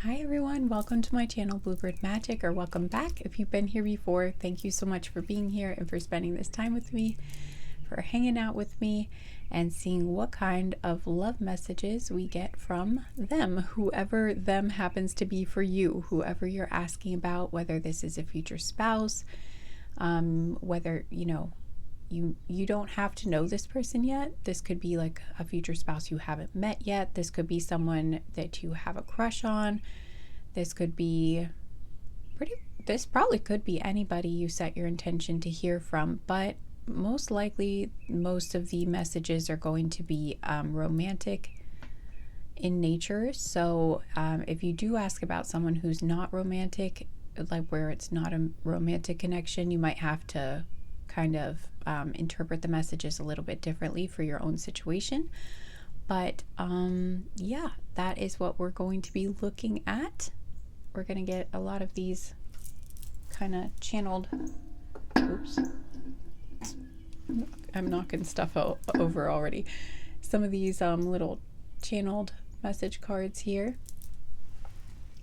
Hi everyone, welcome to my channel Bluebird Magic, or welcome back if you've been here before. Thank you so much for being here and for spending this time with me, for hanging out with me and seeing what kind of love messages we get from them, whoever them happens to be for you, whoever you're asking about, whether this is a future spouse, whether you don't have to know this person yet. This could be like a future spouse you haven't met yet. This could be someone that you have a crush on. This could be this probably could be anybody you set your intention to hear from, but most likely most of the messages are going to be romantic in nature. So if you do ask about someone who's not romantic, like where it's not a romantic connection, you might have to kind of interpret the messages a little bit differently for your own situation. But yeah, that is what we're going to be looking at. We're going to get a lot of these kind of channeled. Oops, I'm knocking stuff over already. Some of these little channeled message cards here,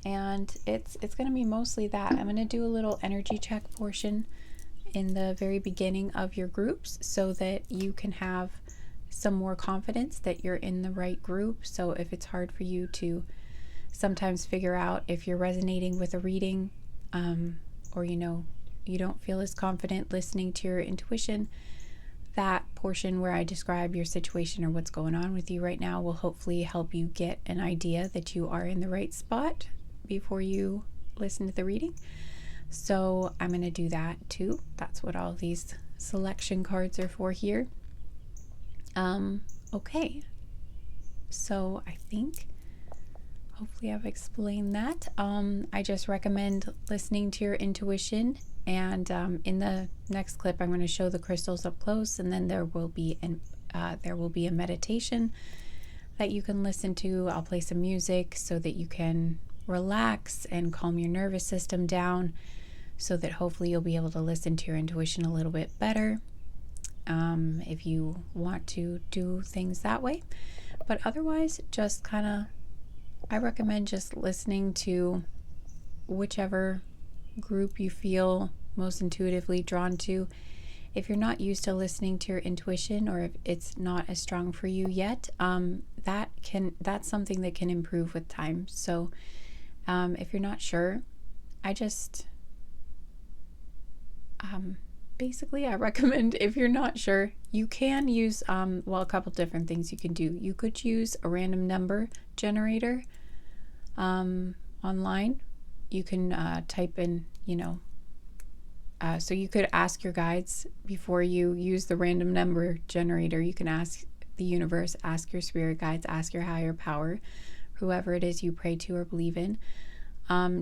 and it's going to be mostly that. I'm going to do a little energy check portion in the very beginning of your groups so that you can have some more confidence that you're in the right group. So if it's hard for you to sometimes figure out if you're resonating with a reading, or you don't feel as confident listening to your intuition, that portion where I describe your situation or what's going on with you right now will hopefully help you get an idea that you are in the right spot before you listen to the reading. So I'm going to do that too. That's what all these selection cards are for here. Okay, so I think hopefully I've explained that. I just recommend listening to your intuition, and in the next clip I'm going to show the crystals up close, and then there will be a meditation that you can listen to. I'll play some music so that you can relax and calm your nervous system down, so that hopefully you'll be able to listen to your intuition a little bit better, if you want to do things that way. But otherwise, just I recommend just listening to whichever group you feel most intuitively drawn to. If you're not used to listening to your intuition, or if it's not as strong for you yet, that's something that can improve with time. So if you're not sure, basically I recommend, if you're not sure, you can use a couple different things you can do. You could use a random number generator online. You can type in, so you could ask your guides before you use the random number generator. You can ask the universe, ask your spirit guides, ask your higher power, whoever it is you pray to or believe in,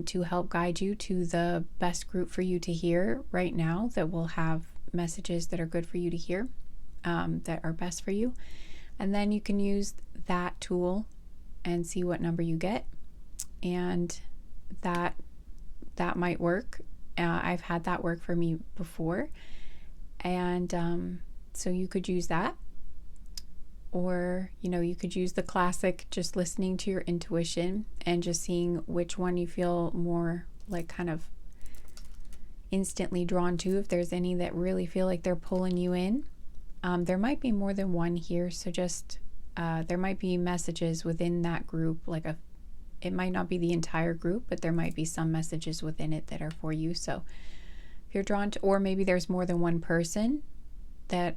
to help guide you to the best group for you to hear right now, that will have messages that are good for you to hear, that are best for you. And then you can use that tool and see what number you get, and that might work. I've had that work for me before, and so you could use that. Or, you could use the classic, just listening to your intuition and just seeing which one you feel more like kind of instantly drawn to, if there's any that really feel like they're pulling you in. There might be more than one here, so just there might be messages within that group, it might not be the entire group, but there might be some messages within it that are for you. So if you're drawn to, or maybe there's more than one person that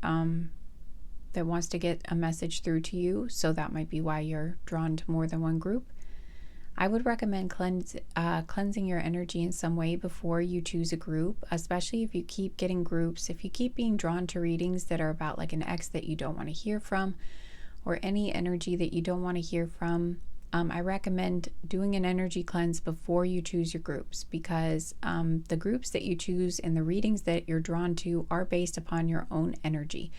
wants to get a message through to you, so that might be why you're drawn to more than one group. I would recommend cleansing your energy in some way before you choose a group, especially if you keep getting groups, if you keep being drawn to readings that are about like an ex that you don't want to hear from, or any energy that you don't want to hear from. I recommend doing an energy cleanse before you choose your groups, because the groups that you choose and the readings that you're drawn to are based upon your own energy.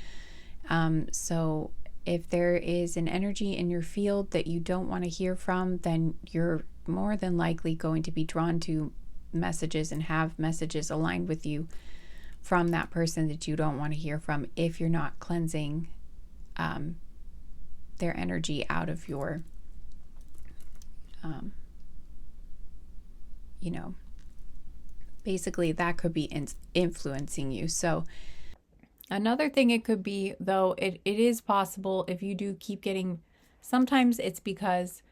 So if there is an energy in your field that you don't want to hear from, then you're more than likely going to be drawn to messages and have messages aligned with you from that person that you don't want to hear from, if you're not cleansing their energy out of your you know, basically that could be influencing you. So another thing it could be, though, it is possible if you do keep getting, sometimes it's because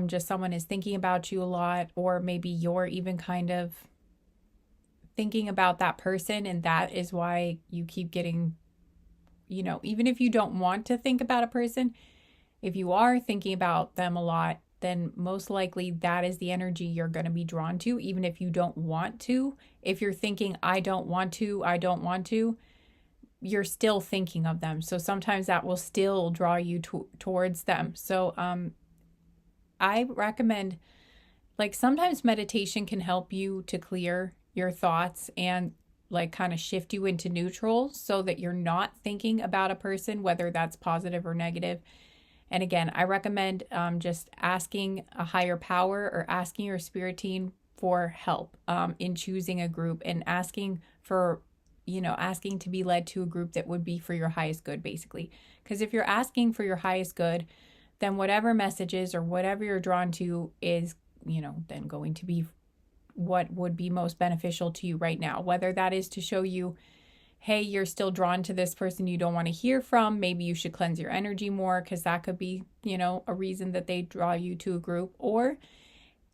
just someone is thinking about you a lot, or maybe you're even kind of thinking about that person, and that is why you keep getting, you know, even if you don't want to think about a person, if you are thinking about them a lot, then most likely that is the energy you're going to be drawn to, even if you don't want to. If you're thinking, I don't want to, you're still thinking of them. So sometimes that will still draw you towards them. So I recommend, like, sometimes meditation can help you to clear your thoughts and like kind of shift you into neutral so that you're not thinking about a person, whether that's positive or negative. And again, I recommend just asking a higher power or asking your spirit team for help in choosing a group, and asking for, you know, asking to be led to a group that would be for your highest good, basically. Because if you're asking for your highest good, then whatever messages or whatever you're drawn to is, you know, then going to be what would be most beneficial to you right now. Whether that is to show you, hey, you're still drawn to this person you don't want to hear from. Maybe you should cleanse your energy more, because that could be, you know, a reason that they draw you to a group. Or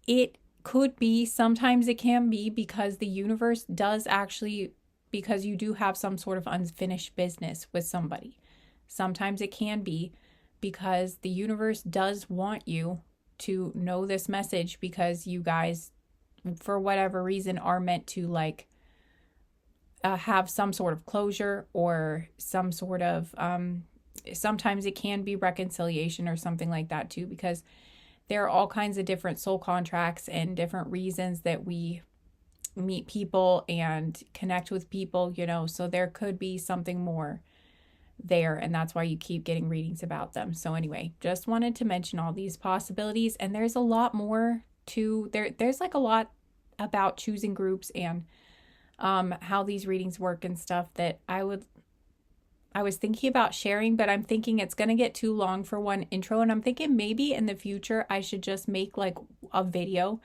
it could be, sometimes it can be because the universe does actually, because you do have some sort of unfinished business with somebody. Sometimes it can be because the universe does want you to know this message, because you guys, for whatever reason, are meant to like have some sort of closure, or some sort of sometimes it can be reconciliation or something like that too, because there are all kinds of different soul contracts and different reasons that we meet people and connect with people, you know, so there could be something more there, and that's why you keep getting readings about them. So anyway, just wanted to mention all these possibilities, and there's a lot more to there's like a lot about choosing groups and how these readings work and stuff that I was thinking about sharing, but I'm thinking it's going to get too long for one intro, and I'm thinking maybe in the future I should just make like a video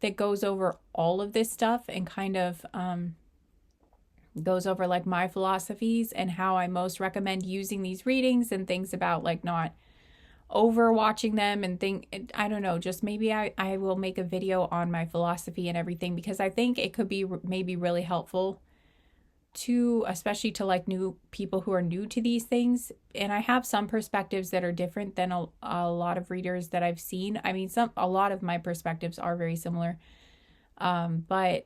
that goes over all of this stuff and kind of goes over like my philosophies and how I most recommend using these readings, and things about like not over watching them and I don't know, just maybe I will make a video on my philosophy and everything, because I think it could be maybe really helpful to, especially to like new people who are new to these things. And I have some perspectives that are different than a lot of readers that I've seen. I mean, a lot of my perspectives are very similar, but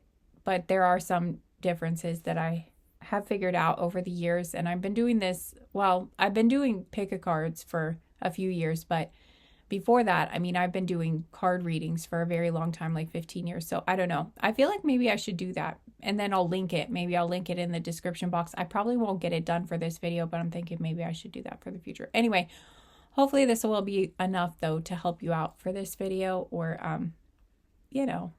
there are some differences that I have figured out over the years. And I've been doing this, well, I've been doing pick-a-cards for a few years, but before that, I mean, I've been doing card readings for a very long time, like 15 years. So I don't know. I feel like maybe I should do that, and then I'll link it. Maybe I'll link it in the description box. I probably won't get it done for this video, but I'm thinking maybe I should do that for the future. Anyway, hopefully this will be enough though to help you out for this video, or you know,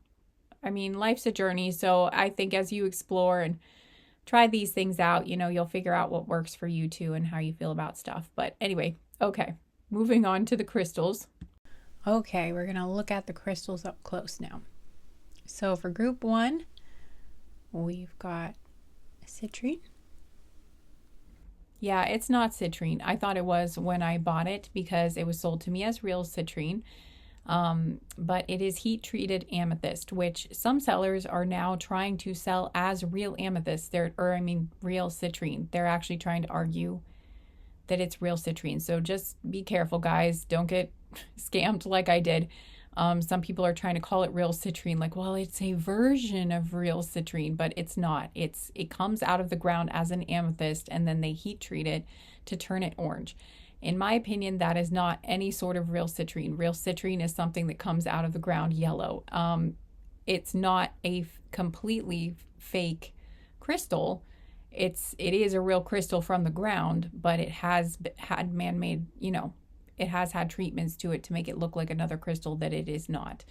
I mean, life's a journey. So I think as you explore and try these things out, you know, you'll figure out what works for you too and how you feel about stuff. But anyway, okay, moving on to the crystals. Okay, we're going to look at the crystals up close now. So for group 1, we've got citrine. Yeah, it's not citrine. I thought it was when I bought it because it was sold to me as real citrine. But it is heat treated amethyst, which some sellers are now trying to sell as real amethyst. Real citrine. They're actually trying to argue that it's real citrine. So just be careful, guys. Don't get scammed like I did. Some people are trying to call it real citrine, like, well, it's a version of real citrine, but it's not. It comes out of the ground as an amethyst, and then they heat treat it to turn it orange. In my opinion, that is not any sort of real citrine. Real citrine is something that comes out of the ground yellow. It's not a completely fake crystal. It is a real crystal from the ground, but it has had man-made, you know, it has had treatments to it to make it look like another crystal that it is not.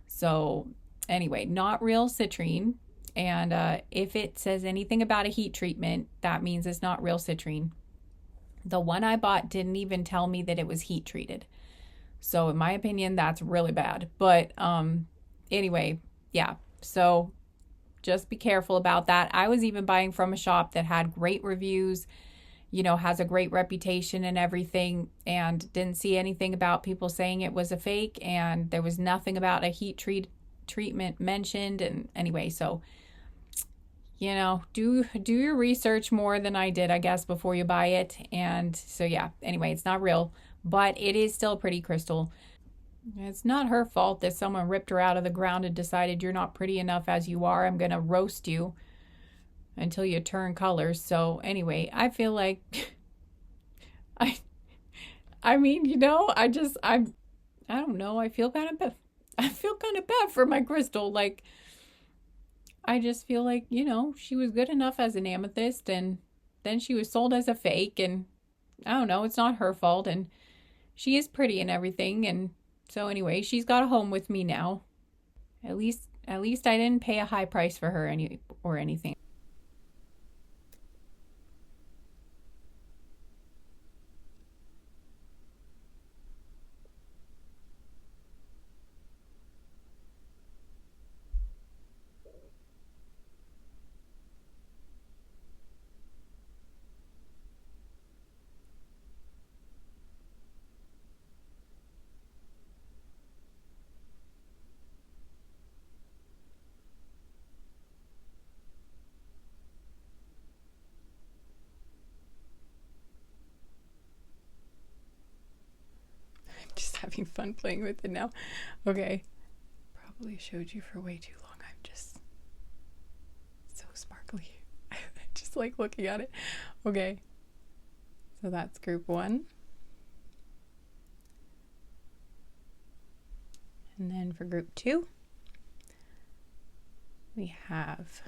So anyway, not real citrine. And if it says anything about a heat treatment, that means it's not real citrine. The one I bought didn't even tell me that it was heat treated. So in my opinion, that's really bad. But anyway, yeah, so just be careful about that. I was even buying from a shop that had great reviews, you know, has a great reputation and everything, and didn't see anything about people saying it was a fake, and there was nothing about a treatment mentioned. And anyway, so you know, do your research more than I did, I guess, before you buy it. And so yeah, anyway, it's not real, but it is still a pretty crystal. It's not her fault that someone ripped her out of the ground and decided you're not pretty enough as you are. I'm gonna roast you until you turn colors. So anyway, I feel like I I mean, you know, I don't know. I feel kind of bad. I feel kind of bad for my crystal. Like, I just feel like, you know, she was good enough as an amethyst, and then she was sold as a fake, and I don't know, it's not her fault, and she is pretty and everything. And so anyway, she's got a home with me now. At least I didn't pay a high price for her anything. I'm just having fun playing with it now. Okay. Probably showed you for way too long. I'm just so sparkly. I just like looking at it. Okay. So that's group 1. And then for group 2, we have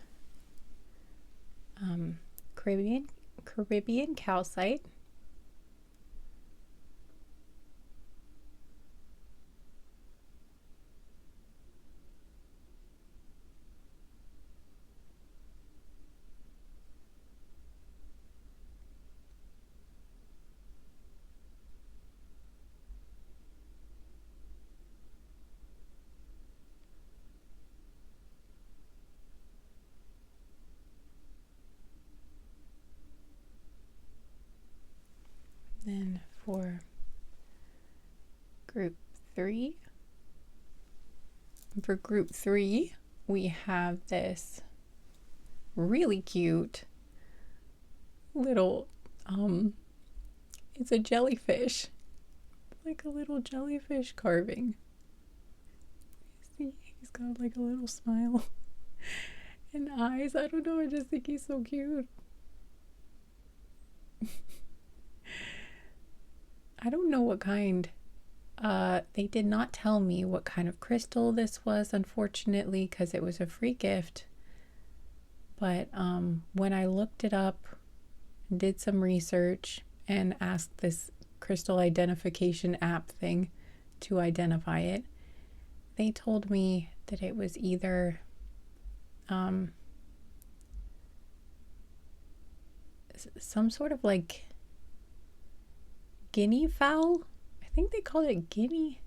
Caribbean calcite. Then for group 3, we have this really cute little it's a jellyfish, like a little jellyfish carving. See, he's got like a little smile and eyes. I don't know, I just think he's so cute. I don't know what kind. They did not tell me what kind of crystal this was, unfortunately, because it was a free gift. But when I looked it up, did some research, and asked this crystal identification app thing to identify it, they told me that it was either some sort of like guinea fowl. I think they called it guinea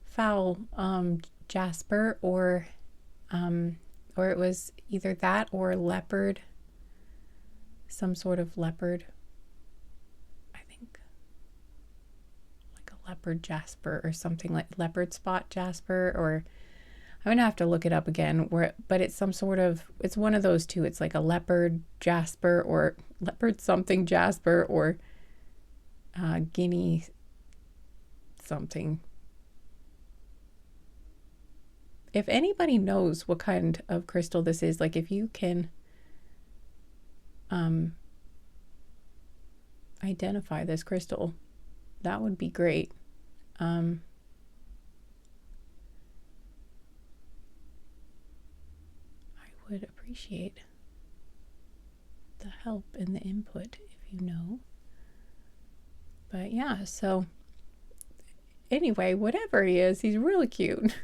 fowl jasper, or it was either that or leopard, some sort of leopard. I think like a leopard jasper or something, like leopard spot jasper, or I'm gonna have to look it up again. But it's some sort of, it's one of those two. It's like a leopard jasper or leopard something jasper, or guinea something. If anybody knows what kind of crystal this is, like if you can identify this crystal, that would be great. I would appreciate the help and the input if you know. But yeah, so anyway, whatever he is, he's really cute.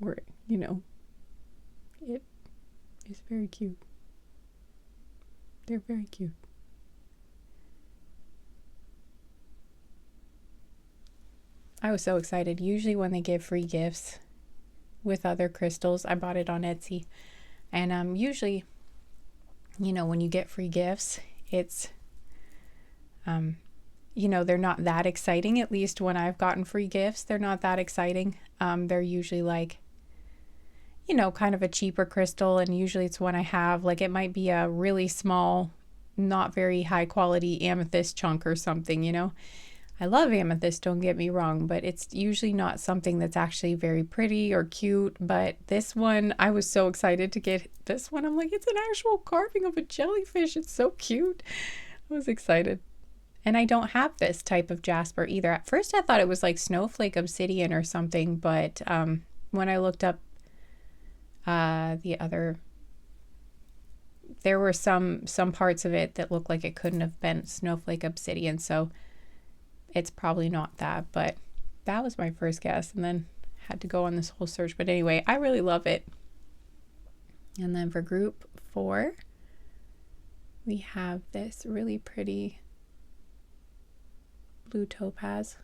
Or, you know, it is very cute. They're very cute. I was so excited. Usually when they give free gifts with other crystals, I bought it on Etsy. And usually, you know, when you get free gifts, it's, you know, they're not that exciting. At least when I've gotten free gifts, they're not that exciting. They're usually like, you know, kind of a cheaper crystal. And usually it's one I have. Like it might be a really small, not very high quality amethyst chunk or something, you know. I love amethyst, don't get me wrong, but it's usually not something that's actually very pretty or cute. But this one, I was so excited to get this one. I'm like, it's an actual carving of a jellyfish. It's so cute. I was excited. And I don't have this type of jasper either. At first I thought it was like snowflake obsidian or something, but when I looked up the other, there were some parts of it that looked like it couldn't have been snowflake obsidian, so it's probably not that. But that was my first guess, and then had to go on this whole search. But anyway, I really love it. And then for group 4, we have this really pretty blue topaz.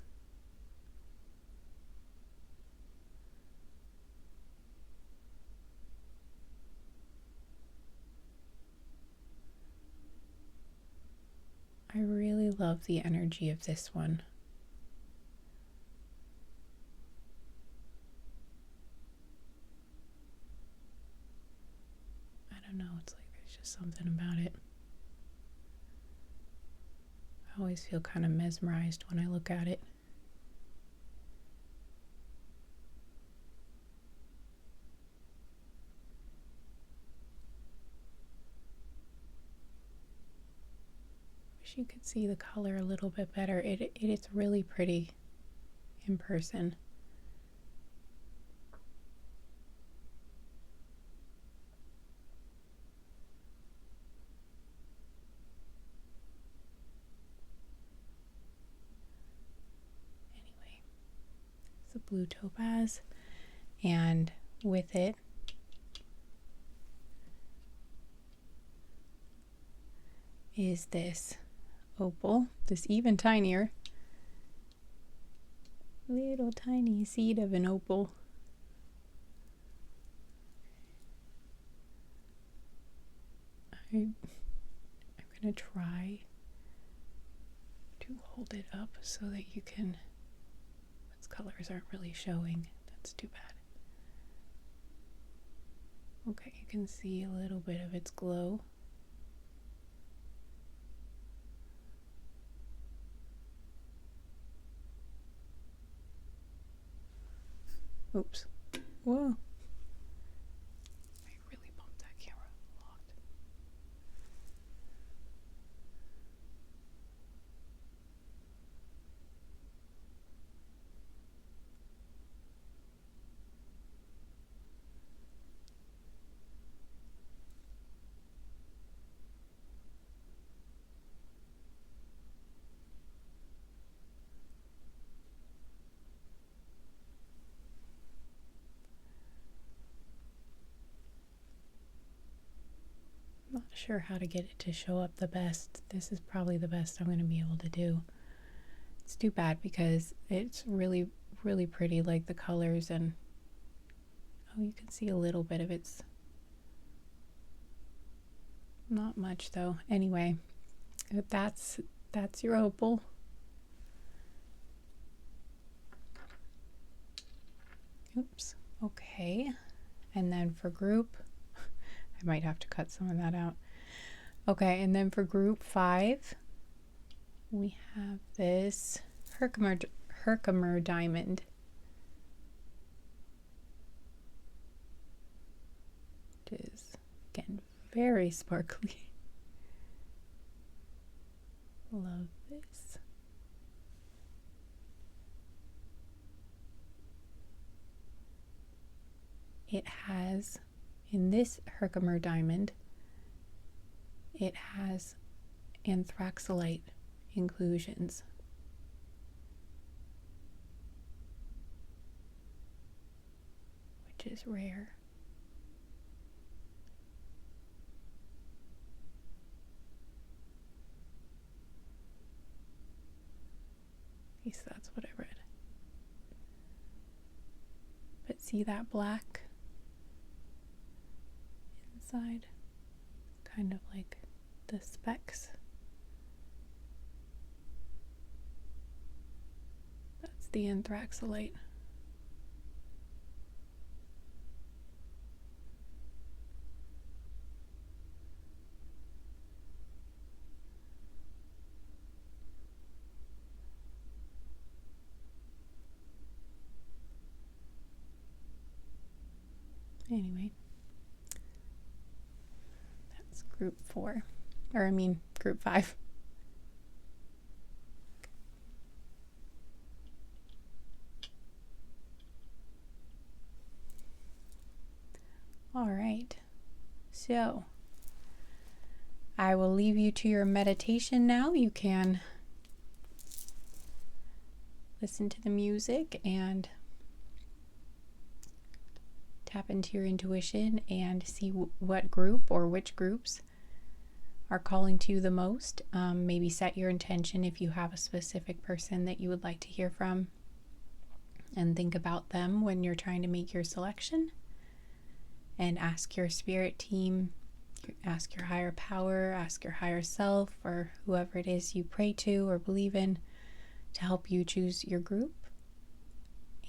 I really love the energy of this one. I don't know, it's like there's just something about it. I always feel kind of mesmerized when I look at it. Wish you could see the color a little bit better. It's really pretty in person. Anyway, it's a blue topaz, and with it is this opal, this even tinier, little tiny seed of an opal. I'm gonna try to hold it up so that you can, its colors aren't really showing. That's too bad. Okay, you can see a little bit of its glow. Oops. Whoa. I really bumped that camera a lot. Not sure how to get it to show up the best. This is probably the best I'm going to be able to do. It's too bad because it's really, really pretty, like the colors, and oh, you can see a little bit of its, not much though. Anyway, that's your opal. Oops. Okay. And then for group, I might have to cut some of that out. Okay, and then for group 5, we have this Herkimer diamond. It is, again, very sparkly. Love this. It has, in this Herkimer diamond, it has anthraxolite inclusions, which is rare. At least that's what I read. See that black inside? Kind of like the specks. That's the anthraxolite. Anyway, that's group 4, or I mean group 5. All right, so I will leave you to your meditation now. You can listen to the music and tap into your intuition and see what group or which groups are calling to you the most. Maybe set your intention if you have a specific person that you would like to hear from, and think about them when you're trying to make your selection. And ask your spirit team, ask your higher power, ask your higher self, or whoever it is you pray to or believe in to help you choose your group.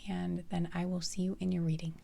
And then I will see you in your reading.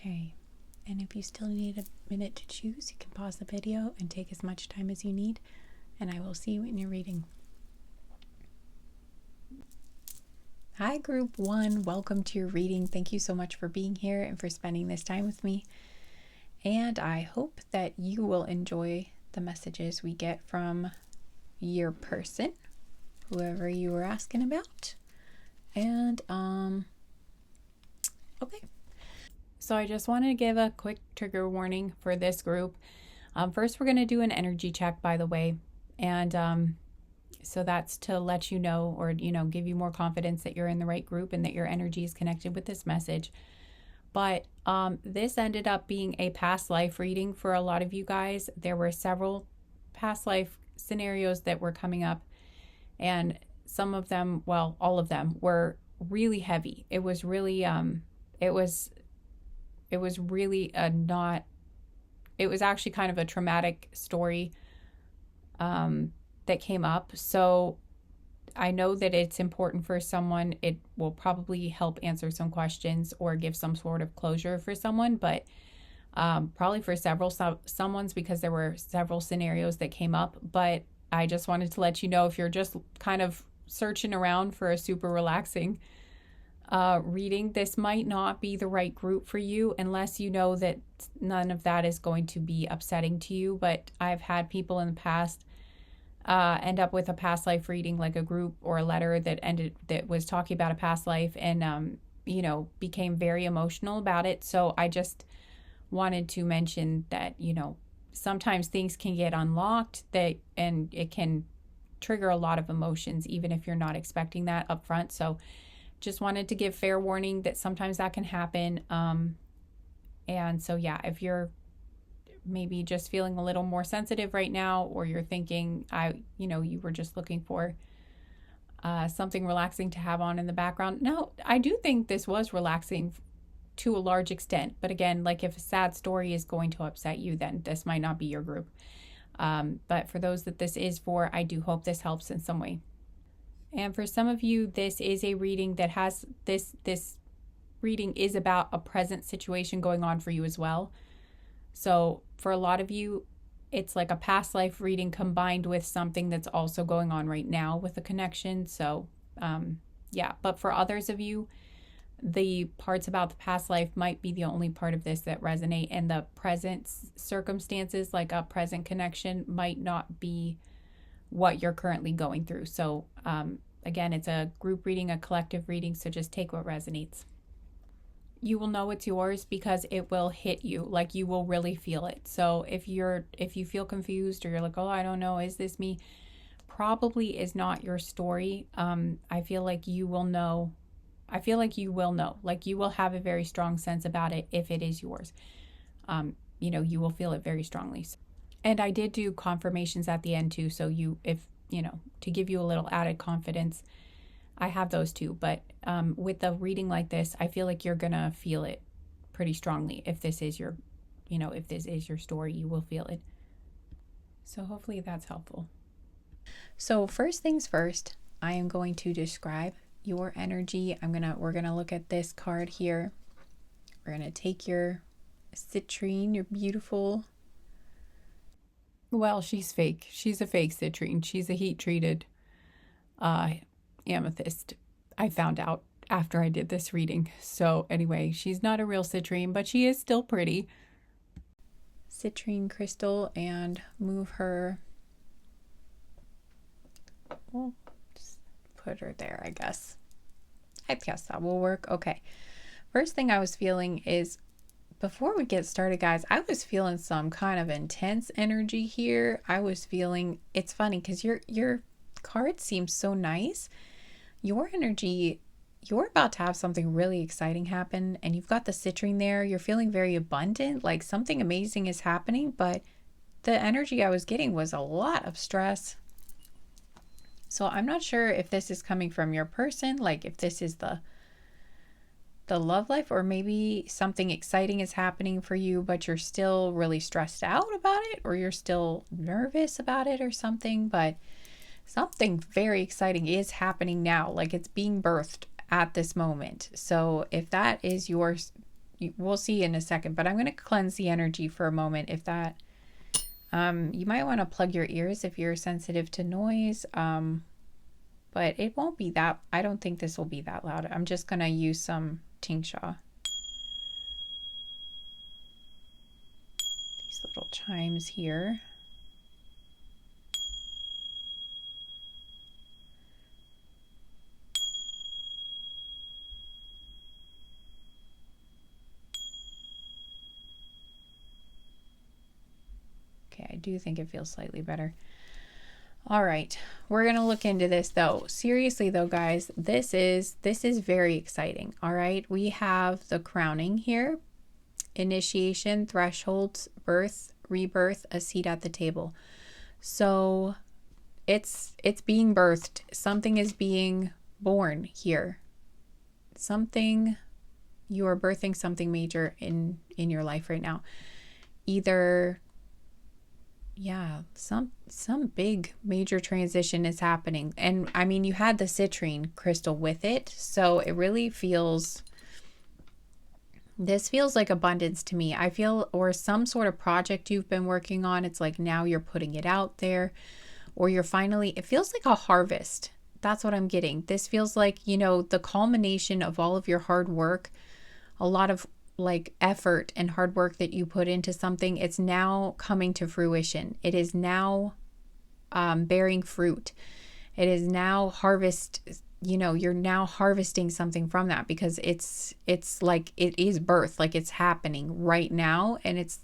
Okay, and if you still need a minute to choose, you can pause the video and take as much time as you need, and I will see you in your reading. Hi, Group 1. Welcome to your reading. Thank you so much for being here and for spending this time with me. And I hope that you will enjoy the messages we get from your person, whoever you were asking about. And okay. So I just wanted to give a quick trigger warning for this group. First, we're going to do an energy check, by the way. And so that's to let you know, or, give you more confidence that you're in the right group and that your energy is connected with this message. But this ended up being a past life reading for a lot of you guys. There were several past life scenarios that were coming up, and some of them, well, all of them were really heavy. It was really, it was really it was actually kind of a traumatic story that came up. So I know that it's important for someone. It will probably help answer some questions or give some sort of closure for someone, but probably for someone's, because there were several scenarios that came up. But I just wanted to let you know, if you're just kind of searching around for a super relaxing reading, this might not be the right group for you, unless you know that none of that is going to be upsetting to you. But I've had people in the past end up with a past life reading, like a group or a letter that was talking about a past life, and became very emotional about it. So I just wanted to mention that, sometimes things can get unlocked, and it can trigger a lot of emotions, even if you're not expecting that up front. So just wanted to give fair warning that sometimes that can happen. And so, yeah, if you're maybe just feeling a little more sensitive right now, or you're thinking, you were just looking for something relaxing to have on in the background. No, I do think this was relaxing to a large extent. But again, like, if a sad story is going to upset you, then this might not be your group. But for those that this is for, I do hope this helps in some way. And for some of you, this is a reading that has this reading is about a present situation going on for you as well. So for a lot of you, it's like a past life reading combined with something that's also going on right now with a connection. So yeah, but for others of you, the parts about the past life might be the only part of this that resonate, and the present circumstances, like a present connection, might not be what you're currently going through. So again, it's a group reading, a collective reading, so just take what resonates. You will know it's yours because it will hit you, like you will really feel it. So if you feel confused, or you're like, oh, I don't know, is this me? Probably is not your story. I feel like you will know. Like, you will have a very strong sense about it if it is yours. You will feel it very strongly. And I did do confirmations at the end too. So to give you a little added confidence, I have those too. But with a reading like this, I feel like you're gonna feel it pretty strongly. If this is your story, you will feel it. So hopefully that's helpful. So first things first, I am going to describe your energy. We're gonna look at this card here. We're gonna take your citrine, your beautiful. Well, she's fake. She's a fake citrine. She's a heat-treated amethyst. I found out after I did this reading. So anyway, she's not a real citrine, but she is still pretty. Citrine crystal, and move her. We'll just put her there, I guess. I guess that will work. Okay. First thing I was feeling is, before we get started, guys, I was feeling some kind of intense energy here. I was feeling, it's funny because your card seems so nice. Your energy, you're about to have something really exciting happen, and you've got the citrine there. You're feeling very abundant, like something amazing is happening, but the energy I was getting was a lot of stress. So I'm not sure if this is coming from your person, like if this is the love life, or maybe something exciting is happening for you, but you're still really stressed out about it, or you're still nervous about it or something. But something very exciting is happening now, like it's being birthed at this moment. So if that is yours, we'll see in a second, but I'm going to cleanse the energy for a moment. If that, you might want to plug your ears if you're sensitive to noise, but it won't be that, I don't think this will be that loud. I'm just going to use some tingsha. These little chimes here. Okay, I do think it feels slightly better. All right, we're gonna look into this though. Seriously though, guys, this is very exciting. All right, we have the crowning here: initiation, thresholds, birth, rebirth, a seat at the table. So it's being birthed. Something is being born here. Something, you are birthing something major in your life right now. Either, yeah, some big major transition is happening. And I mean, you had the citrine crystal with it, so it really feels, this feels like abundance to me. I feel, or some sort of project you've been working on, it's like now you're putting it out there, or you're finally, it feels like a harvest. That's what I'm getting. This feels like, you know, the culmination of all of your hard work, a lot of like effort and hard work that you put into something. It's now coming to fruition. It is now bearing fruit. It is now harvest. You know, you're now harvesting something from that, because it's like, it is birth, like it's happening right now. And it's,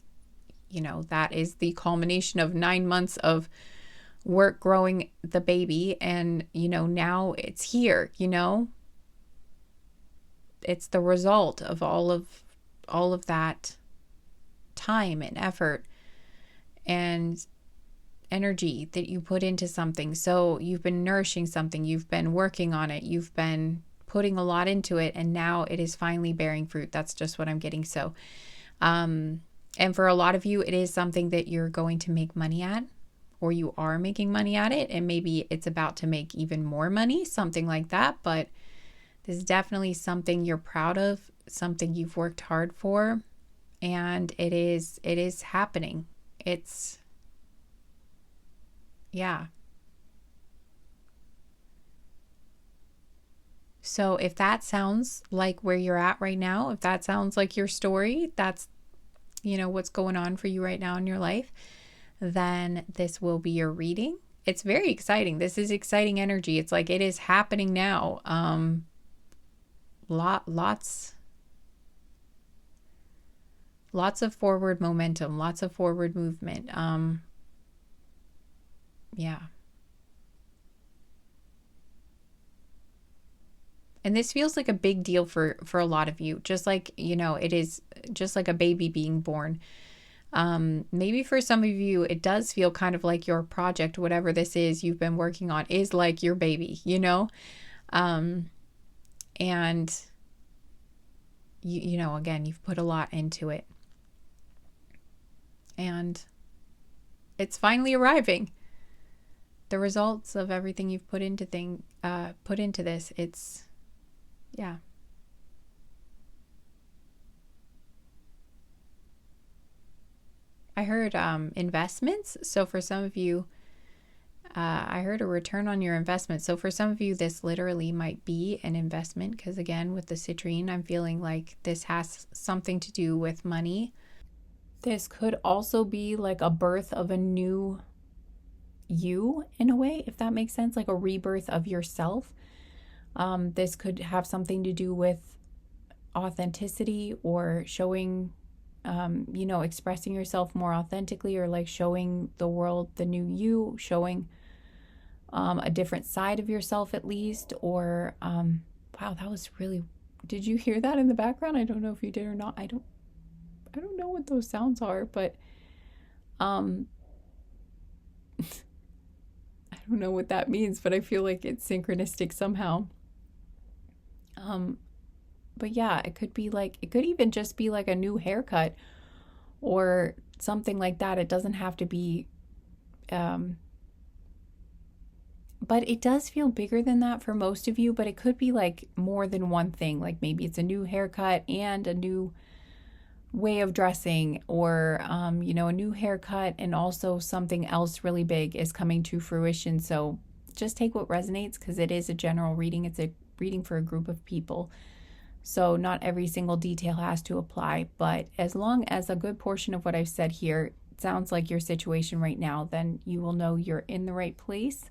you know, that is the culmination of 9 months of work growing the baby. And, you know, now it's here, you know, it's the result of all of that time and effort and energy that you put into something. So you've been nourishing something, you've been working on it, you've been putting a lot into it, and now it is finally bearing fruit. That's just what I'm getting. So and for a lot of you, it is something that you're going to make money at, or you are making money at it, and maybe it's about to make even more money, something like that. But this is definitely something you're proud of, something you've worked hard for, and it is happening. It's, yeah. So if that sounds like where you're at right now, if that sounds like your story, that's, you know, what's going on for you right now in your life, then this will be your reading. It's very exciting. This is exciting energy. It's like it is happening now. Lots of forward momentum, lots of forward movement. Yeah. And this feels like a big deal for a lot of you, just like, you know, it is just like a baby being born. Maybe for some of you, it does feel kind of like your project, whatever this is you've been working on, is like your baby, you know? And you know, again, you've put a lot into it, and it's finally arriving. The results of everything you've put into this, it's, yeah. I heard investments. So for some of you, I heard a return on your investment. So for some of you, this literally might be an investment, because again, with the citrine, I'm feeling like this has something to do with money. This could also be like a birth of a new you, in a way, if that makes sense, like a rebirth of yourself. This could have something to do with authenticity, or showing, you know, expressing yourself more authentically, or like showing the world the new you, showing a different side of yourself at least. Or wow, that was really, did you hear that in the background? I don't know if you did or not. I don't know what those sounds are, but I don't know what that means, but I feel like it's synchronistic somehow. But yeah, it could be like, it could even just be like a new haircut or something like that. It doesn't have to be, but it does feel bigger than that for most of you. But it could be like more than one thing. Like maybe it's a new haircut and a new way of dressing, or you know, a new haircut and also something else really big is coming to fruition. So just take what resonates, because it is a general reading. It's a reading for a group of people, so not every single detail has to apply. But as long as a good portion of what I've said here sounds like your situation right now, then you will know you're in the right place.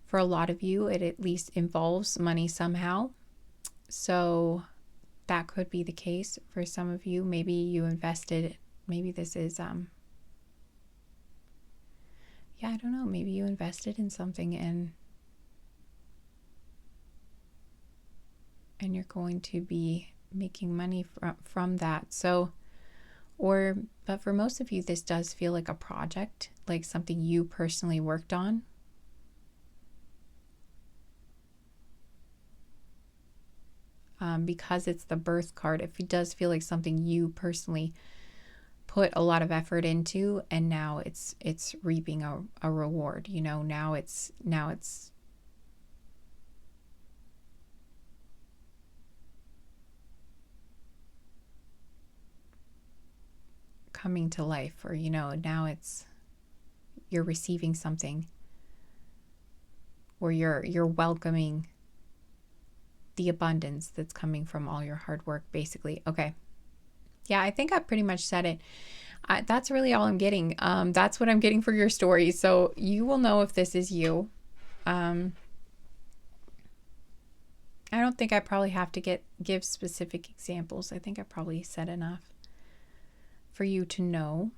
For a lot of you, it at least involves money somehow, so that could be the case. For some of you, maybe you invested, maybe this is yeah, I don't know, maybe you invested in something and you're going to be making money from that. So, but for most of you, this does feel like a project, like something you personally worked on. Because it's the birth card, it does feel like something you personally put a lot of effort into, and now it's reaping a reward. You know, now it's coming to life, or you know, now you're receiving something, or you're welcoming the abundance that's coming from all your hard work, basically. Okay. Yeah, I think I pretty much said it. That's really all I'm getting. That's what I'm getting for your story. So you will know if this is you. I don't think I probably have to give specific examples. I think I probably said enough for you to know.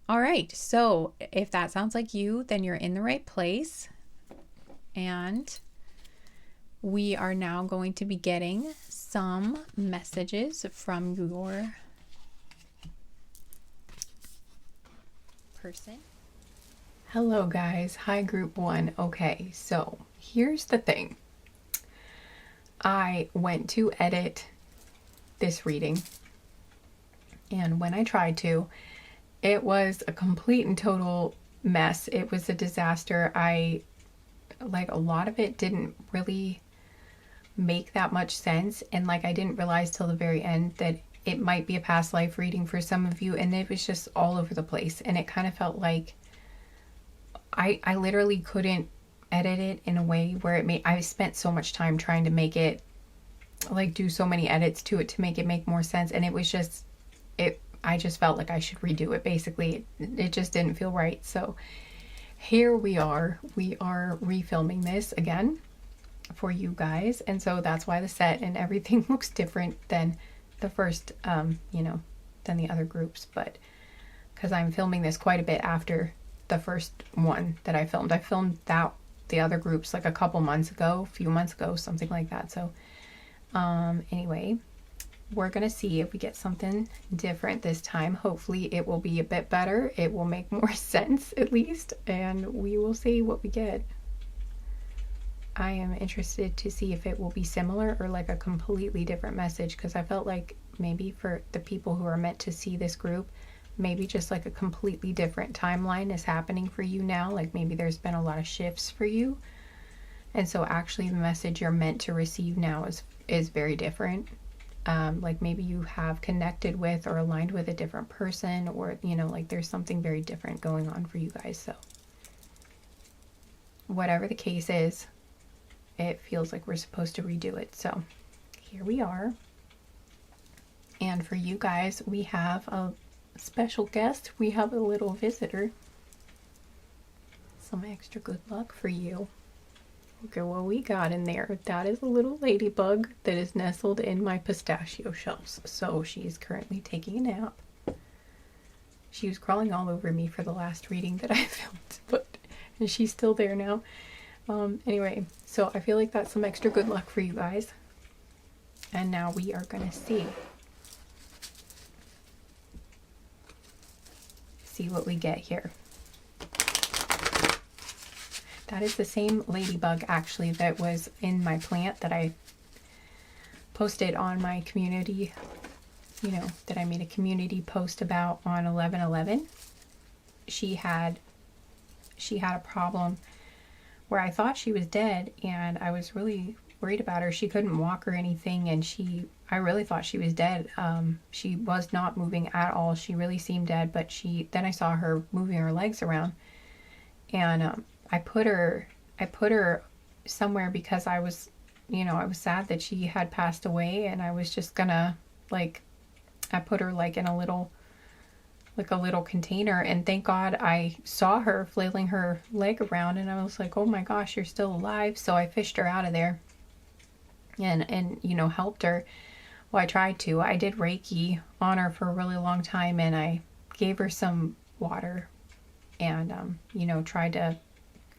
All right. So if that sounds like you, then you're in the right place. And we are now going to be getting some messages from your person. Hello guys. Hi group 1. Okay, so here's the thing. I went to edit this reading, and when I tried to, it was a complete and total mess. It was a disaster. A lot of it didn't really make that much sense, and I didn't realize till the very end that it might be a past life reading for some of you, and it was just all over the place, and it kind of felt like I literally couldn't edit it in a way where I spent so much time trying to make it do so many edits to it to make it make more sense, and it was just I just felt like I should redo it. Basically, it just didn't feel right. So here we are refilming this again for you guys, and so that's why the set and everything looks different than the first than the other groups, but because I'm filming this quite a bit after the first one that I filmed that the other groups a few months ago, something like that. So anyway, we're gonna see if we get something different this time. Hopefully it will be a bit better, it will make more sense at least, and we will see what we get. I am interested to see if it will be similar or a completely different message, because I felt like maybe for the people who are meant to see this group, maybe just a completely different timeline is happening for you now. Maybe there's been a lot of shifts for you, and so actually the message you're meant to receive now is very different. Maybe you have connected with or aligned with a different person, or there's something very different going on for you guys. So whatever the case is, it feels like we're supposed to redo it. So here we are. And for you guys, we have a special guest. We have a little visitor. Some extra good luck for you. Okay, what we got in there, that is a little ladybug that is nestled in my pistachio shells. So she's currently taking a nap. She was crawling all over me for the last reading that I filmed, and she's still there now. Anyway, so I feel like that's some extra good luck for you guys. And now we are going to see what we get here. That is the same ladybug actually that was in my plant that I posted on my community, that I made a community post about on 11/11. She had a problem where I thought she was dead, and I was really worried about her. She couldn't walk or anything, and I really thought she was dead. She was not moving at all. She really seemed dead, but then I saw her moving her legs around, and I put her somewhere because I was sad that she had passed away, and I was just gonna I put her in a little container, and thank God I saw her flailing her leg around, and I was like, oh my gosh, you're still alive. So I fished her out of there and helped her. Well, I tried to. I did Reiki on her for a really long time, and I gave her some water and, you know, tried to,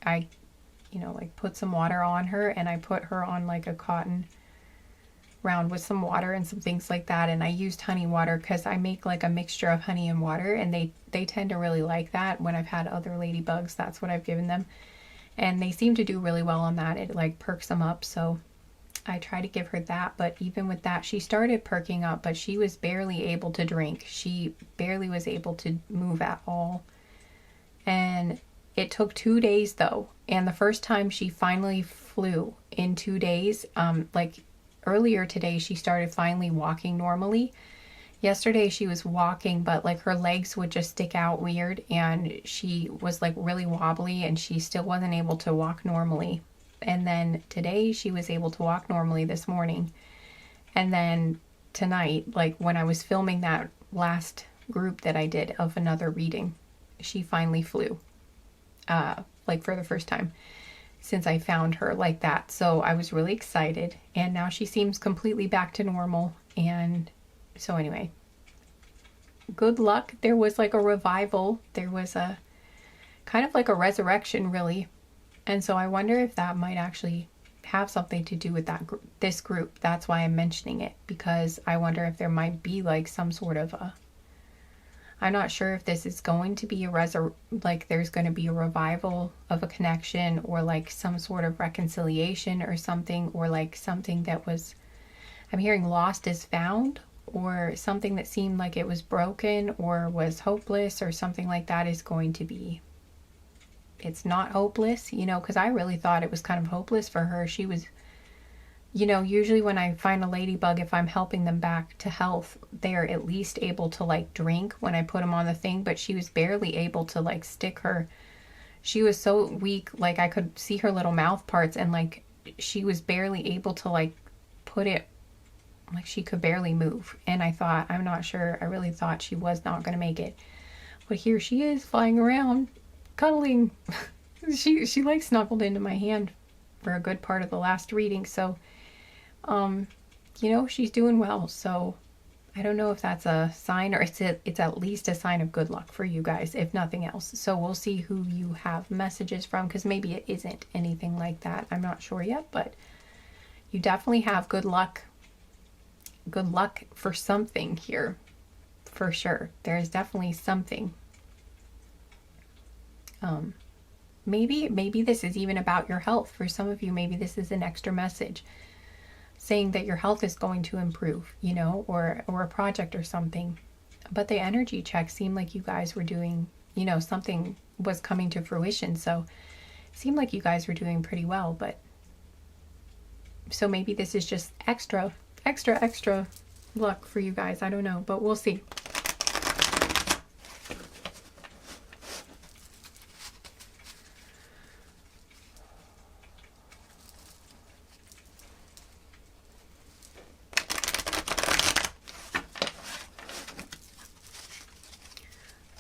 like put some water on her, and I put her on like a cotton round with some water and some things like that. And I used honey water because I make like a mixture of honey and water, and they tend to really like that. When I've had other ladybugs, that's what I've given them. And they seem to do really well on that. It like perks them up. So I try to give her that. But even with that, she started perking up, but she was barely able to drink. She barely was able to move at all. And it took 2 days though. And the first time she finally flew in 2 days, like earlier today, she started finally walking normally. Yesterday she was walking, but like her legs would just stick out weird, and she was like really wobbly, and she still wasn't able to walk normally. And then today she was able to walk normally this morning. And then tonight, like when I was filming that last group that I did of another reading, she finally flew, like for the first time since I found her like that. So I was really excited, and now she seems completely back to normal. And so anyway, good luck. There was like a revival. There was a kind of like a resurrection, really. And so I wonder if that might actually have something to do with that this group. That's why I'm mentioning it, because I wonder if there might be like some sort of a, I'm not sure if this is going to be like there's going to be a revival of a connection, or like some sort of reconciliation or something, or like something that was, I'm hearing lost is found, or something that seemed like it was broken or was hopeless or something like that is going to be, it's not hopeless, you know, because I really thought it was kind of hopeless for her. She was, you know, usually when I find a ladybug, if I'm helping them back to health, they're at least able to like drink when I put them on the thing, but she was barely able to like stick her, she was so weak, like I could see her little mouth parts, and like she was barely able to like put it, like she could barely move. And I thought, I'm not sure, I really thought she was not going to make it. But here she is flying around, cuddling. she like snuggled into my hand for a good part of the last reading. So, you know, she's doing well. So I don't know if that's a sign, or it's at least a sign of good luck for you guys, if nothing else. So we'll see who you have messages from, because maybe it isn't anything like that. I'm not sure yet, but you definitely have good luck. Good luck for something here, for sure. There is definitely something. Maybe this is even about your health. For some of you, maybe this is an extra message saying that your health is going to improve, you know, or a project or something. But the energy checks seemed like you guys were doing, you know, something was coming to fruition. So it seemed like you guys were doing pretty well. But so maybe this is just extra luck for you guys. I don't know, but we'll see.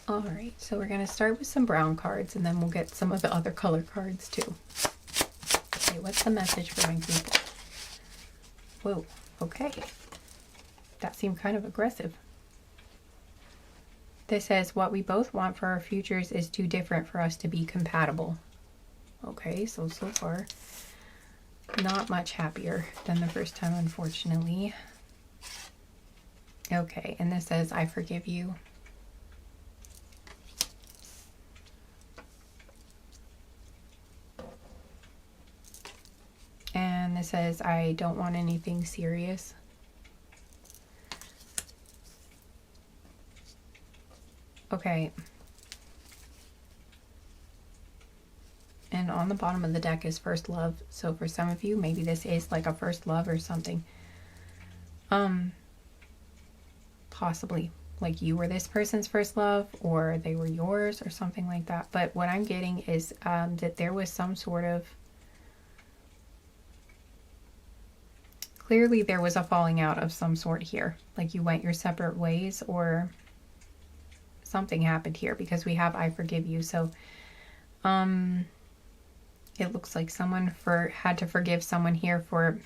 All right, so we're going to start with some brown cards, and then we'll get some of the other color cards too. Okay, what's the message for my people? Whoa, okay. That seemed kind of aggressive. This says, what we both want for our futures is too different for us to be compatible. Okay, so far, not much happier than the first time, unfortunately. Okay, and this says, I forgive you. And this says, I don't want anything serious. Okay. And on the bottom of the deck is first love. So for some of you, maybe this is like a first love or something. Possibly. Like you were this person's first love, or they were yours, or something like that. But what I'm getting is that there was some sort of, clearly there was a falling out of some sort here. Like you went your separate ways, or something happened here, because we have I forgive you. So it looks like someone had to forgive someone here for,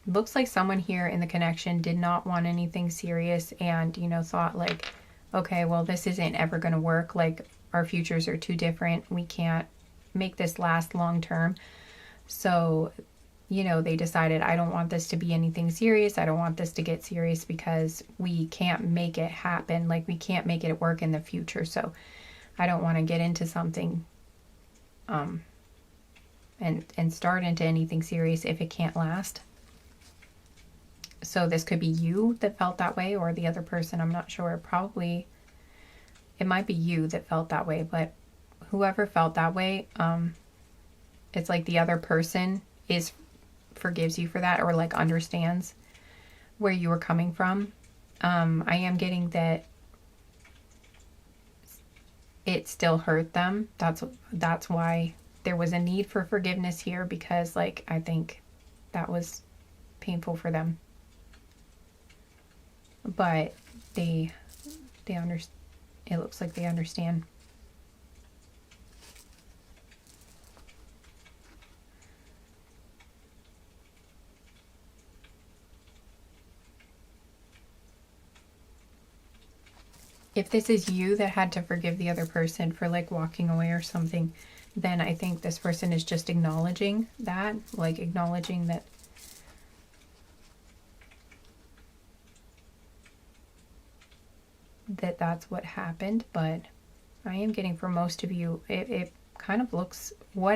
looks like someone here in the connection did not want anything serious, and, you know, thought like, okay, well, this isn't ever going to work. Like our futures are too different. We can't make this last long term. So, you know, they decided, I don't want this to be anything serious. I don't want this to get serious because we can't make it happen. Like, we can't make it work in the future. So I don't want to get into something and start into anything serious if it can't last. So this could be you that felt that way, or the other person. I'm not sure. Probably it might be you that felt that way, but whoever felt that way, it's like the other person forgives you for that, or like understands where you were coming from. I am getting that it still hurt them. That's why there was a need for forgiveness here, because like I think that was painful for them. But they understand. It looks like they understand. If this is you that had to forgive the other person for like walking away or something, then I think this person is just acknowledging that, like acknowledging that that's what happened. But I am getting, for most of you, it kind of looks,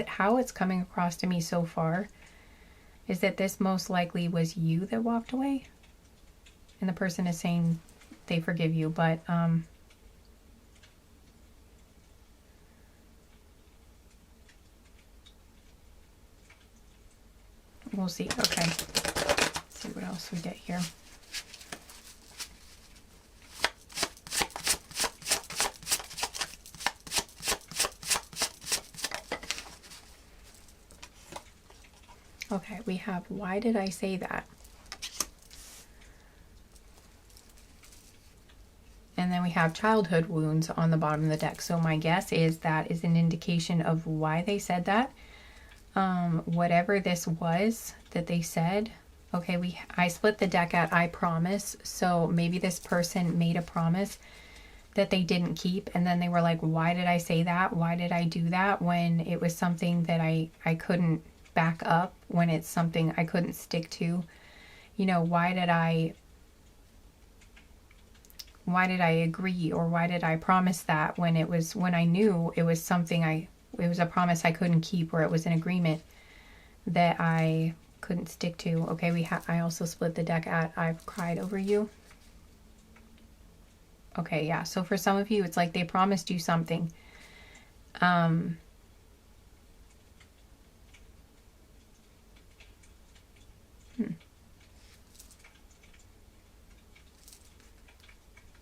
how it's coming across to me so far is that this most likely was you that walked away, and the person is saying they forgive you, but we'll see. Okay, let's see what else we get here. Okay, we have, why did I say that? And then we have childhood wounds on the bottom of the deck. So my guess is that is an indication of why they said that. Whatever this was that they said. Okay, I split the deck at I promise. So maybe this person made a promise that they didn't keep, and then they were like, why did I say that? Why did I do that when it was something that I couldn't back up, when it's something I couldn't stick to? You know, why did I agree, or why did I promise that when I knew it was something it was a promise I couldn't keep, or it was an agreement that I couldn't stick to. Okay, I also split the deck at I've cried over you. Okay, yeah, so for some of you it's like they promised you something.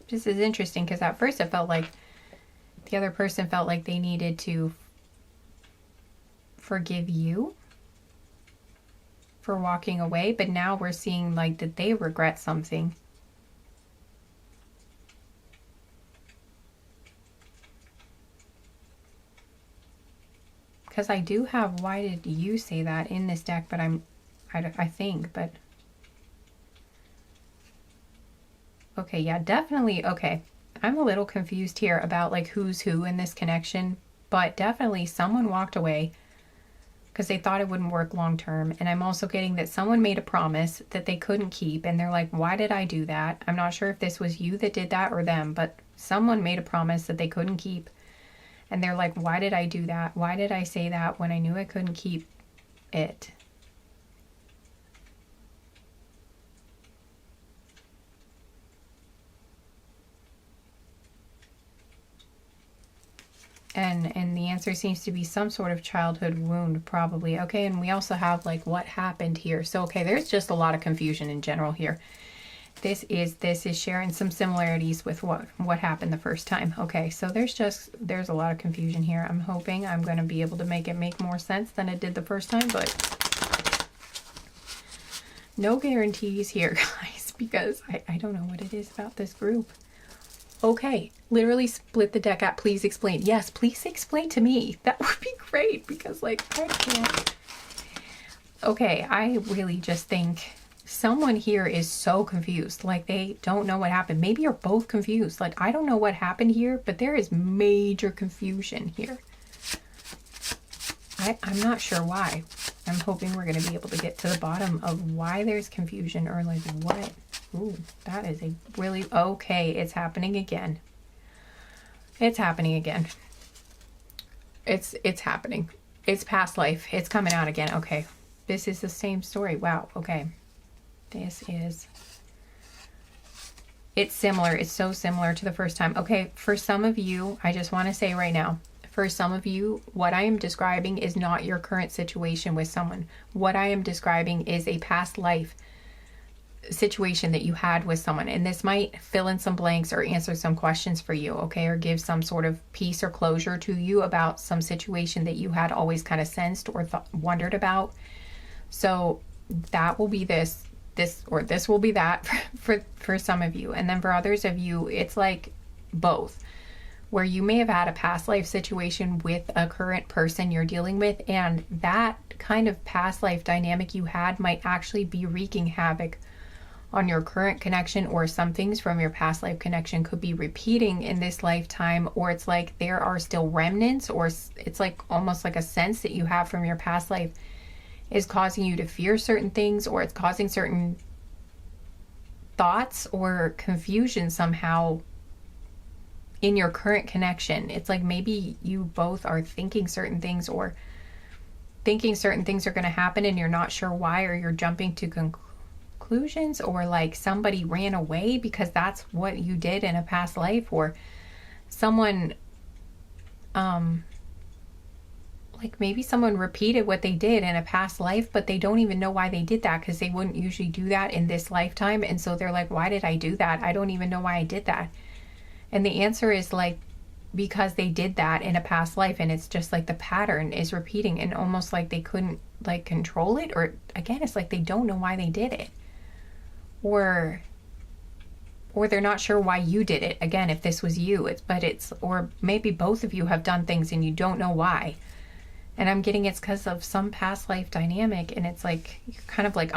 This is interesting, because at first it felt like the other person felt like they needed to forgive you for walking away, but now we're seeing like that they regret something. Because I do have, why did you say that in this deck, but I think, but okay, yeah, definitely. Okay, I'm a little confused here about like who's who in this connection, but definitely someone walked away because they thought it wouldn't work long term. And I'm also getting that someone made a promise that they couldn't keep, and they're like, why did I do that? I'm not sure if this was you that did that or them, but someone made a promise that they couldn't keep, and they're like, why did I do that? Why did I say that when I knew I couldn't keep it? And the answer seems to be some sort of childhood wound, probably. Okay, and we also have like what happened here. So okay, there's just a lot of confusion in general here. This is sharing some similarities with what happened the first time. Okay, so there's a lot of confusion here. I'm hoping I'm going to be able to make it make more sense than it did the first time, but no guarantees here, guys, because I don't know what it is about this group. Okay, literally split the deck at please explain. Yes, please explain to me. That would be great, because like I can't. Okay, I really just think someone here is so confused. Like they don't know what happened. Maybe you're both confused. Like, I don't know what happened here, but there is major confusion here. I'm not sure why. I'm hoping we're going to be able to get to the bottom of why there's confusion, or like what. Ooh, that is a really, okay, it's happening again. It's happening again. It's happening. It's past life. It's coming out again. Okay. This is the same story. Wow. Okay. It's similar. It's so similar to the first time. Okay. For some of you, I just want to say right now, for some of you, what I am describing is not your current situation with someone. What I am describing is a past life situation that you had with someone. And this might fill in some blanks or answer some questions for you, okay? Or give some sort of peace or closure to you about some situation that you had always kind of sensed or wondered about. So that will be this will be that for some of you. And then for others of you, it's like both, where you may have had a past life situation with a current person you're dealing with, and that kind of past life dynamic you had might actually be wreaking havoc on your current connection, or some things from your past life connection could be repeating in this lifetime, or it's like there are still remnants, or it's like almost like a sense that you have from your past life is causing you to fear certain things, or it's causing certain thoughts or confusion somehow in your current connection. It's like maybe you both are thinking certain things, or thinking certain things are going to happen and you're not sure why, or you're jumping to conclusions, or like somebody ran away because that's what you did in a past life, or someone like maybe someone repeated what they did in a past life, but they don't even know why they did that, because they wouldn't usually do that in this lifetime. And so they're like, why did I do that? I don't even know why I did that. And the answer is like, because they did that in a past life, and it's just like the pattern is repeating, and almost like they couldn't like control it, or again, it's like they don't know why they did it, or they're not sure why you did it. Again, if this was you, or maybe both of you have done things and you don't know why. And I'm getting it's because of some past life dynamic, and it's like you're kind of like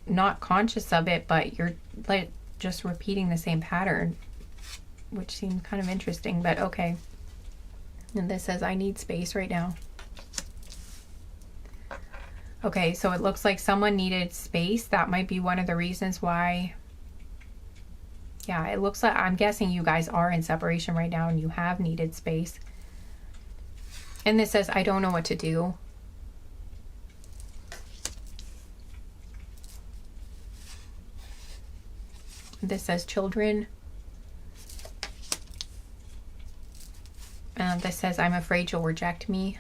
not conscious of it, but you're like just repeating the same pattern, which seems kind of interesting, but okay. And this says, I need space right now. Okay, so it looks like someone needed space. That might be one of the reasons why. Yeah, it looks like, I'm guessing you guys are in separation right now and you have needed space. And this says, I don't know what to do. This says children. This says, I'm afraid you'll reject me.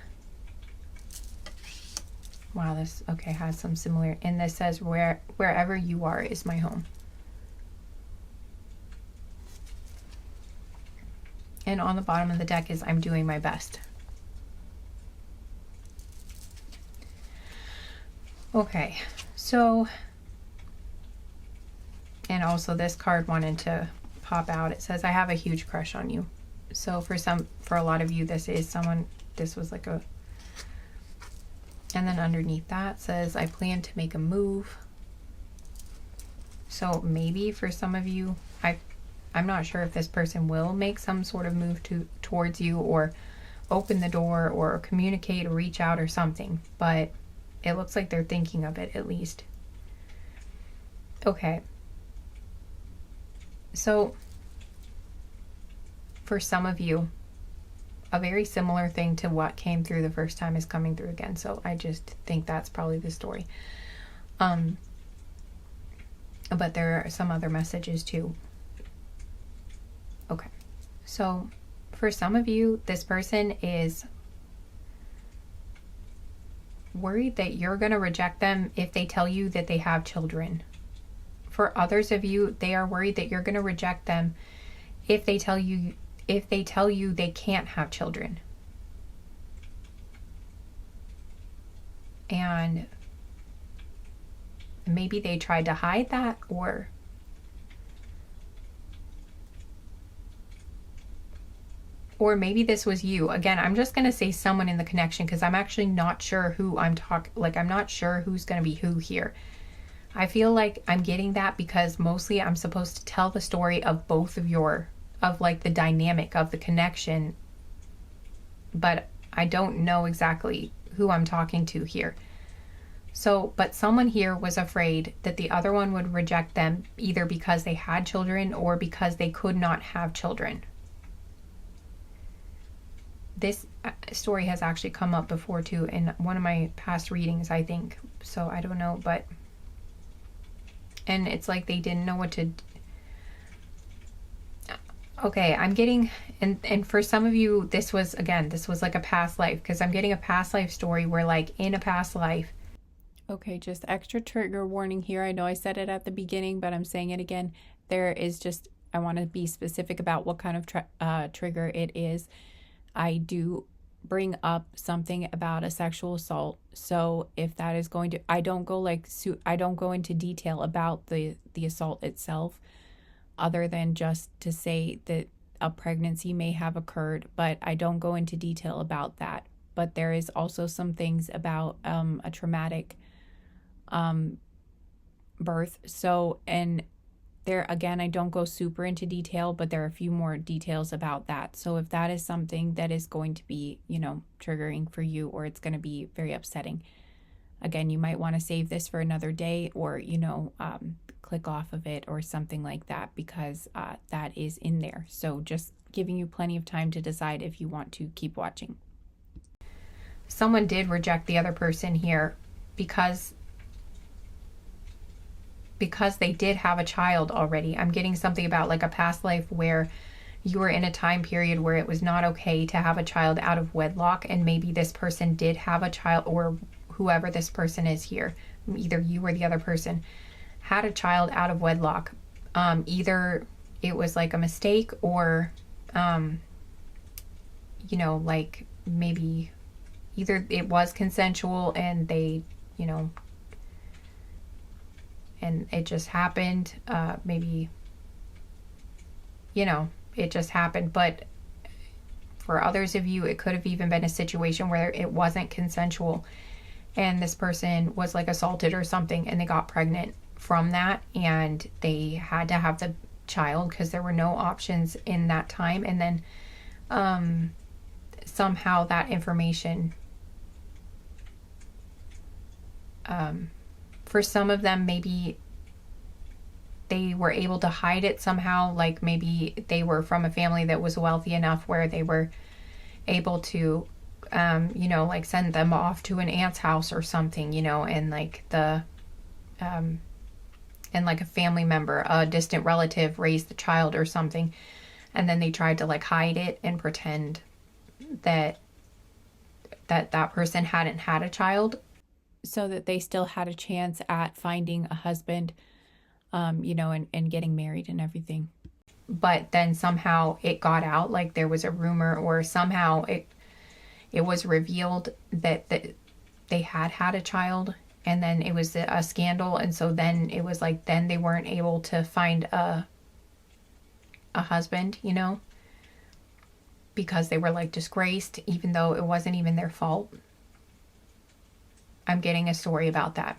Wow, this, okay, has some similar, and this says, wherever you are is my home. And on the bottom of the deck is, I'm doing my best. Okay, so, and also this card wanted to pop out. It says, I have a huge crush on you. So for a lot of you, this is someone, this was like a, and then underneath that says, I plan to make a move. So maybe for some of you, I'm not sure if this person will make some sort of move towards you, or open the door, or communicate, or reach out, or something, but it looks like they're thinking of it at least. Okay. So for some of you, a very similar thing to what came through the first time is coming through again. So I just think that's probably the story. But there are some other messages too. Okay. So for some of you, this person is worried that you're going to reject them if they tell you that they have children. For others of you, they are worried that you're going to reject them if they tell you they can't have children. And maybe they tried to hide that, or maybe this was you. Again, I'm just going to say someone in the connection, because I'm actually not sure who I'm not sure who's going to be who here. I feel like I'm getting that because mostly I'm supposed to tell the story of both of like the dynamic of the connection, but I don't know exactly who I'm talking to here. So, but someone here was afraid that the other one would reject them either because they had children or because they could not have children. This story has actually come up before too in one of my past readings, I think. So I don't know, but, and it's like they didn't know what to. Okay, I'm getting, and for some of you, this was like a past life, because I'm getting a past life story where, like, in a past life. Okay, just extra trigger warning here. I know I said it at the beginning, but I'm saying it again. There is just, I want to be specific about what kind of trigger it is. I do bring up something about a sexual assault. So if that is going to, I don't go into detail about the assault itself, other than just to say that a pregnancy may have occurred, but I don't go into detail about that. But there is also some things about a traumatic birth. So, and there again, I don't go super into detail, but there are a few more details about that. So if that is something that is going to be, triggering for you, or it's going to be very upsetting, again, you might want to save this for another day, or, click off of it or something like that, because that is in there. So just giving you plenty of time to decide if you want to keep watching. Someone did reject the other person here because they did have a child already. I'm getting something about like a past life where you were in a time period where it was not okay to have a child out of wedlock, and maybe this person did have a child, or whoever this person is here, either you or the other person, had a child out of wedlock. Either it was like a mistake, or like maybe either it was consensual and they, and it just happened. Maybe, it just happened. But for others of you, it could have even been a situation where it wasn't consensual and this person was like assaulted or something, and they got pregnant from that, and they had to have the child because there were no options in that time. And then somehow that information, for some of them, maybe they were able to hide it somehow. Like maybe they were from a family that was wealthy enough where they were able to, like send them off to an aunt's house or something, and like and like a family member, a distant relative, raised the child or something. And then they tried to like hide it and pretend that person hadn't had a child, so that they still had a chance at finding a husband, and getting married and everything. But then somehow it got out, like there was a rumor, or somehow it was revealed that they had a child, and then it was a scandal. And so then it was like, then they weren't able to find a husband, because they were like disgraced, even though it wasn't even their fault. I'm getting a story about that.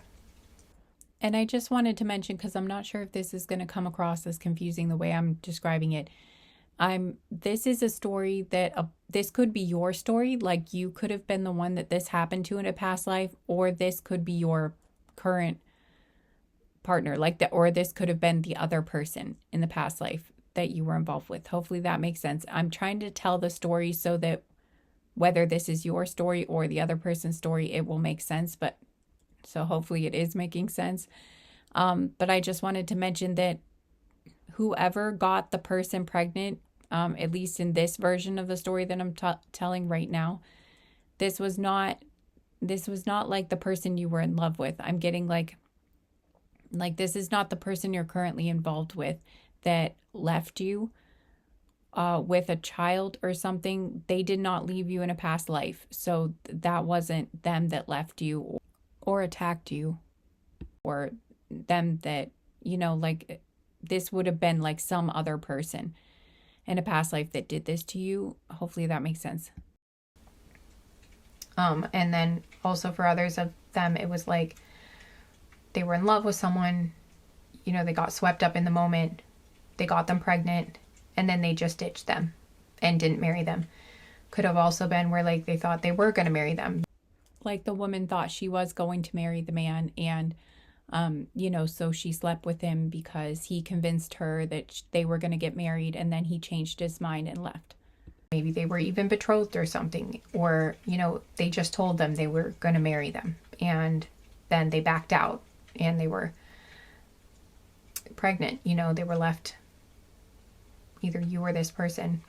And I just wanted to mention, because I'm not sure if this is going to come across as confusing the way I'm describing it. This is a story that this could be your story. Like you could have been the one that this happened to in a past life, or this could be your current partner, or this could have been the other person in the past life that you were involved with. Hopefully that makes sense. I'm trying to tell the story so that whether this is your story or the other person's story, it will make sense. But so hopefully it is making sense. But I just wanted to mention that whoever got the person pregnant, at least in this version of the story that I'm telling right now, this was not like the person you were in love with. I'm getting like this is not the person you're currently involved with that left you with a child or something. They did not leave you in a past life. So that wasn't them that left you or attacked you, or them that, like this would have been like some other person in a past life that did this to you. Hopefully that makes sense. And then also for others of them, it was like they were in love with someone, you know, they got swept up in the moment, they got them pregnant, and then they just ditched them and didn't marry them. Could have also been where like they thought they were going to marry them. Like the woman thought she was going to marry the man, and you know, so she slept with him because he convinced her that they were going to get married, and then he changed his mind and left. Maybe they were even betrothed or something, or, you know, they just told them they were going to marry them, and then they backed out and they were pregnant. You know, they were left, either you or this person.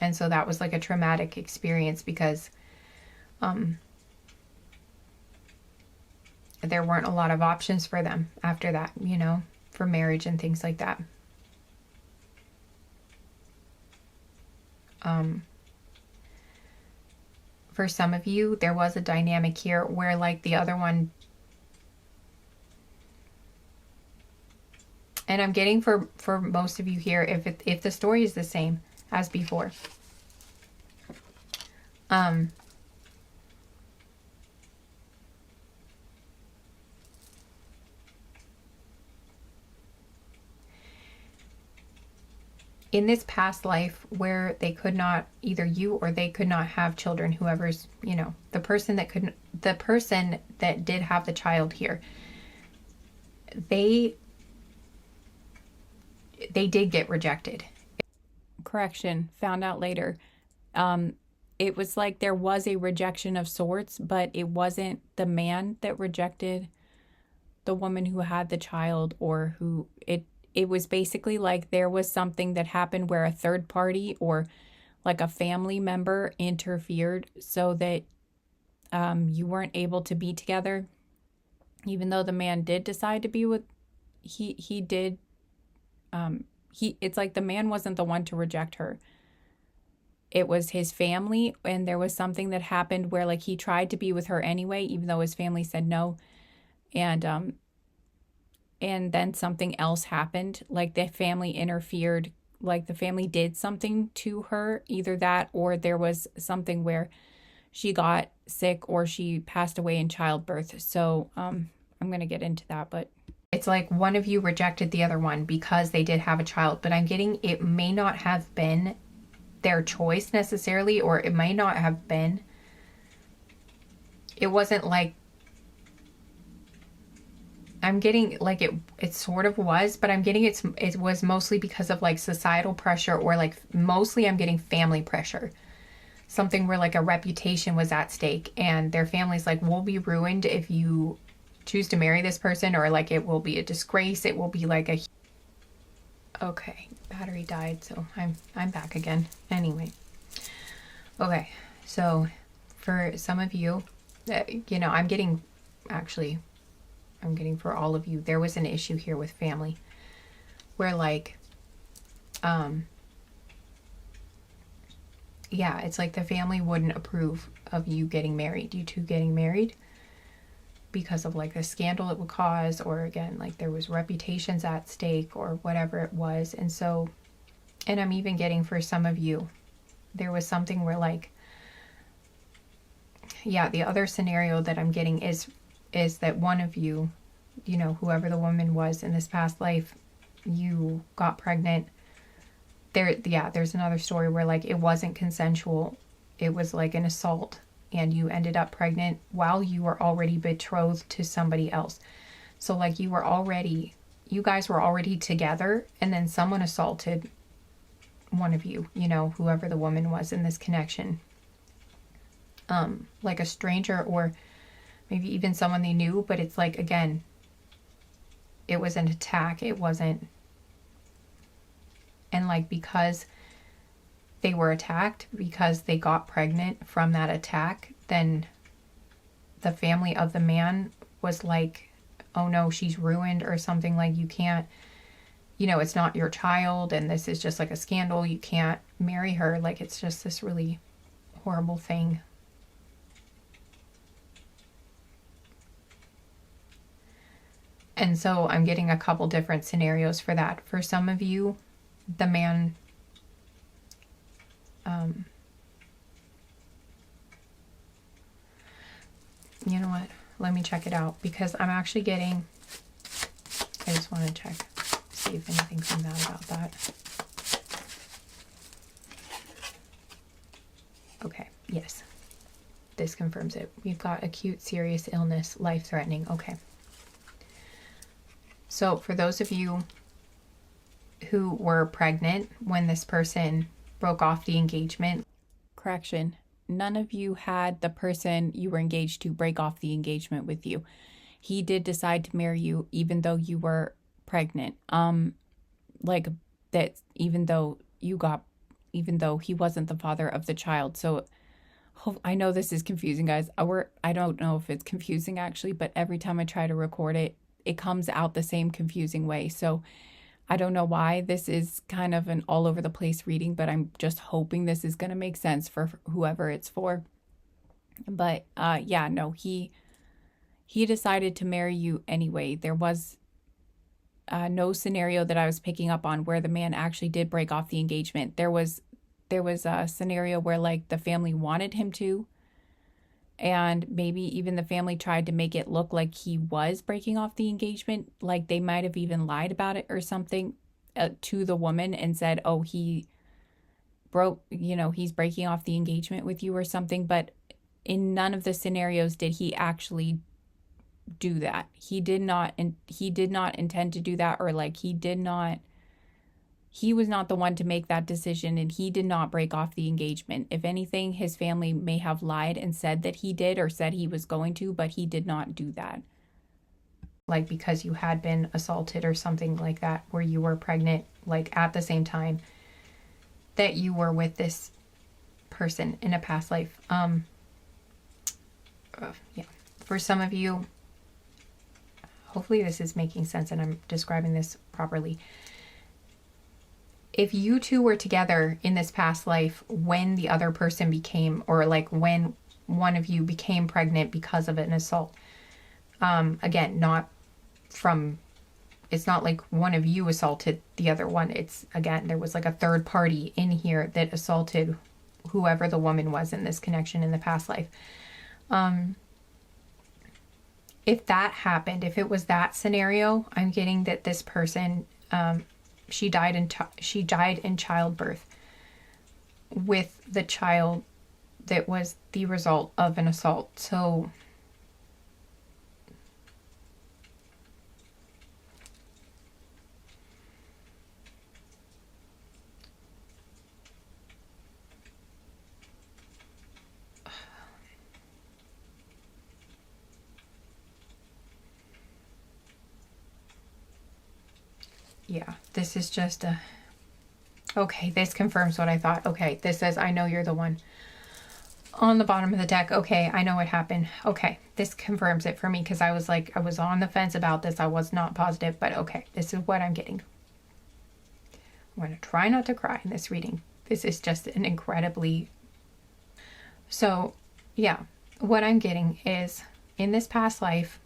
And so that was like a traumatic experience because there weren't a lot of options for them after that, you know, for marriage and things like that. For some of you, there was a dynamic here where like the other one, and I'm getting for most of you here, if the story is the same as before, in this past life where they could not, either you or they could not have children, whoever's, you know, the person that did have the child here, they did get rejected. Correction, found out later. It was like there was a rejection of sorts, but it wasn't the man that rejected the woman who had the child, or who it was basically like there was something that happened where a third party or like a family member interfered so that you weren't able to be together. Even though the man did decide to be with, he did, it's like the man wasn't the one to reject her. It was his family, and there was something that happened where like he tried to be with her anyway, even though his family said no. And then something else happened, like the family interfered, like the family did something to her, either that or there was something where she got sick or she passed away in childbirth. So I'm going to get into that, but it's like one of you rejected the other one because they did have a child, but I'm getting it may not have been their choice necessarily, or it may not have been, it wasn't like, I'm getting like it sort of was, but I'm getting it was mostly because of like societal pressure, or like mostly I'm getting family pressure. Something where like a reputation was at stake, and their family's like, we'll be ruined if you choose to marry this person, or like it will be a disgrace. It will be like a, okay, battery died, so I'm back again. Anyway. Okay. So for some of you, you know, I'm getting for all of you, there was an issue here with family where like, yeah, it's like the family wouldn't approve of you getting married, you two getting married, because of like the scandal it would cause, or again, like there was reputations at stake or whatever it was. And so, and I'm even getting for some of you, there was something where like, yeah, the other scenario that I'm getting is that one of you, you know, whoever the woman was in this past life, you got pregnant. There's another story where like it wasn't consensual. It was like an assault, and you ended up pregnant while you were already betrothed to somebody else. So like you guys were already together, and then someone assaulted one of you, you know, whoever the woman was in this connection. Like a stranger, or maybe even someone they knew, but it's like, again, it was an attack. It wasn't, and like, because they were attacked, because they got pregnant from that attack, then the family of the man was like, oh no, she's ruined, or something, like, you can't, you know, it's not your child, and this is just like a scandal, you can't marry her, like it's just this really horrible thing. And so I'm getting a couple different scenarios for that. For some of you, the man, you know what? let me check it out, because I'm actually getting, I just want to check, see if anything comes out about that. Okay, yes. This confirms it. We've got acute serious illness, life-threatening. Okay. So for those of you who were pregnant when this person broke off the engagement, correction, none of you had the person you were engaged to break off the engagement with you. He did decide to marry you even though you were pregnant. Like that, even though he wasn't the father of the child. So I know this is confusing, guys. I don't know if it's confusing actually, but every time I try to record it, it comes out the same confusing way. So I don't know why this is kind of an all over the place reading, but I'm just hoping this is going to make sense for whoever it's for. But yeah, no, he decided to marry you anyway. There was no scenario that I was picking up on where the man actually did break off the engagement. There was a scenario where like the family wanted him to, and maybe even the family tried to make it look like he was breaking off the engagement. Like they might have even lied about it or something to the woman and said, oh, he broke, he's breaking off the engagement with you or something. But in none of the scenarios did he actually do that. He did not intend to do that, or like he was not the one to make that decision, and he did not break off the engagement. If anything, his family may have lied and said that he did, or said he was going to, but he did not do that. Like because you had been assaulted or something like that, where you were pregnant, like at the same time that you were with this person in a past life. Yeah. For some of you, hopefully this is making sense and I'm describing this properly. If you two were together in this past life when the other person became, or like when one of you became pregnant because of an assault, again, it's not like one of you assaulted the other one. It's, again, there was like a third party in here that assaulted whoever the woman was in this connection in the past life. If that happened, if it was that scenario, I'm getting that this person, she died in childbirth with the child that was the result of an assault. So yeah, this is just okay, this confirms what I thought. Okay, this says, I know you're the one. On the bottom of the deck, okay, I know what happened. Okay, this confirms it for me, because I was on the fence about this. I was not positive, but okay, this is what I'm getting. I'm going to try not to cry in this reading. This is just an incredibly... So, yeah, what I'm getting is, in this past life,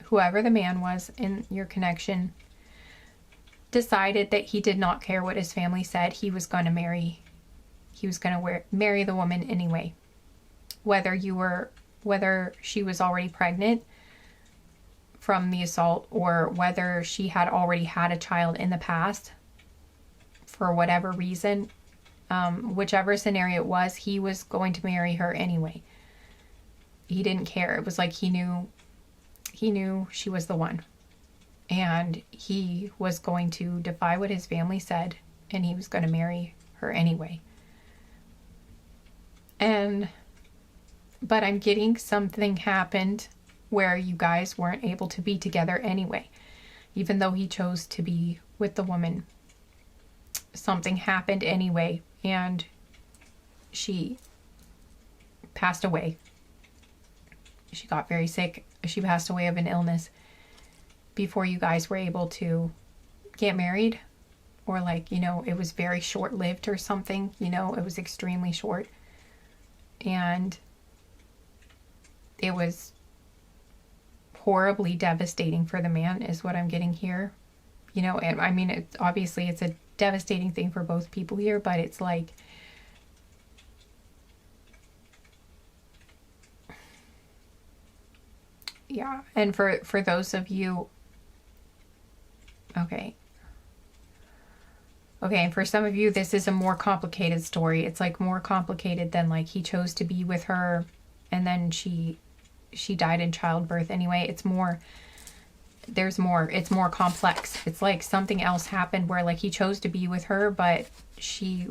whoever the man was in your connection decided that he did not care what his family said. He was going to marry the woman anyway. Whether she was already pregnant from the assault, or whether she had already had a child in the past, for whatever reason, whichever scenario it was, he was going to marry her anyway. He didn't care. It was like he knew she was the one. And he was going to defy what his family said, and he was going to marry her anyway. But I'm getting something happened where you guys weren't able to be together anyway. Even though he chose to be with the woman, something happened anyway, and she passed away. She got very sick. She passed away of an illness before you guys were able to get married, or like, it was very short-lived or something, it was extremely short, and it was horribly devastating for the man is what I'm getting here, and I mean, obviously it's a devastating thing for both people here, but it's like, Yeah. And for those of you, okay. Okay, and for some of you, this is a more complicated story. It's like more complicated than like he chose to be with her and then she died in childbirth anyway. It's more, there's more, it's more complex. It's like something else happened where like he chose to be with her, but she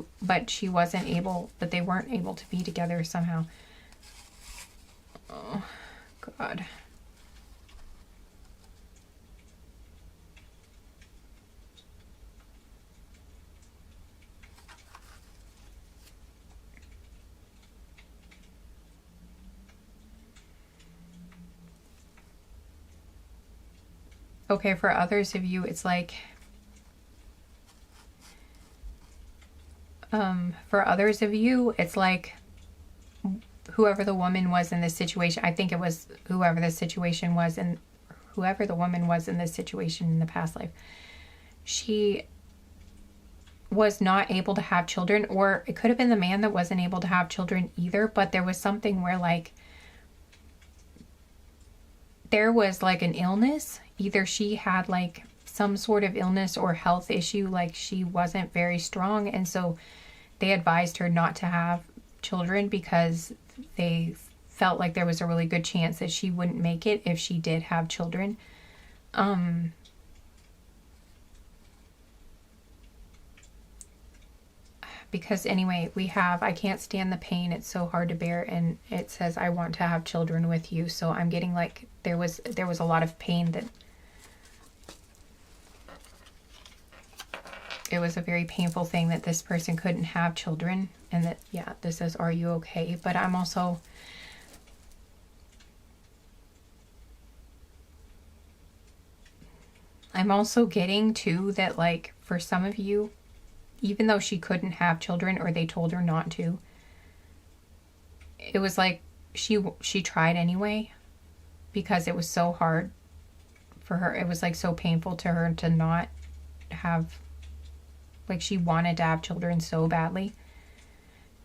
wasn't able, but they weren't able to be together somehow. Oh, God. Okay, for others of you, it's like, for others of you, it's like whoever the woman was in this situation, I think it was whoever the situation was, and whoever the woman was in this situation in the past life, she was not able to have children, or it could have been the man that wasn't able to have children either, but there was something where like there was like an illness. Either she had like some sort of illness or health issue, like she wasn't very strong, and so they advised her not to have children because they felt like there was a really good chance that she wouldn't make it if she did have children. Because anyway, we have, I can't stand the pain, it's so hard to bear, and it says I want to have children with you. So I'm getting like there was a lot of pain, that it was a very painful thing that this person couldn't have children, and that, yeah, this says, are you okay? But I'm also getting too that like for some of you, even though she couldn't have children or they told her not to, it was like she tried anyway because it was so hard for her. It was like so painful to her to not have, like she wanted to have children so badly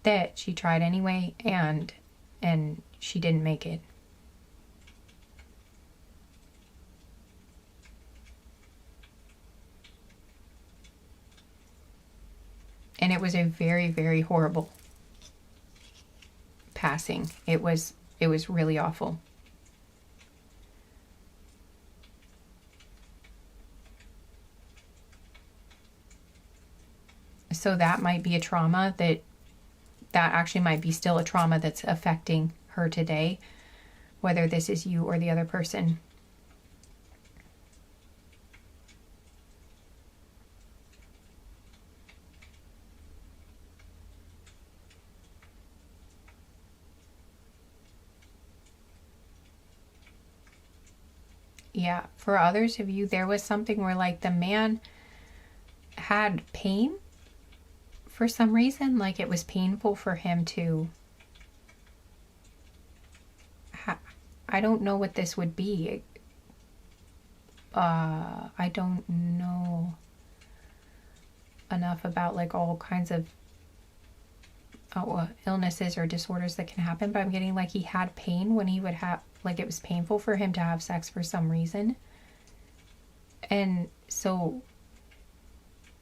that she tried anyway, and she didn't make it. And it was a very, very horrible passing. It was really awful. So that might be a trauma that actually might be still a trauma that's affecting her today, whether this is you or the other person. Yeah, for others of you, there was something where like the man had pain for some reason. Like it was painful for him to, I don't know what this would be. I don't know enough about like all kinds of illnesses or disorders that can happen, but I'm getting like he had pain when he would have, like it was painful for him to have sex for some reason. And so,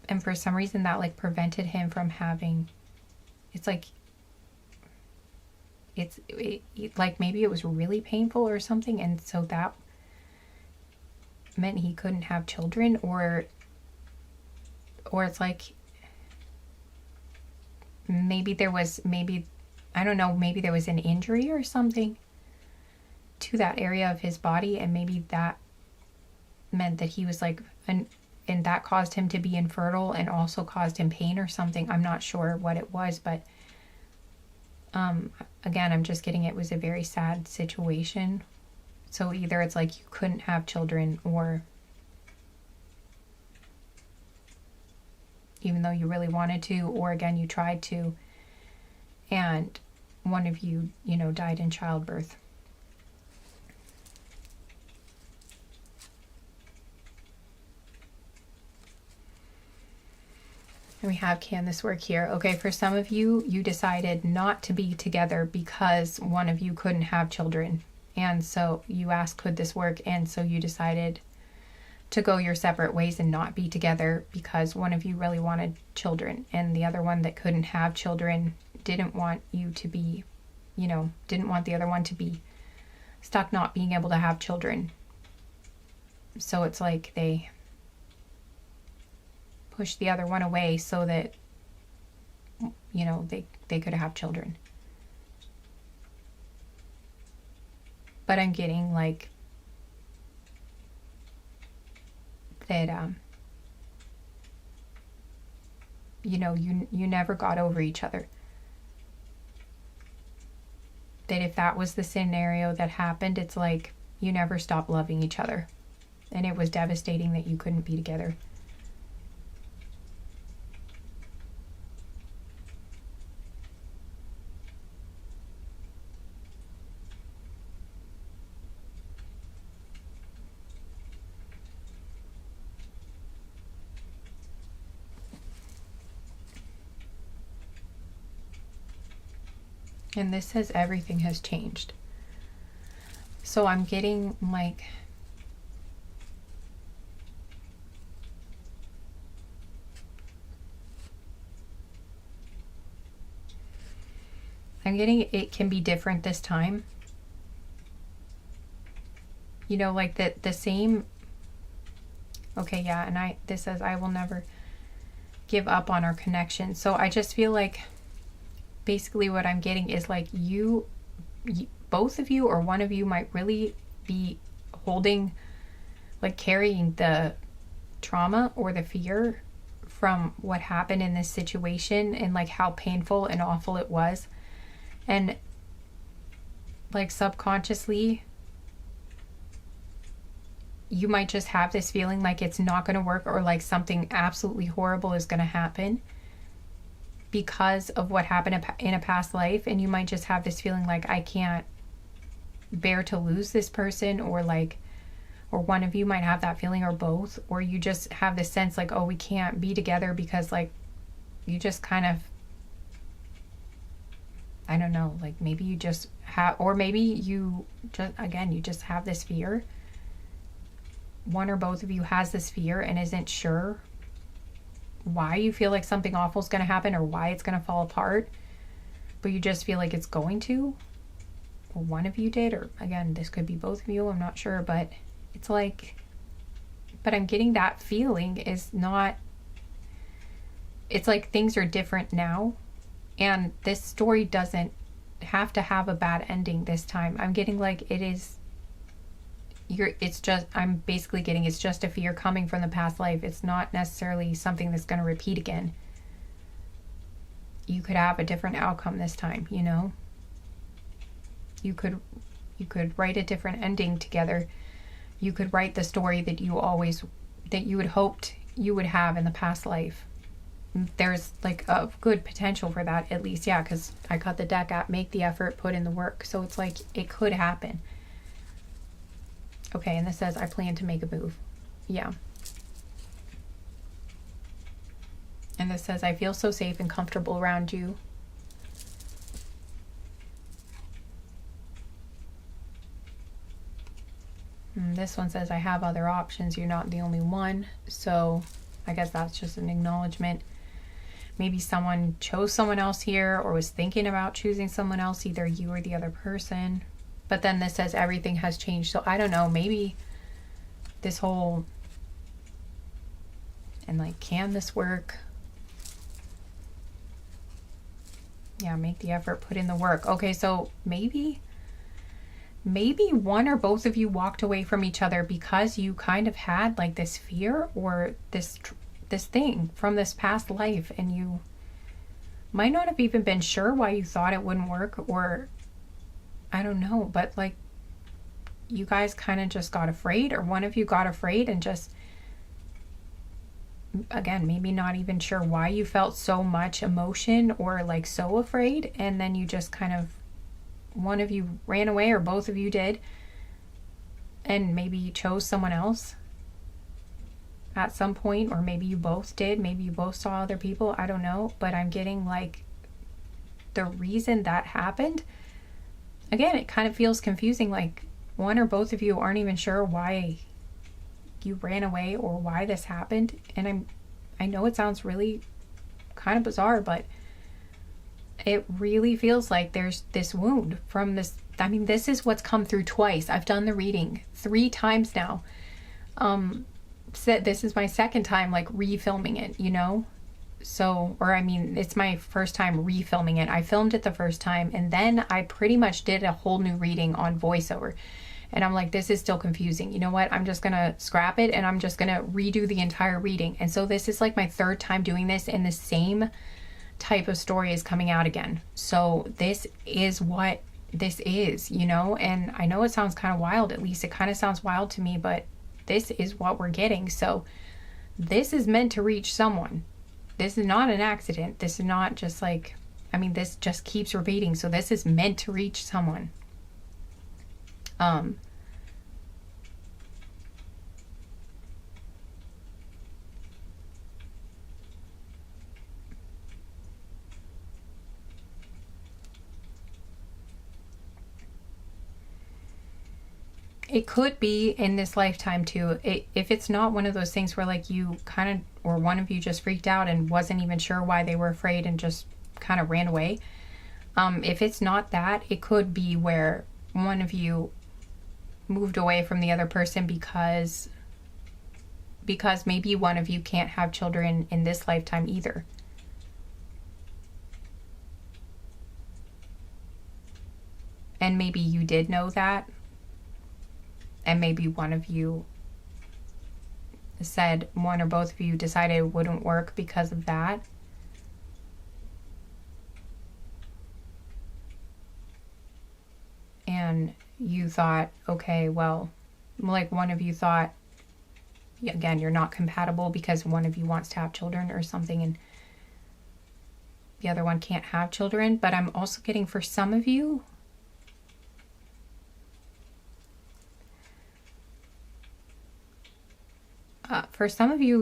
and for some reason that like prevented him from having, it's like, like maybe it was really painful or something, and so that meant he couldn't have children, or it's like maybe there was, I don't know, maybe there was an injury or something to that area of his body, and maybe that meant that he was like, and that caused him to be infertile and also caused him pain or something. I'm not sure what it was, but again, I'm just getting it was a very sad situation. So either it's like you couldn't have children, or even though you really wanted to, or again, you tried to, and one of you, died in childbirth. And we have, can this work here? Okay, for some of you, you decided not to be together because one of you couldn't have children. And so you asked, could this work? And so you decided to go your separate ways and not be together because one of you really wanted children and the other one that couldn't have children didn't want you to be, didn't want the other one to be stuck not being able to have children. So it's like they push the other one away so that, they could have children. But I'm getting like that, you never got over each other. That if that was the scenario that happened, it's like you never stopped loving each other. And it was devastating that you couldn't be together. And this says everything has changed. So I'm getting like, it can be different this time. Like the same. Okay, yeah, and this says I will never give up on our connection. So I just feel like basically what I'm getting is like you both of you or one of you might really be holding, like carrying the trauma or the fear from what happened in this situation and like how painful and awful it was. And like subconsciously, you might just have this feeling like it's not going to work or like something absolutely horrible is going to happen because of what happened in a past life. And you might just have this feeling like I can't bear to lose this person, or one of you might have that feeling, or both, or you just have this sense like, oh, we can't be together because like you just kind of, I don't know, like maybe you just have, or maybe you just have this fear. One or both of you has this fear and isn't sure why you feel like something awful is going to happen or why it's going to fall apart, but you just feel like it's going to, or one of you did, or again, this could be both of you, I'm not sure, but it's like, but I'm getting that feeling is not, it's like things are different now, and this story doesn't have to have a bad ending this time. I'm getting like it is, I'm basically getting it's just a fear coming from the past life. It's not necessarily something that's going to repeat again. You could have a different outcome this time, You could write a different ending together. You could write the story that you had hoped you would have in the past life. There's like a good potential for that, at least, yeah, because I got the deck at make the effort, put in the work. So it's like it could happen. Okay, and this says, I plan to make a move. Yeah. And this says, I feel so safe and comfortable around you. And this one says, I have other options. You're not the only one. So I guess that's just an acknowledgement. Maybe someone chose someone else here or was thinking about choosing someone else, either you or the other person. But then this says everything has changed. So I don't know, maybe this whole, and like, can this work? Yeah, make the effort, put in the work. Okay, so maybe one or both of you walked away from each other because you kind of had like this fear or this thing from this past life, and you might not have even been sure why you thought it wouldn't work, or I don't know, but like you guys kind of just got afraid, or one of you got afraid and just, again, maybe not even sure why you felt so much emotion or like so afraid, and then you just kind of, one of you ran away or both of you did, and maybe you chose someone else at some point, or maybe you both did, maybe you both saw other people, I don't know, but I'm getting like the reason that happened, again, it kind of feels confusing, like one or both of you aren't even sure why you ran away or why this happened. And I know it sounds really kind of bizarre, but it really feels like there's this wound from this. I mean, this is what's come through twice. I've done the reading 3 times now. This is my second time like refilming it, you know? So, or I mean, it's my first time refilming it. I filmed it the first time and then I pretty much did a whole new reading on voiceover. And I'm like, this is still confusing. You know what? I'm just going to scrap it and I'm just going to redo the entire reading. And so this is like my 3rd time doing this, and the same type of story is coming out again. So this is what this is, you know? And I know it sounds kind of wild, at least it kind of sounds wild to me, but this is what we're getting. So this is meant to reach someone. This is not an accident. This is not just like, I mean, this just keeps repeating. So this is meant to reach someone. It could be in this lifetime too. If it's not one of those things where like you kind of, or one of you just freaked out and wasn't even sure why they were afraid and just kind of ran away. If it's not that, it could be where one of you moved away from the other person because maybe one of you can't have children in this lifetime either. And maybe you did know that. And maybe one of you said, one or both of you decided it wouldn't work because of that. And you thought, okay, well, like one of you thought, again, you're not compatible because one of you wants to have children or something and the other one can't have children. But I'm also getting, for some of you,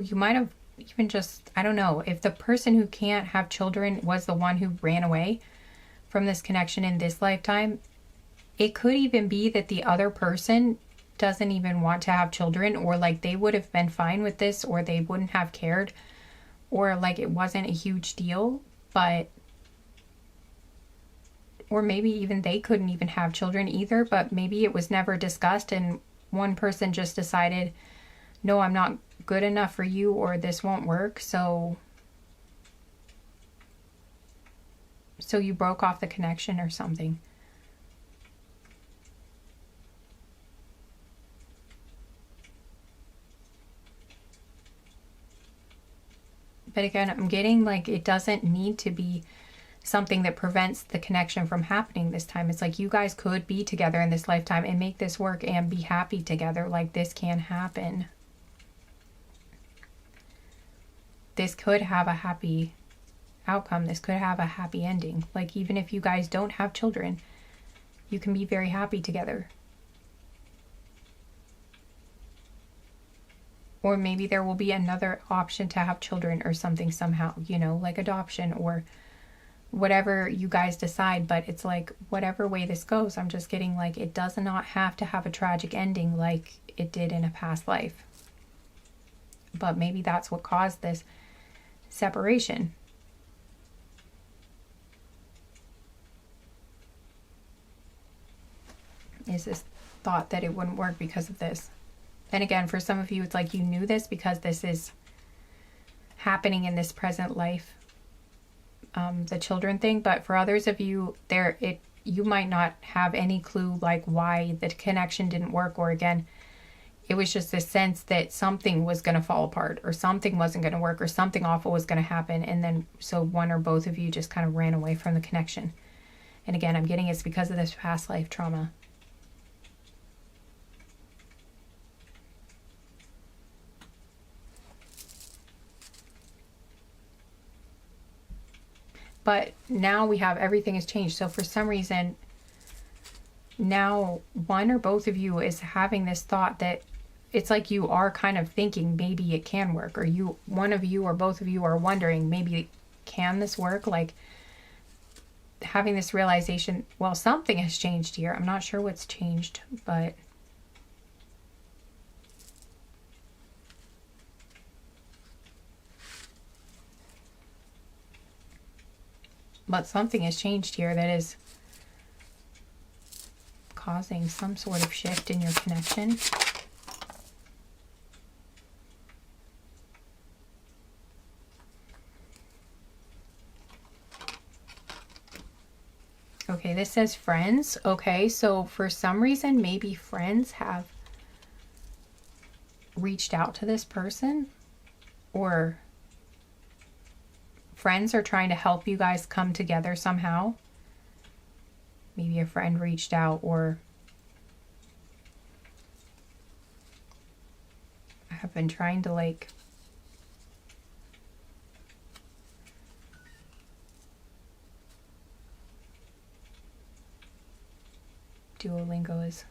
you might have even just, I don't know, if the person who can't have children was the one who ran away from this connection in this lifetime, it could even be that the other person doesn't even want to have children, or like they would have been fine with this, or they wouldn't have cared, or like it wasn't a huge deal, but, or maybe even they couldn't even have children either, but maybe it was never discussed and one person just decided, no, I'm not good enough for you, or this won't work. So you broke off the connection or something. But again, I'm getting like it doesn't need to be something that prevents the connection from happening this time. It's like you guys could be together in this lifetime and make this work and be happy together. Like this can happen. This could have a happy outcome. This could have a happy ending. Like even if you guys don't have children, you can be very happy together. Or maybe there will be another option to have children or something somehow, you know, like adoption or whatever you guys decide. But it's like, whatever way this goes, I'm just getting like, it does not have to have a tragic ending like it did in a past life. But maybe that's what caused this separation. Is this thought that it wouldn't work because of this. And again, for some of you, it's like you knew this because this is happening in this present life, the children thing. But for others of you, you might not have any clue like why the connection didn't work, or again, it was just this sense that something was going to fall apart or something wasn't going to work or something awful was going to happen. And then so one or both of you just kind of ran away from the connection. And again, I'm getting it's because of this past life trauma. But now we have everything has changed. So for some reason, now one or both of you is having this thought that it's like you are kind of thinking maybe it can work, or one of you or both of you are wondering maybe can this work? Like having this realization, well, something has changed here. I'm not sure what's changed, but something has changed here that is causing some sort of shift in your connection. Okay, this says friends. Okay, so for some reason, maybe friends have reached out to this person, or friends are trying to help you guys come together somehow. Maybe a friend reached out, or I have been trying to like Duolingo is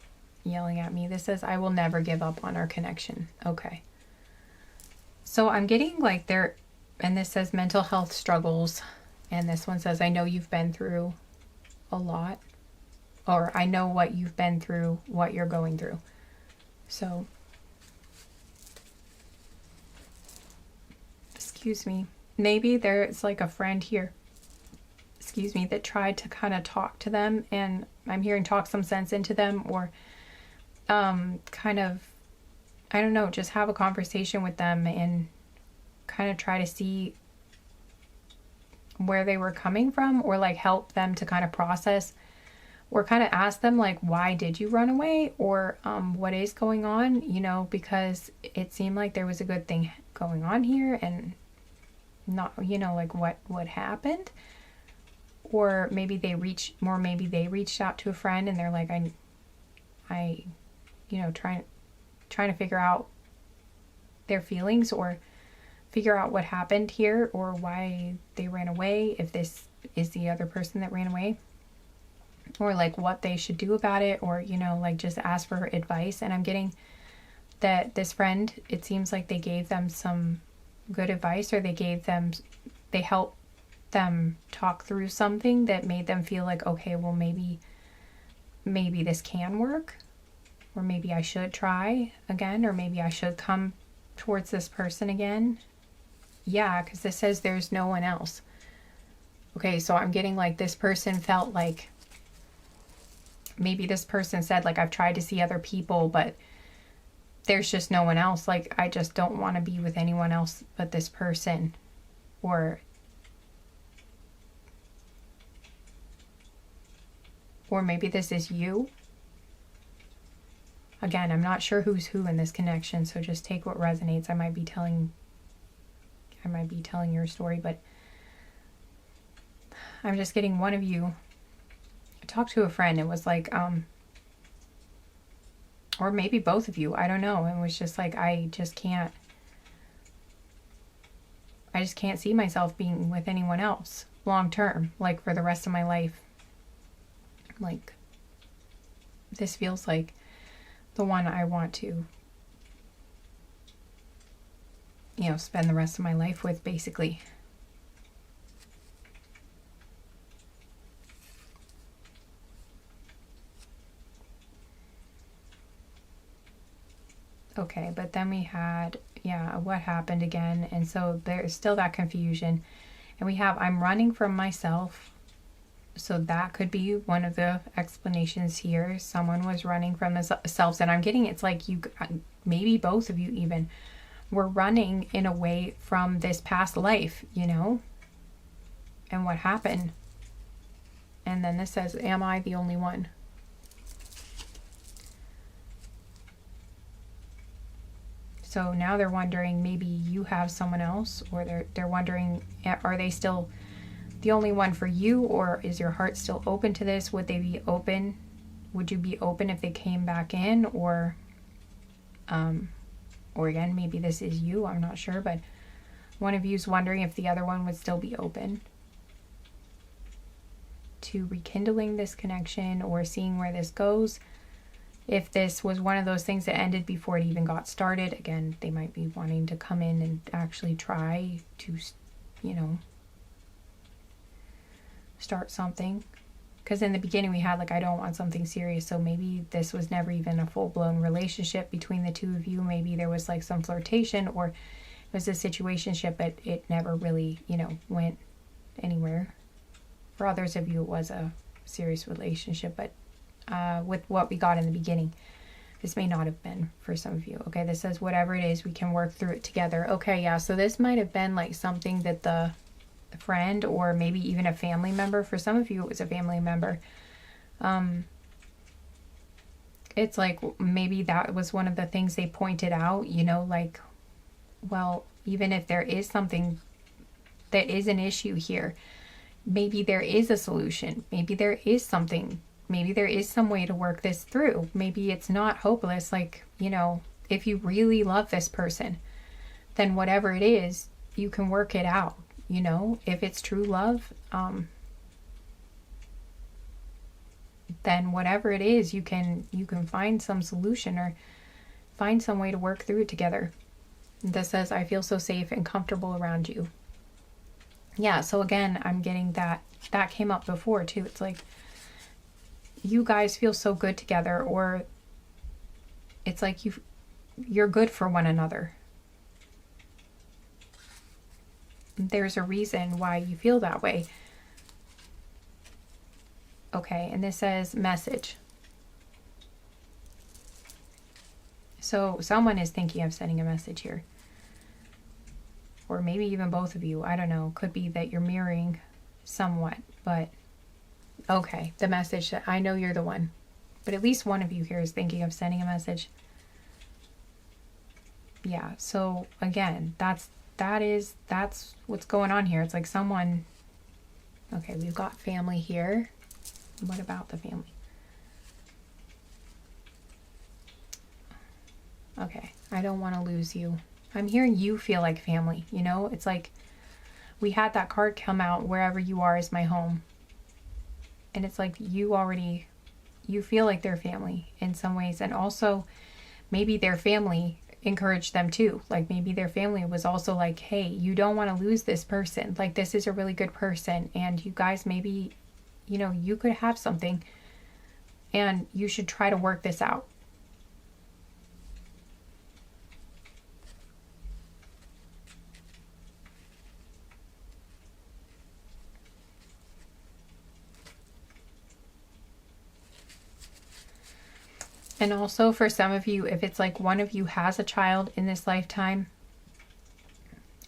yelling at me. This says, I will never give up on our connection. Okay. So I'm getting like there, and this says mental health struggles. And this one says, I know you've been through a lot, or I know what you've been through, what you're going through. So, excuse me. Maybe there's like a friend here, excuse me, that tried to kind of talk to them, and I'm hearing talk some sense into them, or kind of, I don't know, just have a conversation with them and kind of try to see where they were coming from, or like help them to kind of process, or kind of ask them like, why did you run away, or what is going on, you know, because it seemed like there was a good thing going on here, and not, you know, like what happened. Or maybe they reached out to a friend and they're like, I you know, trying to figure out their feelings, or figure out what happened here, or why they ran away, if this is the other person that ran away, or like what they should do about it, or, you know, like just ask for advice. And I'm getting that this friend, it seems like they gave them some good advice, or they helped them talk through something that made them feel like, okay, well, maybe this can work, or maybe I should try again, or maybe I should come towards this person again. Yeah, because this says there's no one else. Okay, so I'm getting like this person felt like, maybe this person said like, I've tried to see other people, but there's just no one else. Like, I just don't want to be with anyone else but this person. Or maybe this is you. Again, I'm not sure who's who in this connection, so just take what resonates. I might be telling your story, but I'm just getting one of you. I talked to a friend and was like, or maybe both of you, I don't know. And was just like, I just can't see myself being with anyone else long term, like for the rest of my life. Like, this feels like the one I want to, you know, spend the rest of my life with, basically. Okay, but then we had, yeah, what happened again. And so there's still that confusion. And we have, I'm running from myself. So that could be one of the explanations here. Someone was running from themselves. And I'm getting, it's like you, maybe both of you even, were running in a way from this past life, you know, and what happened. And then this says, am I the only one? So now they're wondering, maybe you have someone else, or they're wondering, are they still the only one for you, or is your heart still open to this? Would they be open? Would you be open if they came back in? Or again, maybe this is you, I'm not sure, but one of you is wondering if the other one would still be open to rekindling this connection, or seeing where this goes. If this was one of those things that ended before it even got started, again, they might be wanting to come in and actually try to, you know, start something. Because in the beginning we had like, I don't want something serious. So maybe this was never even a full-blown relationship between the two of you. Maybe there was like some flirtation, or it was a situationship, but it never really, went anywhere. For others of you, it was a serious relationship, but with what we got in the beginning, this may not have been for some of you. Okay, this says whatever it is, we can work through it together. Okay, yeah, so this might have been like something that the friend, or maybe even a family member, for some of you it was a family member, it's like maybe that was one of the things they pointed out, like, well, even if there is something that is an issue here, maybe there is a solution, maybe there is something, maybe there is some way to work this through. Maybe it's not hopeless. Like, if you really love this person, then whatever it is, you can work it out. If it's true love, then whatever it is, you can find some solution or find some way to work through it together. This says, I feel so safe and comfortable around you. Yeah, so again, I'm getting that came up before too. It's like you guys feel so good together, or it's like you're good for one another. There's a reason why you feel that way. Okay, and this says message. So someone is thinking of sending a message here. Or maybe even both of you. I don't know. Could be that you're mirroring somewhat. But okay, the message that I know you're the one. But at least one of you here is thinking of sending a message. Yeah, so again, that's what's going on here. It's like someone, okay, we've got family here. What about the family? Okay, I don't want to lose you. I'm hearing you feel like family, It's like we had that card come out, wherever you are is my home. And it's like you feel like they're family in some ways. And also maybe their family encouraged them too. Like maybe their family was also like, hey, you don't want to lose this person. Like this is a really good person. And you guys maybe, you could have something and you should try to work this out. And also for some of you, if it's like one of you has a child in this lifetime,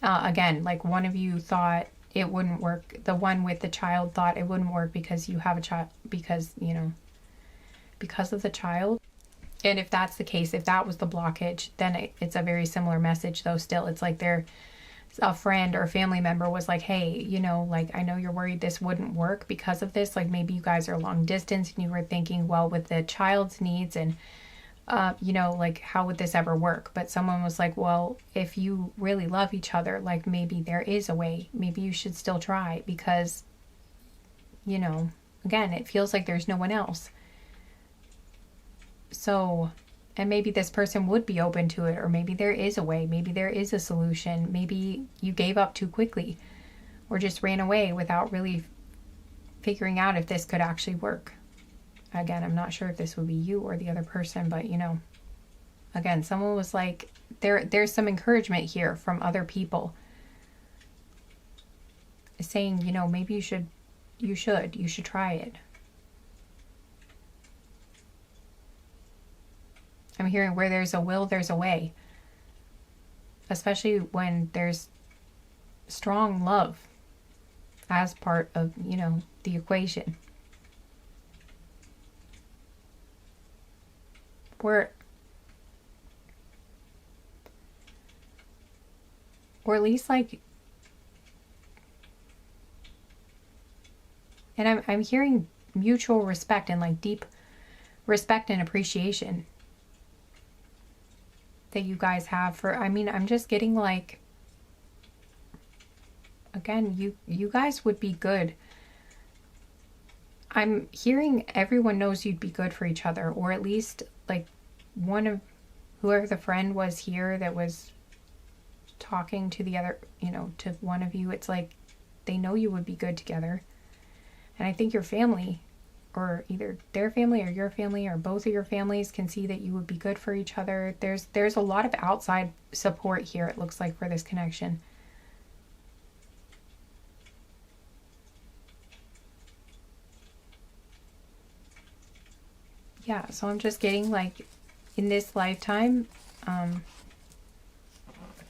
again, like one of you thought it wouldn't work. The one with the child thought it wouldn't work because you have a child, because of the child. And if that's the case, if that was the blockage, then it's a very similar message though still. It's like a friend or a family member was like, hey, like, I know you're worried this wouldn't work because of this. Like maybe you guys are long distance and you were thinking, well, with the child's needs and, like how would this ever work? But someone was like, well, if you really love each other, like maybe there is a way. Maybe you should still try because, again, it feels like there's no one else. So, and maybe this person would be open to it, or maybe there is a way, maybe there is a solution, maybe you gave up too quickly or just ran away without really figuring out if this could actually work. Again, I'm not sure if this would be you or the other person, but again, someone was like, there's some encouragement here from other people saying, maybe you should try it. I'm hearing where there's a will, there's a way. Especially when there's strong love as part of, the equation. Or at least like, and I'm hearing mutual respect and like deep respect and appreciation that you guys have for, I'm just getting like, again, you guys would be good. I'm hearing everyone knows you'd be good for each other, or at least like one of whoever the friend was here that was talking to the other, to one of you, it's like they know you would be good together. And I think your family, or either their family or your family or both of your families, can see that you would be good for each other. There's a lot of outside support here, it looks like, for this connection. Yeah, so I'm just getting like, in this lifetime,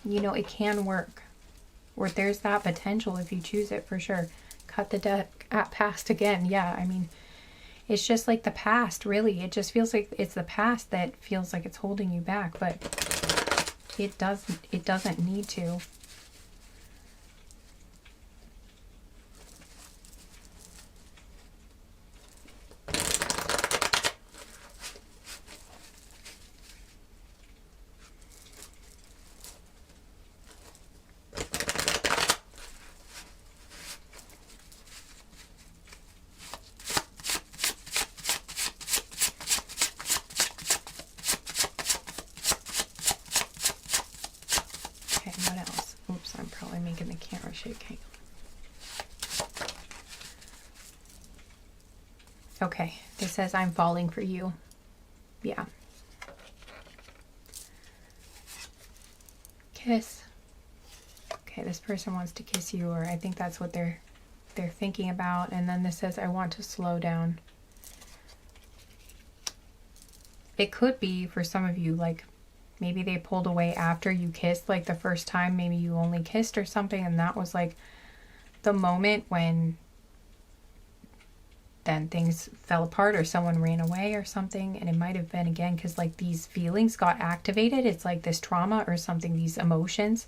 you know, it can work. Or there's that potential if you choose it, for sure. Cut the deck at past again. Yeah, I mean, it's just like the past, really. It just feels like it's the past that feels like it's holding you back, but it doesn't need to. What else? Oops, I'm probably making the camera shake. Hang on. Okay, this says I'm falling for you. Yeah. Kiss. Okay, this person wants to kiss you, or I think that's what they're thinking about. And then this says I want to slow down. It could be for some of you, like, maybe they pulled away after you kissed, like the first time, maybe you only kissed or something, and that was like the moment when then things fell apart or someone ran away or something. And it might have been, again, because like these feelings got activated. It's like this trauma or something, these emotions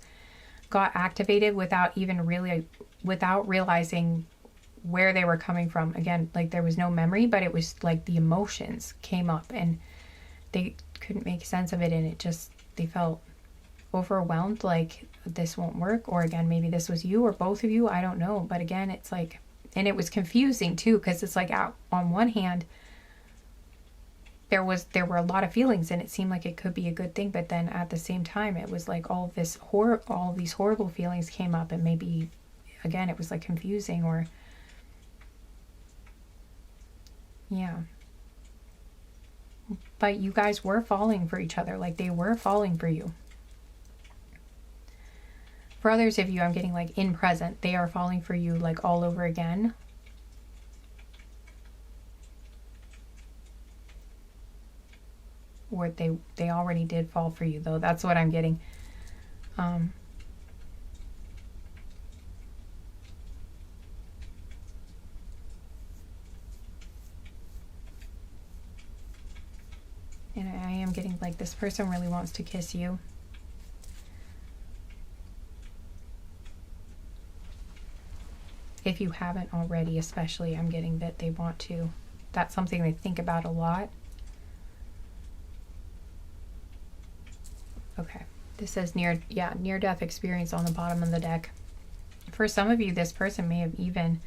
got activated without realizing where they were coming from. Again, like there was no memory, but it was like the emotions came up and they couldn't make sense of it, and they felt overwhelmed, like this won't work. Or again, maybe this was you or both of you, I don't know. But again, it's like, and it was confusing too, because it's like on one hand there were a lot of feelings and it seemed like it could be a good thing, but then at the same time it was like all these horrible feelings came up, and maybe again it was like confusing, or yeah. But you guys were falling for each other, like they were falling for you. For others of you, I'm getting like in present, they are falling for you like all over again. Or they already did fall for you, though. That's what I'm getting. And I am getting like this person really wants to kiss you. If you haven't already, especially, I'm getting that they want to. That's something they think about a lot. Okay, this says near-death experience on the bottom of the deck. For some of you, this person may have even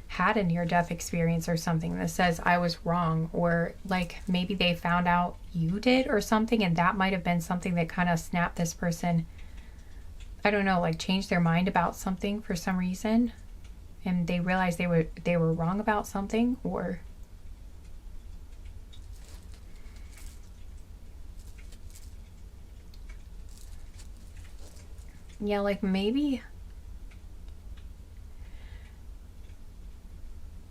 had a near-death experience or something that says I was wrong, or like maybe they found out you did or something, and that might have been something that kind of snapped this person, I don't know, like changed their mind about something for some reason, and they realized they were wrong about something. Or yeah, like maybe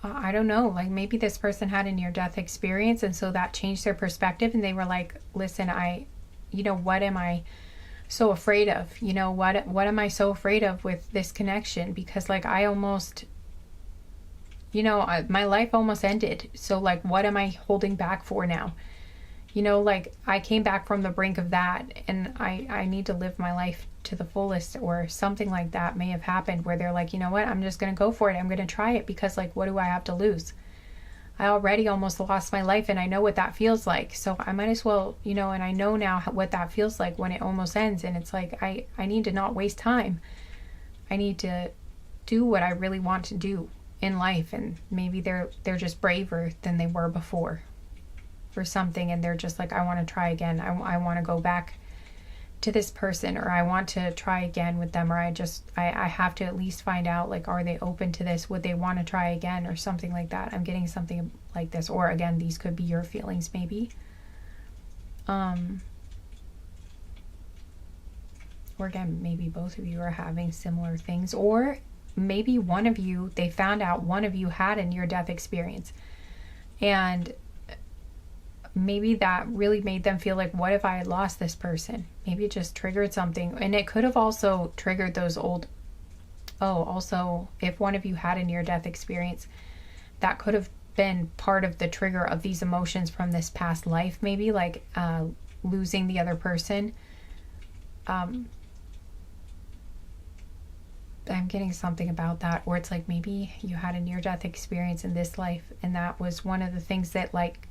I don't know, like maybe this person had a near-death experience, and so that changed their perspective, and they were like, listen, what am I so afraid of? What am I so afraid of with this connection? Because like I almost, my life almost ended. So like, what am I holding back for now? Like I came back from the brink of that, and I need to live my life to the fullest, or something like that may have happened where they're like, you know what, I'm just going to go for it. I'm going to try it, because like, what do I have to lose? I already almost lost my life, and I know what that feels like. So I might as well, and I know now what that feels like when it almost ends. And it's like, I need to not waste time. I need to do what I really want to do in life. And maybe they're just braver than they were before or something, and they're just like, I want to try again. I want to go back to this person, or I want to try again with them, or I have to at least find out, like, are they open to this? Would they want to try again, or something like that? I'm getting something like this. Or again, these could be your feelings maybe. Or again, maybe both of you are having similar things, or maybe one of you, they found out one of you had a near-death experience, and maybe that really made them feel like, what if I had lost this person? Maybe it just triggered something. And it could have also triggered those old, also, if one of you had a near-death experience, that could have been part of the trigger of these emotions from this past life, maybe, like losing the other person. I'm getting something about that, or it's like maybe you had a near-death experience in this life, and that was one of the things that, like,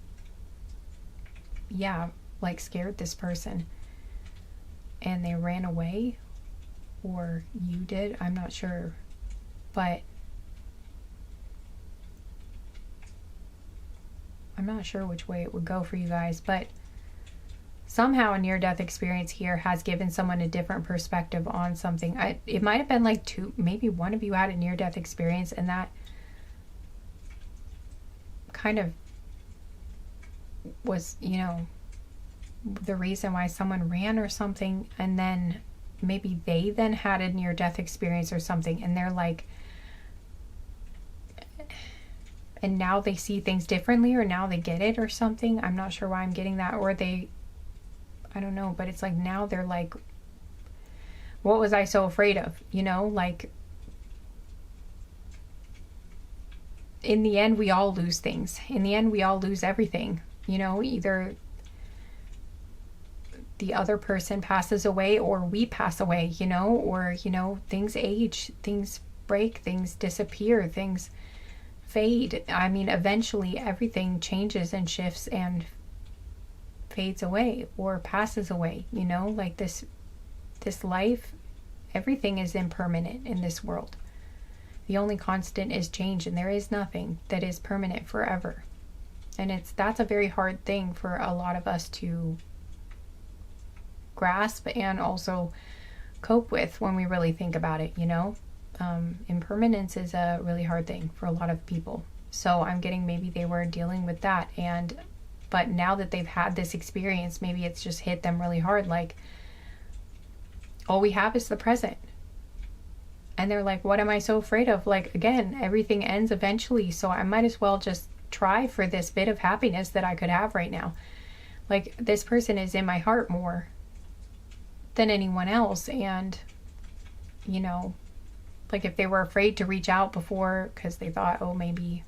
scared this person, and they ran away, or you did, I'm not sure, but I'm not sure which way it would go for you guys. But somehow a near-death experience here has given someone a different perspective on something. It might have been like maybe one of you had a near-death experience, and that kind of was, the reason why someone ran or something. And then maybe they then had a near-death experience or something, and they're like, and now they see things differently, or now they get it or something. I'm not sure why I'm getting that. Or I don't know, but it's like now they're like, what was I so afraid of? Like, in the end, we all lose things. In the end, we all lose everything. Either the other person passes away, or we pass away, or, things age, things break, things disappear, things fade. I mean, eventually everything changes and shifts and fades away or passes away, like this life, everything is impermanent in this world. The only constant is change, and there is nothing that is permanent forever. And that's a very hard thing for a lot of us to grasp and also cope with when we really think about it. Impermanence is a really hard thing for a lot of people. So I'm getting maybe they were dealing with that, but now that they've had this experience, maybe it's just hit them really hard, like, all we have is the present. And they're like, what am I so afraid of? Like, again, everything ends eventually, so I might as well just try for this bit of happiness that I could have right now. Like, this person is in my heart more than anyone else, and, like, if they were afraid to reach out before because they thought, oh, maybe,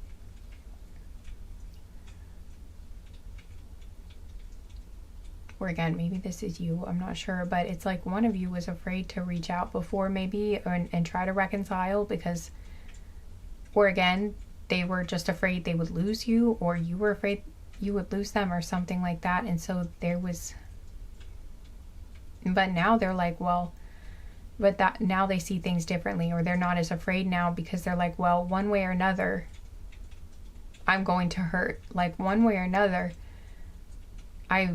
or again, maybe this is you, I'm not sure, but it's like one of you was afraid to reach out before, maybe, and try to reconcile, because, or again, they were just afraid they would lose you, or you were afraid you would lose them, or something like that. And so but now they're like, well, but that now they see things differently, or they're not as afraid now, because they're like, well, one way or another, I'm going to hurt. Like, one way or another, I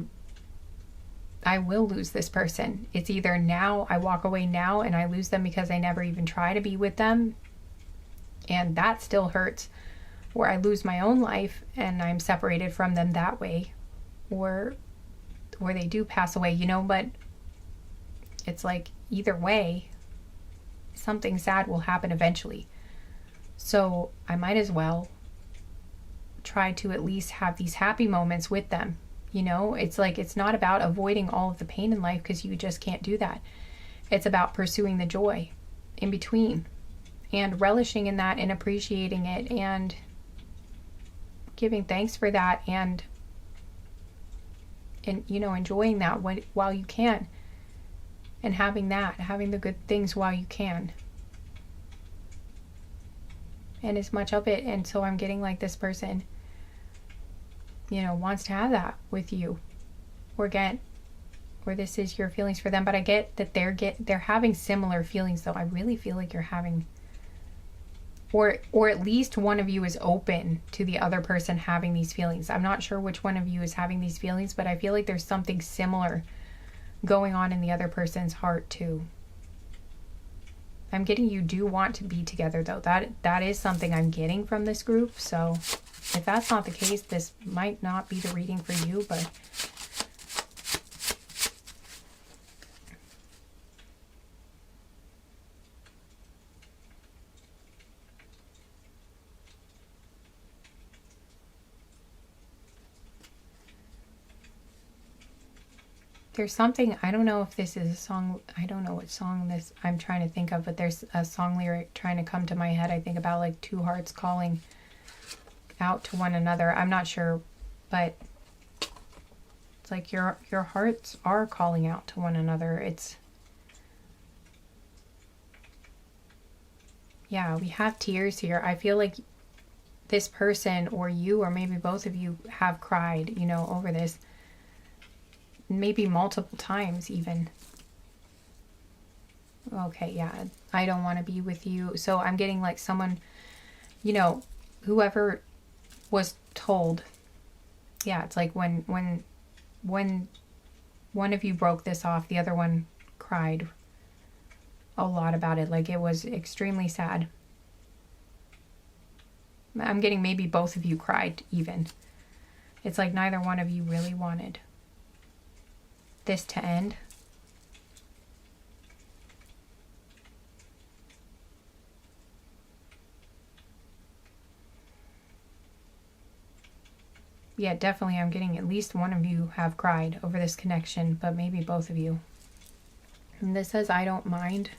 will lose this person. It's either now I walk away now and I lose them because I never even try to be with them, and that still hurts, or I lose my own life and I'm separated from them that way, or they do pass away, but it's like, either way, something sad will happen eventually. So I might as well try to at least have these happy moments with them. It's like, it's not about avoiding all of the pain in life, because you just can't do that. It's about pursuing the joy in between, and relishing in that, and appreciating it, and giving thanks for that, and enjoying that while you can, and having the good things while you can, and as much of it. And so I'm getting like, this person, wants to have that with you, or this is your feelings for them. But I get that they're having similar feelings, though. I really feel like you're having, or at least one of you is open to the other person having these feelings. I'm not sure which one of you is having these feelings, but I feel like there's something similar going on in the other person's heart too. I'm getting you do want to be together though. That is something I'm getting from this group. So if that's not the case, this might not be the reading for you, but there's something, I don't know if this is a song, I don't know what song this I'm trying to think of, but there's a song lyric trying to come to my head. I think about like two hearts calling out to one another. I'm not sure, but it's like your hearts are calling out to one another. It's, yeah, we have tears here. I feel like this person or you or maybe both of you have cried, you know, over this. Maybe multiple times even. Okay, yeah, I don't want to be with you. So I'm getting like someone, you know, whoever was told. Yeah, it's like when one of you broke this off, the other one cried a lot about it. Like it was extremely sad. I'm getting maybe both of you cried even. It's like neither one of you really wanted this to end. Yeah, definitely I'm getting at least one of you have cried over this connection, but maybe both of you. And this says, I don't mind.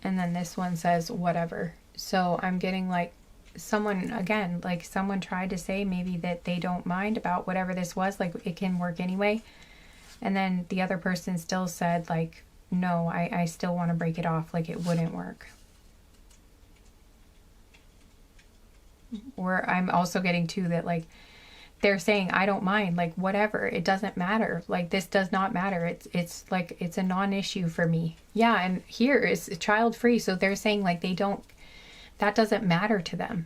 And then this one says, whatever. So I'm getting like someone, again, like someone tried to say maybe that they don't mind about whatever this was, like it can work anyway. And then the other person still said like, no, I still want to break it off, like it wouldn't work. Or I'm also getting too that like they're saying, I don't mind, like whatever, it doesn't matter, like this does not matter, it's like it's a non-issue for me. Yeah, and here is child free, so they're saying like they don't, that doesn't matter to them.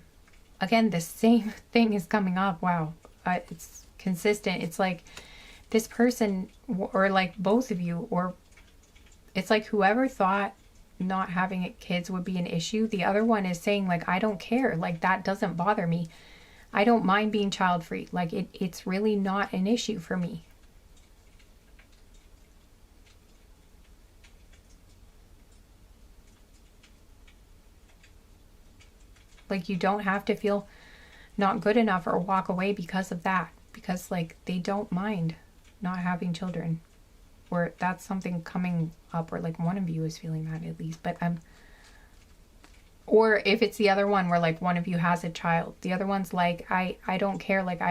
Again, the same thing is coming up. Wow, it's consistent. It's like this person, or like both of you, or it's like whoever thought not having kids would be an issue, the other one is saying like, I don't care, like that doesn't bother me. I don't mind being child free. Like it's really not an issue for me. Like you don't have to feel not good enough or walk away because of that, because like they don't mind not having children, or that's something coming up, or like one of you is feeling that at least. But or if it's the other one where like one of you has a child, the other one's like, I don't care, like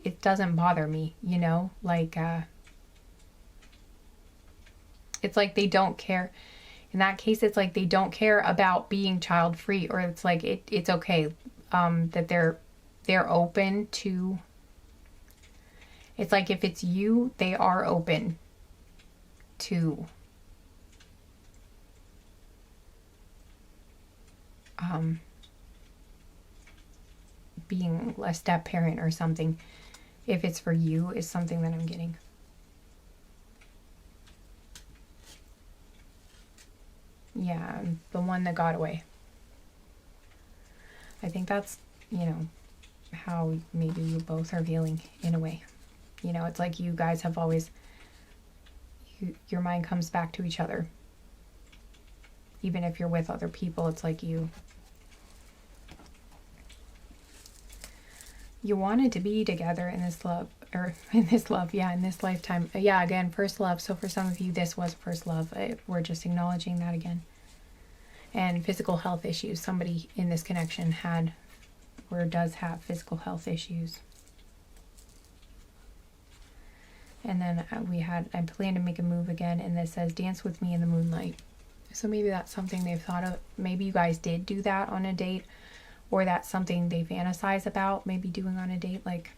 it doesn't bother me, you know, like it's like they don't care. In that case, it's like they don't care about being child free, or it's like it's okay that they're open to. It's like if it's you, they are open to being a step parent or something. If it's for you, is something that I'm getting. Yeah, the one that got away. I think that's, you know, how maybe you both are feeling in a way. You know, it's like you guys have always, your mind comes back to each other. Even if you're with other people, it's like you wanted to be together in this love, or in this love, yeah, in this lifetime. Yeah, again, first love. So for some of you, this was first love. We're just acknowledging that again. And physical health issues. Somebody in this connection had, or does have, physical health issues. And then I plan to make a move again, and this says, dance with me in the moonlight. So maybe that's something they've thought of. Maybe you guys did do that on a date, or that's something they fantasize about maybe doing on a date. Like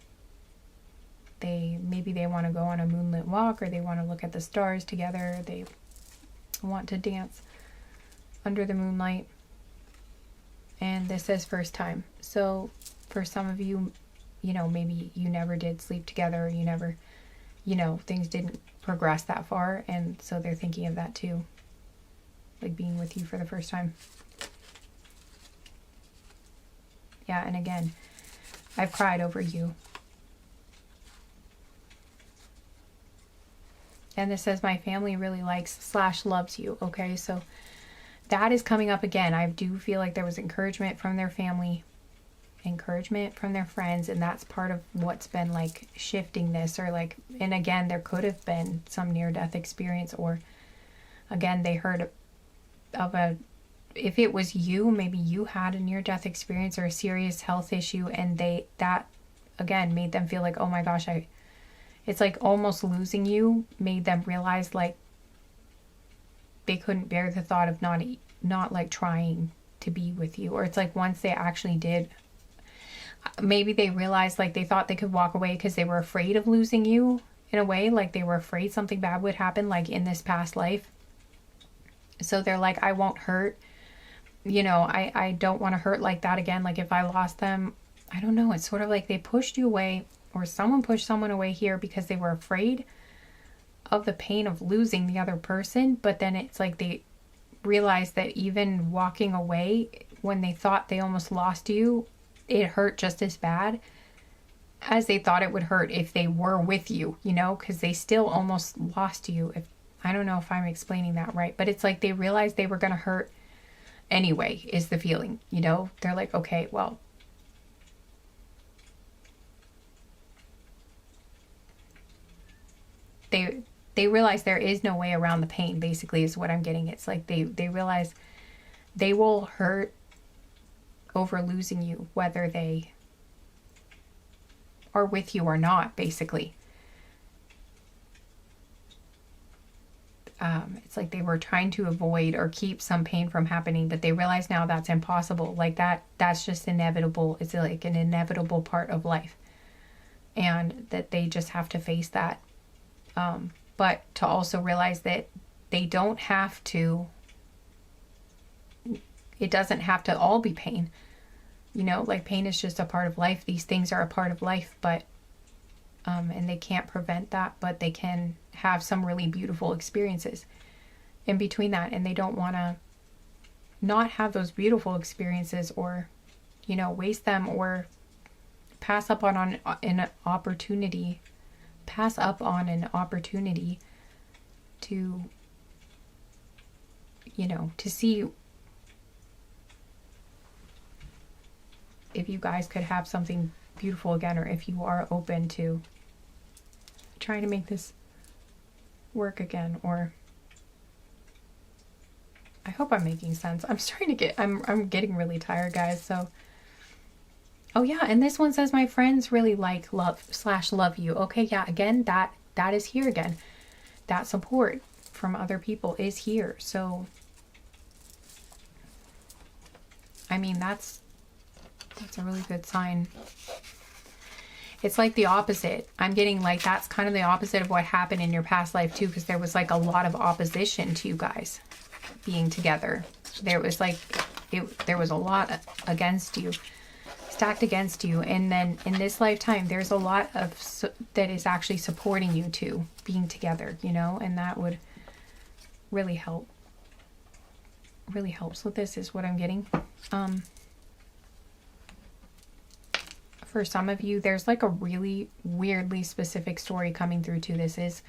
maybe they want to go on a moonlit walk, or they want to look at the stars together. They want to dance under the moonlight. And this says first time. So for some of you, you know, maybe you never did sleep together, or you never, you know, things didn't progress that far, and so they're thinking of that too, like being with you for the first time. Yeah, and again, I've cried over you. And this says my family really likes / loves you. Okay, so that is coming up again. I do feel like there was encouragement from their family, encouragement from their friends, and that's part of what's been like shifting this, or like, and again, there could have been some near-death experience, or again, they heard of a, if it was you, maybe you had a near-death experience or a serious health issue, and that again made them feel like, oh my gosh, it's like almost losing you made them realize like they couldn't bear the thought of not like trying to be with you. Or it's like once they actually did, maybe they realized like they thought they could walk away because they were afraid of losing you in a way, like they were afraid something bad would happen like in this past life. So they're like, I won't hurt, you know, I don't want to hurt like that again. Like if I lost them, I don't know, it's sort of like they pushed you away, or someone pushed someone away here because they were afraid of the pain of losing the other person. But then it's like they realized that even walking away when they thought they almost lost you, it hurt just as bad as they thought it would hurt if they were with you, you know, because they still almost lost you. If I don't know if I'm explaining that right, but it's like they realized they were going to hurt anyway, is the feeling, you know. They're like, okay, well, they realize there is no way around the pain, basically, is what I'm getting. It's like they realize they will hurt over losing you, whether they are with you or not, basically. It's like they were trying to avoid or keep some pain from happening, but they realize now that's impossible. Like that's just inevitable. It's like an inevitable part of life, and that they just have to face that. But to also realize that they don't have to, it doesn't have to all be pain. You know, like pain is just a part of life. These things are a part of life, but, and they can't prevent that, but they can have some really beautiful experiences in between that. And they don't want to not have those beautiful experiences, or, you know, waste them, or pass up on an opportunity to, you know, to see if you guys could have something beautiful again, or if you are open to trying to make this work again. Or I hope I'm making sense. I'm getting really tired, guys. So, oh yeah, and this one says my friends really like love you. Okay, yeah, again, that is here again. That support from other people is here. So, I mean, that's a really good sign. It's like the opposite. I'm getting like that's kind of the opposite of what happened in your past life too, because there was like a lot of opposition to you guys being together. There was like there was a lot against you, stacked against you, and then in this lifetime there's a lot of that is actually supporting you two being together, you know, and that would really help. Really helps with this is what I'm getting. For some of you, there's like a really weirdly specific story coming through too. This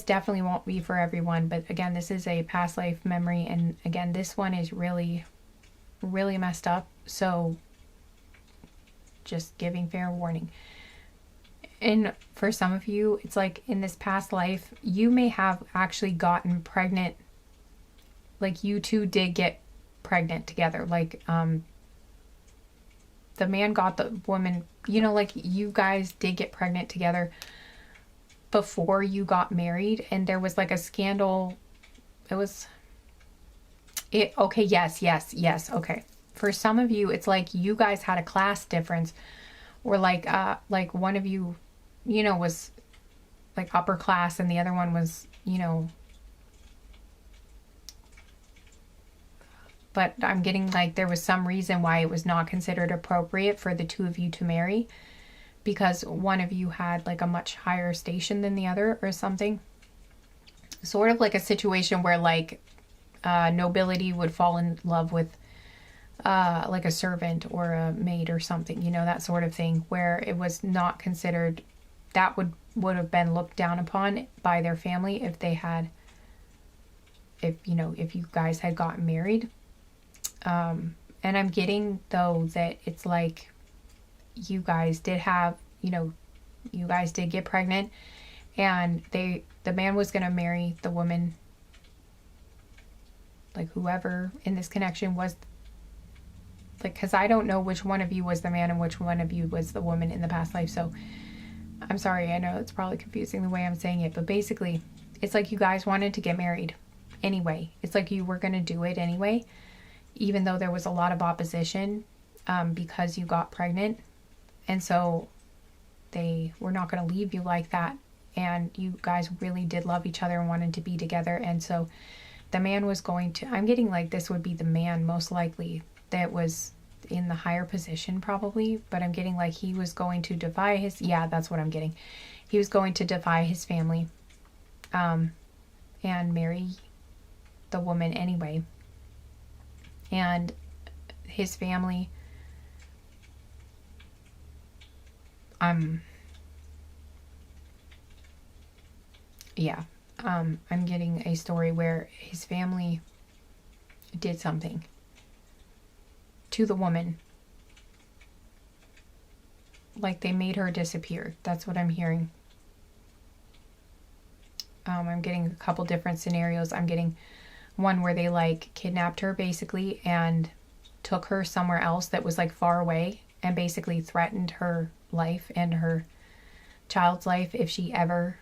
definitely won't be for everyone, but again, this is a past life memory, and again, this one is really, really messed up. So just giving fair warning. And for some of you, it's like in this past life, you may have actually gotten pregnant. Like you two did get pregnant together. Like, the man got the woman, you know, like you guys did get pregnant together before you got married, and there was like a scandal. Okay, yes. Okay. For some of you, it's like you guys had a class difference, or like one of you, you know, was like upper class and the other one was, you know, but I'm getting like there was some reason why it was not considered appropriate for the two of you to marry. because one of you had like a much higher station than the other or something. Sort of like a situation where like nobility would fall in love with like a servant or a maid or something, you know, that sort of thing, where it was not considered, that would have been looked down upon by their family if they had, if you guys had gotten married. And I'm getting though that it's like you guys did have, you guys did get pregnant, and the man was going to marry the woman, like whoever in this connection was, like, because I don't know which one of you was the man and which one of you was the woman in the past life. So I'm sorry, I know it's probably confusing the way I'm saying it, but basically it's like you guys wanted to get married anyway. It's like you were going to do it anyway, even though there was a lot of opposition because you got pregnant. And so they were not going to leave you like that. And you guys really did love each other and wanted to be together. And so the man was going to, I'm getting like this would be the man most likely that was in the higher position probably, but I'm getting like he was going to defy his, yeah, that's what I'm getting. He was going to defy his family and marry the woman anyway. And his family, I'm getting a story where his family did something to the woman. Like they made her disappear. That's what I'm hearing. I'm getting a couple different scenarios. I'm getting one where they like kidnapped her basically and took her somewhere else that was like far away and basically threatened her life and her child's life if she ever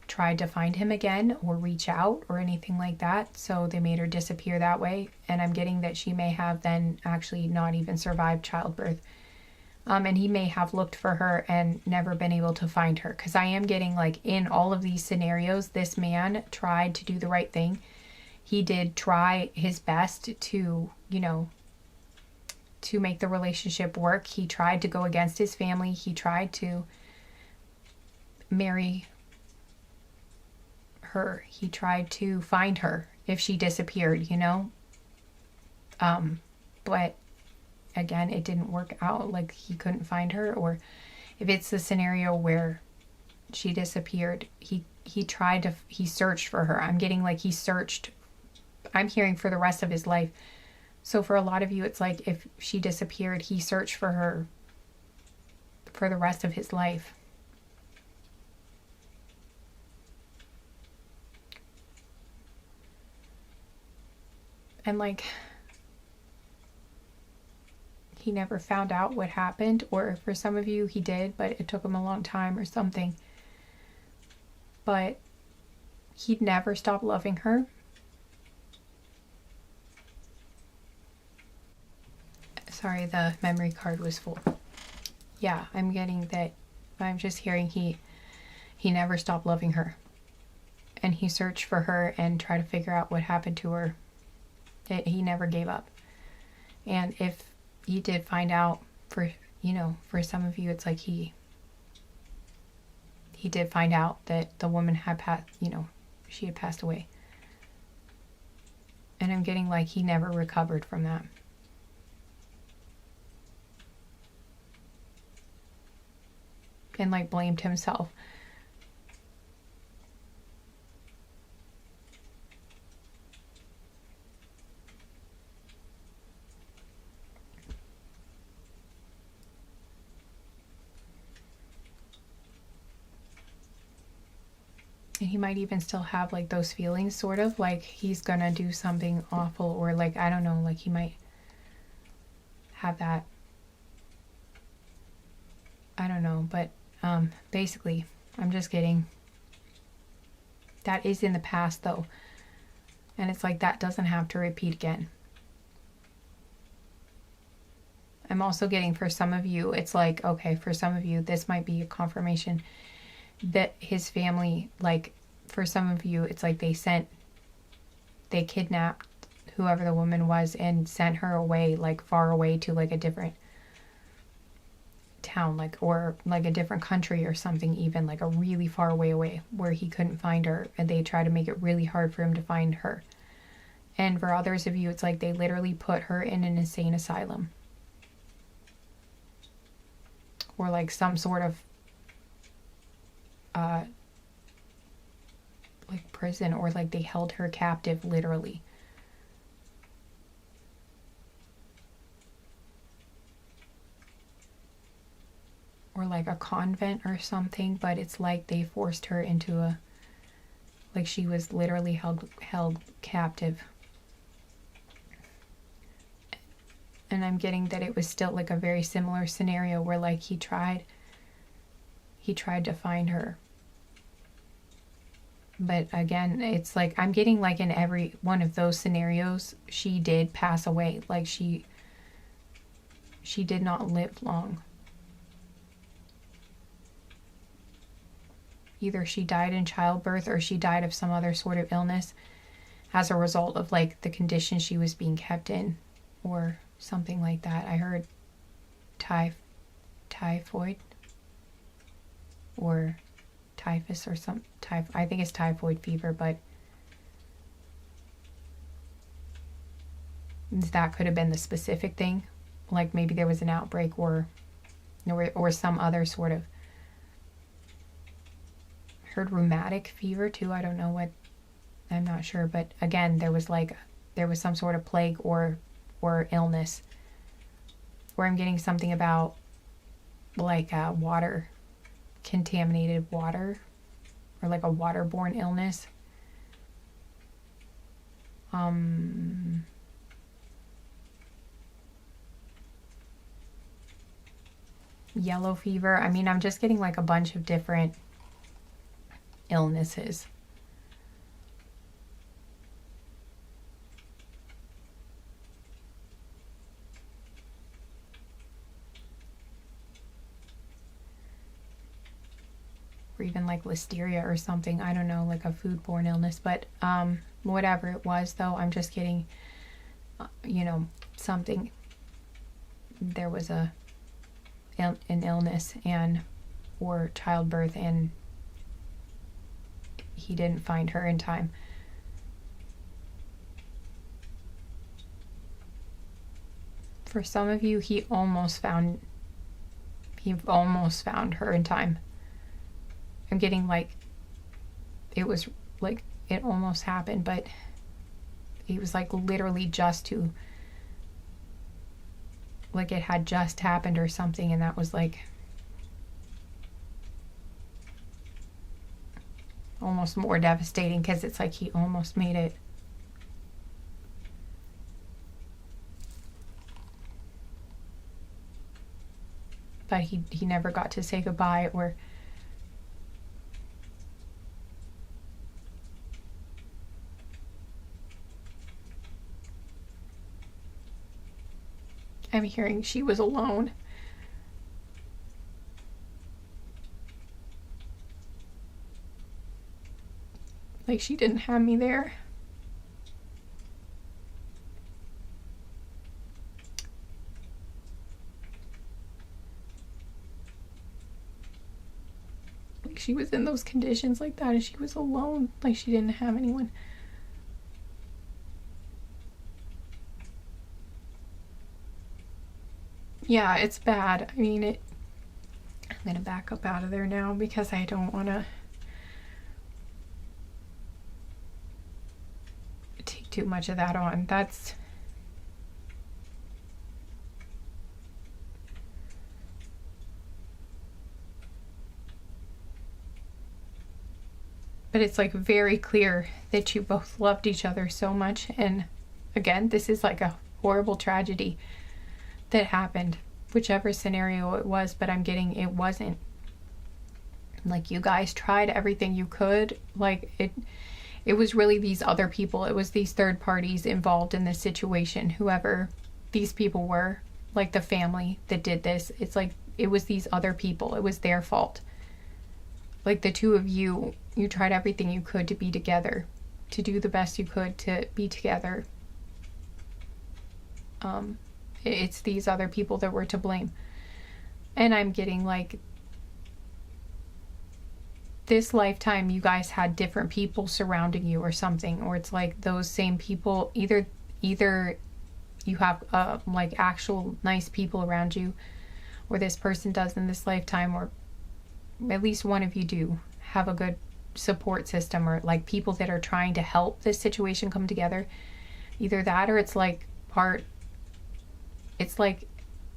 tried to find him again or reach out or anything like that. So they made her disappear that way. And I'm getting that she may have then actually not even survived childbirth. And he may have looked for her and never been able to find her. Because I am getting like in all of these scenarios, this man tried to do the right thing. He did try his best to, to make the relationship work. He tried to go against his family. He tried to marry her. He tried to find her if she disappeared, but again, it didn't work out. Like he couldn't find her, or if it's the scenario where she disappeared, he searched for her. I'm getting like he searched, I'm hearing for the rest of his life. So for a lot of you, it's like if she disappeared, he searched for her for the rest of his life. And like, he never found out what happened, or for some of you he did, but it took him a long time or something. But he'd never stop loving her. Sorry, the memory card was full. Yeah, I'm getting that. I'm just hearing he never stopped loving her. And he searched for her and tried to figure out what happened to her. He never gave up. And if he did find out, for some of you, it's like he did find out that the woman had she had passed away. And I'm getting like he never recovered from that. And like blamed himself. And he might even still have like those feelings, sort of like he's gonna do something awful, or like, I don't know, like he might have that. I don't know, but basically I'm just getting that is in the past though, and it's like that doesn't have to repeat again. I'm also getting for some of you, it's like, okay, for some of you this might be a confirmation that his family, like for some of you, it's like they kidnapped whoever the woman was and sent her away, like far away to like a different town, like, or like a different country or something, even like a really far away where he couldn't find her, and they try to make it really hard for him to find her. And for others of you, it's like they literally put her in an insane asylum, or like some sort of like prison, or like they held her captive literally. Or like a convent or something, but it's like they forced her into a, like she was literally held captive. And I'm getting that it was still like a very similar scenario where like he tried to find her. But again, it's like I'm getting like in every one of those scenarios, she did pass away. Like she did not live long. Either she died in childbirth or she died of some other sort of illness as a result of like the condition she was being kept in, or something like that. I heard typhoid or typhus or some I think it's typhoid fever, but that could have been the specific thing. Like maybe there was an outbreak or some other sort of, heard rheumatic fever too. I don't know what, I'm not sure, but again, there was some sort of plague or illness, where I'm getting something about like water, contaminated water, or like a waterborne illness. Yellow fever. I mean, I'm just getting like a bunch of different illnesses. Or even like listeria or something. I don't know, like a foodborne illness. But whatever it was, though, I'm just getting, something. There was an illness or childbirth, and he didn't find her in time. For some of you, he almost found her in time. I'm getting like it was like it almost happened, but it was like literally just to, like it had just happened or something, and that was like almost more devastating, because it's like he almost made it. But he never got to say goodbye, or I'm hearing she was alone. Like she didn't have me there. Like she was in those conditions like that, and she was alone. Like she didn't have anyone. Yeah, it's bad. I mean, I'm gonna back up out of there now because I don't want to take too much of that on. But it's like very clear that you both loved each other so much. And again, this is like a horrible tragedy that happened, whichever scenario it was, but I'm getting it wasn't. Like you guys tried everything you could. Like it was really these other people. It was these third parties involved in this situation, whoever these people were, like the family that did this. It's like it was these other people. It was their fault. Like the two of you tried everything you could to be together, to do the best you could to be together. It's these other people that were to blame. And I'm getting like this lifetime you guys had different people surrounding you or something, or it's like those same people, either you have like actual nice people around you, or this person does in this lifetime, or at least one of you do have a good support system, or like people that are trying to help this situation come together. Either that, or it's like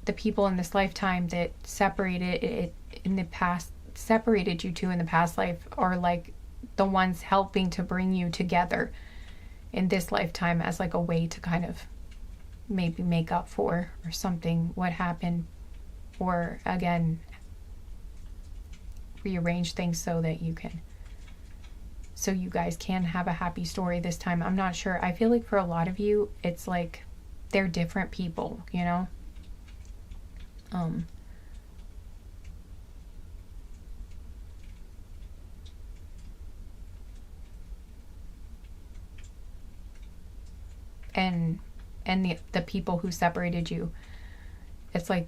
the people in this lifetime that separated it in the past, separated you two in the past life, are like the ones helping to bring you together in this lifetime as like a way to kind of maybe make up for or something what happened, or again rearrange things so that you guys can have a happy story this time. I'm not sure. I feel like for a lot of you it's like they're different people, you know. And the people who separated you, it's like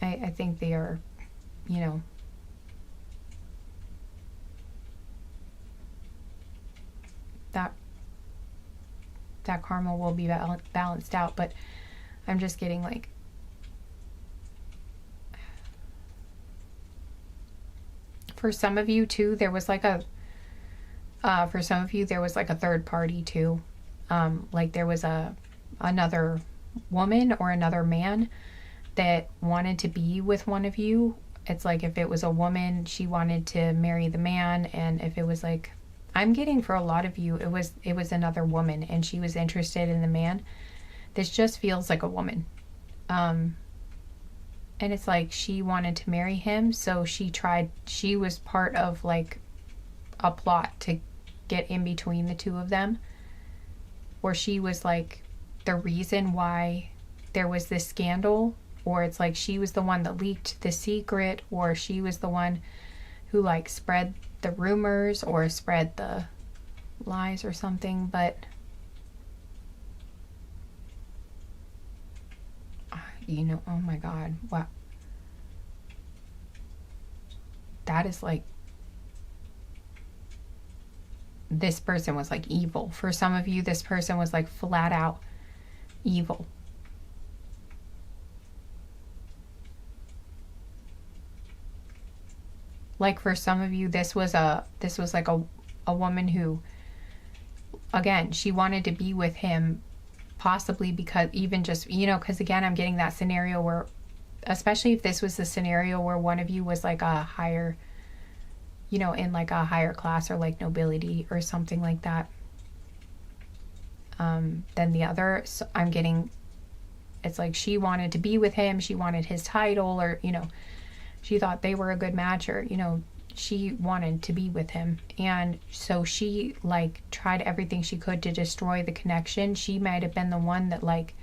I think they are, you know, that karma will be balanced out. But I'm just getting like for some of you too, there was like a third party too. Like there was another woman or another man that wanted to be with one of you. It's like if it was a woman, she wanted to marry the man, and if it was like, I'm getting for a lot of you, it was another woman and she was interested in the man. This just feels like a woman. And it's like she wanted to marry him, so she was part of like a plot to get in between the two of them. Or she was like the reason why there was this scandal, or it's like she was the one that leaked the secret, or she was the one who like spread the rumors or spread the lies or something. But you know, oh my God, wow, that is like, this person was like evil. For some of you, this person was like flat out evil. Like for some of you, this was like a woman who, again, she wanted to be with him, possibly because even just, you know, because again, I'm getting that scenario where, especially if this was the scenario where one of you was like a higher, you know, in like a higher class or like nobility or something like that, than the other. So I'm getting, it's like she wanted to be with him, she wanted his title, or, you know, she thought they were a good match, or, you know, she wanted to be with him. And so she like tried everything she could to destroy the connection. She might have been the one that like,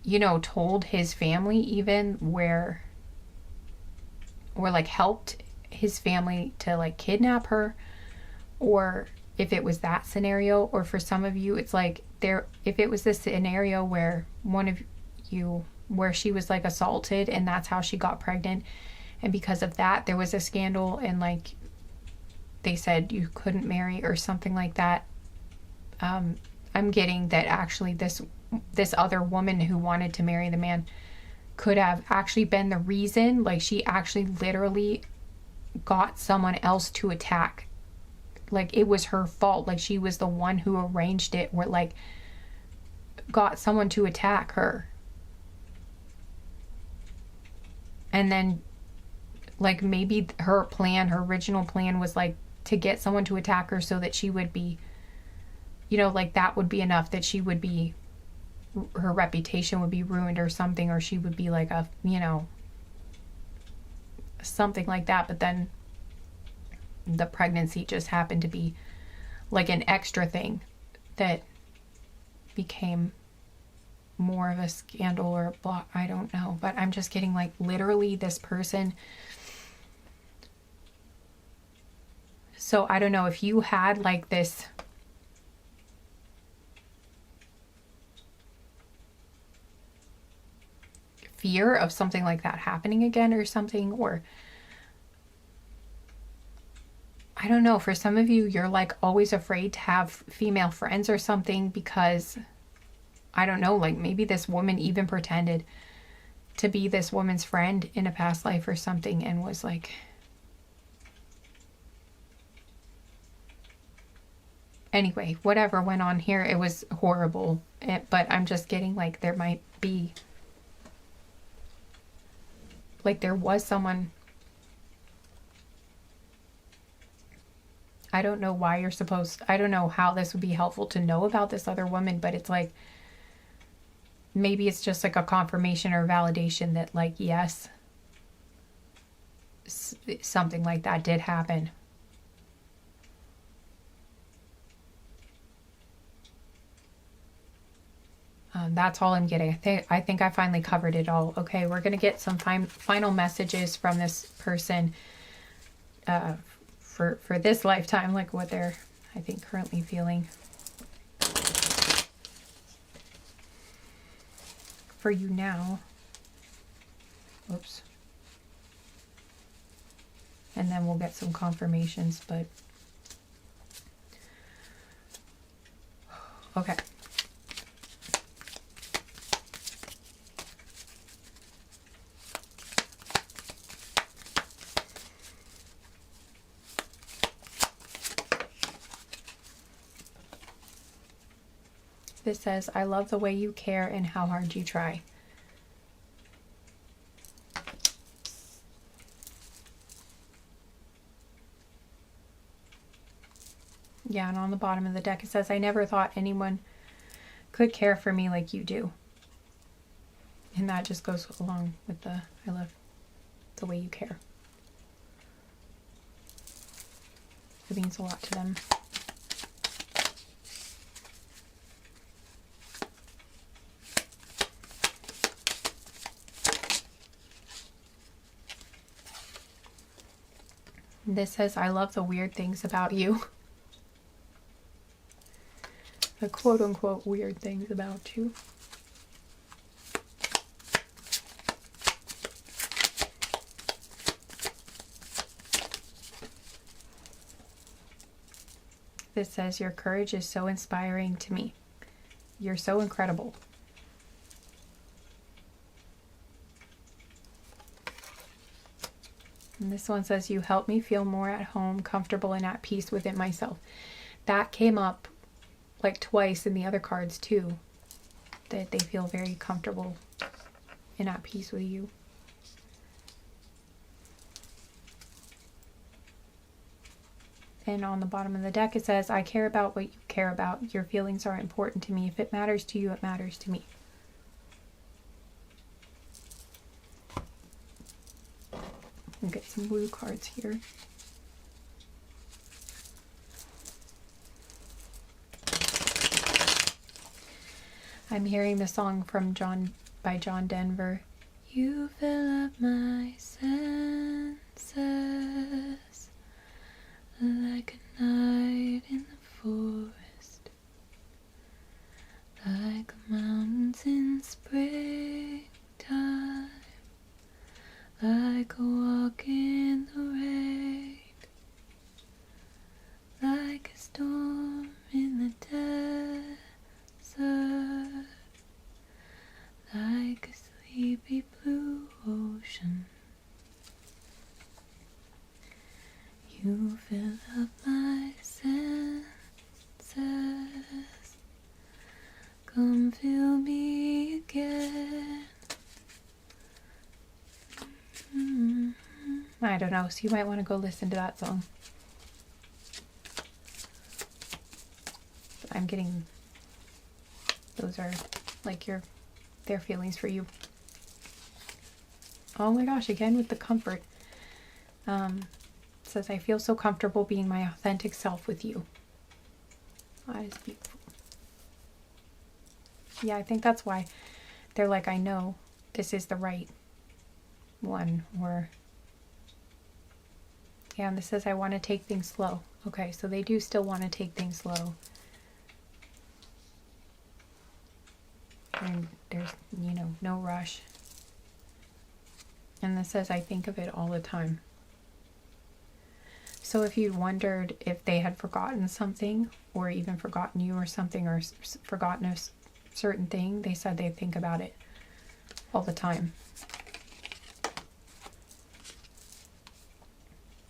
you know, told his family even or like helped his family to like kidnap her, or if it was that scenario. Or for some of you, it's like if it was this scenario where one of you, where she was like assaulted and that's how she got pregnant, and because of that there was a scandal and like they said you couldn't marry or something like that. I'm getting that actually this other woman who wanted to marry the man could have actually been the reason. Like she actually literally got someone else to attack. Like it was her fault. Like she was the one who arranged it, where like got someone to attack her. And then like maybe her original plan was like to get someone to attack her so that she would be, you know, like that would be enough that she would be, her reputation would be ruined or something, or she would be like a, you know, something like that. But then the pregnancy just happened to be like an extra thing that became more of a scandal or blah, I don't know. But I'm just getting like literally this person. So I don't know if you had like this fear of something like that happening again or something. Or I don't know, for some of you, you're like always afraid to have female friends or something because, I don't know, like maybe this woman even pretended to be this woman's friend in a past life or something and was like, anyway, whatever went on here, it was horrible. But I'm just getting like there might be, like there was someone, I don't know why you're supposed, I don't know how this would be helpful to know about this other woman, but it's like, maybe it's just like a confirmation or validation that like, yes, something like that did happen. That's all I'm getting. I think I finally covered it all. Okay, we're going to get some final messages from this person for this lifetime, like what they're, I think, currently feeling. For you now. Oops. And then we'll get some confirmations, but okay. This says, I love the way you care and how hard you try. Yeah, and on the bottom of the deck it says, I never thought anyone could care for me like you do. And that just goes along with the, I love the way you care. It means a lot to them. This says, I love the weird things about you. The quote-unquote weird things about you. This says, your courage is so inspiring to me. You're so incredible. And this one says, you help me feel more at home, comfortable, and at peace within myself. That came up like twice in the other cards too. That they feel very comfortable and at peace with you. And on the bottom of the deck it says, I care about what you care about. Your feelings are important to me. If it matters to you, it matters to me. We'll get some blue cards here. I'm hearing the song from by John Denver. You fill up my senses like a night in the forest, like mountains in springtime, like a walk in the rain, like a storm in the desert, like a sleepy blue ocean. You fill up my senses. Come fill me again. I don't know, so you might want to go listen to that song. But I'm getting, those are like their feelings for you. Oh my gosh, again with the comfort. It says, I feel so comfortable being my authentic self with you. That is beautiful. Yeah, I think that's why they're like, I know this is the right one. Or yeah, and this says, I want to take things slow. Okay, so they do still want to take things slow. And there's, no rush. And this says, I think of it all the time. So if you wondered if they had forgotten something, or even forgotten you or something, or forgotten a certain thing, they said they think about it all the time.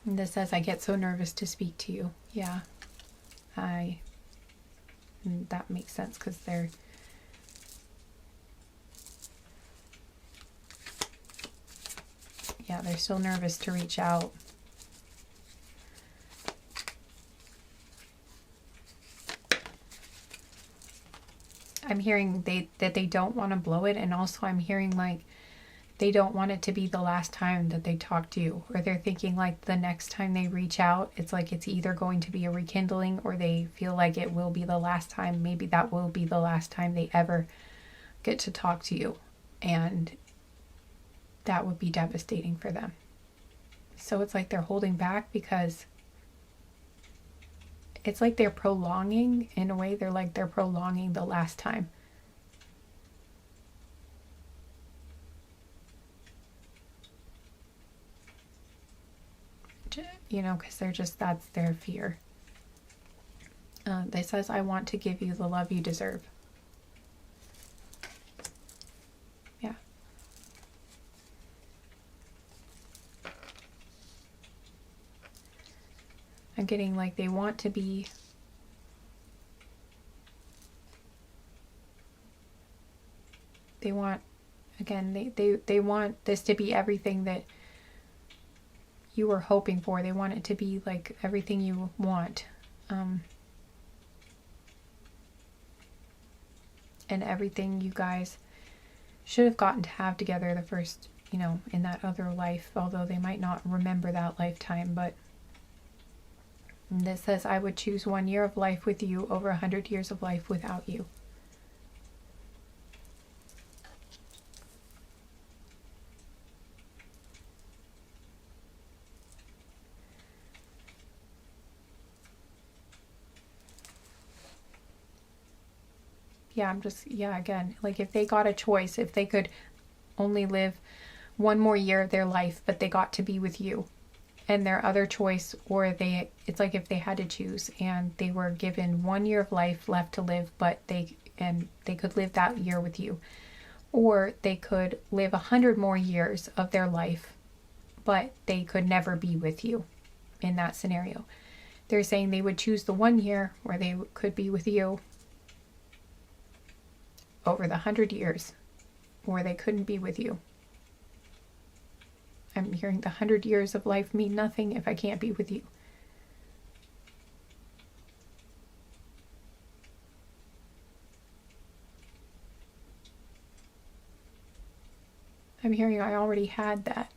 And this says, I get so nervous to speak to you. Yeah, and that makes sense, because they're still nervous to reach out. I'm hearing that they don't want to blow it, and also I'm hearing like they don't want it to be the last time that they talk to you, or they're thinking like the next time they reach out, it's like it's either going to be a rekindling, or they feel like it will be the last time. Maybe that will be the last time they ever get to talk to you, and that would be devastating for them. So it's like they're holding back, because it's like they're prolonging, in a way, they're prolonging the last time. You know, because that's their fear. This says, I want to give you the love you deserve. Yeah. I'm getting like they want to be, they want, again, they want this to be everything that you were hoping for. They want it to be like everything you want. And everything you guys should have gotten to have together the first, you know, in that other life, although they might not remember that lifetime. But this says, I would choose 1 year of life with you over 100 years of life without you. Yeah, again, like if they got a choice, if they could only live 1 more year of their life, but they got to be with you, and their other choice, or it's like if they had to choose and they were given 1 year of life left to live, but they could live that year with you, or they could live 100 more years of their life, but they could never be with you in that scenario. They're saying they would choose the 1 year where they could be with you over the 100 years where they couldn't be with you. I'm hearing the 100 years of life mean nothing if I can't be with you. I'm hearing I already had that.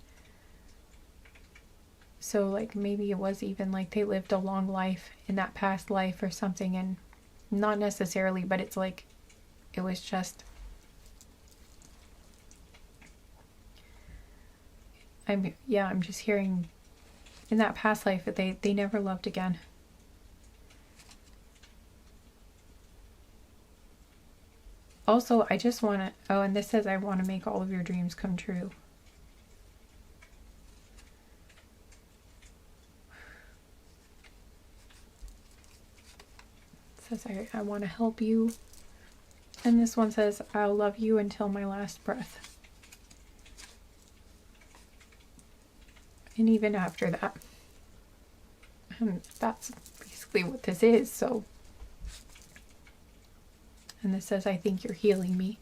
So like maybe it was even like they lived a long life in that past life or something, and not necessarily, but it's like it was just, I'm just hearing in that past life that they never loved again. Also, I just want to, oh, and this says, I want to make all of your dreams come true. It says, I want to help you. And this one says, I'll love you until my last breath. And even after that. And that's basically what this is, so. And this says, I think you're healing me.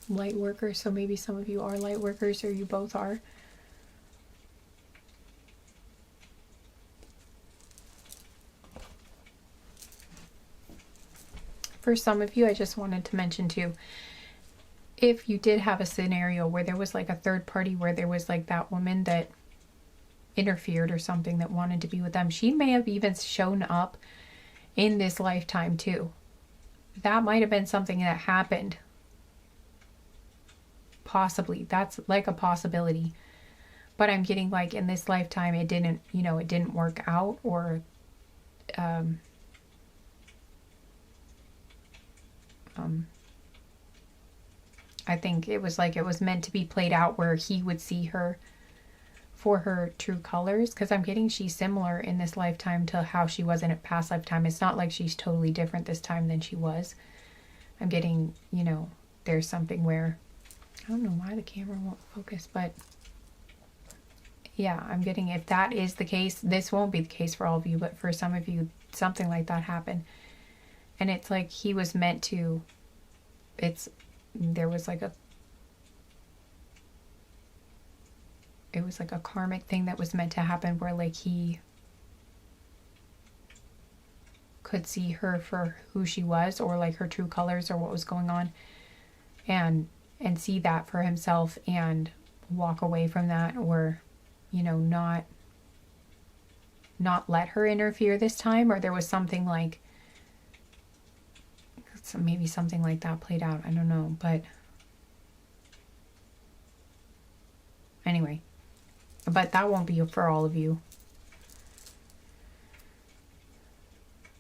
Light worker, so maybe some of you are light workers, or you both are. For some of you, I just wanted to mention too, if you did have a scenario where there was like a third party, where there was like that woman that interfered or something that wanted to be with them, she may have even shown up in this lifetime too. That might have been something that happened. Possibly. That's like a possibility. But I'm getting like in this lifetime it didn't, you know, it didn't work out, or I think it was like it was meant to be played out where he would see her for her true colors, because I'm getting she's similar in this lifetime to how she was in a past lifetime. It's not like she's totally different this time than she was. I'm getting, you know, there's something where, I don't know why the camera won't focus, but yeah, I'm getting, if that is the case, this won't be the case for all of you, but for some of you, something like that happened. And it's like he was meant to, there was like a, it was like a karmic thing that was meant to happen where like he could see her for who she was, or like her true colors, or what was going on, and see that for himself and walk away from that, or, you know, not let her interfere this time. Or there was something like, maybe something like that played out, I don't know. But anyway, but that won't be for all of you.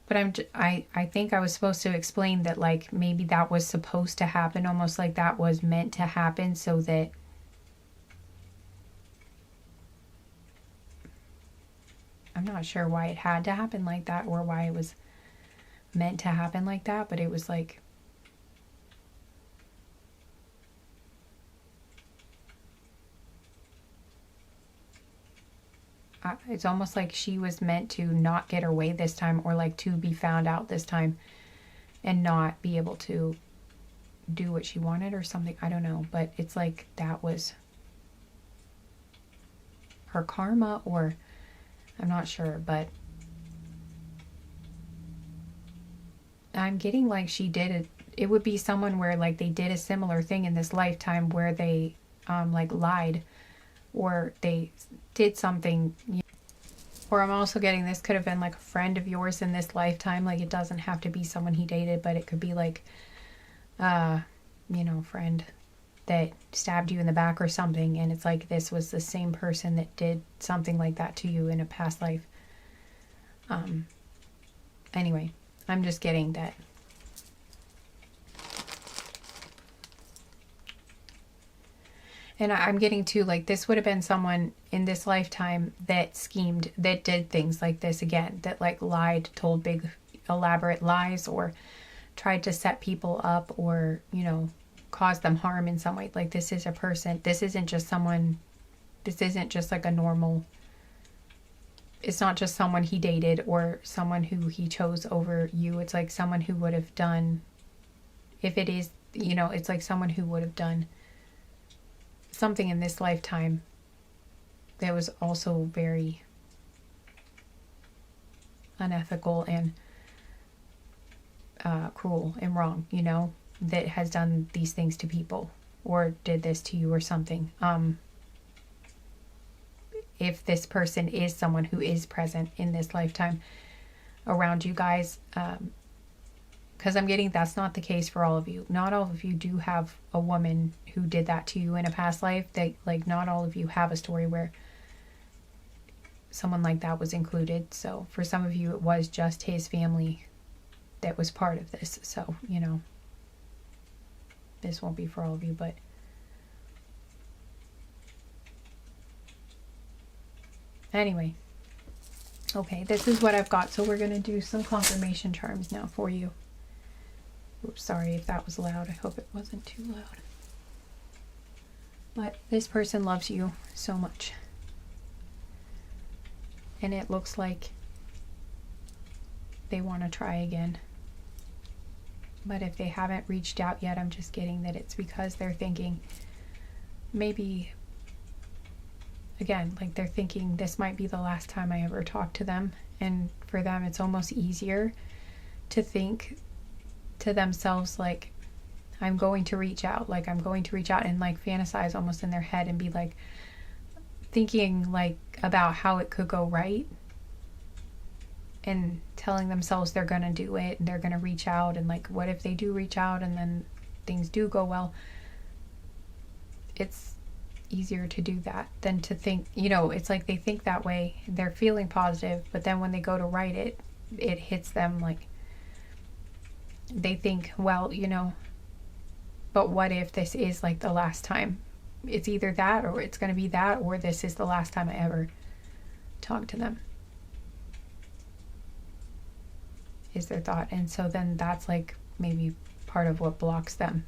But I think I was supposed to explain that, like, maybe that was supposed to happen, almost like that was meant to happen, so that I'm not sure why it had to happen like that, or why it was meant to happen like that, but it was like, it's almost like she was meant to not get her way this time, or like to be found out this time and not be able to do what she wanted or something. I don't know, but it's like that was her karma, or I'm not sure, but I'm getting like she did it. It would be someone where like they did a similar thing in this lifetime where they like lied, or they did something. Or I'm also getting this could have been like a friend of yours in this lifetime. Like, it doesn't have to be someone he dated, but it could be like, you know, friend that stabbed you in the back or something. And it's like this was the same person that did something like that to you in a past life. Anyway, I'm just getting that. And I'm getting to, like, this would have been someone in this lifetime that schemed, that did things like this again, that like lied, told big elaborate lies, or tried to set people up, or, you know, cause them harm in some way. Like, this is a person, this isn't just someone, this isn't just like a normal, it's not just someone he dated or someone who he chose over you. It's like someone who would have done, if it is, you know, it's like someone who would have done something in this lifetime that was also very unethical and cruel and wrong, you know, that has done these things to people, or did this to you or something. If this person is someone who is present in this lifetime around you guys, because I'm getting that's not the case for all of you. Not all of you do have a woman who did that to you in a past life. They, like, not all of you have a story where someone like that was included. So for some of you, it was just his family that was part of this. So, you know, this won't be for all of you, but anyway. Okay, this is what I've got. So we're going to do some confirmation charms now for you. Oops, sorry if that was loud. I hope it wasn't too loud. But this person loves you so much. And it looks like they want to try again. But if they haven't reached out yet, I'm just getting that it's because they're thinking, maybe, again, like they're thinking this might be the last time I ever talk to them. And for them, it's almost easier to think to themselves, like, I'm going to reach out, like I'm going to reach out, and like fantasize almost in their head and be like thinking like about how it could go right, and telling themselves they're gonna do it and they're gonna reach out, and like, what if they do reach out and then things do go well? It's easier to do that than to think, you know, it's like they think that way, they're feeling positive, but then when they go to write it, it hits them like they think, well, you know, But what if this is like the last time? It's either that, or it's going to be that, or this is the last time I ever talk to them, is their thought. And so then that's like maybe part of what blocks them.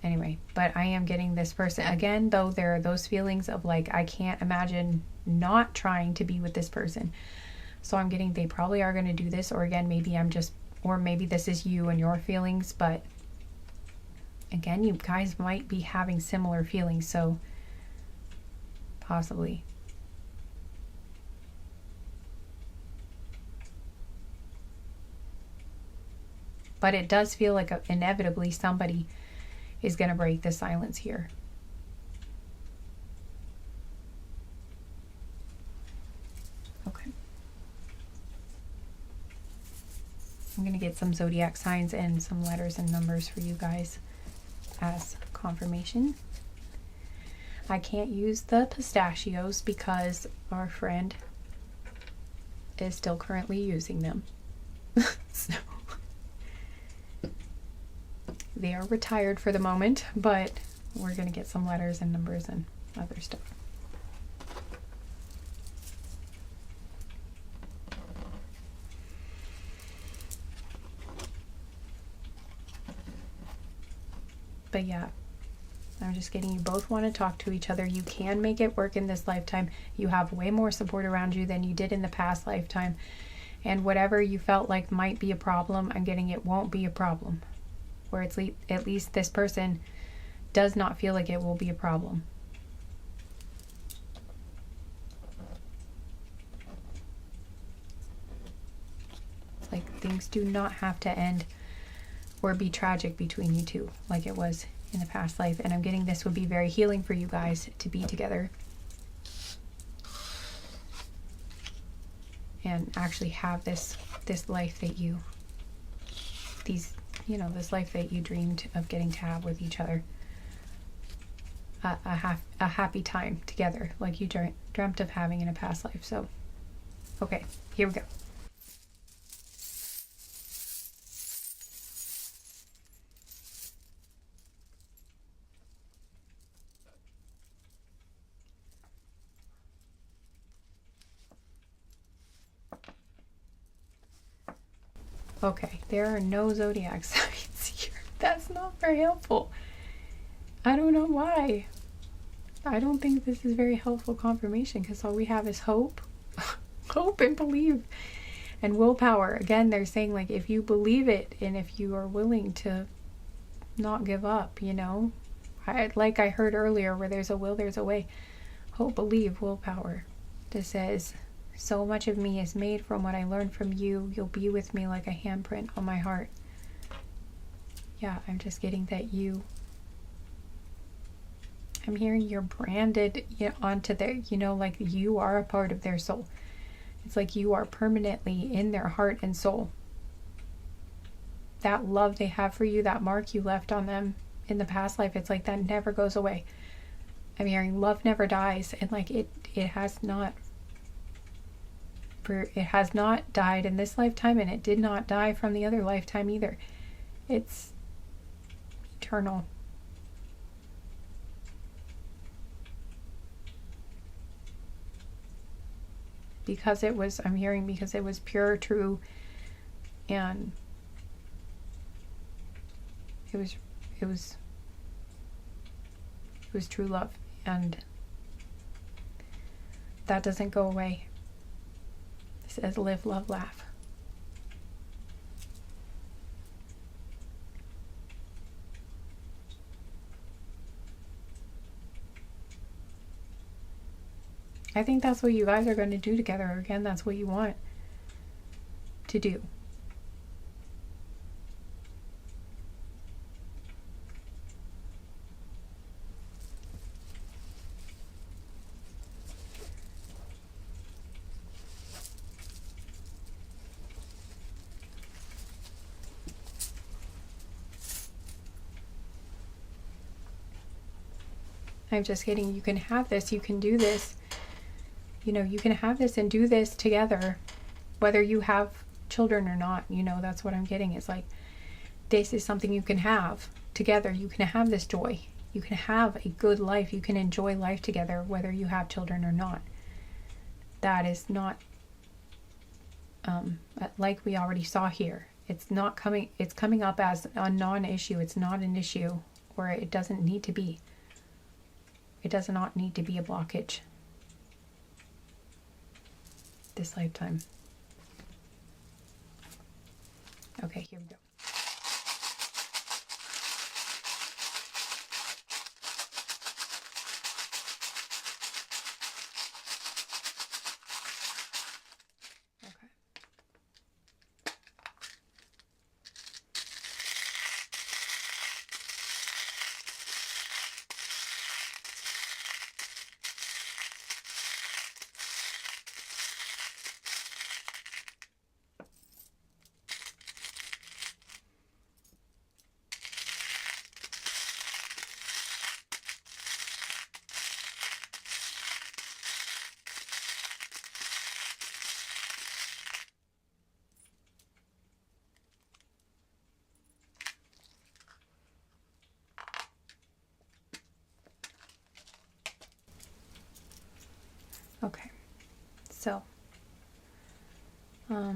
Anyway, but I am getting this person again, though there are those feelings of like, I can't imagine not trying to be with this person. So I'm getting they probably are going to do this, or again, maybe I'm just, or maybe this is you and your feelings, but again, you guys might be having similar feelings, so possibly. But it does feel like inevitably somebody is going to break the silence here. Okay. I'm going to get some zodiac signs and some letters and numbers for you guys as confirmation. I can't use the pistachios because our friend is still currently using them. So they are retired for the moment, but we're going to get some letters and numbers and other stuff. But yeah, I'm just getting you both want to talk to each other. You can make it work in this lifetime. You have way more support around you than you did in the past lifetime. And whatever you felt like might be a problem, I'm getting it won't be a problem. Where it's at least this person does not feel like it will be a problem. Like things do not have to end or be tragic between you two like it was in the past life. And I'm getting this would be very healing for you guys to be together and actually have this life that you this life that you dreamed of getting to have with each other. A happy time together like you dreamt of having in a past life. So okay, here we go. Okay, there are no zodiac signs here. That's not very helpful. I don't know why. I don't think this is very helpful confirmation because all we have is hope. Hope and believe. And willpower. Again, they're saying like if you believe it and if you are willing to not give up, you know. Like I heard earlier, where there's a will, there's a way. Hope, believe, willpower. This says, so much of me is made from what I learned from you. You'll be with me like a handprint on my heart. Yeah, I'm just getting that I'm hearing you're branded onto their, like you are a part of their soul. It's like you are permanently in their heart and soul. That love they have for you, that mark you left on them in the past life, it's like that never goes away. I'm hearing love never dies, and like it has not died in this lifetime, and it did not die from the other lifetime either. It's eternal. Because it was pure, true, and it was true love, and that doesn't go away. It says live, love, laugh. I think that's what you guys are going to do together. Again, that's what you want to do. I'm just kidding. You can have this. You can do this. You can have this and do this together whether you have children or not, you know, that's what I'm getting. It's like, this is something you can have together. You can have this joy. You can have a good life. You can enjoy life together, whether you have children or not. That is not, like we already saw here. It's not coming, it's coming up as a non-issue. It's not an issue, or it doesn't need to be. It does not need to be a blockage this lifetime. Okay, here we go. Okay, so, I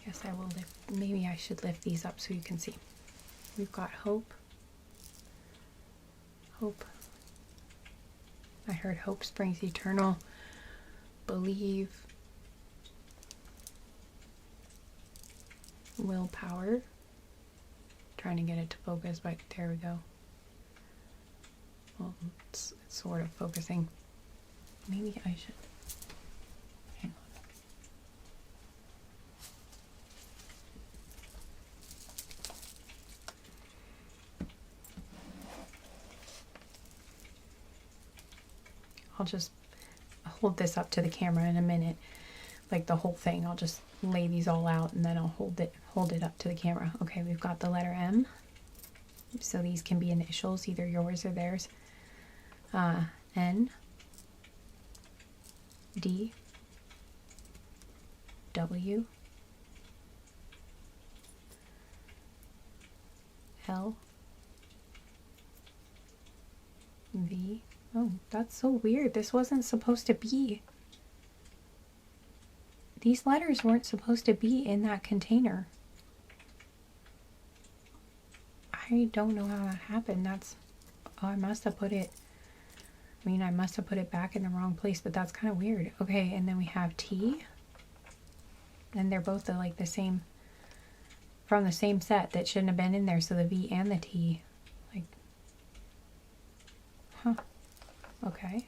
guess I will lift, maybe I should lift these up so you can see. We've got hope. Hope. I heard hope springs eternal. Believe. Willpower. Trying to get it to focus, but there we go. Well, it's sort of focusing. Maybe I should. Hang on. I'll just hold this up to the camera in a minute, like the whole thing. I'll just lay these all out and then I'll hold it up to the camera. Okay, we've got the letter M. So these can be initials, either yours or theirs. N, D, W, L, V. Oh, that's so weird. This wasn't supposed to be. These letters weren't supposed to be in that container. I don't know how that happened. That's, oh, I must have put it, I must have put it back in the wrong place, but that's kind of weird. Okay, and then we have T. And they're both like the same, from the same set that shouldn't have been in there. So the V and the T, like, huh, okay.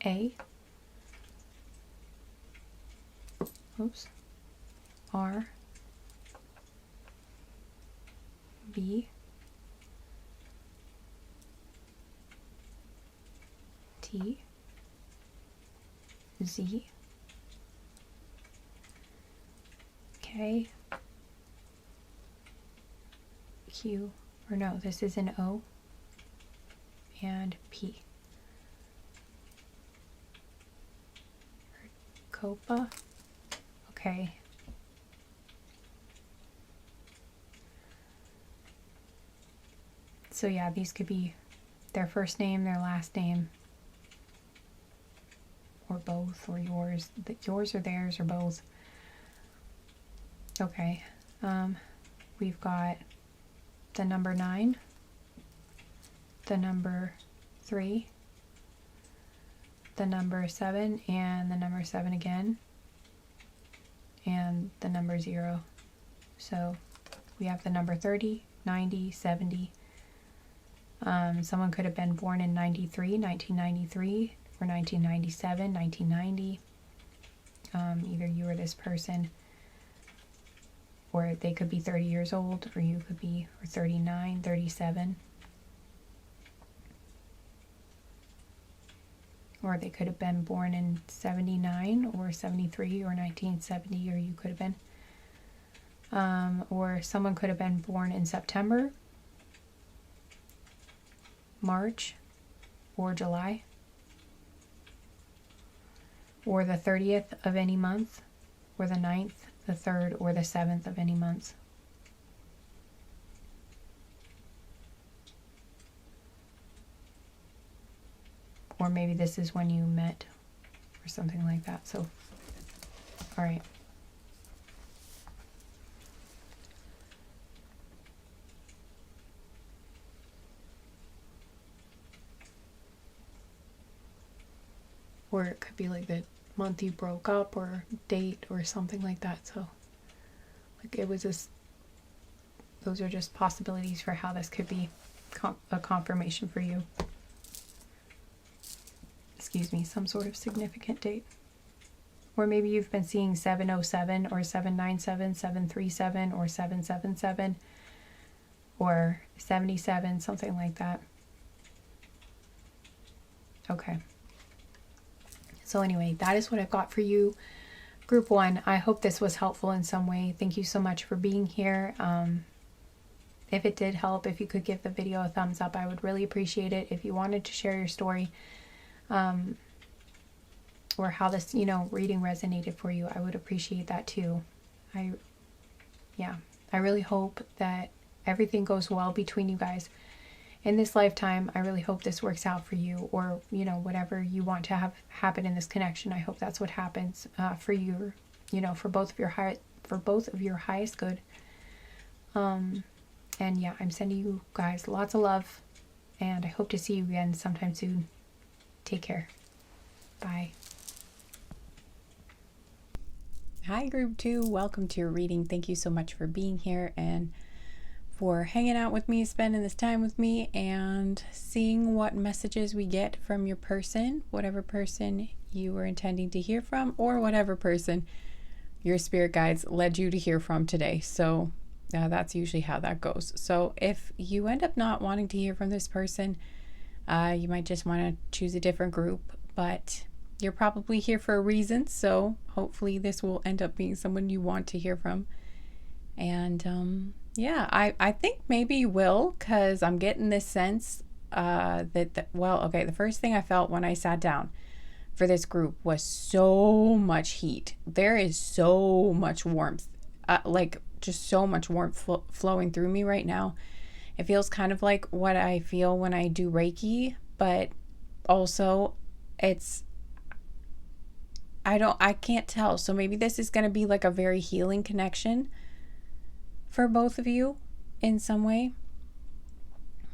A. Oops. R. B. T. Z. K. Q. Or no, this is an O. And P. Copa. Okay. So yeah, these could be their first name, their last name, or both, or yours. Yours or theirs or both. Okay. We've got the number 9, the number 3, the number 7, and the number 7 again, and the number 0. So we have the number 30, 90, 70. Someone could have been born in 93, 1993, or 1997, 1990. Either you or this person, or they could be 30 years old, or you could be, or 39, 37. Or they could have been born in 79, or 73, or 1970, or you could have been. Or someone could have been born in September, March, or July. or the 30th of any month, or the 9th, the 3rd, or the 7th of any month. Or maybe this is when you met or something like that. So, all right. Or it could be like the month you broke up or date or something like that. So, like it was just, those are just possibilities for how this could be a confirmation for you. Excuse me, some sort of significant date. Or maybe you've been seeing 707 or 797, 737 or 777 or 77, something like that. Okay. So anyway, that is what I've got for you, Group 1. I hope this was helpful in some way. Thank you so much for being here. If it did help, if you could give the video a thumbs up, I would really appreciate it. If you wanted to share your story, or how this, reading resonated for you, I would appreciate that too. I really hope that everything goes well between you guys in this lifetime. I really hope this works out for you, or, whatever you want to have happen in this connection. I hope that's what happens, for you, for both of your highest good. And yeah, I'm sending you guys lots of love, and I hope to see you again sometime soon. Take care. Bye. Hi, Group 2. Welcome to your reading. Thank you so much for being here and for hanging out with me, spending this time with me, and seeing what messages we get from your person, whatever person you were intending to hear from, or whatever person your spirit guides led you to hear from today. So that's usually how that goes. So if you end up not wanting to hear from this person, you might just want to choose a different group, but you're probably here for a reason, so hopefully this will end up being someone you want to hear from. And yeah, I think maybe you will, because I'm getting this sense the first thing I felt when I sat down for this group was so much heat. There is so much warmth, just so much warmth flowing through me right now. It feels kind of like what I feel when I do Reiki, but also I can't tell. So maybe this is going to be like a very healing connection for both of you in some way.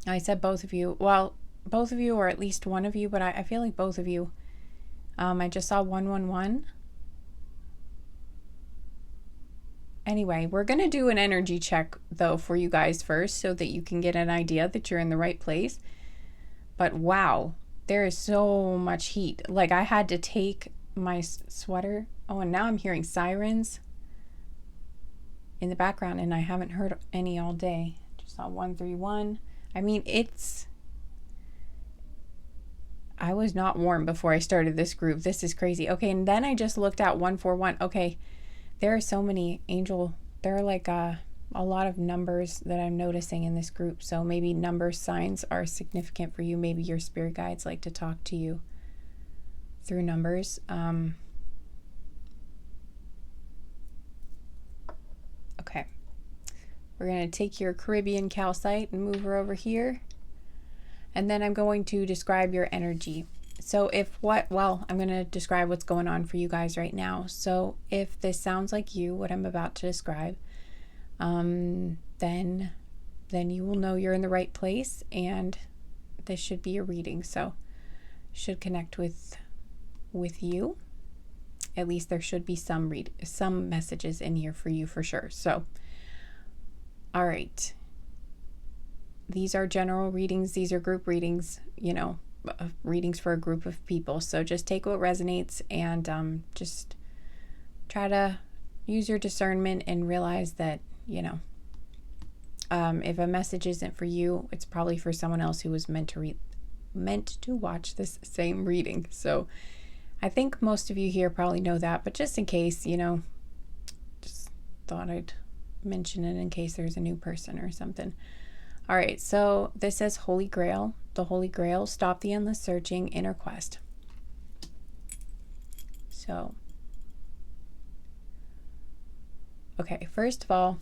I said both of you. Well, both of you, or at least one of you, but I feel like both of you. I just saw 111. Anyway, we're going to do an energy check, though, for you guys first, so that you can get an idea that you're in the right place. But wow, there is so much heat. Like, I had to take my sweater. Oh, and now I'm hearing sirens in the background, and I haven't heard any all day. Just saw 131. I mean, I was not warm before I started this group. This is crazy. Okay, and then I just looked at 141. Okay, there are so many there are like a lot of numbers that I'm noticing in this group. So maybe number signs are significant for you. Maybe your spirit guides like to talk to you through numbers. Okay, we're going to take your Caribbean calcite and move her over here. And then I'm going to describe your energy. So I'm going to describe what's going on for you guys right now. So if this sounds like you, what I'm about to describe, then you will know you're in the right place, and this should be a reading. So should connect with you. At least there should be some messages in here for you for sure. So, all right. These are general readings. These are group readings, readings for a group of people. So just take what resonates, and just try to use your discernment and realize that, if a message isn't for you, it's probably for someone else who was meant to watch this same reading. So I think most of you here probably know that, but just in case, just thought I'd mention it in case there's a new person or something. All right, so this says Holy Grail. The Holy Grail, stop the endless searching, inner quest. So, okay, first of all,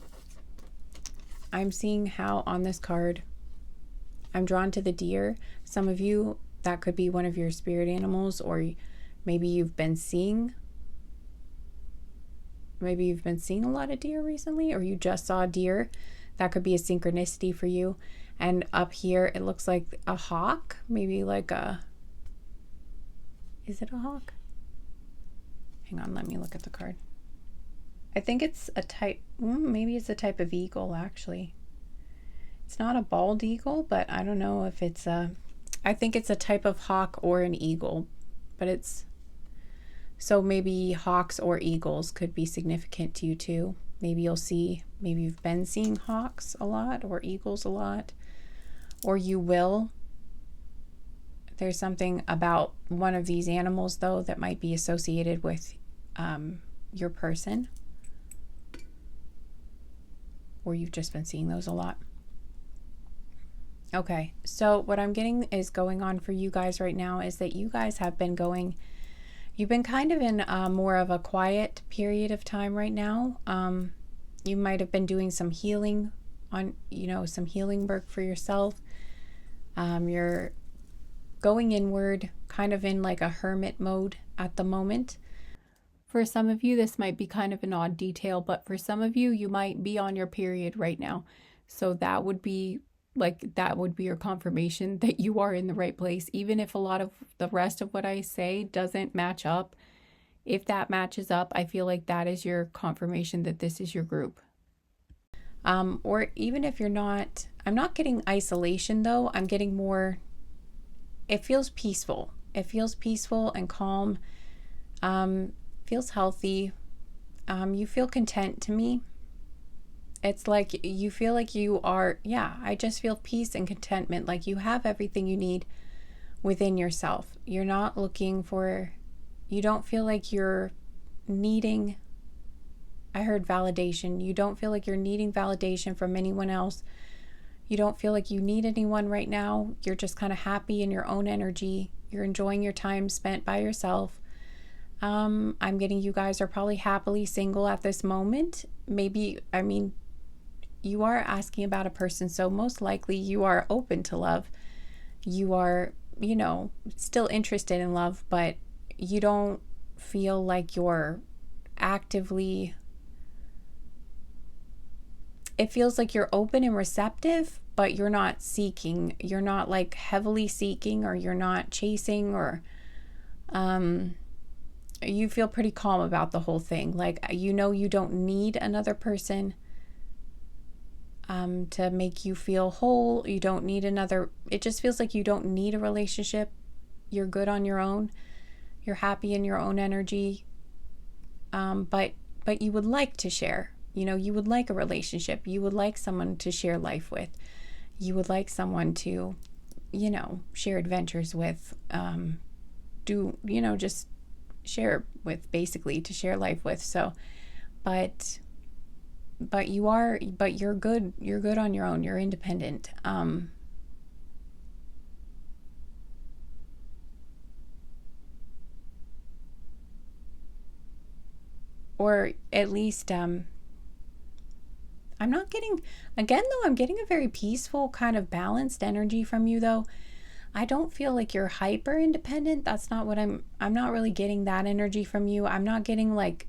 I'm seeing how on this card, I'm drawn to the deer. Some of you, that could be one of your spirit animals, or maybe you've been seeing a lot of deer recently, or you just saw a deer. That could be a synchronicity for you. And up here, it looks like a hawk, maybe like a, is it a hawk? Hang on, let me look at the card. I think it's a type, maybe it's a type of eagle, actually. It's not a bald eagle, but I don't know if it's I think it's a type of hawk or an eagle, but it's, so maybe hawks or eagles could be significant to you too. Maybe maybe you've been seeing hawks a lot or eagles a lot, or you will. There's something about one of these animals though that might be associated with your person, or you've just been seeing those a lot. Okay, so what I'm getting is going on for you guys right now is that you guys have been you've been kind of in more of a quiet period of time right now. You might have been doing some healing some healing work for yourself. You're going inward, kind of in like a hermit mode at the moment. For some of you, this might be kind of an odd detail, but for some of you, you might be on your period right now. So that would be your confirmation that you are in the right place. Even if a lot of the rest of what I say doesn't match up, if that matches up, I feel like that is your confirmation that this is your group. Or even if you're not, I'm not getting isolation though. I'm getting more, it feels peaceful. It feels peaceful and calm. Feels healthy. You feel content to me. It's like you feel like you are, I just feel peace and contentment. Like you have everything you need within yourself. You're not looking for, you don't feel like you're needing, I heard validation. You don't feel like you're needing validation from anyone else. You don't feel like you need anyone right now. You're just kind of happy in your own energy. You're enjoying your time spent by yourself. I'm getting you guys are probably happily single at this moment. Maybe, you are asking about a person, so most likely you are open to love. You are, still interested in love, but you don't feel like you're actively, it feels like you're open and receptive, but you're not seeking. You're not like heavily seeking, or you're not chasing, or you feel pretty calm about the whole thing. Like, you don't need another person to make you feel whole. You don't need it just feels like you don't need a relationship. You're good on your own. You're happy in your own energy. But you would like to share, you would like a relationship. You would like someone to share life with. You would like someone to, share adventures with, just share with, basically to share life with. So, but you're good on your own. You're independent. Or at least, I'm not getting, again though, I'm getting a very peaceful kind of balanced energy from you though. I don't feel like you're hyper independent. That's not what I'm not really getting that energy from you. I'm not getting like,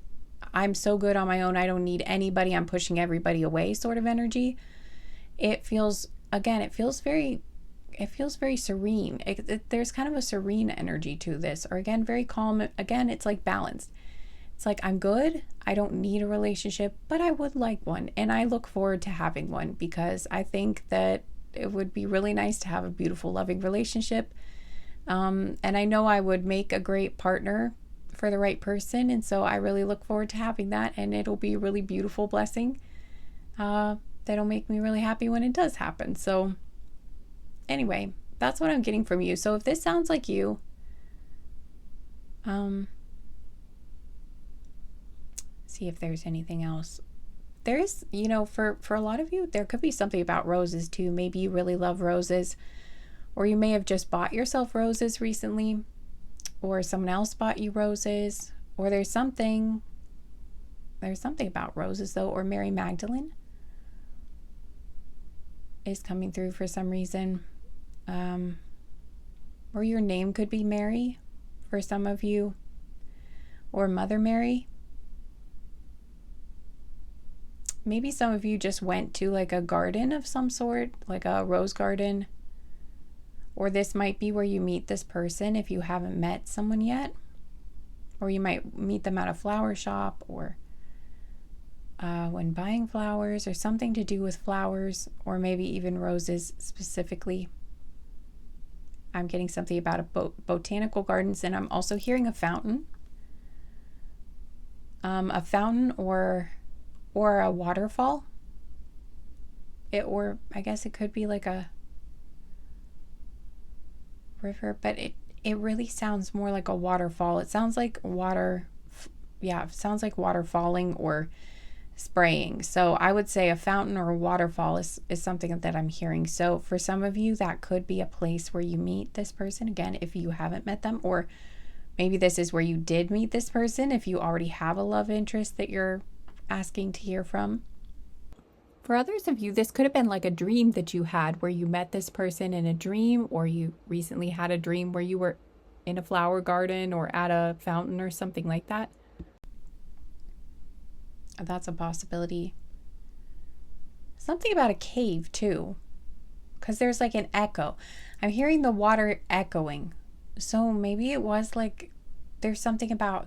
I'm so good on my own, I don't need anybody, I'm pushing everybody away sort of energy. It feels very serene. There's kind of a serene energy to this, or again, very calm. Again, it's like balanced. It's like, I'm good, I don't need a relationship, but I would like one, and I look forward to having one, because I think that it would be really nice to have a beautiful, loving relationship. And I know I would make a great partner for the right person, and so I really look forward to having that, and it'll be a really beautiful blessing that'll make me really happy when it does happen. So anyway, that's what I'm getting from you. So if this sounds like you, see if there's anything else. There's, for a lot of you, there could be something about roses too. Maybe you really love roses, or you may have just bought yourself roses recently, or someone else bought you roses. Or there's something about roses though, or Mary Magdalene is coming through for some reason. Or your name could be Mary for some of you, or Mother Mary. Maybe some of you just went to like a garden of some sort, like a rose garden. Or this might be where you meet this person if you haven't met someone yet. Or you might meet them at a flower shop, or when buying flowers, or something to do with flowers, or maybe even roses specifically. I'm getting something about a botanical gardens, and I'm also hearing a fountain. A fountain or a waterfall. Or I guess it could be like a river, but it really sounds more like a waterfall. It sounds like water. Yeah, it sounds like water falling or spraying. So I would say a fountain or a waterfall is something that I'm hearing. So for some of you, that could be a place where you meet this person again if you haven't met them, or maybe this is where you did meet this person if you already have a love interest that you're asking to hear from. For others of you, this could have been like a dream that you had where you met this person in a dream, or you recently had a dream where you were in a flower garden or at a fountain or something like that. That's a possibility. Something about a cave too, because there's like an echo. I'm hearing the water echoing. So maybe it was like, there's something about,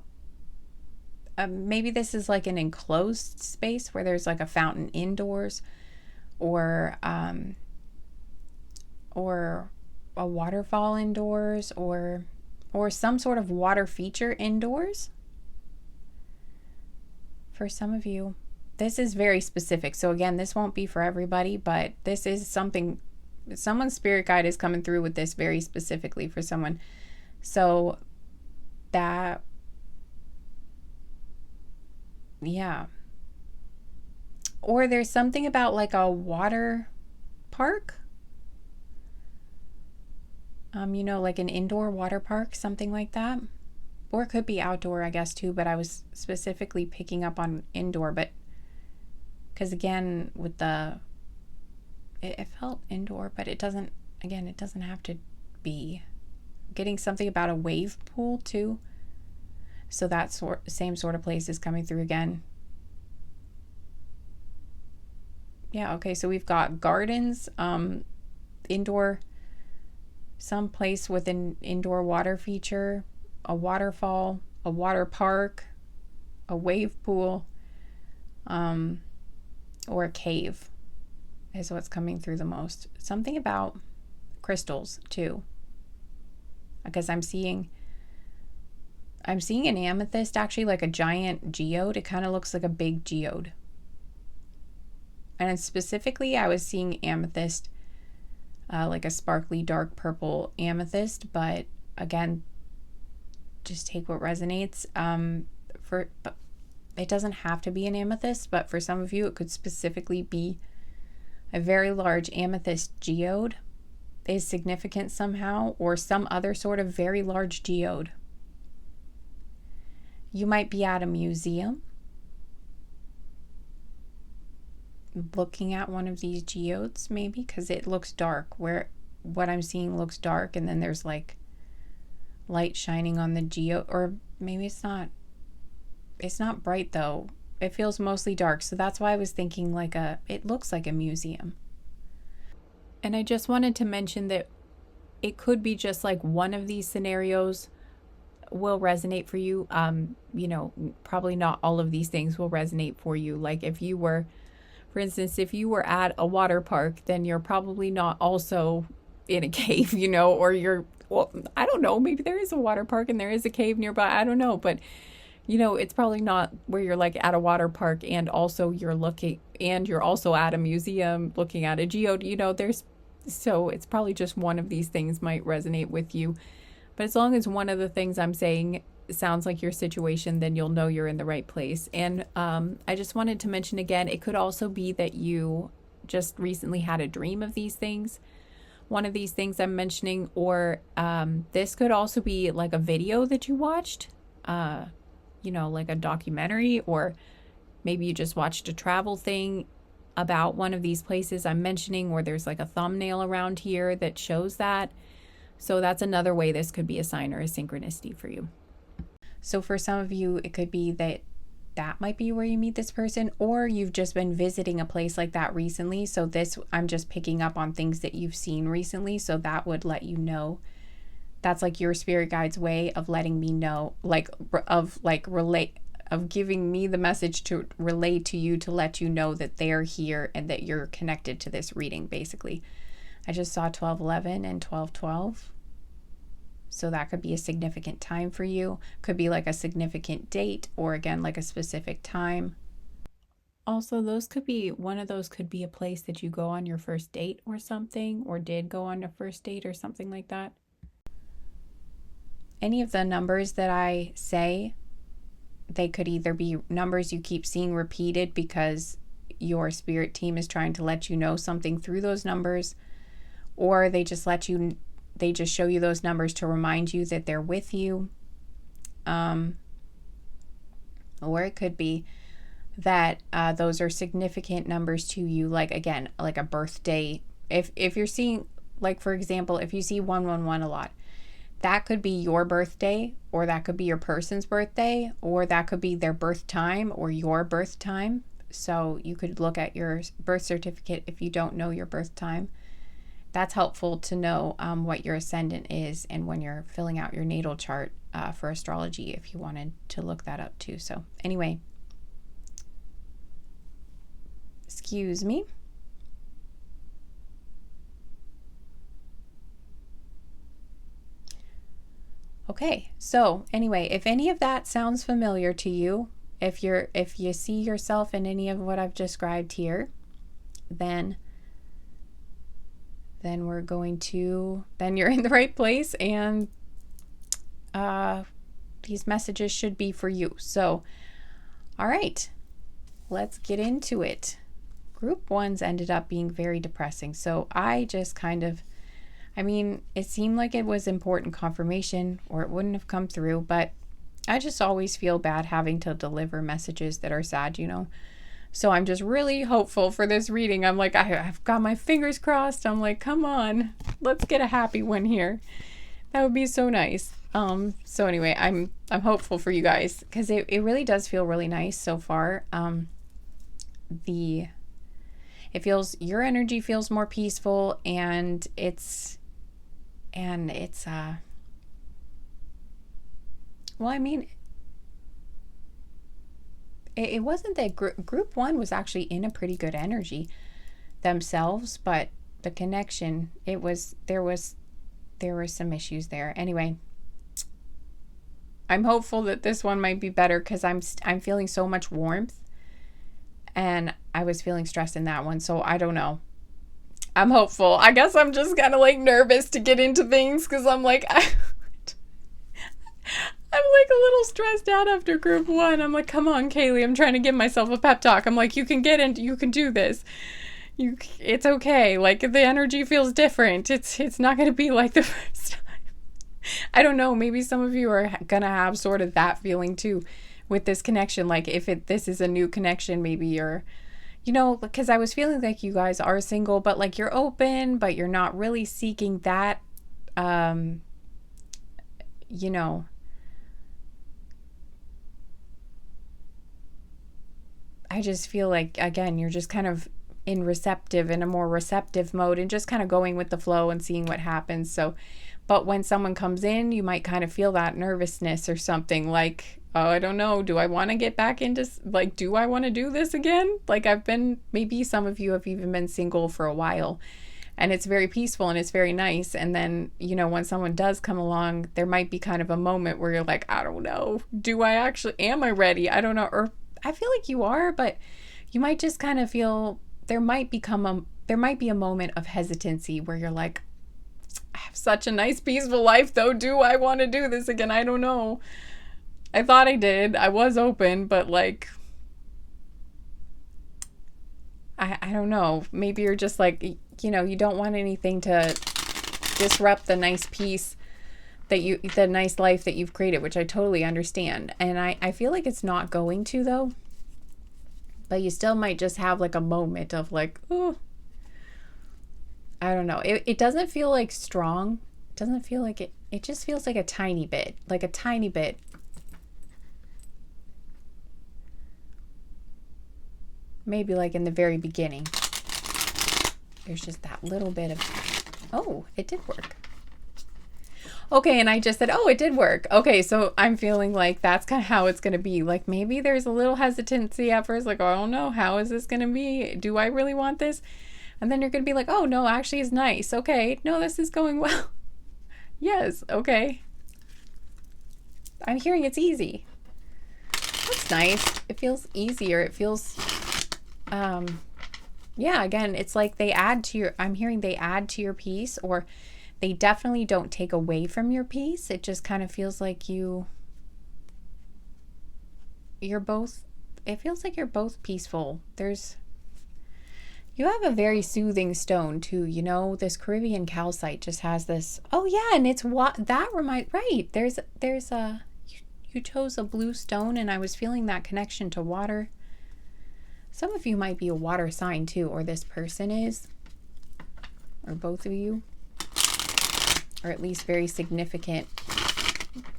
maybe this is like an enclosed space where there's like a fountain indoors, or a waterfall indoors, or some sort of water feature indoors. For some of you, this is very specific. So again, this won't be for everybody, but this is something, someone's spirit guide is coming through with this very specifically for someone. So that, yeah. Or there's something about like a water park. Like an indoor water park, something like that. Or it could be outdoor, I guess, too, but I was specifically picking up on indoor, but because again, with it felt indoor, but it doesn't have to be. Getting something about a wave pool too. So that same sort of place is coming through again. Yeah, okay, so we've got gardens, indoor, some place with an indoor water feature, a waterfall, a water park, a wave pool, or a cave is what's coming through the most. Something about crystals too, because I'm seeing an amethyst, actually, like a giant geode. It kind of looks like a big geode. And specifically, I was seeing amethyst, like a sparkly dark purple amethyst, but again, just take what resonates. But it doesn't have to be an amethyst, but for some of you, it could specifically be a very large amethyst geode is significant somehow, or some other sort of very large geode. You might be at a museum looking at one of these geodes, maybe, because it looks dark. Where what I'm seeing looks dark, and then there's like light shining on the geode, or maybe it's not bright though. It feels mostly dark, so that's why I was thinking it looks like a museum. And I just wanted to mention that it could be just like one of these scenarios will resonate for you. Probably not all of these things will resonate for you. Like if you were, for instance, if you were at a water park, then you're probably not also in a cave, or well, I don't know, maybe there is a water park and there is a cave nearby. I don't know, but it's probably not where you're like at a water park and also you're also at a museum looking at a geode. So it's probably just one of these things might resonate with you. But as long as one of the things I'm saying sounds like your situation, then you'll know you're in the right place. And I just wanted to mention again, it could also be that you just recently had a dream of these things. One of these things I'm mentioning, or this could also be like a video that you watched. like a documentary, or maybe you just watched a travel thing about one of these places I'm mentioning, or there's like a thumbnail around here that shows that. So that's another way this could be a sign or a synchronicity for you. So for some of you, it could be that might be where you meet this person, or you've just been visiting a place like that recently. So this, I'm just picking up on things that you've seen recently. So that would let you know. That's like your spirit guide's way of letting me know, of giving me the message to relay to you, to let you know that they're here and that you're connected to this reading, basically. I just saw 1211 and 1212. So that could be a significant time for you. Could be like a significant date, or again, like a specific time. Also, one of those could be a place that you go on your first date or something, or did go on a first date or something like that. Any of the numbers that I say, they could either be numbers you keep seeing repeated because your spirit team is trying to let you know something through those numbers, or they just show you those numbers to remind you that they're with you. Or it could be that those are significant numbers to you, like, again, like a birthday. If you're seeing, like, for example, if you see 111 a lot, that could be your birthday, or that could be your person's birthday, or that could be their birth time or your birth time. So you could look at your birth certificate if you don't know your birth time. That's helpful to know what your ascendant is, and when you're filling out your natal chart for astrology, if you wanted to look that up too. So anyway, excuse me. Okay, so anyway, if any of that sounds familiar to you, if you see yourself in any of what I've described here, then you're in the right place, and these messages should be for you. So, all right, let's get into it. Group 1s ended up being very depressing. So I just it seemed like it was important confirmation, or it wouldn't have come through, but I just always feel bad having to deliver messages that are sad, So I'm just really hopeful for this reading. I'm like, I've got my fingers crossed. I'm like, come on, let's get a happy one here. That would be so nice. So anyway, I'm hopeful for you guys, because it really does feel really nice so far. Your energy feels more peaceful, and it's it wasn't that group 1 was actually in a pretty good energy themselves, but the connection, there were some issues there. Anyway, I'm hopeful that this one might be better, because I'm feeling so much warmth, and I was feeling stressed in that one. So I don't know. I'm hopeful. I guess I'm just kind of like nervous to get into things, because I'm like, I'm like a little stressed out after group 1. I'm like, come on, Kaylee, I'm trying to give myself a pep talk. I'm like, you can do this. It's okay. Like, the energy feels different. It's not going to be like the first time. I don't know. Maybe some of you are going to have sort of that feeling too with this connection. Like, if this is a new connection, maybe you're, because I was feeling like you guys are single, but like you're open, but you're not really seeking that, I just feel like, again, you're just kind of in a more receptive mode, and just kind of going with the flow and seeing what happens. So, but when someone comes in, you might kind of feel that nervousness or something, like, oh, I don't know, do I want to get back into, like, do I want to do this again? Like, maybe some of you have even been single for a while, and it's very peaceful and it's very nice. And then, when someone does come along, there might be kind of a moment where you're like, I don't know, am I ready? I don't know. Or I feel like you are, but you might just kind of feel there might be a moment of hesitancy where you're like, I have such a nice peaceful life though. Do I want to do this again? I don't know. I thought I did. I was open, but like, I don't know. Maybe you're just like, you don't want anything to disrupt the nice peace the nice life that you've created, which I totally understand. And I feel like it's not going to, though. But you still might just have like a moment of like, oh, I don't know. It doesn't feel like strong. It doesn't feel like it. It just feels like a tiny bit. Like a tiny bit. Maybe like in the very beginning. There's just that little bit of, oh, it did work. Okay, and I just said, oh, it did work. Okay, so I'm feeling like that's kind of how it's going to be. Like maybe there's a little hesitancy at first, like, oh, I don't know, how is this going to be? Do I really want this? And then you're going to be like, oh, no, actually it's nice. Okay, no, this is going well. Yes, okay. I'm hearing it's easy. That's nice. It feels easier. It feels, yeah, again, it's like they add to your, I'm hearing they add to your peace, or they definitely don't take away from your peace. It just kind of feels like you're both, it feels like you're both peaceful. You have a very soothing stone too, you know, this Caribbean calcite just has this, oh yeah, and it's what, that reminds, right, there's a, you chose a blue stone, and I was feeling that connection to water. Some of you might be a water sign too, or this person is, or both of you, or at least very significant,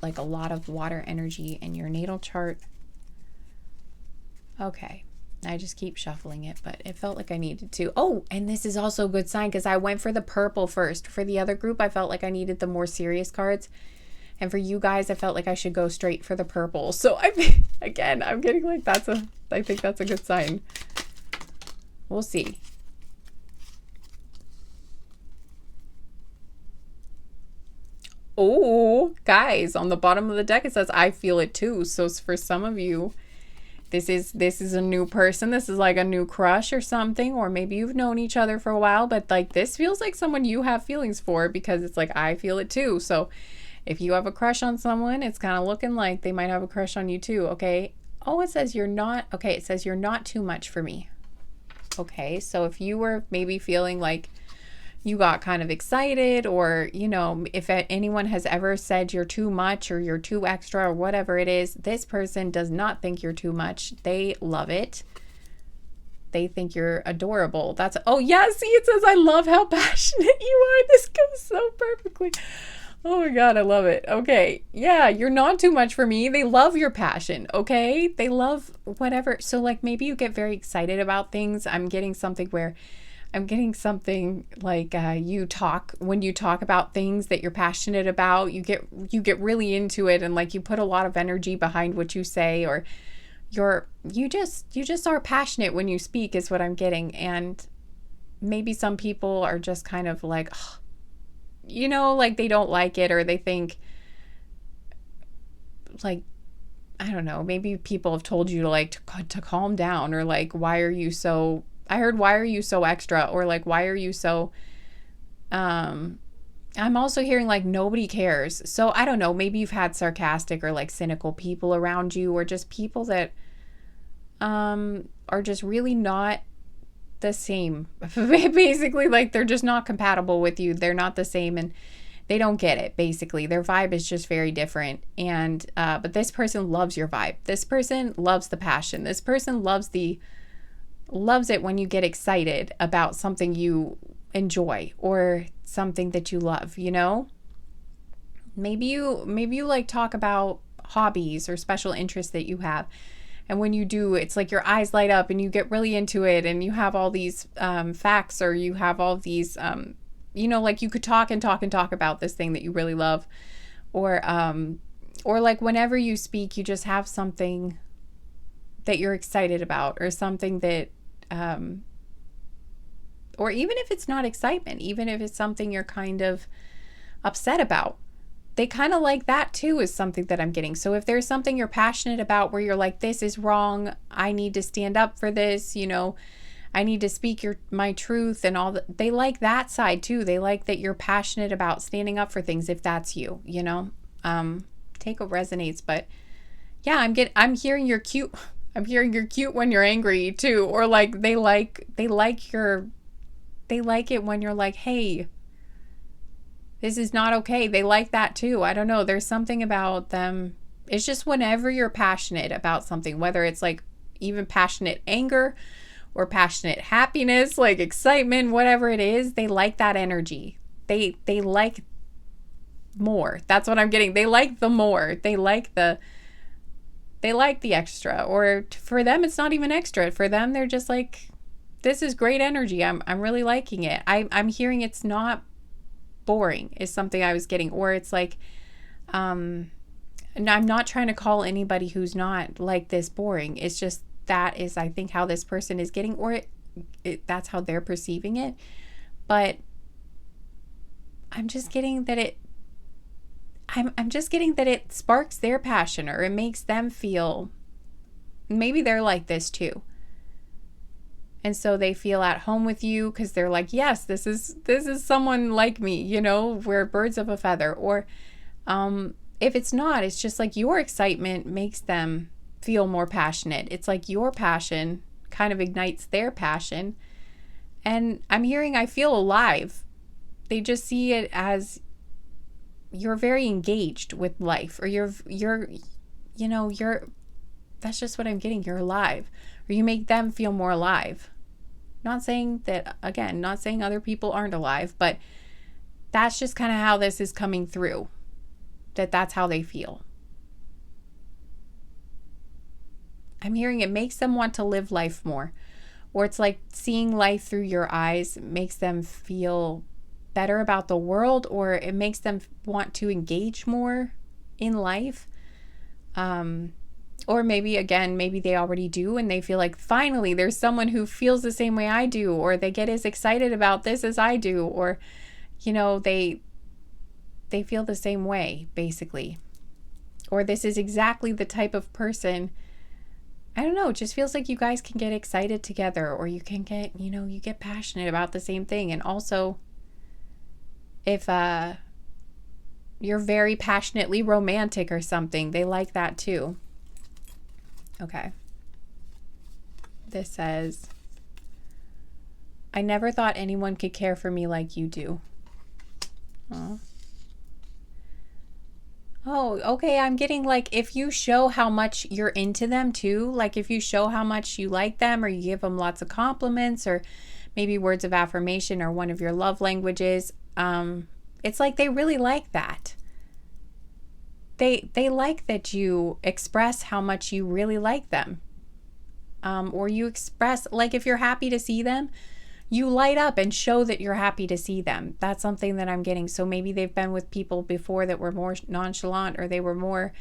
like a lot of water energy in your natal chart. Okay, I just keep shuffling it, but it felt like I needed to. Oh, and this is also a good sign because I went for the purple first. For the other group, I felt like I needed the more serious cards. And for you guys, I felt like I should go straight for the purple. So again, I'm getting like I think that's a good sign. We'll see. Oh, guys, on the bottom of the deck, it says, I feel it too. So for some of you, this is a new person. This is like a new crush or something, or maybe you've known each other for a while, but like this feels like someone you have feelings for, because it's like, I feel it too. So if you have a crush on someone, it's kind of looking like they might have a crush on you too. Okay. Oh, it says you're not, okay. It says you're not too much for me. Okay. So if you were maybe feeling like you got kind of excited, or, you know, if anyone has ever said you're too much or you're too extra or whatever it is, this person does not think you're too much. They love it. They think you're adorable. That's, oh yeah, see, it says, I love how passionate you are. This goes so perfectly. Oh my God, I love it. Okay. Yeah, you're not too much for me. They love your passion. Okay. They love whatever. So like maybe you get very excited about things. I'm getting something like when you talk about things that you're passionate about, you get really into it, and like you put a lot of energy behind what you say, or you just are passionate when you speak is what I'm getting. And maybe some people are just kind of like, oh, you know, like they don't like it, or they think like, I don't know, maybe people have told you to like to calm down, or like, why are you so extra, or like, why are you so I'm also hearing like nobody cares. So I don't know, maybe you've had sarcastic or like cynical people around you, or just people that are just really not the same. Basically, like they're just not compatible with you. They're not the same, and they don't get it. Basically, their vibe is just very different. And but this person loves your vibe. This person loves the passion. This person loves it when you get excited about something you enjoy, or something that you love, you know? Maybe you like talk about hobbies or special interests that you have. And when you do, it's like your eyes light up and you get really into it, and you have all these facts, or you have all these, you know, like you could talk and talk and talk about this thing that you really love. Or like whenever you speak, you just have something that you're excited about, or something that, or even if it's not excitement, even if it's something you're kind of upset about, they kind of like that too, is something that I'm getting. So if there's something you're passionate about where you're like, this is wrong, I need to stand up for this, you know, I need to speak my truth and all that. They like that side too. They like that you're passionate about standing up for things, if that's you, you know. Take what resonates, but yeah, I'm hearing you're cute. I'm hearing you're cute when you're angry too, or like they like it when you're like, hey, This is not okay. They like that too. I don't know. There's something about them. It's just whenever you're passionate about something, whether it's like even passionate anger or passionate happiness, like excitement, whatever it is, they like that energy. They like more. That's what I'm getting. They like the more. They like the extra. Or for them it's not even extra. For them they're just like, this is great energy. I'm really liking it. I'm hearing it's not boring is something I was getting. Or it's like, and I'm not trying to call anybody who's not like this boring. It's just that is, I think, how this person is getting, or that's how they're perceiving it. But I'm just getting that I'm just getting that it sparks their passion, or it makes them feel maybe they're like this too. And so they feel at home with you because they're like, yes, this is someone like me, you know, we're birds of a feather. Or if it's not, it's just like your excitement makes them feel more passionate. It's like your passion kind of ignites their passion. And I'm hearing, I feel alive. They just see it as you're very engaged with life, or you're that's just what I'm getting. You're alive, or you make them feel more alive. Not saying that, again, not saying other people aren't alive, but that's just kind of how this is coming through. That's how they feel. I'm hearing it makes them want to live life more. Or it's like seeing life through your eyes makes them feel better about the world, or it makes them want to engage more in life. Or maybe, again, maybe they already do and they feel like finally there's someone who feels the same way I do, or they get as excited about this as I do, or, you know, they feel the same way, basically. Or this is exactly the type of person, I don't know, it just feels like you guys can get excited together, or you can get, you know, you get passionate about the same thing. And also, if you're very passionately romantic or something, they like that too. Okay. This says, I never thought anyone could care for me like you do. Oh, okay. I'm getting like, if you show how much you're into them too, like if you show how much you like them, or you give them lots of compliments, or maybe words of affirmation, or one of your love languages, it's like they really like that. They like that you express how much you really like them. Or you express, like if you're happy to see them, you light up and show that you're happy to see them. That's something that I'm getting. So maybe they've been with people before that were more nonchalant, or they were more,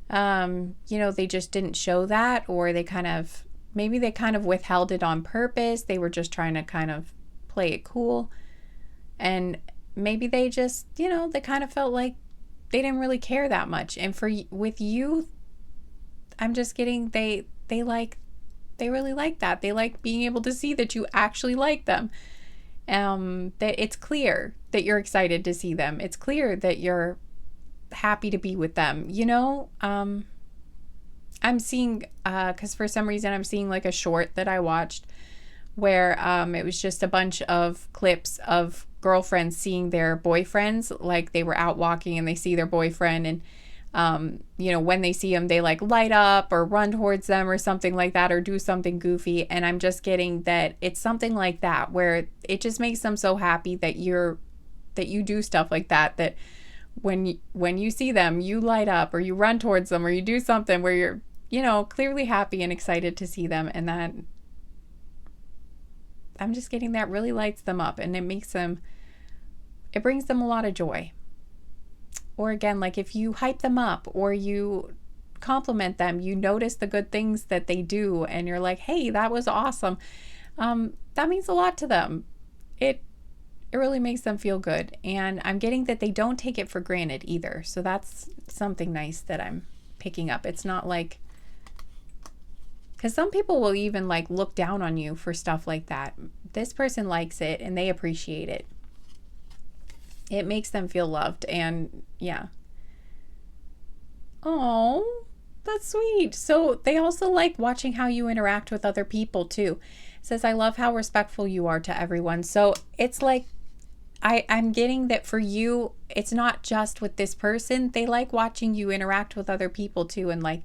they just didn't show that, or they kind of withheld it on purpose. They were just trying to kind of play it cool. And maybe they just, they kind of felt like they didn't really care that much. And with you, I'm just getting, they really like that. They like being able to see that you actually like them. That it's clear that you're excited to see them. It's clear that you're happy to be with them. I'm seeing, because for some reason I'm seeing like a short that I watched where it was just a bunch of clips of girlfriends seeing their boyfriends, like they were out walking and they see their boyfriend, and when they see him, they like light up or run towards them or something like that, or do something goofy. And I'm just getting that it's something like that, where it just makes them so happy that you do stuff like that, that when you see them, you light up, or you run towards them, or you do something where you're, clearly happy and excited to see them. And that, I'm just getting that really lights them up, and it brings them a lot of joy. Or again, like if you hype them up or you compliment them, you notice the good things that they do, and you're like, hey, that was awesome. That means a lot to them. It really makes them feel good. And I'm getting that they don't take it for granted either. So that's something nice that I'm picking up. It's not like, because some people will even like look down on you for stuff like that. This person likes it and they appreciate it. It makes them feel loved, and yeah. Oh, that's sweet. So they also like watching how you interact with other people too. It says, I love how respectful you are to everyone. So it's like, I'm getting that for you, it's not just with this person. They like watching you interact with other people too, and like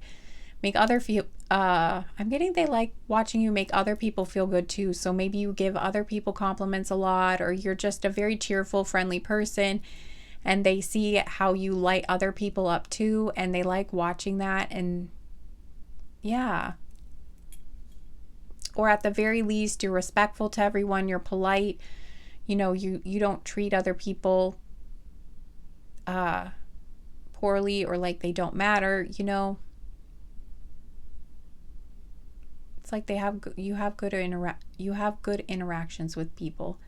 make other feel. I'm getting they like watching you make other people feel good too. So maybe you give other people compliments a lot, or you're just a very cheerful, friendly person, and they see how you light other people up too, and they like watching that. And yeah. Or at the very least, you're respectful to everyone, you're polite, you don't treat other people poorly or like they don't matter. It's like you have good interactions with people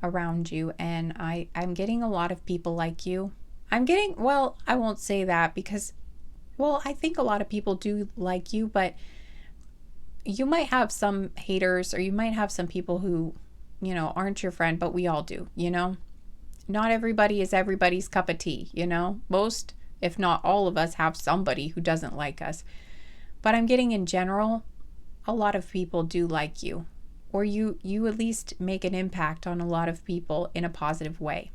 around you, and I'm getting a lot of people like you. Well, I won't say that because, well, I think a lot of people do like you, but you might have some haters, or you might have some people who, aren't your friend, but we all do, Not everybody is everybody's cup of tea, Most, if not all of us, have somebody who doesn't like us. But I'm getting in general, a lot of people do like you, or you at least make an impact on a lot of people in a positive way.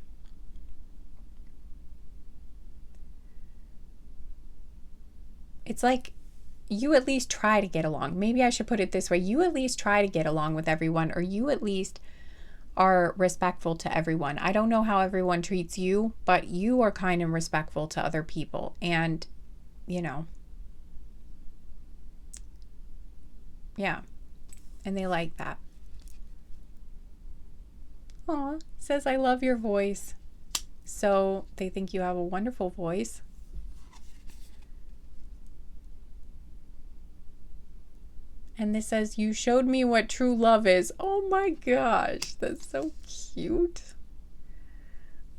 It's like you at least try to get along. Maybe I should put it this way. You at least try to get along with everyone, or you at least are respectful to everyone. I don't know how everyone treats you, but you are kind and respectful to other people. And, yeah. And they like that. Aw, says, I love your voice. So they think you have a wonderful voice. And this says, you showed me what true love is. Oh my gosh, that's so cute.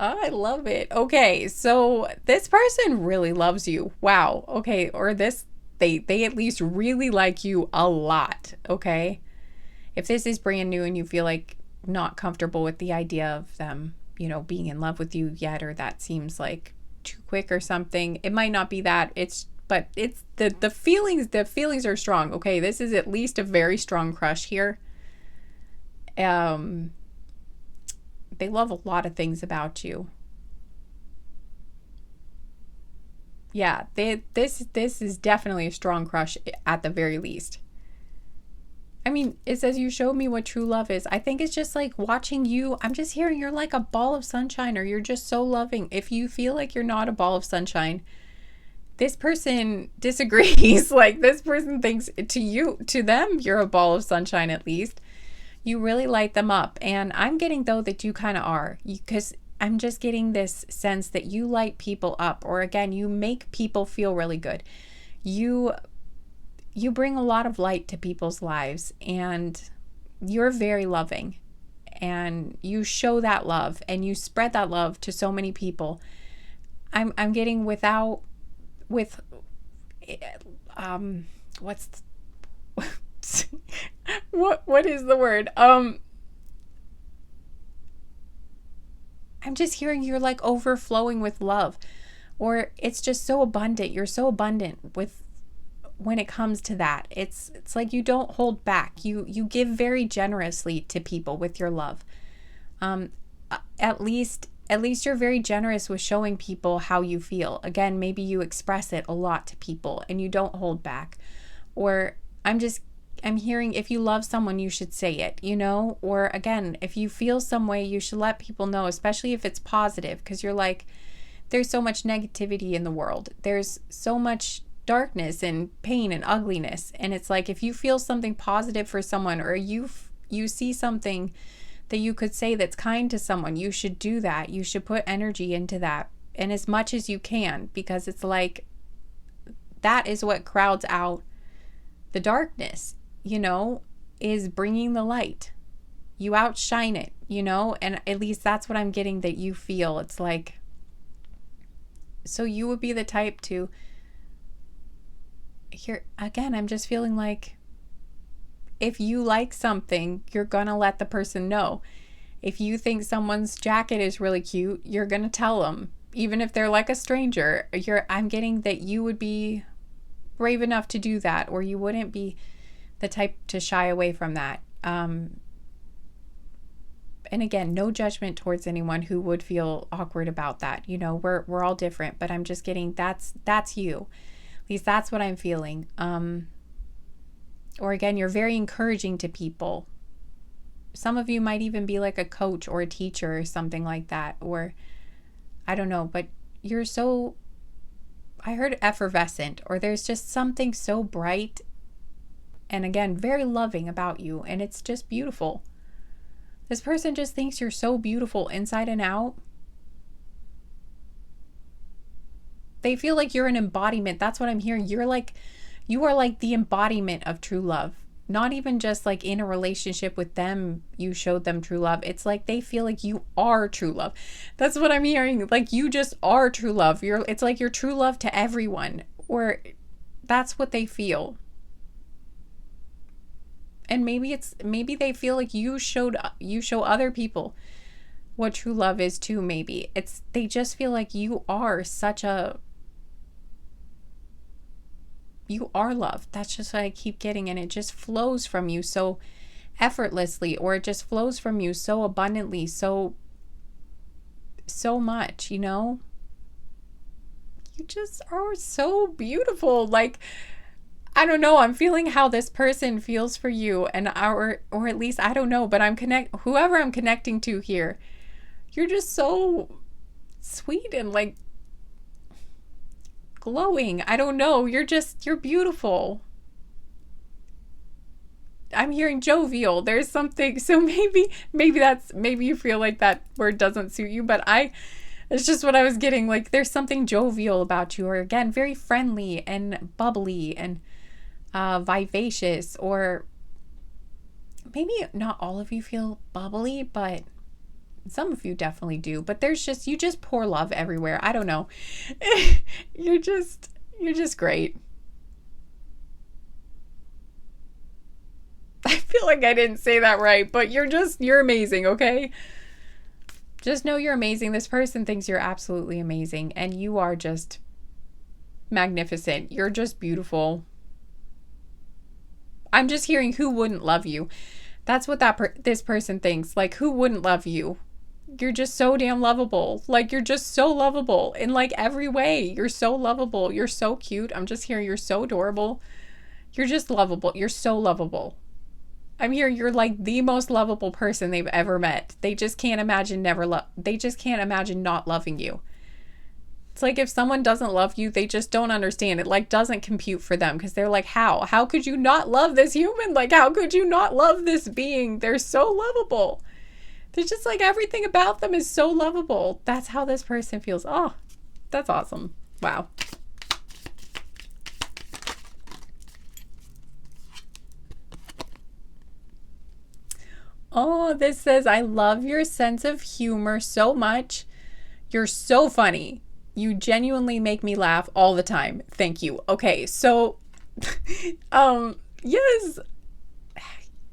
I love it. Okay, so this person really loves you. Wow. Okay, or they at least really like you a lot. Okay. If this is brand new and you feel like not comfortable with the idea of them, being in love with you yet, or that seems like too quick or something, it might not be that. But it's the feelings are strong. Okay, this is at least a very strong crush here. They love a lot of things about you. Yeah, this is definitely a strong crush at the very least. I mean, it says you showed me what true love is. I think it's just like watching you. I'm just hearing you're like a ball of sunshine, or you're just so loving. If you feel like you're not a ball of sunshine, this person disagrees. Like, this person thinks to them, you're a ball of sunshine at least. You really light them up. And I'm getting, though, that you kind of are. Because I'm just getting this sense that you light people up. Or, again, you make people feel really good. You bring a lot of light to people's lives. And you're very loving. And you show that love. And you spread that love to so many people. I'm getting with what's what is the word? I'm just hearing you're like overflowing with love, or it's just so abundant. You're so abundant with when it comes to that. It's like you don't hold back. You give very generously to people with your love. At least you're very generous with showing people how you feel. Again, maybe you express it a lot to people and you don't hold back. Or I'm hearing if you love someone, you should say it, Or again, if you feel some way, you should let people know, especially if it's positive, because you're like, there's so much negativity in the world. There's so much darkness and pain and ugliness. And it's like, if you feel something positive for someone, or you see something that you could say that's kind to someone, you should do that. You should put energy into that, and as much as you can, because it's like that is what crowds out the darkness, is bringing the light. You outshine it, and at least that's what I'm getting that you feel. It's like, so you would be the type to, here again, I'm just feeling like, if you like something, you're gonna let the person know. If you think someone's jacket is really cute, you're gonna tell them, even if they're like a stranger. I'm getting that you would be brave enough to do that, or you wouldn't be the type to shy away from that. And and again, no judgment towards anyone who would feel awkward about that. You know, we're all different, but I'm just getting that's you. At least that's what I'm feeling. Or again, you're very encouraging to people. Some of you might even be like a coach or a teacher or something like that, or I don't know, but you're so, I heard effervescent, or there's just something so bright and again, very loving about you, and it's just beautiful. This person just thinks you're so beautiful inside and out. They feel like you're an embodiment. That's what I'm hearing. You are like the embodiment of true love. Not even just like in a relationship with them, you showed them true love. It's like they feel like you are true love. That's what I'm hearing. Like you just are true love. It's like you're true love to everyone, or that's what they feel. And maybe they feel like you show other people what true love is too. Maybe they just feel like you are you are love. That's just what I keep getting, and it just flows from you so effortlessly, or it just flows from you so abundantly, so much, you know? You just are so beautiful. Like, I don't know, I'm feeling how this person feels for you, and or at least I don't know, but whoever I'm connecting to here, you're just so sweet and like glowing. I don't know, you're beautiful. I'm hearing jovial. There's something, so maybe you feel like that word doesn't suit you, but it's just what I was getting. Like there's something jovial about you, or again, very friendly and bubbly and vivacious, or maybe not all of you feel bubbly, but some of you definitely do. But you just pour love everywhere. I don't know. You're just great. I feel like I didn't say that right, but you're amazing, okay? Just know you're amazing. This person thinks you're absolutely amazing, and you are just magnificent. You're just beautiful. I'm just hearing who wouldn't love you. That's what this person thinks. Like, who wouldn't love you? You're just so damn lovable. Like, you're just so lovable in like every way. You're so lovable. You're so cute. I'm just hearing you're so adorable. You're just lovable. You're so lovable. I'm hearing you're like the most lovable person they've ever met. They just can't imagine they just can't imagine not loving you. It's like if someone doesn't love you, they just don't understand. It like doesn't compute for them, because they're like, how could you not love this human? Like, how could you not love this being? They're so lovable. They're just like, everything about them is so lovable. That's how this person feels. Oh, that's awesome. Wow. Oh, this says, I love your sense of humor so much. You're so funny. You genuinely make me laugh all the time. Thank you. Okay, so yes.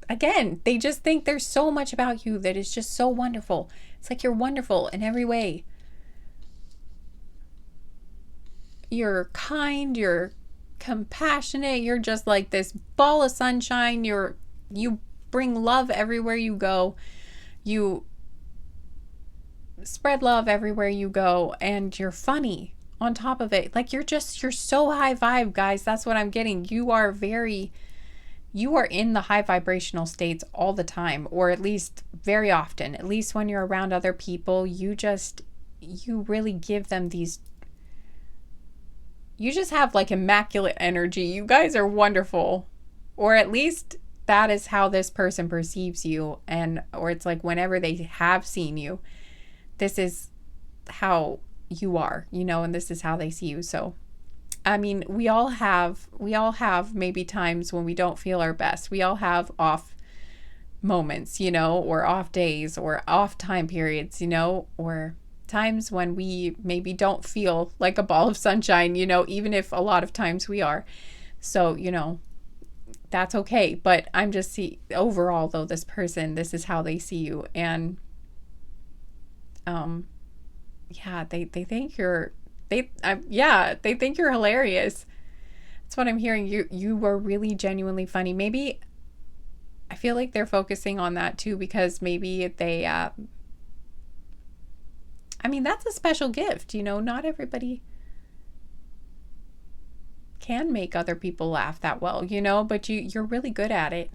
Again, they just think there's so much about you that is just so wonderful. It's like you're wonderful in every way. You're kind, you're compassionate, you're just like this ball of sunshine. You bring love everywhere you go. You spread love everywhere you go, and you're funny on top of it. Like you're so high vibe, guys. That's what I'm getting. You are in the high vibrational states all the time, or at least very often. At least when you're around other people, you really give them these, you just have like immaculate energy. You guys are wonderful. Or at least that is how this person perceives you, or it's like whenever they have seen you, this is how you are, and this is how they see you. So, I mean, we all have maybe times when we don't feel our best. We all have off moments, or off days, or off time periods, or times when we maybe don't feel like a ball of sunshine, even if a lot of times we are. So, that's okay. But I'm just overall though, this is how they see you. And yeah, they think they think you're hilarious. That's what I'm hearing. You were really genuinely funny. Maybe I feel like they're focusing on that too, because maybe they, I mean, that's a special gift, you know, not everybody can make other people laugh that well, you know, but you're really good at it.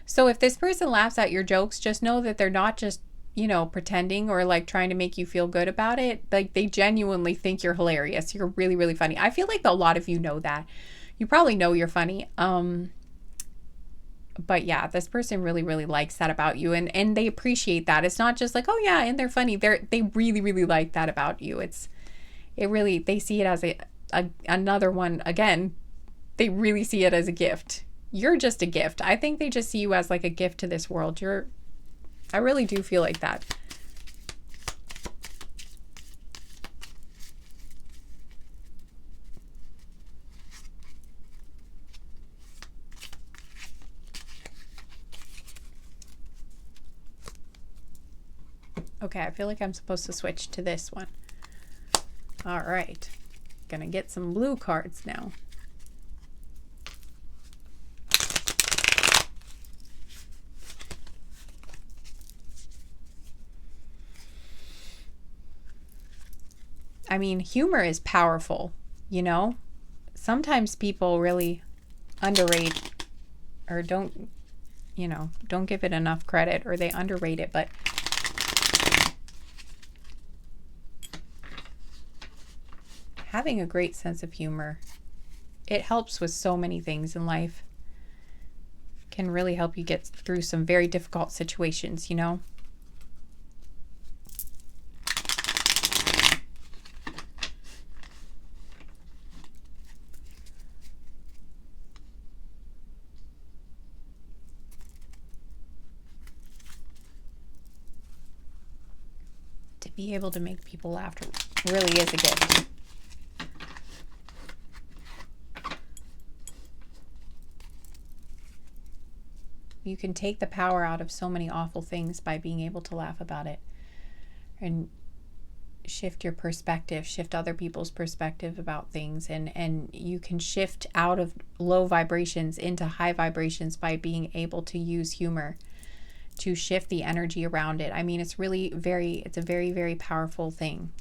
So if this person laughs at your jokes, just know that they're not just, you know, pretending or like trying to make you feel good about it. Like they genuinely think you're hilarious. You're really, really funny. I feel like a lot of you know that. You probably know you're funny. But yeah, this person really, really likes that about you, and they appreciate that. It's not just like, oh yeah, and they're funny. They really, really like that about you. It really, they see it as another one. Again, they really see it as a gift. You're just a gift. I think they just see you as like a gift to this world. I really do feel like that. Okay, I feel like I'm supposed to switch to this one. All right. Gonna get some blue cards now. I mean, humor is powerful, you know? Sometimes people really underrate or don't, you know, don't give it enough credit, or they underrate it, but having a great sense of humor, it helps with so many things in life. Can really help you get through some very difficult situations, you know? To be able to make people laugh really is a gift. You can take the power out of so many awful things by being able to laugh about it and shift your perspective, shift other people's perspective about things. And you can shift out of low vibrations into high vibrations by being able to use humor to shift the energy around it. I mean, it's a very, very powerful thing.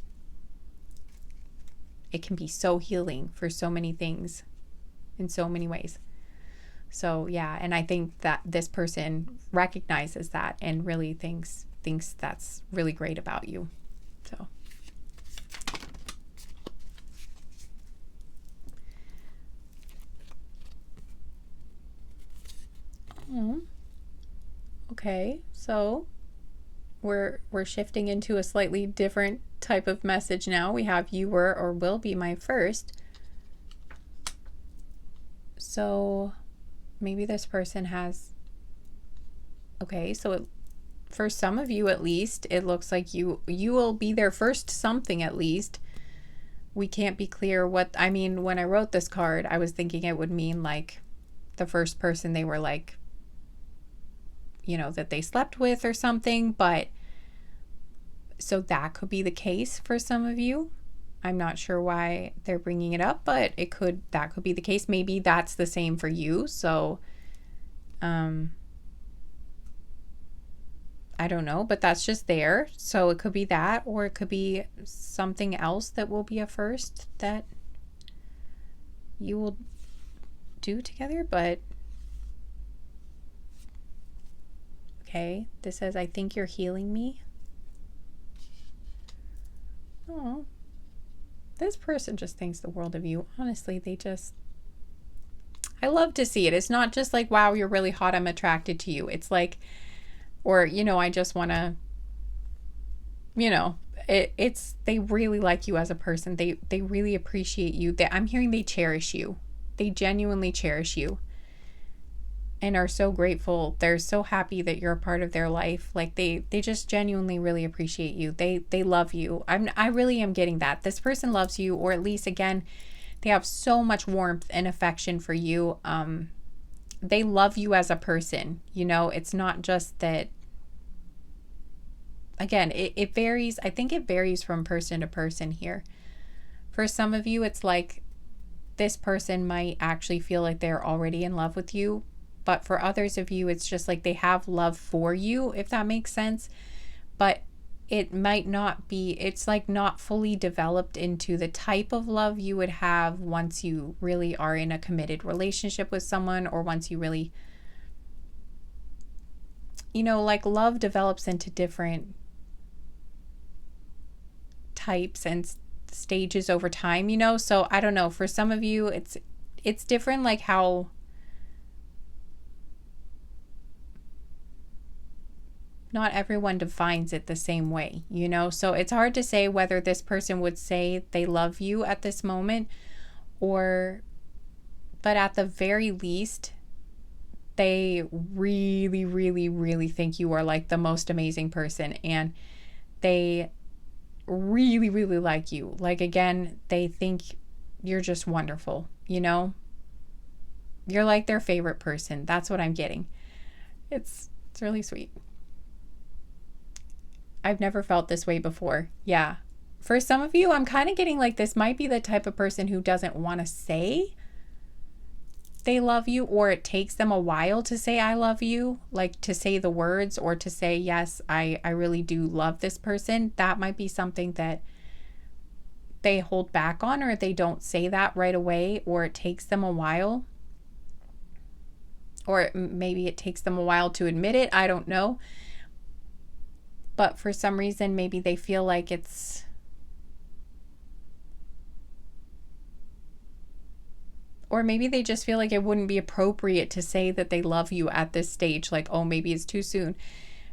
It can be so healing for so many things in so many ways. So yeah, and I think that this person recognizes that and really thinks that's really great about you. So okay, so we're shifting into a slightly different type of message now. We have you were or will be my first. So maybe this person has, okay, so for some of you at least, it looks like you will be their first something at least. We can't be clear what, I mean, when I wrote this card, I was thinking it would mean like the first person they were like, you know, that they slept with or something, but so that could be the case for some of you. I'm not sure why they're bringing it up, but that could be the case. Maybe that's the same for you. So, I don't know, but that's just there. So it could be that, or it could be something else that will be a first that you will do together. But okay, this says, I think you're healing me. Oh, this person just thinks the world of you. Honestly, I love to see it. It's not just like, wow, you're really hot, I'm attracted to you. It's like, or, you know, I just want to, you know, they really like you as a person. They really appreciate you. I'm hearing they cherish you. They genuinely cherish you and are so grateful. They're so happy that you're a part of their life. Like they just genuinely really appreciate you. They love you. I really am getting that. This person loves you, or at least, again, they have so much warmth and affection for you. They love you as a person. You know, it's not just that, again, it varies. I think it varies from person to person here. For some of you, it's like this person might actually feel like they're already in love with you. But for others of you, it's just like they have love for you, if that makes sense. But it might not be, it's like not fully developed into the type of love you would have once you really are in a committed relationship with someone, or once you really, like love develops into different types and stages over time, so I don't know, for some of you it's different, like how not everyone defines it the same way, so it's hard to say whether this person would say they love you at this moment, but at the very least they really, really, really think you are like the most amazing person, and they really, really like you. Like, again, they think you're just wonderful, You're like their favorite person. That's what I'm getting. It's really sweet. I've never felt this way before. Yeah. For some of you, I'm kind of getting like this might be the type of person who doesn't want to say they love you, or it takes them a while to say I love you, like to say the words, or to say, yes, I really do love this person. That might be something that they hold back on, or they don't say that right away, or it takes them a while, or maybe it takes them a while to admit it. I don't know. But for some reason, maybe they feel like it's, or maybe they just feel like it wouldn't be appropriate to say that they love you at this stage. Like, oh, maybe it's too soon.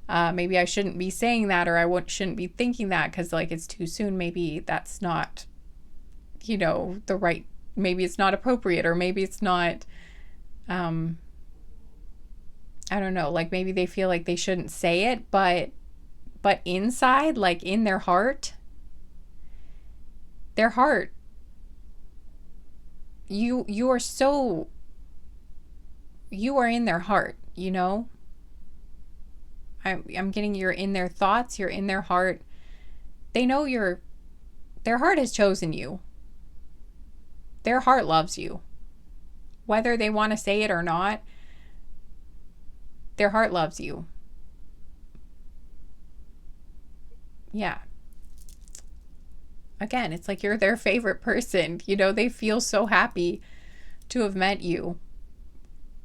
Maybe I shouldn't be saying that, or shouldn't be thinking that because like it's too soon. Maybe that's not, the right, maybe it's not appropriate, or maybe it's not, I don't know, like maybe they feel like they shouldn't say it, but inside, like in their heart, you are so, you are in their heart, I'm getting, you're in their thoughts, you're in their heart. They know their heart has chosen you. Their heart loves you. Whether they want to say it or not, their heart loves you. Yeah. Again, it's like you're their favorite person. They feel so happy to have met you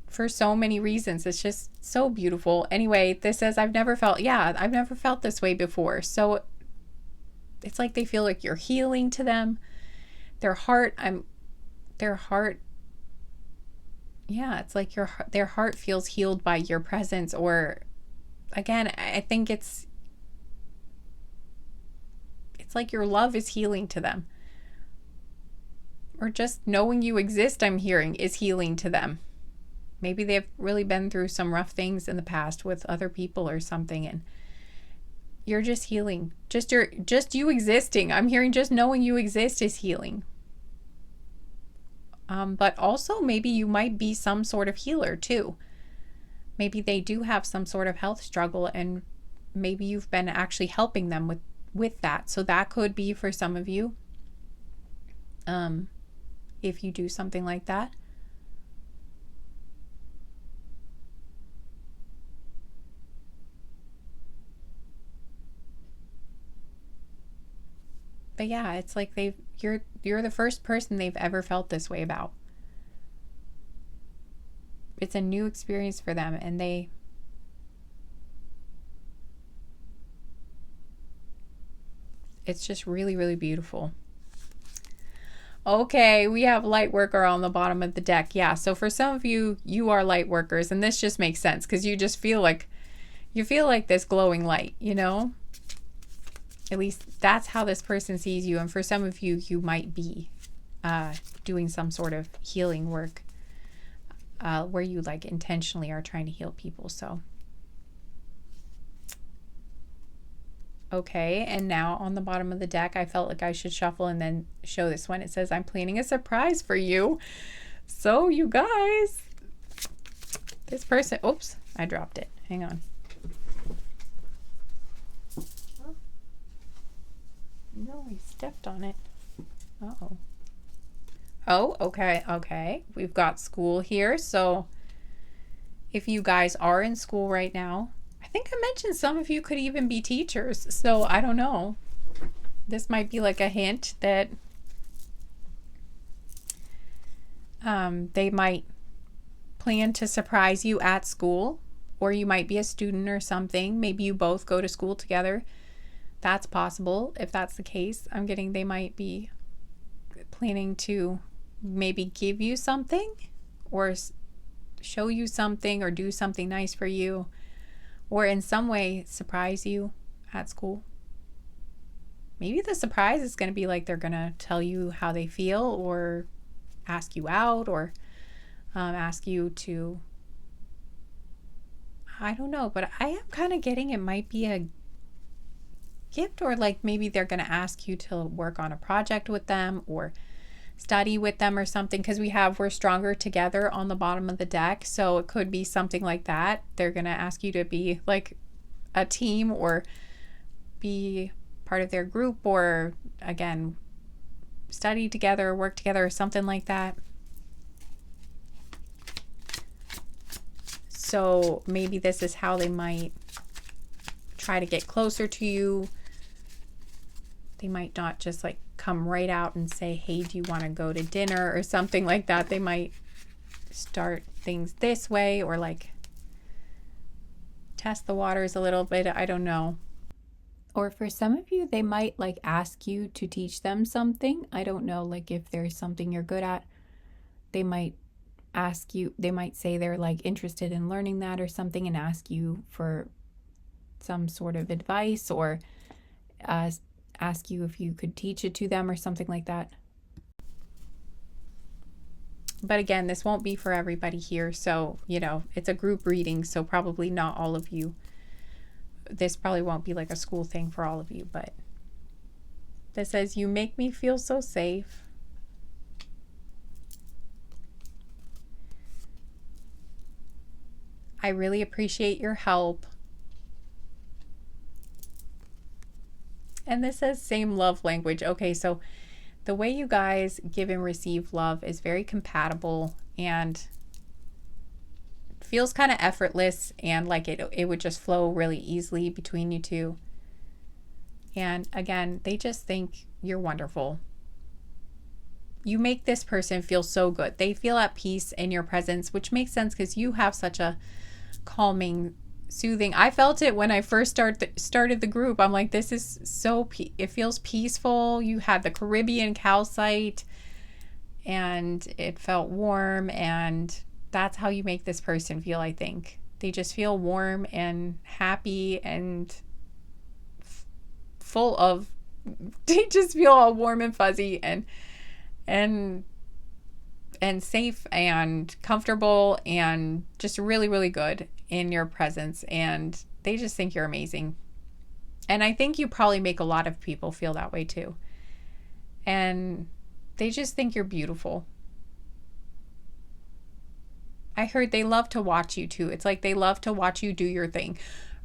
for so many reasons. It's just so beautiful. Anyway, this says, I've never felt this way before. So it's like they feel like you're healing to them. Their heart, yeah, it's like their heart feels healed by your presence. Or again, I think it's like your love is healing to them. Or just knowing you exist, I'm hearing, is healing to them. Maybe they've really been through some rough things in the past with other people or something, and you're just healing. Just you existing. I'm hearing just knowing you exist is healing. But also maybe you might be some sort of healer too. Maybe they do have some sort of health struggle, and maybe you've been actually helping them with that. So that could be for some of you, if you do something like that. But yeah, it's like you're the first person they've ever felt this way about. It's a new experience for them, and it's just really, really beautiful. Okay, we have light worker on the bottom of the deck. Yeah, so for some of you, you are light workers, and this just makes sense because you just feel like this glowing light, At least that's how this person sees you. And for some of you, you might be doing some sort of healing work where you like intentionally are trying to heal people. So, okay, and now on the bottom of the deck, I felt like I should shuffle and then show this one. It says, I'm planning a surprise for you. So you guys, this person, oops, I dropped it. Hang on. No, I stepped on it. Uh-oh. Oh, okay, okay. We've got school here. So if you guys are in school right now, I think I mentioned some of you could even be teachers. So I don't know. This might be like a hint that they might plan to surprise you at school, or you might be a student or something. Maybe you both go to school together. That's possible. If that's the case, I'm getting they might be planning to maybe give you something or show you something or do something nice for you or in some way surprise you at school. Maybe the surprise is going to be like they're going to tell you how they feel or ask you out or ask you to, I don't know, but I am kind of getting it might be a gift, or like maybe they're going to ask you to work on a project with them or study with them or something, because we're stronger together on the bottom of the deck. So it could be something like that. They're going to ask you to be like a team or be part of their group, or again, study together, work together, or something like that. So maybe this is how they might try to get closer to you. They might not just like come right out and say, hey, do you want to go to dinner or something like that. They might start things this way or like test the waters a little bit. I don't know. Or for some of you, they might like ask you to teach them something. I don't know, like if there's something you're good at, they might ask you, they might say they're like interested in learning that or something and ask you for some sort of advice or ask you if you could teach it to them or something like that. But again, this won't be for everybody here. So, it's a group reading. So probably not all of you. This probably won't be like a school thing for all of you, but this says, you make me feel so safe. I really appreciate your help. And this says same love language. Okay, so the way you guys give and receive love is very compatible and feels kind of effortless, and like it would just flow really easily between you two. And again, they just think you're wonderful. You make this person feel so good. They feel at peace in your presence, which makes sense because you have such a calming, soothing. I felt it when I first started the group. I'm like, this is so it feels peaceful. You had the Caribbean calcite and it felt warm, and that's how you make this person feel. I think they just feel warm and happy and full of they just feel all warm and fuzzy and safe and comfortable and just really, really good in your presence, and they just think you're amazing. And I think you probably make a lot of people feel that way too. And they just think you're beautiful. I heard they love to watch you too. It's like they love to watch you do your thing,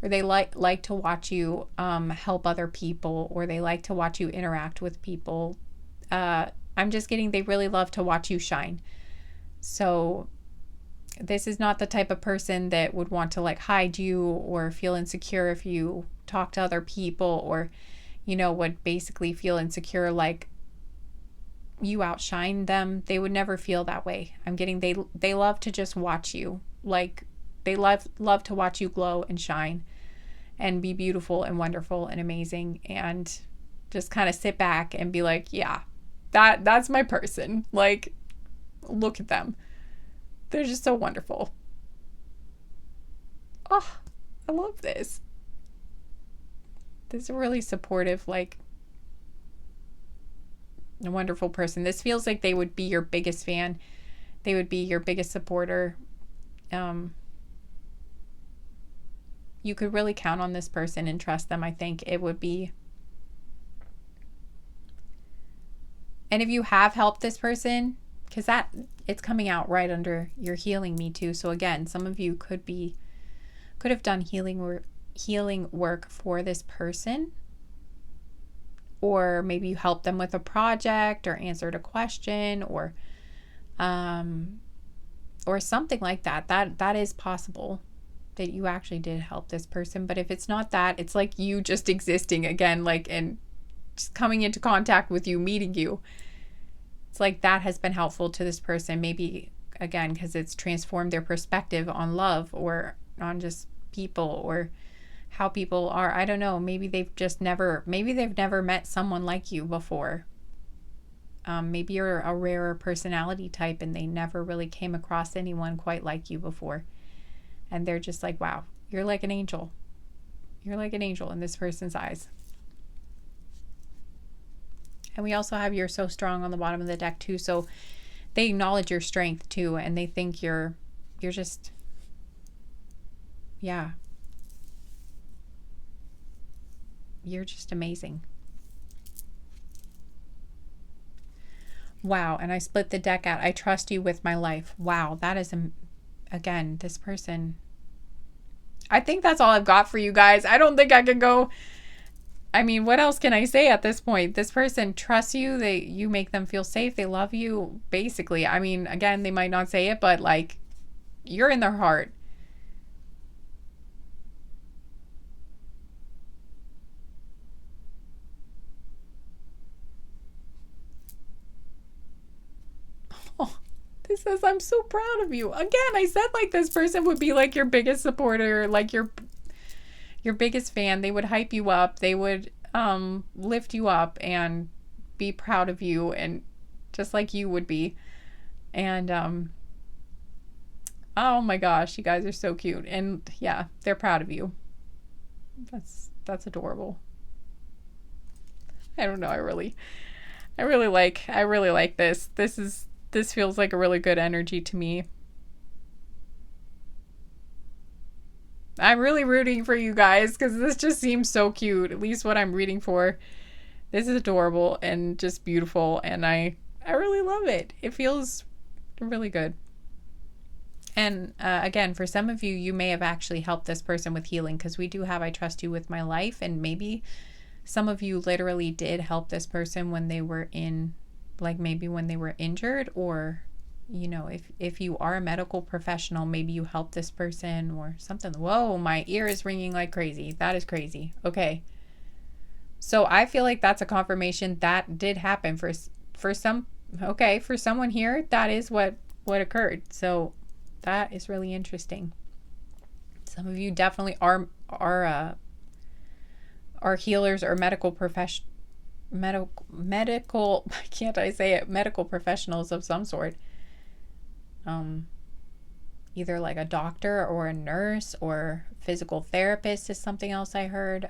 or they like to watch you help other people, or they like to watch you interact with people. I'm just getting they really love to watch you shine. So this is not the type of person that would want to like hide you or feel insecure if you talk to other people, or would basically feel insecure like you outshine them. They would never feel that way. I'm getting they love to just watch you. Like they love to watch you glow and shine and be beautiful and wonderful and amazing, and just kind of sit back and be like, yeah, that's my person. Like, look at them. They're just so wonderful. Oh, I love this. This is a really supportive, like, a wonderful person. This feels like they would be your biggest fan. They would be your biggest supporter. You could really count on this person and trust them. I think it would be. And if you have helped this person, because it's coming out right under your healing me too. So again, some of you could have done healing work for this person. or maybe you helped them with a project or answered a question or something like that. That is possible, that you actually did help this person. But if it's not that, it's like you just existing again, like, and just coming into contact with you, meeting you. It's like that has been helpful to this person, maybe again because it's transformed their perspective on love or on just people or how people are. I don't know, maybe they've never met someone like you before. Maybe you're a rarer personality type and they never really came across anyone quite like you before, and they're just like, wow, you're like an angel. You're like an angel in this person's eyes. And we also have you're so strong on the bottom of the deck too. So they acknowledge your strength too, and they think you're just, yeah, you're just amazing. Wow. And I split the deck out. I trust you with my life. Wow. That is, again, this person. I think that's all I've got for you guys. I don't think I can go. I mean, what else can I say at this point? This person trusts you. You make them feel safe. They love you, basically. I mean, again, they might not say it, but like, you're in their heart. Oh, this says, I'm so proud of you. Again, I said like this person would be like your biggest supporter, like your biggest fan. They would hype you up. They would lift you up and be proud of you, and just like you would be. And oh my gosh, you guys are so cute. And yeah, they're proud of you. That's adorable. I don't know. I really like this. This feels like a really good energy to me. I'm really rooting for you guys because this just seems so cute. At least what I'm reading for. This is adorable and just beautiful, and I really love it. It feels really good. And again, for some of you, you may have actually helped this person with healing, because we do have I trust you with my life, and maybe some of you literally did help this person when they were in, like maybe when they were injured, or you know, if you are a medical professional, maybe you help this person or something. Whoa, my ear is ringing like crazy. That is crazy. Okay. So I feel like that's a confirmation that did happen for some. Okay, for someone here, that is what occurred. So that is really interesting. Some of you definitely are healers or medical can't I say it, medical professionals of some sort. Either like a doctor or a nurse or physical therapist is something else I heard.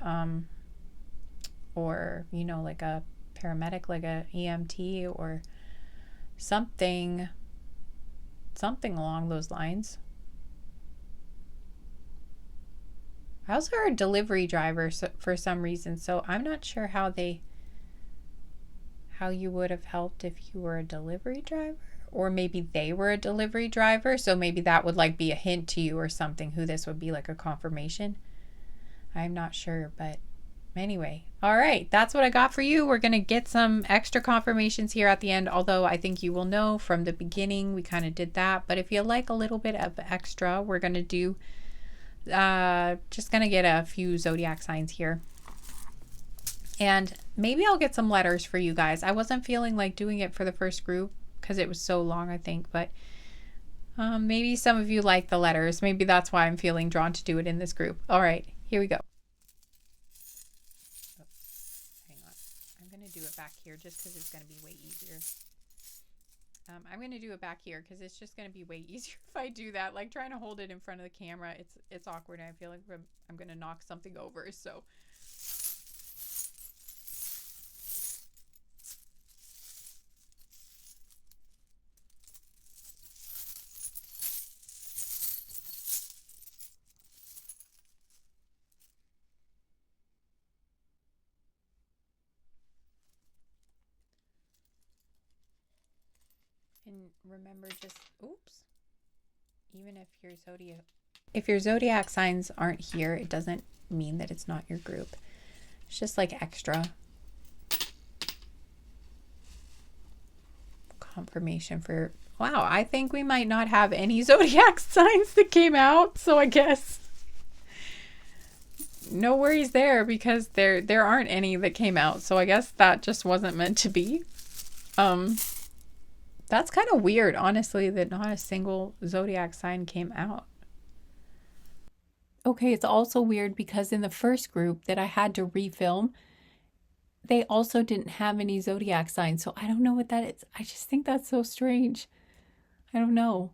Or, you know, like a paramedic, like a EMT or something along those lines. I also heard delivery driver for some reason, so I'm not sure how you would have helped if you were a delivery driver, or maybe they were a delivery driver, so maybe that would like be a hint to you or something, who this would be, like a confirmation. I'm not sure, but anyway. All right, that's what I got for you. We're going to get some extra confirmations here at the end, although I think you will know from the beginning we kind of did that. But if you like a little bit of extra, we're going to do just going to get a few zodiac signs here. And maybe I'll get some letters for you guys. I wasn't feeling like doing it for the first group because it was so long, I think. But maybe some of you like the letters. Maybe that's why I'm feeling drawn to do it in this group. All right, here we go. Oh, hang on. I'm going to do it back here just because it's going to be way easier. I'm going to do it back here because it's just going to be way easier if I do that. Like trying to hold it in front of the camera, it's awkward. And I feel like I'm going to knock something over. So and remember, just even if your zodiac signs aren't here, it doesn't mean that it's not your group. It's just like extra. confirmation for, wow, I think we might not have any zodiac signs that came out. So I guess no worries there, because there aren't any that came out. So I guess that just wasn't meant to be. That's kind of weird, honestly, that not a single zodiac sign came out. Okay, it's also weird because in the first group that I had to refilm, they also didn't have any zodiac signs. So I don't know what that is. I just think that's so strange. I don't know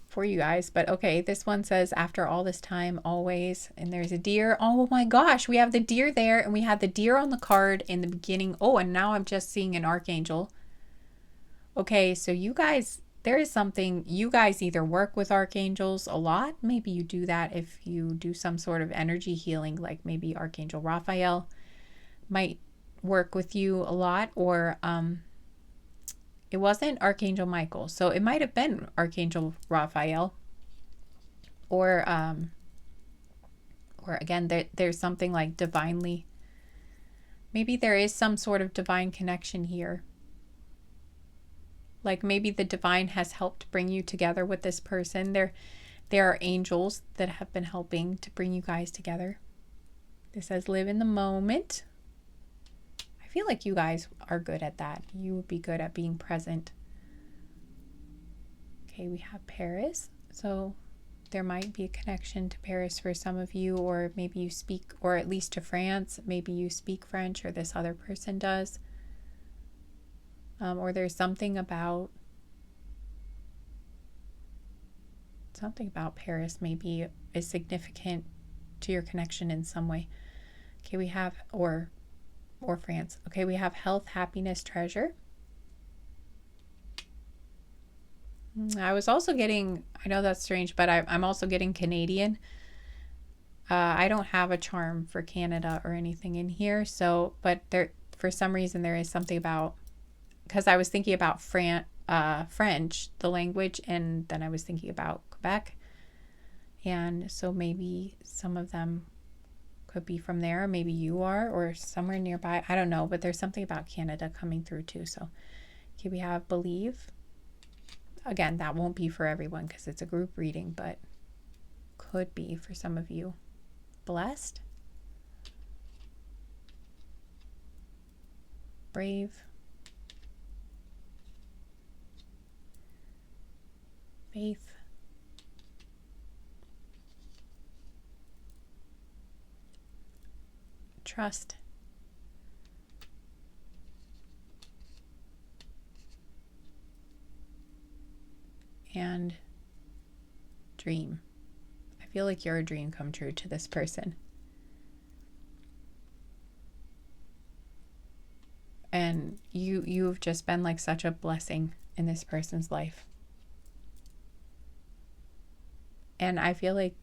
for you guys, but okay, this one says, after all this time, always, and there's a deer. Oh my gosh, we have the deer there, and we had the deer on the card in the beginning. Oh, and now I'm just seeing an archangel. Okay, so you guys, there is something, you guys either work with archangels a lot. Maybe you do that if you do some sort of energy healing, like maybe Archangel Raphael might work with you a lot, or it wasn't Archangel Michael, so it might have been Archangel Raphael, or again, there's something like divinely, maybe there is some sort of divine connection here. Like maybe the divine has helped bring you together with this person. There are angels that have been helping to bring you guys together. This says, live in the moment. I feel like you guys are good at that. You would be good at being present. Okay, we have Paris. So there might be a connection to Paris for some of you, or maybe you speak, or at least to France. Maybe you speak French, or this other person does. Or there's something about Paris maybe is significant to your connection in some way. Okay, we have, or France. Okay, we have health, happiness, treasure. I was also getting, I know that's strange, but I'm also getting Canadian. I don't have a charm for Canada or anything in here. So, but there, for some reason, there is something about, because I was thinking about French, the language, and then I was thinking about Quebec. And so maybe some of them could be from there. Maybe you are, or somewhere nearby. I don't know, but there's something about Canada coming through too. So, okay, we have believe. Again, that won't be for everyone because it's a group reading, but could be for some of you. Blessed. Brave. Faith. Trust. And dream. I feel like you're a dream come true to this person. And you've just been like such a blessing in this person's life. And I feel like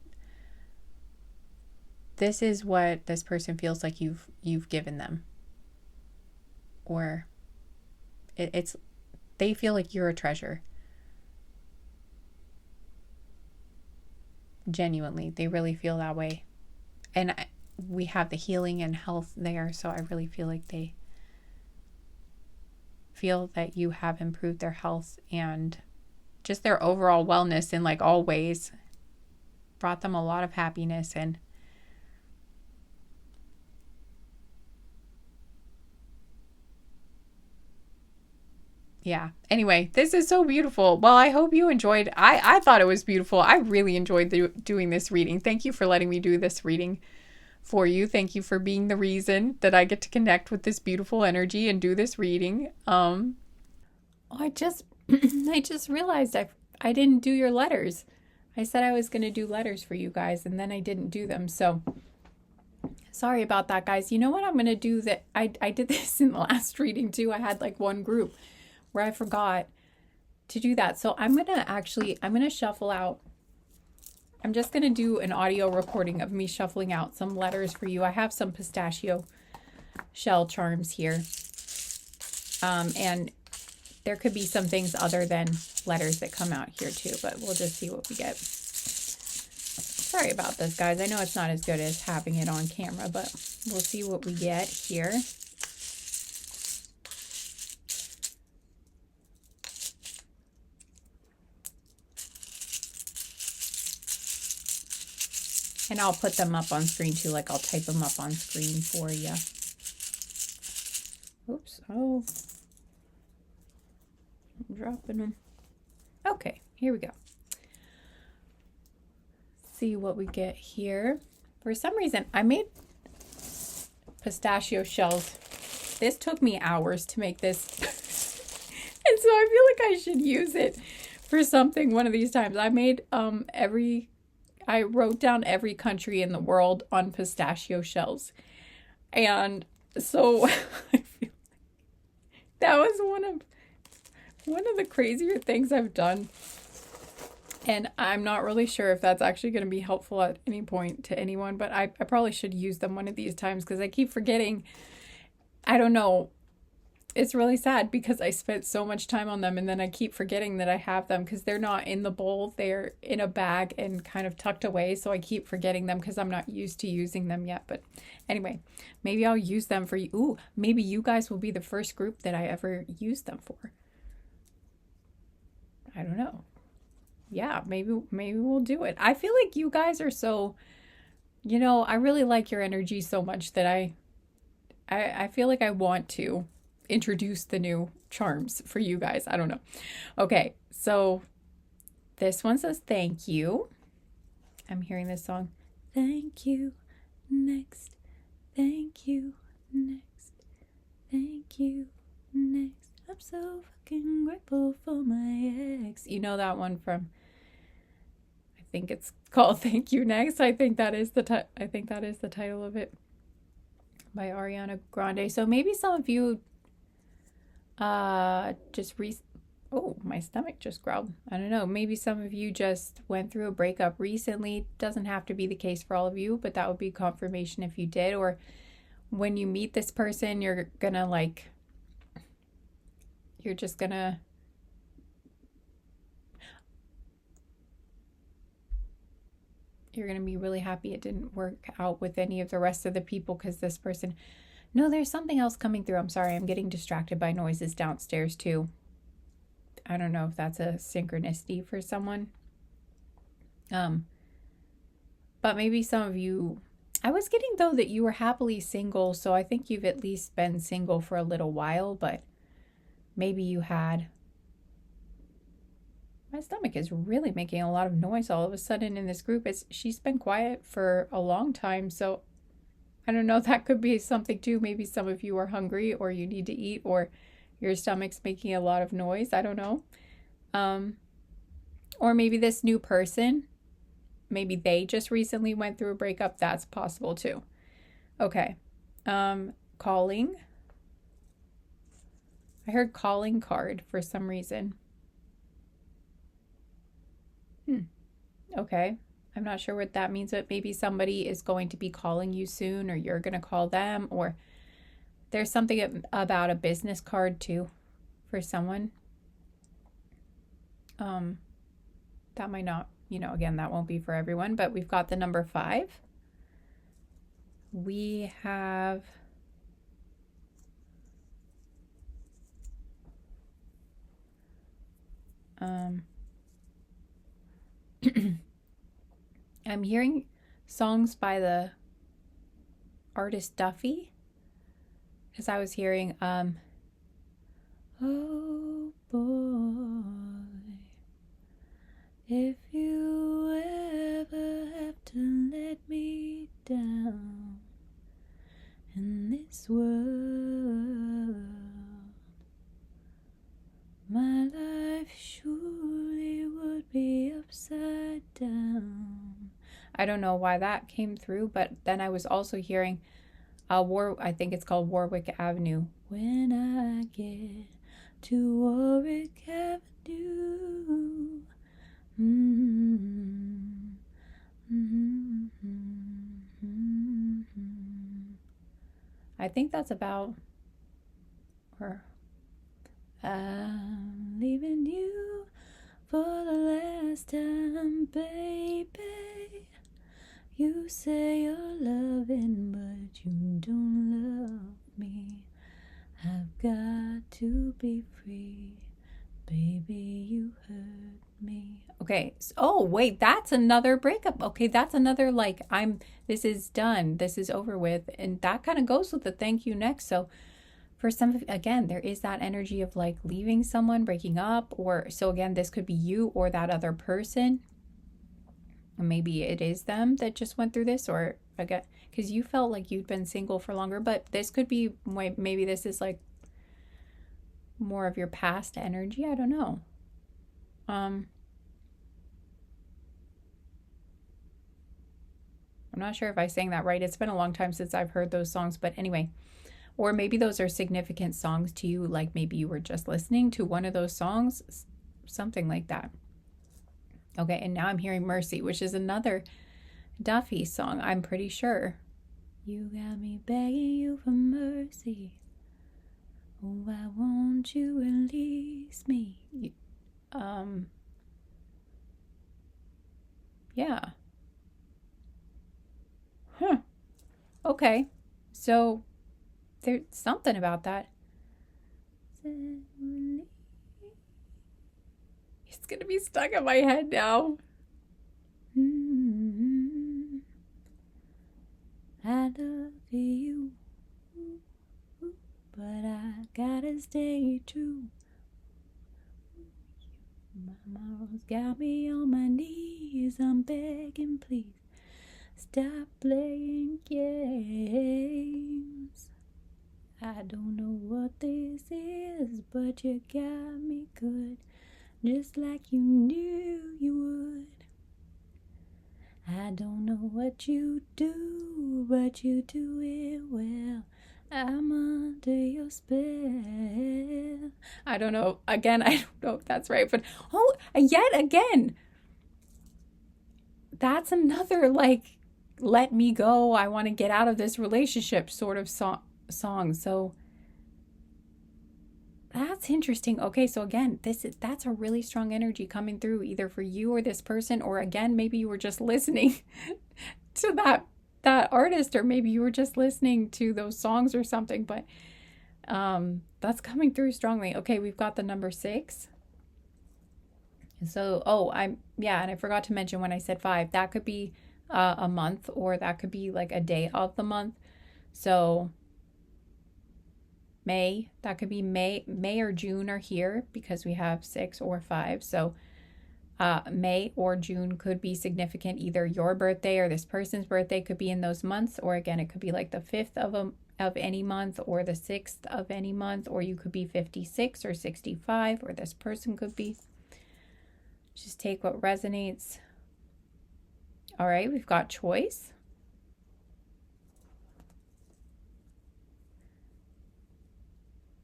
this is what this person feels like you've given them. Or it's they feel like you're a treasure. Genuinely, they really feel that way. And we have the healing and health there, so I really feel like they feel that you have improved their health and just their overall wellness in like all ways. Brought them a lot of happiness. And yeah, anyway, this is so beautiful. Well, I hope you enjoyed. I thought it was beautiful. I really enjoyed doing this reading. Thank you for letting me do this reading for you. Thank you for being the reason that I get to connect with this beautiful energy and do this reading. I just realized I didn't do your letters. I said I was going to do letters for you guys, and then I didn't do them. So sorry about that, guys. You know what I'm going to do? That I did this in the last reading too. I had like one group where I forgot to do that. So I'm going to shuffle out. I'm just going to do an audio recording of me shuffling out some letters for you. I have some pistachio shell charms here. And there could be some things other than letters that come out here too, but we'll just see what we get. Sorry about this, guys. I know it's not as good as having it on camera, but we'll see what we get here. And I'll put them up on screen too, like I'll type them up on screen for you. Oops, oh, I'm dropping them. Okay, here we go. See what we get here. For some reason, I made pistachio shells. This took me hours to make this. And so I feel like I should use it for something one of these times. I made I wrote down every country in the world on pistachio shells. And so I feel that was one of the crazier things I've done. And I'm not really sure if that's actually going to be helpful at any point to anyone, but I probably should use them one of these times because I keep forgetting. I don't know. It's really sad because I spent so much time on them and then I keep forgetting that I have them because they're not in the bowl. They're in a bag and kind of tucked away. So I keep forgetting them because I'm not used to using them yet. But anyway, maybe I'll use them for you. Ooh, maybe you guys will be the first group that I ever use them for. I don't know. Yeah, maybe we'll do it. I feel like you guys are so, I really like your energy so much that I feel like I want to introduce the new charms for you guys. I don't know. Okay, so this one says thank you. I'm hearing this song. Thank you, next. Thank you, next. Thank you, next. I'm so fucking grateful for my ex. You know that one from, I think it's called Thank You Next. I think that is the title of it, by Ariana Grande. So maybe some of you oh, my stomach just growled. I don't know. Maybe some of you just went through a breakup recently. Doesn't have to be the case for all of you, but that would be confirmation if you did. Or when you meet this person, you're just gonna be really happy it didn't work out with any of the rest of the people because this person. No, there's something else coming through. I'm sorry. I'm getting distracted by noises downstairs too. I don't know if that's a synchronicity for someone. But maybe some of you, I was getting though that you were happily single. So I think you've at least been single for a little while, but maybe you had. My stomach is really making a lot of noise all of a sudden in this group. She's been quiet for a long time. So I don't know, that could be something too. Maybe some of you are hungry or you need to eat or your stomach's making a lot of noise. I don't know. Or maybe this new person, maybe they just recently went through a breakup. That's possible too. Okay. Calling. I heard calling card for some reason. Okay. I'm not sure what that means, but maybe somebody is going to be calling you soon or you're going to call them, or there's something about a business card too for someone. That might not, again, that won't be for everyone, but we've got the number 5. We have I'm hearing songs by the artist Duffy, because I was hearing oh boy, if you ever have to let me down in this world, my life surely would be upside down. I don't know why that came through, but then I was also hearing I think it's called Warwick Avenue. When I get to Warwick Avenue. I think that's about her. I'm leaving you for the last time, baby. You say you're loving, but you don't love me. I've got to be free, baby, you hurt me. Okay. Oh, wait, that's another breakup. Okay, that's another like this is done. This is over with. And that kind of goes with the thank you next. So for some of, again, there is that energy of like leaving someone, breaking up, or so again, this could be you or that other person. Maybe it is them that just went through this, or again, because you felt like you'd been single for longer, but this could be, maybe this is like more of your past energy. I don't know. I'm not sure if I'm saying that right. It's been a long time since I've heard those songs, but anyway, or maybe those are significant songs to you, like maybe you were just listening to one of those songs, something like that. Okay, and now I'm hearing Mercy, which is another Duffy song, I'm pretty sure. You got me begging you for mercy. Oh, why won't you release me? Yeah. Okay. So there's something about that. It's gonna be stuck in my head now. I love you, but I gotta stay true. Mama's got me on my knees. I'm begging, please stop playing games. I don't know what this is, but you got me good, just like you knew you would. I don't know what you do, but you do it well. I'm under your spell. I don't know. Again, I don't know if that's right, but yet again, that's another like, let me go, I want to get out of this relationship sort of song. So that's interesting. Okay, so again, that's a really strong energy coming through either for you or this person, or again, maybe you were just listening to that artist, or maybe you were just listening to those songs or something, but that's coming through strongly. Okay, we've got the number 6. So and I forgot to mention when I said 5, that could be a month, or that could be like a day of the month. So May, that could be May or June are here because we have 6 or 5. So May or June could be significant. Either your birthday or this person's birthday could be in those months, or again, it could be like the 5th of any month, or the 6th of any month, or you could be 56 or 65, or this person could be. Just take what resonates. All right, we've got choice.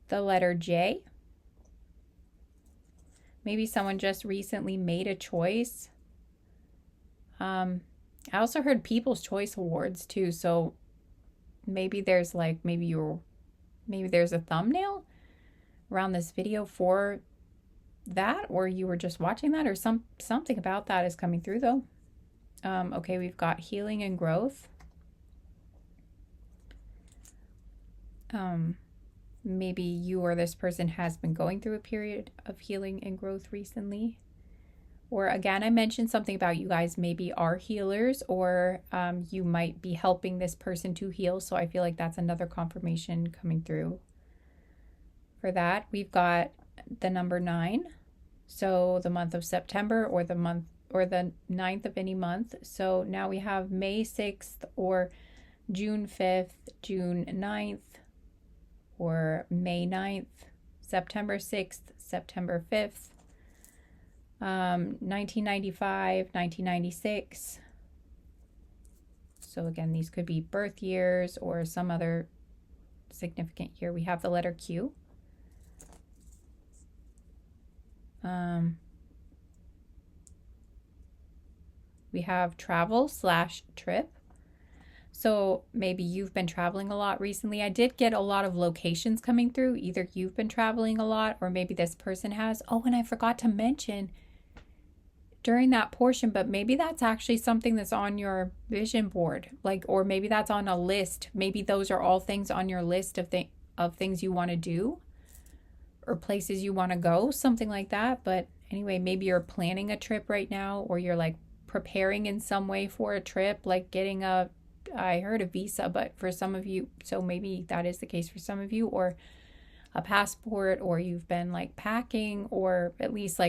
The letter J. Maybe someone just recently made a choice. I also heard People's Choice Awards too, so maybe there's like, maybe there's a thumbnail around this video for that, or you were just watching that, or something about that is coming through though. Okay, we've got healing and growth. Maybe you or this person has been going through a period of healing and growth recently. Or again, I mentioned something about you guys maybe are healers, or you might be helping this person to heal. So I feel like that's another confirmation coming through for that. We've got the number 9. So the month of September, or the 9th of any month. So now we have May 6th, or June 5th, June 9th, or May 9th, September 6th, September 5th, 1995, 1996. So again, these could be birth years or some other significant year. We have the letter Q. We have travel/trip. So maybe you've been traveling a lot recently. I did get a lot of locations coming through. Either you've been traveling a lot, or maybe this person has. Oh, and I forgot to mention during that portion, but maybe that's actually something that's on your vision board, like, or maybe that's on a list. Maybe those are all things on your list of things you want to do, or places you want to go, something like that. But Anyway, maybe you're planning a trip right now, or you're like preparing in some way for a trip, like getting I heard a visa, but for some of you, so maybe that is the case for some of you, or a passport, or you've been like packing, or at least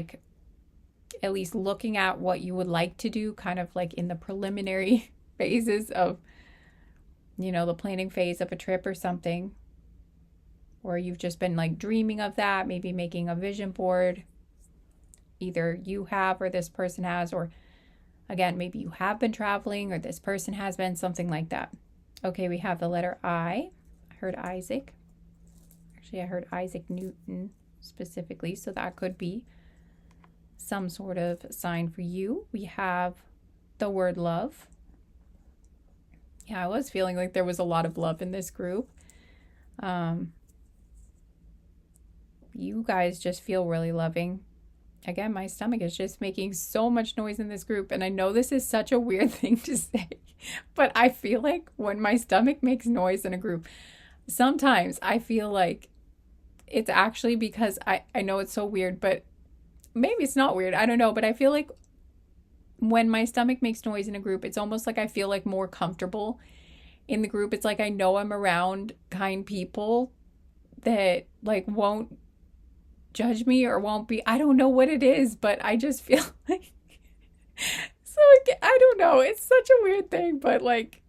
looking at what you would like to do, kind of like in the preliminary phases of, the planning phase of a trip or something. Or you've just been like dreaming of that, maybe making a vision board. Either you have or this person has, or again, maybe you have been traveling or this person has been, something like that. Okay, we have the letter I. I heard Isaac. Actually, I heard Isaac Newton specifically, so that could be some sort of sign for you. We have the word love. Yeah, I was feeling like there was a lot of love in this group. You guys just feel really loving. Again, my stomach is just making so much noise in this group. And I know this is such a weird thing to say, but I feel like when my stomach makes noise in a group, sometimes I feel like it's actually because I know it's so weird, but maybe it's not weird. I don't know. But I feel like when my stomach makes noise in a group, it's almost like I feel like more comfortable in the group. It's like I know I'm around kind people that like won't judge me or won't be, I don't know what it is, but I just feel like, so I don't know, it's such a weird thing, but like,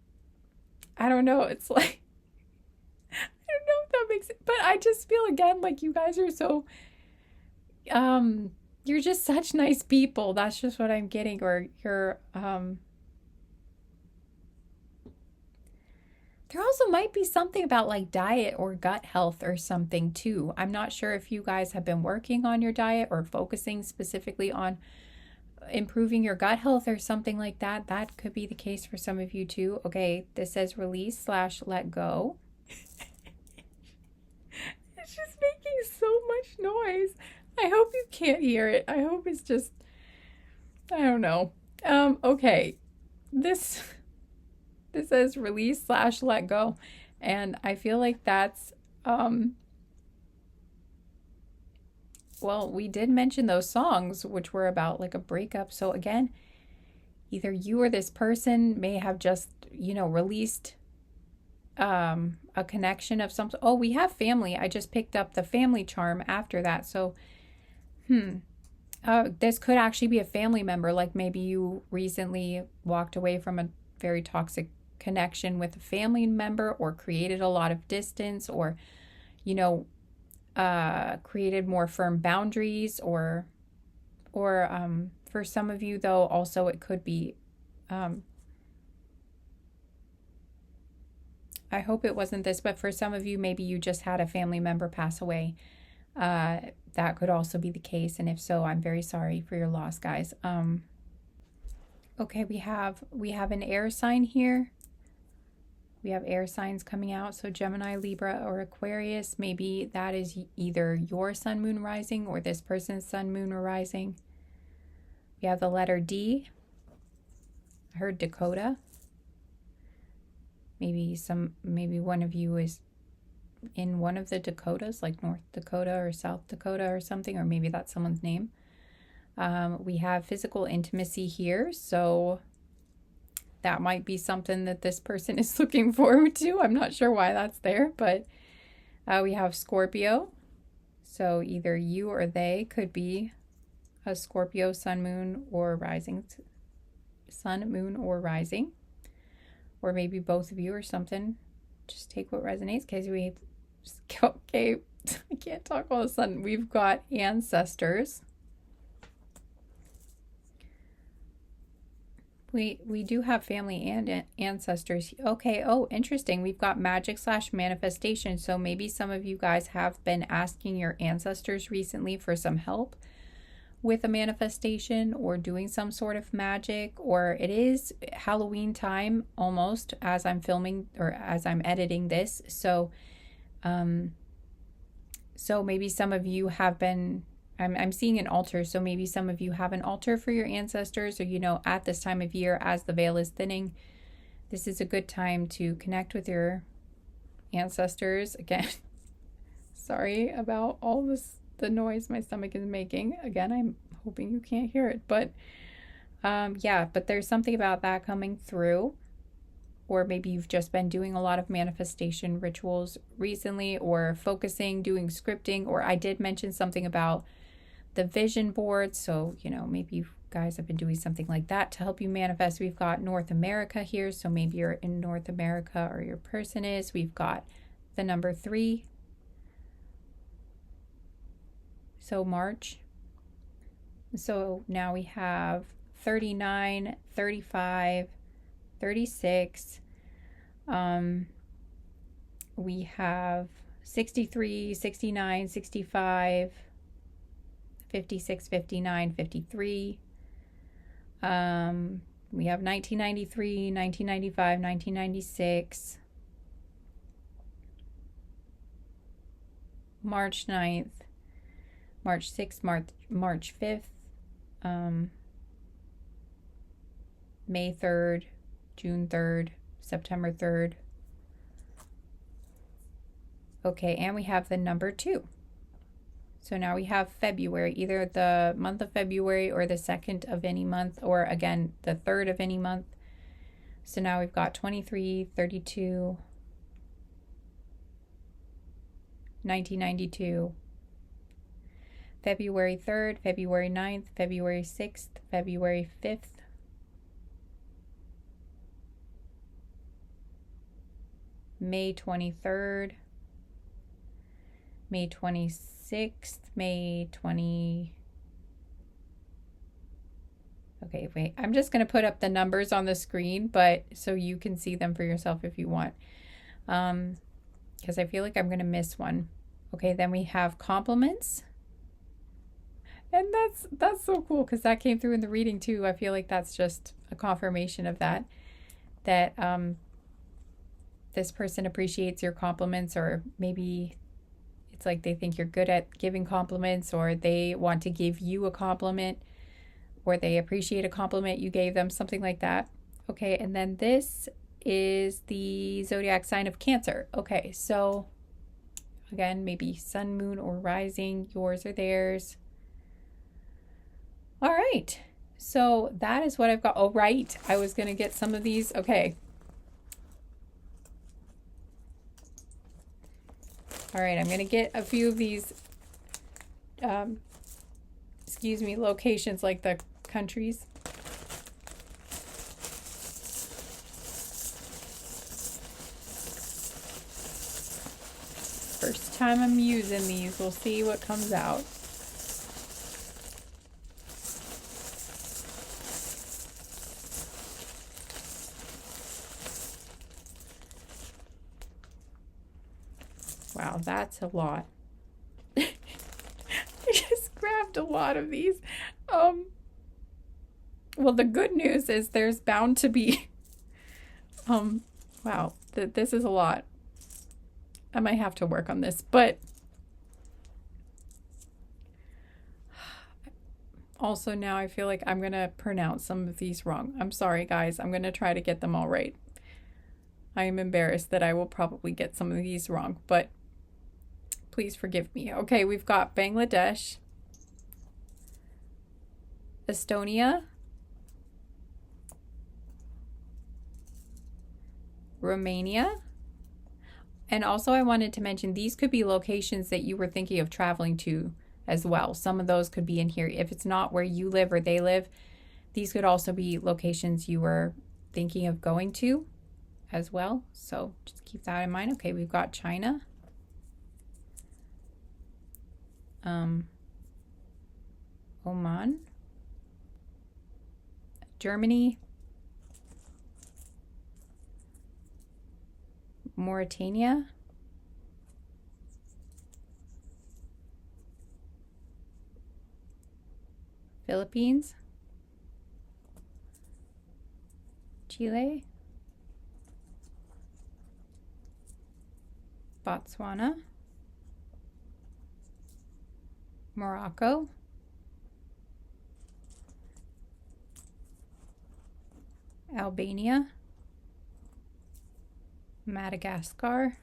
I don't know, it's like, I don't know if that makes it, but I just feel again like you guys are so, you're just such nice people. That's just what I'm getting. Or you're, there also might be something about like diet or gut health or something too. I'm not sure if you guys have been working on your diet or focusing specifically on improving your gut health or something like that. That could be the case for some of you too. Okay, this says release/let go. It's just making so much noise. I hope you can't hear it. I hope it's just, I don't know. Okay, this says release/let go. And I feel like that's, well, we did mention those songs, which were about like a breakup. So again, either you or this person may have just, released a connection of some. Oh, we have family. I just picked up the family charm after that. So, this could actually be a family member. Like maybe you recently walked away from a very toxic connection with a family member, or created a lot of distance, or created more firm boundaries, or for some of you though, also it could be, I hope it wasn't this, but for some of you, maybe you just had a family member pass away. That could also be the case, and if so, I'm very sorry for your loss, guys. Okay, we have an air sign here. We have air signs coming out, so Gemini, Libra, or Aquarius. Maybe that is either your sun, moon, rising, or this person's sun, moon, or rising. We have the letter D. I heard Dakota. Maybe one of you is in one of the Dakotas, like North Dakota or South Dakota or something, or maybe that's someone's name. We have physical intimacy here, so that might be something that this person is looking forward to. I'm not sure why that's there, but we have Scorpio. So either you or they could be a Scorpio sun, moon, or rising. Sun, moon, or rising. Or maybe both of you or something. Just take what resonates. Okay, I can't talk all of a sudden. We've got ancestors. We do have family and ancestors. Okay, oh, interesting. We've got magic/manifestation. So maybe some of you guys have been asking your ancestors recently for some help with a manifestation or doing some sort of magic, or it is Halloween time almost as I'm filming or as I'm editing this. So maybe some of you have been, I'm seeing an altar, so maybe some of you have an altar for your ancestors, or at this time of year as the veil is thinning, this is a good time to connect with your ancestors. Again, sorry about all this, the noise my stomach is making. Again, I'm hoping you can't hear it. But yeah, but there's something about that coming through. Or maybe you've just been doing a lot of manifestation rituals recently, or focusing, doing scripting, or I did mention something about the vision board. So, you know, maybe you guys have been doing something like that to help you manifest. We've got North America here. So maybe you're in North America or your person is. We've got the number 3. So March. So now we have 39, 35, 36. We have 63, 69, 65, 56, 59, 53. We have 1993, 1995, 1996. March 9th, March 6th, March 5th, May 3rd, June 3rd, September 3rd. Okay, and we have the number 2. So now we have February, either the month of February or the 2nd of any month, or again, the 3rd of any month. So now we've got 23, 32, 1992, February 3rd, February 9th, February 6th, February 5th, May 23rd, May 26th, May 20. Okay, wait. I'm just going to put up the numbers on the screen, but so you can see them for yourself if you want. Because I feel like I'm going to miss one. Okay, then we have compliments. And that's so cool because that came through in the reading too. I feel like that's just a confirmation of that this person appreciates your compliments, or maybe it's like they think you're good at giving compliments, or they want to give you a compliment, or they appreciate a compliment you gave them, something like that. Okay, and then this is the zodiac sign of Cancer. Okay, so again, maybe sun, moon, or rising, yours or theirs. All right, so that is what I've got. Oh, right, I was going to get some of these. Okay. All right, I'm going to get a few of these, locations, like the countries. First time I'm using these, we'll see what comes out. Wow, that's a lot. I just grabbed a lot of these. Well, the good news is there's bound to be, wow, this is a lot. I might have to work on this, but also now I feel like I'm going to pronounce some of these wrong. I'm sorry, guys. I'm going to try to get them all right. I am embarrassed that I will probably get some of these wrong, but please forgive me. Okay, we've got Bangladesh, Estonia, Romania, and also I wanted to mention these could be locations that you were thinking of traveling to as well. Some of those could be in here. If it's not where you live or they live, these could also be locations you were thinking of going to as well. So just keep that in mind. Okay, we've got China. Oman, Germany, Mauritania, Philippines, Chile, Botswana, Morocco, Albania, Madagascar,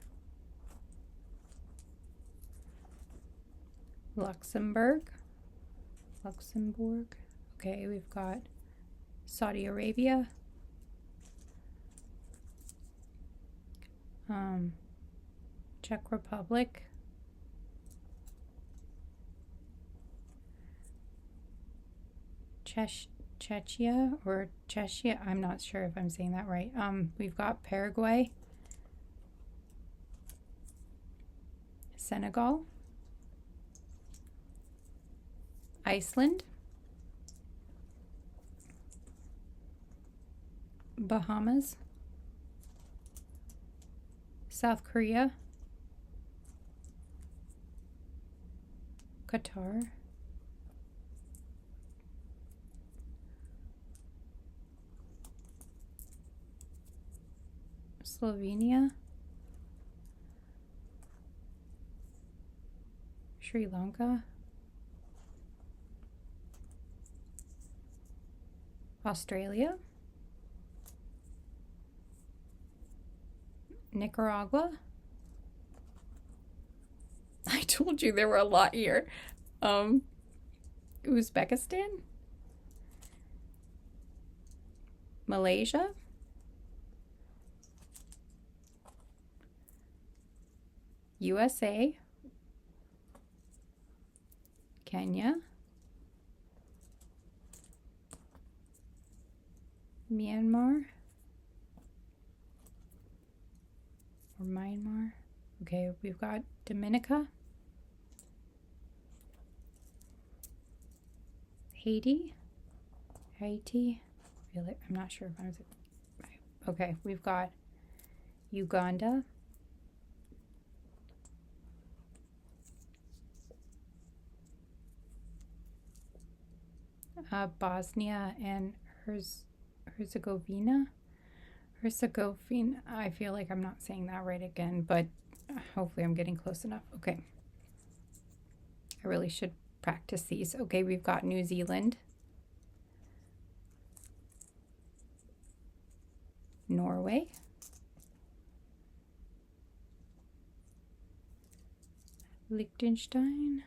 Luxembourg, Luxembourg. Okay, we've got Saudi Arabia. Czech Republic. Czechia or Czechia. I'm not sure if I'm saying that right. We've got Paraguay, Senegal, Iceland, Bahamas, South Korea, Qatar, Slovenia, Sri Lanka, Australia, Nicaragua. I told you there were a lot here. Uzbekistan, Malaysia, USA, Kenya, Myanmar, or Myanmar. Okay, we've got Dominica, Haiti, really, I'm not sure if I was, okay, we've got Uganda, Bosnia and Herzegovina. I feel like I'm not saying that right again, but hopefully I'm getting close enough. Okay. I really should practice these. Okay, we've got New Zealand, Norway, Liechtenstein.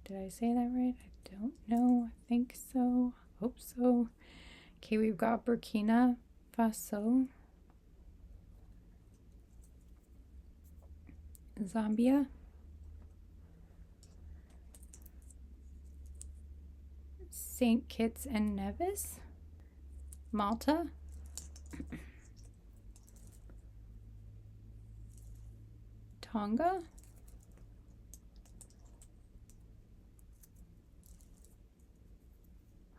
Did I say that right? I don't know. I think so. Hope so. Okay, we've got Burkina Faso, Zambia, St. Kitts and Nevis, Malta, Tonga,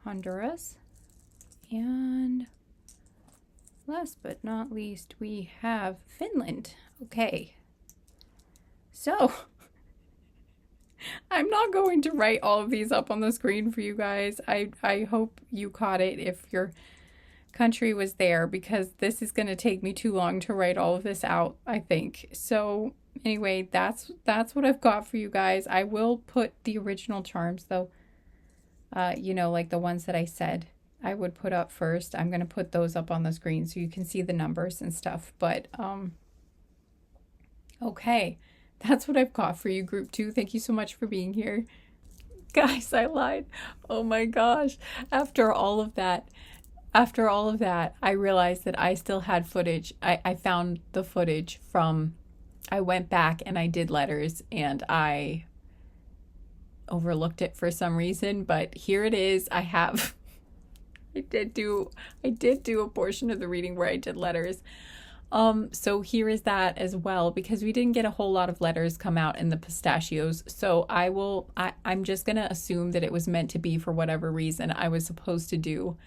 Honduras, and last but not least, we have Finland. Okay, so I'm not going to write all of these up on the screen for you guys. I hope you caught it if your country was there, because this is going to take me too long to write all of this out, I think. So anyway, that's what I've got for you guys. I will put the original charms though, you know, like the ones that I said I would put up first. I'm going to put those up on the screen so you can see the numbers and stuff. But okay, that's what I've got for you, group 2. Thank you so much for being here. Guys, I lied. Oh my gosh. After all of that, I realized that I still had footage. I found the footage from, I went back and I did letters and I overlooked it for some reason, but here it is. I did do a portion of the reading where I did letters. So here is that as well, because we didn't get a whole lot of letters come out in the pistachios. So I'm just going to assume that it was meant to be for whatever reason. I was supposed to do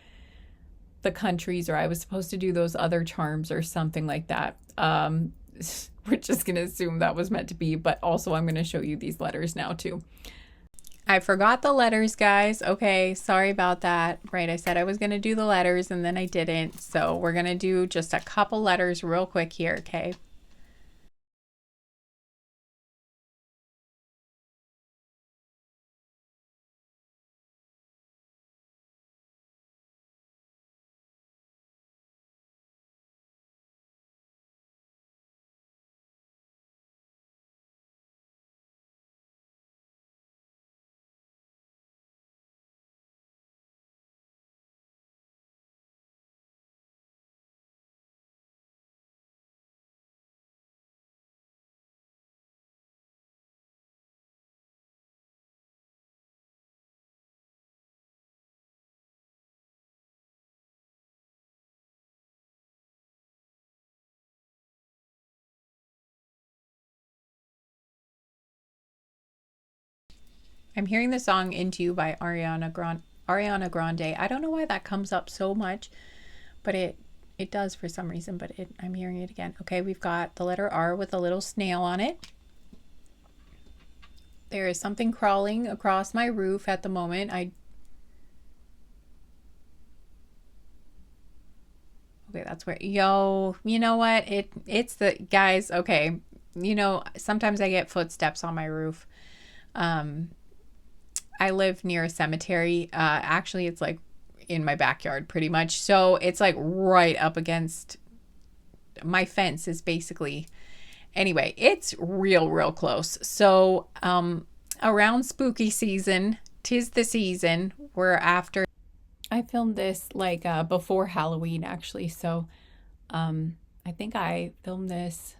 the countries, or I was supposed to do those other charms or something like that. We're just going to assume that was meant to be, but also I'm going to show you these letters now too. I forgot the letters, guys. Okay, sorry about that. Right, I said I was going to do the letters and then I didn't. So we're going to do just a couple letters real quick here, okay? I'm hearing the song Into You by Ariana Grande. I don't know why that comes up so much, but it does for some reason, but I'm hearing it again. Okay, we've got the letter R with a little snail on it. There is something crawling across my roof at the moment. Okay, that's where, you know what? It's the guys, okay. Sometimes I get footsteps on my roof. I live near a cemetery. Actually, it's like in my backyard pretty much. So it's like right up against my fence is basically. Anyway, it's real close. So around spooky season, 'tis the season. We're after. I filmed this like before Halloween actually. So I think I filmed this.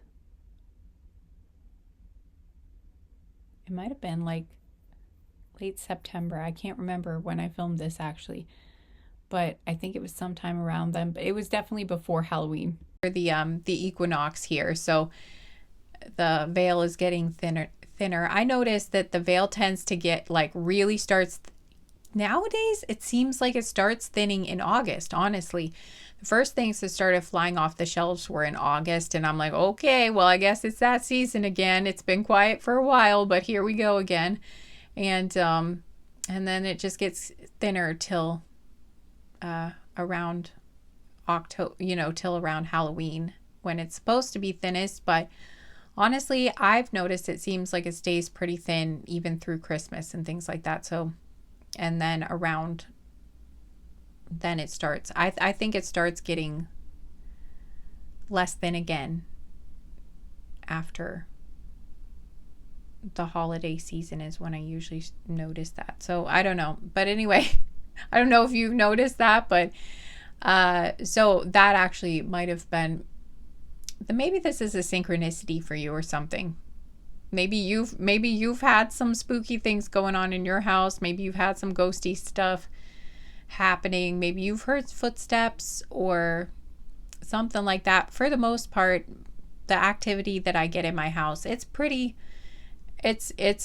It might have been like late September. I can't remember when I filmed this actually, but I think it was sometime around then. But it was definitely before Halloween. The equinox here, so the veil is getting thinner. I noticed that the veil tends to get like really starts nowadays. It seems like it starts thinning in August. Honestly, the first things that started flying off the shelves were in August, and I'm like, okay, well, I guess it's that season again. It's been quiet for a while, but here we go again. And then it just gets thinner till around October, till around Halloween when it's supposed to be thinnest. But honestly, I've noticed it seems like it stays pretty thin even through Christmas and things like that. So, and then then it starts. I think it starts getting less thin again after the holiday season is when I usually notice that. So I don't know. But anyway, I don't know if you've noticed that, but so that actually might have been, maybe this is a synchronicity for you or something. Maybe you've had some spooky things going on in your house. Maybe you've had some ghosty stuff happening. Maybe you've heard footsteps or something like that. For the most part, the activity that I get in my house, it's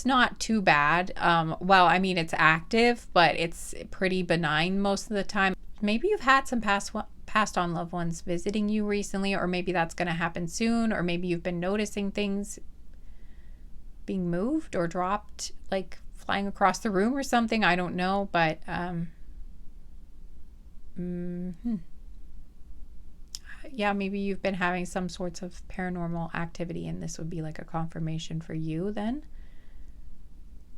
not too bad. Well, I mean, it's active, but it's pretty benign most of the time. Maybe you've had some passed on loved ones visiting you recently, or maybe that's going to happen soon, or maybe you've been noticing things being moved or dropped, like flying across the room or something. I don't know, but yeah, maybe you've been having some sorts of paranormal activity, and this would be like a confirmation for you then.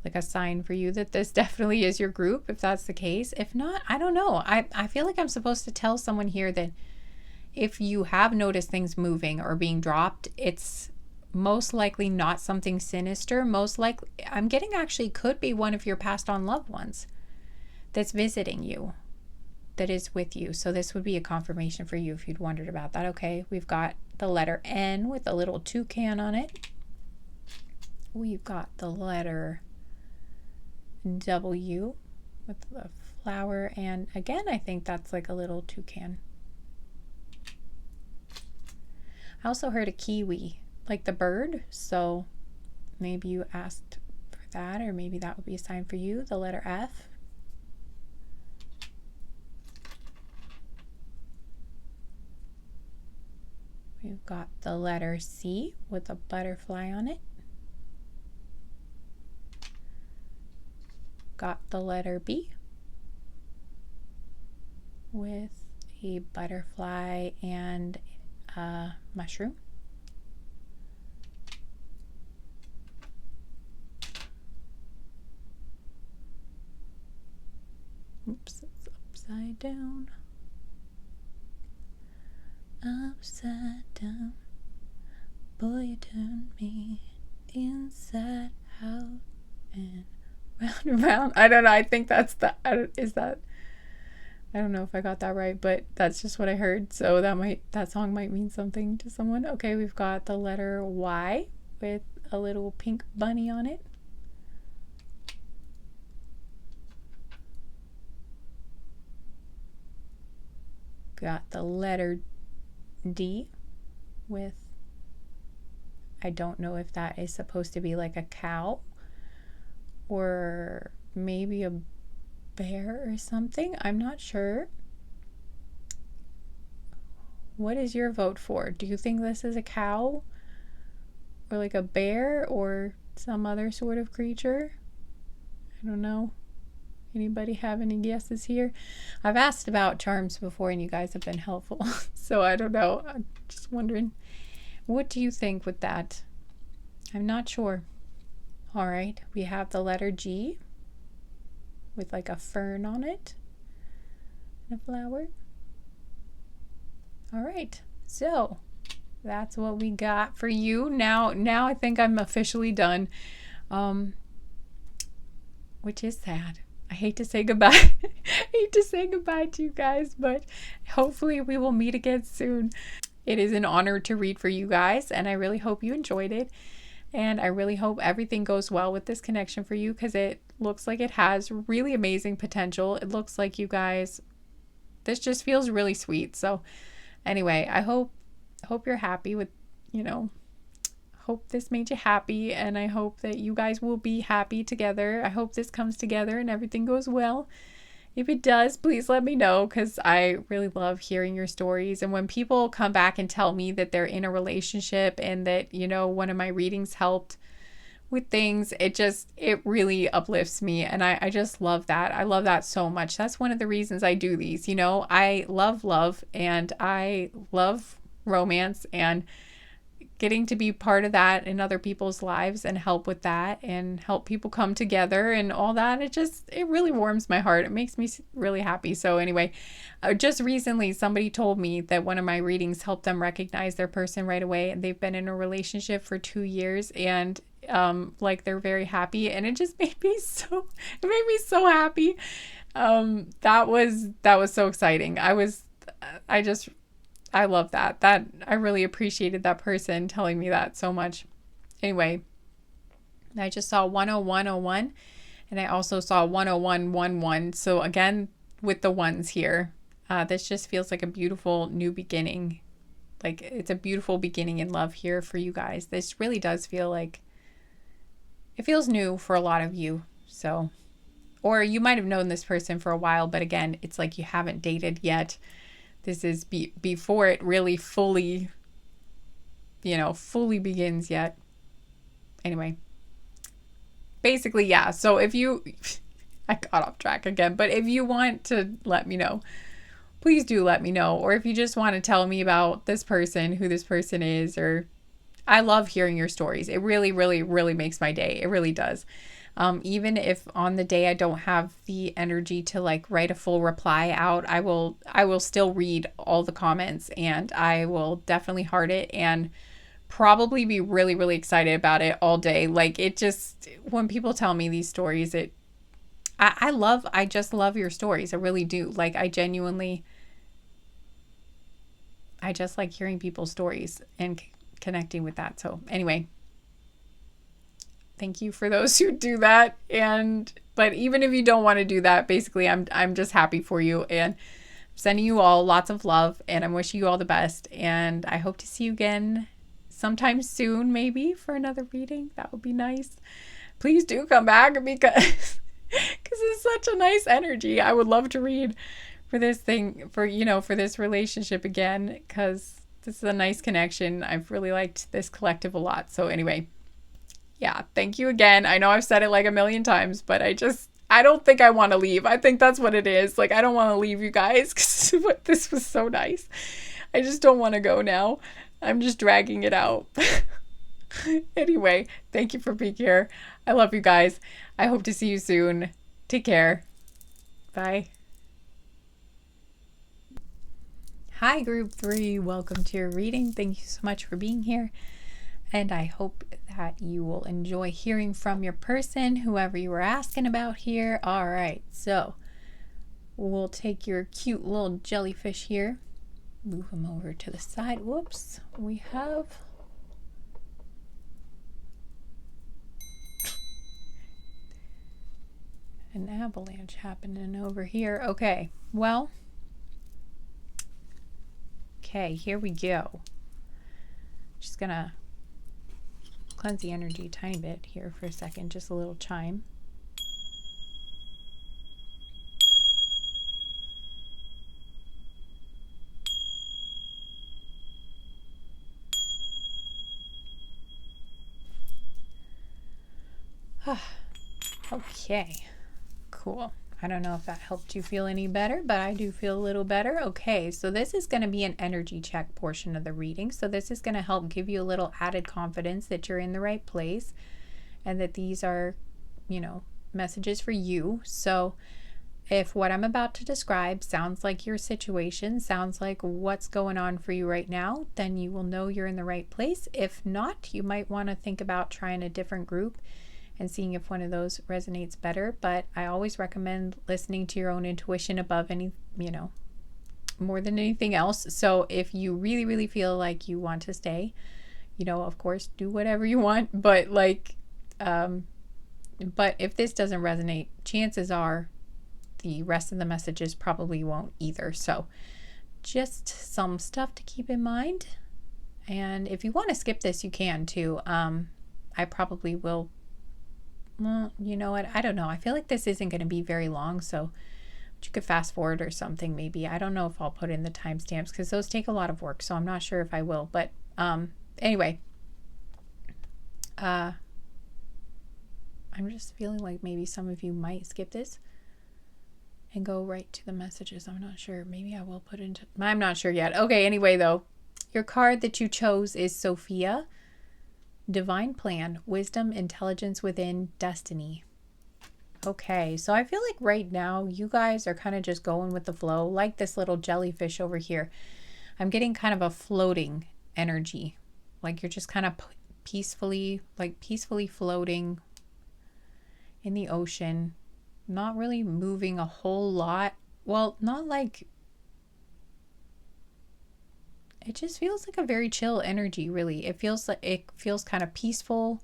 Like a sign for you that this definitely is your group, if that's the case. If not, I don't know. I feel like I'm supposed to tell someone here that if you have noticed things moving or being dropped, it's most likely not something sinister. Most likely, I'm getting actually could be one of your passed on loved ones that's visiting you, that is with you. So this would be a confirmation for you if you'd wondered about that. Okay, we've got the letter N with a little toucan on it. We've got the letter W with the flower, and again, I think that's like a little toucan. I also heard a kiwi, like the bird, so maybe you asked for that, or maybe that would be a sign for you. The letter F. We've got the letter C with a butterfly on it. Got the letter B with a butterfly and a mushroom. Oops, it's upside down. Upside down. Boy, you turn me inside out and round and round. I don't know. I think that's I don't know if I got that right, but that's just what I heard. So that song might mean something to someone. Okay, we've got the letter Y with a little pink bunny on it. Got the letter D with, I don't know if that is supposed to be like a cow or maybe a bear or something. I'm not sure. What is your vote for? Do you think this is a cow or like a bear or some other sort of creature? I don't know. Anybody have any guesses here? I've asked about charms before and you guys have been helpful. So I don't know. I'm just wondering. What do you think with that? I'm not sure. All right. We have the letter G with like a fern on it and a flower. All right. So that's what we got for you. Now I think I'm officially done. Which is sad. I hate to say goodbye. I hate to say goodbye to you guys, but hopefully we will meet again soon. It is an honor to read for you guys, and I really hope you enjoyed it. And I really hope everything goes well with this connection for you, because it looks like it has really amazing potential. It looks like you guys, this just feels really sweet. So anyway, I hope you're happy with, hope this made you happy, and I hope that you guys will be happy together. I hope this comes together and everything goes well. If it does, please let me know, because I really love hearing your stories. And when people come back and tell me that they're in a relationship and that, one of my readings helped with things, it really uplifts me. And I just love that. I love that so much. That's one of the reasons I do these. I love love and I love romance, and getting to be part of that in other people's lives and help with that and help people come together and all that. It really warms my heart. It makes me really happy. So anyway, just recently somebody told me that one of my readings helped them recognize their person right away, and they've been in a relationship for 2 years, and they're very happy, and it just made me so happy. That was so exciting. I love that. I really appreciated that person telling me that so much. Anyway, I just saw 10101, and I also saw 10111. So again, with the ones here, this just feels like a beautiful new beginning. Like it's a beautiful beginning in love here for you guys. This really does feel like it feels new for a lot of you. So, or you might have known this person for a while, but again, it's like you haven't dated yet. This is before it really fully begins yet. Anyway, basically, yeah. So if you, I got off track again, but if you want to let me know, please do let me know. Or if you just want to tell me about this person, who this person is, or I love hearing your stories. It really, really, really makes my day. It really does. Even if on the day I don't have the energy to write a full reply out, I will still read all the comments, and I will definitely heart it and probably be really, really excited about it all day. When people tell me these stories, I just love your stories. I really do. I just like hearing people's stories and connecting with that. So anyway, thank you for those who do that. But even if you don't want to do that, basically I'm just happy for you, and I'm sending you all lots of love, and I'm wishing you all the best. And I hope to see you again sometime soon, maybe for another reading. That would be nice. Please do come back, because it's such a nice energy. I would love to read for this thing, for this relationship again, because this is a nice connection. I've really liked this collective a lot. So anyway, yeah, thank you again. I know I've said it like a million times, but I don't think I want to leave. I think that's what it is. I don't want to leave you guys, because this was so nice. I just don't want to go now. I'm just dragging it out. Anyway, thank you for being here. I love you guys. I hope to see you soon. Take care. Bye. Hi, Group 3. Welcome to your reading. Thank you so much for being here. And I hope that you will enjoy hearing from your person, whoever you were asking about here. All right, so we'll take your cute little jellyfish here. Move them over to the side. Whoops. We have an avalanche happening over here. Okay, well, okay, here we go. Just gonna cleanse the energy a tiny bit here for a second, just a little chime. Okay, cool. I don't know if that helped you feel any better, but I do feel a little better. Okay, so this is going to be an energy check portion of the reading. So this is going to help give you a little added confidence that you're in the right place and that these are, messages for you. So if what I'm about to describe sounds like your situation, sounds like what's going on for you right now, then you will know you're in the right place. If not, you might want to think about trying a different group and seeing if one of those resonates better. But I always recommend listening to your own intuition above any, more than anything else. So if you really, really feel like you want to stay, of course, do whatever you want. But but if this doesn't resonate, chances are the rest of the messages probably won't either. So just some stuff to keep in mind. And if you want to skip this, you can too. I probably will. Well, you know what? I don't know. I feel like this isn't going to be very long, so you could fast forward or something maybe. I don't know if I'll put in the timestamps because those take a lot of work, so I'm not sure if I will. But anyway, I'm just feeling like maybe some of you might skip this and go right to the messages. I'm not sure. Maybe I will put into... I'm not sure yet. Okay, anyway, though. Your card that you chose is Sophia. Divine plan, wisdom, intelligence within, destiny. Okay, so I feel like right now you guys are kind of just going with the flow, like this little jellyfish over here. I'm getting kind of a floating energy, like you're just kind of peacefully floating in the ocean, not really moving a whole lot. Well, not like... It just feels like a very chill energy, really. It feels kind of peaceful,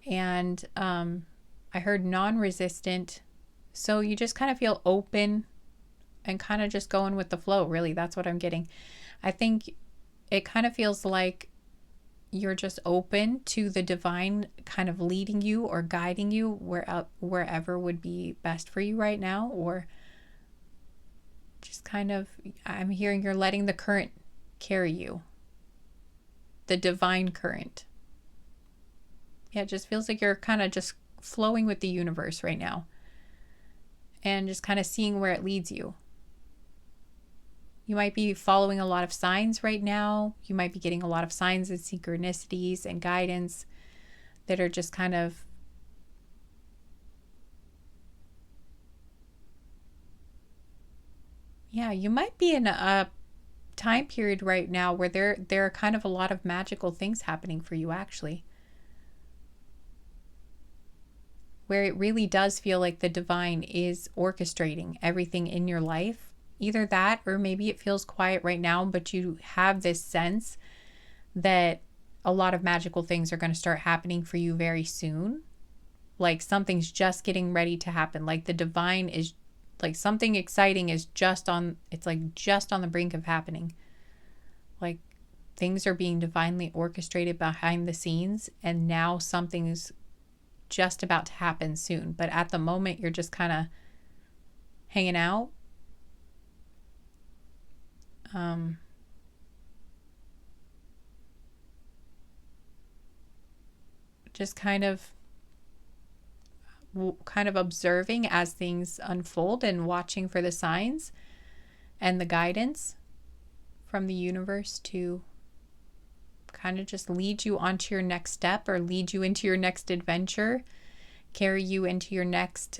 and I heard non-resistant. So you just kind of feel open and kind of just going with the flow, really. That's what I'm getting. I think it kind of feels like you're just open to the divine kind of leading you or guiding you wherever would be best for you right now, or just kind of, I'm hearing you're letting the current carry you, the divine current. Yeah, it just feels like you're kind of just flowing with the universe right now and just kind of seeing where it leads you. You might be following a lot of signs right now. You might be getting a lot of signs and synchronicities and guidance that are just kind of you might be in a time period right now where there are kind of a lot of magical things happening for you, actually, where it really does feel like the divine is orchestrating everything in your life. Either that, or maybe it feels quiet right now, but you have this sense that a lot of magical things are going to start happening for you very soon. Like something's just getting ready to happen. Like the divine is, like something exciting is just on the brink of happening. Like things are being divinely orchestrated behind the scenes, and now something's just about to happen soon. But at the moment, you're just kind of hanging out. Just kind of observing as things unfold and watching for the signs and the guidance from the universe to kind of just lead you onto your next step or lead you into your next adventure, carry you into your next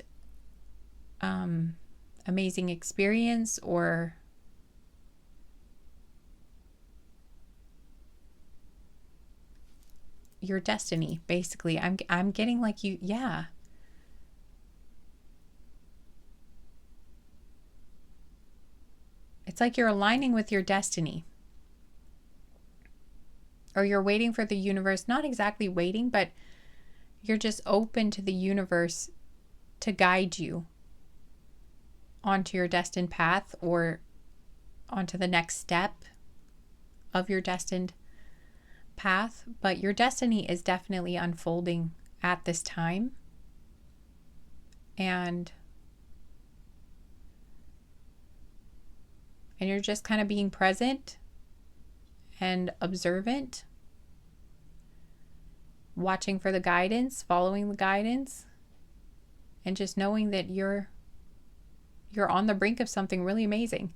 amazing experience, or your destiny, basically. I'm getting like you, yeah. It's like you're aligning with your destiny. Or you're waiting for the universe, not exactly waiting, but you're just open to the universe to guide you onto your destined path or onto the next step of your destined path. But your destiny is definitely unfolding at this time. And you're just kind of being present and observant, watching for the guidance, following the guidance, and just knowing that you're on the brink of something really amazing.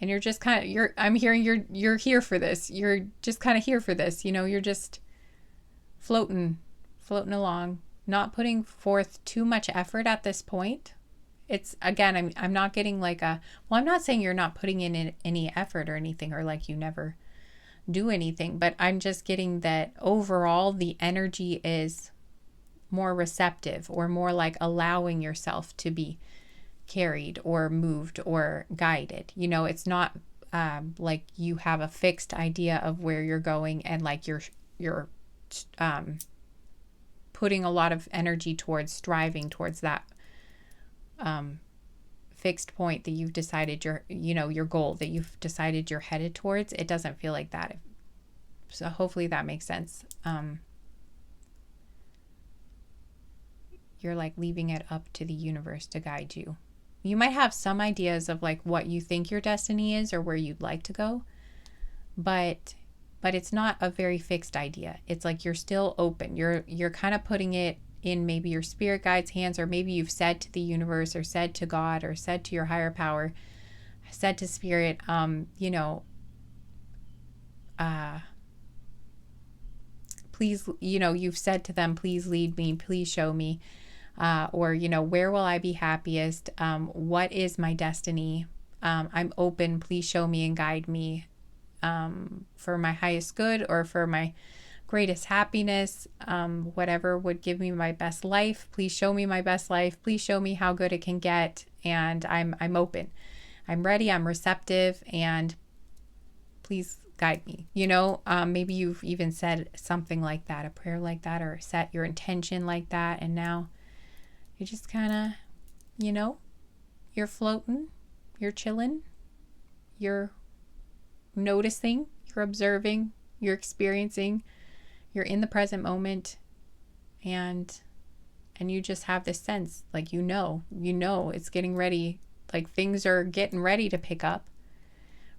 And you're just kind of, I'm hearing you're here for this. You're just kind of here for this. You know, you're just floating along, not putting forth too much effort at this point. It's, again, I'm not getting like I'm not saying you're not putting in any effort or anything, or like you never do anything, but I'm just getting that overall the energy is more receptive, or more like allowing yourself to be carried or moved or guided. You know, it's not like you have a fixed idea of where you're going, and like you're putting a lot of energy towards striving towards that fixed point that you've decided your goal that you've decided you're headed towards. It doesn't feel like that. So hopefully that makes sense. You're like leaving it up to the universe to guide you. You might have some ideas of like what you think your destiny is or where you'd like to go, but it's not a very fixed idea. It's like you're still open. You're kind of putting it in maybe your spirit guide's hands, or maybe you've said to the universe, or said to God, or said to your higher power, said to spirit, please, you've said to them, please lead me, please show me, or, where will I be happiest? What is my destiny? I'm open, please show me and guide me, for my highest good, or for my greatest happiness, whatever would give me my best life. Please show me my best life. Please show me how good it can get. And I'm open. I'm ready. I'm receptive. And please guide me. Maybe you've even said something like that, a prayer like that, or set your intention like that. And now you're just kind of, you're floating, you're chilling, you're noticing, you're observing, you're experiencing, you're in the present moment, and you just have this sense, like, it's getting ready, like things are getting ready to pick up,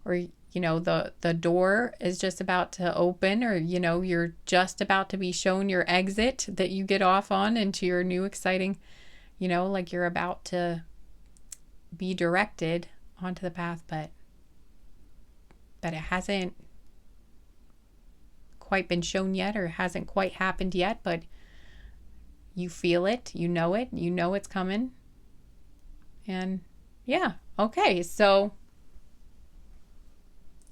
or the door is just about to open, or you're just about to be shown your exit that you get off on into your new exciting, like you're about to be directed onto the path, but it hasn't quite been shown yet, or hasn't quite happened yet, but you feel it, you know it's coming. And yeah, okay, so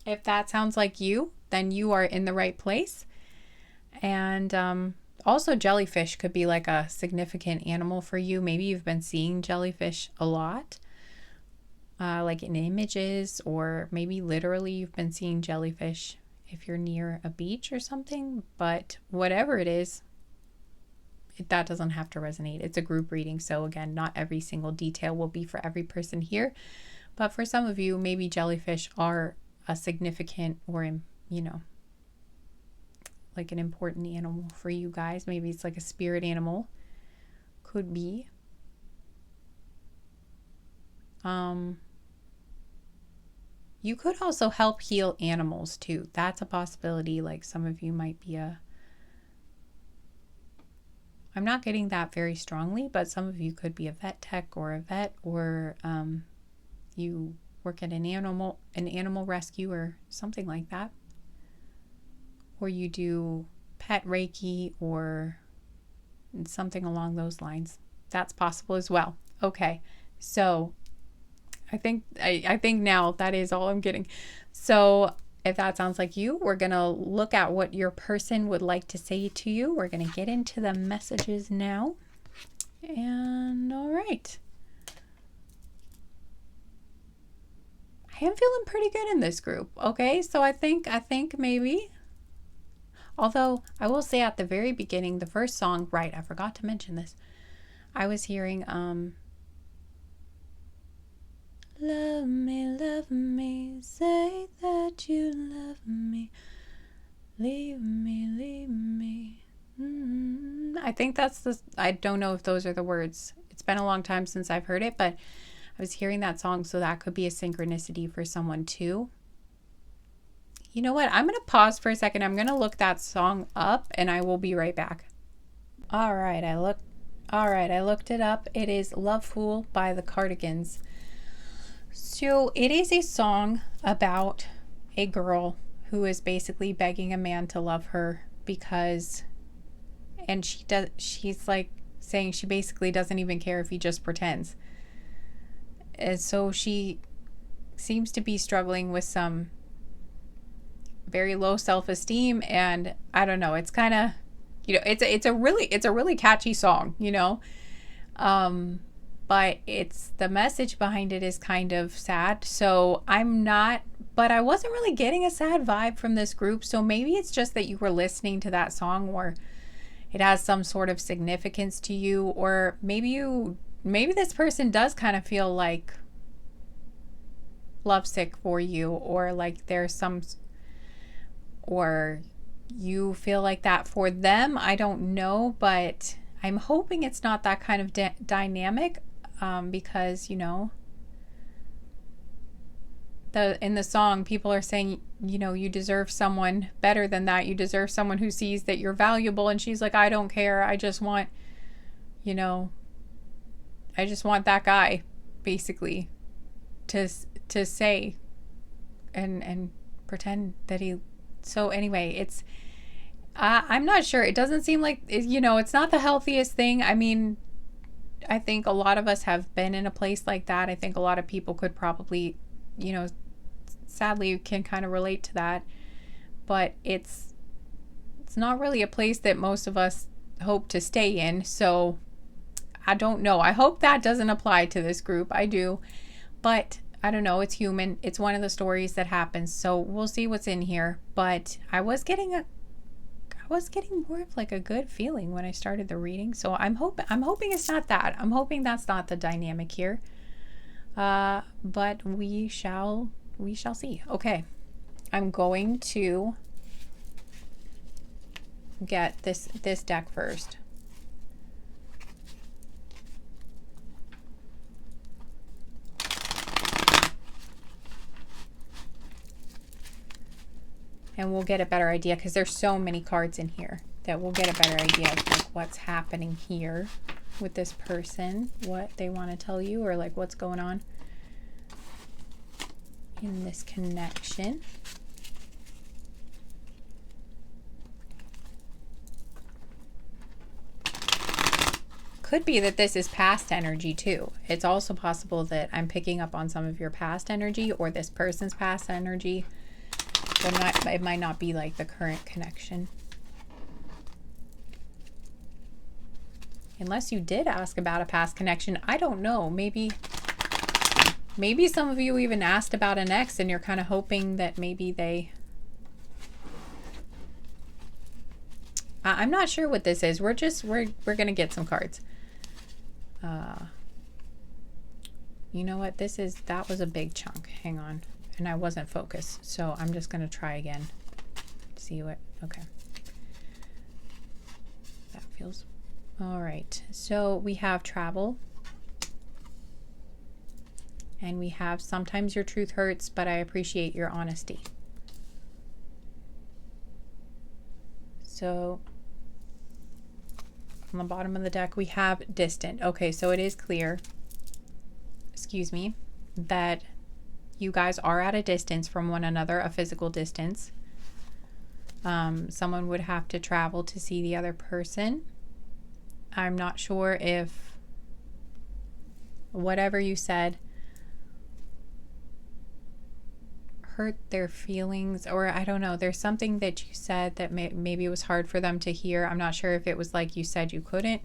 if that sounds like you, then you are in the right place. And also jellyfish could be like a significant animal for you. Maybe you've been seeing jellyfish a lot, like in images, or maybe literally you've been seeing jellyfish if you're near a beach or something. But whatever it is, that doesn't have to resonate. It's a group reading, so again, not every single detail will be for every person here, but for some of you, maybe jellyfish are a significant, or like an important animal for you guys. Maybe it's like a spirit animal, could be. You could also help heal animals too. That's a possibility. Like some of you might be I'm not getting that very strongly, but some of you could be a vet tech, or a vet, or you work at an animal rescue or something like that. Or you do pet Reiki or something along those lines. That's possible as well. Okay, so I think now that is all I'm getting. So if that sounds like you, we're going to look at what your person would like to say to you. We're going to get into the messages now. And all right. I am feeling pretty good in this group. Okay, so I think maybe, although I will say at the very beginning, the first song, right, I forgot to mention this. I was hearing love me, say that you love me, leave me. I think that's I don't know if those are the words. It's been a long time since I've heard it, but I was hearing that song, so that could be a synchronicity for someone too. You know what? I'm going to pause for a second. I'm going to look that song up and I will be right back. All right, I looked it up. It is Love Fool by the Cardigans. So it is a song about a girl who is basically begging a man to love her because, and she's like saying she basically doesn't even care if he just pretends. And so she seems to be struggling with some very low self-esteem, and I don't know, it's kind of, it's a really catchy song, but it's, the message behind it is kind of sad. So but I wasn't really getting a sad vibe from this group. So maybe it's just that you were listening to that song or it has some sort of significance to you, or maybe this person does kind of feel like lovesick for you, or like there's some, or you feel like that for them. I don't know, but I'm hoping it's not that kind of dynamic, because in the song people are saying, you deserve someone better than that. You deserve someone who sees that you're valuable. And she's like, I don't care. I just want that guy basically to say and pretend that he. So anyway, it's I'm not sure. It doesn't seem like it's not the healthiest thing. I mean, I think a lot of us have been in a place like that. I think a lot of people could probably, sadly can kind of relate to that. But it's not really a place that most of us hope to stay in. So I don't know. I hope that doesn't apply to this group. I do. But I don't know. It's human. It's one of the stories that happens. So we'll see what's in here. But I was getting more of like a good feeling when I started the reading. So I'm hoping it's not that. I'm hoping that's not the dynamic here. But we shall see. Okay. I'm going to get this deck first. And we'll get a better idea, because there's so many cards in here that we'll get a better idea of like what's happening here with this person, what they want to tell you, or like what's going on in this connection. Could be that this is past energy too. It's also possible that I'm picking up on some of your past energy or this person's past energy. But it might not be like the current connection. Unless you did ask about a past connection. I don't know. Maybe some of you even asked about an ex and you're kind of hoping that maybe they... I'm not sure what this is. We're going to get some cards. You know what? That was a big chunk. Hang on. And I wasn't focused, so I'm just going to try again. See what, okay. That feels, all right. So we have travel. And we have sometimes your truth hurts, but I appreciate your honesty. So on the bottom of the deck, we have distant. Okay, so it is clear, excuse me, that you guys are at a distance from one another, a physical distance. Someone would have to travel to see the other person. I'm not sure if whatever you said hurt their feelings, or I don't know. There's something that you said that maybe it was hard for them to hear. I'm not sure if it was like you said you couldn't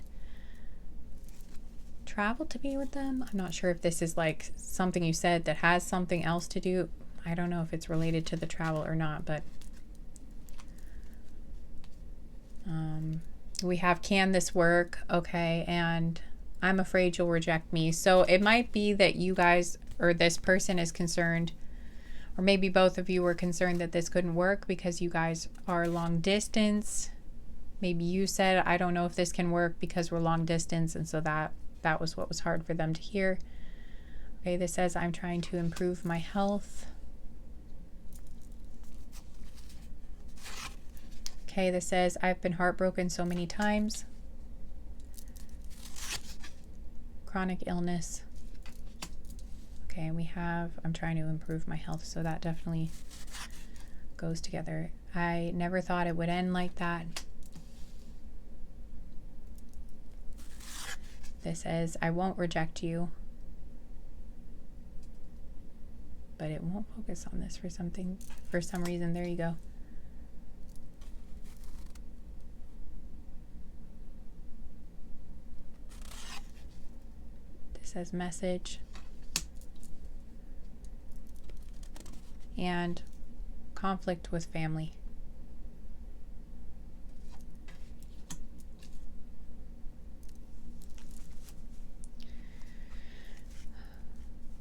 travel to be with them. I'm not sure if this is like something you said that has something else to do. I don't know if it's related to the travel or not, but we have, can this work? Okay, and I'm afraid you'll reject me. So it might be that you guys, or this person is concerned, or maybe both of you were concerned that this couldn't work because you guys are long distance. Maybe you said, I don't know if this can work because we're long distance, and so that was what was hard for them to hear. Okay, this says, I'm trying to improve my health. Okay, this says, I've been heartbroken so many times. Chronic illness. Okay, we have, I'm trying to improve my health, so that definitely goes together. I never thought it would end like that. This says, I won't reject you. But it won't focus on this for some reason. There you go. This says message. And conflict with family.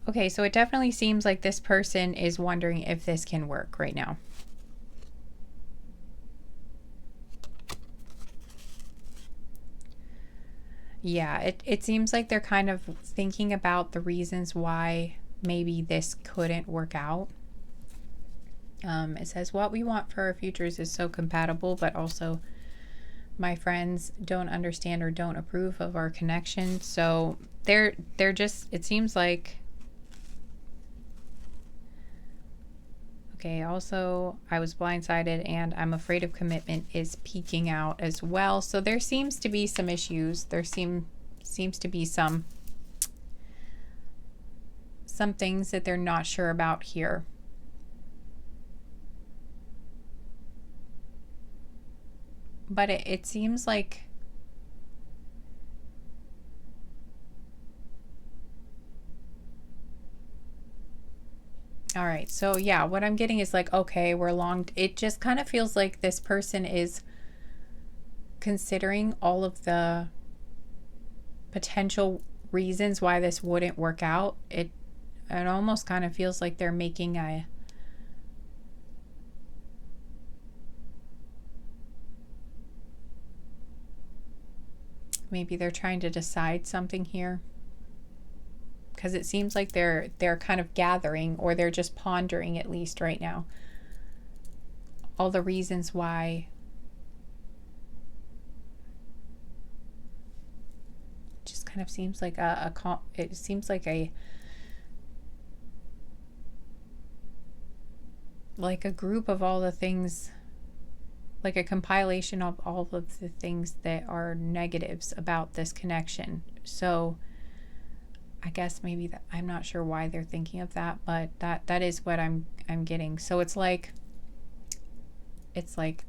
Okay, so it definitely seems like this person is wondering if this can work right now. Yeah, it seems like they're kind of thinking about the reasons why maybe this couldn't work out. It says, what we want for our futures is so compatible, but also my friends don't understand or don't approve of our connection. So they're just, it seems like, okay, also I was blindsided and I'm afraid of commitment is peeking out as well. So there seems to be some issues. There seems to be some things that they're not sure about here. But it seems like all right, so yeah, what I'm getting is like, okay, we're long. It just kind of feels like this person is considering all of the potential reasons why this wouldn't work out. It almost kind of feels like they're making a maybe they're trying to decide something here, because it seems like they're kind of gathering, or they're just pondering, at least right now, all the reasons why. It just kind of seems like it seems like a group of all the things, like a compilation of all of the things that are negatives about this connection. So I guess maybe that, I'm not sure why they're thinking of that, but that is what I'm getting. So it's like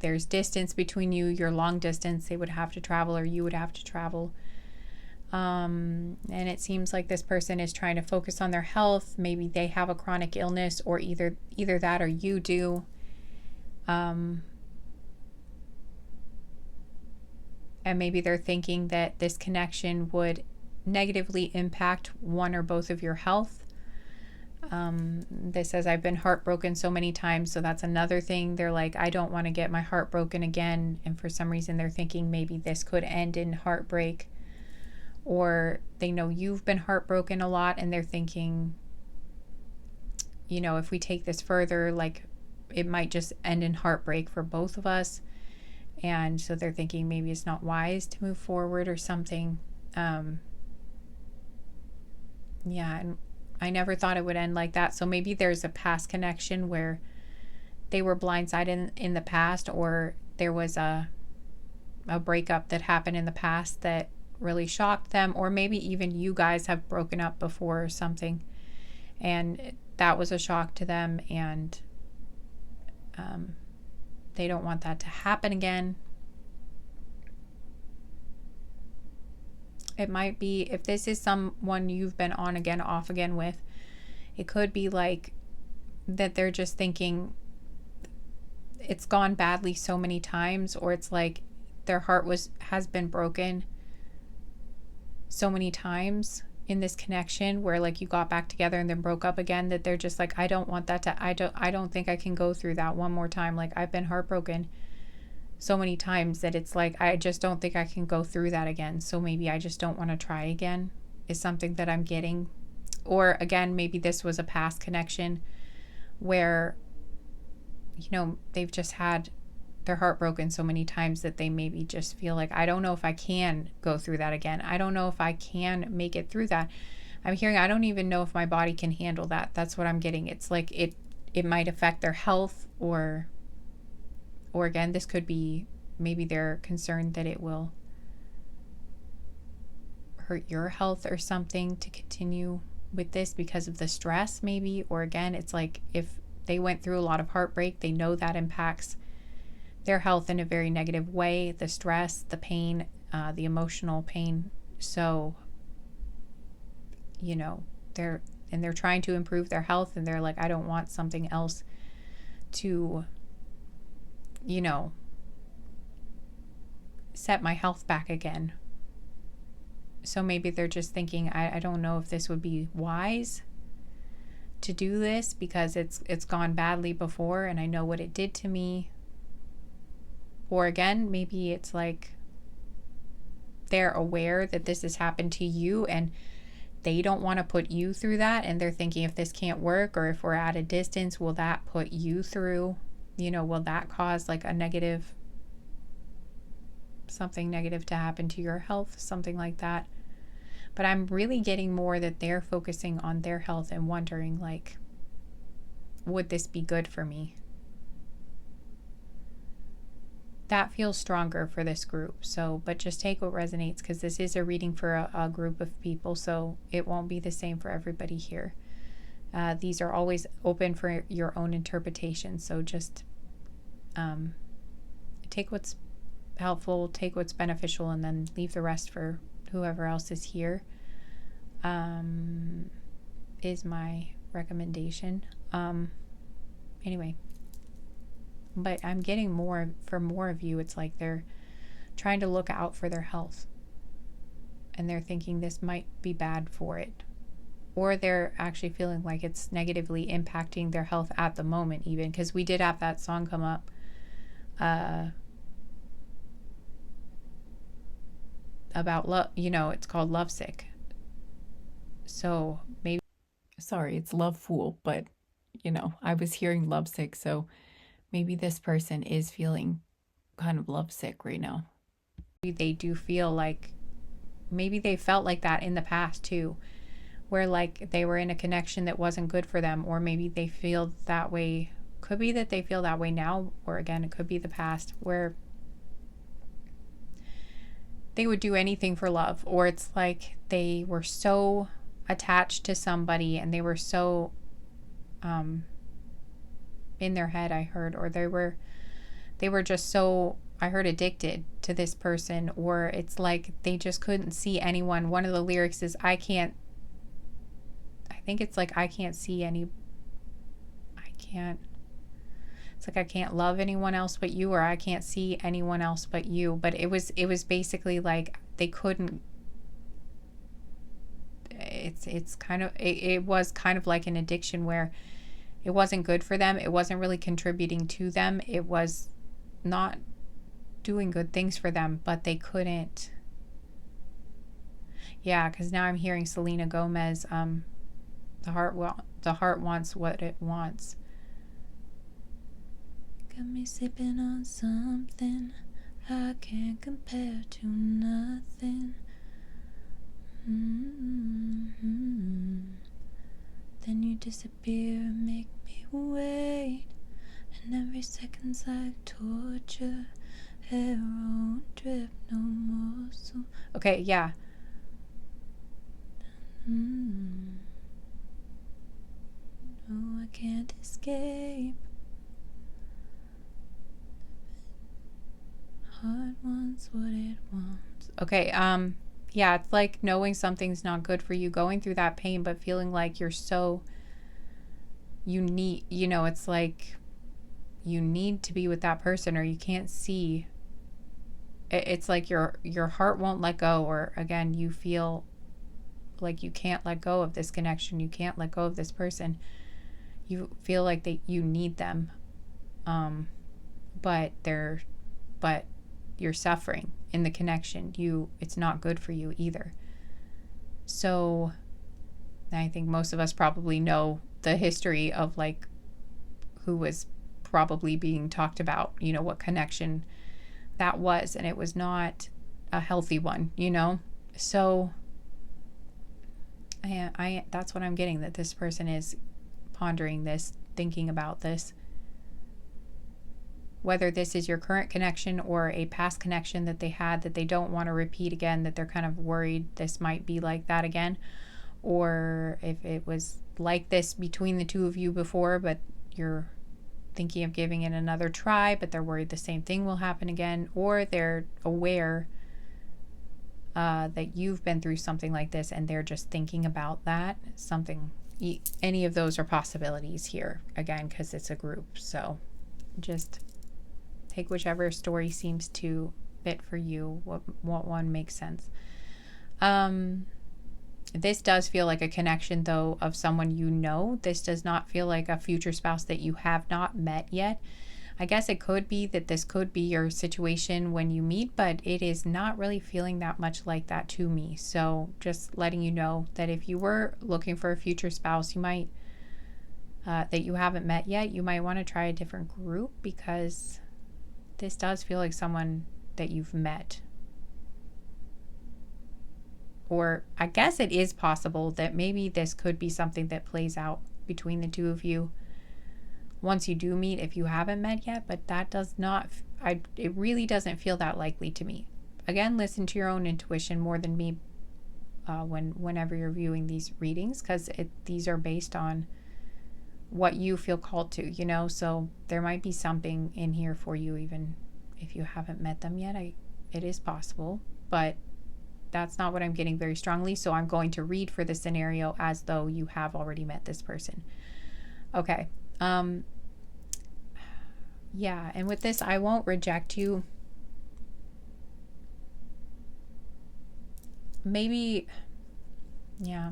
there's distance between you. You're long distance. They would have to travel, or you would have to travel. And it seems like this person is trying to focus on their health. Maybe they have a chronic illness, or either that or you do. And maybe they're thinking that this connection would negatively impact one or both of your health. This says, I've been heartbroken so many times. So that's another thing. They're like, I don't want to get my heart broken again. And for some reason, they're thinking maybe this could end in heartbreak. Or they know you've been heartbroken a lot, and they're thinking, you know, if we take this further, like it might just end in heartbreak for both of us. And so they're thinking maybe it's not wise to move forward or something. Yeah, and I never thought it would end like that. So maybe there's a past connection where they were blindsided in the past, or there was a breakup that happened in the past that really shocked them, or maybe even you guys have broken up before or something, and that was a shock to them, and they don't want that to happen again. It might be, if this is someone you've been on again, off again with, it could be like that they're just thinking it's gone badly so many times, or it's like their heart has been broken so many times in this connection, where like you got back together and then broke up again, that they're just like, I don't want that to, I don't think I can go through that one more time. Like, I've been heartbroken so many times that it's like, I just don't think I can go through that again. So maybe I just don't want to try again, is something that I'm getting. Or again, maybe this was a past connection where, you know, they've just had they're heartbroken so many times that they maybe just feel like, I don't know if I can go through that again. I don't know if I can make it through that. I'm hearing, I don't even know if my body can handle that. That's what I'm getting. It's like it might affect their health, or again, this could be maybe they're concerned that it will hurt your health or something to continue with this because of the stress maybe. Or again, it's like if they went through a lot of heartbreak, they know that impacts their health in a very negative way, the stress, the pain, the emotional pain. So, they're trying to improve their health, and they're like, I don't want something else to, set my health back again. So maybe they're just thinking, I don't know if this would be wise to do this because it's gone badly before and I know what it did to me. Or again, maybe it's like they're aware that this has happened to you and they don't want to put you through that. And they're thinking, if this can't work, or if we're at a distance, will that put you through, will that cause like something negative to happen to your health, something like that. But I'm really getting more that they're focusing on their health and wondering, like, would this be good for me? That feels stronger for this group. So, but just take what resonates, because this is a reading for a group of people, so it won't be the same for everybody here. These are always open for your own interpretation. So just take what's helpful, take what's beneficial, and then leave the rest for whoever else is here. Is my recommendation. Anyway. But I'm getting more of you. It's like they're trying to look out for their health. And they're thinking this might be bad for it. Or they're actually feeling like it's negatively impacting their health at the moment even. Because we did have that song come up. About love. It's called Lovesick. So maybe... Sorry, it's Love Fool. But, I was hearing Lovesick, so... maybe this person is feeling kind of lovesick right now. They do feel like, maybe they felt like that in the past too, where like they were in a connection that wasn't good for them, or maybe they feel that way. Could be that they feel that way now, or again, it could be the past where they would do anything for love, or it's like they were so attached to somebody and they were so in their head, I heard, or they were just so, I heard, addicted to this person, or it's like they just couldn't see anyone. One of the lyrics is, I can't love anyone else but you, or I can't see anyone else but you. But it was basically like they couldn't, it was kind of like an addiction where it wasn't good for them. It wasn't really contributing to them. It was not doing good things for them, but they couldn't. Yeah, because now I'm hearing Selena Gomez, the heart wants what it wants. Got me sipping on something I can't compare to nothing. Then you disappear and make me wait, and every second's like torture. Hair won't drip no more. So okay, yeah. No, I can't escape. Heart wants what it wants. Okay, yeah, it's like knowing something's not good for you, going through that pain, but feeling like you need, it's like you need to be with that person, or you can't see. It's like your heart won't let go, or again, you feel like you can't let go of this connection. You can't let go of this person. You feel like you need them. But you're suffering in the connection. It's not good for you either. So I think most of us probably know the history of like who was probably being talked about, you know, what connection that was, and it was not a healthy one, you know. So I that's what I'm getting, that this person is pondering this, thinking about this, whether this is your current connection or a past connection that they had that they don't want to repeat again, that they're kind of worried this might be like that again, or if it was like this between the two of you before, but you're thinking of giving it another try, but they're worried the same thing will happen again, or they're aware that you've been through something like this and they're just thinking about that. Any of those are possibilities here, again, because it's a group. So just take whichever story seems to fit for you, what one makes sense. This does feel like a connection, though, of someone you know. This does not feel like a future spouse that you have not met yet. I guess it could be that this could be your situation when you meet, but it is not really feeling that much like that to me. So just letting you know that if you were looking for a future spouse, you might, that you haven't met yet, you might want to try a different group, because this does feel like someone that you've met. Or I guess it is possible that maybe this could be something that plays out between the two of you once you do meet, if you haven't met yet, but that does not, it really doesn't feel that likely to me. Again, listen to your own intuition more than me whenever you're viewing these readings, because these are based on what you feel called to, you know. So there might be something in here for you even if you haven't met them yet. It is possible, but that's not what I'm getting very strongly. So I'm going to read for the scenario as though you have already met this person. Okay. Yeah, and with this, I won't reject you. Maybe, yeah.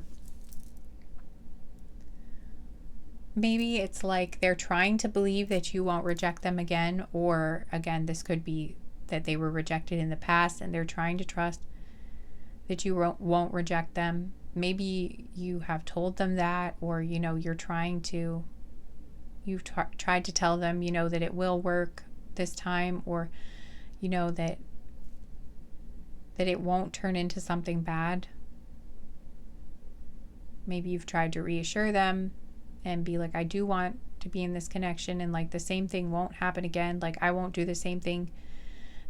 Maybe it's like they're trying to believe that you won't reject them again, or again, this could be that they were rejected in the past and they're trying to trust that you won't reject them. Maybe you have told them that, or, you know, you've tried to tell them, you know, that it will work this time, or, you know, that it won't turn into something bad. Maybe you've tried to reassure them and be like, I do want to be in this connection, and like the same thing won't happen again. Like I won't do the same thing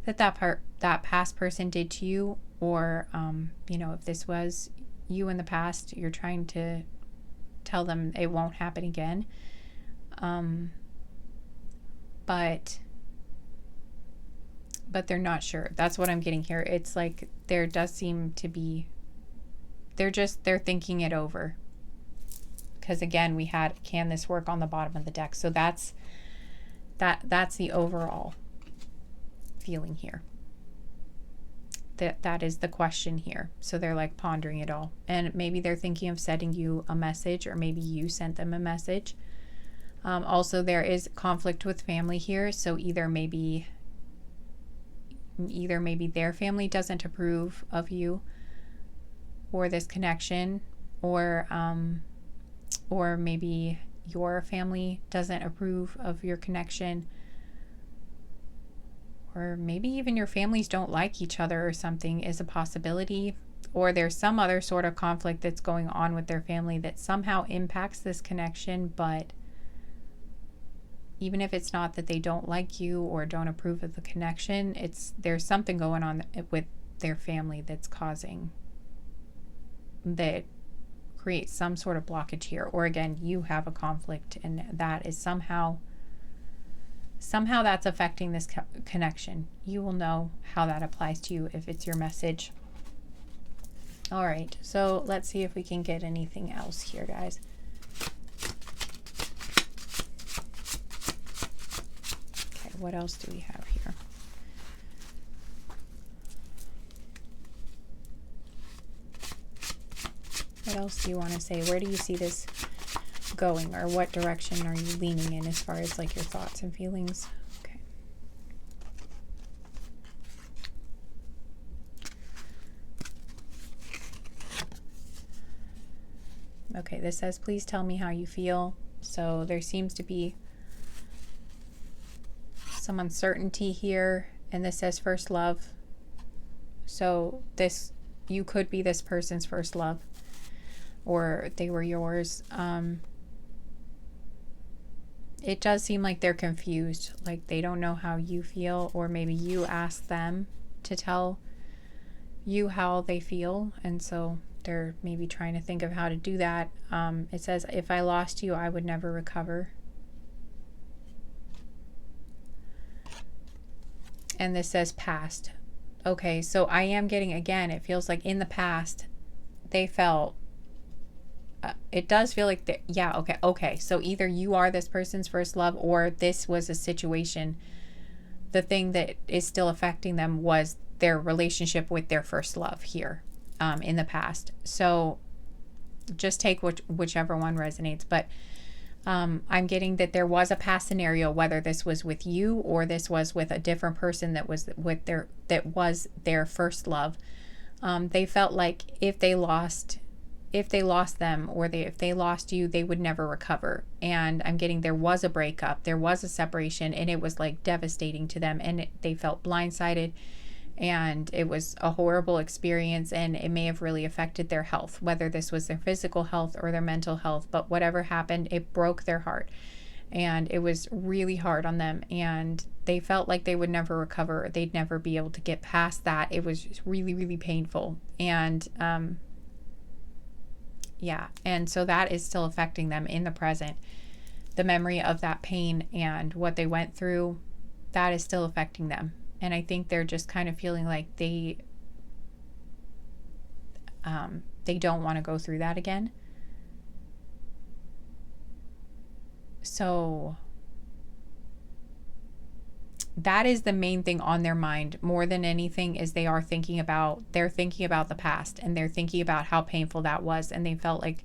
that past person did to you, or you know, if this was you in the past, you're trying to tell them it won't happen again. But they're not sure. That's what I'm getting here. It's like there does seem to be, they're thinking it over. Because again, we had, can this work on the bottom of the deck? So that's the overall feeling here. That is the question here. So they're like pondering it all. And maybe they're thinking of sending you a message, or maybe you sent them a message. Also, there is conflict with family here. So either maybe their family doesn't approve of you or this connection, or maybe your family doesn't approve of your connection, or maybe even your families don't like each other or something is a possibility, or there's some other sort of conflict that's going on with their family that somehow impacts this connection. But even if it's not that they don't like you or don't approve of the connection, there's something going on with their family that creates some sort of blockage here. Or again, you have a conflict, and that is somehow that's affecting this connection. You will know how that applies to you if it's your message. All right, so let's see if we can get anything else here, guys. Okay, what else do we have here? What else do you want to say? Where do you see this going, or what direction are you leaning in as far as like your thoughts and feelings? Okay. Okay, this says, please tell me how you feel. So there seems to be some uncertainty here, and this says first love. So this, you could be this person's first love, or they were yours. It does seem like they're confused, like they don't know how you feel, or maybe you asked them to tell you how they feel, and so they're maybe trying to think of how to do that. It says, if I lost you, I would never recover. And this says past. Okay, so I am getting, again, it feels like in the past they felt, it does feel like, yeah, okay. So either you are this person's first love, or this was a situation, the thing that is still affecting them was their relationship with their first love here in the past. So just take whichever one resonates. But I'm getting that there was a past scenario, whether this was with you or this was with a different person that was their first love. They felt like if they lost them, or if they lost you, they would never recover. And I'm getting there was a breakup, there was a separation, and it was like devastating to them, and they felt blindsided, and it was a horrible experience, and it may have really affected their health, whether this was their physical health or their mental health. But whatever happened, it broke their heart, and it was really hard on them, and they felt like they would never recover. They'd never be able to get past that. It was just really, really painful. And yeah, and so that is still affecting them in the present. The memory of that pain and what they went through, that is still affecting them. And I think they're just kind of feeling like they don't want to go through that again. So that is the main thing on their mind more than anything, is they're thinking about the past, and they're thinking about how painful that was, and they felt like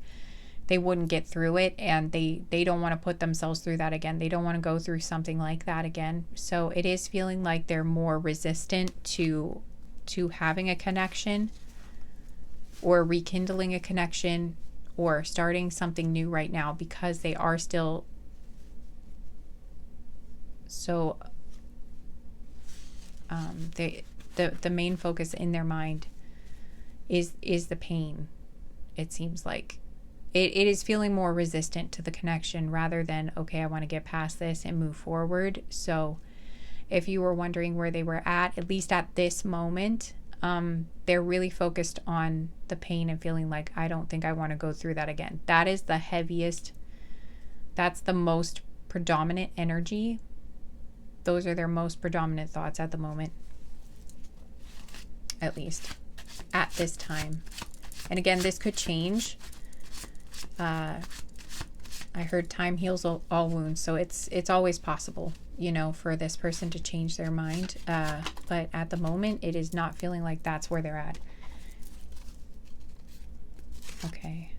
they wouldn't get through it, and they don't want to put themselves through that again. They don't want to go through something like that again. So it is feeling like they're more resistant to having a connection, or rekindling a connection, or starting something new right now, because they are still so the main focus in their mind is the pain. It seems like it is feeling more resistant to the connection, rather than, okay, I want to get past this and move forward. So if you were wondering where they were at least at this moment, they're really focused on the pain and feeling like, I don't think I want to go through that again. That is the heaviest, that's the most predominant energy. Those are their most predominant thoughts at the moment, at least at this time. And again, this could change. I heard time heals all wounds, so it's always possible, for this person to change their mind. But at the moment, it is not feeling like that's where they're at. Okay,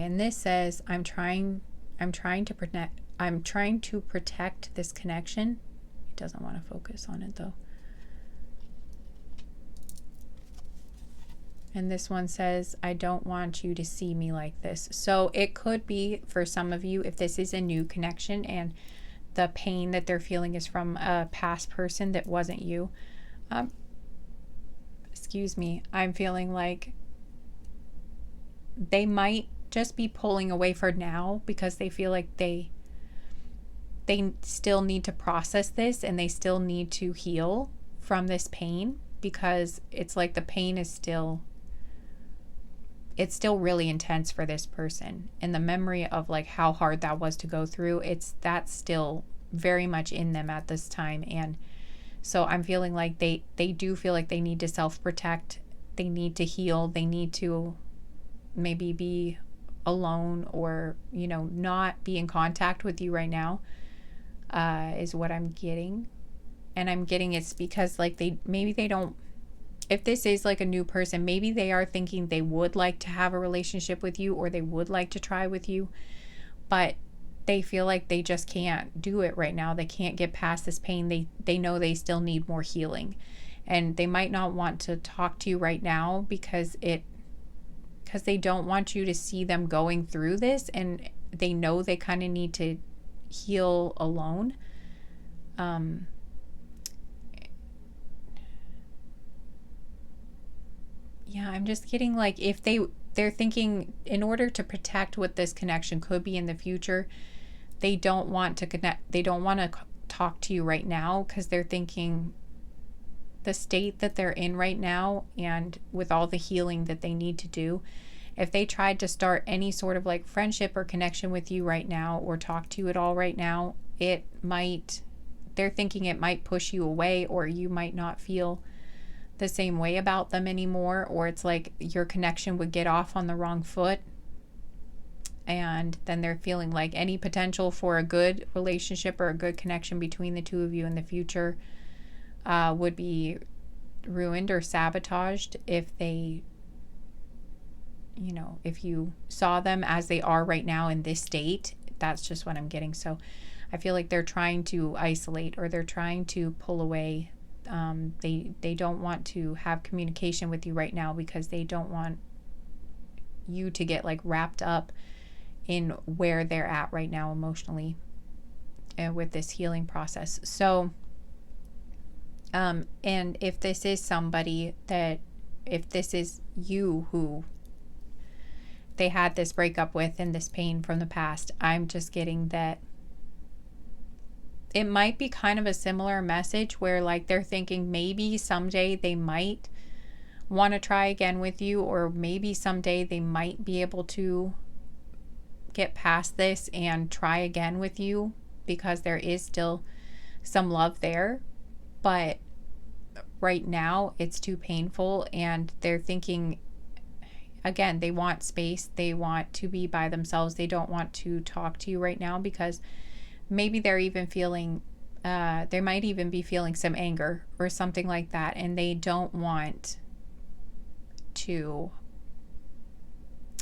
and this says, I'm trying to protect this connection. It doesn't want to focus on it though. And this one says, I don't want you to see me like this. So it could be, for some of you, if this is a new connection and the pain that they're feeling is from a past person that wasn't you. Excuse me. I'm feeling like they might just be pulling away for now, because they feel like they still need to process this, and they still need to heal from this pain, because it's like the pain is still really intense for this person, and the memory of like how hard that was to go through, that's still very much in them at this time. And so I'm feeling like they do feel like they need to self-protect, they need to heal, they need to maybe be alone, or not be in contact with you right now, is what I'm getting. And I'm getting it's because like they don't, if this is like a new person, maybe they are thinking they would like to have a relationship with you, or they would like to try with you, but they feel like they just can't do it right now. They can't get past this pain. They know they still need more healing, and they might not want to talk to you right now because they don't want you to see them going through this, and they know they kind of need to heal alone. Yeah, I'm just getting like if they're thinking in order to protect what this connection could be in the future, they don't want to connect, they don't want to talk to you right now because they're thinking the state that they're in right now and with all the healing that they need to do, if they tried to start any sort of like friendship or connection with you right now or talk to you at all right now, it might, they're thinking it might push you away, or you might not feel the same way about them anymore, or it's like your connection would get off on the wrong foot, and then they're feeling like any potential for a good relationship or a good connection between the two of you in the future would be ruined or sabotaged if they, you know, if you saw them as they are right now in this state. That's just what I'm getting. So I feel like they're trying to isolate, or they're trying to pull away. They don't want to have communication with you right now because they don't want you to get like wrapped up in where they're at right now emotionally with this healing process. So and if this is somebody that, if this is you who they had this breakup with and this pain from the past, I'm just getting that it might be kind of a similar message where like they're thinking maybe someday they might want to try again with you, or maybe someday they might be able to get past this and try again with you because there is still some love there. But right now it's too painful, and they're thinking, again, they want space, they want to be by themselves, they don't want to talk to you right now because maybe they're even feeling they might even be feeling some anger or something like that, and they don't want to,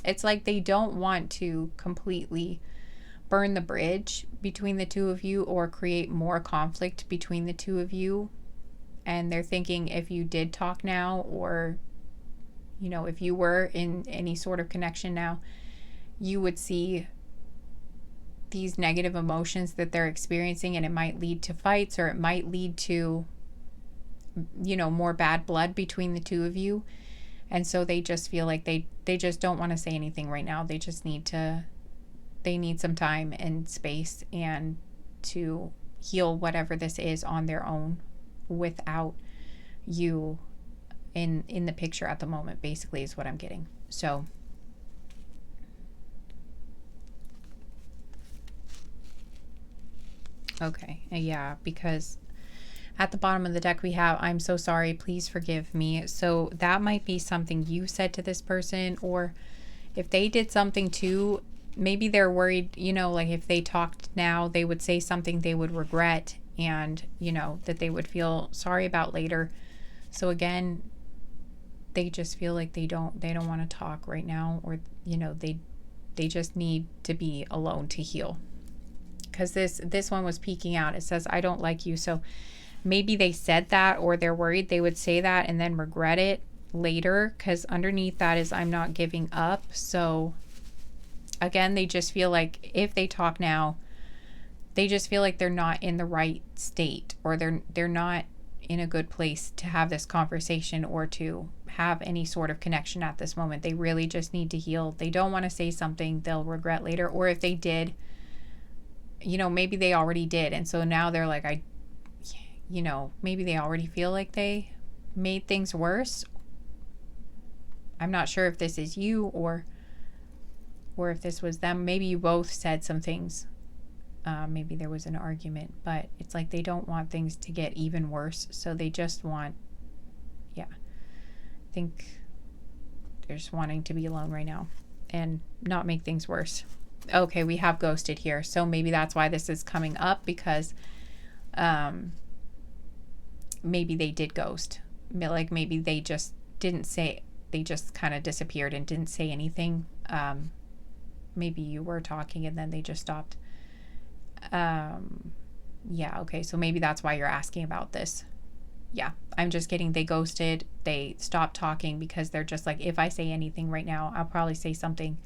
it's like they don't want to completely burn the bridge between the two of you or create more conflict between the two of you. And they're thinking if you did talk now, or you know, if you were in any sort of connection now, you would see these negative emotions that they're experiencing, and it might lead to fights, or it might lead to, you know, more bad blood between the two of you. And so they just feel like they just don't want to say anything right now. They just need to, they need some time and space and to heal whatever this is on their own without you in the picture at the moment, basically, is what I'm getting. So okay, yeah, because at the bottom of the deck we have, I'm so sorry, please forgive me. So that might be something you said to this person, or if they did something too, maybe they're worried, you know, like if they talked now, they would say something they would regret, and, you know, that they would feel sorry about later. So again, they just feel like they don't want to talk right now, or, you know, they just need to be alone to heal. Because this one was peeking out. It says, I don't like you. So maybe they said that, or they're worried they would say that and then regret it later, because underneath that is, I'm not giving up. So again, they just feel like if they talk now, they just feel like they're not in the right state, or they're not in a good place to have this conversation or to have any sort of connection at this moment. They really just need to heal. They don't want to say something they'll regret later, or if they did, you know, maybe they already did, and so now they're like, you know, maybe they already feel like they made things worse. I'm not sure if this is you or if this was them. Maybe you both said some things. Maybe there was an argument, but it's like they don't want things to get even worse, so they just want, yeah, I think they're just wanting to be alone right now and not make things worse. Okay, we have ghosted here, so maybe that's why this is coming up, because maybe they did ghost. Like maybe they just didn't say, they just kind of disappeared and didn't say anything. Maybe you were talking and then they just stopped. Yeah, okay, so maybe that's why you're asking about this. Yeah, I'm just kidding. They ghosted. They stopped talking because they're just like, if I say anything right now, I'll probably say something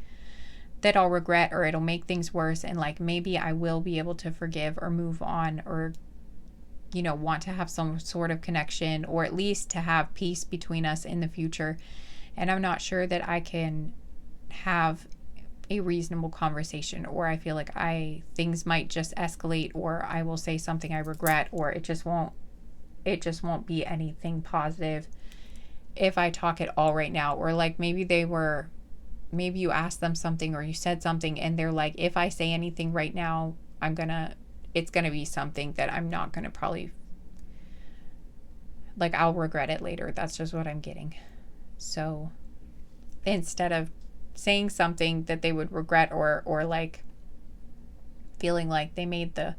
that I'll regret, or it'll make things worse, and like maybe I will be able to forgive or move on or want to have some sort of connection, or at least to have peace between us in the future. And I'm not sure that I can have a reasonable conversation, or I feel like things might just escalate, or I will say something I regret, or it just won't be anything positive if I talk at all right now. Or like maybe you asked them something or you said something and they're like, if I say anything right now, it's gonna be something that I'm not gonna probably, like, I'll regret it later. That's just what I'm getting. So instead of saying something that they would regret, or like feeling like they made the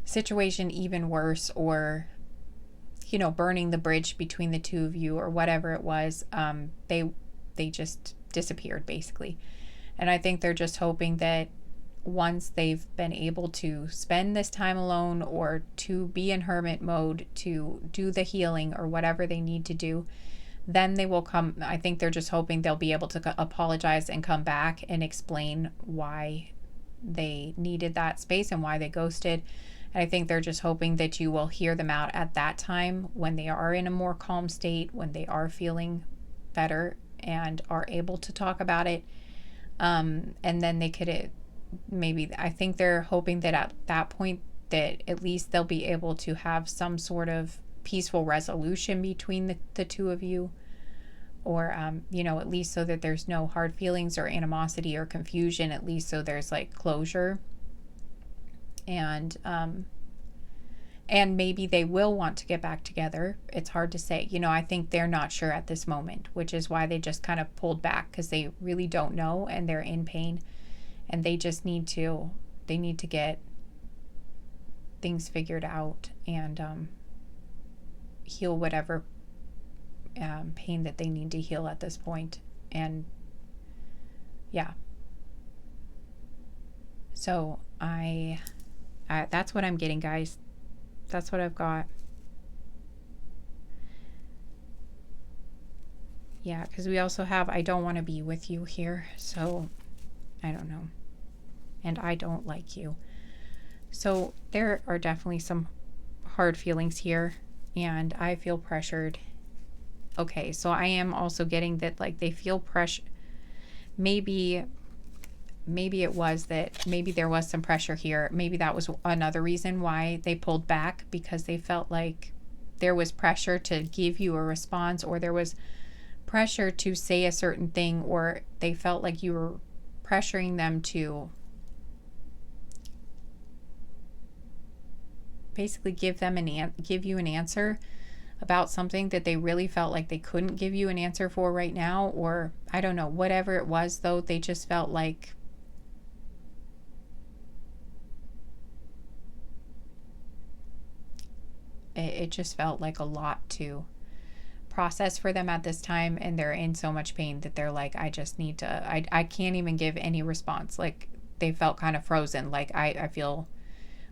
situation even worse, or burning the bridge between the two of you, or whatever it was, they just disappeared basically. And I think they're just hoping that once they've been able to spend this time alone, or to be in hermit mode, to do the healing or whatever they need to do, then they will come. I think they're just hoping they'll be able to apologize and come back and explain why they needed that space and why they ghosted. And I think they're just hoping that you will hear them out at that time, when they are in a more calm state, when they are feeling better and are able to talk about it. And then they could maybe, I think they're hoping that at that point that at least they'll be able to have some sort of peaceful resolution between the two of you, or at least so that there's no hard feelings or animosity or confusion, at least so there's like closure. And maybe they will want to get back together. It's hard to say. I think they're not sure at this moment, which is why they just kind of pulled back, because they really don't know and they're in pain, and they just need to get things figured out and heal whatever pain that they need to heal at this point. And yeah, so I that's what I'm getting, guys. That's what I've got. Yeah, because we also have I don't want to be with you here, so I don't know. And I don't like you. So there are definitely some hard feelings here, and I feel pressured. Okay, so I am also getting that, like, they feel pressure. Maybe it was that maybe there was some pressure here. Maybe that was another reason why they pulled back, because they felt like there was pressure to give you a response, or there was pressure to say a certain thing, or they felt like you were pressuring them to basically give you an answer about something that they really felt like they couldn't give you an answer for right now. Or I don't know, whatever it was, though, they just felt like it just felt like a lot to process for them at this time, and they're in so much pain that they're like, I just need to, I can't even give any response. Like, they felt kind of frozen. Like, I feel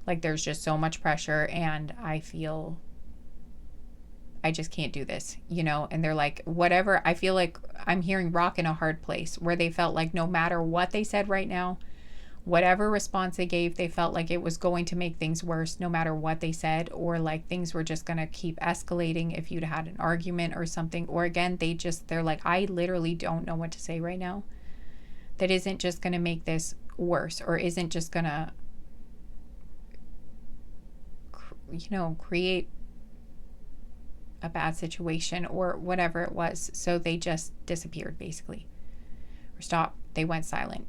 like there's just so much pressure, and I feel I just can't do this, and they're like, whatever. I feel like I'm hearing rock in a hard place, where they felt like no matter what they said right now, whatever response they gave, they felt like it was going to make things worse no matter what they said, or like things were just going to keep escalating if you'd had an argument or something. Or again, they're like, I literally don't know what to say right now that isn't just going to make this worse, or isn't just going to create a bad situation, or whatever it was. So they just disappeared basically, or stopped. They went silent.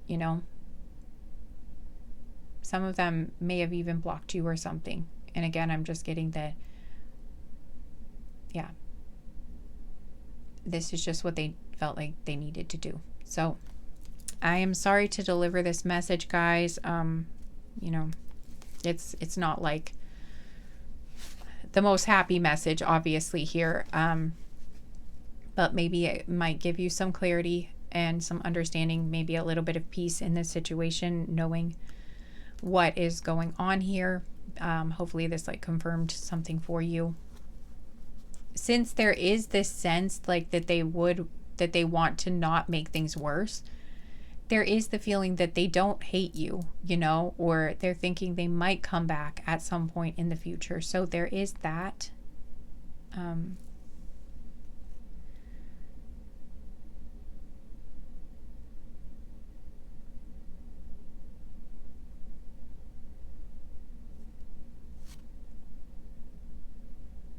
Some of them may have even blocked you or something. And again, I'm just getting that, yeah, this is just what they felt like they needed to do. So I am sorry to deliver this message, guys. It's not like the most happy message, obviously, here. But maybe it might give you some clarity and some understanding, maybe a little bit of peace in this situation, knowing what is going on here. Hopefully this confirmed something for you, since there is this sense that they want to not make things worse, there is the feeling that they don't hate you, you know, or they're thinking they might come back at some point in the future. So there is that. Um,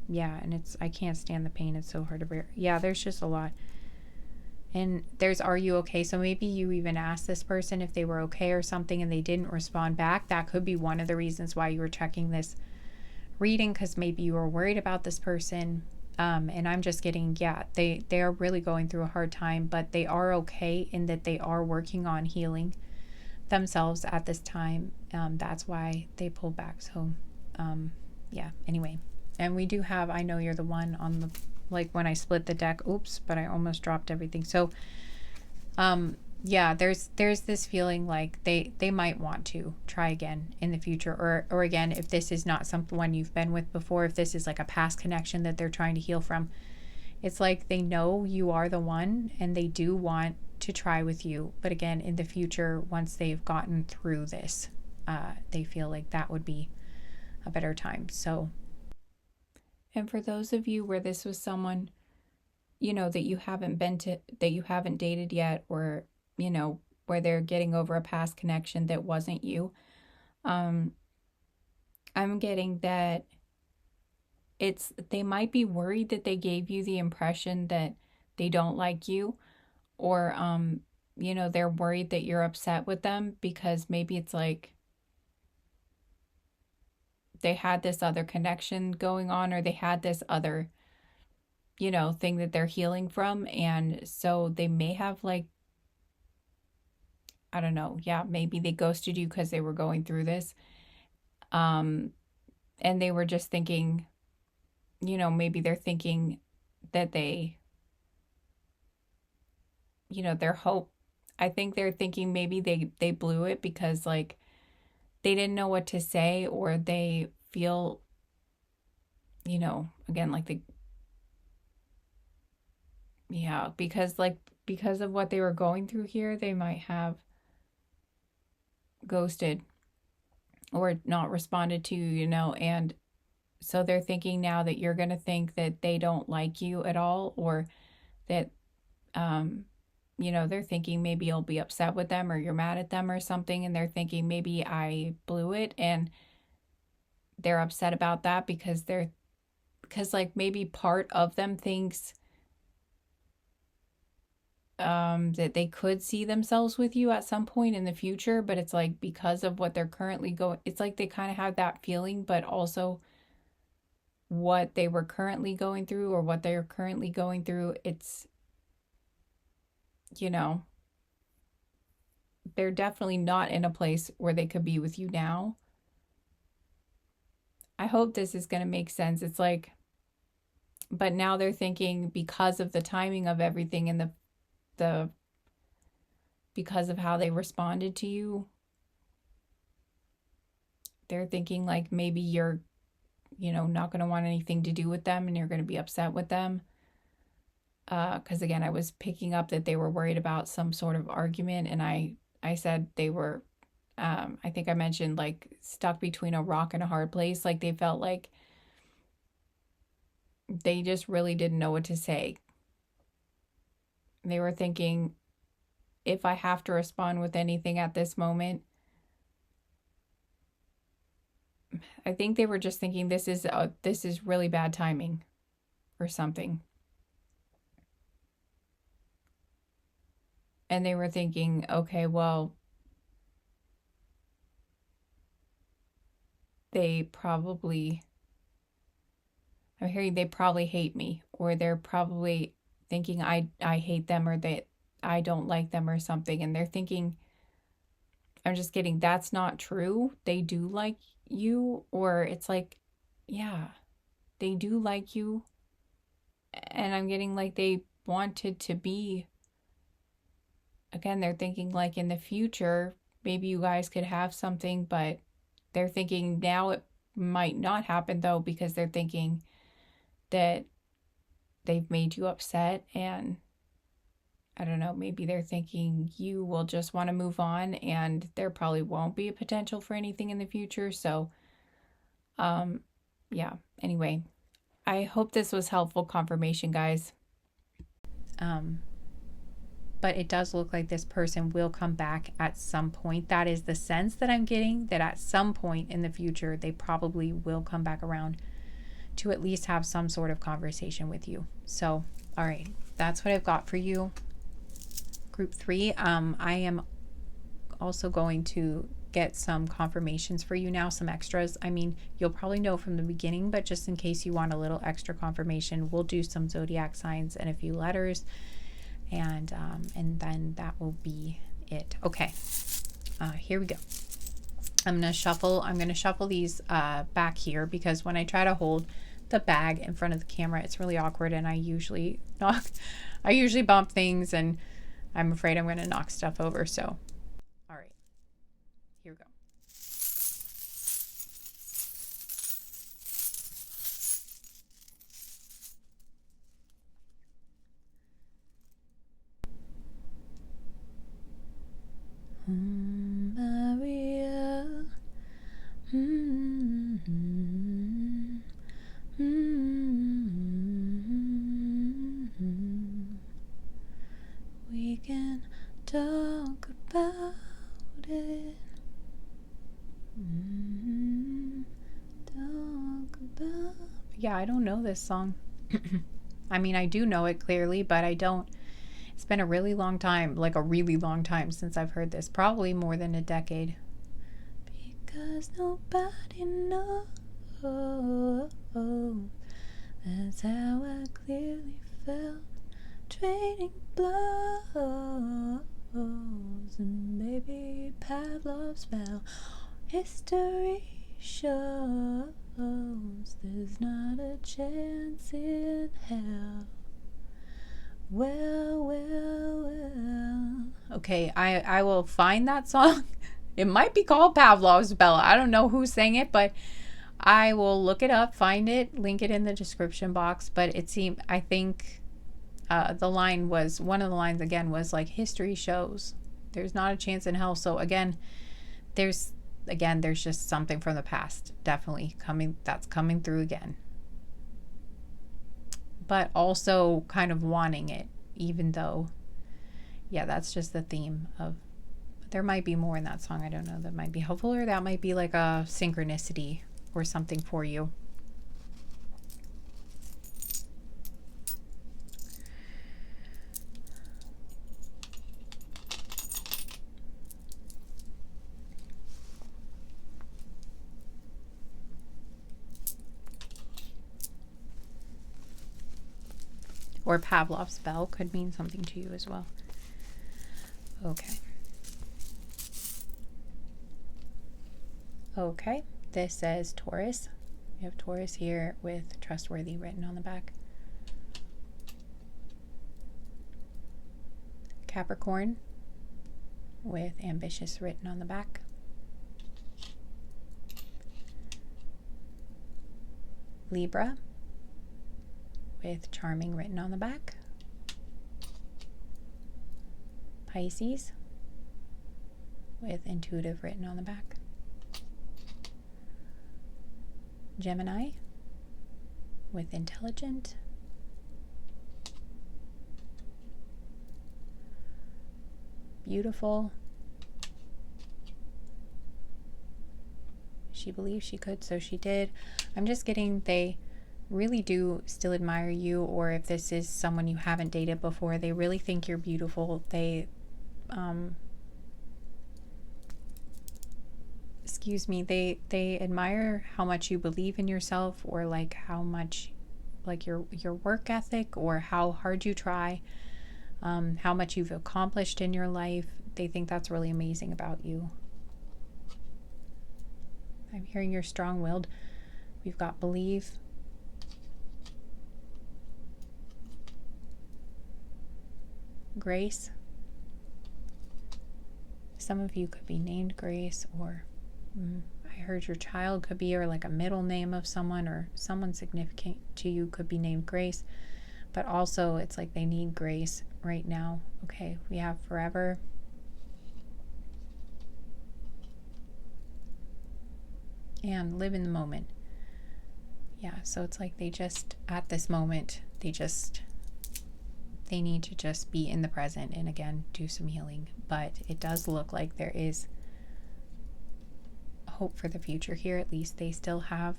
yeah, and I can't stand the pain. It's so hard to bear. Yeah, there's just a lot. And there's, are you okay? So maybe you even asked this person if they were okay or something and they didn't respond back. That could be one of the reasons why you were checking this reading, because maybe you were worried about this person. And I'm just getting, yeah, they are really going through a hard time, but they are okay in that they are working on healing themselves at this time. That's why they pulled back. So, yeah, anyway. And we do have, I know you're the one on the, like when I split the deck, oops, but I almost dropped everything. So, yeah, there's this feeling like they might want to try again in the future, or again, if this is not someone you've been with before, if this is like a past connection that they're trying to heal from, it's like they know you are the one and they do want to try with you. But again, in the future, once they've gotten through this, they feel like that would be a better time. So, and for those of you where this was someone, you know, that you haven't dated yet, or, you know, where they're getting over a past connection that wasn't you, I'm getting that they might be worried that they gave you the impression that they don't like you, or, you know, they're worried that you're upset with them because maybe it's like they had this other connection going on, or they had this other, you know, thing that they're healing from. And so they may have, like, I don't know. Yeah, maybe they ghosted you because they were going through this. And they were just thinking, you know, maybe they're thinking that their hope, I think they're thinking maybe they blew it because, like, they didn't know what to say, or they feel, you know, again, like because of what they were going through here, they might have ghosted or not responded to you, you know, and so they're thinking now that you're going to think that they don't like you at all, or that, you know, they're thinking maybe you'll be upset with them or you're mad at them or something, and they're thinking maybe I blew it, and they're upset about that because like maybe part of them thinks that they could see themselves with you at some point in the future, but it's like because of what they're currently going, it's like they kind of have that feeling, but also what they were currently going through, or what they're currently going through, it's, you know, they're definitely not in a place where they could be with you now. I hope this is going to make sense. It's like, but now they're thinking because of the timing of everything and the because of how they responded to you, they're thinking like maybe you're, you know, not going to want anything to do with them and you're going to be upset with them. Because again, I was picking up that they were worried about some sort of argument, and I said they were, I think I mentioned, like, stuck between a rock and a hard place. Like they felt like they just really didn't know what to say. They were thinking, if I have to respond with anything at this moment, I think they were just thinking this is really bad timing or something. And they were thinking, okay, well, I'm hearing they probably hate me, or they're probably thinking I hate them, or that I don't like them or something. And they're thinking, I'm just getting, that's not true. They do like you, or it's like, yeah, they do like you. And I'm getting like they wanted to be, again, they're thinking like in the future, maybe you guys could have something, but they're thinking now it might not happen though, because they're thinking that they've made you upset. And I don't know, maybe they're thinking you will just want to move on and there probably won't be a potential for anything in the future. So, yeah, anyway, I hope this was helpful confirmation, guys. But it does look like this person will come back at some point. That is the sense that I'm getting, that at some point in the future, they probably will come back around to at least have some sort of conversation with you. So, all right, that's what I've got for you. Group 3. I am also going to get some confirmations for you now, some extras. I mean, you'll probably know from the beginning, but just in case you want a little extra confirmation, we'll do some zodiac signs and a few letters, and then that will be it. Okay, here we go. I'm gonna shuffle these back here, because when I try to hold the bag in front of the camera, it's really awkward, and I usually bump things, and I'm afraid I'm gonna knock stuff over. So, all right, here we go. Maria. We can talk about it. Yeah, I don't know this song. I mean, I do know it clearly, but I don't. It's been a really long time, like a really long time since I've heard this. Probably more than a decade. Because nobody knows. That's how I clearly felt. Trading blows. And baby Pavlov's bell. History shows there's not a chance in hell. Well. Okay, I will find that song. It might be called Pavlov's Bell. I don't know who sang it, but I will look it up, find it, link it in the description box. But I think the line was, one of the lines again was like, history shows there's not a chance in hell. So again, there's just something from the past definitely coming through again. But also kind of wanting it, even though, yeah, that's just the theme of, there might be more in that song. I don't know. That might be helpful, or that might be like a synchronicity or something for you. Or Pavlov's bell could mean something to you as well. Okay, this says Taurus. We have Taurus here with trustworthy written on the back. Capricorn with ambitious written on the back. Libra with charming written on the back. Pisces with intuitive written on the back. Gemini with intelligent. Beautiful. She believed she could, so she did. I'm just getting, they really do still admire you, or if this is someone you haven't dated before, they really think you're beautiful. They they admire how much you believe in yourself, or like how much, like your work ethic, or how hard you try, how much you've accomplished in your life. They think that's really amazing about you. I'm hearing you're strong-willed. We've got believe. Grace. Some of you could be named Grace, or I heard your child could be, or like a middle name of someone, or someone significant to you could be named Grace. but also it's like they need grace right now. Okay, we have forever. And live in the moment. Yeah, so it's like they just, at this moment, they need to just be in the present and again do some healing. But it does look like there is hope for the future here. At least they still have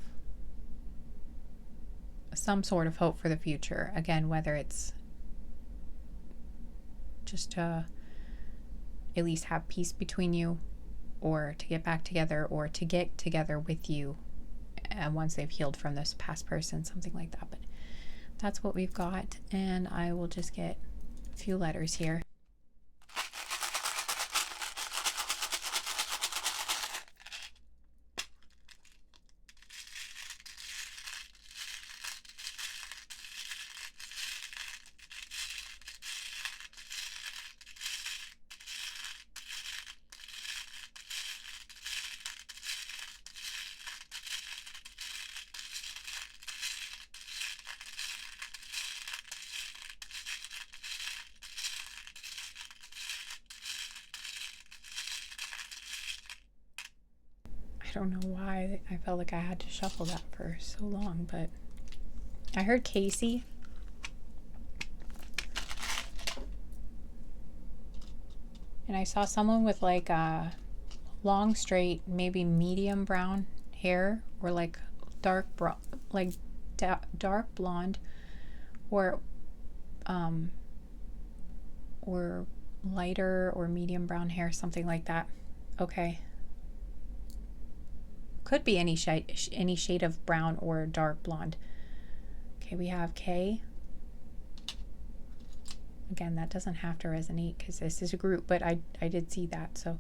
some sort of hope for the future. Again, whether it's just to at least have peace between you, or to get back together, or to get together with you once they've healed from this past person, something like that. But that's what we've got, and I will just get a few letters here. I don't know why I felt like I had to shuffle that for so long, but I heard Casey. And I saw someone with like a long, straight, maybe medium brown hair, or like dark blonde, or lighter or medium brown hair, something like that. Okay. Could be any shade of brown or dark blonde. Okay, we have K. Again, that doesn't have to resonate because this is a group, but I did see that, so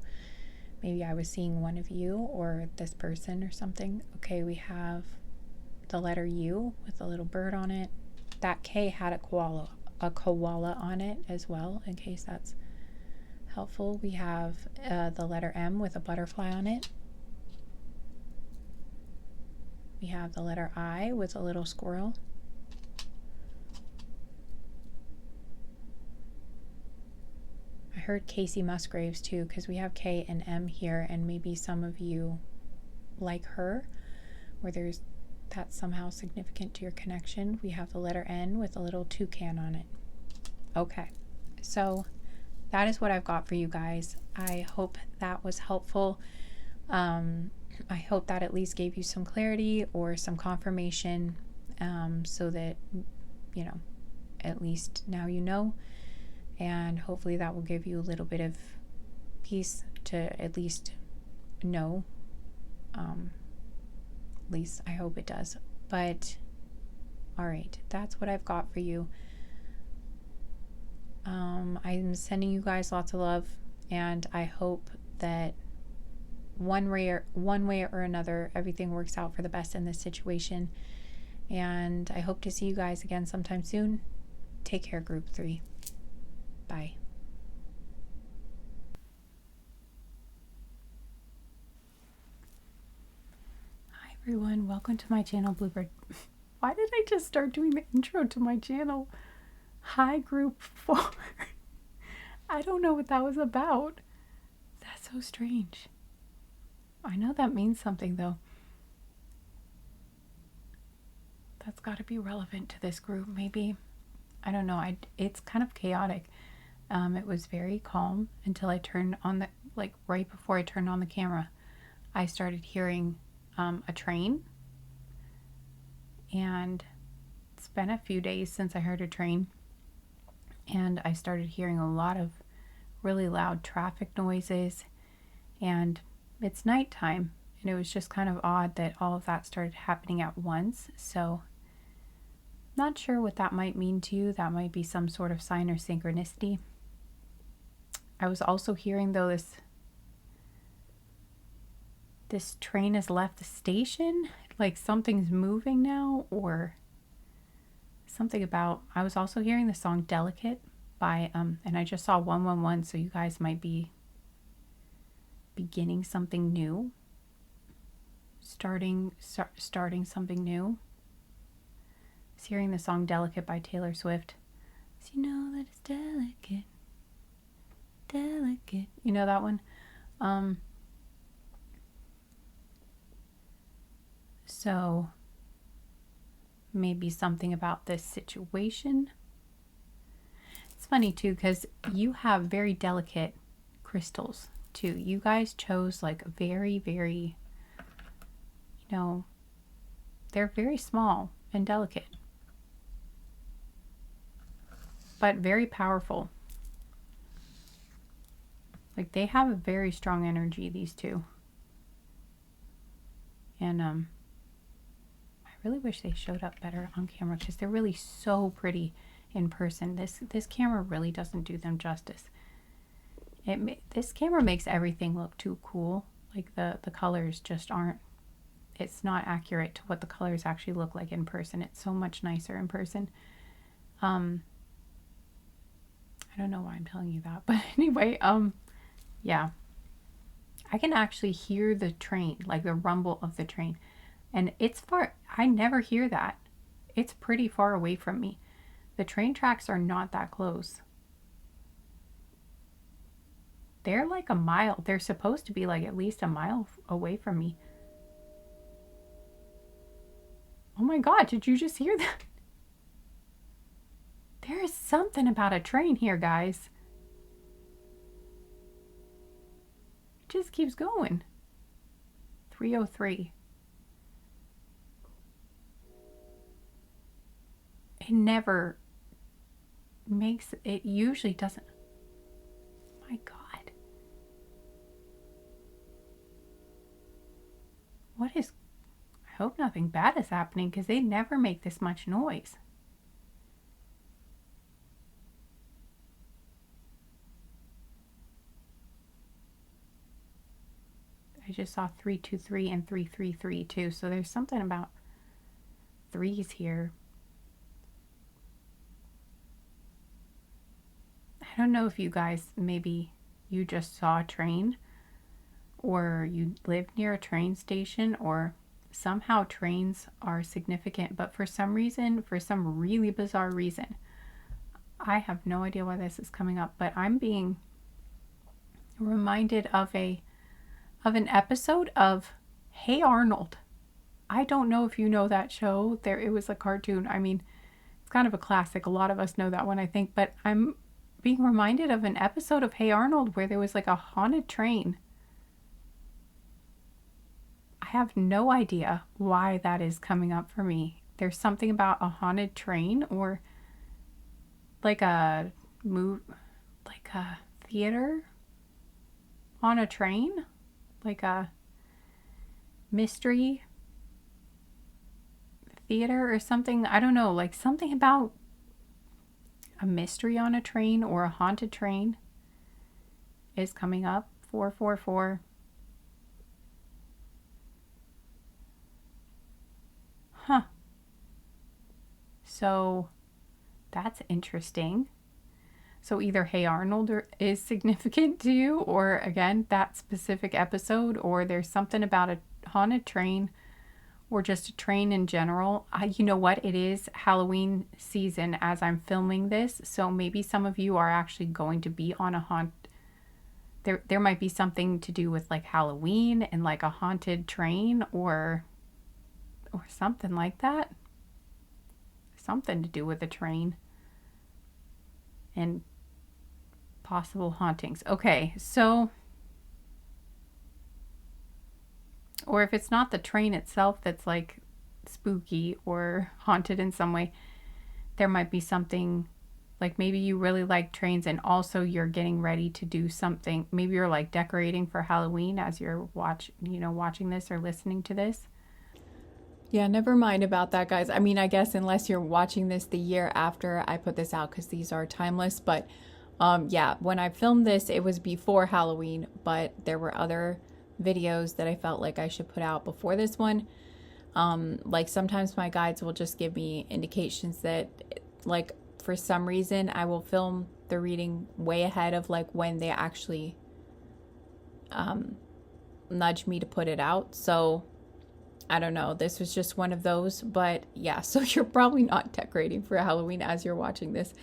maybe I was seeing one of you or this person or something. Okay, we have the letter U with a little bird on it. That K had a koala on it as well, in case that's helpful. We have the letter M with a butterfly on it. We have the letter I with a little squirrel. I heard Casey Musgraves too, because we have K and M here, and maybe some of you like her, where that's somehow significant to your connection. We have the letter N with a little toucan on it. Okay, so that is what I've got for you guys. I hope that was helpful. I hope that at least gave you some clarity or some confirmation, so that, you know, at least now you know, and hopefully that will give you a little bit of peace to at least know. At least I hope it does. But all right, that's what I've got for you. I'm sending you guys lots of love, and I hope that one way or another, everything works out for the best in this situation. And I hope to see you guys again sometime soon. Take care, Group 3. Bye. Hi everyone, welcome to my channel, Bluebird. Why did I just start doing the intro to my channel? Hi, Group 4. I don't know what that was about. That's so strange. I know that means something though. That's got to be relevant to this group, maybe. I don't know. It's kind of chaotic. It was very calm until I turned on right before I turned on the camera, I started hearing a train. And it's been a few days since I heard a train. And I started hearing a lot of really loud traffic noises. And it's nighttime, and it was just kind of odd that all of that started happening at once. So not sure what that might mean to you. That might be some sort of sign or synchronicity. I was also hearing though this train has left the station, like something's moving now, or something about, I was also hearing the song Delicate by and I just saw 111, so you guys might be beginning something new, starting something new. was hearing the song Delicate by Taylor Swift. So you know that it's delicate. Delicate. You know that one? So maybe something about this situation. It's funny too, because you have very delicate crystals too. You guys chose like very, very, you know, they're very small and delicate, but very powerful. Like they have a very strong energy, these two. And I really wish they showed up better on camera because they're really so pretty in person. This camera really doesn't do them justice. This camera makes everything look too cool. Like the colors just aren't, it's not accurate to what the colors actually look like in person. It's so much nicer in person. I don't know why I'm telling you that, but anyway, yeah. I can actually hear the train, like the rumble of the train. And it's far, I never hear that. It's pretty far away from me. The train tracks are not that close. They're like a mile. They're supposed to be like at least a mile away from me. Oh my God, did you just hear that? There is something about a train here, guys. It just keeps going. 303. It never makes, it usually doesn't. My God. What is, I hope nothing bad is happening because they never make this much noise. I just saw 323 and 333 too, so there's something about threes here. I don't know if you guys, maybe you just saw a train or you lived near a train station, or somehow trains are significant, but for some reason, for some really bizarre reason, I have no idea why this is coming up, but I'm being reminded of an episode of Hey Arnold. I don't know if you know that show. It was a cartoon. I mean, it's kind of a classic. A lot of us know that one, I think, but I'm being reminded of an episode of Hey Arnold where there was like a haunted train. I have no idea why that is coming up for me. There's something about a haunted train, or like a theater on a train, like a mystery theater or something. I don't know, like something about a mystery on a train or a haunted train is coming up. 444. Huh. So that's interesting. So either Hey Arnold is significant to you, or again, that specific episode, or there's something about a haunted train, or just a train in general. You know what? It is Halloween season as I'm filming this, so maybe some of you are actually going to be on a there might be something to do with like Halloween and like a haunted train, or something like that. Something to do with a train and possible hauntings. Okay, so, or if it's not the train itself that's like spooky or haunted in some way, there might be something like maybe you really like trains and also you're getting ready to do something. Maybe you're like decorating for Halloween as you're watching this or listening to this. Yeah, never mind about that, guys. I mean, I guess unless you're watching this the year after I put this out, because these are timeless. But yeah, when I filmed this, it was before Halloween, but there were other videos that I felt like I should put out before this one. Like sometimes my guides will just give me indications that, like, for some reason, I will film the reading way ahead of like when they actually nudge me to put it out. So I don't know. This was just one of those. But yeah, so you're probably not decorating for Halloween as you're watching this.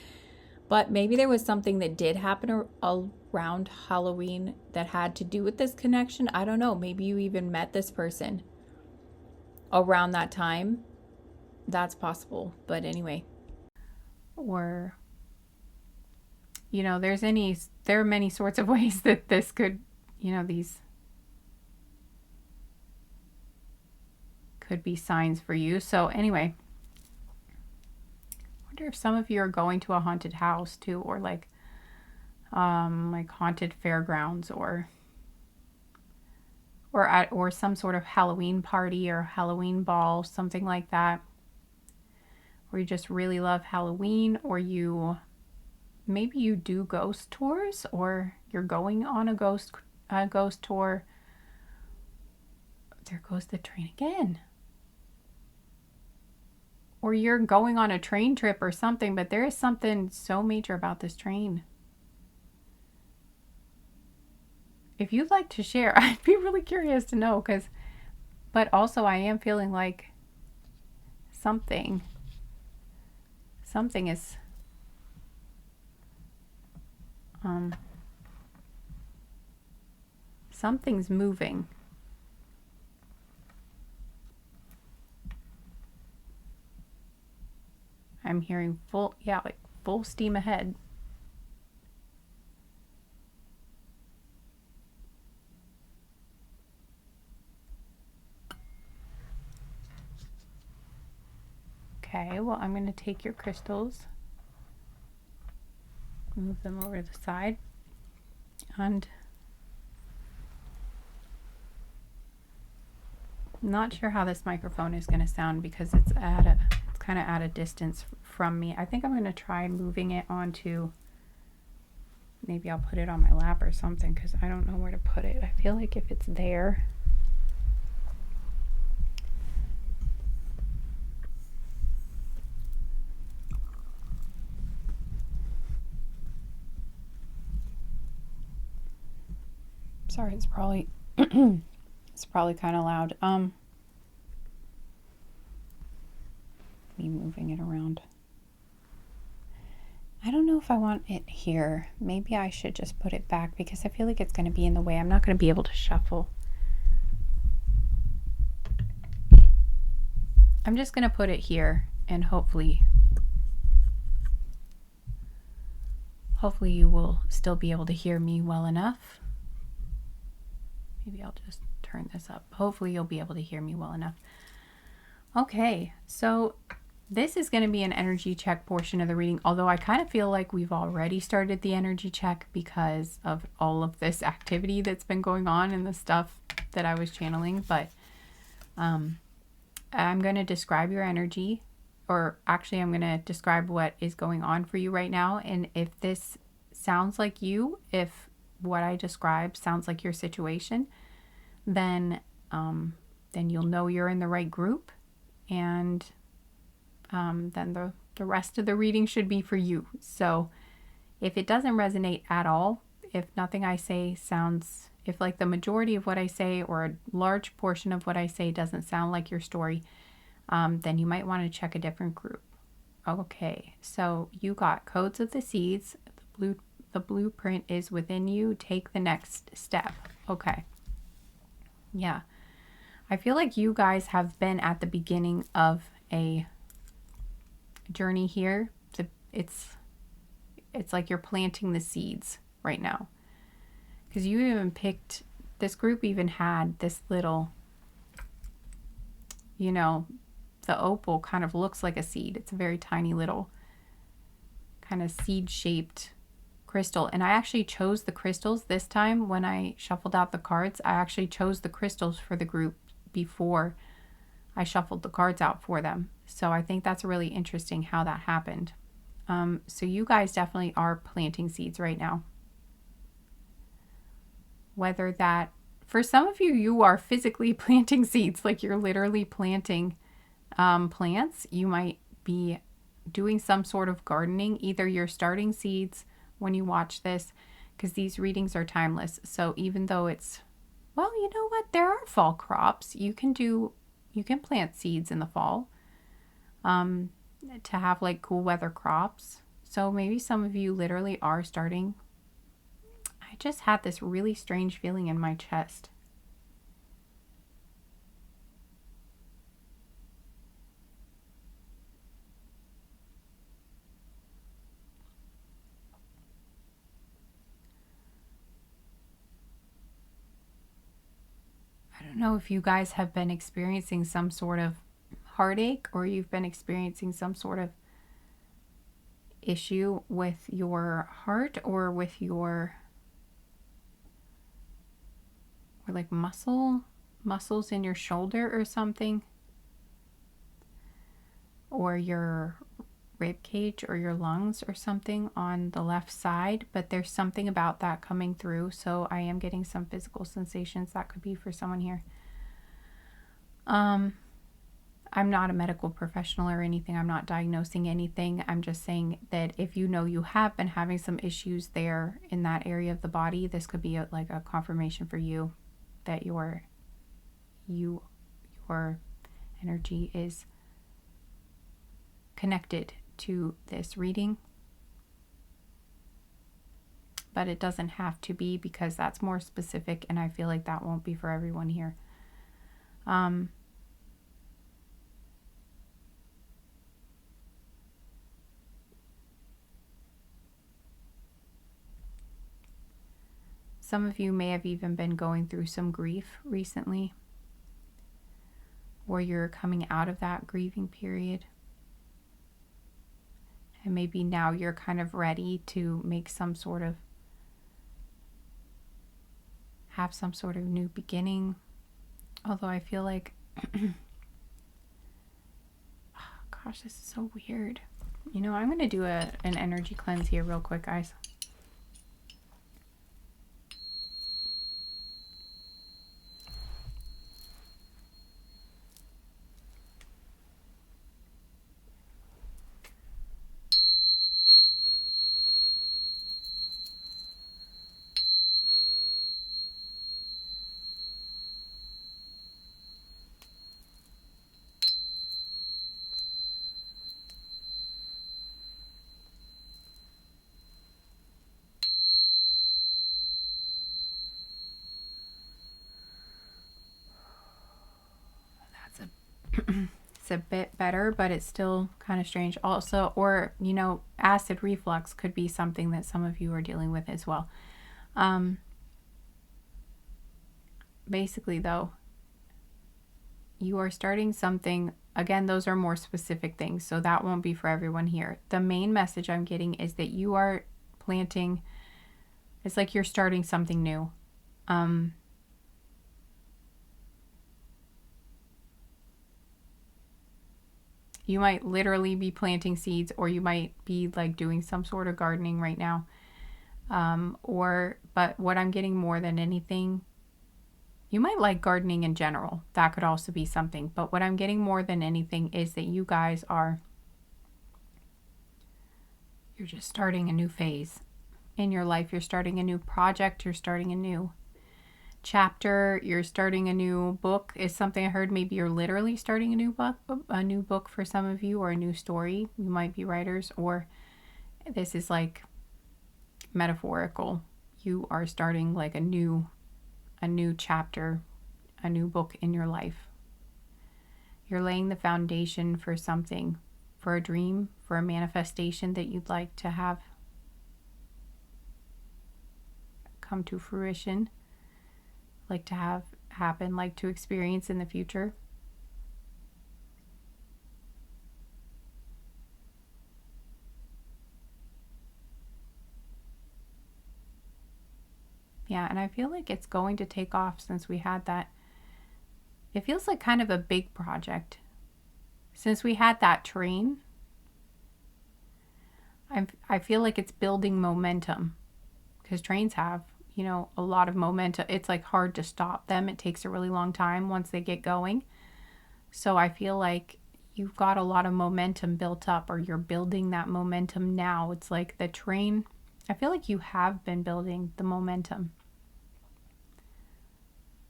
But maybe there was something that did happen around Halloween that had to do with this connection. I don't know. Maybe you even met this person around that time. That's possible. But anyway. Or, you know, there are many sorts of ways that this could, you know, these could be signs for you. So anyway, I wonder if some of you are going to a haunted house too, or like haunted fairgrounds, or some sort of Halloween party or Halloween ball, something like that. Or you just really love Halloween, or maybe you do ghost tours, or you're going on a ghost tour. There goes the train again. Or you're going on a train trip or something, but there is something so major about this train. If you'd like to share, I'd be really curious to know, but also I am feeling like something is something's moving. I'm hearing full steam ahead. Okay, well, I'm going to take your crystals, move them over to the side, and I'm not sure how this microphone is going to sound because it's kind of at a distance from me. I think I'm going to try moving it onto, maybe I'll put it on my lap or something, because I don't know where to put it. I feel like if it's there, sorry, it's probably kind of loud. Me moving it around. I don't know if I want it here. Maybe I should just put it back because I feel like it's going to be in the way. I'm not going to be able to shuffle. I'm just going to put it here, and hopefully you will still be able to hear me well enough. Maybe I'll just turn this up. Hopefully you'll be able to hear me well enough. Okay, so this is going to be an energy check portion of the reading, although I kind of feel like we've already started the energy check because of all of this activity that's been going on and the stuff that I was channeling. But I'm going to describe your energy, or actually I'm going to describe what is going on for you right now. And if this sounds like you, if what I describe sounds like your situation, then you'll know you're in the right group, and then the rest of the reading should be for you. So if it doesn't resonate at all, if nothing I say sounds, if like the majority of what I say or a large portion of what I say doesn't sound like your story, then you might want to check a different group. Okay, so you got codes of the seeds. The blueprint is within you. Take the next step. Okay. Yeah. I feel like you guys have been at the beginning of a journey here. It's like you're planting the seeds right now, because you even picked, this group even had this little, you know, the opal kind of looks like a seed. It's a very tiny little kind of seed shaped crystal. And I actually chose the crystals this time when I shuffled out the cards. I actually chose the crystals for the group before I shuffled the cards out for them. So I think that's really interesting how that happened. So you guys definitely are planting seeds right now. Whether that, for some of you, you are physically planting seeds, like you're literally planting plants. You might be doing some sort of gardening. Either you're starting seeds when you watch this, because these readings are timeless. So even though it's, well, you know what? There are fall crops. You can do, You can plant seeds in the fall to have like cool weather crops. So maybe some of you literally are starting. I just had this really strange feeling in my chest. I don't know if you guys have been experiencing some sort of heartache, or you've been experiencing some sort of issue with your heart, or with your, or like muscles in your shoulder or something, or your rib cage or your lungs or something on the left side. But there's something about that coming through, so I am getting some physical sensations. That could be for someone here. I'm not a medical professional or anything. I'm not diagnosing anything. I'm just saying that if you know you have been having some issues there in that area of the body, this could be like a confirmation for you that your energy is connected to this reading. But it doesn't have to be, because that's more specific, and I feel like that won't be for everyone here. Some of you may have even been going through some grief recently, or you're coming out of that grieving period. And maybe now you're kind of ready to make some sort of, have some sort of new beginning. Although I feel like, oh gosh, this is so weird. You know, I'm going to do an energy cleanse here real quick, guys. It's a bit better, but it's still kind of strange. Also, or, you know, acid reflux could be something that some of you are dealing with as well. Basically, though, you are starting something. Again, those are more specific things, so that won't be for everyone here. The main message I'm getting is that you are planting, it's like you're starting something new. You might literally be planting seeds, or you might be like doing some sort of gardening right now. But what I'm getting more than anything, you might like gardening in general. That could also be something. But what I'm getting more than anything is that you guys are, you're just starting a new phase in your life. You're starting a new project. You're starting a new chapter. You're starting a new book is something I heard. Maybe you're literally starting a new book for some of you, or a new story. You might be writers, or this is like metaphorical. You are starting like a new chapter, a new book in your life. You're laying the foundation for something, for a dream, for a manifestation that you'd like to have come to fruition, like to have happen, like to experience in the future. Yeah, and I feel like it's going to take off since we had that. It feels like kind of a big project. Since we had that train, I feel like it's building momentum, because trains have, you know, a lot of momentum. It's like hard to stop them. It takes a really long time once they get going. So I feel like you've got a lot of momentum built up, or you're building that momentum now. It's like the train. I feel like you have been building the momentum.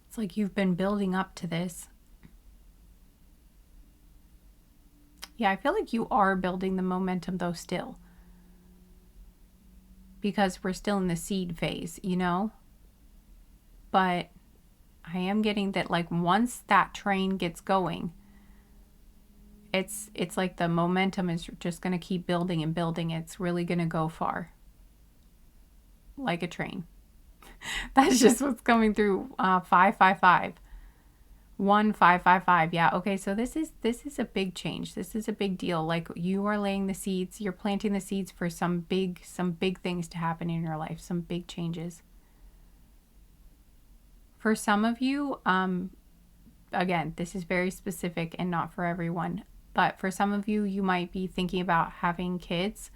It's like you've been building up to this. Yeah, I feel like you are building the momentum though still. Because we're still in the seed phase, you know? But I am getting that, like, once that train gets going, it's like the momentum is just going to keep building and building. It's really going to go far. Like a train. That's just what's coming through. 555. 1555. Yeah, okay, so this is a big change. This is a big deal. Like, you are laying the seeds, you're planting the seeds for some big things to happen in your life, some big changes. For some of you, again, this is very specific and not for everyone, but for some of you, you might be thinking about having kids,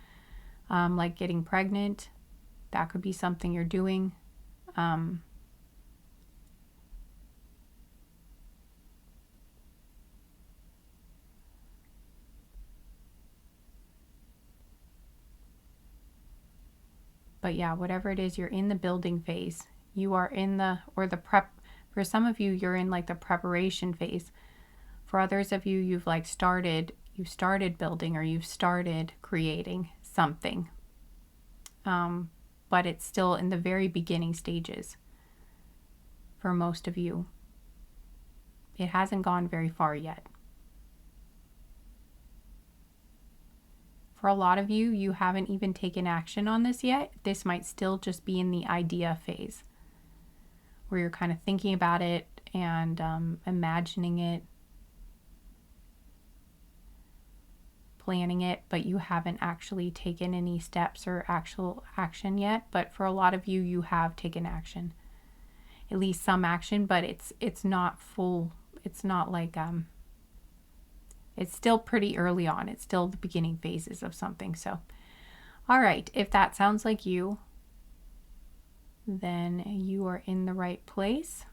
like getting pregnant. That could be something you're doing. But yeah, whatever it is, you're in the building phase. You are in the prep. For some of you, you're in like the preparation phase. For others of you, you've started building, or you've started creating something. But it's still in the very beginning stages. For most of you, it hasn't gone very far yet. For a lot of you, you haven't even taken action on this yet. This might still just be in the idea phase, where you're kind of thinking about it and imagining it, planning it, but you haven't actually taken any steps or actual action yet. But for a lot of you, you have taken action, at least some action, but it's not full. It's not like it's still pretty early on. It's still the beginning phases of something. So, all right, if that sounds like you, then you are in the right place.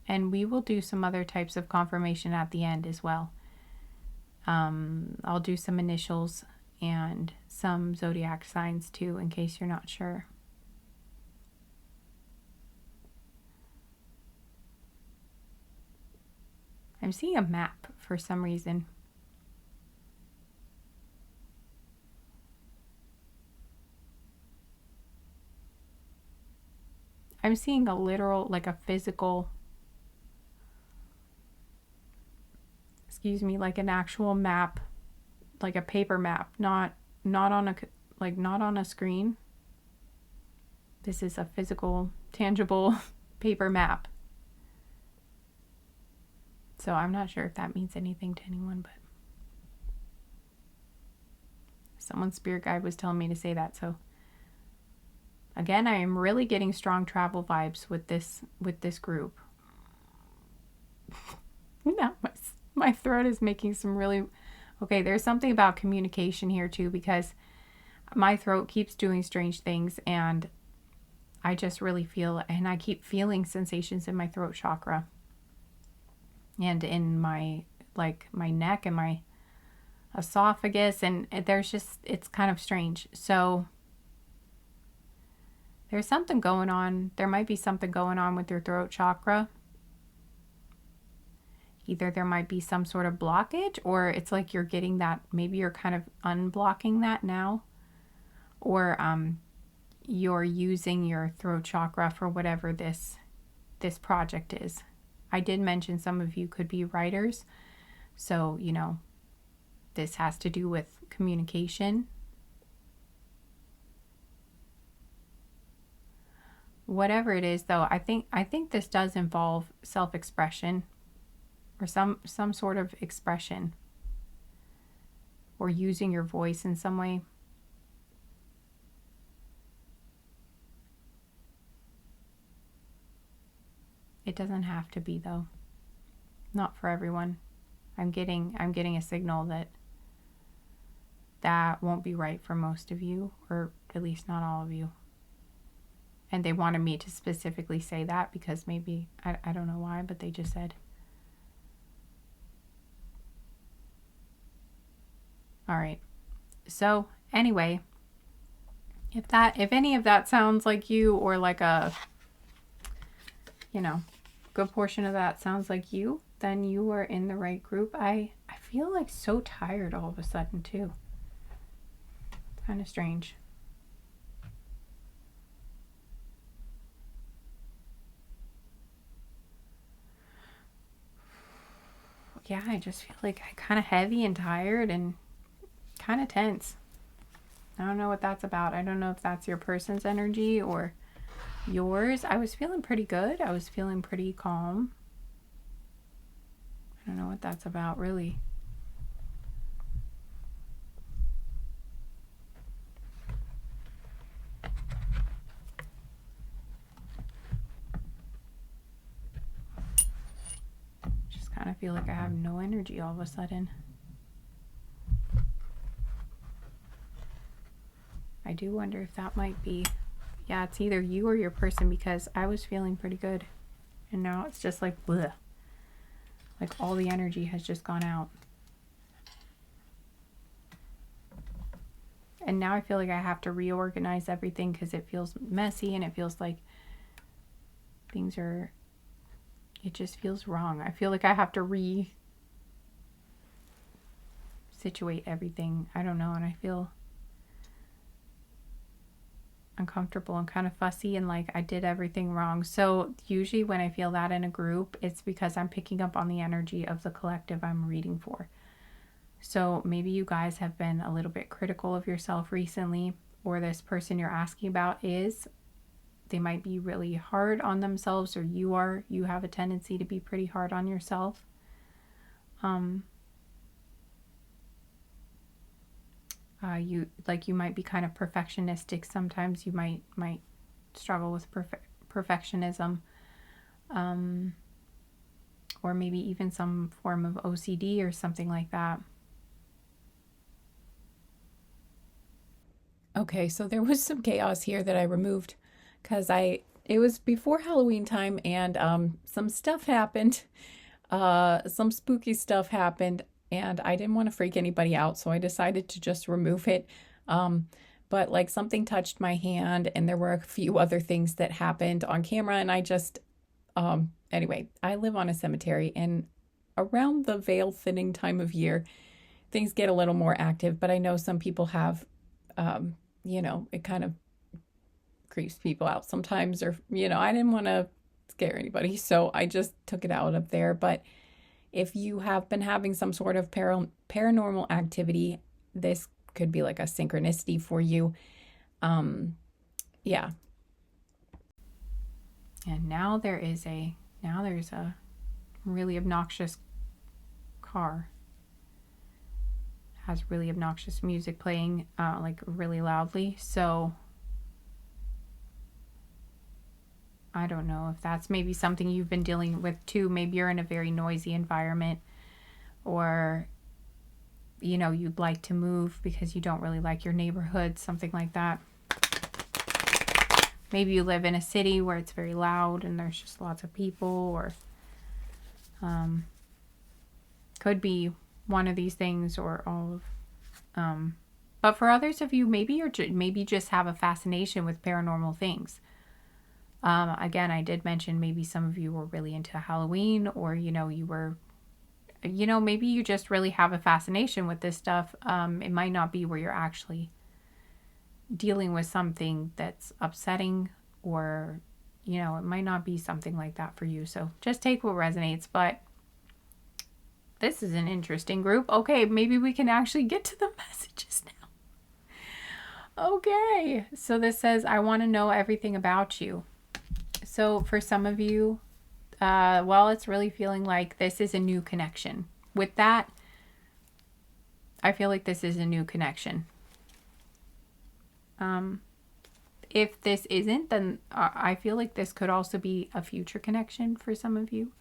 And we will do some other types of confirmation at the end as well. I'll do some initials and some zodiac signs too, in case you're not sure. I'm seeing a map for some reason. I'm seeing a literal, like a physical, like an actual map, like a paper map, not on a screen. This is a physical, tangible paper map. So I'm not sure if that means anything to anyone, but someone's spirit guide was telling me to say that. So again, I am really getting strong travel vibes with this group. Now my throat is making some really... Okay, there's something about communication here too, because my throat keeps doing strange things, and I just really feel, and I keep feeling sensations in my throat chakra and in my neck and my esophagus, and it's kind of strange. So there's something going on. There might be something going on with your throat chakra. Either there might be some sort of blockage, or it's like you're getting that, maybe you're kind of unblocking that now, or you're using your throat chakra for whatever this project is. I did mention some of you could be writers, so this has to do with communication. Whatever it is, though, I think this does involve self-expression, or some sort of expression, or using your voice in some way. It doesn't have to be, though. Not for everyone. I'm getting a signal that won't be right for most of you, or at least not all of you. And they wanted me to specifically say that because maybe, I don't know why, but they just said. All right. So anyway, If any of that sounds like you, or like a, good portion of that sounds like you, then you are in the right group. I feel like so tired all of a sudden too. It's kind of strange. Yeah, I just feel like I'm kind of heavy and tired and kind of tense. I don't know what that's about. I don't know if that's your person's energy or yours. I was feeling pretty good. I was feeling pretty calm. I don't know what that's about, really. Just kind of feel like I have no energy all of a sudden. I do wonder if that might be, yeah, it's either you or your person, because I was feeling pretty good. And now it's just like, bleh. Like all the energy has just gone out. And now I feel like I have to reorganize everything because it feels messy and it feels like things are, it just feels wrong. I feel like I have to situate everything. I don't know. And I feel uncomfortable and kind of fussy and like I did everything wrong. So usually when I feel that in a group, it's because I'm picking up on the energy of the collective I'm reading for. So maybe you guys have been a little bit critical of yourself recently, or this person you're asking about is. They might be really hard on themselves, or you have a tendency to be pretty hard on yourself. You might be kind of perfectionistic. Sometimes you might struggle with perfectionism, or maybe even some form of OCD or something like that. Okay, so there was some chaos here that I removed because it was before Halloween time, and some stuff happened. Some spooky stuff happened, and I didn't want to freak anybody out, so I decided to just remove it. But like something touched my hand, and there were a few other things that happened on camera, and I just anyway, I live on a cemetery, and around the veil thinning time of year, things get a little more active. But I know some people have it kind of creeps people out sometimes, or I didn't want to scare anybody, so I just took it out of there. But if you have been having some sort of paranormal activity, this could be like a synchronicity for you. Yeah. And now there's a really obnoxious car. Has really obnoxious music playing like really loudly. So I don't know if that's maybe something you've been dealing with too. Maybe you're in a very noisy environment, or you'd like to move because you don't really like your neighborhood, something like that. Maybe you live in a city where it's very loud and there's just lots of people, or could be one of these things or all of. But for others of you, maybe you just have a fascination with paranormal things. Again, I did mention maybe some of you were really into Halloween, or you were, maybe you just really have a fascination with this stuff. It might not be where you're actually dealing with something that's upsetting, or it might not be something like that for you. So just take what resonates. But this is an interesting group. Okay, maybe we can actually get to the messages now. Okay, so this says, I want to know everything about you. So for some of you, it's really feeling like this is a new connection. With that, I feel like this is a new connection. If this isn't, then I feel like this could also be a future connection for some of you.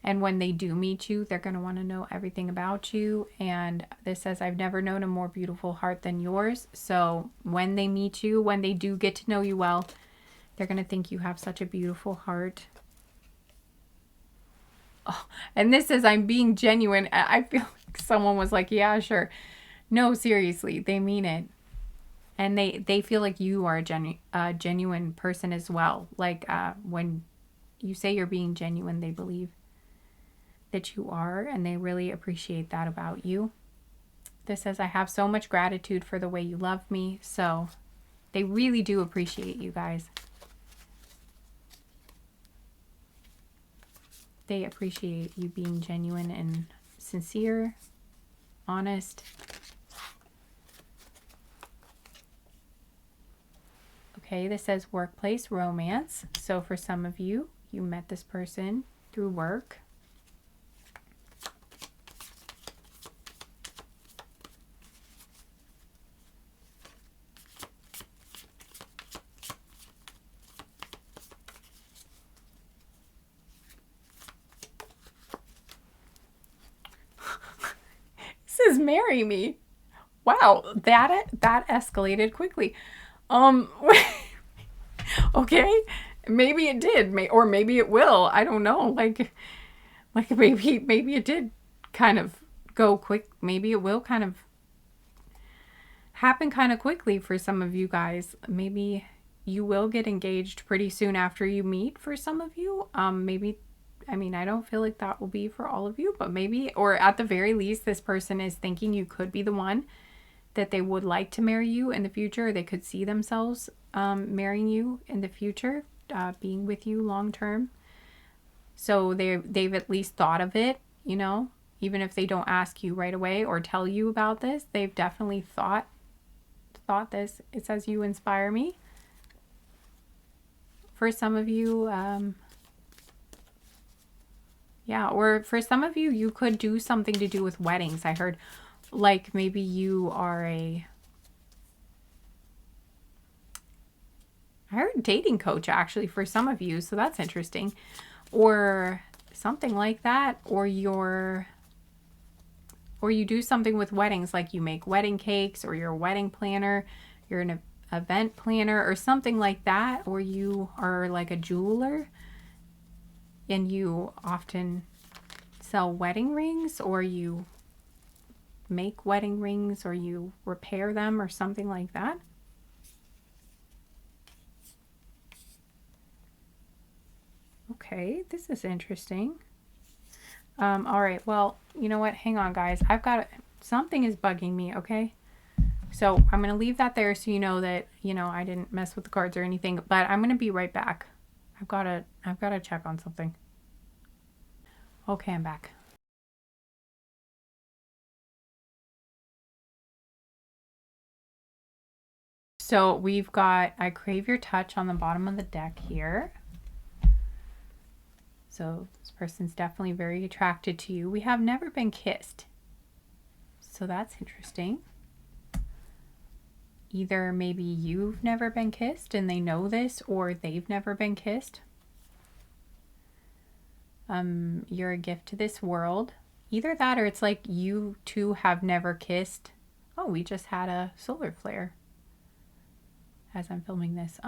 And when they do meet you, they're going to want to know everything about you. And this says, I've never known a more beautiful heart than yours. So when they meet you, when they do get to know you well, they're going to think you have such a beautiful heart. Oh, and this says, I'm being genuine. I feel like someone was like, yeah, sure. No, seriously, they mean it. And they feel like you are a genuine person as well. Like when you say you're being genuine, they believe that you are, and they really appreciate that about you. This says, I have so much gratitude for the way you love me. So they really do appreciate you guys. They appreciate you being genuine and sincere, honest. Okay, this says workplace romance. So for some of you, you met this person through work. Says marry me. Wow, that escalated quickly. Okay, maybe it did, or maybe it will. I don't know. Like maybe it did kind of go quick. Maybe it will kind of happen kind of quickly for some of you guys. Maybe you will get engaged pretty soon after you meet for some of you. Maybe, I mean, I don't feel like that will be for all of you, but maybe, or at the very least, this person is thinking you could be the one, that they would like to marry you in the future. They could see themselves marrying you in the future, being with you long term. So they've at least thought of it, you know, even if they don't ask you right away or tell you about this, they've definitely thought this. It says you inspire me. For some of you, yeah, or for some of you, you could do something to do with weddings. I heard, like, maybe you are I heard dating coach actually for some of you, so that's interesting. Or something like that, or you do something with weddings, like you make wedding cakes, or you're a wedding planner, you're an event planner or something like that, or you are like a jeweler and you often sell wedding rings, or you make wedding rings, or you repair them or something like that. Okay, this is interesting. All right, well, you know what? Hang on, guys. Something is bugging me, okay? So I'm going to leave that there so you know that, you know, I didn't mess with the cards or anything, but I'm going to be right back. I've got to check on something. Okay, I'm back. So we've got I Crave Your Touch on the bottom of the deck here. So this person's definitely very attracted to you. We have never been kissed. So that's interesting. Either maybe you've never been kissed and they know this, or they've never been kissed. You're a gift to this world. Either that, or it's like you two have never kissed. Oh, we just had a solar flare as I'm filming this.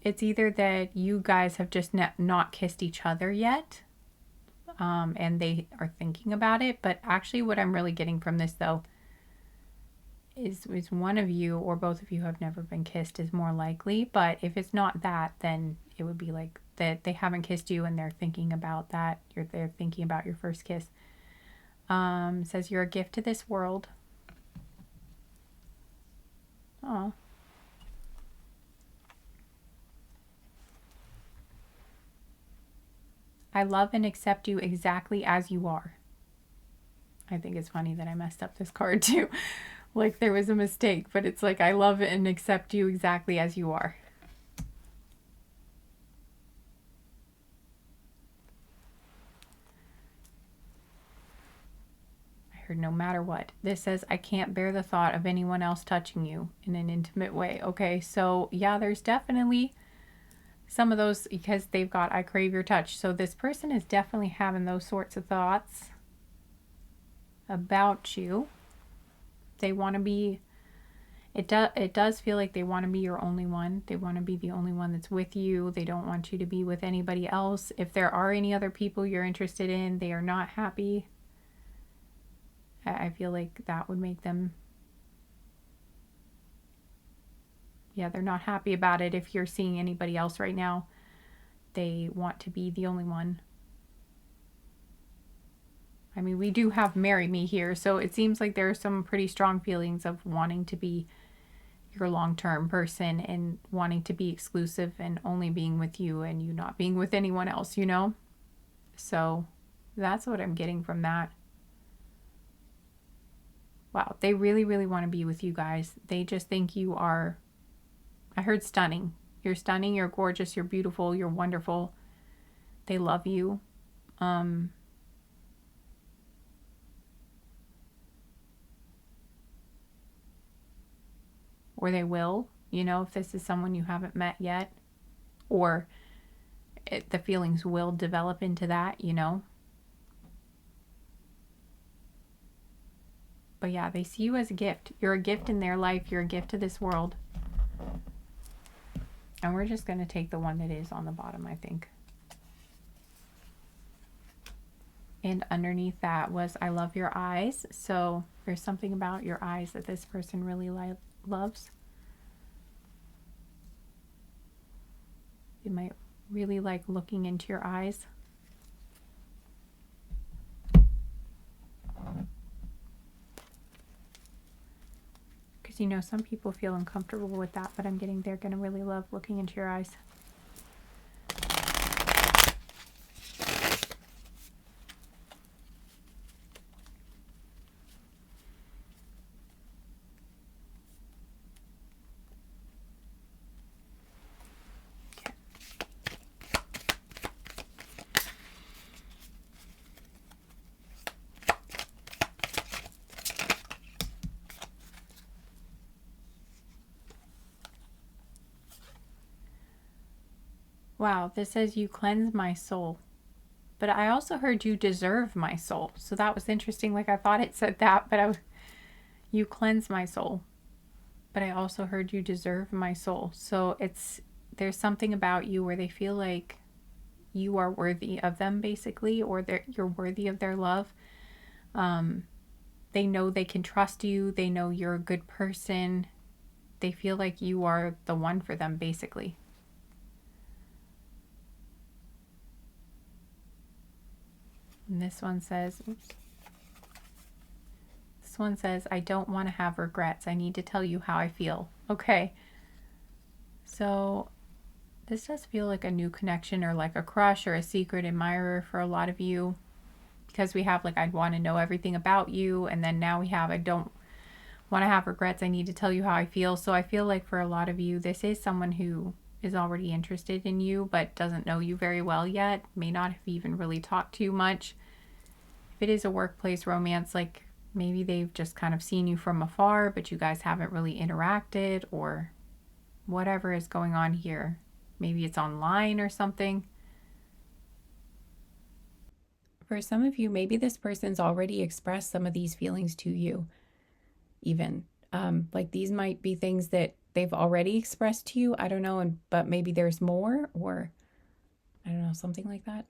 It's either that you guys have just not kissed each other yet, and they are thinking about it. But actually what I'm really getting from this, though, is one of you or both of you have never been kissed is more likely. But if it's not that, then it would be like that they haven't kissed you and they're thinking about that. They're thinking about your first kiss. Says you're a gift to this world. Oh. I love and accept you exactly as you are. I think it's funny that I messed up this card too. Like there was a mistake, but it's like I love and accept you exactly as you are. I heard no matter what. This says I can't bear the thought of anyone else touching you in an intimate way. Okay, so yeah, there's definitely some of those because they've got I crave your touch. So this person is definitely having those sorts of thoughts about you. They want to be, it does feel like they want to be your only one. They want to be the only one that's with you. They don't want you to be with anybody else. If there are any other people you're interested in, they are not happy. I feel like that would make them Yeah, they're not happy about it. If you're seeing anybody else right now, they want to be the only one. I mean, we do have marry me here, so it seems like there are some pretty strong feelings of wanting to be your long-term person and wanting to be exclusive and only being with you and you not being with anyone else, you know? So that's what I'm getting from that. Wow, they really, really want to be with you guys. They just think you are, I heard stunning. You're stunning, you're gorgeous, you're beautiful, you're wonderful. They love you. Or they will, you know, if this is someone you haven't met yet. Or the feelings will develop into that, you know. But yeah, they see you as a gift. You're a gift in their life. You're a gift to this world. And we're just going to take the one that is on the bottom, I think. And underneath that was, I love your eyes. So there's something about your eyes that this person really loves. You might really like looking into your eyes. Because, you know, some people feel uncomfortable with that, but I'm getting they're going to really love looking into your eyes. Wow, this says you cleanse my soul. But I also heard you deserve my soul. So that was interesting. Like I thought it said that, but you cleanse my soul. But I also heard you deserve my soul. So there's something about you where they feel like you are worthy of them, basically, or you're worthy of their love. They know they can trust you. They know you're a good person. They feel like you are the one for them, basically. And this one says, oops. This one says, I don't want to have regrets. I need to tell you how I feel. Okay. So this does feel like a new connection or like a crush or a secret admirer for a lot of you. Because we have like, I'd want to know everything about you. And then now we have, I don't want to have regrets. I need to tell you how I feel. So I feel like for a lot of you, this is someone who is already interested in you, but doesn't know you very well yet. May not have even really talked to you much. If it is a workplace romance, like maybe they've just kind of seen you from afar, but you guys haven't really interacted, or whatever is going on here. Maybe it's online or something. For some of you, maybe this person's already expressed some of these feelings to you, even. Like these might be things that they've already expressed to you. I don't know, but maybe there's more, or I don't know, something like that.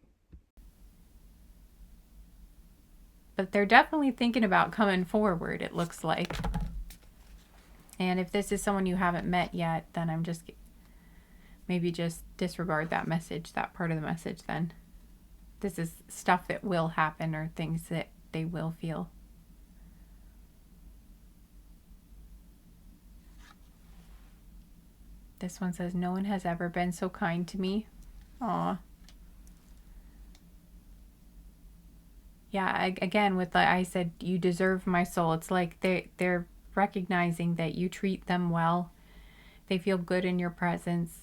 But they're definitely thinking about coming forward, it looks like. And if this is someone you haven't met yet, then I'm just, maybe just disregard that message, that part of the message then. This is stuff that will happen or things that they will feel. This one says, no one has ever been so kind to me. Aw. Yeah, again, with the, I said, you deserve my soul. It's like they're recognizing that you treat them well. They feel good in your presence.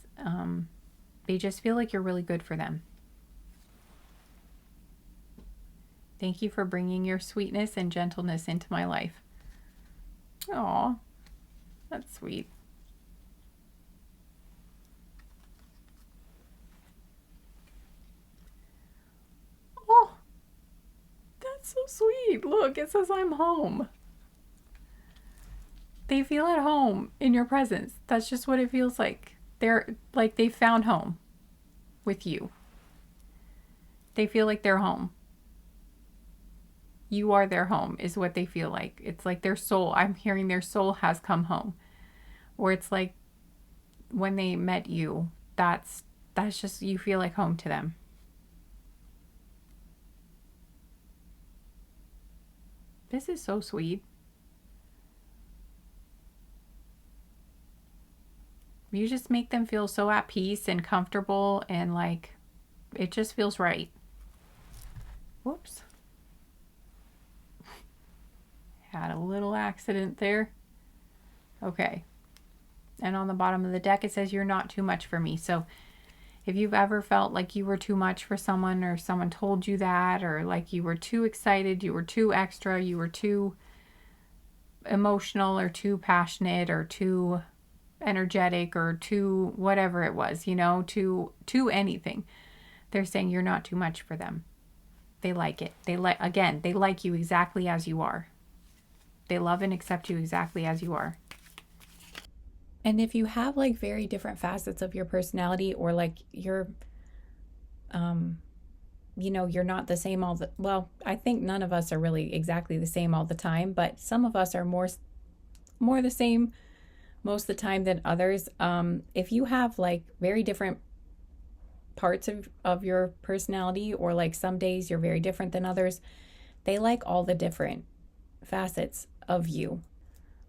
They just feel like you're really good for them. Thank you for bringing your sweetness and gentleness into my life. Aw, that's sweet. Oh, that's so sweet. Look, it says I'm home. They feel at home in your presence. That's just what it feels like. They're like they found home with you. They feel like they're home. You are their home is what they feel like. It's like their soul, I'm hearing their soul has come home. Or it's like when they met you, that's just, you feel like home to them. This is so sweet. You just make them feel so at peace and comfortable, and like it just feels right. Whoops. Had a little accident there. Okay. And on the bottom of the deck, it says, you're not too much for me. So if you've ever felt like you were too much for someone, or someone told you that, or like you were too excited, you were too extra, you were too emotional, or too passionate, or too energetic, or too whatever it was, you know, too anything, they're saying you're not too much for them. They like it. They like you exactly as you are. They love and accept you exactly as you are. And if you have like very different facets of your personality, or like you're, you know, you're not the same well, I think none of us are really exactly the same all the time, but some of us are more the same most of the time than others. If you have like very different parts of your personality, or like some days you're very different than others, they like all the different facets of you.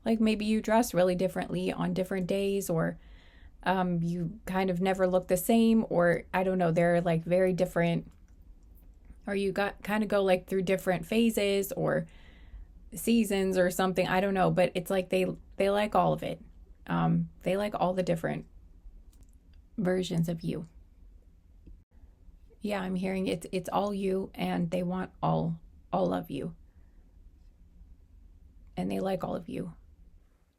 Like maybe you dress really differently on different days, or you kind of never look the same, or I don't know, they're like very different, or you got kind of go like through different phases or seasons or something. I don't know, but it's like they like all of it. They like all the different versions of you. Yeah, I'm hearing it's all you, and they want all of you. And they like all of you.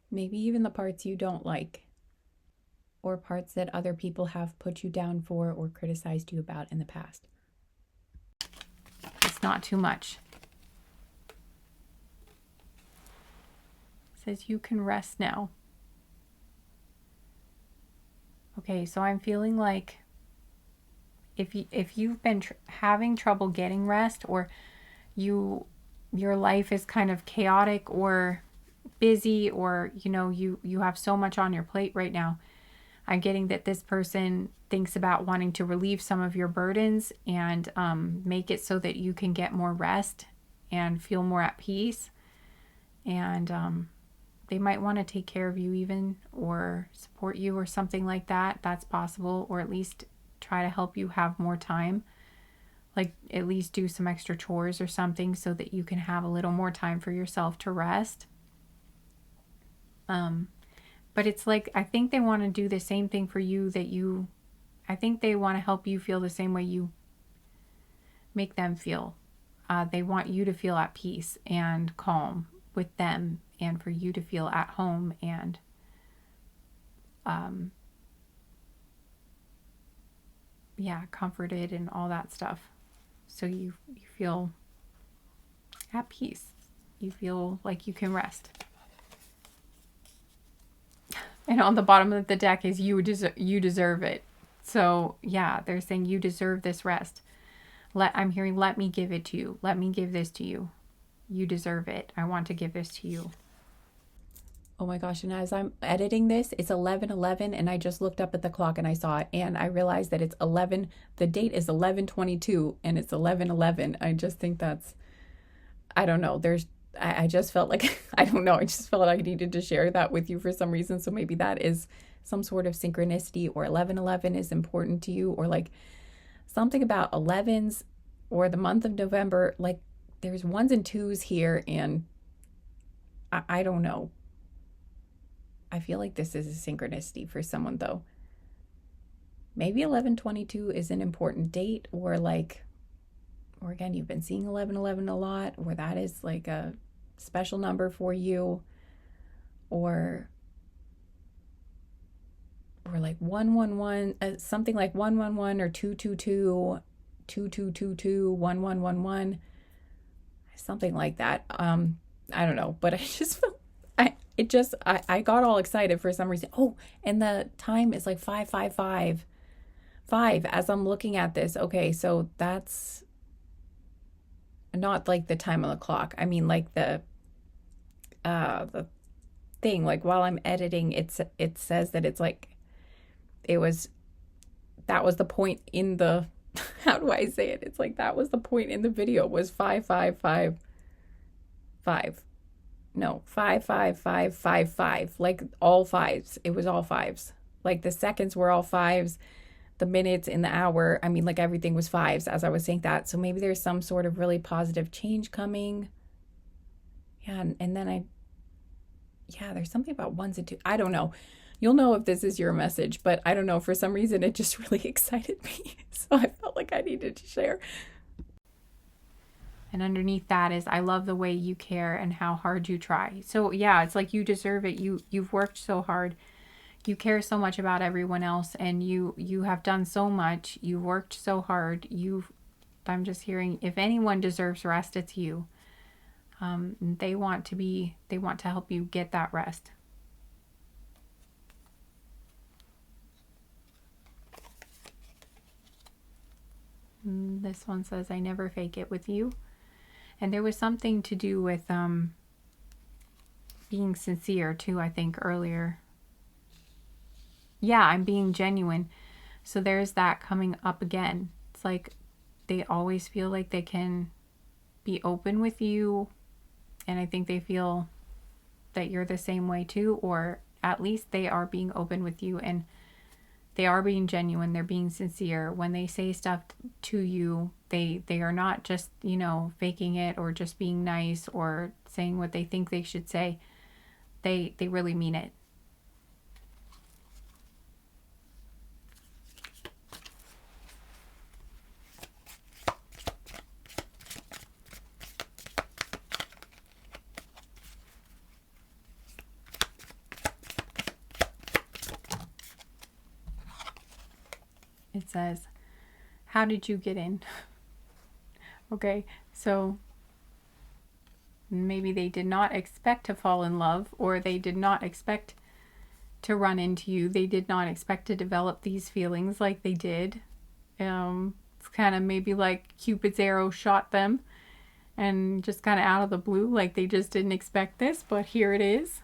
Maybe even the parts you don't like, or parts that other people have put you down for or criticized you about in the past. It's not too much. It says you can rest now. Okay, so I'm feeling like if you've been having trouble getting rest, or your life is kind of chaotic or busy, or you know, you have so much on your plate right now, I'm getting that this person thinks about wanting to relieve some of your burdens, and make it so that you can get more rest and feel more at peace. And they might want to take care of you even, or support you, or something like that. That's possible. Or at least try to help you have more time. Like at least do some extra chores or something, so that you can have a little more time for yourself to rest. But it's like, I think they want to do the same thing for you I think they want to help you feel the same way you make them feel. They want you to feel at peace and calm with them, and for you to feel at home and comforted and all that stuff. So you feel at peace. You feel like you can rest. And on the bottom of the deck is you deserve it. So yeah, they're saying you deserve this rest. I'm hearing, let me give it to you. Let me give this to you. You deserve it. I want to give this to you. Oh my gosh, and as I'm editing this, it's 11:11, and I just looked up at the clock and I saw it, and I realized that it's 11, the date is 11:22, and it's 11:11. I just think that's, I don't know, I just felt like, I don't know, I just felt like I needed to share that with you for some reason. So maybe that is some sort of synchronicity, or 11:11 is important to you, or like something about 11s, or the month of November. Like there's ones and twos here, and I don't know. I feel like this is a synchronicity for someone though. Maybe 11/22 is an important date, or like, or again, you've been seeing 11/11 a lot, or that is like a special number for you, or like 111, something like 111, or 222, 2222, 1111, something like that. I don't know, but I just felt, I got all excited for some reason. Oh, and the time is like 5:55 as I'm looking at this. Okay, so that's not like the time on the clock. I mean like the thing, like while I'm editing, it says that it's like that was the point in the, how do I say it? It's like, that was the point in the video, was 555. No, 55555. Like all fives. It was all fives. Like the seconds were all fives. The minutes in the hour, I mean, like everything was fives as I was saying that. So maybe there's some sort of really positive change coming. Yeah, and then there's something about ones and two. I don't know. You'll know if this is your message, but I don't know. For some reason, it just really excited me. So I felt like I needed to share. And underneath that is, I love the way you care and how hard you try. So yeah, it's like you deserve it. You've worked so hard. You care so much about everyone else, and you have done so much. You've worked so hard. I'm just hearing, if anyone deserves rest, it's you. They want to help you get that rest. This one says, I never fake it with you. And there was something to do with being sincere too, I think, earlier. Yeah, I'm being genuine. So there's that coming up again. It's like they always feel like they can be open with you. And I think they feel that you're the same way too, or at least they are being open with you and they are being genuine. They're being sincere. When they say stuff to you, they are not just, faking it or just being nice or saying what they think they should say. They really mean it. It says, how did you get in? Okay, so maybe they did not expect to fall in love, or they did not expect to run into you. They did not expect to develop these feelings like they did. It's kind of maybe like Cupid's arrow shot them and just kind of out of the blue, like they just didn't expect this, but here it is.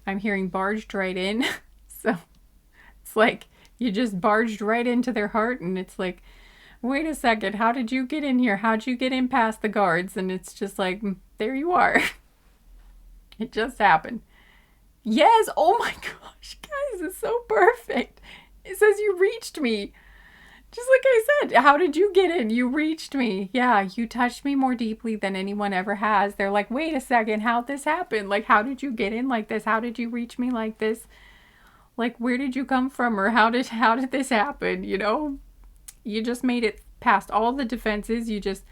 I'm hearing barged right in. So it's like you just barged right into their heart, and it's like, wait a second, how did you get in here? How'd you get in past the guards? And it's just like, there you are. It just happened. Yes, oh my gosh, guys, it's so perfect. It says you reached me. Just like I said, how did you get in? You reached me. Yeah, you touched me more deeply than anyone ever has. They're like, wait a second, how'd this happen? Like, how did you get in like this? How did you reach me like this? Like, where did you come from? Or how did this happen? You just made it past all the defenses. You just,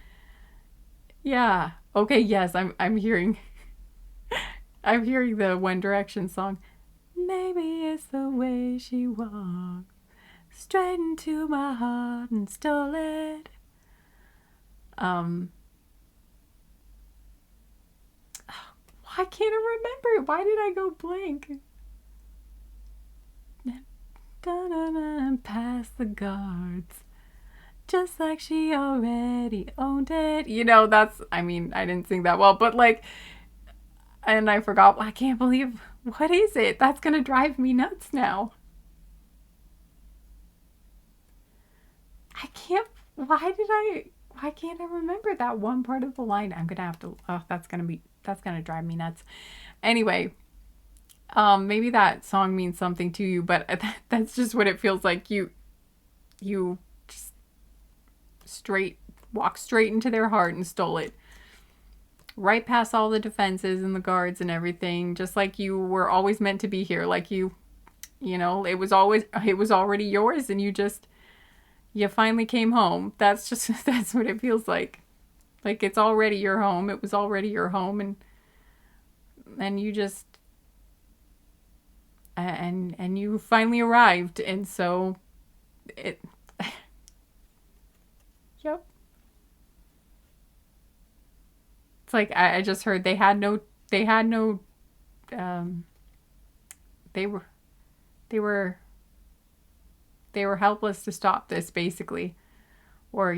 yeah. Okay, yes, I'm hearing, I'm hearing the One Direction song. Maybe it's the way she walks straight into my heart and stole it. Why can't I remember? Why did I go blank? Past the guards, just like she already owned it. I didn't sing that well, but and I forgot. I can't believe, what is it? That's gonna drive me nuts now. Why can't I remember that one part of the line? I'm gonna have to, that's gonna drive me nuts. Anyway, maybe that song means something to you, but that's just what it feels like. You just walked straight into their heart and stole it. Right past all the defenses and the guards and everything, just like you were always meant to be here. Like it was already yours, and you finally came home. That's what it feels like. Like it's already your home. It was already your home, and you just, and you finally arrived. And so it, yep. It's like, I just heard they were helpless to stop this, basically. Or,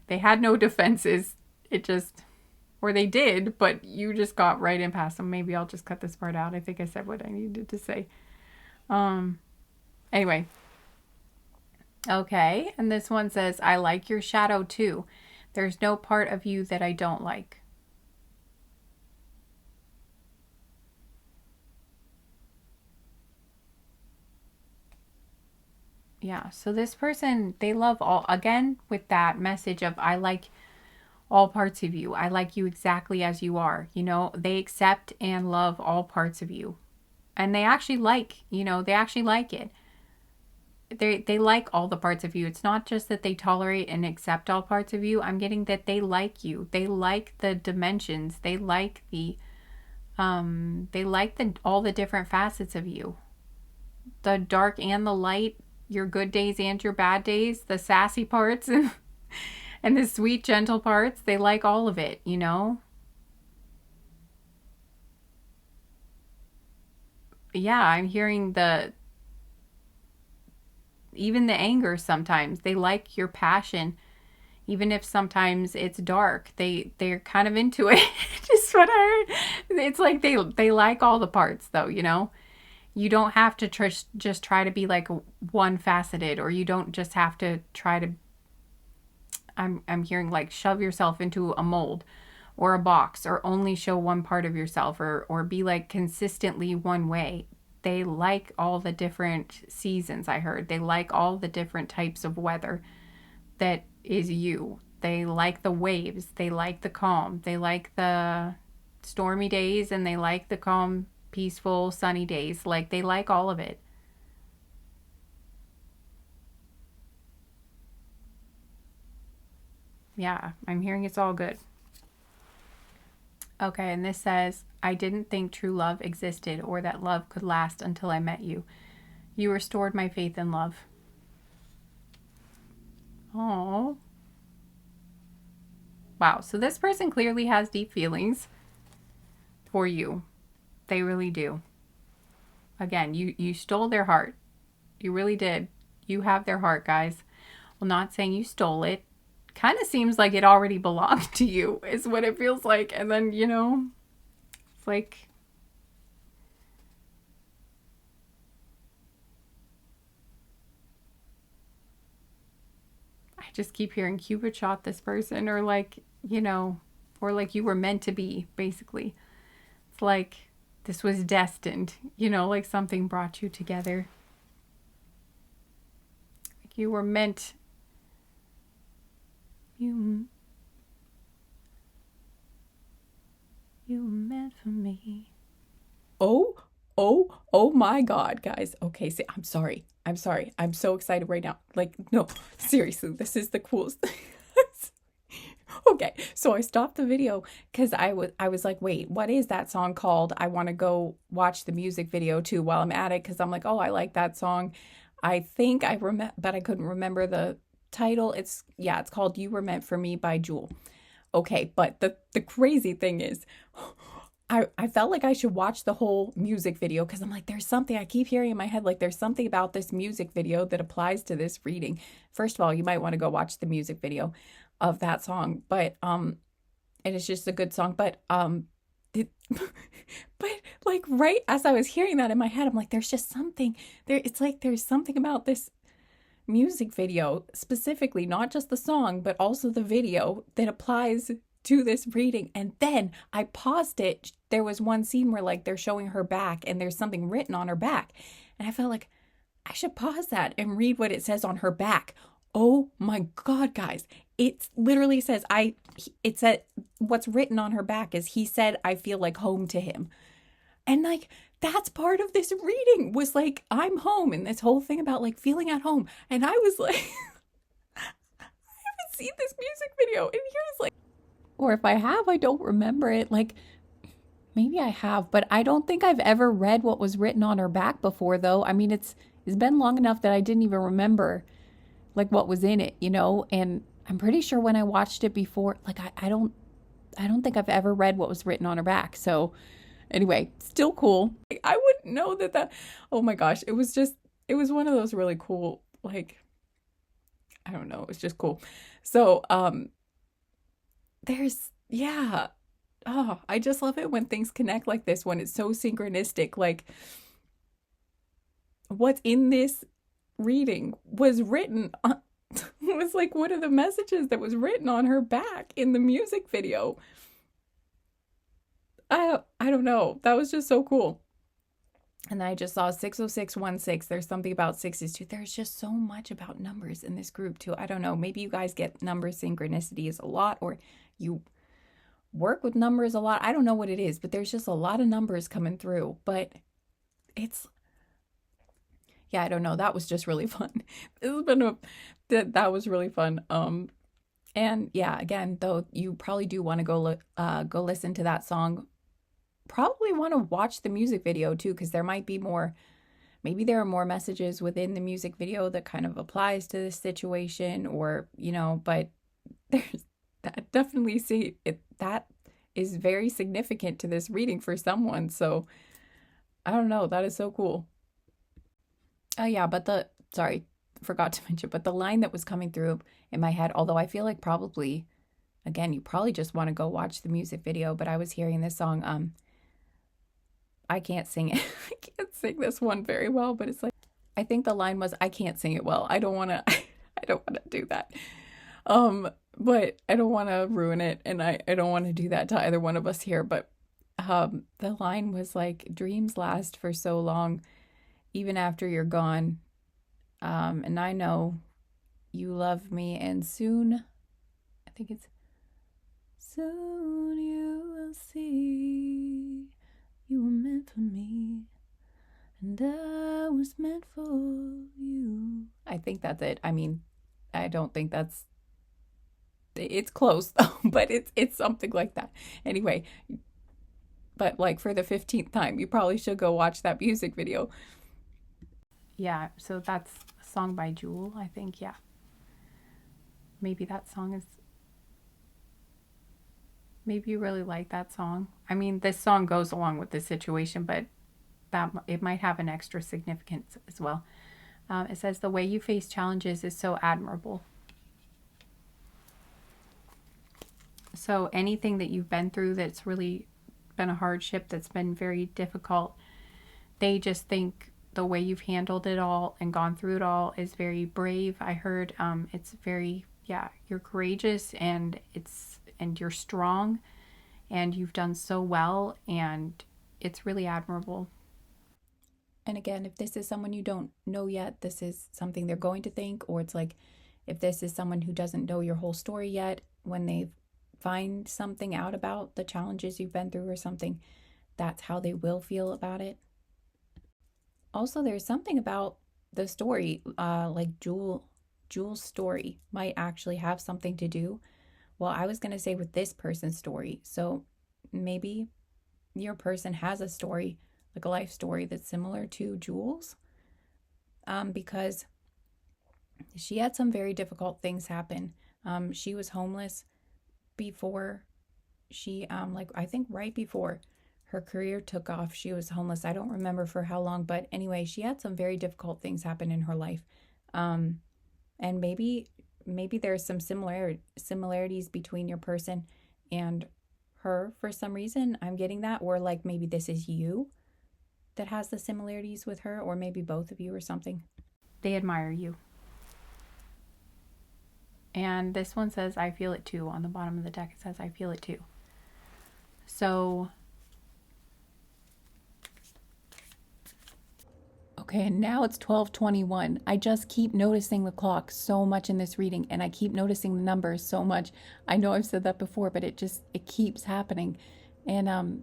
They had no defenses. It just, or they did, but you just got right in past them. Maybe I'll just cut this part out. I think I said what I needed to say. Anyway. Okay, and this one says, I like your shadow too. There's no part of you that I don't like. Yeah, so this person, they love all, again, with that message of, I like all parts of you. I like you exactly as you are. You know, they accept and love all parts of you. And they actually like, they actually like it. They like all the parts of you. It's not just that they tolerate and accept all parts of you. I'm getting that they like you. They like the dimensions. They like all the different facets of you. The dark and the light, your good days and your bad days, the sassy parts and the sweet, gentle parts. They like all of it, Yeah, I'm hearing even the anger sometimes. They like your passion, even if sometimes it's dark. They're kind of into it. Just what I heard. It's like they like all the parts, though. You don't have to just try to be like one faceted, or you don't just have to try to. I'm hearing like shove yourself into a mold or a box, or only show one part of yourself, or be like consistently one way. They like all the different seasons, I heard. They like all the different types of weather that is you. They like the waves. They like the calm. They like the stormy days, and they like the calm, peaceful, sunny days. Like, they like all of it. Yeah, I'm hearing it's all good. Okay, and this says, I didn't think true love existed or that love could last until I met you. You restored my faith in love. Oh. Wow, so this person clearly has deep feelings for you. They really do. Again, you stole their heart. You really did. You have their heart, guys. Well, not saying you stole it. Kind of seems like it already belonged to you, is what it feels like. And then, it's like, I just keep hearing Cupid shot this person, or like, or like you were meant to be, basically. It's like this was destined, like something brought you together. Like you were meant. You were meant for me. Oh my God, guys. Okay, see, I'm sorry. I'm so excited right now. Like, no, seriously, this is the coolest. Okay, so I stopped the video because I was like, wait, what is that song called? I want to go watch the music video too while I'm at it, because I'm like, oh, I like that song. I think I remember, but I couldn't remember the title. It's called You Were Meant for Me by Jewel. Okay, but the crazy thing is, I felt like I should watch the whole music video, because I'm like, there's something I keep hearing in my head, like there's something about this music video that applies to this reading. First of all, you might want to go watch the music video of that song, but and it's just a good song, but but like right as I was hearing that in my head, I'm like, there's just something there. It's like there's something about this music video specifically, not just the song, but also the video, that applies to this reading. And then I paused it. There was one scene where like they're showing her back and there's something written on her back. And I felt like I should pause that and read what it says on her back. Oh my God, guys. It literally says, it said, what's written on her back is, he said, I feel like home to him. And like, that's part of this reading, was like, I'm home, and this whole thing about like feeling at home. And I was like, I haven't seen this music video. And here's like, or if I have, I don't remember it. Like, maybe I have, but I don't think I've ever read what was written on her back before, though. I mean, it's been long enough that I didn't even remember like what was in it, and I'm pretty sure when I watched it before, like I don't think I've ever read what was written on her back. So anyway, still cool. Like, I wouldn't know that, oh my gosh, it was one of those really cool, like, I don't know. It's just cool. So, yeah. Oh, I just love it when things connect like this, when it's so synchronistic. Like, what's in this reading was written on, was like one of the messages that was written on her back in the music video. I don't know. That was just so cool. And then I just saw 60616. There's something about sixes too. There's just so much about numbers in this group too. I don't know. Maybe you guys get number synchronicities a lot, or you work with numbers a lot. I don't know what it is, but there's just a lot of numbers coming through. But it's, yeah, I don't know. That was just really fun. That was really fun. And yeah, again, though, you probably do want to go listen to that song. Probably want to watch the music video too, because there might be more. Maybe there are more messages within the music video that kind of applies to this situation, or but there's that definitely see it that is very significant to this reading for someone. So I don't know. That is so cool. Oh yeah, but sorry, forgot to mention, but the line that was coming through in my head, although I feel like probably, again, you probably just want to go watch the music video, but I was hearing this song. I can't sing it. I can't sing this one very well, but it's like, I think the line was, I can't sing it well. I don't want to, I don't want to do that. But I don't want to ruin it. And I don't want to do that to either one of us here. But, the line was like, dreams last for so long, even after you're gone. And I know you love me, and soon, I think it's, soon you will see. You were meant for me, and I was meant for you. I think that's it. I mean, I don't think it's close though, but it's something like that. Anyway, but like for the 15th time, you probably should go watch that music video. Yeah, so that's a song by Jewel, I think. Yeah. Maybe that song is, maybe you really like that song. I mean, this song goes along with the situation, but that it might have an extra significance as well. It says, the way you face challenges is so admirable. So anything that you've been through that's really been a hardship, that's been very difficult, they just think the way you've handled it all and gone through it all is very brave. I heard it's very, yeah, you're courageous, and you're strong, and you've done so well, and it's really admirable. And again, if this is someone you don't know yet, this is something they're going to think, or it's like if this is someone who doesn't know your whole story yet, when they find something out about the challenges you've been through or something, that's how they will feel about it. Also, there's something about the story, like Jewel's story might actually have something to do, well, I was going to say with this person's story. So maybe your person has a story, like a life story that's similar to Jewel's, because she had some very difficult things happen. She was homeless before she, I think right before her career took off, she was homeless. I don't remember for how long, but anyway, she had some very difficult things happen in her life. And maybe there's some similarities between your person and her for some reason. I'm getting that. Or like maybe this is you that has the similarities with her, or maybe both of you or something. They admire you. And this one says, I feel it too. On the bottom of the deck, it says, I feel it too. So, okay, and now it's 12:21. I just keep noticing the clock so much in this reading, and I keep noticing the numbers so much. I know I've said that before, but it keeps happening. And, and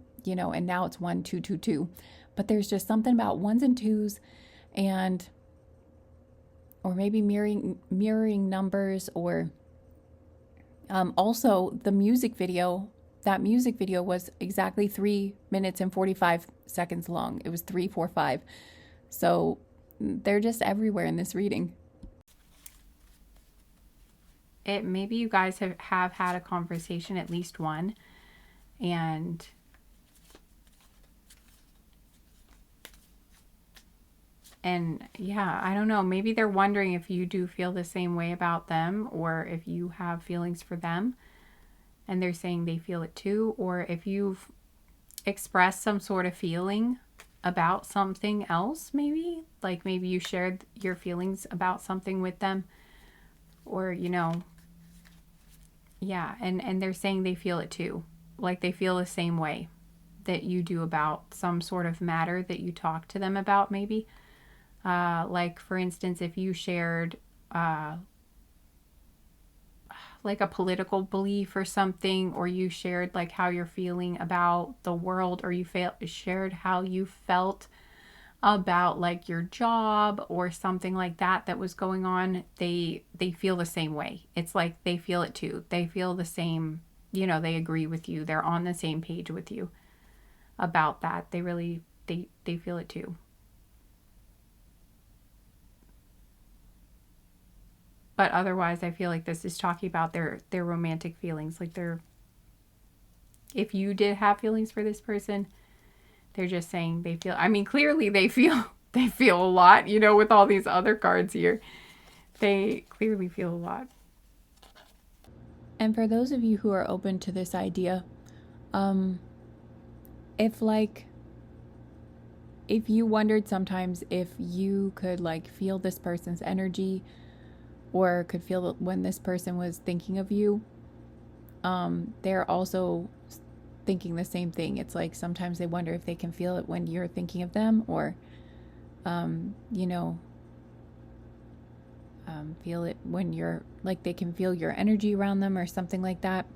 now it's 1222. But there's just something about ones and twos, and or maybe mirroring numbers, or also the music video. That music video was exactly 3 minutes and 45 seconds long. It was 3:45. So they're just everywhere in this reading. Maybe you guys have had a conversation, at least one, and And yeah, I don't know. Maybe they're wondering if you do feel the same way about them, or if you have feelings for them and they're saying they feel it too, or if you've expressed some sort of feeling about something else, maybe. Like maybe you shared your feelings about something with them, or, yeah, and they're saying they feel it too. Like they feel the same way that you do about some sort of matter that you talk to them about, maybe. Like, for instance, if you shared like a political belief or something, or you shared like how you're feeling about the world, or you shared how you felt about like your job or something like that was going on, they feel the same way. It's like they feel it too. They feel the same, they agree with you. They're on the same page with you about that. They really they feel it too. But otherwise, I feel like this is talking about their romantic feelings. Like if you did have feelings for this person, they're just saying they feel. I mean, clearly they feel a lot. With all these other cards here, they clearly feel a lot. And for those of you who are open to this idea, if you wondered sometimes if you could like feel this person's energy, or could feel when this person was thinking of you, they're also thinking the same thing. It's like sometimes they wonder if they can feel it when you're thinking of them, or feel it when you're like, they can feel your energy around them or something like that.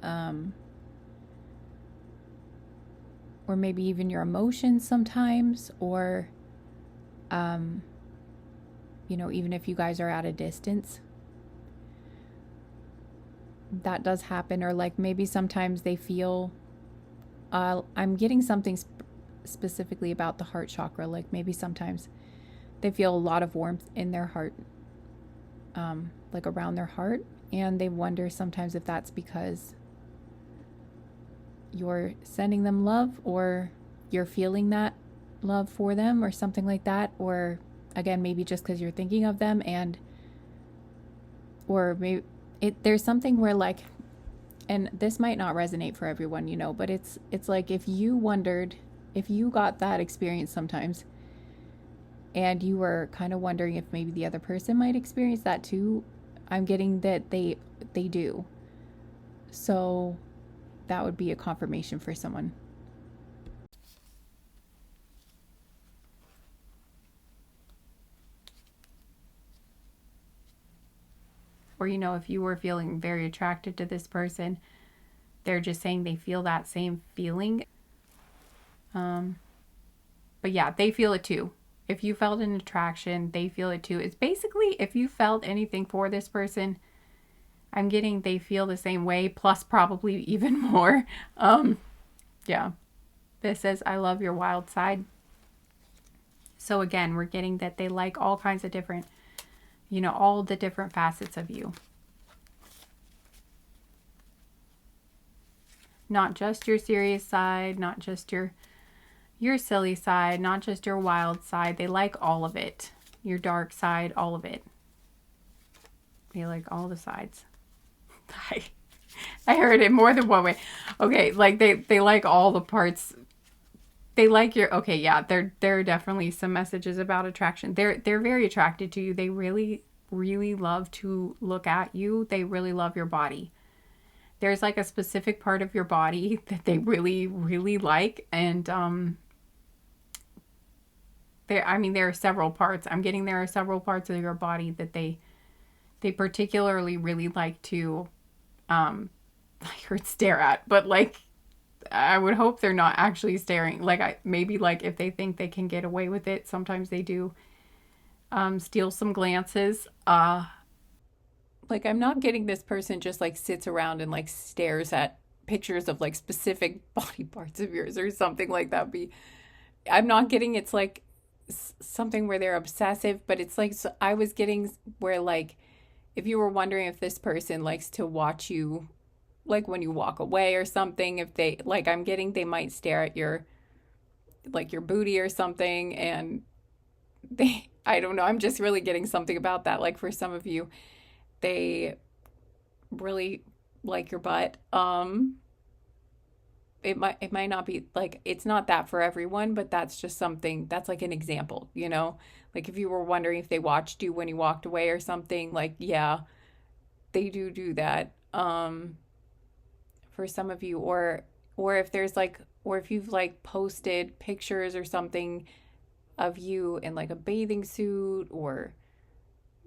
Or maybe even your emotions sometimes, or even if you guys are at a distance, that does happen. Or like maybe sometimes they feel, I'm getting something specifically about the heart chakra. Like maybe sometimes they feel a lot of warmth in their heart, like around their heart. And they wonder sometimes if that's because you're sending them love, or you're feeling that love for them, or something like that. Or again, maybe just because you're thinking of them, or maybe there's something where like, and this might not resonate for everyone, but it's like if you got that experience sometimes, and you were kind of wondering if maybe the other person might experience that too, I'm getting that they do. So that would be a confirmation for someone. Or, if you were feeling very attracted to this person, they're just saying they feel that same feeling. But yeah, they feel it too. If you felt an attraction, they feel it too. It's basically, if you felt anything for this person, I'm getting they feel the same way, plus probably even more. Yeah. This says, I love your wild side. So again, we're getting that they like all kinds of different, all the different facets of you. Not just your serious side, not just your silly side, not just your wild side. They like all of it. Your dark side, all of it. They like all the sides. I heard it more than one way. Okay, like they like all the parts. They like your, okay, yeah, there are definitely some messages about attraction. They're very attracted to you. They really, really love to look at you. They really love your body. There's like a specific part of your body that they really, really like. And there are several parts. I'm getting there are several parts of your body that they particularly really like to I heard stare at, but like I would hope they're not actually staring. Like maybe like if they think they can get away with it, sometimes they do steal some glances. Like I'm not getting this person just like sits around and like stares at pictures of like specific body parts of yours or something like that. I'm not getting it's like something where they're obsessive, but it's like, so I was getting where like if you were wondering if this person likes to watch you like when you walk away or something, if they like, I'm getting they might stare at your like your booty or something, and I don't know, I'm just really getting something about that. Like for some of you, they really like your butt. It might not be like, it's not that for everyone, but that's just something that's like an example, you know? Like if you were wondering if they watched you when you walked away or something, like yeah, they do that. For some of you, or if there's like, or if you've like posted pictures or something of you in like a bathing suit, or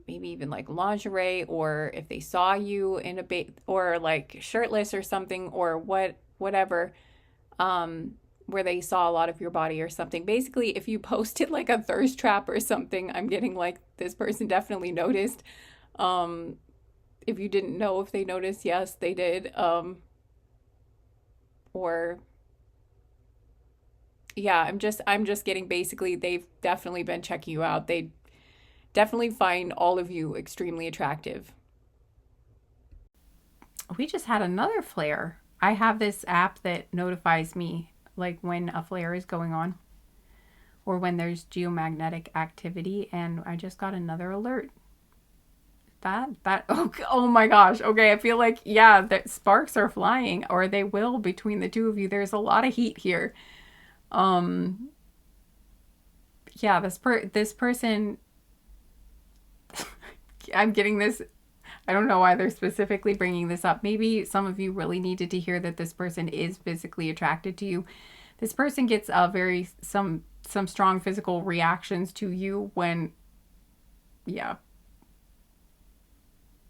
maybe even like lingerie, or if they saw you in or like shirtless or something, or whatever, where they saw a lot of your body or something. Basically, if you posted like a thirst trap or something, I'm getting like this person definitely noticed. If you didn't know if they noticed, yes, they did. Or yeah, I'm just getting, basically they've definitely been checking you out. They definitely find all of you extremely attractive. We just had another flare. I have this app that notifies me like when a flare is going on or when there's geomagnetic activity, and I just got another alert. Oh my gosh. Okay, I feel like yeah, that sparks are flying, or they will, between the two of you. There's a lot of heat here. Um yeah, this person I'm getting this. I don't know why they're specifically bringing this up. Maybe some of you really needed to hear that this person is physically attracted to you. This person gets a very some strong physical reactions to you when yeah,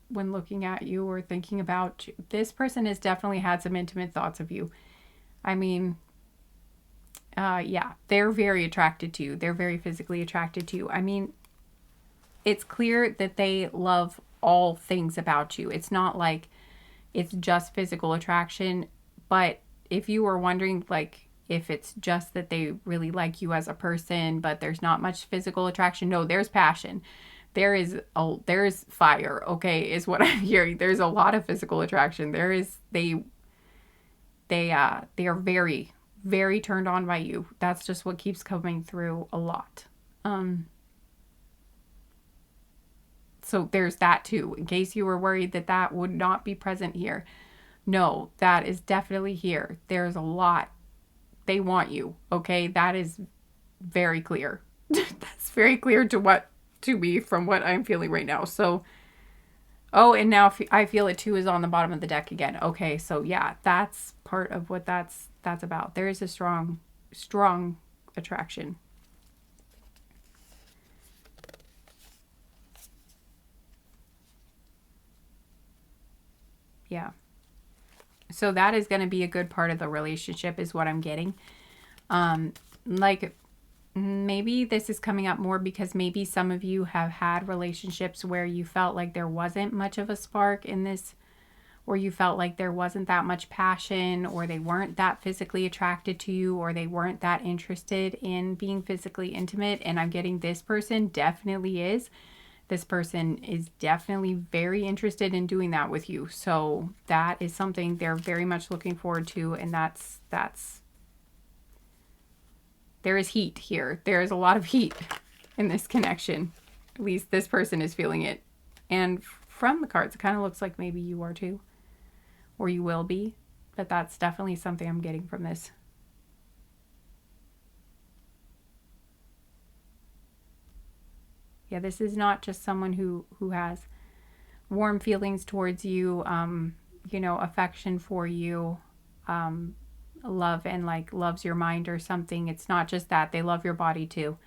when looking at you or thinking about you. This person has definitely had some intimate thoughts of you. I mean, yeah, they're very attracted to you. They're very physically attracted to you. I mean, it's clear that they love all things about you. It's not like it's just physical attraction, but if you were wondering like if it's just that they really like you as a person but there's not much physical attraction, no, there's passion. There's fire, okay, is what I'm hearing. There's a lot of physical attraction. They are very, very turned on by you. That's just what keeps coming through a lot. So there's that too, in case you were worried that that would not be present here. No, that is definitely here. There's a lot. They want you, okay? That is very clear. That's very clear to me from what I'm feeling right now. So, oh, and now I feel it too is on the bottom of the deck again. Okay, so yeah, that's part of what that's about. There is a strong attraction. Yeah. So that is going to be a good part of the relationship is what I'm getting. Like maybe this is coming up more because maybe some of you have had relationships where you felt like there wasn't much of a spark in this, or you felt like there wasn't that much passion, or they weren't that physically attracted to you, or they weren't that interested in being physically intimate. And I'm getting this person definitely is. This person is definitely very interested in doing that with you. So that is something they're very much looking forward to. And that's there is heat here. There is a lot of heat in this connection. At least this person is feeling it. And from the cards, it kind of looks like maybe you are too, or you will be. But that's definitely something I'm getting from this. Yeah, this is not just someone who has warm feelings towards you, affection for you, love, and like loves your mind or something. It's not just that. They love your body too.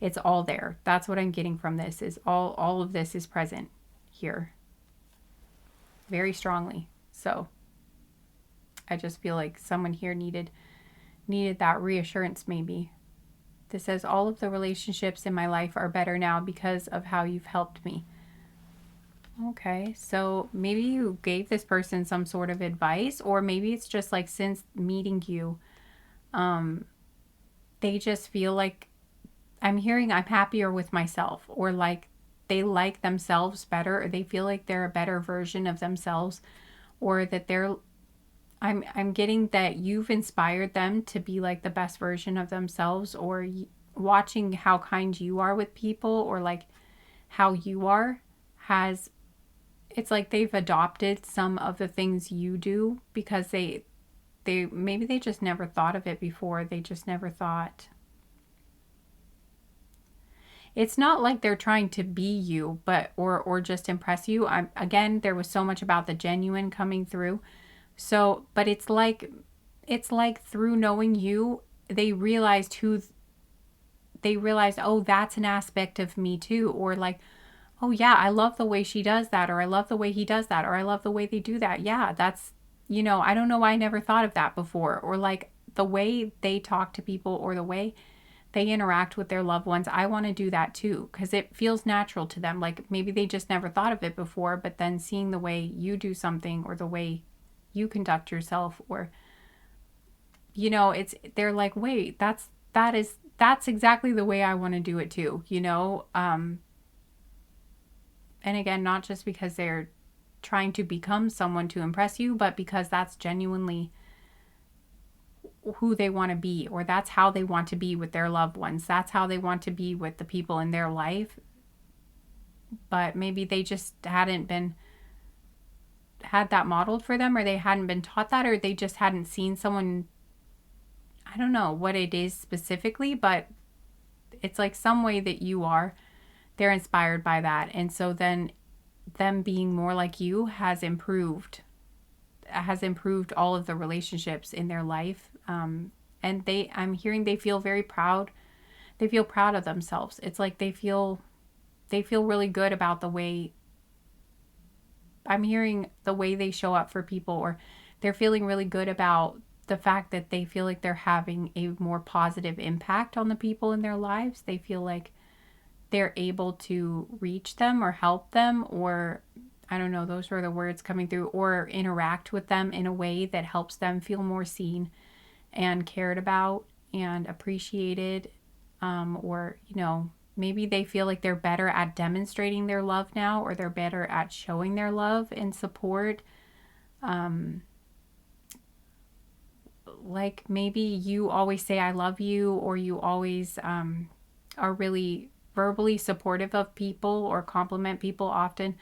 It's all there. That's what I'm getting from this, is all of this is present here very strongly. So I just feel like someone here needed that reassurance maybe. This says, all of the relationships in my life are better now because of how you've helped me. Okay, so maybe you gave this person some sort of advice, or maybe it's just like since meeting you, they just feel like, I'm hearing I'm happier with myself, or like they like themselves better, or they feel like they're a better version of themselves, or that they're I'm getting that you've inspired them to be like the best version of themselves, or watching how kind you are with people, or like how you are, has, it's like they've adopted some of the things you do, because they maybe they just never thought of it before. They just never thought. It's not like they're trying to be you, but or just impress you. Again, there was so much about the genuine coming through. So, but it's like through knowing you, they realized oh, that's an aspect of me too, or like, oh yeah, I love the way she does that, or I love the way he does that, or I love the way they do that. Yeah, that's, I don't know why I never thought of that before. Or like the way they talk to people, or the way they interact with their loved ones. I want to do that too, because it feels natural to them. Like maybe they just never thought of it before, but then seeing the way you do something, or the way you conduct yourself, or, they're like, wait, that's exactly the way I want to do it too, and again, not just because they're trying to become someone to impress you, but because that's genuinely who they want to be, or that's how they want to be with their loved ones. That's how they want to be with the people in their life. But maybe they just had that modeled for them, or they hadn't been taught that, or they just hadn't seen someone. I don't know what it is specifically, but it's like some way that they're inspired by that. And so then them being more like you has improved all of the relationships in their life. And I'm hearing they feel very proud. They feel proud of themselves. It's like they feel really good about the way, I'm hearing the way they show up for people, or they're feeling really good about the fact that they feel like they're having a more positive impact on the people in their lives. They feel like they're able to reach them or help them, or I don't know, those were the words coming through, or interact with them in a way that helps them feel more seen and cared about and appreciated. Or, maybe they feel like they're better at demonstrating their love now, or they're better at showing their love and support. Like maybe you always say I love you, or you always are really verbally supportive of people, or compliment people often.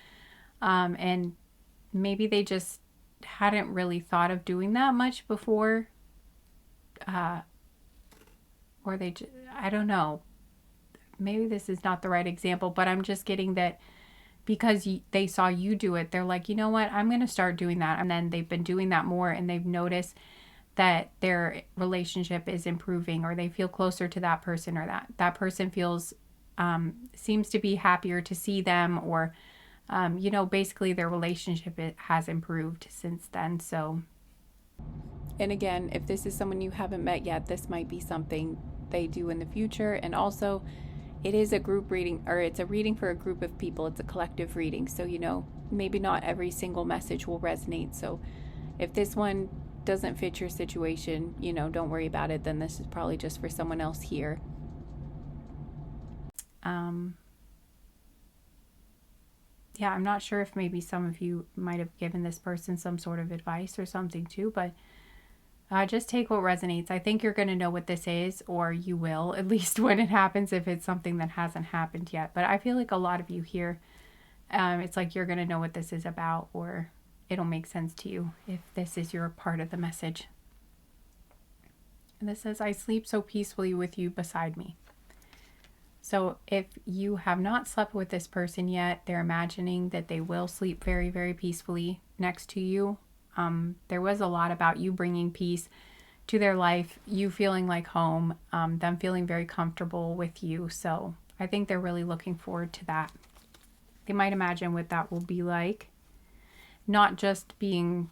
And maybe they just hadn't really thought of doing that much before. Or I don't know. Maybe this is not the right example, but I'm just getting that because they saw you do it, they're like, you know what, I'm going to start doing that. And then they've been doing that more, and they've noticed that their relationship is improving, or they feel closer to that person, or that person seems to be happier to see them, or, basically their relationship has improved since then. So, and again, if this is someone you haven't met yet, this might be something they do in the future. And also, it is a group reading, or it's a reading for a group of people. It's a collective reading. So, maybe not every single message will resonate. So if this one doesn't fit your situation, don't worry about it. Then this is probably just for someone else here. Yeah, I'm not sure if maybe some of you might have given this person some sort of advice or something too, but just take what resonates. I think you're going to know what this is, or you will, at least when it happens, if it's something that hasn't happened yet. But I feel like a lot of you here, it's like you're going to know what this is about, or it'll make sense to you if this is your part of the message. And this says, I sleep so peacefully with you beside me. So if you have not slept with this person yet, they're imagining that they will sleep very, very peacefully next to you. There was a lot about you bringing peace to their life, you feeling like home, them feeling very comfortable with you. So I think they're really looking forward to that. They might imagine what that will be like. Not just being,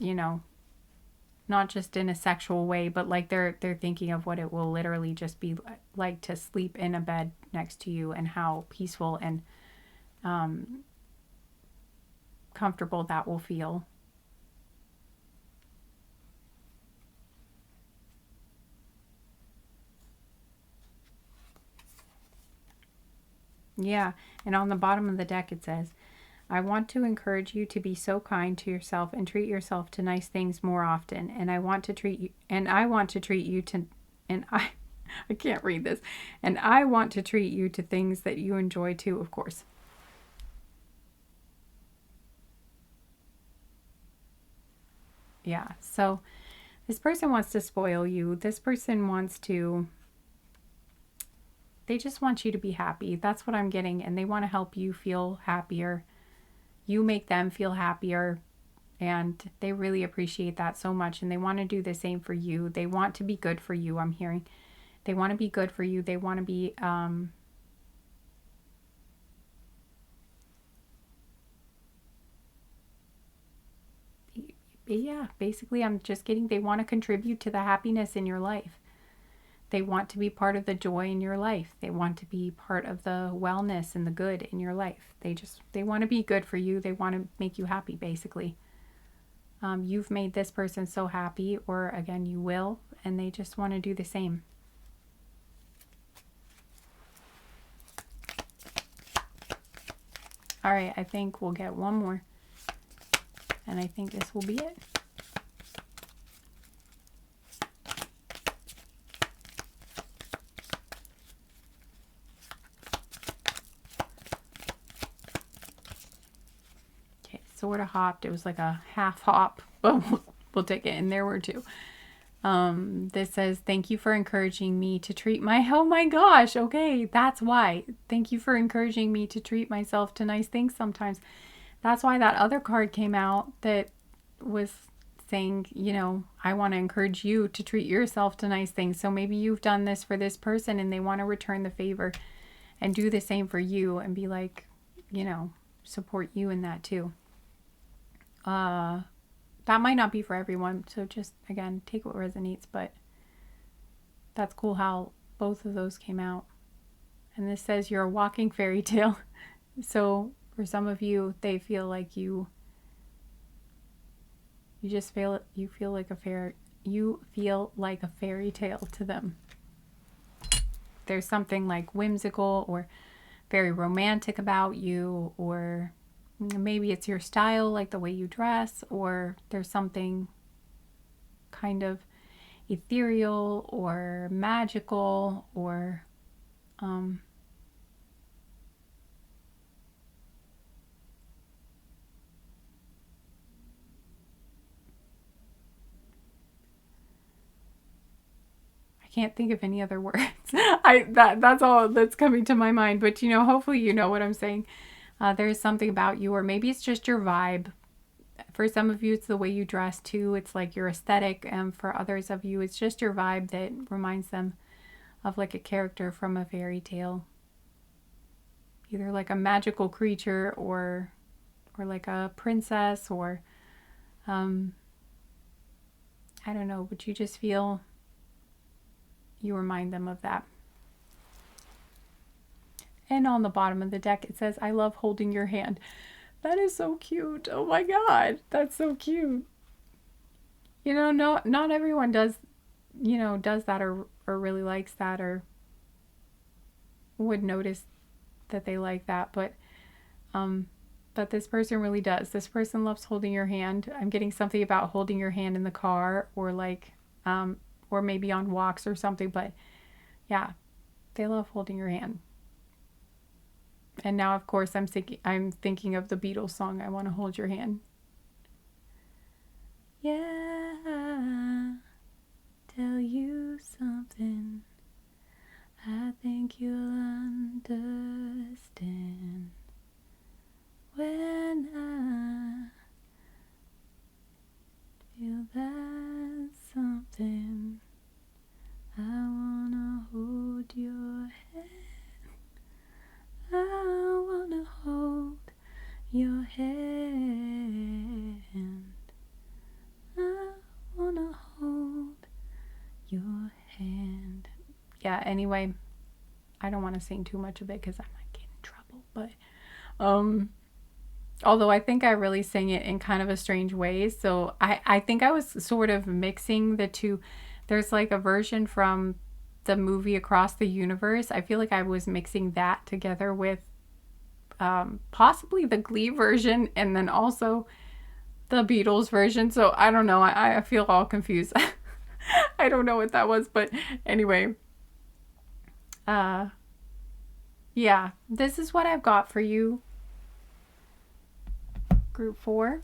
not just in a sexual way, but like they're thinking of what it will literally just be like to sleep in a bed next to you, and how peaceful and comfortable that will feel. Yeah, and on the bottom of the deck it says, I want to encourage you to be so kind to yourself and treat yourself to nice things more often. And I want to treat you to, and I can't read this. And I want to treat you to things that you enjoy too, of course. Yeah, so this person wants to spoil you. This person they just want you to be happy. That's what I'm getting. And they want to help you feel happier. You make them feel happier. And they really appreciate that so much. And they want to do the same for you. They want to be good for you, I'm hearing. They want to be good for you. They want to be, yeah, basically I'm just getting, they want to contribute to the happiness in your life. They want to be part of the joy in your life. They want to be part of the wellness and the good in your life. They want to be good for you. They want to make you happy, basically. You've made this person so happy, or again, you will, and they just want to do the same. All right, I think we'll get one more. And I think this will be it. Okay, sort of hopped. It was like a half hop, but we'll take it. And there were two. This says, thank you for encouraging me to treat oh my gosh, okay, that's why. Thank you for encouraging me to treat myself to nice things sometimes. That's why that other card came out that was saying, I want to encourage you to treat yourself to nice things. So maybe you've done this for this person and they want to return the favor and do the same for you and be like, support you in that too. That might not be for everyone. So just, again, take what resonates. But that's cool how both of those came out. And this says you're a walking fairy tale. So for some of you, they feel like you feel like a fairy tale to them. There's something like whimsical or very romantic about you, or maybe it's your style, like the way you dress, or there's something kind of ethereal or magical or I can't think of any other words. That's all that's coming to my mind. But hopefully you know what I'm saying. There's something about you, or maybe it's just your vibe. For some of you, it's the way you dress too. It's like your aesthetic, and for others of you, it's just your vibe that reminds them of like a character from a fairy tale, either like a magical creature or like a princess, or I don't know, but you just feel. You remind them of that. And on the bottom of the deck, it says, I love holding your hand. That is so cute. Oh my God. That's so cute. Not everyone does that or really likes that or would notice that they like that. But this person really does. This person loves holding your hand. I'm getting something about holding your hand in the car or like, or maybe on walks or something, but yeah, they love holding your hand. And now, of course, I'm thinking of the Beatles song, I Want to Hold Your Hand. Yeah, tell you something I think you'll understand when I feel that something. I wanna hold your hand. I wanna hold your hand. I wanna hold your hand. Yeah, anyway, I don't want to sing too much of it because I might get in trouble, but although I think I really sang it in kind of a strange way. So I think I was sort of mixing the two. There's like a version from the movie Across the Universe. I feel like I was mixing that together with possibly the Glee version and then also the Beatles version. So I don't know. I feel all confused. I don't know what that was, but anyway. Yeah, this is what I've got for you, group 4.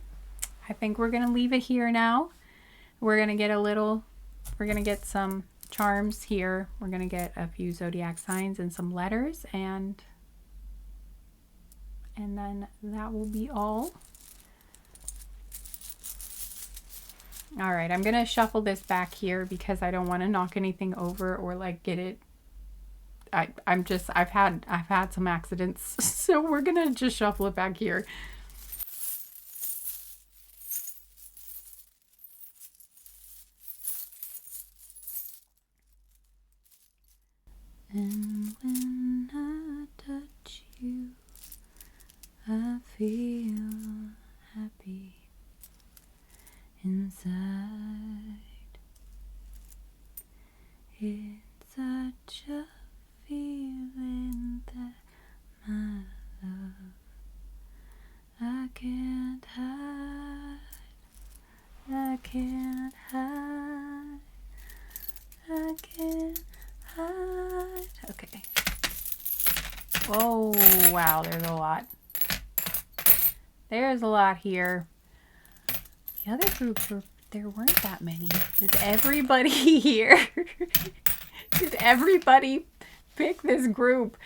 I think we're going to leave it here now. We're going to get some charms here. We're going to get a few zodiac signs and some letters, and then that will be all. All right, I'm going to shuffle this back here because I don't want to knock anything over or like get it. I've had some accidents, so we're going to just shuffle it back here. And when I touch you, I feel happy inside. It's such a feeling that my love I can't hide. I can't hide. I can't hide. Okay. Oh, wow, there's a lot. There's a lot here. The other groups there weren't that many. Is everybody here? Did everybody pick this group?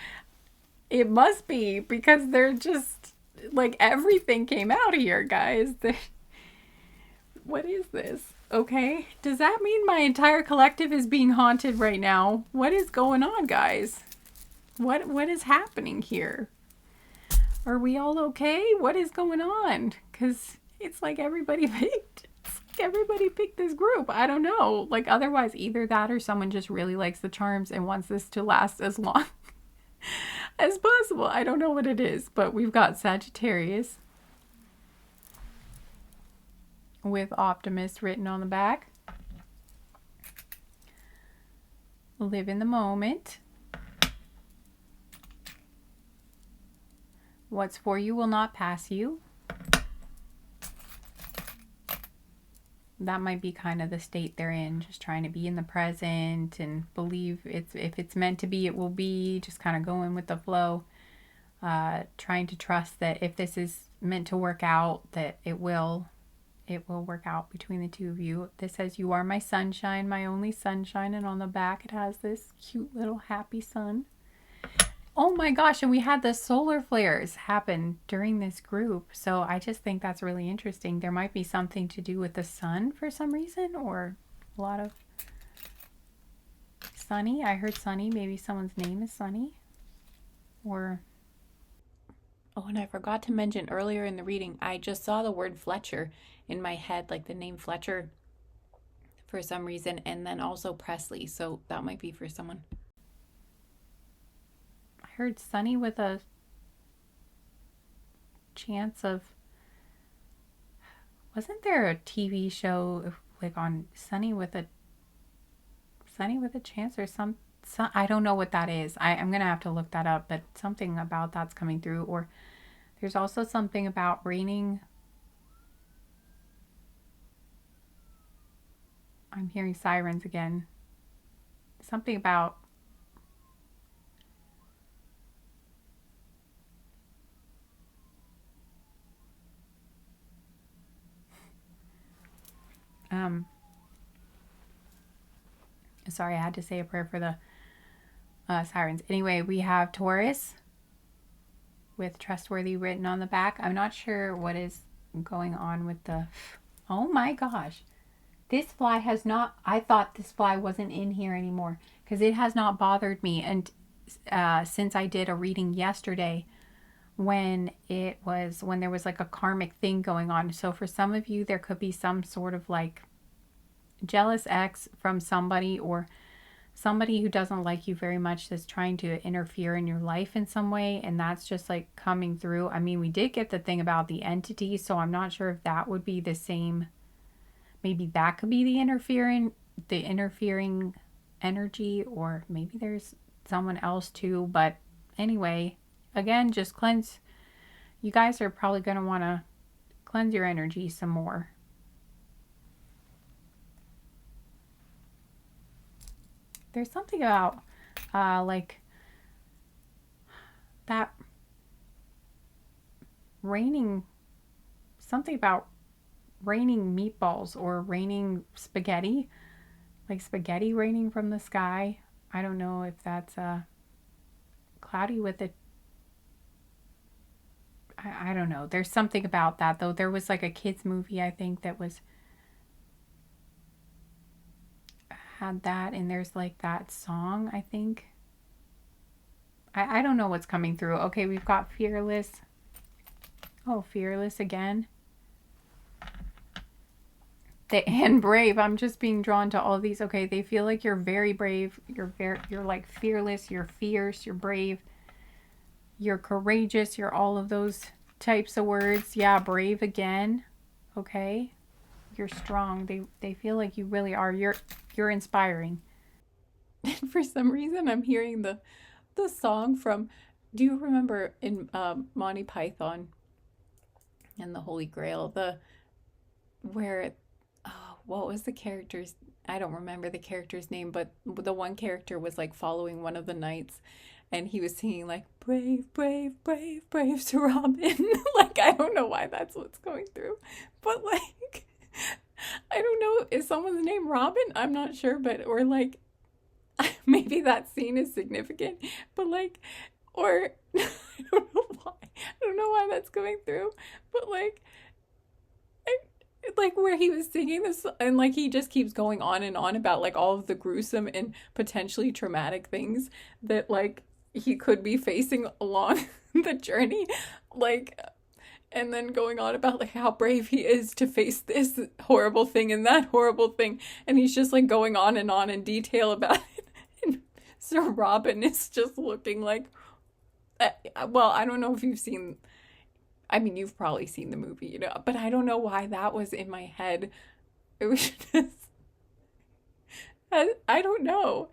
It must be, because they're just like everything came out here, guys. What is this? Okay. Does that mean my entire collective is being haunted right now? What is going on, guys? What is happening here? Are we all okay? What is going on? Because it's like everybody picked this group. I don't know. Like, otherwise, either that or someone just really likes the charms and wants this to last as long as possible. I don't know what it is, but we've got Sagittarius with Optimist written on the back. Live in the moment. What's for you will not pass you. That might be kind of the state they're in, just trying to be in the present and believe if it's meant to be, it will be, just kind of going with the flow, trying to trust that if this is meant to work out, that it will work out between the two of you. This says, you are my sunshine, my only sunshine, and on the back it has this cute little happy sun. Oh my gosh, and we had the solar flares happen during this group. So I just think that's really interesting. There might be something to do with the sun for some reason, or a lot of Sunny. I heard Sunny. Maybe someone's name is Sunny. Or, oh, and I forgot to mention earlier in the reading, I just saw the word Fletcher in my head, like the name Fletcher for some reason, and then also Presley. So that might be for someone. Heard Sunny with a chance of, wasn't there a TV show like on Sunny with a chance or some I don't know what that is. I'm gonna have to look that up, but something about that's coming through. Or there's also something about raining. I'm hearing sirens again. Something about sorry, I had to say a prayer for the sirens. Anyway, we have Taurus with trustworthy written on the back. I'm not sure what is going on with the, oh my gosh. This fly has not, I thought this fly wasn't in here anymore because it has not bothered me. And since I did a reading yesterday when there was like a karmic thing going on. So for some of you, there could be some sort of like jealous ex from somebody, or somebody who doesn't like you very much that's trying to interfere in your life in some way, and that's just like coming through. I mean, we did get the thing about the entity, so I'm not sure if that would be the same. Maybe that could be the interfering energy, or maybe there's someone else too. But anyway, again, just cleanse you guys are probably going to want to cleanse your energy some more. There's something about like that raining, something about raining meatballs or raining spaghetti, like spaghetti raining from the sky. I don't know if that's cloudy with it. I don't know. There's something about that though. There was like a kids movie, I think, that was had that, and there's like that song, I think. I don't know what's coming through. Okay, we've got fearless. Oh, fearless again. And brave. I'm just being drawn to all these. Okay, they feel like you're very brave. You're like fearless, you're fierce, you're brave, you're courageous, you're all of those types of words. Yeah, brave again. Okay. You're strong. They feel like you really are. You're inspiring. And for some reason I'm hearing the song from, do you remember in Monty Python and the Holy Grail, where what was the character's, I don't remember the character's name, but the one character was like following one of the knights and he was singing like brave, brave, brave, brave Sir Robin. Like, I don't know why that's what's going through, but like, I don't know, is someone's name Robin? I'm not sure, but, or like, maybe that scene is significant, but like, or I don't know why. I don't know why that's going through, but like, like where he was singing this and like he just keeps going on and on about like all of the gruesome and potentially traumatic things that like he could be facing along the journey, like, and then going on about like how brave he is to face this horrible thing and that horrible thing, and he's just like going on in detail about it. And Sir Robin is just looking like, well, I don't know if you've seen, I mean, you've probably seen the movie, you know, but I don't know why that was in my head. It was just, I don't know.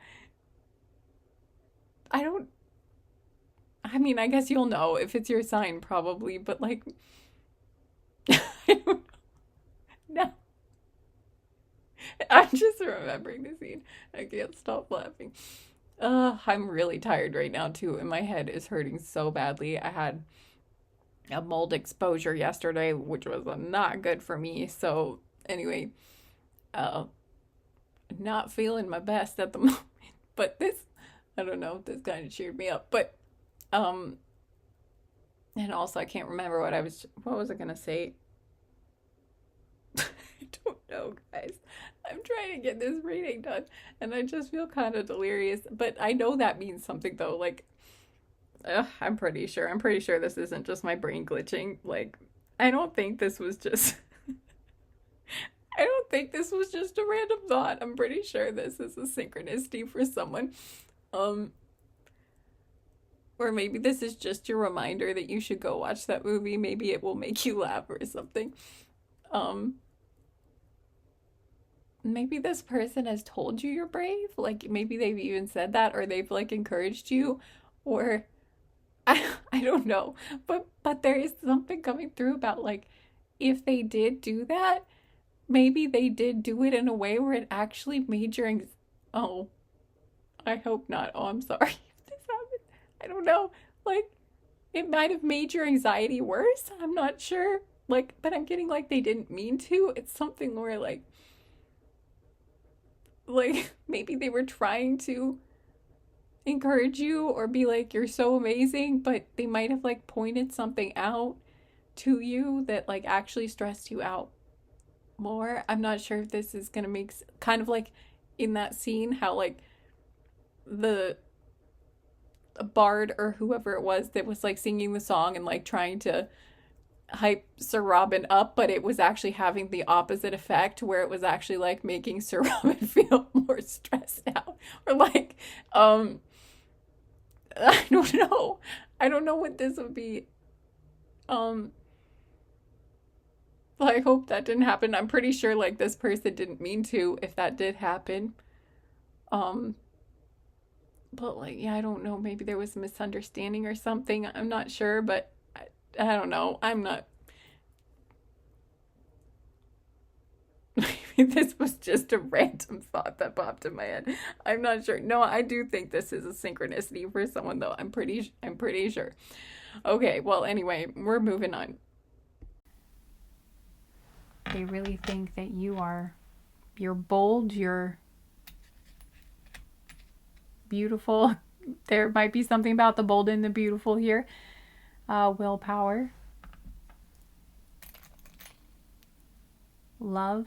I mean, I guess you'll know if it's your sign, probably, but like, I don't know. No, I'm just remembering the scene. I can't stop laughing. I'm really tired right now, too, and my head is hurting so badly. I had a mold exposure yesterday, which was not good for me. So anyway, uh, not feeling my best at the moment. But this, I don't know, this kind of cheered me up. But and also I can't remember what was I gonna say? I don't know, guys. I'm trying to get this reading done, and I just feel kind of delirious. But I know that means something though. Like, I'm pretty sure. I'm pretty sure this isn't just my brain glitching. Like, I don't think this was just. I don't think this was just a random thought. I'm pretty sure this is a synchronicity for someone. Um, or maybe this is just your reminder that you should go watch that movie. Maybe it will make you laugh or something. Um, maybe this person has told you you're brave. Like, maybe they've even said that, or they've like encouraged you, or I don't know, but there is something coming through about like if they did do that, maybe they did do it in a way where it actually made your oh, I hope not. Oh, I'm sorry if this happened. I don't know. Like, it might have made your anxiety worse. I'm not sure. Like, but I'm getting like they didn't mean to. It's something where like maybe they were trying to encourage you or be like you're so amazing, but they might have like pointed something out to you that like actually stressed you out more. I'm not sure if this is gonna make kind of like in that scene how like the bard or whoever it was that was like singing the song and like trying to hype Sir Robin up, but it was actually having the opposite effect where it was actually like making Sir Robin feel more stressed out, or like I don't know. I don't know what this would be. Um but I hope that didn't happen. I'm pretty sure like this person didn't mean to if that did happen. Um but like, yeah, I don't know, maybe there was a misunderstanding or something. I'm not sure, but I don't know. I'm not. Maybe this was just a random thought that popped in my head. I'm not sure. No, I do think this is a synchronicity for someone though. I'm pretty sure. Okay, well anyway, we're moving on. They really think that you're bold, you're beautiful. There might be something about the bold and the beautiful here. Willpower. Love.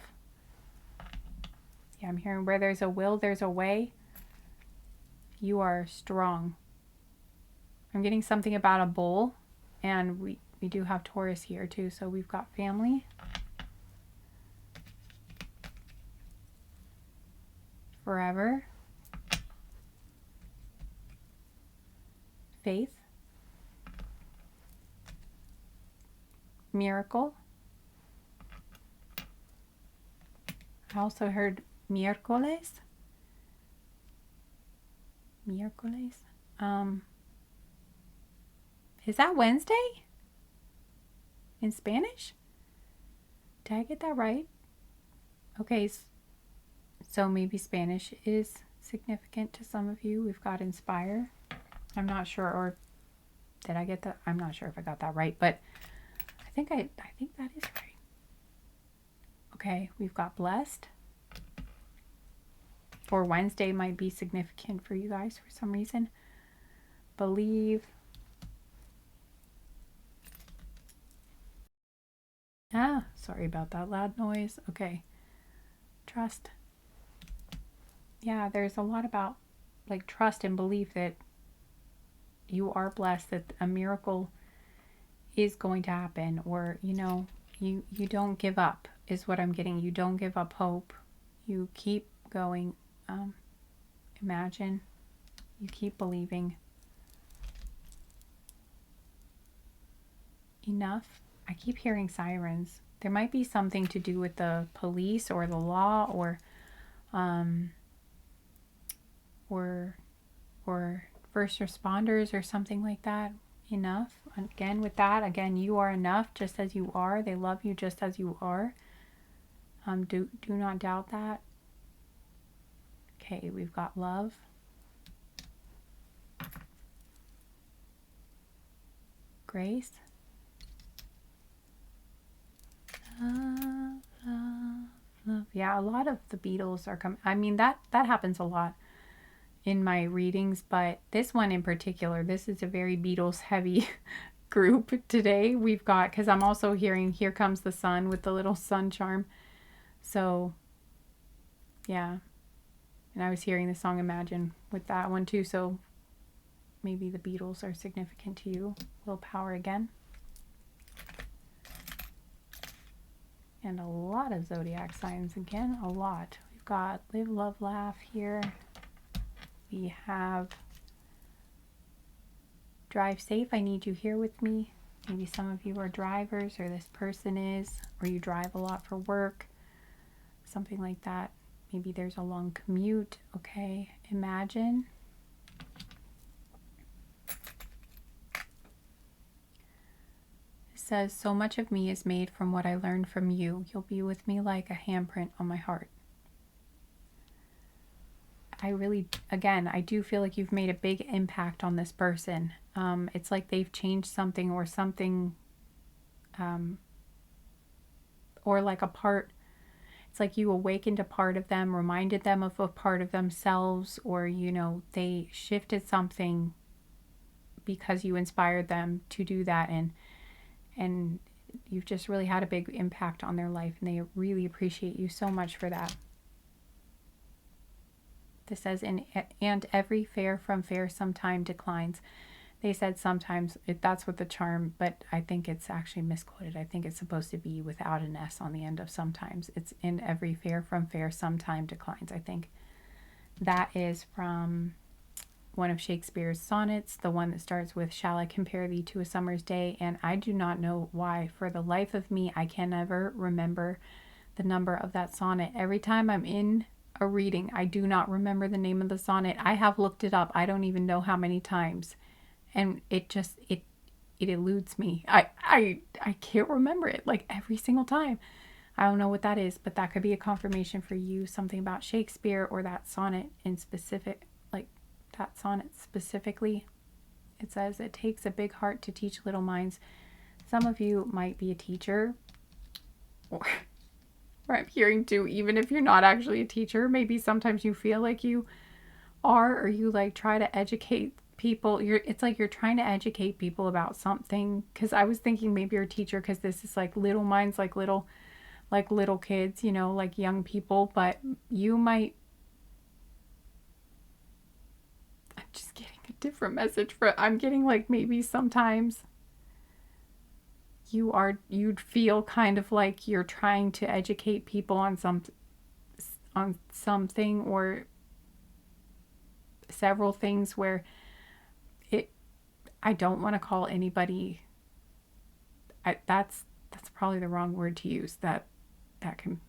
Yeah, I'm hearing where there's a will, there's a way. You are strong. I'm getting something about a bull, and we do have Taurus here too, so we've got family. Forever. Faith. Miracle. I also heard miércoles. Miércoles. Is that Wednesday? In Spanish? Did I get that right? Okay, so maybe Spanish is significant to some of you. We've got inspire. I'm not sure, or did I get that? I'm not sure if I got that right, but I think that is right. Okay, we've got blessed. Or Wednesday might be significant for you guys for some reason. Believe. Sorry about that loud noise. Okay. Trust. Yeah, there's a lot about like trust and belief that you are blessed, that a miracle is going to happen, or you don't give up is what I'm getting. You don't give up hope. You keep going. Imagine. You keep believing. Enough. I keep hearing sirens. There might be something to do with the police or the law, or first responders or something like that. Enough. Again, with that, you are enough just as you are. They love you just as you are. Do not doubt that. Okay, we've got love. Grace. Love. Yeah, a lot of the Beatles are coming. I mean, that happens a lot in my readings, but this one in particular, this is a very Beatles heavy group today. We've got, because I'm also hearing Here Comes the Sun with the little sun charm. So, yeah. And I was hearing the song Imagine with that one too, so maybe the Beatles are significant to you. Willpower again. And a lot of zodiac signs again, a lot. We've got live, love, laugh here. We have drive safe. I need you here with me. Maybe some of you are drivers, or this person is, or you drive a lot for work, something like that. Maybe there's a long commute. Okay, imagine. It says, so much of me is made from what I learned from you. You'll be with me like a handprint on my heart. I do feel like you've made a big impact on this person. It's like they've changed something, or something, or like a part. It's like you awakened a part of them, reminded them of a part of themselves, or, they shifted something because you inspired them to do that. And you've just really had a big impact on their life, and they really appreciate you so much for that. This says, and every fair from fair sometime declines. They said sometimes, that's what the charm, but I think it's actually misquoted. I think it's supposed to be without an S on the end of sometimes. It's in every fair from fair sometime declines. I think that is from one of Shakespeare's sonnets, the one that starts with, shall I compare thee to a summer's day? And I do not know why. For the life of me, I can never remember the number of that sonnet. Every time I'm in a reading, I do not remember the name of the sonnet. I have looked it up. I don't even know how many times. And it it eludes me. I can't remember it like every single time. I don't know what that is, but that could be a confirmation for you, something about Shakespeare or that sonnet in specific, like that sonnet specifically. It says, it takes a big heart to teach little minds. Some of you might be a teacher, or I'm hearing too, even if you're not actually a teacher, maybe sometimes you feel like you are, or you like try to educate people. It's like you're trying to educate people about something. Because I was thinking maybe you're a teacher, because this is like little minds, like little kids, you know, like young people. But you might, I'm just getting a different message I'm getting like maybe sometimes you'd feel kind of like you're trying to educate people on something or several things where I don't want to call anybody, that's probably the wrong word to use. That can,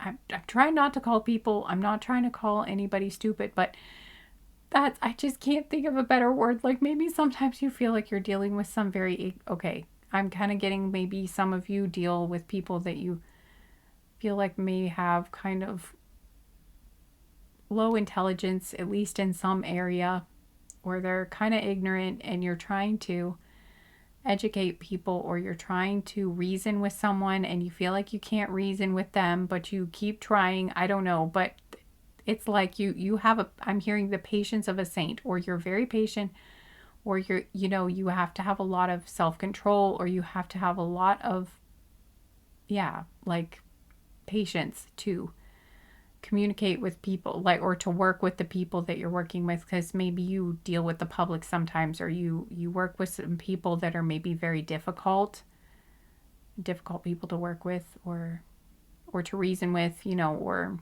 I'm trying not to call people, I'm not trying to call anybody stupid, but I just can't think of a better word. Like maybe sometimes you feel like you're dealing with some okay, I'm kind of getting maybe some of you deal with people that you feel like may have kind of low intelligence, at least in some area, or they're kind of ignorant, and you're trying to educate people, or you're trying to reason with someone and you feel like you can't reason with them, but you keep trying. I don't know, but it's like you have I'm hearing the patience of a saint, or you're very patient, or you have to have a lot of self-control, or you have to have a lot of, like patience to communicate with people, like, or to work with the people that you're working with, because maybe you deal with the public sometimes, or you work with some people that are maybe very difficult people to work with, or to reason with, or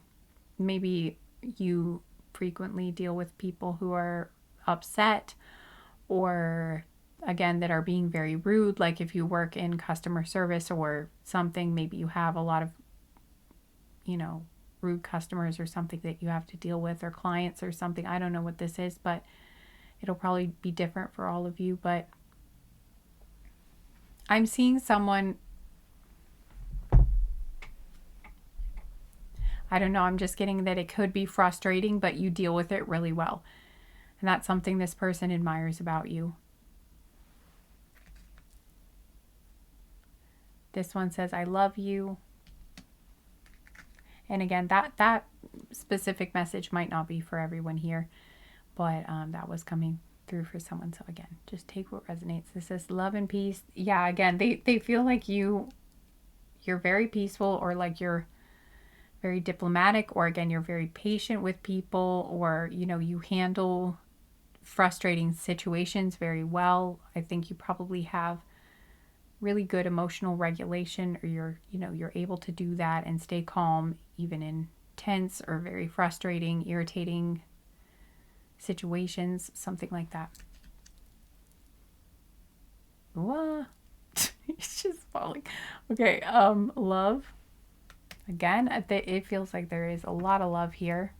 maybe you frequently deal with people who are upset, or again that are being very rude. Like if you work in customer service or something, maybe you have a lot of rude customers or something that you have to deal with, or clients or something. I don't know what this is, but it'll probably be different for all of you. But I'm seeing someone, I don't know, I'm just getting that it could be frustrating, but you deal with it really well. And that's something this person admires about you. This one says, I love you. And again, that specific message might not be for everyone here, but that was coming through for someone. So again, just take what resonates. This says love and peace. Yeah, again, they feel like you're very peaceful, or like you're very diplomatic, or again, you're very patient with people, or you handle frustrating situations very well. I think you probably have really good emotional regulation, or you're able to do that and stay calm even in tense or very frustrating, irritating situations, something like that. What? It's just falling. Okay, love. Again, it feels like there is a lot of love here,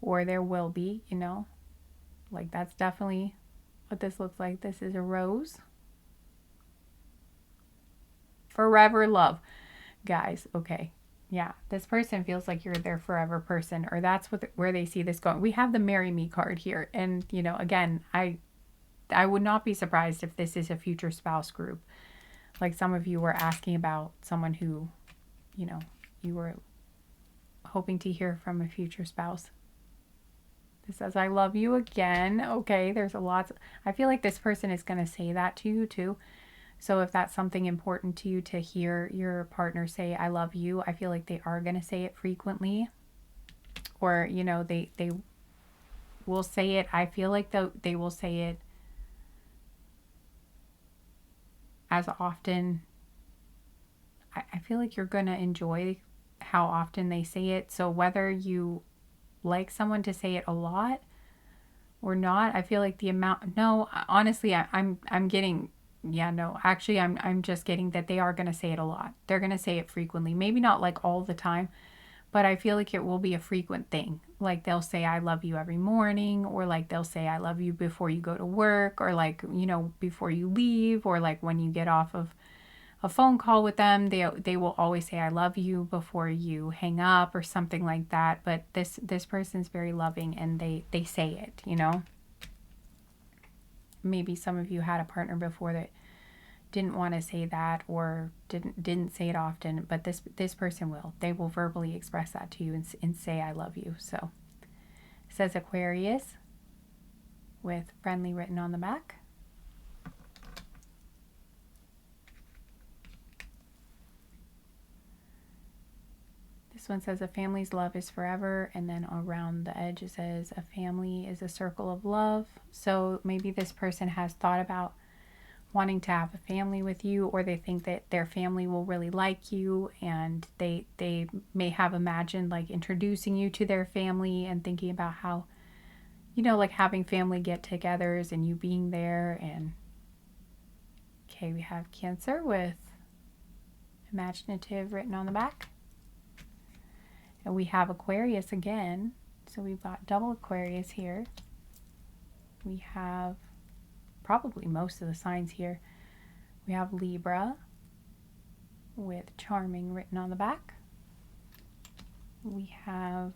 or there will be, like that's definitely what this looks like. This is a rose. Forever love, guys. Okay, yeah, this person feels like you're their forever person, or that's where they see this going. We have the marry me card here, and again, I would not be surprised if this is a future spouse group. Like some of you were asking about someone who you were hoping to hear from a future spouse. This says, I love you again. Okay, there's a lot. I feel like this person is going to say that to you too. So if that's something important to you to hear your partner say, I love you, I feel like they are going to say it frequently. Or, they will say it. I feel like they will say it as often. I feel like you're going to enjoy how often they say it. So whether you like someone to say it a lot or not, I feel like the amount, no, honestly, I'm getting, actually, I'm just getting that they are going to say it a lot. They're going to say it frequently. Maybe not like all the time, but I feel like it will be a frequent thing. Like they'll say I love you every morning, or like they'll say I love you before you go to work, or like, you know, before you leave, or like when you get off of a phone call with them, they will always say I love you before you hang up or something like that. But this person's very loving, and they say it, you know. Maybe some of you had a partner before that didn't want to say that, or didn't say it often, but this person will. They will verbally express that to you and say I love you. So it says Aquarius with friendly written on the back. This one says a family's love is forever, and then around the edge it says a family is a circle of love. So maybe this person has thought about wanting to have a family with you, or they think that their family will really like you, and they may have imagined like introducing you to their family and thinking about how, you know, like having family get-togethers and you being there. And okay, we have Cancer with imaginative written on the back. And we have Aquarius again. So we've got double Aquarius here. We have probably most of the signs here. We have Libra with charming written on the back. We have,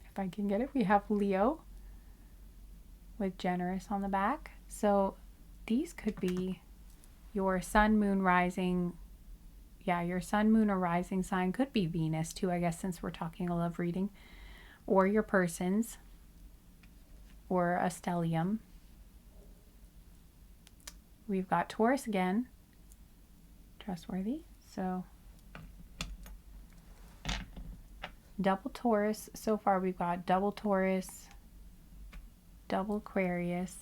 if I can get it, we have Leo with generous on the back. So these could be your sun, moon, rising. Yeah, your sun, moon, or rising sign could be Venus too, I guess, since we're talking a love reading, or your persons, or a stellium. We've got Taurus again, trustworthy. So double Taurus. So far we've got double Taurus, double Aquarius,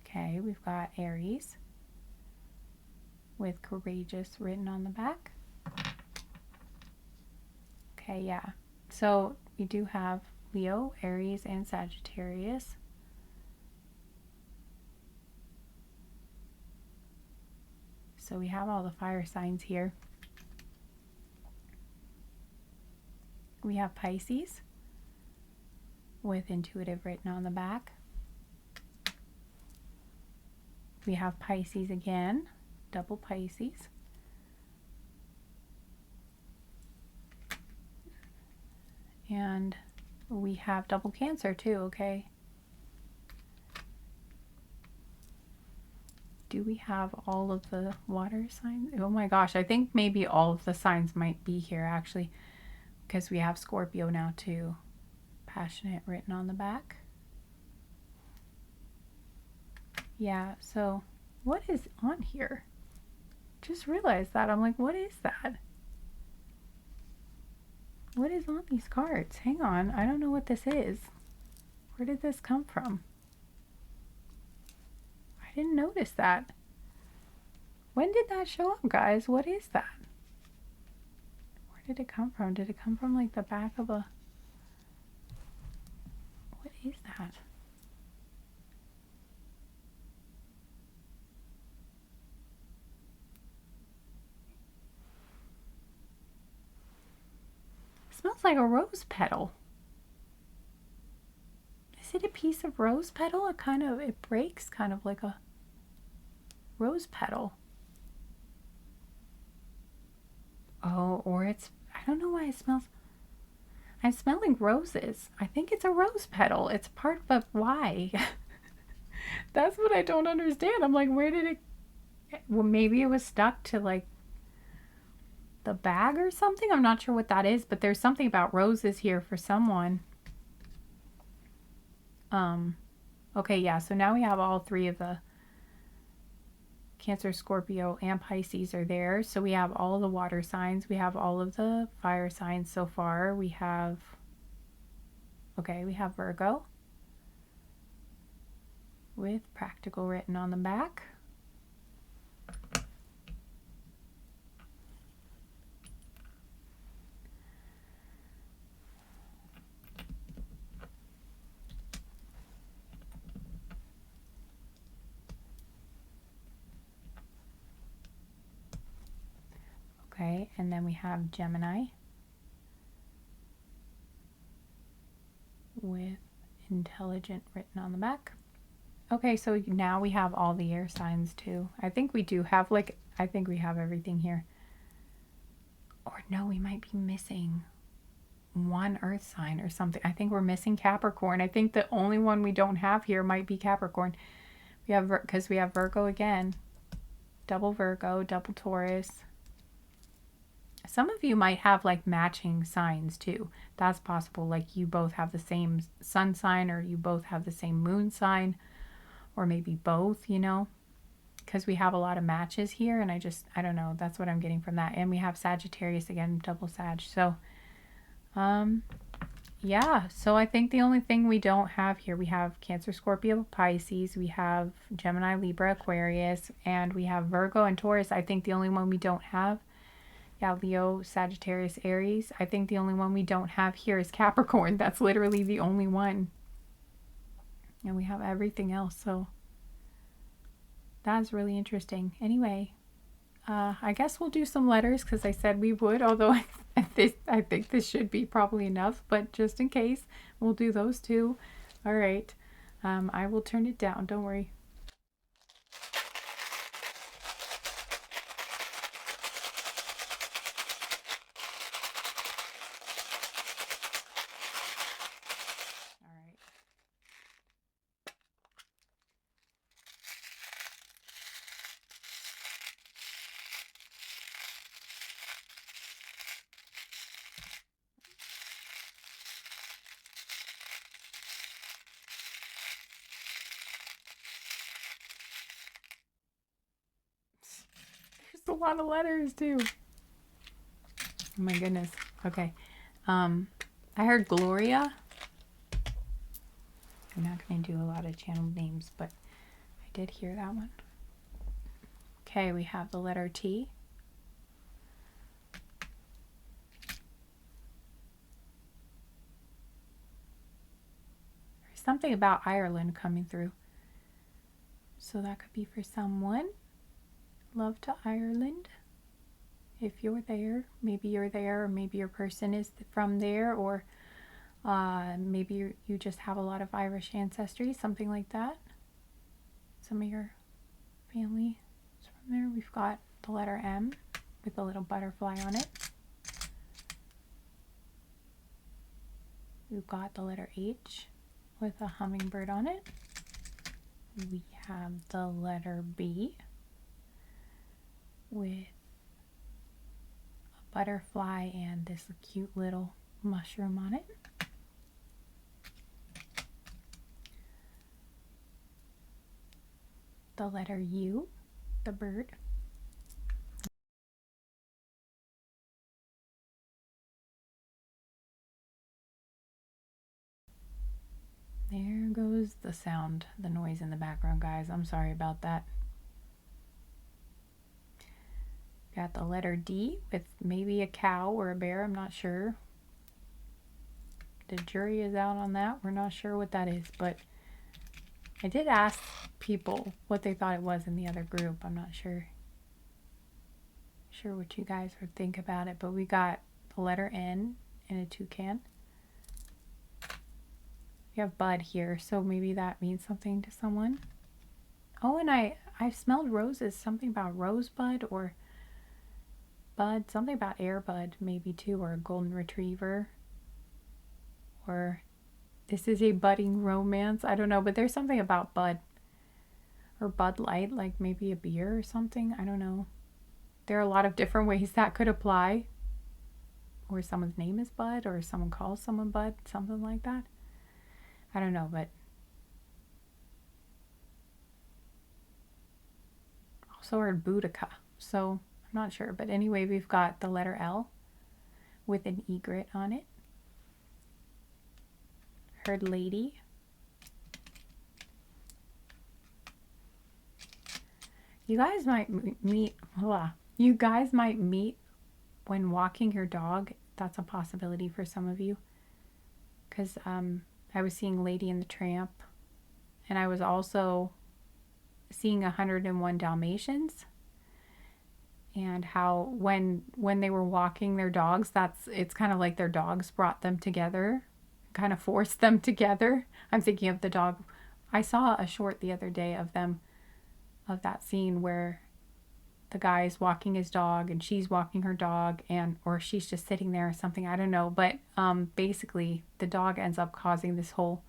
okay, we've got Aries with courageous written on the back. Okay, yeah. So we do have Leo, Aries, and Sagittarius. So we have all the fire signs here. We have Pisces with intuitive written on the back. We have Pisces again, double Pisces. And we have double Cancer too, okay? Do we have all of the water signs? Oh my gosh, I think maybe all of the signs might be here actually, because we have Scorpio now too. Passionate written on the back. Yeah, so what is on here? Just realized that. I'm like, what is that? What is on these cards? Hang on, I don't know what this is. Where did this come from? I didn't notice that. When did that show up, guys? What is that? Where did it come from? Did it come from like the back of a... What is that? It smells like a rose petal. Is it a piece of rose petal? It breaks kind of like a rose petal. Oh, or it's, I don't know why it smells, I'm smelling roses. I think it's a rose petal. It's part of, why? That's what I don't understand. I'm like, where did it, well, maybe it was stuck to like the bag or something. I'm not sure what that is, but there's something about roses here for someone. Okay, yeah, so now we have all three of the Cancer, Scorpio, and Pisces are there. So we have all the water signs. We have all of the fire signs so far. We have, okay, we have Virgo with practical written on the back. Okay, and then we have Gemini with intelligent written on the back. Okay, so now we have all the air signs too. I think we do have, like, I think we have everything here. Or no, we might be missing one earth sign or something. I think we're missing Capricorn. I think the only one we don't have here might be Capricorn. We have, because we have Virgo again. Double Virgo, double Taurus. Some of you might have like matching signs too. That's possible. Like you both have the same sun sign, or you both have the same moon sign, or maybe both, you know, because we have a lot of matches here. And I don't know. That's what I'm getting from that. And we have Sagittarius again, double Sag. So, yeah. So I think the only thing we don't have here, we have Cancer, Scorpio, Pisces. We have Gemini, Libra, Aquarius, and we have Virgo and Taurus. I think the only one we don't have, yeah, Leo, Sagittarius, Aries. I think the only one we don't have here is Capricorn. That's literally the only one. And we have everything else. So that's really interesting. Anyway, I guess we'll do some letters because I said we would, although I think this should be probably enough, but just in case, we'll do those two. All right. I will turn it down. Don't worry. There's a lot of letters too. Oh my goodness. Okay. I heard Gloria. I'm not going to do a lot of channel names, but I did hear that one. Okay, we have the letter T. There's something about Ireland coming through. So that could be for someone. Love to Ireland. If you're there, or maybe your person is from there, or maybe you just have a lot of Irish ancestry, something like that. Some of your family is from there. We've got the letter M with a little butterfly on it. We've got the letter H with a hummingbird on it. We have the letter B with a butterfly and this cute little mushroom on it. The letter U, the bird. There goes the sound, the noise in the background, guys. I'm sorry about that. Got the letter D with maybe a cow or a bear, I'm not sure. The jury is out on that. We're not sure what that is, but I did ask people what they thought it was in the other group. I'm not sure what you guys would think about it, but we got the letter N and a toucan. We have bud here, so maybe that means something to someone. Oh, and I smelled roses, something about rosebud or bud, something about airbud maybe too, or a golden retriever, or this is a budding romance. I don't know, but there's something about bud or Bud Light, like maybe a beer or something. I don't know. There are a lot of different ways that could apply, or someone's name is Bud, or someone calls someone Bud, something like that. I don't know, but also heard Boudica, so I'm not sure. But anyway, we've got the letter L with an egret on it. Heard lady. You guys might meet, you guys might meet when walking your dog. That's a possibility for some of you. Because I was seeing Lady and the Tramp, and I was also seeing 101 Dalmatians. and how when they were walking their dogs, it's kind of like their dogs brought them together, kind of forced them together. I'm thinking of the dog. I saw a short the other day of them, of that scene where the guy's walking his dog and she's walking her dog, and or she's just sitting there or something, I don't know, but basically the dog ends up causing this whole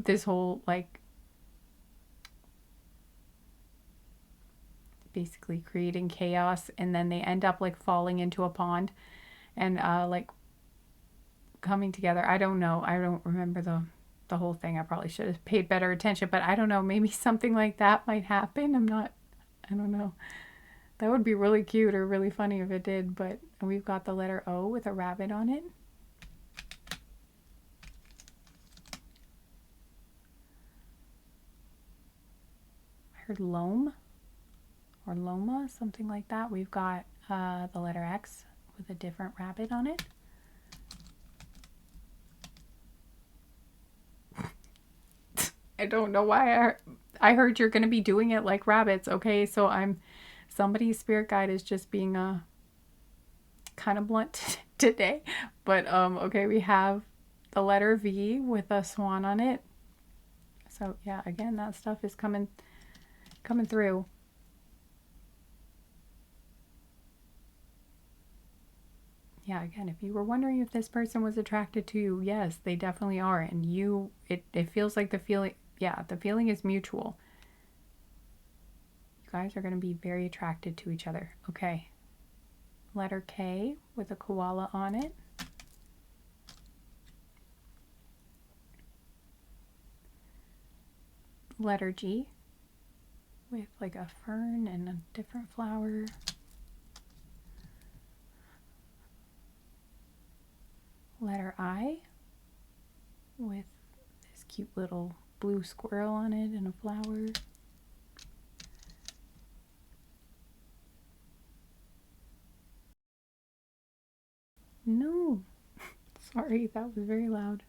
this whole like basically creating chaos, and then they end up like falling into a pond and like coming together. I don't know, I don't remember the whole thing. I probably should have paid better attention, but I don't know, maybe something like that might happen. I don't know. That would be really cute or really funny if it did. But we've got the letter O with a rabbit on it. I heard loam or loma, something like that. We've got the letter X with a different rabbit on it. I don't know why I heard you're going to be doing it like rabbits. Okay, so somebody's spirit guide is just being kind of blunt today. But okay, we have the letter V with a swan on it. So yeah, again, that stuff is coming through. Yeah, again, if you were wondering if this person was attracted to you, yes, they definitely are. And it feels like the feeling, yeah, the feeling is mutual. You guys are going to be very attracted to each other. Okay. Letter K with a koala on it. Letter G with like a fern and a different flower. Letter I with this cute little blue squirrel on it and a flower. No, sorry, that was very loud.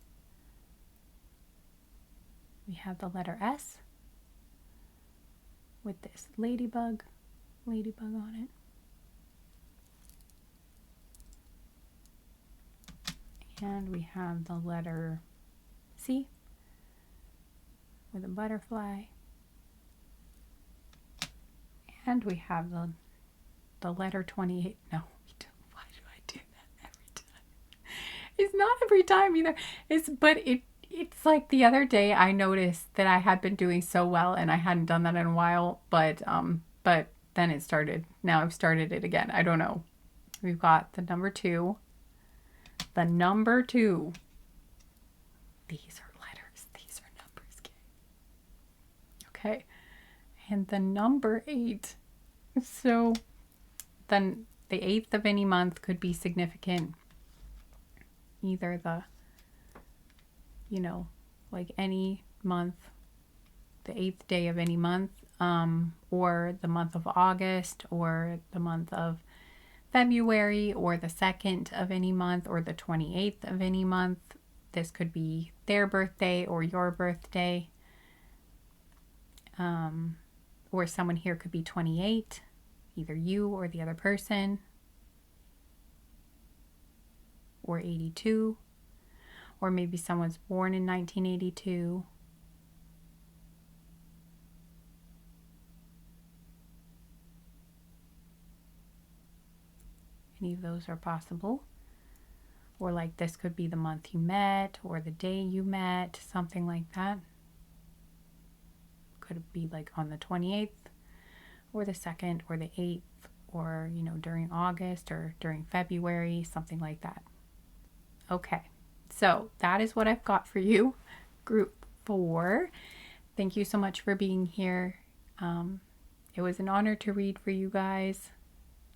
We have the letter S with this ladybug on it. And we have the letter C with a butterfly. And we have the letter 28. No, we don't. Why do I do that every time? It's not every time either. It's like the other day I noticed that I had been doing so well and I hadn't done that in a while, but then it started. Now I've started it again. I don't know. We've got the number 2. The number 2. These are letters. These are numbers. Okay. And the number 8. So then the 8th of any month could be significant. Either the, like any month, the 8th day of any month, or the month of August, or the month of February, or the 2nd of any month, or the 28th of any month. This could be their birthday or your birthday. Or someone here could be 28, either you or the other person, or 82, or maybe someone's born in 1982. Any of those are possible. Or like this could be the month you met or the day you met, something like that. Could be like on the 28th or the 2nd or the 8th, or during August or during February, something like that. Okay, so that is what I've got for you, group 4. Thank you so much for being here. It was an honor to read for you guys.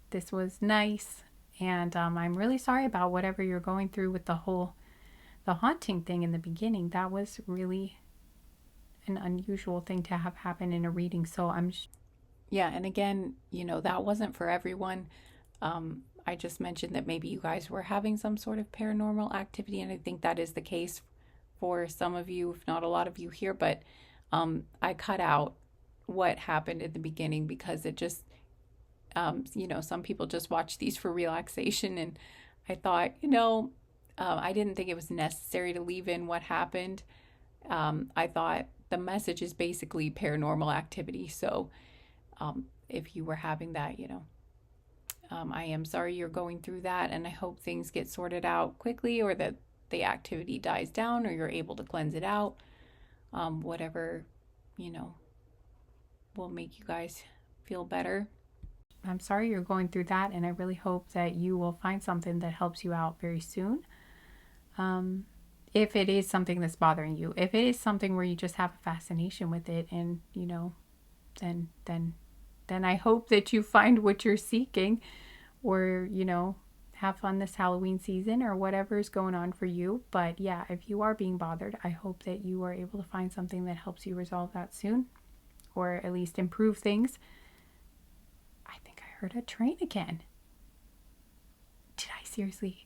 This was nice, and I'm really sorry about whatever you're going through with the haunting thing in the beginning. That was really an unusual thing to have happen in a reading. So yeah, and again, that wasn't for everyone. I just mentioned that maybe you guys were having some sort of paranormal activity, and I think that is the case for some of you, if not a lot of you here. But I cut out what happened in the beginning, because it just, some people just watch these for relaxation. And I thought, I didn't think it was necessary to leave in what happened. I thought the message is basically paranormal activity. So if you were having that, I am sorry you're going through that, and I hope things get sorted out quickly, or that the activity dies down, or you're able to cleanse it out. Whatever, will make you guys feel better. I'm sorry you're going through that, and I really hope that you will find something that helps you out very soon. If it is something that's bothering you, if it is something where you just have a fascination with it, and then I hope that you find what you're seeking, or have fun this Halloween season, or whatever is going on for you. But yeah, if you are being bothered, I hope that you are able to find something that helps you resolve that soon, or at least improve things. I think I heard a train again. Did I seriously?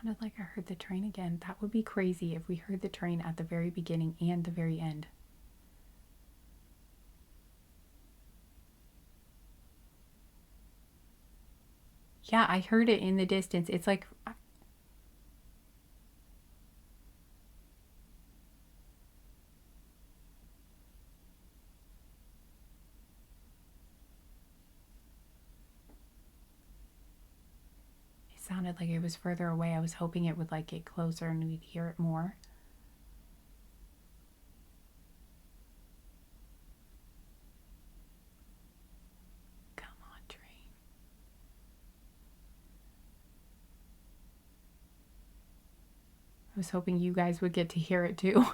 Sounded like I heard the train again. That would be crazy if we heard the train at the very beginning and the very end. Yeah, I heard it in the distance. It's like, it sounded like it was further away. I was hoping it would like get closer and we'd hear it more. Come on, train. I was hoping you guys would get to hear it too.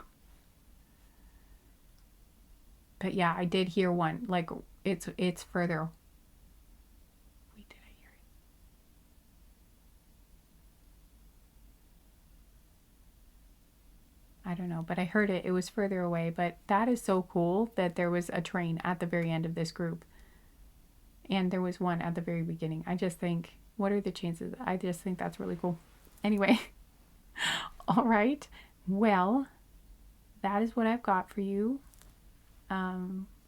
But yeah, I did hear one. Like it's further. Wait, did I hear it? I don't know, but I heard it. It was further away. But that is so cool that there was a train at the very end of this group. And there was one at the very beginning. I just think, what are the chances? I just think that's really cool. Anyway, all right. Well, that is what I've got for you.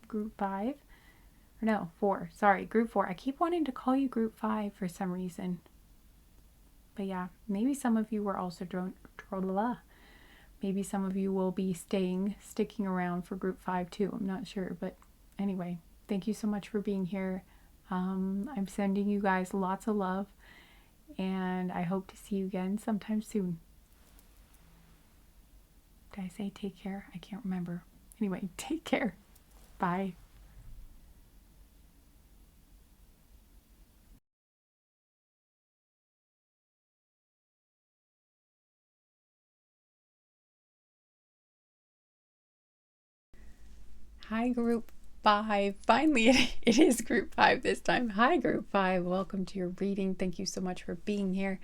Group 5. Or no, 4. Sorry, group 4. I keep wanting to call you group 5 for some reason. But yeah, maybe some of you were also maybe some of you will be sticking around for group 5 too. I'm not sure, but anyway, thank you so much for being here. I'm sending you guys lots of love, and I hope to see you again sometime soon. Did I say take care? I can't remember. Anyway, take care. Bye. Hi, group 5. Finally, it is group 5 this time. Hi, group 5. Welcome to your reading. Thank you so much for being here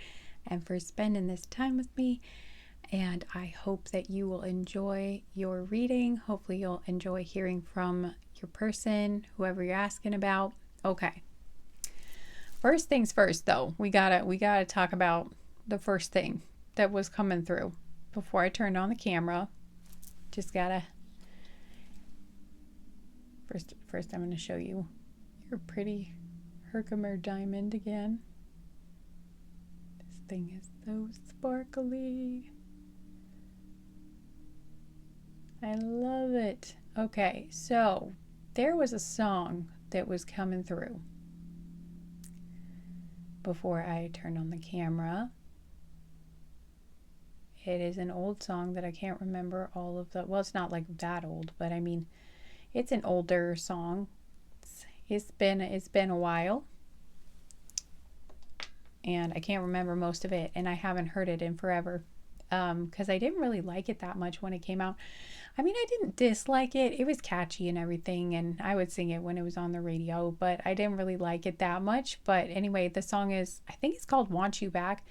and for spending this time with me. And I hope that you will enjoy your reading. Hopefully you'll enjoy hearing from your person, whoever you're asking about. Okay. First things first, though, we gotta talk about the first thing that was coming through before I turned on the camera. Just gotta first I'm gonna show you your pretty Herkimer diamond again. This thing is so sparkly. I love it. Okay, so there was a song that was coming through before I turned on the camera. It is an old song that I can't remember all of the, well, it's not like that old, but I mean, it's an older song. It's been a while, and I can't remember most of it, and I haven't heard it in forever, because I didn't really like it that much when it came out. I mean, I didn't dislike it. It was catchy and everything, and I would sing it when it was on the radio, but I didn't really like it that much. But anyway, the song is, I think it's called Want You Back.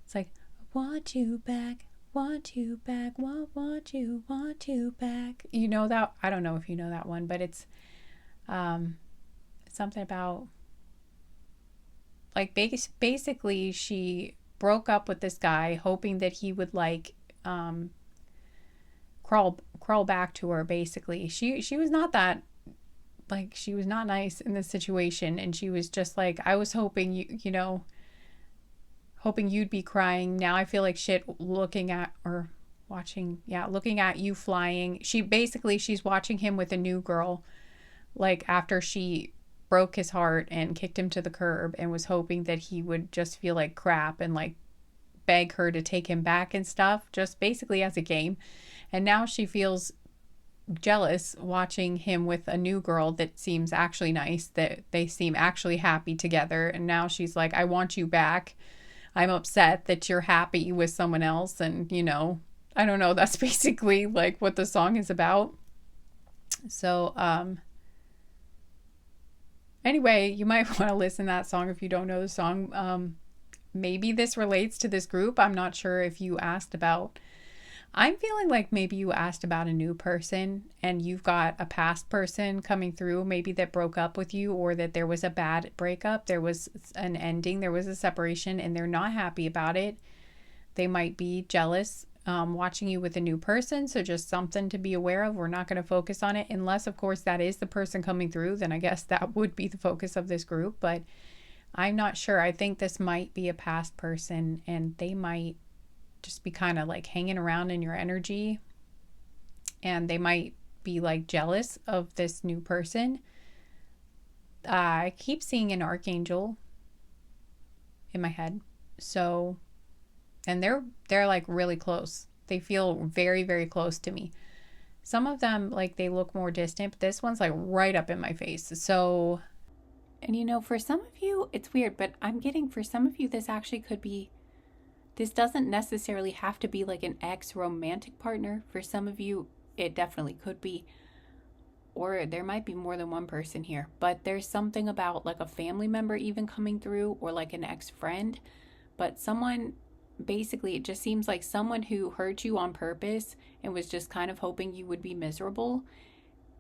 It's like, want you back, want you back, want you back. You know that? I don't know if you know that one, but it's something about like basically she broke up with this guy hoping that he would like crawl back to her. Basically, she was not that, like, she was not nice in this situation, and she was just like, I was hoping you know, hoping you'd be crying. Now I feel like shit looking at or watching, yeah, looking at you flying. She's watching him with a new girl, like after she broke his heart and kicked him to the curb, and was hoping that he would just feel like crap and like beg her to take him back and stuff, just basically as a game. And now she feels jealous watching him with a new girl that seems actually nice, that they seem actually happy together. And now she's like, I want you back. I'm upset that you're happy with someone else. And, you know, I don't know. That's basically like what the song is about. So, anyway, you might want to listen to that song if you don't know the song. Maybe this relates to this group. I'm not sure if you asked about. I'm feeling like maybe you asked about a new person and you've got a past person coming through, maybe that broke up with you, or that there was a bad breakup. There was an ending, there was a separation, and they're not happy about it. They might be jealous, watching you with a new person. So just something to be aware of. We're not going to focus on it unless, of course, that is the person coming through. Then I guess that would be the focus of this group. But I'm not sure. I think this might be a past person, and they might just be kind of like hanging around in your energy, and they might be like jealous of this new person. I keep seeing an archangel in my head. So, and they're like really close. They feel very, very close to me. Some of them, like, they look more distant, but this one's like right up in my face. So, and you know, for some of you, it's weird, but I'm getting, for some of you, this actually could be, this doesn't necessarily have to be like an ex-romantic partner. For some of you, it definitely could be. Or there might be more than one person here. But there's something about like a family member even coming through, or like an ex-friend. But someone, basically, it just seems like someone who hurt you on purpose and was just kind of hoping you would be miserable,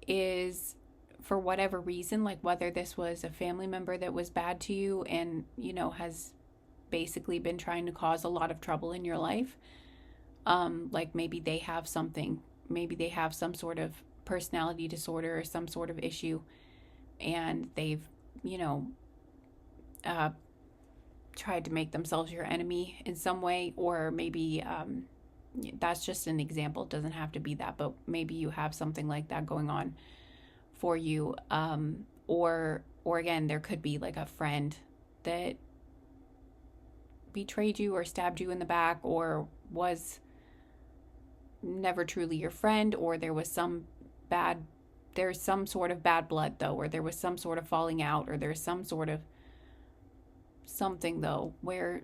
is, for whatever reason, like whether this was a family member that was bad to you and, you know, has basically been trying to cause a lot of trouble in your life. Like maybe they have something, maybe they have some sort of personality disorder or some sort of issue, and they've, you know, tried to make themselves your enemy in some way. Or maybe that's just an example. It doesn't have to be that, but maybe you have something like that going on for you. Or again, there could be like a friend that betrayed you or stabbed you in the back, or was never truly your friend, or there's some sort of bad blood though, or there was some sort of falling out, or there's some sort of something though where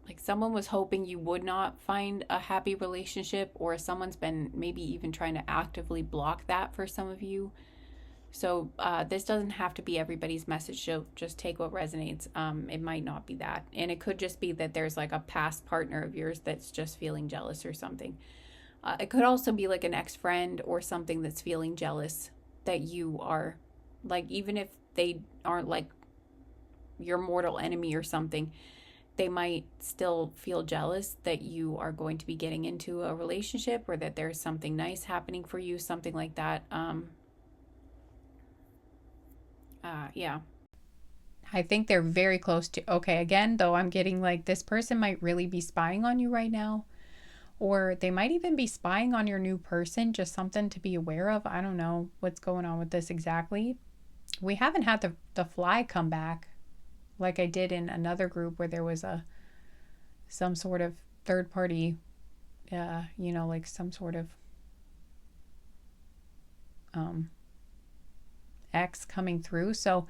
like someone was hoping you would not find a happy relationship, or someone's been maybe even trying to actively block that for some of you. So this doesn't have to be everybody's message, so just take what resonates. It might not be that. And it could just be that there's like a past partner of yours that's just feeling jealous or something. It could also be like an ex-friend or something that's feeling jealous that you are, like, even if they aren't like your mortal enemy or something, they might still feel jealous that you are going to be getting into a relationship, or that there's something nice happening for you, something like that. Yeah. I think they're very close to, okay, again, though, I'm getting like this person might really be spying on you right now, or they might even be spying on your new person, just something to be aware of. I don't know what's going on with this exactly. We haven't had the fly come back like I did in another group where there was some sort of third party, you know, like some sort of ex coming through. So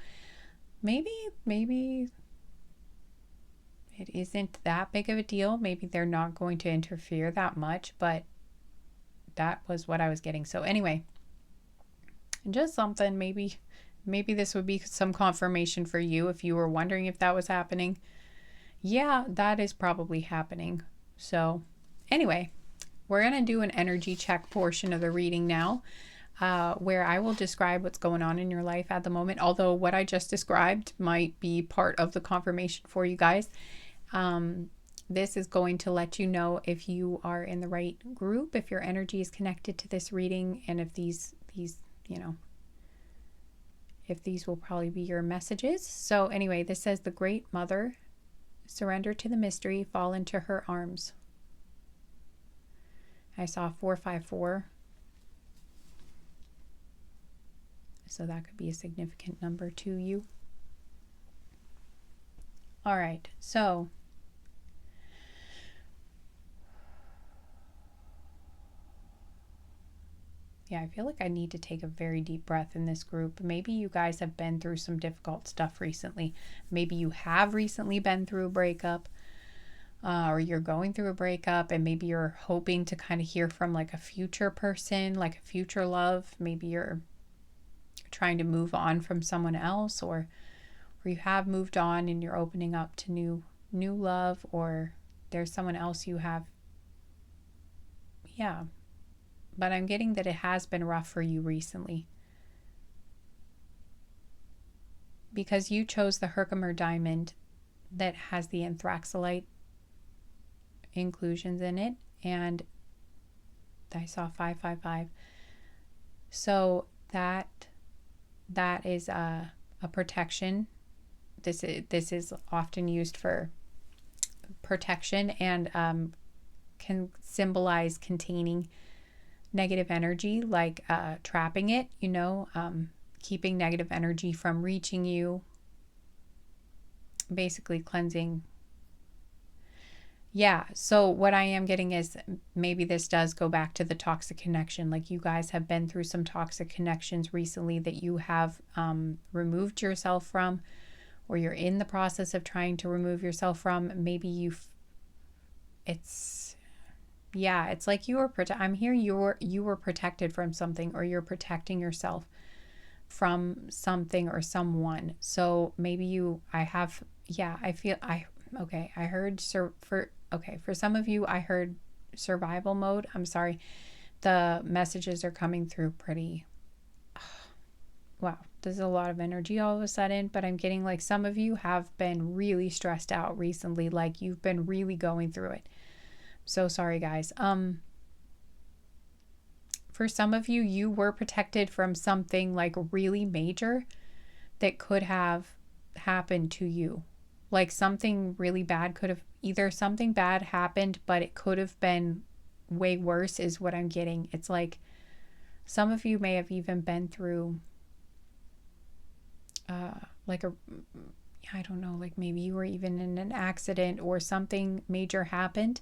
maybe it isn't that big of a deal. Maybe they're not going to interfere that much, but that was what I was getting. So anyway, just something, maybe this would be some confirmation for you if you were wondering if that was happening. Yeah, that is probably happening. So anyway, we're going to do an energy check portion of the reading now. where I will describe what's going on in your life at the moment. Although what I just described might be part of the confirmation for you guys. This is going to let you know if you are in the right group, if your energy is connected to this reading, and if these, if these will probably be your messages. So anyway, this says the Great Mother, surrender to the mystery, fall into her arms. I saw 454. So that could be a significant number to you. All right, so yeah, I feel like I need to take a very deep breath in this group. Maybe you guys have been through some difficult stuff recently. Maybe you have recently been through a breakup, or you're going through a breakup, and maybe you're hoping to kind of hear from like a future person, like a future love. Maybe you're trying to move on from someone else, or you have moved on and you're opening up to new love, or there's someone else you have. Yeah. But I'm getting that it has been rough for you recently. Because you chose the Herkimer diamond that has the anthraxolite inclusions in it. And I saw 555. So that is a protection. This is often used for protection, and can symbolize containing negative energy, like trapping it, keeping negative energy from reaching you, basically cleansing. Yeah, so what I am getting is maybe this does go back to the toxic connection. Like you guys have been through some toxic connections recently that you have removed yourself from, or you're in the process of trying to remove yourself from. Maybe it's like you were I'm hearing you were protected from something, or you're protecting yourself from something or someone. So maybe I heard for some of you I heard survival mode. I'm sorry. The messages are coming through pretty wow, there's a lot of energy all of a sudden, but I'm getting like some of you have been really stressed out recently, like you've been really going through it. So sorry, guys. For some of you, you were protected from something like really major that could have happened to you. Like something really bad could have, either something bad happened, but it could have been way worse is what I'm getting. It's like some of you may have even been through I don't know, like maybe you were even in an accident or something major happened.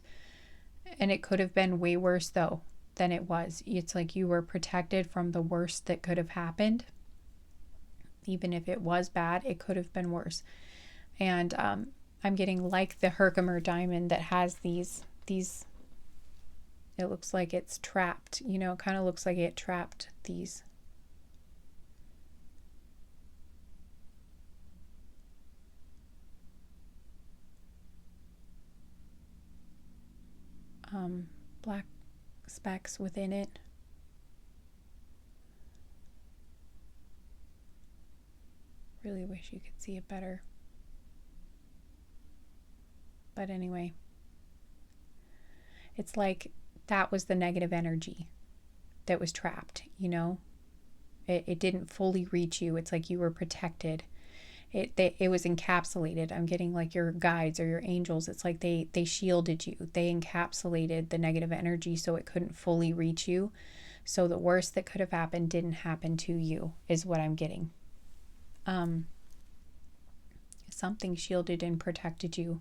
And it could have been way worse, though, than it was. It's like you were protected from the worst that could have happened. Even if it was bad, it could have been worse. And I'm getting like the Herkimer diamond that has these. It looks like it's trapped. It kind of looks like it trapped these. Black specks within it. Really wish you could see it better. But anyway, it's like that was the negative energy that was trapped, It didn't fully reach you. It's like you were protected. It was encapsulated. I'm getting like your guides or your angels. It's like they shielded you. They encapsulated the negative energy so it couldn't fully reach you. So the worst that could have happened didn't happen to you is what I'm getting. Something shielded and protected you.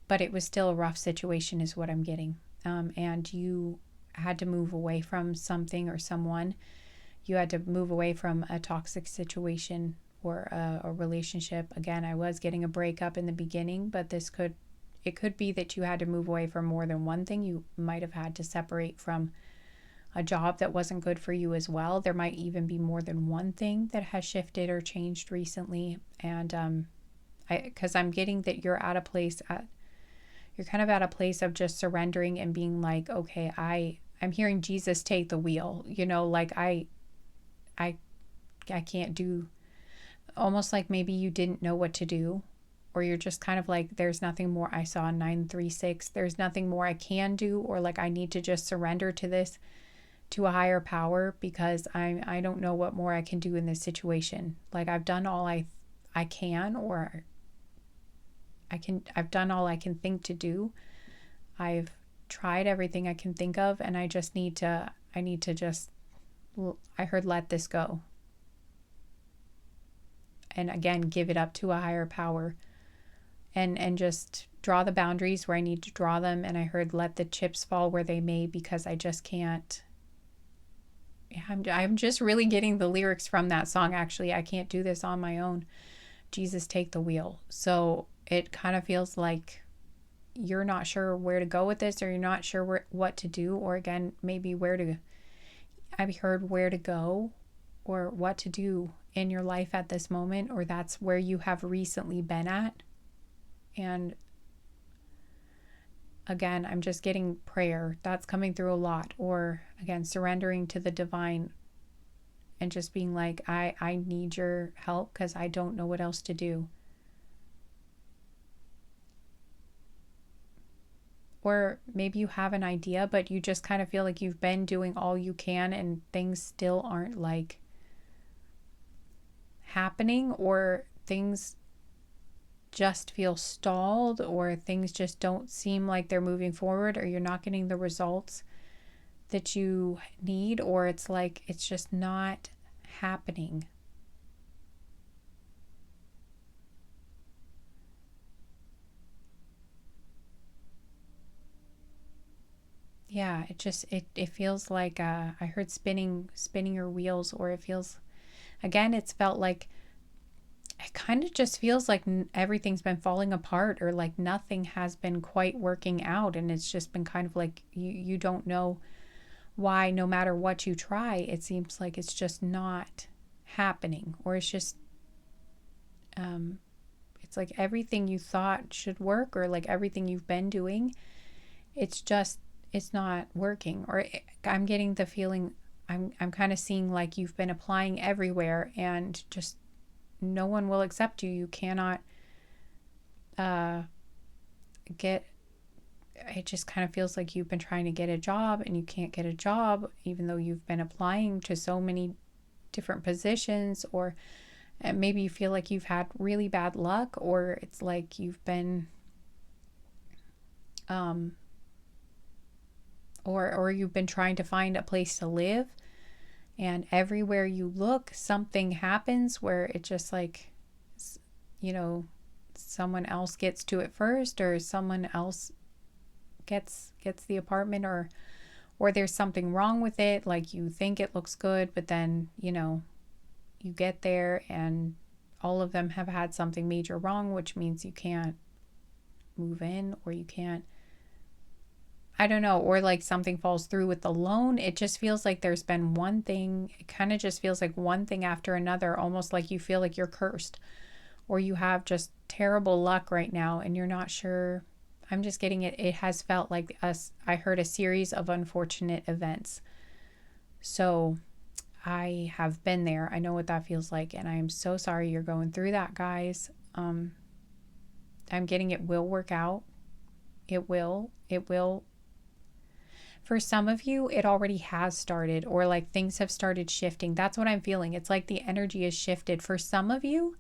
But it was still a rough situation is what I'm getting. And you had to move away from something or someone. You had to move away from a toxic situation or a relationship. Again, I was getting a breakup in the beginning, but it could be that you had to move away from more than one thing. You might have had to separate from a job that wasn't good for you as well. There might even be more than one thing that has shifted or changed recently. And because I'm getting that you're kind of at a place of just surrendering and being like, okay, I I'm hearing Jesus take the wheel, you know, like I can't do, almost like maybe you didn't know what to do, or you're just kind of like, there's nothing more. I saw 936. There's nothing more I can do, or like I need to just surrender to this, to a higher power, because I don't know what more I can do in this situation. Like I've done all I can, or I've done all I can think to do. I've tried everything I can think of, and I need to just, I heard, let this go. And again, give it up to a higher power, and just draw the boundaries where I need to draw them. And I heard, let the chips fall where they may, because I just can't. I'm just really getting the lyrics from that song. Actually, I can't do this on my own. Jesus, take the wheel. So it kind of feels like you're not sure where to go with this, or you're not sure what to do, or again, maybe I've heard where to go or what to do in your life at this moment, or that's where you have recently been at. And again, I'm just getting prayer. That's coming through a lot. Or again, surrendering to the divine and just being like, I need your help because I don't know what else to do. Or maybe you have an idea, but you just kind of feel like you've been doing all you can and things still aren't like happening, or things just feel stalled, or things just don't seem like they're moving forward, or you're not getting the results that you need, or it's like it's just not happening. Yeah, it feels like I heard spinning your wheels, or it feels, again, it's felt like, it kind of just feels like everything's been falling apart, or like nothing has been quite working out, and it's just been kind of like you don't know why. No matter what you try, it seems like it's just not happening, or it's just it's like everything you thought should work, or like everything you've been doing, it's not working. Or I'm getting the feeling, I'm kind of seeing like you've been applying everywhere and just no one will accept you. You cannot get, it just kind of feels like you've been trying to get a job and you can't get a job, even though you've been applying to so many different positions. Or maybe you feel like you've had really bad luck, or it's like you've been or you've been trying to find a place to live, and everywhere you look something happens where it just like, you know, someone else gets to it first, or someone else gets the apartment, or there's something wrong with it. Like you think it looks good, but then, you know, you get there and all of them have had something major wrong, which means you can't move in, or you can't, I don't know, or like something falls through with the loan. It just feels like there's been one thing. It kind of just feels like one thing after another, almost like you feel like you're cursed, or you have just terrible luck right now and you're not sure. I'm just getting it. It has felt like I heard a series of unfortunate events. So I have been there. I know what that feels like. And I am so sorry you're going through that, guys. I'm getting it will work out. It will. For some of you, it already has started, or like things have started shifting. That's what I'm feeling. It's like the energy is shifted. For some of you,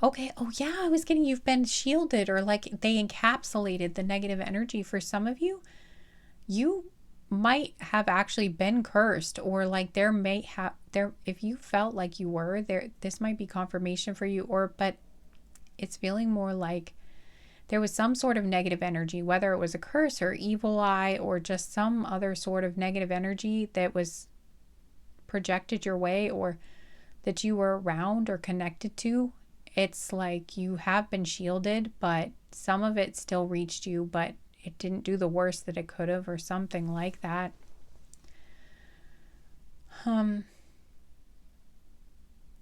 okay, oh yeah, I was getting, you've been shielded, or like they encapsulated the negative energy. For some of you, you might have actually been cursed, or like if you felt like you were there, this might be confirmation for you, but it's feeling more like there was some sort of negative energy, whether it was a curse or evil eye, or just some other sort of negative energy that was projected your way, or that you were around or connected to. It's like you have been shielded, but some of it still reached you, but it didn't do the worst that it could have, or something like that.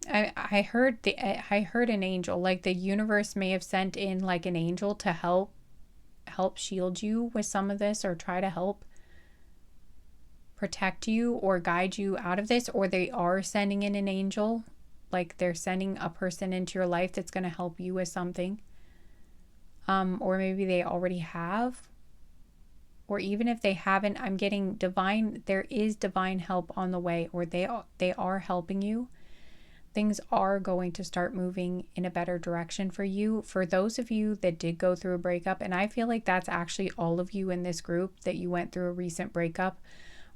I heard an angel, like the universe may have sent in like an angel to help shield you with some of this, or try to help protect you or guide you out of this, or they are sending in an angel, like they're sending a person into your life that's going to help you with something. Or maybe they already have, or even if they haven't, I'm getting divine, there is divine help on the way, or they are helping you. Things are going to start moving in a better direction for you. For those of you that did go through a breakup, and I feel like that's actually all of you in this group, that you went through a recent breakup,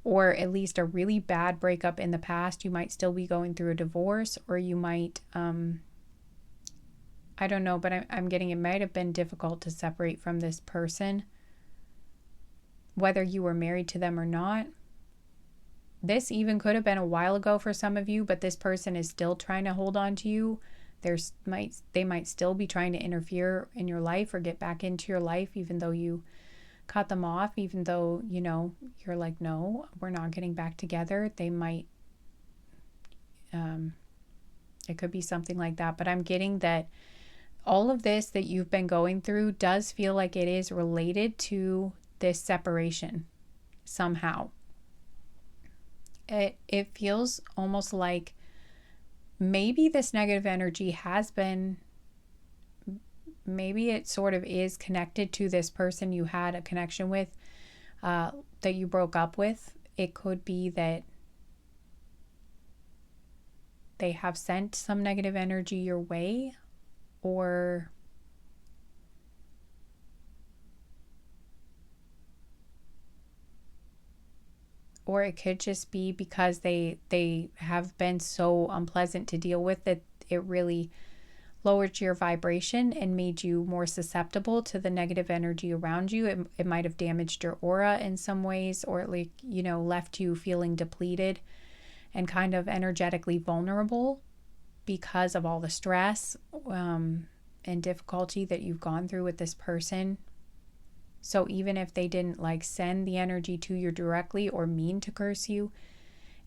or at least a really bad breakup in the past. You might still be going through a divorce, or you might, I don't know, but I'm getting it might have been difficult to separate from this person, whether you were married to them or not. This even could have been a while ago for some of you, but this person is still trying to hold on to you. They might still be trying to interfere in your life or get back into your life, even though you cut them off, even though, you're like, no, we're not getting back together. They might, it could be something like that. But I'm getting that all of this that you've been going through does feel like it is related to this separation somehow. It feels almost like maybe this negative energy has been, maybe it sort of is connected to this person you had a connection with, that you broke up with. It could be that they have sent some negative energy your way, or it could just be because they have been so unpleasant to deal with that it really lowered your vibration and made you more susceptible to the negative energy around you. It might have damaged your aura in some ways, or like, left you feeling depleted and kind of energetically vulnerable because of all the stress and difficulty that you've gone through with this person. So even if they didn't send the energy to you directly or mean to curse you,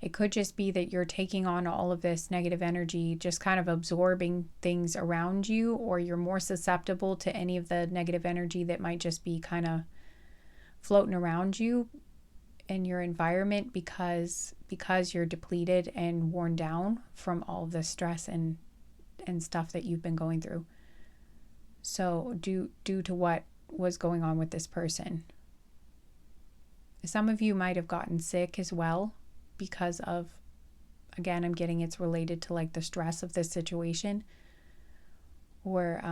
it could just be that you're taking on all of this negative energy, just kind of absorbing things around you, or you're more susceptible to any of the negative energy that might just be kind of floating around you in your environment because you're depleted and worn down from all of the stress and stuff that you've been going through. So due to what was going on with this person. Some of you might have gotten sick as well because of, again, I'm getting it's related to the stress of this situation, or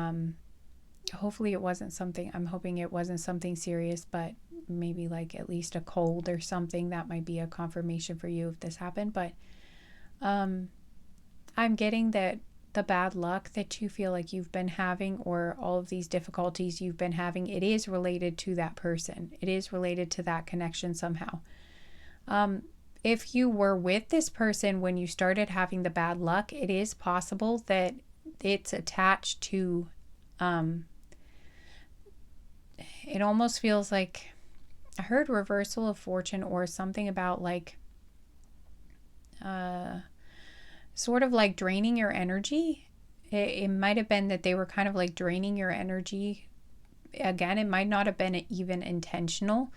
hopefully it wasn't something, I'm hoping it wasn't something serious, but maybe at least a cold or something. That might be a confirmation for you if this happened. But I'm getting that the bad luck that you feel like you've been having, or all of these difficulties you've been having, it is related to that person. It is related to that connection somehow. If you were with this person when you started having the bad luck, it is possible that it's attached to, it almost feels like, I heard reversal of fortune, or something about sort of draining your energy. It might have been that they were kind of draining your energy. Again, it might not have been even intentional,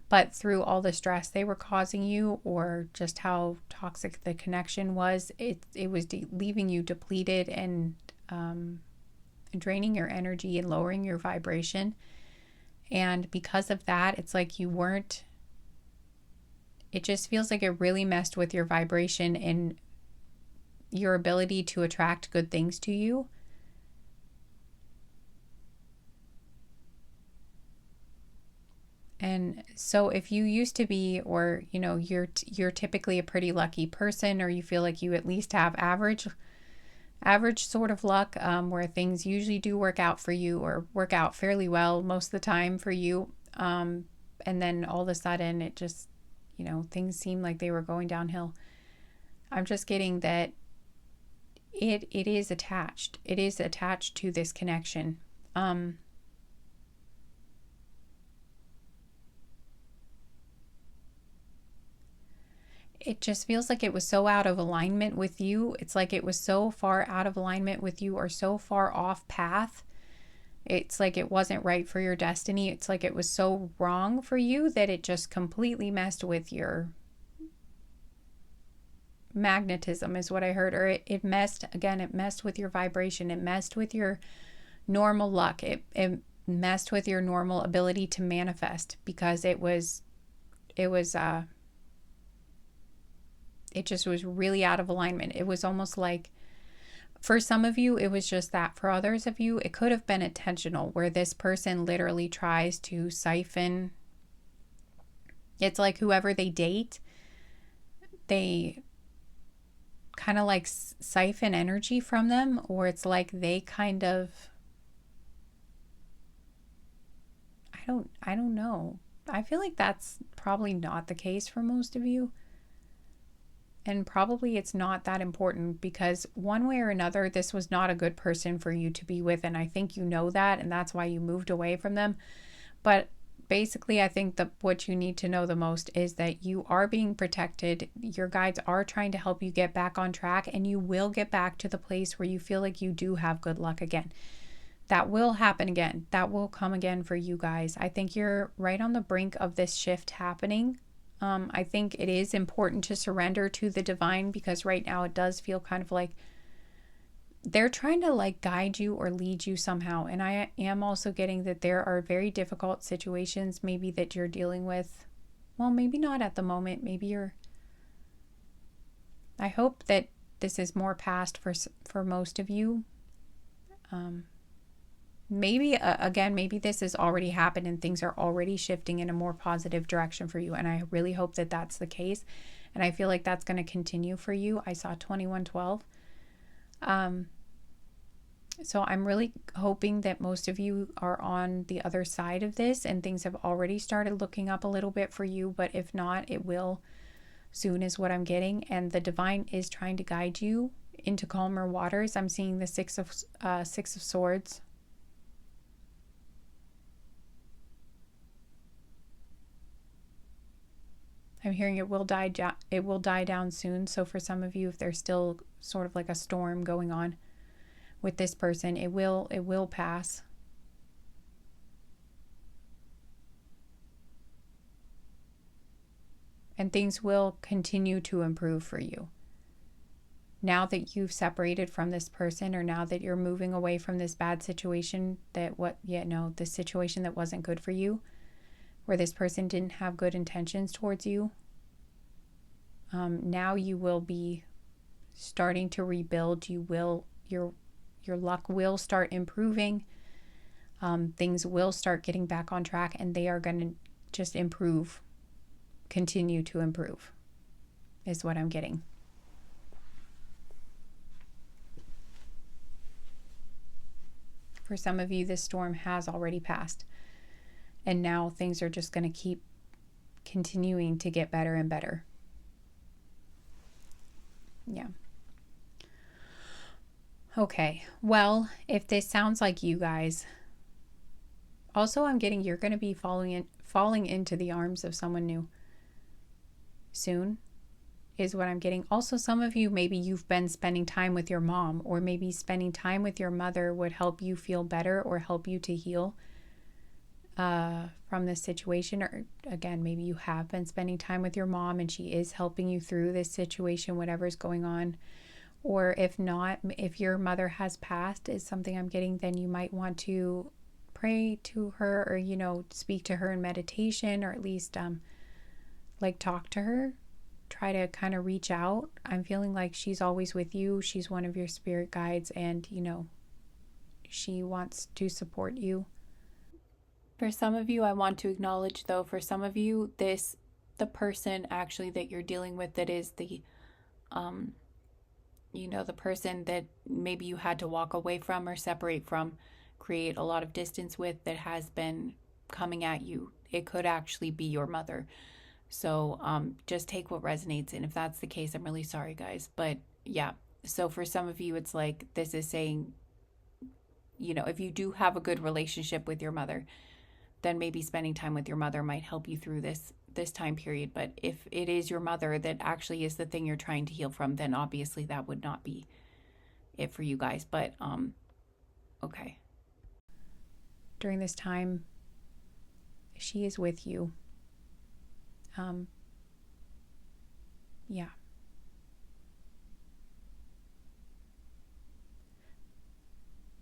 but through all the stress they were causing you, or just how toxic the connection was, it was leaving you depleted and draining your energy and lowering your vibration. And because of that, it's like you weren't, it just feels like it really messed with your vibration and your ability to attract good things to you. And so if you used to be, or you're typically a pretty lucky person, or you feel like you at least have average sort of luck, where things usually do work out for you, or work out fairly well most of the time for you, and then all of a sudden it just, things seem like they were going downhill. I'm just getting that it is attached. It is attached to this connection. It just feels like it was so out of alignment with you. It's like it was so far out of alignment with you, or so far off path. It's like it wasn't right for your destiny. It's like it was so wrong for you that it just completely messed with your magnetism is what I heard, or it messed with your vibration. It messed with your normal luck. It messed with your normal ability to manifest, because it just was really out of alignment. It was almost like, for some of you, it was just that. For others of you, it could have been intentional, where this person literally tries to siphon. It's like whoever they date, they kind of like siphon energy from them, or it's like they kind of, I don't know. I feel like that's probably not the case for most of you. And probably it's not that important, because one way or another, this was not a good person for you to be with. And I think you know that, and that's why you moved away from them. But basically, I think that what you need to know the most is that you are being protected. Your guides are trying to help you get back on track, and you will get back to the place where you feel like you do have good luck again. That will happen again. That will come again for you guys. I think you're right on the brink of this shift happening. I think it is important to surrender to the divine, because right now it does feel kind of like they're trying to like guide you or lead you somehow. And I am also getting that there are very difficult situations maybe that you're dealing with. Well, maybe not at the moment. Maybe I hope that this is more past for most of you. Maybe again, maybe this has already happened and things are already shifting in a more positive direction for you. And I really hope that that's the case. And I feel like that's going to continue for you. I saw 2112. So I'm really hoping that most of you are on the other side of this and things have already started looking up a little bit for you. But if not, it will soon, is what I'm getting. And the divine is trying to guide you into calmer waters. I'm seeing the Six of Swords. I'm hearing it will die down soon. So for some of you, if there's still sort of like a storm going on with this person, it will pass. And things will continue to improve for you. Now that you've separated from this person, or now that you're moving away from this bad situation, this situation that wasn't good for you, where this person didn't have good intentions towards you, now you will be starting to rebuild. Your luck will start improving. Things will start getting back on track, and they are going to just improve, continue to improve, is what I'm getting. For some of you, this storm has already passed. And now things are just going to keep continuing to get better and better. Yeah. Okay. Well, if this sounds like you guys, also I'm getting you're going to be falling into the arms of someone new soon, is what I'm getting. Also, some of you, maybe you've been spending time with your mom, or maybe spending time with your mother would help you feel better or help you to heal from this situation. Or again, maybe you have been spending time with your mom and she is helping you through this situation, whatever's going on. Or if not, if your mother has passed, is something I'm getting, then you might want to pray to her, or speak to her in meditation, or at least talk to her. Try to kind of reach out. I'm feeling like she's always with you. She's one of your spirit guides, and she wants to support you. For some of you, I want to acknowledge, though, for some of you, the person actually that you're dealing with, that is the the person that maybe you had to walk away from or separate from, create a lot of distance with, that has been coming at you. It could actually be your mother. So just take what resonates. And if that's the case, I'm really sorry, guys. But yeah, so for some of you, it's like this is saying, if you do have a good relationship with your mother, then maybe spending time with your mother might help you through this time period. But if it is your mother that actually is the thing you're trying to heal from, then obviously that would not be it for you guys. But okay. During this time, she is with you. Yeah.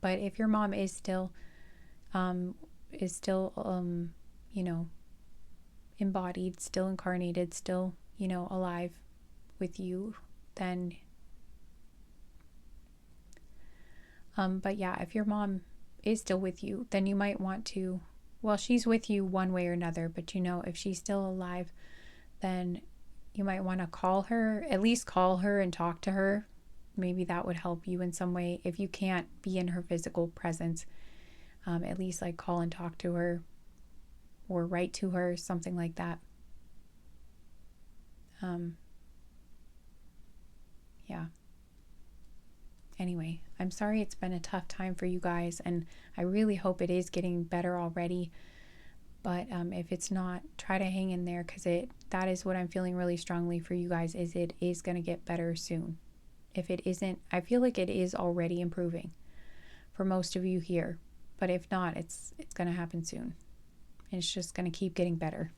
But if your mom is still you know, embodied, still incarnated, still, you know, alive with you, then but yeah, if your mom is still with you, then you might want to, well, she's with you one way or another, but you know, if she's still alive, then you might want to call her, at least call her and talk to her. Maybe that would help you in some way. If you can't be in her physical presence, at least like call and talk to her or write to her, something like that. Yeah. Anyway, I'm sorry it's been a tough time for you guys, and I really hope it is getting better already. But if it's not, try to hang in there, because that is what I'm feeling really strongly for you guys, is it is going to get better soon. If it isn't, I feel like it is already improving for most of you here. But if not, it's going to happen soon. And it's just going to keep getting better.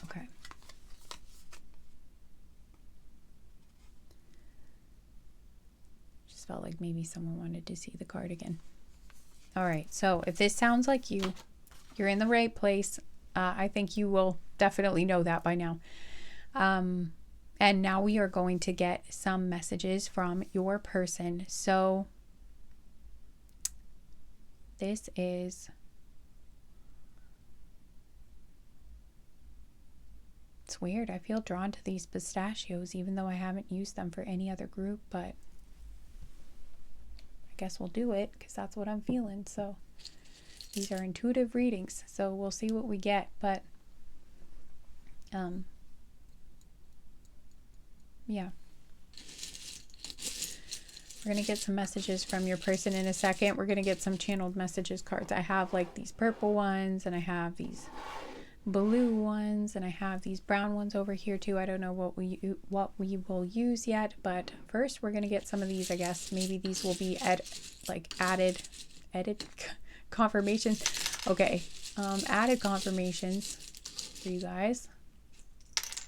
Okay. Just felt like maybe someone wanted to see the card again. All right. So if this sounds like you're in the right place. I think you will definitely know that by now. And now we are going to get some messages from your person. So this is, it's weird. I feel drawn to these pistachios, even though I haven't used them for any other group, but I guess we'll do it because that's what I'm feeling. So these are intuitive readings, so we'll see what we get. But yeah, we're going to get some messages from your person in a second. We're going to get some channeled messages cards. I have like these purple ones, and I have these blue ones, and I have these brown ones over here too. I don't know what we will use yet, but first we're going to get some of these. I guess maybe these will be added confirmations. Okay, added confirmations for you guys.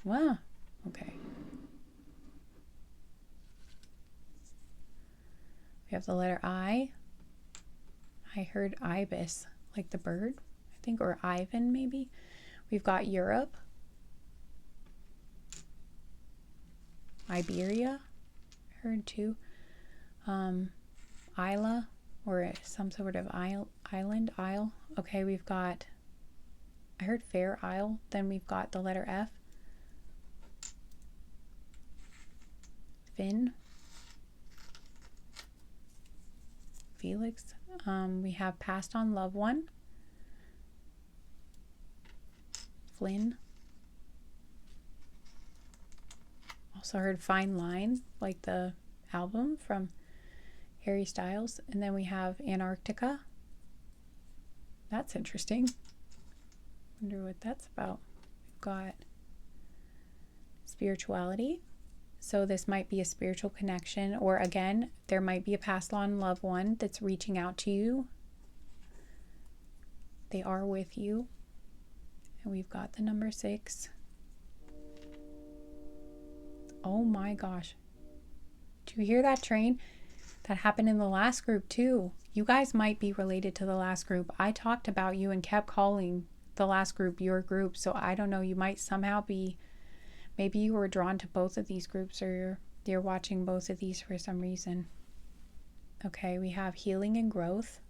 Wow. Okay. We have the letter I. I heard ibis, like the bird, I think, or Ivan maybe. We've got Europe, Iberia, I heard too. Isla, or some sort of isle. Okay, we've got, I heard Fair Isle. Then we've got the letter F. Finn. Felix. We have Passed On Loved One. Flynn. Also heard Fine Line, like the album from Harry Styles. And then we have Antarctica. That's interesting. Wonder what that's about. We've got spirituality. So this might be a spiritual connection, or again, there might be a passed on loved one that's reaching out to you. They are with you. And we've got the number 6. Oh my gosh. Do you hear that train? That happened in the last group too. You guys might be related to the last group. I talked about you and kept calling the last group your group. So I don't know, you might somehow be, maybe you were drawn to both of these groups, or you're watching both of these for some reason. Okay, we have healing and growth.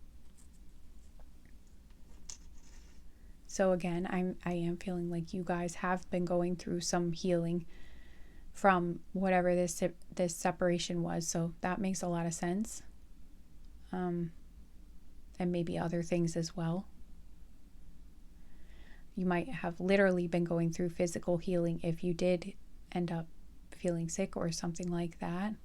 So again, I am feeling like you guys have been going through some healing from whatever this separation was. So that makes a lot of sense. And maybe other things as well. You might have literally been going through physical healing if you did end up feeling sick or something like that.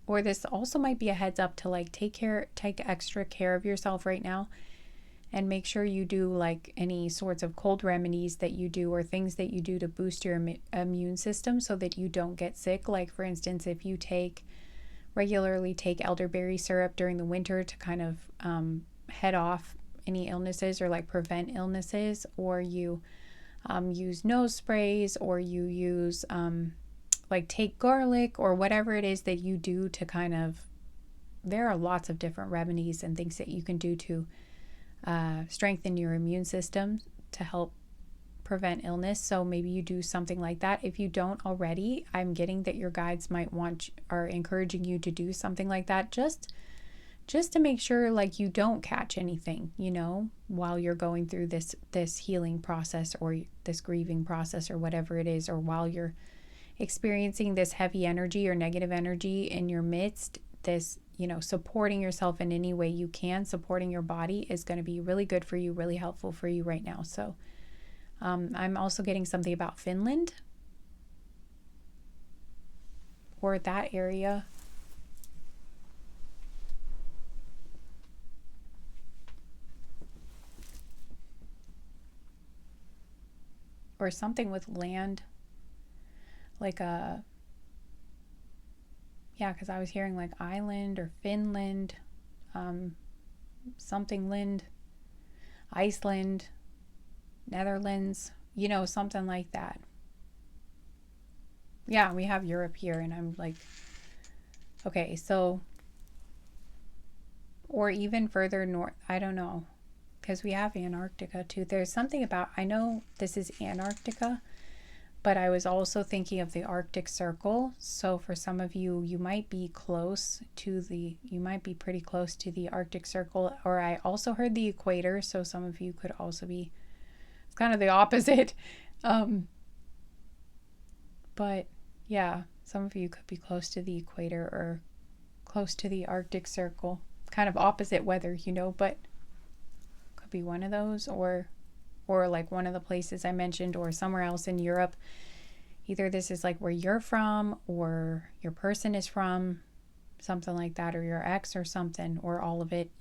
Or this also might be a heads up to like take extra care of yourself right now, and make sure you do like any sorts of cold remedies that you do, or things that you do to boost your immune system so that you don't get sick. Like for instance, if you regularly take elderberry syrup during the winter to kind of head off any illnesses, or like prevent illnesses, or you use nose sprays, or you use like take garlic or whatever it is that you do to kind of, there are lots of different remedies and things that you can do to strengthen your immune system to help prevent illness. So maybe you do something like that. If you don't already, I'm getting that your guides are encouraging you to do something like that, just to make sure like you don't catch anything, while you're going through this healing process or this grieving process or whatever it is, or while you're experiencing this heavy energy or negative energy in your midst. This, supporting yourself in any way you can, supporting your body is going to be really good for you, really helpful for you right now. So I'm also getting something about Finland or that area. Or something with land, like because I was hearing like island or Finland, something Lind, Iceland, Netherlands, something like that. Yeah, we have Europe here, and I'm like, okay, so, or even further north, I don't know, because we have Antarctica too. There's something about, I know this is Antarctica, but I was also thinking of the Arctic Circle. So for some of you, you might be pretty close to the Arctic Circle, or I also heard the equator. So some of you could also be, it's kind of the opposite. But yeah, some of you could be close to the equator or close to the Arctic Circle, kind of opposite weather, but could be one of those, or like one of the places I mentioned, or somewhere else in Europe. Either this is like where you're from, or your person is from, something like that, or your ex or something, or all of it,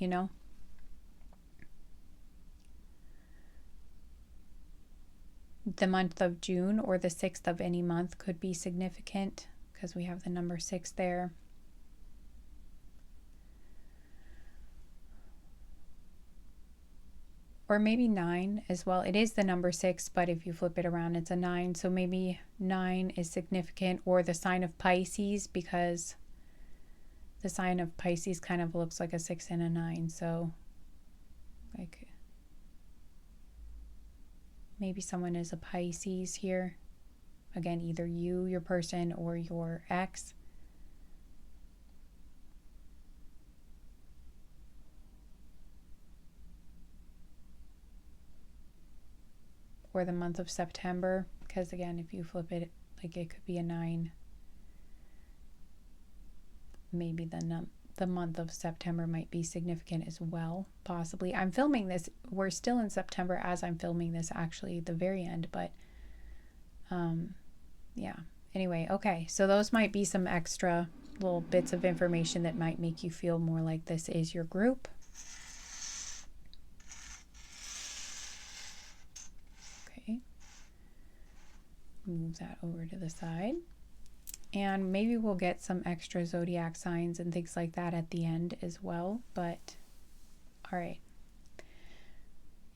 The month of June or the 6th of any month could be significant because we have the number 6 there. Or maybe 9 as well. It is the number 6, but if you flip it around, it's a 9. So maybe 9 is significant, or the sign of Pisces, because the sign of Pisces kind of looks like a 6 and a 9. So like maybe someone is a Pisces here. Again, either you, your person, or your ex. Or the month of September, because again, if you flip it, like it could be a 9. Maybe the month of September might be significant as well, possibly. I'm filming this, we're still in September as I'm filming this, actually, the very end, but yeah. Anyway, okay, so those might be some extra little bits of information that might make you feel more like this is your group. Move that over to the side, and maybe we'll get some extra zodiac signs and things like that at the end as well. But all right,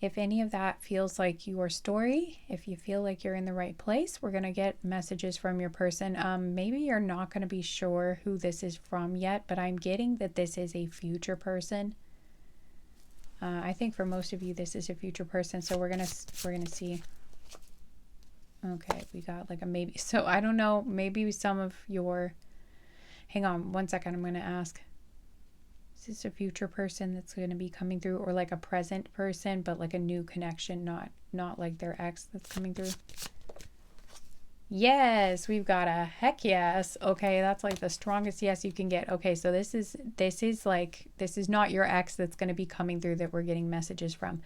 if any of that feels like your story, if you feel like you're in the right place, we're going to get messages from your person. Maybe you're not going to be sure who this is from yet, but I'm getting that this is a future person. I think for most of you this is a future person, so we're gonna see. Okay, we got like a maybe. So I don't know, maybe some of your, hang on one second, I'm going to ask, is this a future person that's going to be coming through, or like a present person, but like a new connection, not like their ex that's coming through? Yes, we've got a heck yes. Okay, that's like the strongest yes you can get. Okay, so this is not your ex that's going to be coming through that we're getting messages from.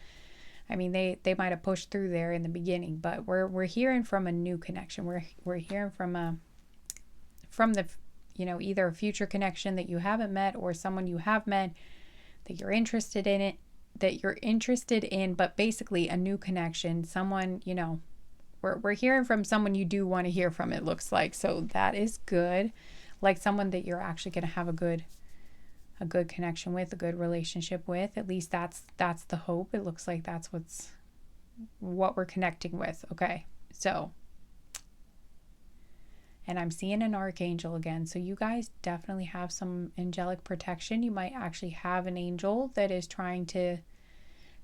I mean, they might have pushed through there in the beginning, but we're hearing from a new connection. We're hearing from the either a future connection that you haven't met, or someone you have met that you're interested in, but basically a new connection. Someone, we're hearing from someone you do want to hear from, it looks like. So that is good. Like someone that you're actually going to have a good connection with, a good relationship with. At least that's the hope. It looks like that's what we're connecting with. Okay, so And I'm seeing an archangel again. So you guys definitely have some angelic protection. You might actually have an angel that is trying to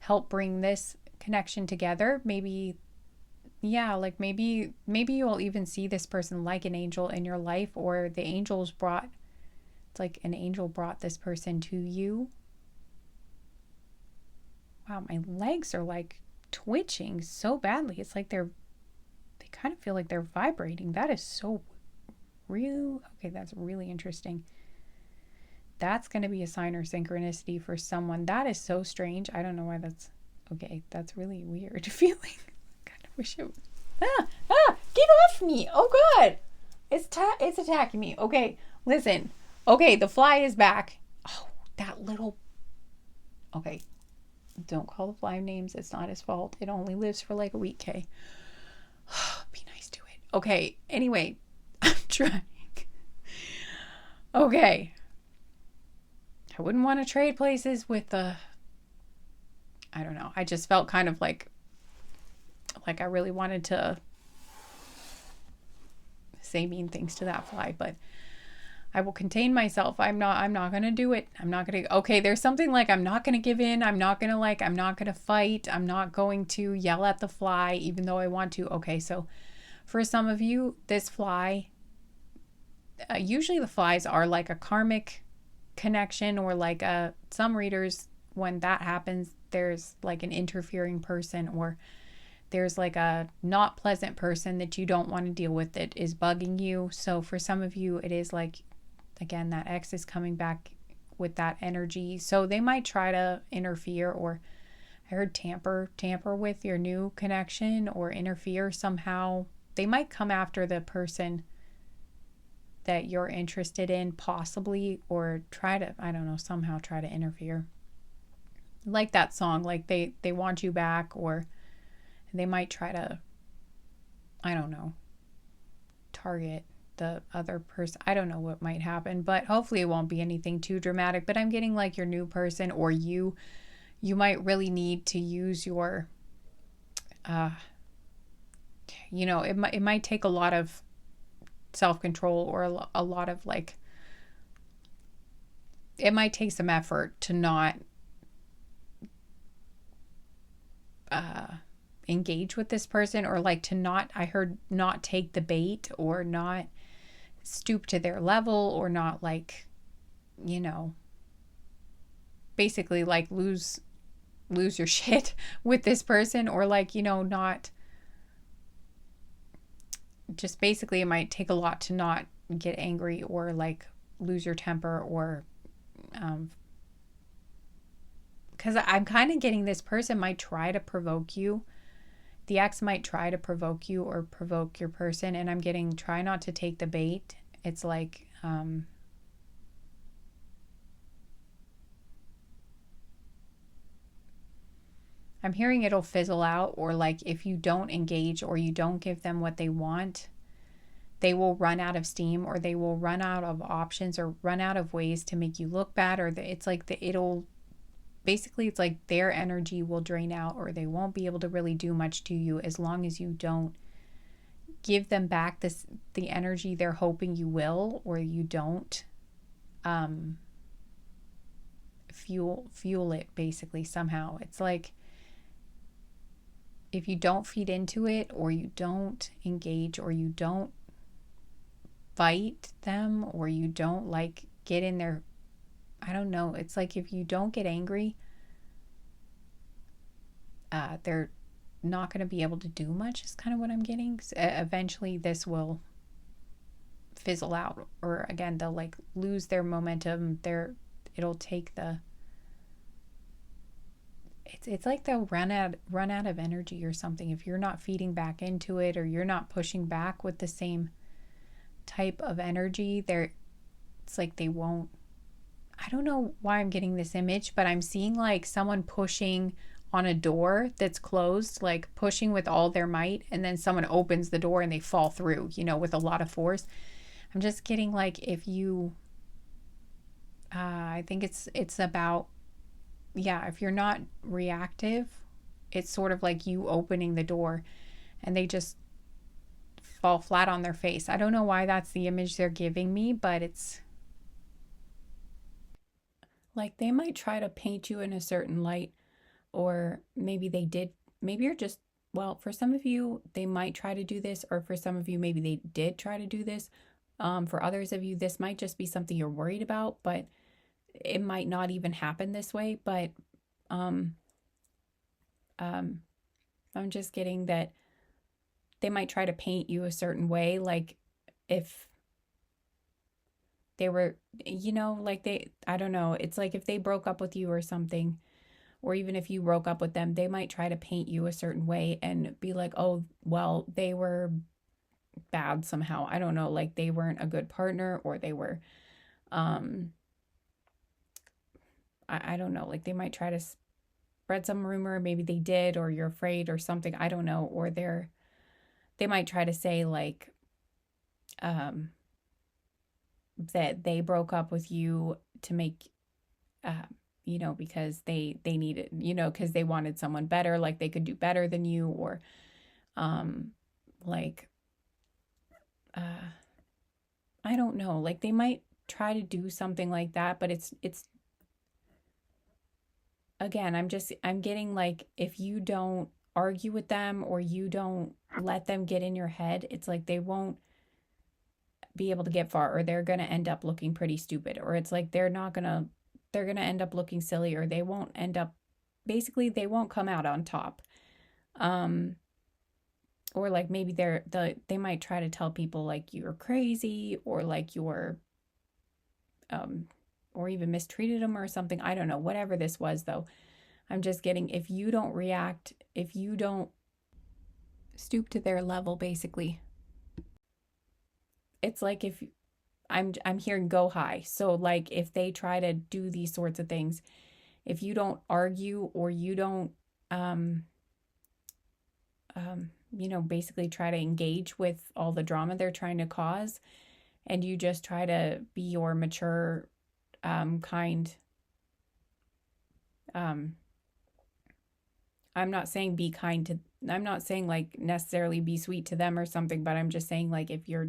help bring this connection together. Maybe, yeah, like maybe you'll even see this person like an angel in your life, or the angels brought, it's like an angel brought this person to you. Wow, my legs are like twitching so badly. It's like they kind of feel like they're vibrating. That is so real. Okay, that's really interesting. That's going to be a sign or synchronicity for someone. That is so strange. I don't know why that's okay. That's really weird feeling. Kind of wish it was. Get off me. Oh God. It's attacking me. Okay, listen. Okay, the fly is back. Oh, that little. Okay, don't call the fly names. It's not his fault. It only lives for like a week, okay? Be nice to it. Okay, anyway, I'm trying. Okay. I wouldn't want to trade places with the... I don't know. I just felt kind of like I really wanted to say mean things to that fly, but I will contain myself. I'm not going to do it. I'm not going to, okay, there's something like, I'm not going to give in. I'm not going to fight. I'm not going to yell at the fly, even though I want to. Okay. So for some of you, this fly, usually the flies are like a karmic connection, or like some readers, when that happens, there's like an interfering person, or there's like a not pleasant person that you don't want to deal with that is bugging you. So for some of you, it is like, again, that ex is coming back with that energy. So they might try to interfere, or I heard tamper with your new connection, or interfere somehow. They might come after the person that you're interested in, possibly, or try to, I don't know, somehow try to interfere. Like that song, like they want you back, or they might try to, I don't know, target the other person. I don't know what might happen, but hopefully it won't be anything too dramatic. But I'm getting like your new person, or you might really need to use your it might take a lot of self-control, or a lot of like, it might take some effort to not engage with this person, or like to not, I heard, not take the bait, or not stoop to their level, or not like, basically like lose your shit with this person, or like, not, just basically it might take a lot to not get angry, or like lose your temper, or because I'm kind of getting this person might try to provoke you. The ex might try to provoke you or provoke your person, and I'm getting, try not to take the bait. It's like I'm hearing it'll fizzle out, or like if you don't engage, or you don't give them what they want, they will run out of steam, or they will run out of options, or run out of ways to make you look bad, or it's like it'll basically, it's like their energy will drain out, or they won't be able to really do much to you as long as you don't give them back the energy they're hoping you will, or you don't fuel it basically somehow. It's like if you don't feed into it, or you don't engage, or you don't fight them, or you don't like get in their, I don't know, it's like if you don't get angry, they're not going to be able to do much, is kind of what I'm getting. Eventually this will fizzle out, or again, they'll like lose their momentum. It'll take it's like they'll run out of energy or something if you're not feeding back into it, or you're not pushing back with the same type of energy. It's like they won't, I don't know why I'm getting this image, but I'm seeing like someone pushing on a door that's closed, like pushing with all their might, and then someone opens the door and they fall through, with a lot of force. I'm just getting like, if you I think it's about, if you're not reactive, it's sort of like you opening the door, and they just fall flat on their face. I don't know why that's the image they're giving me, but it's like they might try to paint you in a certain light, or maybe they did. Maybe you're just, well, for some of you, they might try to do this, or for some of you, maybe they did try to do this. For others of you, this might just be something you're worried about, but it might not even happen this way. But um, um, I'm just getting that they might try to paint you a certain way, like if they were, like I don't know, it's like if they broke up with you or something, or even if you broke up with them, they might try to paint you a certain way and be like, oh, well, they were bad somehow. I don't know, like they weren't a good partner, or they were, um, I don't know, like they might try to spread some rumor, maybe they did, or you're afraid or something, I don't know, or they might try to say like, um, that they broke up with you to make, uh, because they needed, because they wanted someone better, like they could do better than you, or like, I don't know, like they might try to do something like that, but it's again, I'm getting like if you don't argue with them or you don't let them get in your head, it's like they won't be able to get far, or they're going to end up looking pretty stupid, or it's like they're going to end up looking silly, or they won't end up, basically they won't come out on top. um or like maybe they might try to tell people like you're crazy, or like you're um or even mistreated them or something, I don't know, whatever this was though. I'm just getting, if you don't react, if you don't stoop to their level, basically, it's like if I'm hearing go high. So like if they try to do these sorts of things, if you don't argue, or you don't basically try to engage with all the drama they're trying to cause, and you just try to be your mature, kind, um I'm not saying be kind to, I'm not saying like necessarily be sweet to them or something, but I'm just saying like if you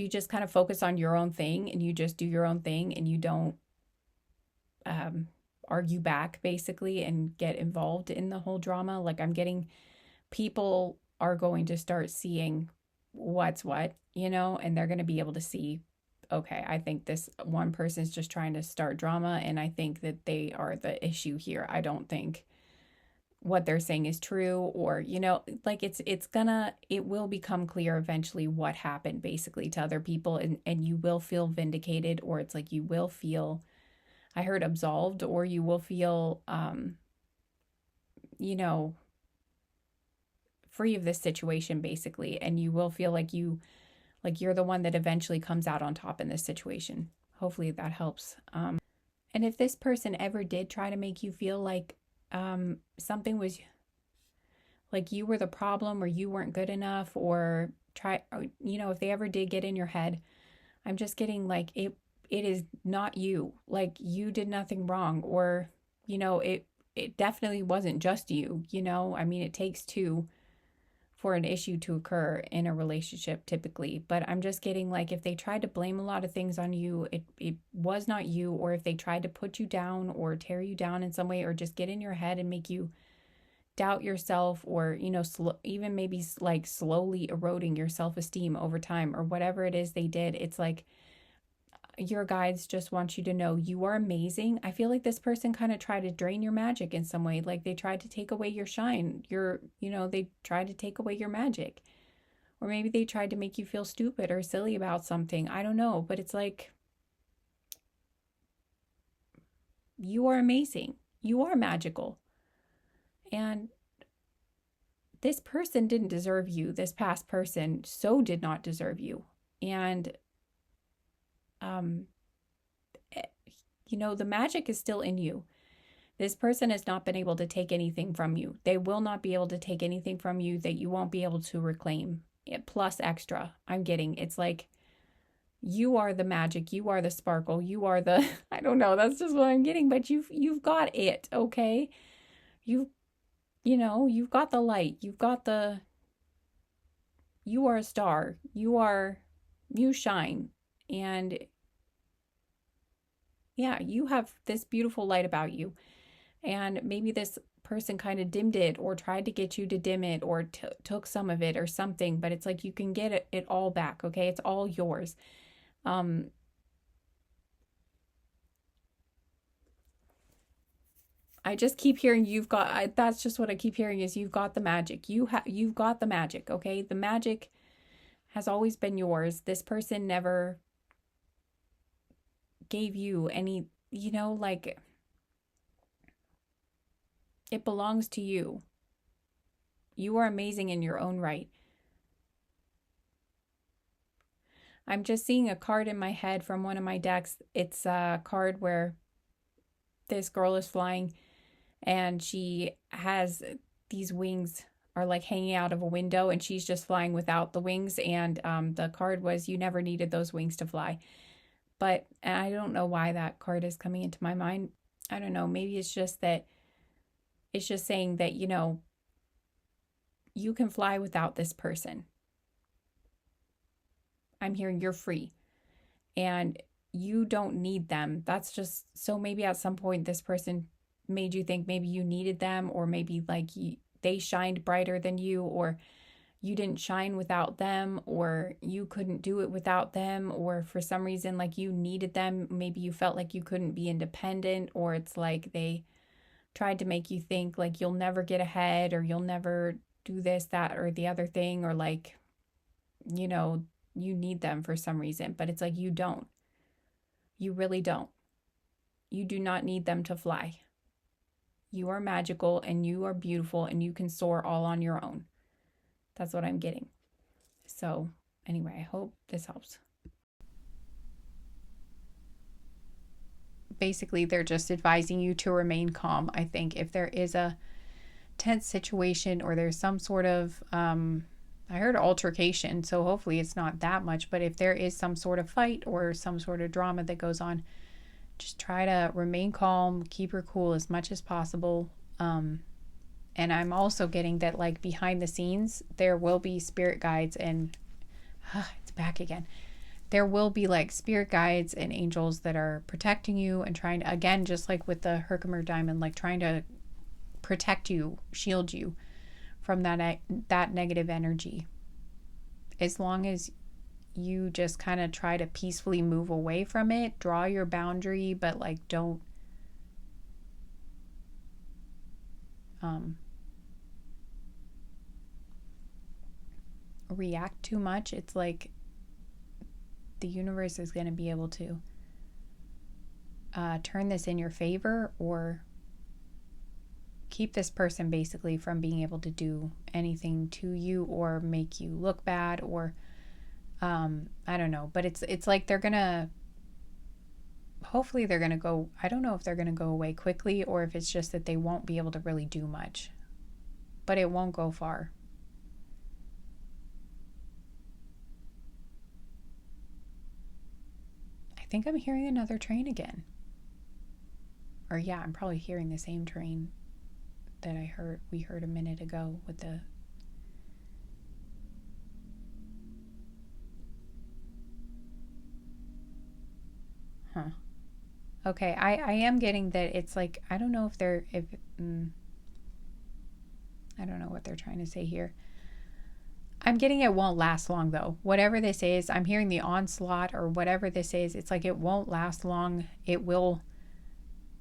just kind of focus on your own thing, and you just do your own thing, and you don't argue back basically and get involved in the whole drama, like I'm getting people are going to start seeing what's what, and they're going to be able to see, okay, I think this one person is just trying to start drama, and I think that they are the issue here. I don't think what they're saying is true, or like it will become clear eventually what happened basically to other people, and you will feel vindicated, or it's like you will feel, I heard absolved, or you will feel you know free of this situation basically, and you will feel like you're the one that eventually comes out on top in this situation. Hopefully that helps. And if this person ever did try to make you feel like something was like you were the problem, or you weren't good enough, or if they ever did get in your head, I'm just getting like it is not you, like you did nothing wrong, or it definitely wasn't just you. I mean, it takes two for an issue to occur in a relationship typically, but I'm just getting like if they tried to blame a lot of things on you, it was not you, or if they tried to put you down or tear you down in some way, or just get in your head and make you doubt yourself, or even maybe like slowly eroding your self-esteem over time, or whatever it is they did, it's like your guides just want you to know you are amazing. I feel like this person kind of tried to drain your magic in some way, like they tried to take away your shine, they tried to take away your magic, or maybe they tried to make you feel stupid or silly about something, I don't know, but it's like you are amazing, you are magical, and this person didn't deserve you. This past person so did not deserve you. And the magic is still in you. This person has not been able to take anything from you. They will not be able to take anything from you that you won't be able to reclaim. Plus extra, I'm getting. It's like you are the magic. You are the sparkle. You are the, I don't know. That's just what I'm getting. But you've got it, okay? You've got the light. You've got the you are a star. You shine. And yeah, you have this beautiful light about you. And maybe this person kind of dimmed it or tried to get you to dim it or took some of it or something, but it's like you can get it all back, okay? It's all yours. I just keep hearing that's just what I keep hearing is you've got the magic. You've got the magic, okay? The magic has always been yours. This person never gave you any, like it belongs to you. You are amazing in your own right. I'm just seeing a card in my head from one of my decks. It's a card where this girl is flying and she has these wings are like hanging out of a window and she's just flying without the wings. And the card was, you never needed those wings to fly. But I don't know why that card is coming into my mind. I don't know. Maybe it's just that it's just saying that, you can fly without this person. I'm hearing you're free and you don't need them. That's just so maybe at some point this person made you think maybe you needed them, or maybe like they shined brighter than you, or you didn't shine without them, or you couldn't do it without them, or for some reason like you needed them. Maybe you felt like you couldn't be independent, or it's like they tried to make you think like you'll never get ahead or you'll never do this, that, or the other thing, or like, you need them for some reason. But it's like you don't. You really don't. You do not need them to fly. You are magical and you are beautiful and you can soar all on your own. That's what I'm getting. So anyway, I hope this helps. Basically, they're just advising you to remain calm. I think if there is a tense situation or there's some sort of, I heard altercation, so hopefully it's not that much, but if there is some sort of fight or some sort of drama that goes on, just try to remain calm, keep your cool as much as possible. And I'm also getting that like behind the scenes, there will be spirit guides and it's back again. There will be like spirit guides and angels that are protecting you and trying to, again, just like with the Herkimer diamond, like trying to protect you, shield you from that negative energy. As long as you just kind of try to peacefully move away from it, draw your boundary, but like don't react too much. It's like the universe is going to be able to turn this in your favor or keep this person basically from being able to do anything to you or make you look bad, or I don't know, but it's like they're gonna, hopefully they're gonna go, I don't know if they're gonna go away quickly or if it's just that they won't be able to really do much, but it won't go far. I think I'm hearing another train again. Or yeah, I'm probably hearing the same train that we heard a minute ago with the Okay, I am getting that it's like, I don't know if I don't know what they're trying to say here. I'm getting it won't last long though. Whatever this is, I'm hearing the onslaught or whatever this is, it's like it won't last long. It will,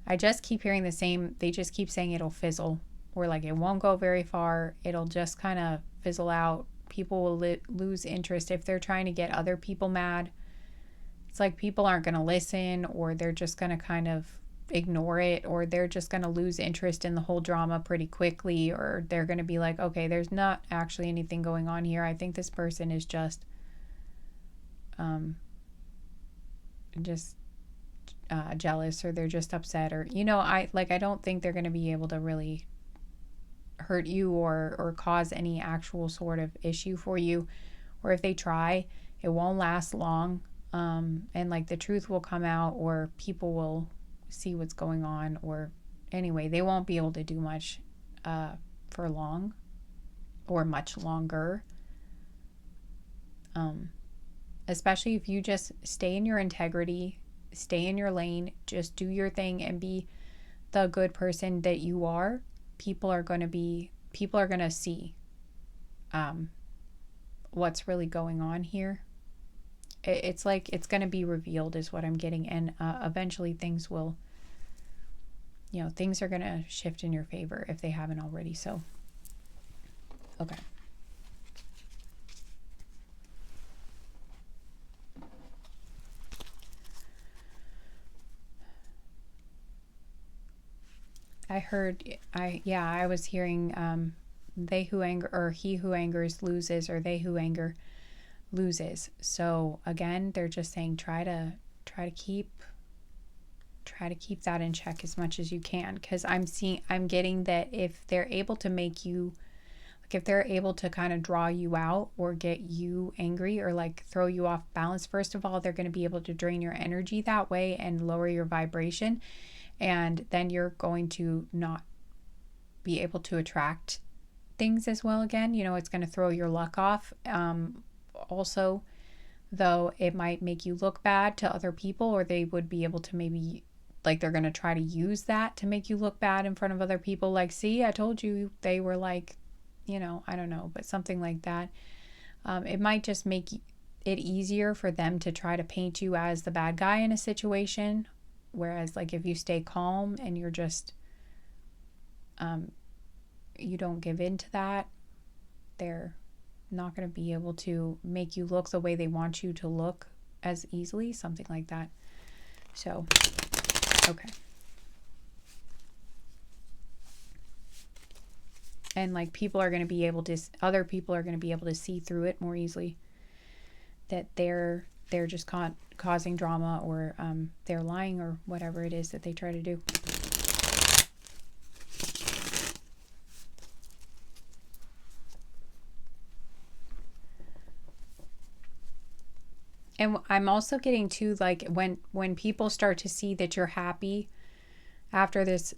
I just keep hearing the same, they just keep saying it'll fizzle, or like it won't go very far. It'll just kind of fizzle out. People will lose interest if they're trying to get other people mad. It's like people aren't going to listen, or they're just going to kind of ignore it, or they're just going to lose interest in the whole drama pretty quickly, or they're going to be like, okay, there's not actually anything going on here. I think this person is just jealous, or they're just upset, or I don't think they're going to be able to really hurt you or cause any actual sort of issue for you, or if they try, it won't last long. And like the truth will come out, or people will see what's going on, or anyway, they won't be able to do much for long or much longer. Especially if you just stay in your integrity, stay in your lane, just do your thing and be the good person that you are. People are going to see what's really going on here. It's like it's going to be revealed is what I'm getting, and eventually things will, things are going to shift in your favor if they haven't already. So okay. I was hearing they who anger, or he who angers loses, or they who anger loses. So again, they're just saying try to keep that in check as much as you can, because I'm getting that if they're able to make you, like if they're able to kind of draw you out or get you angry or like throw you off balance, first of all, they're going to be able to drain your energy that way and lower your vibration. And then you're going to not be able to attract things as well again. It's going to throw your luck off. Also, though, it might make you look bad to other people, or they would be able to maybe, like, they're going to try to use that to make you look bad in front of other people. Like, see, I told you they were like, I don't know, but something like that. It might just make it easier for them to try to paint you as the bad guy in a situation. Whereas, like, if you stay calm and you're just, you don't give in to that, they're not going to be able to make you look the way they want you to look as easily, something like that. So, okay. And like other people are going to be able to see through it more easily, that they're just causing drama, or they're lying, or whatever it is that they try to do. And I'm also getting to, like, when people start to see that you're happy after this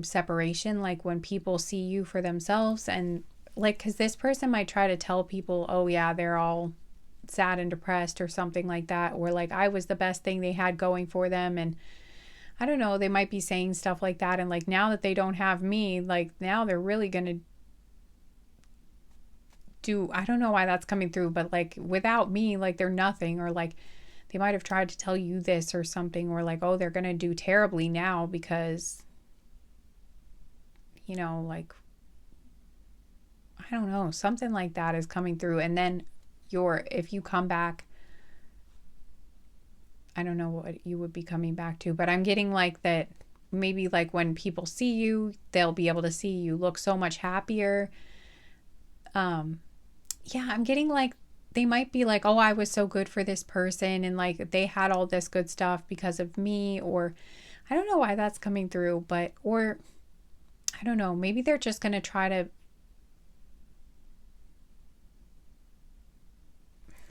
separation, like when people see you for themselves, and like, because this person might try to tell people, oh yeah, they're all sad and depressed or something like that, or like I was the best thing they had going for them, and I don't know, they might be saying stuff like that, and like now that they don't have me, like now they're really gonna do, I don't know why that's coming through, but like without me, like they're nothing, or like they might have tried to tell you this or something, or like, oh, they're gonna do terribly now because, like, I don't know, something like that is coming through. And then if you come back, I don't know what you would be coming back to, but I'm getting like that maybe like when people see you, they'll be able to see you look so much happier. Yeah, I'm getting like they might be like, oh, I was so good for this person, and like they had all this good stuff because of me, or I don't know why that's coming through, but, or I don't know, maybe they're just going to try to,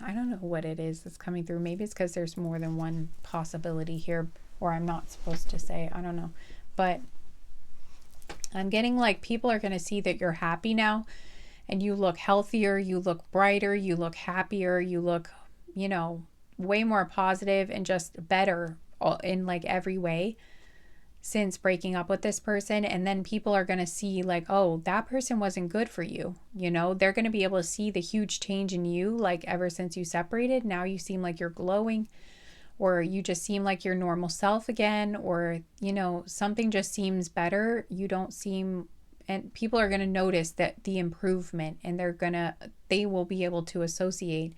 I don't know what it is that's coming through. Maybe it's because there's more than one possibility here, or I'm not supposed to say, I don't know. But I'm getting like people are going to see that you're happy now, and you look healthier, you look brighter, you look happier, you look, way more positive and just better in like every way since breaking up with this person. And then people are going to see like, oh, that person wasn't good for you. They're going to be able to see the huge change in you, like ever since you separated. Now you seem like you're glowing, or you just seem like your normal self again, or, something just seems better. You don't seem, and people are going to notice that the improvement, and they will be able to associate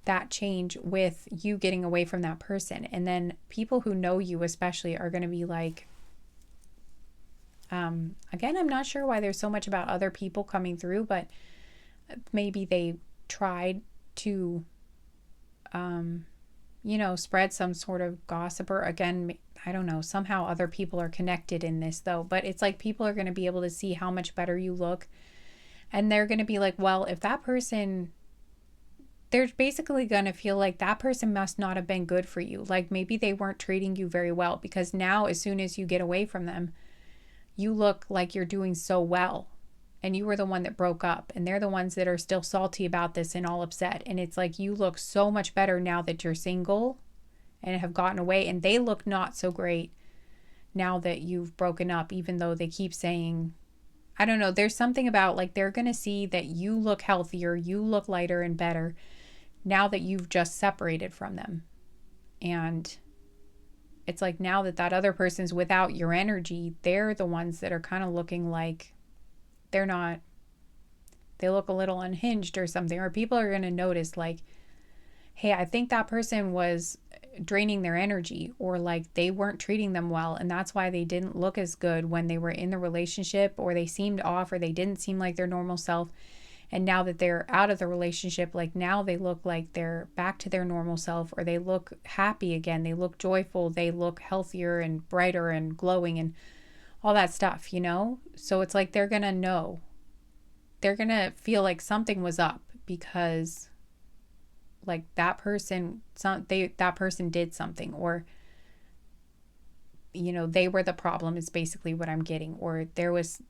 that change with you getting away from that person. And then people who know you especially are going to be like, again, I'm not sure why there's so much about other people coming through, but maybe they tried to, spread some sort of gossip, or again, I don't know, somehow other people are connected in this though, but it's like people are going to be able to see how much better you look, and they're going to be like, well, if that person, they're basically going to feel like that person must not have been good for you. Like maybe they weren't treating you very well, because now as soon as you get away from them, you look like you're doing so well. and you were the one that broke up, and they're the ones that are still salty about this and all upset. And it's like, you look so much better now that you're single and have gotten away, and they look not so great now that you've broken up, even though they keep saying, I don't know, there's something about like they're going to see that you look healthier, you look lighter and better now that you've just separated from them. And it's like, now that that other person's without your energy, they're the ones that are kind of looking like they're not, they look a little unhinged or something, or people are going to notice like, hey, I think that person was draining their energy, or like they weren't treating them well, and that's why they didn't look as good when they were in the relationship, or they seemed off, or they didn't seem like their normal self. And now that they're out of the relationship, like now they look like they're back to their normal self, or they look happy again, they look joyful, they look healthier and brighter and glowing and all that stuff, you know? So it's like they're gonna know, they're gonna feel like something was up, because like that person did something, or you know, they were the problem is basically what I'm getting, or there was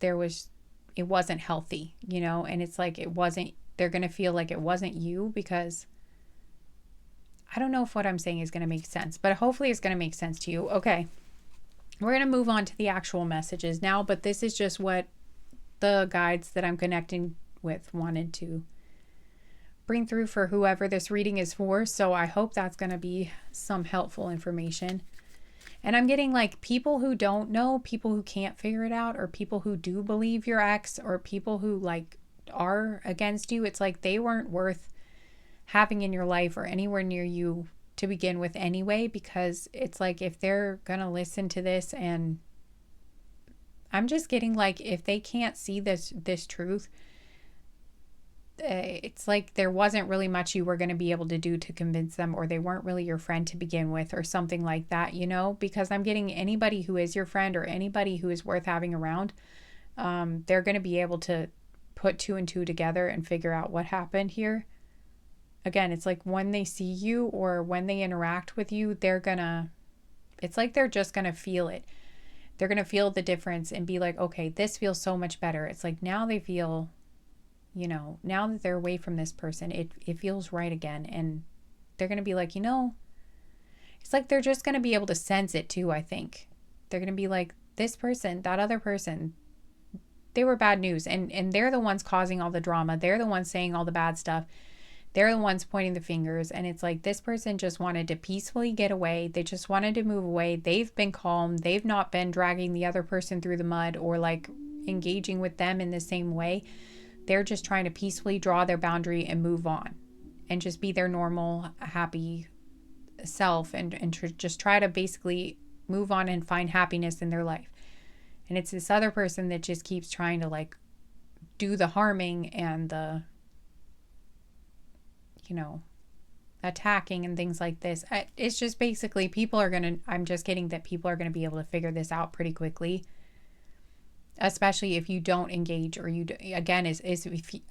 it wasn't healthy, you know. And it's like, it wasn't, they're going to feel like it wasn't you, because I don't know if what I'm saying is going to make sense, but hopefully it's going to make sense to you. Okay, we're going to move on to the actual messages now, but this is just what the guides that I'm connecting with wanted to bring through for whoever this reading is for. So I hope that's going to be some helpful information. And I'm getting like people who don't know, people who can't figure it out, or people who do believe your ex, or people who like are against you. It's like they weren't worth having in your life or anywhere near you to begin with anyway, because it's like, if they're going to listen to this, and I'm just getting like, if they can't see this truth, it's like there wasn't really much you were going to be able to do to convince them, or they weren't really your friend to begin with, or something like that, you know. Because I'm getting anybody who is your friend, or anybody who is worth having around, they're going to be able to put two and two together and figure out what happened here. Again, it's like when they see you or when they interact with you, it's like they're just going to feel it. They're going to feel the difference and be like, okay, this feels so much better. It's like now they feel, you know, now that they're away from this person, it feels right again. And they're going to be like, you know, it's like they're just going to be able to sense it too, I think. They're going to be like, this person, that other person, they were bad news. And they're the ones causing all the drama. They're the ones saying all the bad stuff. They're the ones pointing the fingers. And it's like, this person just wanted to peacefully get away. They just wanted to move away. They've been calm. They've not been dragging the other person through the mud, or like engaging with them in the same way. They're just trying to peacefully draw their boundary and move on, and just be their normal, happy self, and just try to basically move on and find happiness in their life. And it's this other person that just keeps trying to like do the harming and the, you know, attacking and things like this. It's just basically I'm just getting that people are going to be able to figure this out pretty quickly. Especially if you don't engage, or you, again,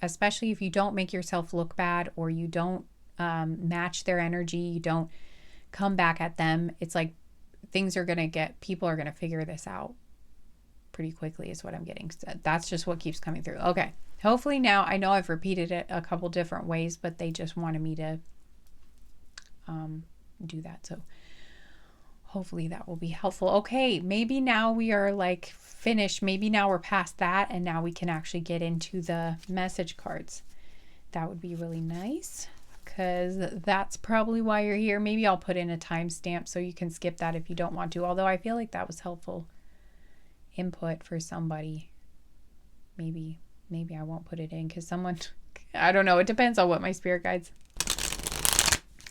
especially if you don't make yourself look bad, or you don't match their energy, you don't come back at them. It's like people are going to figure this out pretty quickly is what I'm getting. So that's just what keeps coming through. Okay. Hopefully now, I know I've repeated it a couple different ways, but they just wanted me to do that. So hopefully that will be helpful. Okay, maybe now we are like finished. Maybe now we're past that, and now we can actually get into the message cards. That would be really nice, because that's probably why you're here. Maybe I'll put in a timestamp so you can skip that if you don't want to. Although I feel like that was helpful input for somebody. Maybe I won't put it in because someone, I don't know. It depends on what my spirit guides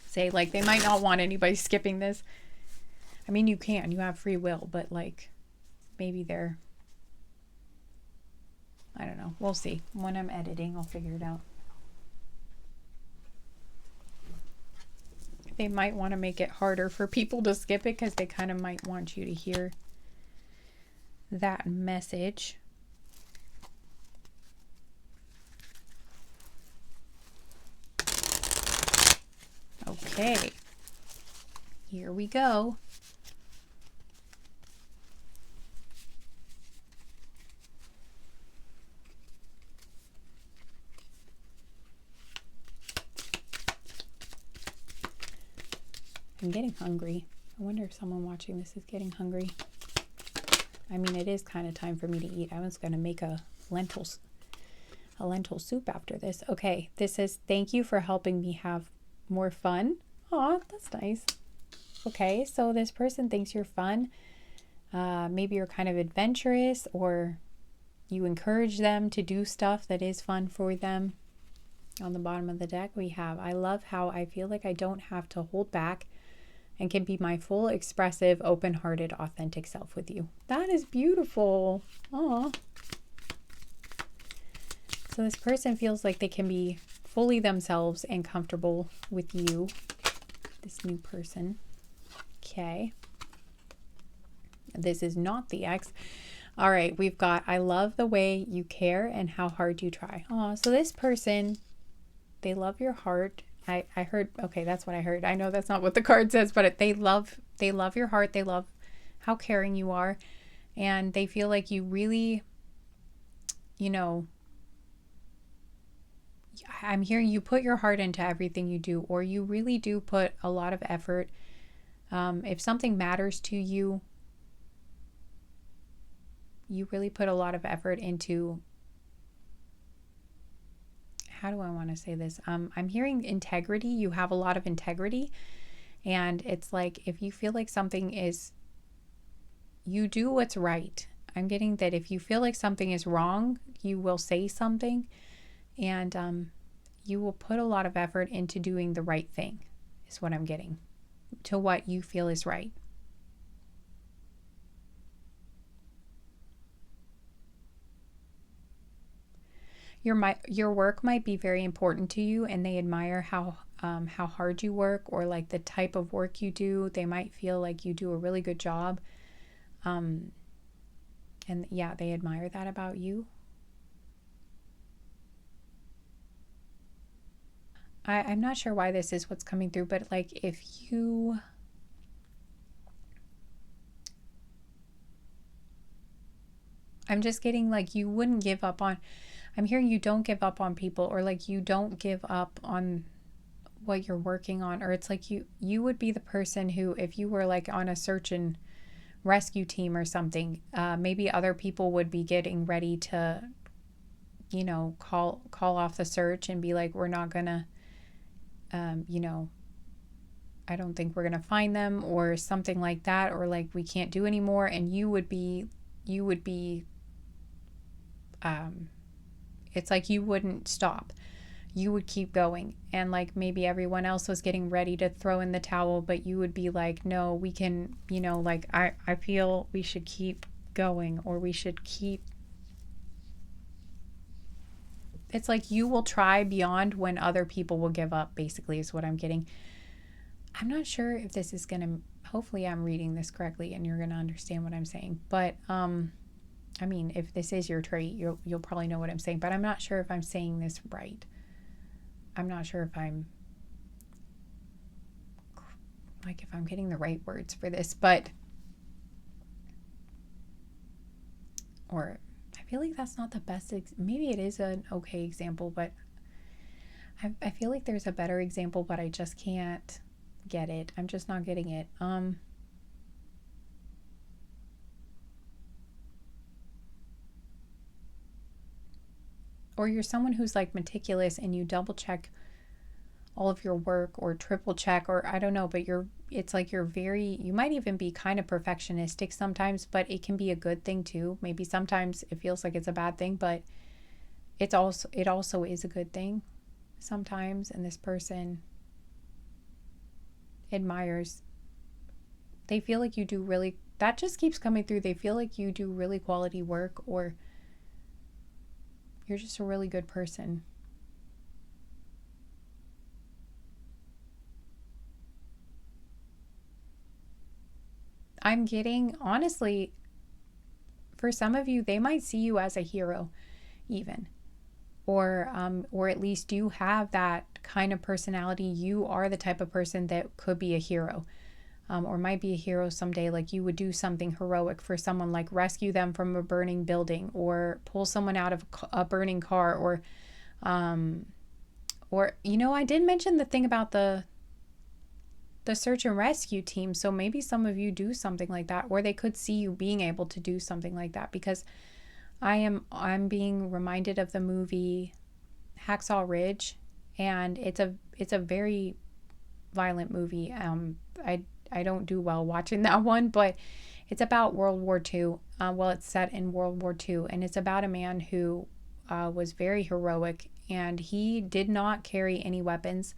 say. Like, they might not want anybody skipping this. I mean, you have free will, but like maybe I don't know. We'll see. When I'm editing, I'll figure it out. They might want to make it harder for people to skip it, because they kind of might want you to hear that message. Okay. Here we go. I'm getting hungry. I wonder if someone watching this is getting hungry. I mean, it is kind of time for me to eat. I was going to make a lentil soup after this. Okay, this says, thank you for helping me have more fun. Aw, that's nice. Okay, so this person thinks you're fun. Maybe you're kind of adventurous, or you encourage them to do stuff that is fun for them. On the bottom of the deck, we have, I love how I feel like I don't have to hold back and can be my full, expressive, open-hearted, authentic self with you. That is beautiful. Aw. So this person feels like they can be fully themselves and comfortable with you, this new person. Okay. This is not the ex. All right, we've got, I love the way you care and how hard you try. Oh, so this person, they love your heart. I heard, okay, that's what I heard. I know that's not what the card says, but they love your heart. They love how caring you are. And they feel like you really, you know, I'm hearing you put your heart into everything you do, or you really do put a lot of effort. If something matters to you, you really put a lot of effort into, how do I want to say this? I'm hearing integrity. You have a lot of integrity. And it's like, if you feel like something is, you do what's right. I'm getting that if you feel like something is wrong, you will say something, and you will put a lot of effort into doing the right thing, is what I'm getting, to what you feel is right. Your work might be very important to you, and they admire how hard you work, or like the type of work you do. They might feel like you do a really good job, and yeah, they admire that about you. I'm not sure why this is what's coming through, but like if you, I'm just getting like you wouldn't give up on, I'm hearing you don't give up on people, or like you don't give up on what you're working on, or it's like you would be the person who, if you were like on a search and rescue team or something, maybe other people would be getting ready to, you know, call off the search and be like, we're not gonna, you know, I don't think we're gonna find them, or something like that, or like we can't do anymore, and you would be it's like you wouldn't stop. You would keep going, and like maybe everyone else was getting ready to throw in the towel, but you would be like, no, we can, you know, like I feel we should keep going, or we should keep, it's like you will try beyond when other people will give up, basically, is what I'm getting. I'm not sure if this is gonna, hopefully I'm reading this correctly and you're gonna understand what I'm saying, but I mean, if this is your trait, you'll probably know what I'm saying, but I'm not sure if I'm saying this right. I'm not sure if I'm getting the right words for this, but, or I feel like that's not the best, maybe it is an okay example, but I feel like there's a better example, but I just can't get it. I'm just not getting it. Or you're someone who's like meticulous, and you double check all of your work, or triple check, or I don't know, but it's like you might even be kind of perfectionistic sometimes, but it can be a good thing too. Maybe sometimes it feels like it's a bad thing, but it also is a good thing sometimes. And this person admires, they feel like you do really, that just keeps coming through. They feel like you do really quality work, or you're just a really good person. I'm getting, honestly, for some of you, they might see you as a hero even, or at least you have that kind of personality. You are the type of person that could be a hero, or might be a hero someday. Like you would do something heroic for someone, like rescue them from a burning building, or pull someone out of a burning car, or you know, I did mention the thing about the the search and rescue team. So maybe some of you do something like that, or they could see you being able to do something like that, because I'm being reminded of the movie Hacksaw Ridge, and it's a very violent movie. I don't do well watching that one, but it's about World War II. Well, it's set in World War II, and it's about a man who was very heroic, and he did not carry any weapons.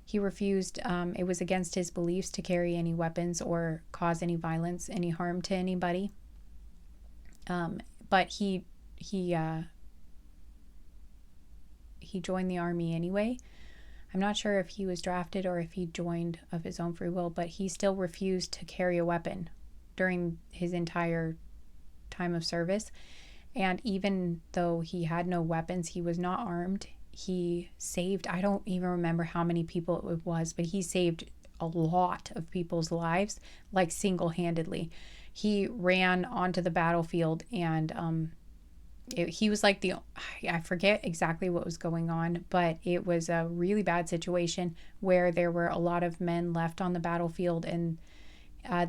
He refused. It was against his beliefs to carry any weapons or cause any violence, any harm to anybody. But he joined the army anyway. I'm not sure if he was drafted or if he joined of his own free will, but he still refused to carry a weapon during his entire time of service. And even though he had no weapons, he was not armed. He saved, I don't even remember how many people it was, but he saved a lot of people's lives, like single-handedly. He ran onto the battlefield, and he was like I forget exactly what was going on, but it was a really bad situation where there were a lot of men left on the battlefield, and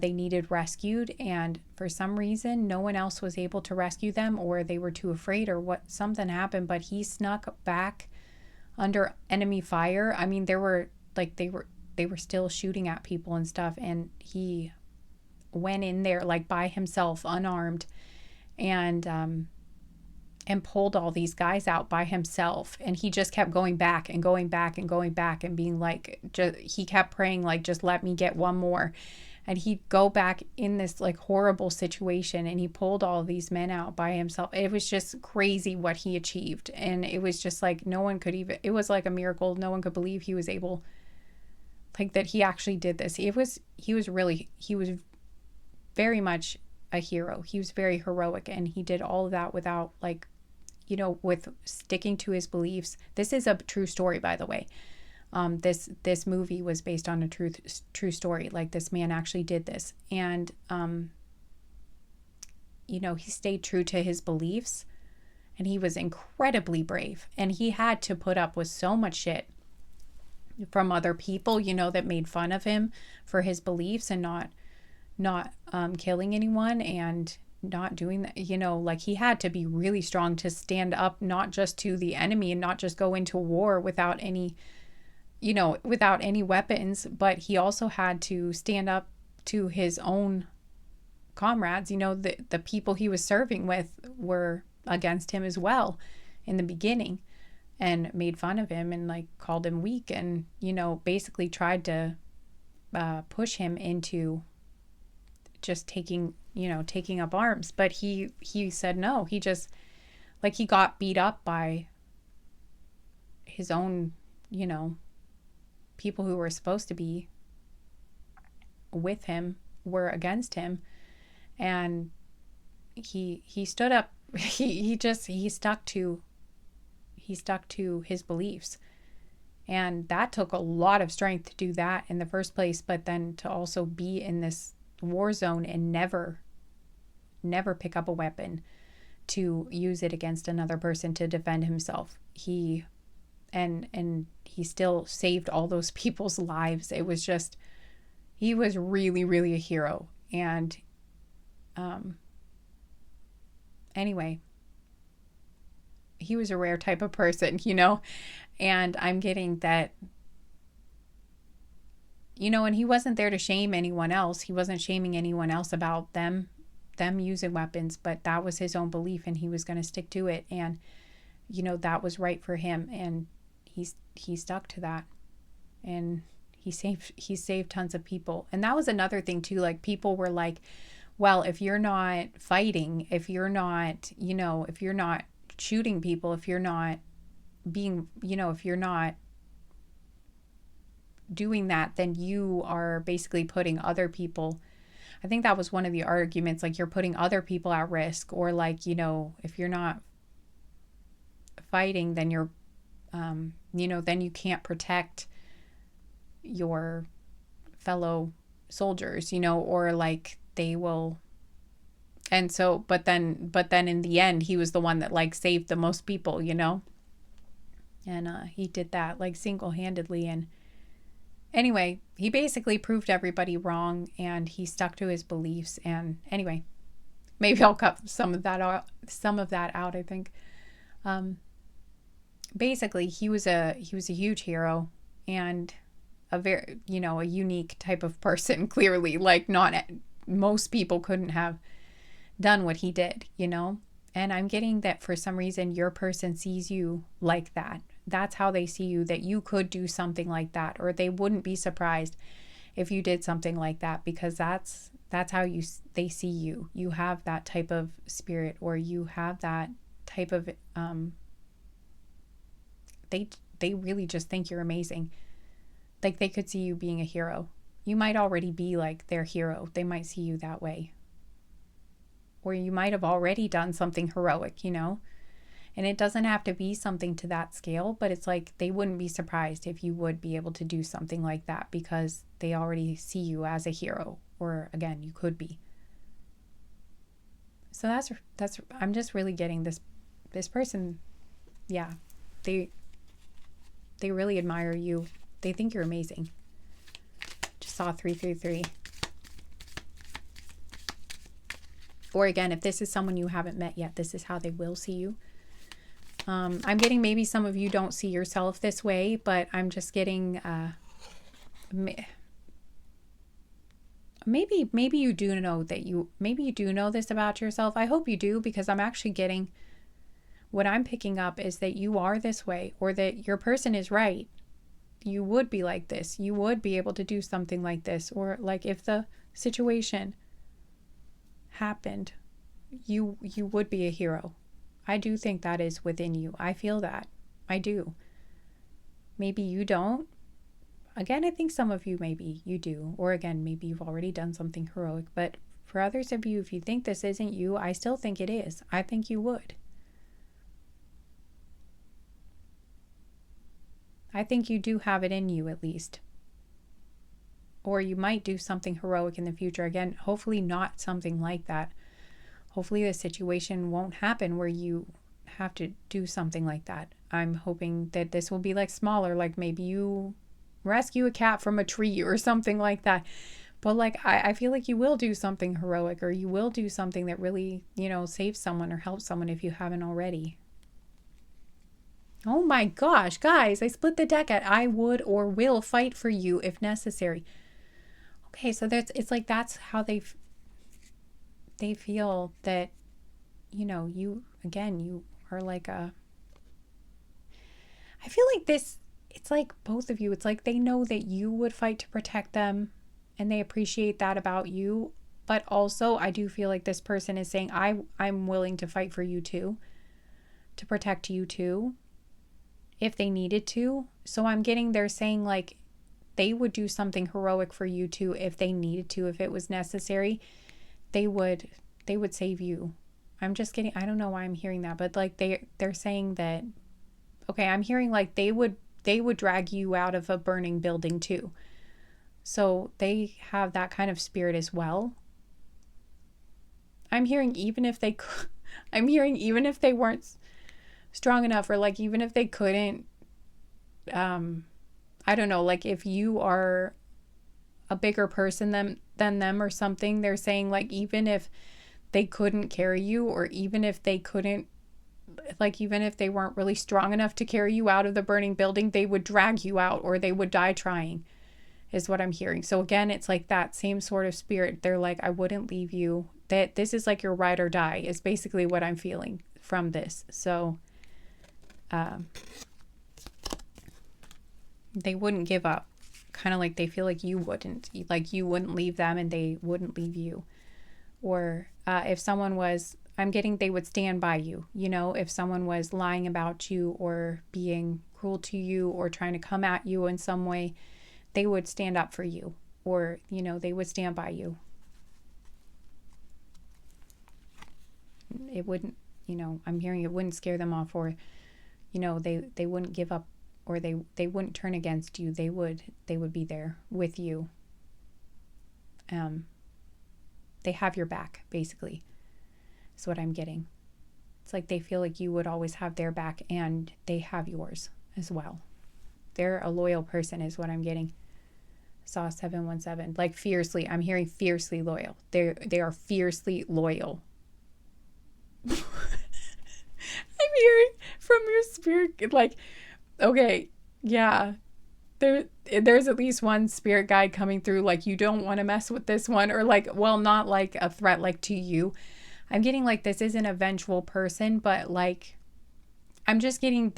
they needed rescued, and for some reason no one else was able to rescue them, or they were too afraid, or what, something happened, but he snuck back under enemy fire. I mean, there were like they were still shooting at people and stuff, and he went in there like by himself, unarmed, and pulled all these guys out by himself. And he just kept going back and going back and going back and being like, he kept praying like, just let me get one more. And he'd go back in this like horrible situation, and he pulled all of these men out by himself. It was just crazy what he achieved. And it was just like, no one could even, it was like a miracle. No one could believe he was able, like, that he actually did this. He was very much a hero. He was very heroic, and he did all of that without, like, with sticking to his beliefs. This is a true story, by the way. This movie was based on a true story. Like, this man actually did this, and he stayed true to his beliefs, and he was incredibly brave, and he had to put up with so much shit from other people, that made fun of him for his beliefs and not killing anyone and not doing that. Like, he had to be really strong to stand up, not just to the enemy and not just go into war without any weapons, but he also had to stand up to his own comrades. The people he was serving with were against him as well in the beginning, and made fun of him and like called him weak, and basically tried to push him into just taking up arms. But he said no. He just, like, he got beat up by his own people who were supposed to be with him were against him, and he stood up. he stuck to his beliefs, and that took a lot of strength to do that in the first place, but then to also be in this war zone and never pick up a weapon to use it against another person to defend himself. He still saved all those people's lives. It was just, he was really, really a hero. And anyway, he was a rare type of person, and I'm getting that, and he wasn't there to shame anyone else. He wasn't shaming anyone else about them using weapons, but that was his own belief, and he was going to stick to it. And, that was right for him. And he stuck to that, and he saved tons of people. And that was another thing too. Like, people were like, well, if you're not fighting, if you're not, if you're not shooting people, if you're not being, if you're not doing that, then you are basically putting other people, I think that was one of the arguments, like, you're putting other people at risk, or like, if you're not fighting, then you're then you can't protect your fellow soldiers, or like they will. And so, but then in the end, he was the one that like saved the most people, and he did that like single-handedly, and Anyway, he basically proved everybody wrong, and he stuck to his beliefs. And anyway, maybe I'll cut some of that out. I think. Basically, he was a huge hero, and a very, a unique type of person. Clearly, like, not most people couldn't have done what he did. And I'm getting that for some reason your person sees you like that. That's how they see you, that you could do something like that, or they wouldn't be surprised if you did something like that, because that's how they see you. You have that type of spirit, or you have that type of they really just think you're amazing. Like, they could see you being a hero. You might already be like their hero. They might see you that way. Or you might have already done something heroic, And it doesn't have to be something to that scale, but it's like they wouldn't be surprised if you would be able to do something like that, because they already see you as a hero, or again, you could be. So that's I'm just really getting this person, yeah. They really admire you. They think you're amazing. Just saw 333. Or again, if this is someone you haven't met yet, this is how they will see you. I'm getting maybe some of you don't see yourself this way, but I'm just getting maybe you do know maybe you do know this about yourself. I hope you do, because I'm actually getting, what I'm picking up is that you are this way, or that your person is right. You would be like this. You would be able to do something like this, or like if the situation happened, you would be a hero. I do think that is within you. I feel that. I do. Maybe you don't. Again, I think some of you, maybe you do. Or again, maybe you've already done something heroic. But for others of you, if you think this isn't you, I still think it is. I think you would. I think you do have it in you, at least. Or you might do something heroic in the future. Again, hopefully not something like that. Hopefully the situation won't happen where you have to do something like that. I'm hoping that this will be like smaller, like maybe you rescue a cat from a tree or something like that. But like, I feel like you will do something heroic, or you will do something that really, saves someone or helps someone if you haven't already. Oh my gosh, guys, I split the deck at I would or will fight for you if necessary. Okay, so it's like that's how they feel that, you are like I feel like this, it's like both of you, it's like they know that you would fight to protect them, and they appreciate that about you. But also, I do feel like this person is saying, I'm willing to fight for you too, to protect you too, if they needed to. So I'm getting, they're saying like they would do something heroic for you too if they needed to, if it was necessary. They would save you. I'm just getting, I don't know why I'm hearing that, but like they're saying that, okay, I'm hearing like they would drag you out of a burning building too. So they have that kind of spirit as well. I'm hearing even if they weren't strong enough, or like even if they couldn't, I don't know, like if you are a bigger person than them or something, they're saying like even if they couldn't carry you, or even if they couldn't, like even if they weren't really strong enough to carry you out of the burning building, they would drag you out, or they would die trying, is what I'm hearing. So again, it's like that same sort of spirit. They're like, I wouldn't leave you. That this is like your ride or die is basically what I'm feeling from this. So they wouldn't give up, kind of like they feel like you wouldn't leave them and they wouldn't leave you. Or if someone was, I'm getting, they would stand by you, if someone was lying about you or being cruel to you or trying to come at you in some way, they would stand up for you, or they would stand by you. It wouldn't, I'm hearing it wouldn't scare them off, or they wouldn't give up, or they wouldn't turn against you. They would be there with you. They have your back, basically. Is what I'm getting. It's like they feel like you would always have their back, and they have yours as well. They're a loyal person, is what I'm getting. saw 717. Like fiercely. I'm hearing fiercely loyal. They are fiercely loyal. I'm hearing from your spirit, like, okay, yeah. There's at least one spirit guide coming through, like, you don't want to mess with this one, or like, well, not like a threat like to you. I'm getting like this isn't a vengeful person, but like I'm just getting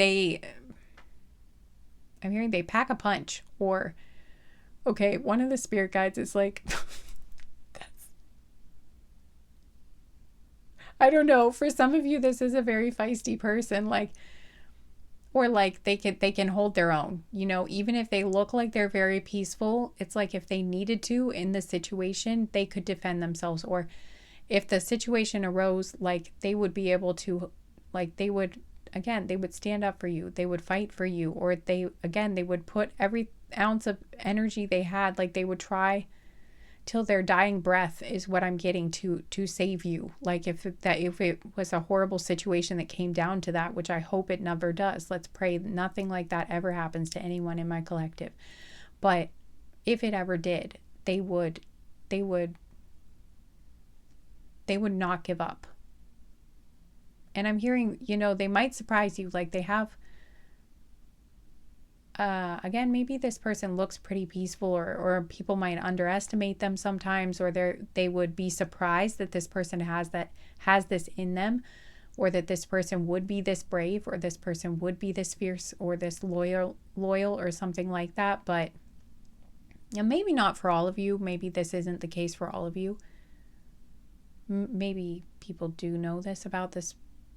I'm hearing they pack a punch. Or okay, one of the spirit guides is like that's, I don't know, for some of you this is a very feisty person, like, or like they can hold their own, even if they look like they're very peaceful. It's like if they needed to in the situation, they could defend themselves. Or if the situation arose, like they would be able to, like they would stand up for you, they would fight for you, or they would put every ounce of energy they had, like they would try till their dying breath, is what I'm getting, to save you. Like if it was a horrible situation that came down to that, which I hope it never does. Let's pray nothing like that ever happens to anyone in my collective. But if it ever did, they would not give up. And I'm hearing, they might surprise you. Like they have, again, maybe this person looks pretty peaceful, or people might underestimate them sometimes, or they would be surprised that this person has this in them, or that this person would be this brave, or this person would be this fierce, or this loyal, or something like that. But maybe not for all of you. Maybe this isn't the case for all of you. Maybe people do know this about this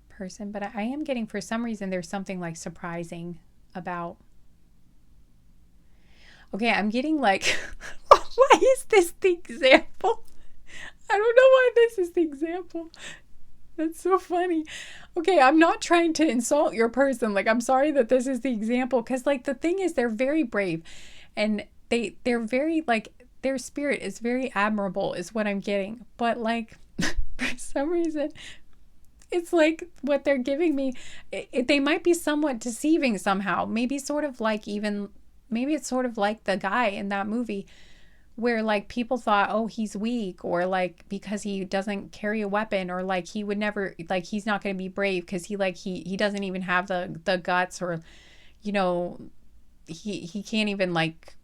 person, but I am getting, for some reason, there's something like surprising about. Okay, I'm getting like, why is this the example? I don't know why this is the example. That's so funny. Okay, I'm not trying to insult your person. Like, I'm sorry that this is the example, because like the thing is, they're very brave, and they're very, like, their spirit is very admirable, is what I'm getting. But like, for some reason, it's like what they're giving me, they might be somewhat deceiving somehow. Maybe it's sort of like the guy in that movie where like people thought, oh, he's weak, or like because he doesn't carry a weapon, or like he would never, like he's not going to be brave because he doesn't even have the guts, or he can't even like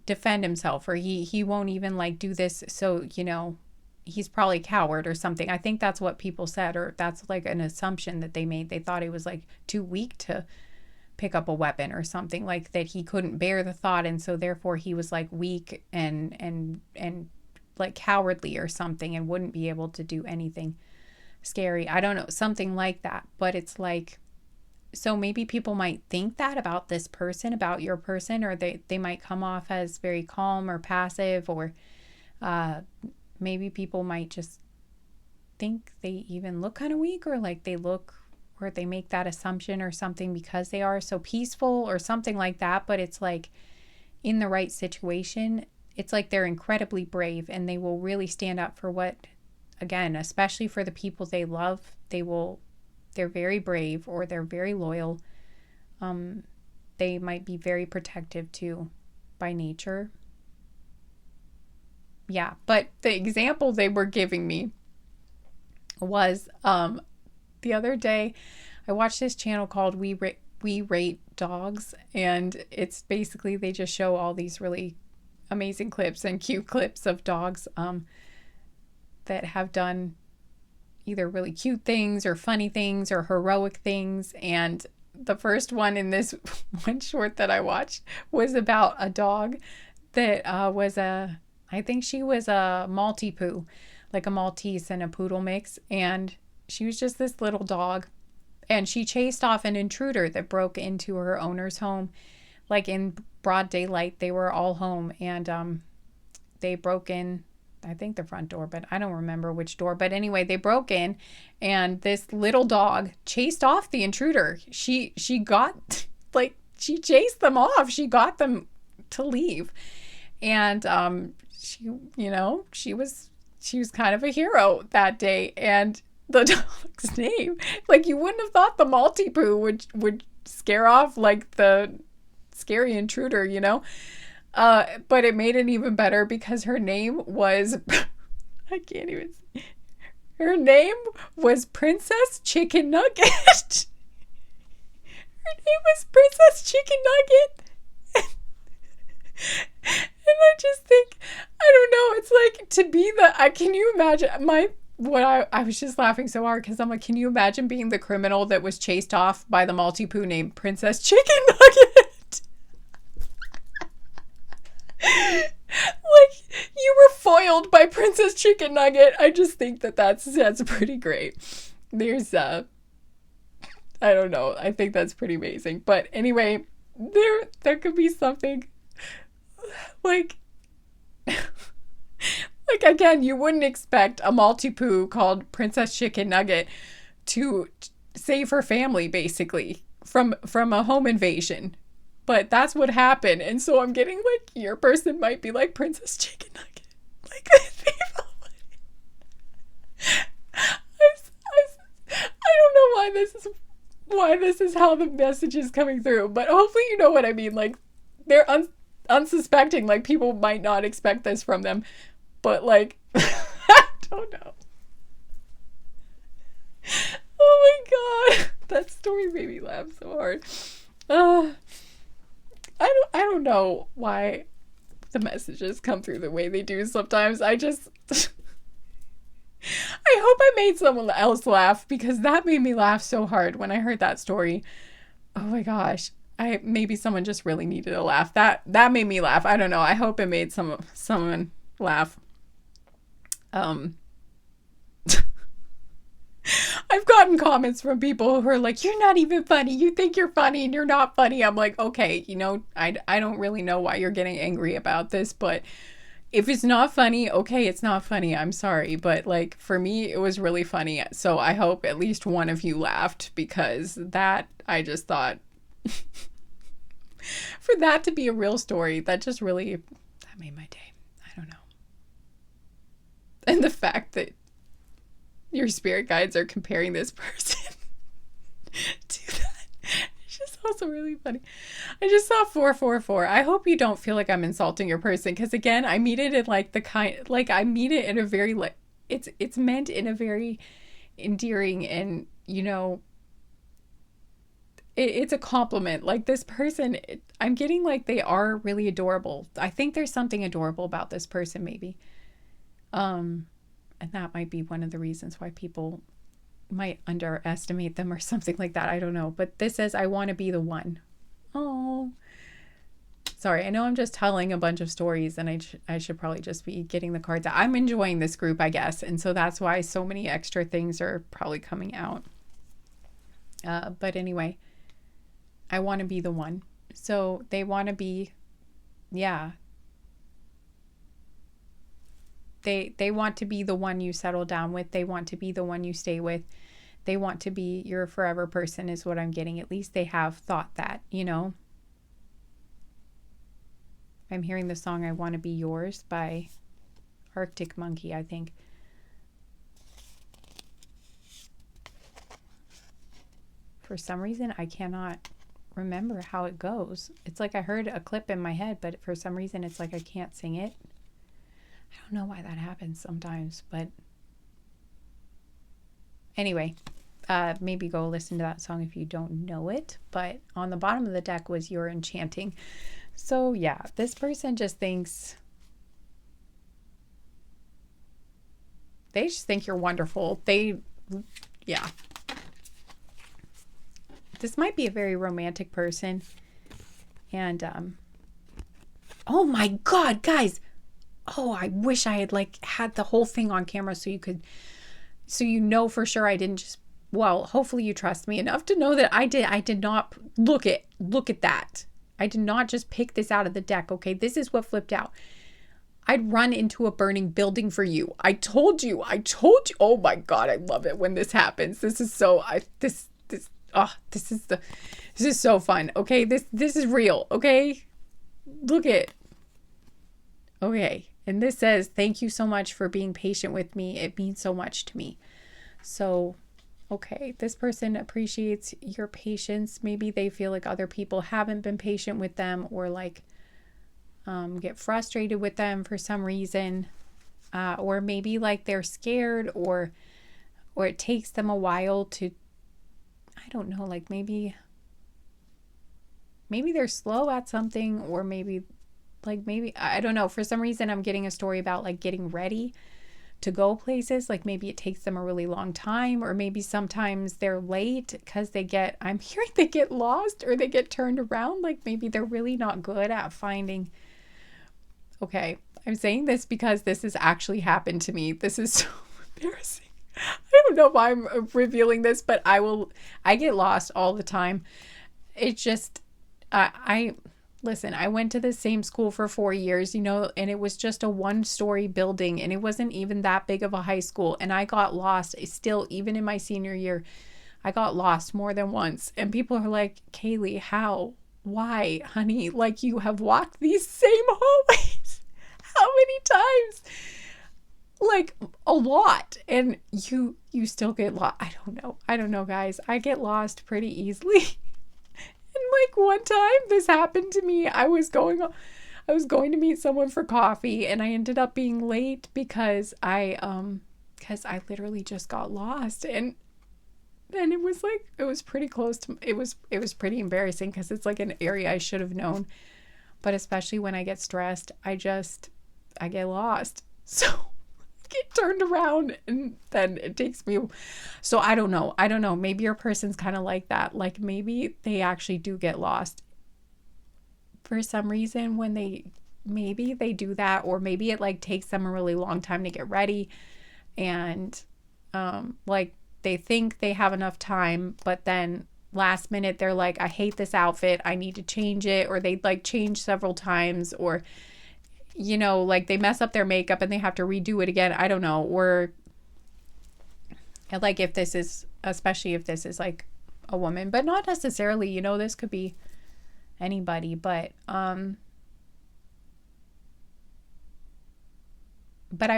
defend himself, or he won't even like do this, so he's probably a coward or something. I think that's what people said, or that's like an assumption that they made. They thought he was like too weak to pick up a weapon, or something, like that he couldn't bear the thought, and so therefore he was like weak and like cowardly or something, and wouldn't be able to do anything scary. I don't know, something like that. But it's like, so maybe people might think that about this person, about your person, or they might come off as very calm or passive, or maybe people might just think they even look kind of weak, or like they look, or they make that assumption or something because they are so peaceful or something like that. But it's like, in the right situation, it's like they're incredibly brave, and they will really stand up for what, again, especially for the people they love, they're very brave, or they're very loyal. They might be very protective too by nature. Yeah, but the example they were giving me was the other day I watched this channel called We Rate Dogs, and it's basically, they just show all these really amazing clips and cute clips of dogs that have done either really cute things or funny things or heroic things. And the first one in this one short that I watched was about a dog that I think she was a Maltipoo, like a Maltese and a poodle mix. And she was just this little dog. And she chased off an intruder that broke into her owner's home, like in broad daylight. They were all home, and they broke in, I think the front door, but I don't remember which door. But anyway, they broke in, and this little dog chased off the intruder. She got, like, she chased them off. She got them to leave. And she was kind of a hero that day. And the dog's name, like, you wouldn't have thought the Maltipoo would scare off like the scary intruder, But it made it even better because her name was, I can't even, her name was Princess Chicken Nugget. Her name was Princess Chicken Nugget. And I just think, I don't know, it's like to be can you imagine I was just laughing so hard because I'm like, can you imagine being the criminal that was chased off by the Maltipoo named Princess Chicken Nugget? Like, you were foiled by Princess Chicken Nugget. I just think that's pretty great. There's, I don't know. I think that's pretty amazing. But anyway, there could be something like, like again, you wouldn't expect a Maltipoo called Princess Chicken Nugget to save her family, basically, from a home invasion. But that's what happened. And so I'm getting like, your person might be like Princess Chicken Nugget. Like, people. I don't know why this is how the message is coming through. But hopefully you know what I mean. Like, they're unsuspecting. Like, people might not expect this from them. But like, I don't know. Oh my god. That story made me laugh so hard. I don't know why the messages come through the way they do sometimes. I just I hope I made someone else laugh because that made me laugh so hard when I heard that story. Oh my gosh. Maybe someone just really needed a laugh. That made me laugh. I don't know. I hope it made someone laugh. I've gotten comments from people who are like, you're not even funny. You think you're funny and you're not funny. I'm like, okay, I don't really know why you're getting angry about this, but if it's not funny, okay, it's not funny. I'm sorry. But like, for me, it was really funny. So I hope at least one of you laughed because I just thought for that to be a real story, that made my day. I don't know. And the fact that your spirit guides are comparing this person to that. It's just also really funny. I just saw 444. I hope you don't feel like I'm insulting your person because again, I mean it in like I mean it in a very like it's meant in a very endearing and it's a compliment. Like this person, I'm getting like they are really adorable. I think there's something adorable about this person maybe. And that might be one of the reasons why people might underestimate them or something like that. I don't know. But this says, I want to be the one. Oh, sorry. I know I'm just telling a bunch of stories and I should probably just be getting the cards out. I'm enjoying this group, I guess. And so that's why so many extra things are probably coming out. But anyway, I want to be the one. So they want to be, yeah. They want to be the one you settle down with. They want to be the one you stay with. They want to be your forever person is what I'm getting. At least they have thought that, I'm hearing the song I Want to Be Yours by Arctic Monkey, I think. For some reason, I cannot remember how it goes. It's like I heard a clip in my head, but for some reason, it's like I can't sing it. I don't know why that happens sometimes, but anyway, maybe go listen to that song if you don't know it. But on the bottom of the deck was You're Enchanting. So yeah, this person just thinks, they just think you're wonderful. Yeah. This might be a very romantic person. And, oh my God, guys. Oh, I wish I had had the whole thing on camera so you know for sure I didn't just, well, hopefully you trust me enough to know that I did not look at that. I did not just pick this out of the deck. Okay. This is what flipped out. I'd run into a burning building for you. I told you. Oh my God. I love it when this happens. This is so, this is so fun. Okay. This is real. Okay. Look at, okay. And this says, thank you so much for being patient with me. It means so much to me. So, okay, this person appreciates your patience. Maybe they feel like other people haven't been patient with them or get frustrated with them for some reason, or maybe like they're scared, or it takes them a while to, I don't know, like maybe they're slow at something, or maybe I don't know, for some reason I'm getting a story about like getting ready to go places. Like maybe it takes them a really long time, or maybe sometimes they're late because I'm hearing they get lost or they get turned around. Like maybe they're really not good at finding. Okay, I'm saying this because this has actually happened to me. This is so embarrassing. I don't know why I'm revealing this, but I get lost all the time. It's just, listen, I went to the same school for 4 years, and it was just a 1-story building, and it wasn't even that big of a high school. And I got lost still, even in my senior year. I got lost more than once. And people are like, Kaylee, how? Why, honey? Like, you have walked these same hallways. How many times? Like, a lot. And you still get lost. I don't know, guys. I get lost pretty easily. Like one time this happened to me. I was going to meet someone for coffee, and I ended up being late because I literally just got lost, and it was pretty close to, it was pretty embarrassing because it's like an area I should have known. But especially when I get stressed, I get lost. So get turned around, and then it takes me. So I don't know. Maybe your person's kind of like that. Like maybe they actually do get lost for some reason when maybe they do that, or maybe it like takes them a really long time to get ready, and like they think they have enough time, but then last minute they're like, I hate this outfit, I need to change it, or they like change several times, or like they mess up their makeup and they have to redo it again. I don't know. Or like especially if this is like a woman, but not necessarily, this could be anybody. But I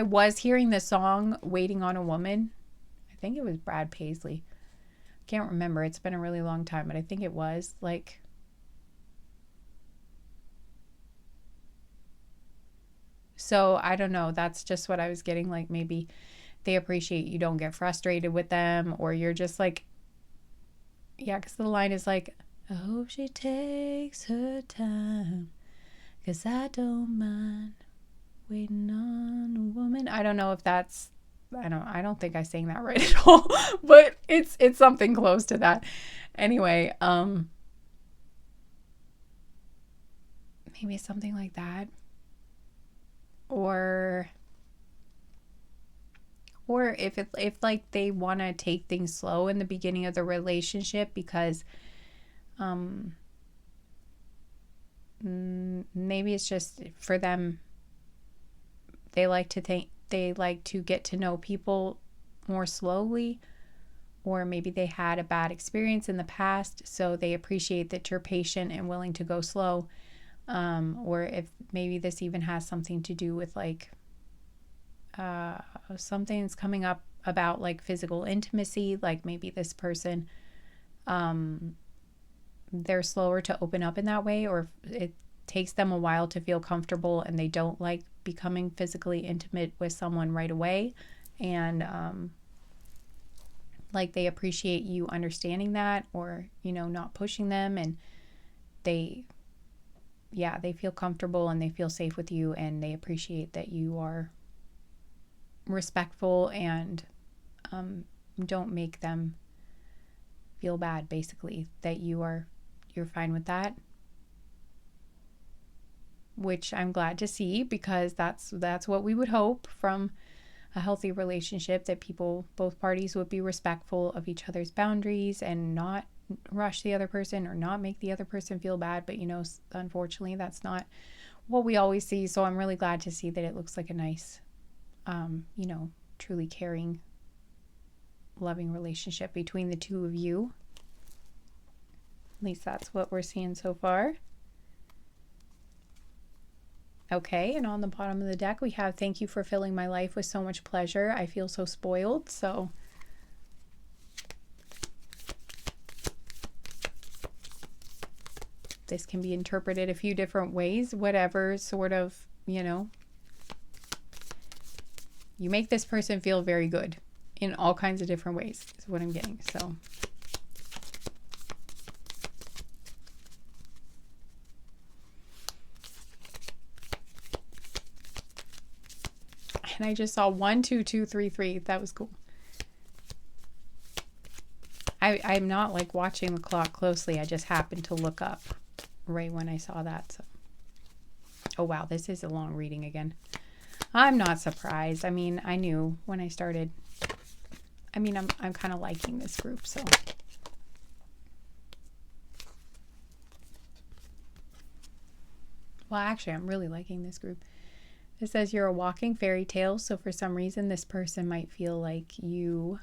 was hearing the song Waiting on a Woman. I think it was Brad Paisley. Can't remember. It's been a really long time, but I think it was like, so I don't know. That's just what I was getting. Like maybe they appreciate you don't get frustrated with them, or you're just like, yeah, because the line is like, I hope she takes her time, because I don't mind waiting on a woman. I don't know if that's, I don't think I sang that right at all, but it's something close to that. Anyway, maybe something like that. Or if like they want to take things slow in the beginning of the relationship because maybe it's just for them, they like to get to know people more slowly, or maybe they had a bad experience in the past, so they appreciate that you're patient and willing to go slow. Or if maybe this even has something to do with like something's coming up about like physical intimacy, like maybe this person they're slower to open up in that way, or it takes them a while to feel comfortable and they don't like becoming physically intimate with someone right away, and like they appreciate you understanding that, or not pushing them, and they feel comfortable and they feel safe with you, and they appreciate that you are respectful and don't make them feel bad, basically, that you're fine with that, which I'm glad to see, because that's what we would hope from a healthy relationship, that both parties would be respectful of each other's boundaries and not rush the other person or not make the other person feel bad. But unfortunately that's not what we always see. So I'm really glad to see that it looks like a nice truly caring, loving relationship between the two of you. At least that's what we're seeing so far. Okay, and on the bottom of the deck we have, thank you for filling my life with so much pleasure. I feel so spoiled. So this can be interpreted a few different ways, whatever sort of, you make this person feel very good in all kinds of different ways is what I'm getting. So and I just saw 1 2 2 3 3. That was cool. I'm not like watching the clock closely. I just happened to look up right when I saw that. So, oh wow, this is a long reading again. I'm not surprised. I mean, I knew when I started. I mean, I'm kind of liking this group, so. Well, actually, I'm really liking this group. It says you're a walking fairy tale, so for some reason this person might feel like you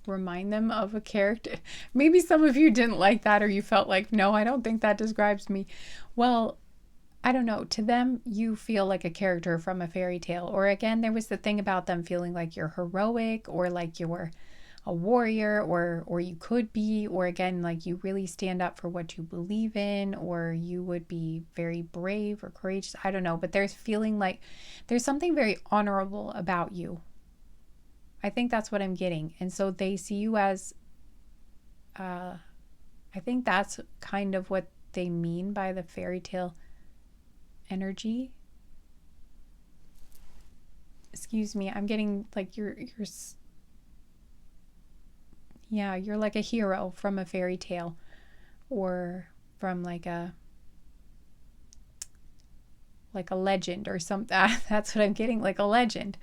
remind them of a character. Maybe some of you didn't like that, or you felt like, no, I don't think that describes me. Well, I don't know. To them, you feel like a character from a fairy tale. Or again, there was the thing about them feeling like you're heroic, or like you're a warrior, or you could be, or again, like you really stand up for what you believe in, or you would be very brave or courageous. I don't know, but there's feeling like there's something very honorable about you. I think that's what I'm getting. And so they see you as, I think that's kind of what they mean by the fairy tale energy. Excuse me, I'm getting like you're like a hero from a fairy tale, or from like a legend or something. That's what I'm getting, like a legend.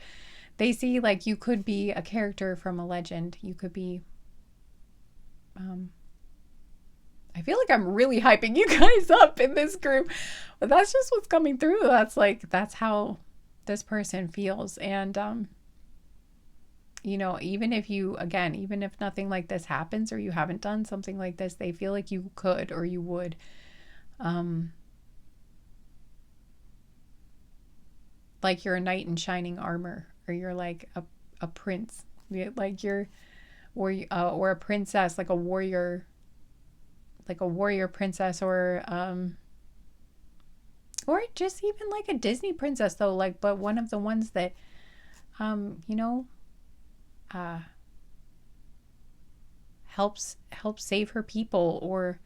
They see like you could be a character from a legend. You could be I feel like I'm really hyping you guys up in this group, but that's just what's coming through. That's how this person feels. And even if nothing like this happens, or you haven't done something like this, they feel like you could, or you would. Like you're a knight in shining armor, or you're like a prince, like you're, or a princess, like a warrior princess, or just even like a Disney princess though, like, but one of the ones that helps save her people, or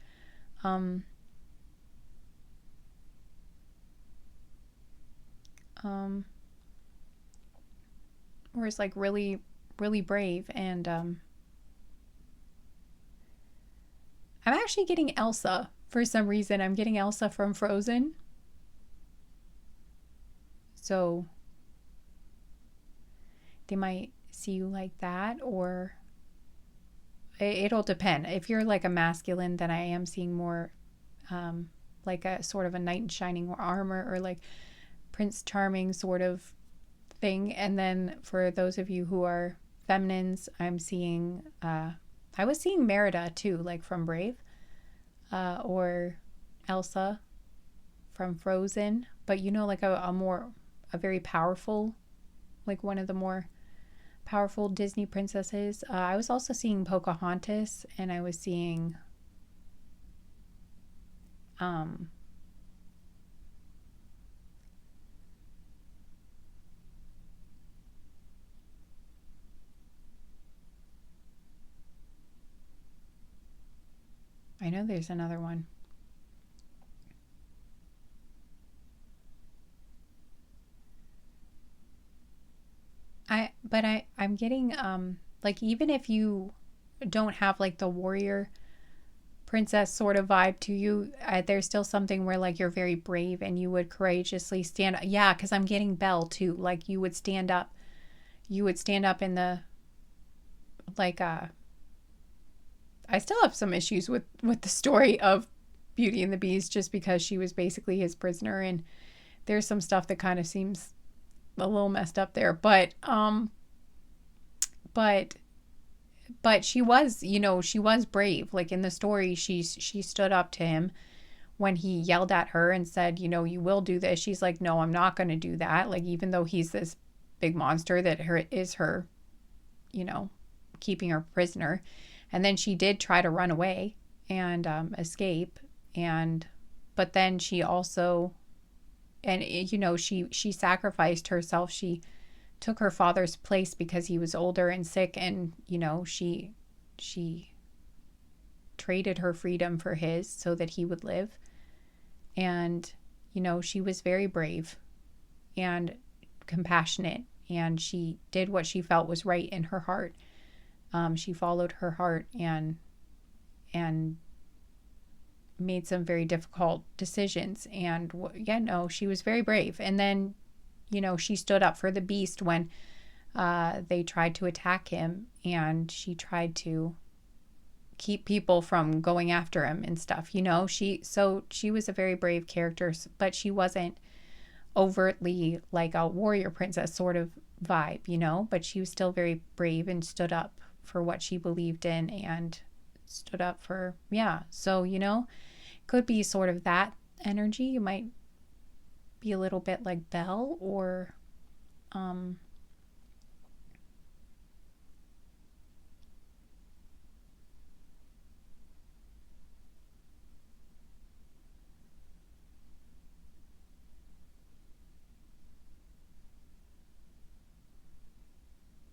or is like really, really brave. And I'm actually getting Elsa for some reason. I'm getting Elsa from Frozen. So they might see you like that, or it'll depend. If you're like a masculine, then I am seeing more like a sort of a knight in shining armor, or like Prince Charming sort of thing. And then for those of you who are feminines, I'm seeing I was seeing Merida too, like from Brave, or Elsa from Frozen, but like a very powerful, like one of the more powerful Disney princesses. I was also seeing Pocahontas, and I was seeing I know there's another one. I'm getting like, even if you don't have like the warrior princess sort of vibe to you, there's still something where like you're very brave, and you would courageously stand up. Yeah, because I'm getting Belle too. Like you would stand up in the, like I still have some issues with the story of Beauty and the Beast, just because she was basically his prisoner, and there's some stuff that kind of seems a little messed up there. But she was, she was brave. Like in the story, she stood up to him when he yelled at her and said, you will do this. She's like, no, I'm not going to do that. Like, even though he's this big monster that is her, keeping her prisoner. And then she did try to run away and escape. And but then she also, and you know, she sacrificed herself. She took her father's place because he was older and sick, and you know, she traded her freedom for his so that he would live. And you know, she was very brave and compassionate, and she did what she felt was right in her heart. She followed her heart and made some very difficult decisions. And yeah, no, she was very brave. And then, you know, she stood up for the beast when they tried to attack him, and she tried to keep people from going after him and stuff. You know, she was a very brave character, but she wasn't overtly like a warrior princess sort of vibe, you know, but she was still very brave and stood up for what she believed in and stood up for, yeah. So, you know, could be sort of that energy. You might be a little bit like Belle, or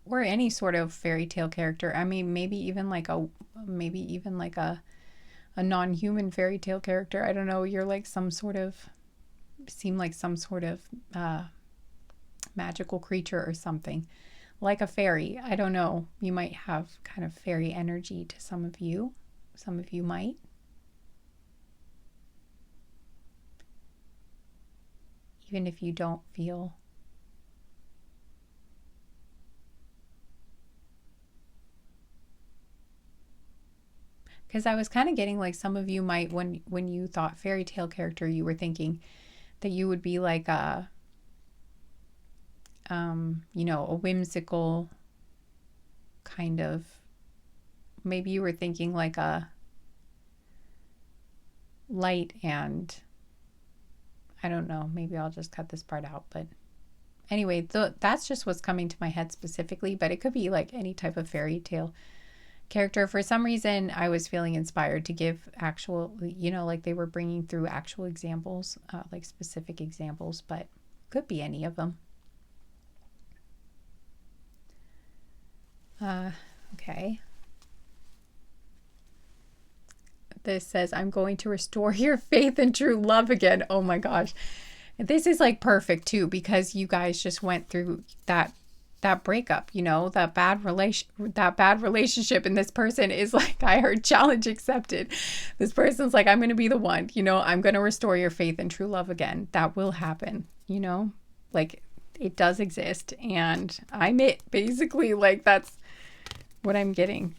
or any sort of fairy tale character. I mean, maybe even like a non-human fairy tale character. I don't know. You're like some sort of, seem like some sort of magical creature or something, like a fairy. I don't know. You might have kind of fairy energy to some of you. Some of you might. Even if you don't feel. Because I was kind of getting like some of you might, when you thought fairy tale character, you were thinking that you would be like a, you know, a whimsical kind of, maybe you were thinking like a light and, I don't know, maybe I'll just cut this part out. But anyway, that's just what's coming to my head specifically, but it could be like any type of fairy tale character. For some reason, I was feeling inspired to give actual, you know, like they were bringing through actual examples, like specific examples, but could be any of them. Okay. This says, I'm going to restore your faith and true love again. Oh my gosh. This is like perfect too, because you guys just went through that breakup, you know, that bad relationship, and this person is like, I heard challenge accepted. This person's like, I'm going to be the one, you know, I'm going to restore your faith and true love again. That will happen, you know, like it does exist, and I'm it, basically. Like that's what I'm getting.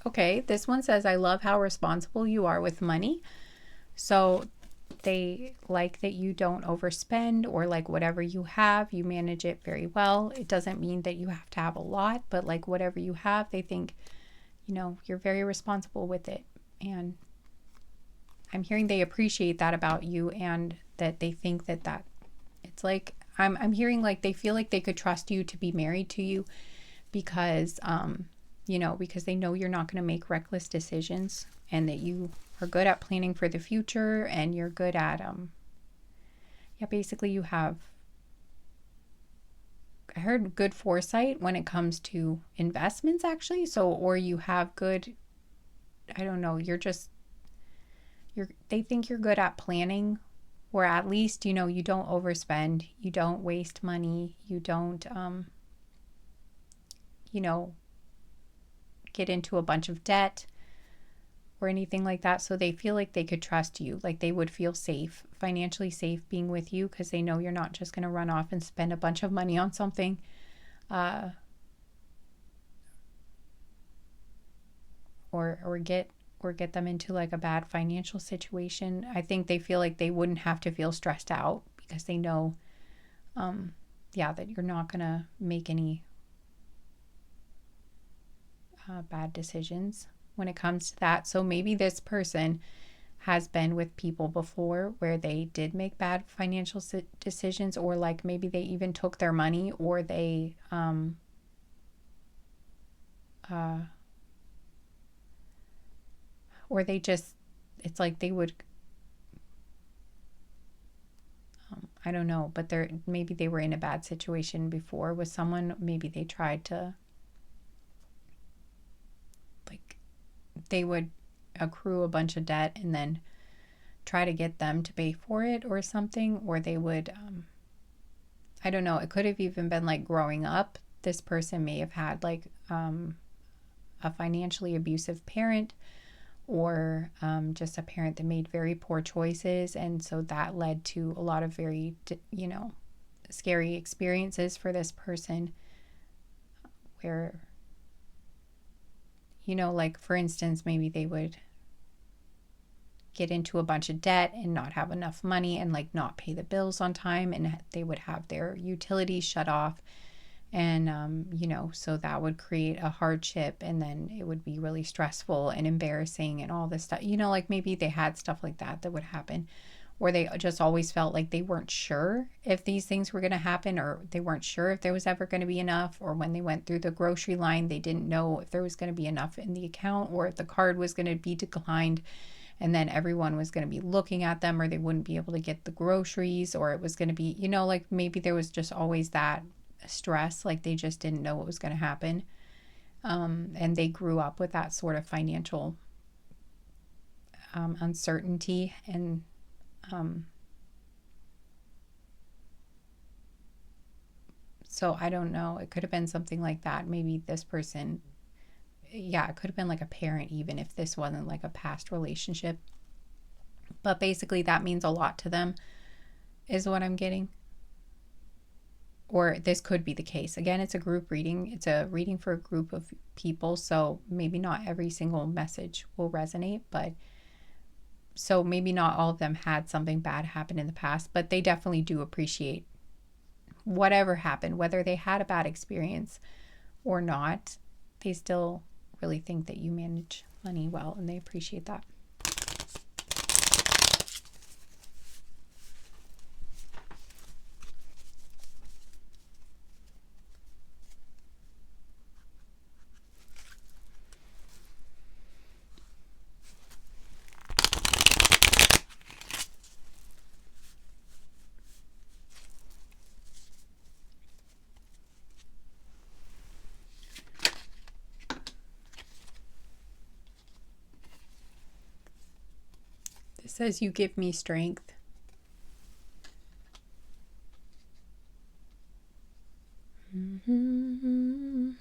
Okay, this one says, I love how responsible you are with money. So they like that you don't overspend, or like whatever you have, you manage it very well. It doesn't mean that you have to have a lot, but like whatever you have, they think, you know, you're very responsible with it. And I'm hearing they appreciate that about you, and that they think that it's like, I'm hearing like they feel like they could trust you to be married to you, because you know, because they know you're not going to make reckless decisions, and that you are good at planning for the future, and you're good at yeah, basically you have, I heard, good foresight when it comes to investments actually. So, or you have good, I don't know, they think you're good at planning, or at least, you know, you don't overspend, you don't waste money, you don't you know, get into a bunch of debt or anything like that. So they feel like they could trust you, like they would feel safe, financially safe being with you, because they know you're not just going to run off and spend a bunch of money on something, or get them into like a bad financial situation. I think they feel like they wouldn't have to feel stressed out, because they know yeah, that you're not going to make any bad decisions when it comes to that. So maybe this person has been with people before where they did make bad financial decisions, or like maybe they even took their money, or they or they just, it's like they would, I don't know, but maybe they were in a bad situation before with someone. Maybe they tried to, like, they would accrue a bunch of debt and then try to get them to pay for it or something. Or they would, I don't know, it could have even been like growing up. This person may have had like a financially abusive parent, or just a parent that made very poor choices. And so that led to a lot of very, scary experiences for this person where, like for instance, maybe they would get into a bunch of debt and not have enough money and like not pay the bills on time, and they would have their utilities shut off. And, so that would create a hardship, and then it would be really stressful and embarrassing and all this stuff, like maybe they had stuff like that would happen, or they just always felt like they weren't sure if these things were going to happen, or they weren't sure if there was ever going to be enough, or when they went through the grocery line, they didn't know if there was going to be enough in the account, or if the card was going to be declined, and then everyone was going to be looking at them, or they wouldn't be able to get the groceries, or it was going to be, like maybe there was just always that stress, like they just didn't know what was going to happen. And they grew up with that sort of financial uncertainty. And so I don't know, it could have been something like that. Maybe this person, it could have been like a parent, even if this wasn't like a past relationship. But basically that means a lot to them, is what I'm getting. Or this could be the case. Again, it's a group reading. It's a reading for a group of people. So maybe not every single message will resonate, but so maybe not all of them had something bad happen in the past, but they definitely do appreciate whatever happened, whether they had a bad experience or not. They still really think that you manage money well, and they appreciate that. It says, you give me strength. You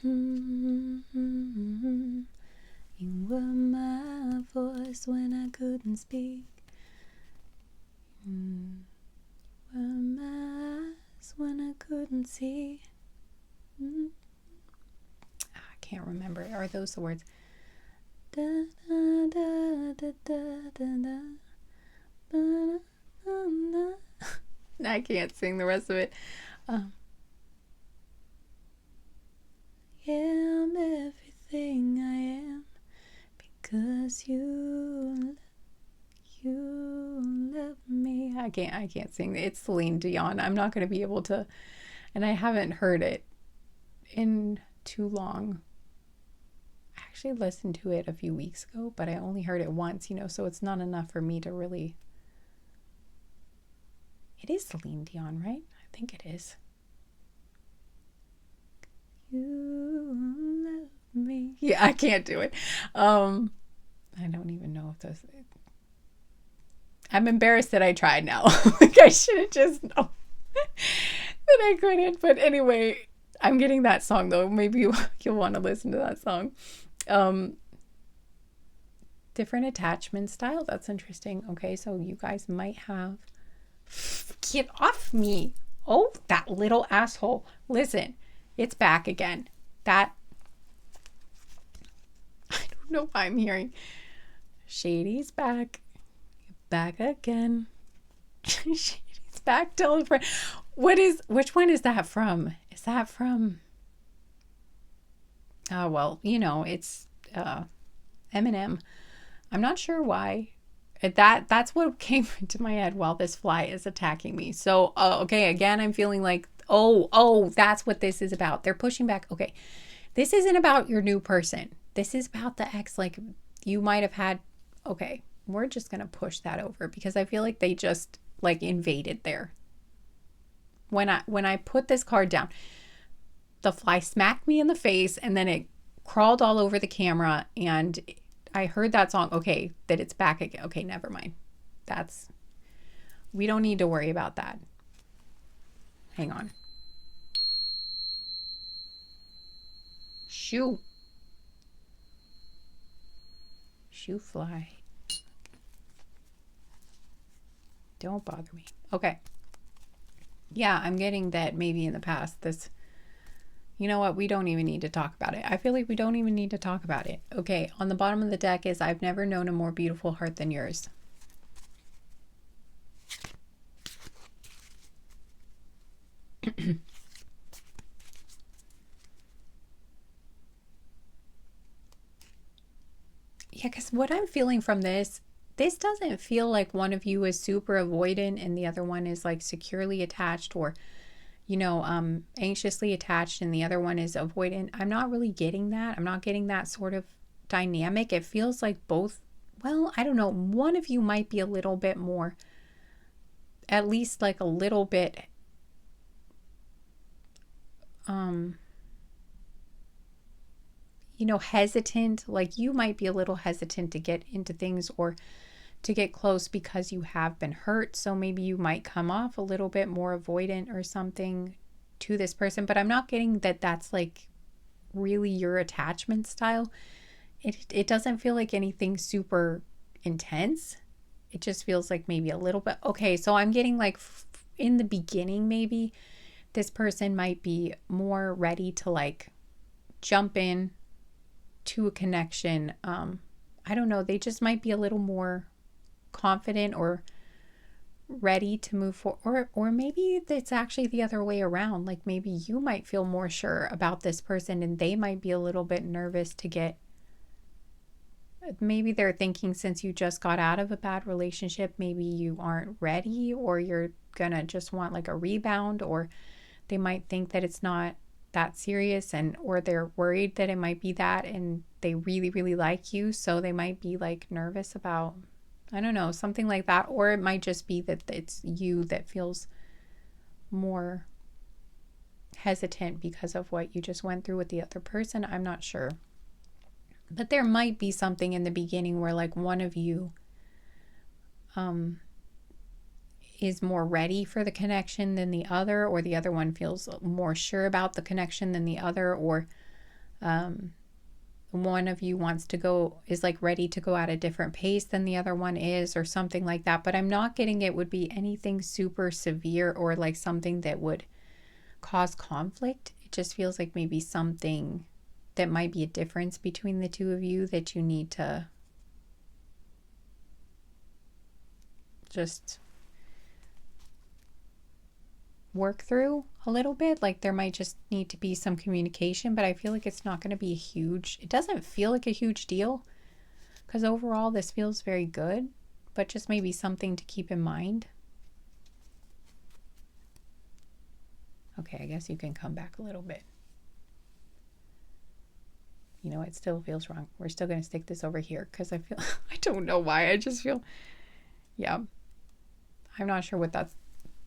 were my voice when I couldn't speak. You were my eyes when I couldn't see. I can't remember. Are those the words? Da, da, da, da, da, da, da. I can't sing the rest of it. I'm everything I am because you love me. I can't sing. It's Celine Dion. I'm not going to be able to, and I haven't heard it in too long. I actually listened to it a few weeks ago, but I only heard it once, so it's not enough for me to really. It is Celine Dion, right? I think it is. You love me. Yeah, I can't do it. I don't even know if those. I'm embarrassed that I tried now. Like I should have just known that I couldn't. But anyway, I'm getting that song though. Maybe you'll want to listen to that song. Different attachment style. That's interesting. Okay, so you guys might have. Get off me. Oh, that little asshole. Listen, it's back again. I don't know why I'm hearing. Shady's back. Back again. Shady's back. Tell a friend. Which one is that from? Is that from? Oh, well, it's Eminem. I'm not sure why. That's what came into my head while this fly is attacking me. So, okay, again, I'm feeling like, oh, that's what this is about. They're pushing back. Okay, This isn't about your new person. This is about the ex. Like, you might have had, okay, we're just going to push that over because I feel like they just like invaded there. When I put this card down, the fly smacked me in the face and then it crawled all over the camera and I heard that song. Okay, that it's back again. Okay, never mind. We don't need to worry about that. Hang on. Shoo fly. Don't bother me. Okay. Yeah, I'm getting that maybe in the past this, you know what, we don't even need to talk about it. I feel like we don't even need to talk about it. Okay, on the bottom of the deck is I've never known a more beautiful heart than yours. Yeah, because what I'm feeling from this doesn't feel like one of you is super avoidant and the other one is like securely attached or, anxiously attached and the other one is avoidant. I'm not really getting that. I'm not getting that sort of dynamic. It feels like both, well, I don't know. One of you might be a little bit more, at least like a little bit, hesitant. Like you might be a little hesitant to get into things or to get close because you have been hurt. So maybe you might come off a little bit more avoidant or something to this person. But I'm not getting that that's like really your attachment style. It doesn't feel like anything super intense. It just feels like maybe a little bit. Okay, so I'm getting like in the beginning, maybe this person might be more ready to like jump in to a connection. I don't know. They just might be a little more confident or ready to move forward. Or maybe it's actually the other way around. Like maybe you might feel more sure about this person and they might be a little bit nervous to get. Maybe they're thinking since you just got out of a bad relationship, maybe you aren't ready or you're gonna just want like a rebound, or they might think that it's not that serious or they're worried that it might be that and they really, really like you. So they might be like nervous about, I don't know, something like that. Or it might just be that it's you that feels more hesitant because of what you just went through with the other person. I'm not sure. But there might be something in the beginning where like one of you is more ready for the connection than the other, or the other one feels more sure about the connection than the other, or one of you is like ready to go at a different pace than the other one is, or something like that. But I'm not getting it would be anything super severe or like something that would cause conflict. It just feels like maybe something that might be a difference between the two of you that you need to just work through a little bit. Like there might just need to be some communication, but I feel like it's not going to be it doesn't feel like a huge deal because overall this feels very good, but just maybe something to keep in mind. Okay, I guess you can come back a little bit. It still feels wrong. We're still going to stick this over here because I feel, I don't know why. I just feel, yeah, I'm not sure what that's,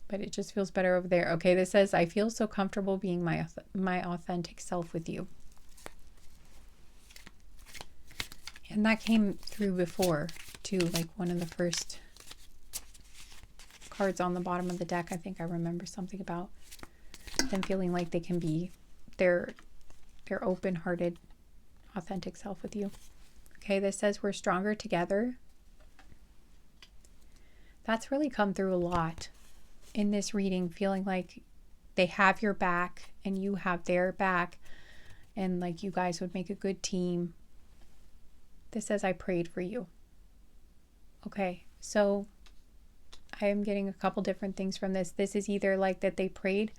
but it just feels better over there. Okay, this says, I feel so comfortable being my authentic self with you. And that came through before too, like one of the first cards on the bottom of the deck. I think I remember something about them feeling like they can be their open-hearted, authentic self with you. Okay, this says we're stronger together. That's really come through a lot in this reading, feeling like they have your back and you have their back and like you guys would make a good team. This says I prayed for you. Okay, so I am getting a couple different things from this. This is either like that they prayed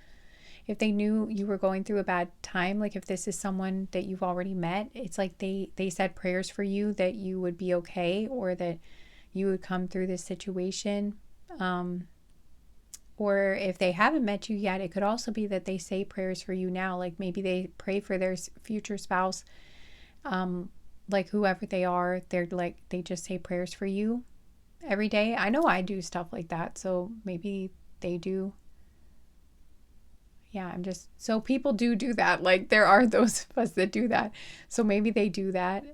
if they knew you were going through a bad time, like if this is someone that you've already met, it's like they said prayers for you that you would be or that you would come through this situation. Or if they haven't met you yet, it could also be that they say prayers for you now. Like maybe they pray for their future spouse, like whoever they are. They're like, they just say prayers for you every day. I know I do stuff like that. So maybe they do. Yeah, so people do that. Like there are those of us that do that. So maybe they do that.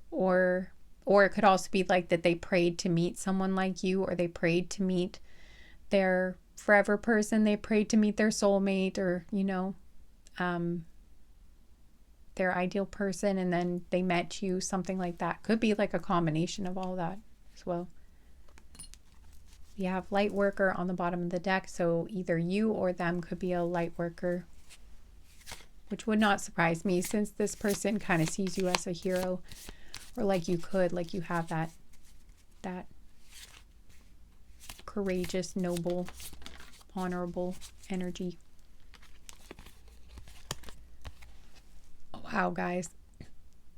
Or it could also be like that they prayed to meet someone like you, or they prayed to meet their forever person. They prayed to meet their soulmate, or, their ideal person, and then they met you, something like that. Could be like a combination of all that as well. You have light worker on the bottom of the deck, so either you or them could be a light worker, which would not surprise me since this person kind of sees you as a hero, or like you have that courageous, noble, honorable energy. Oh, wow, guys.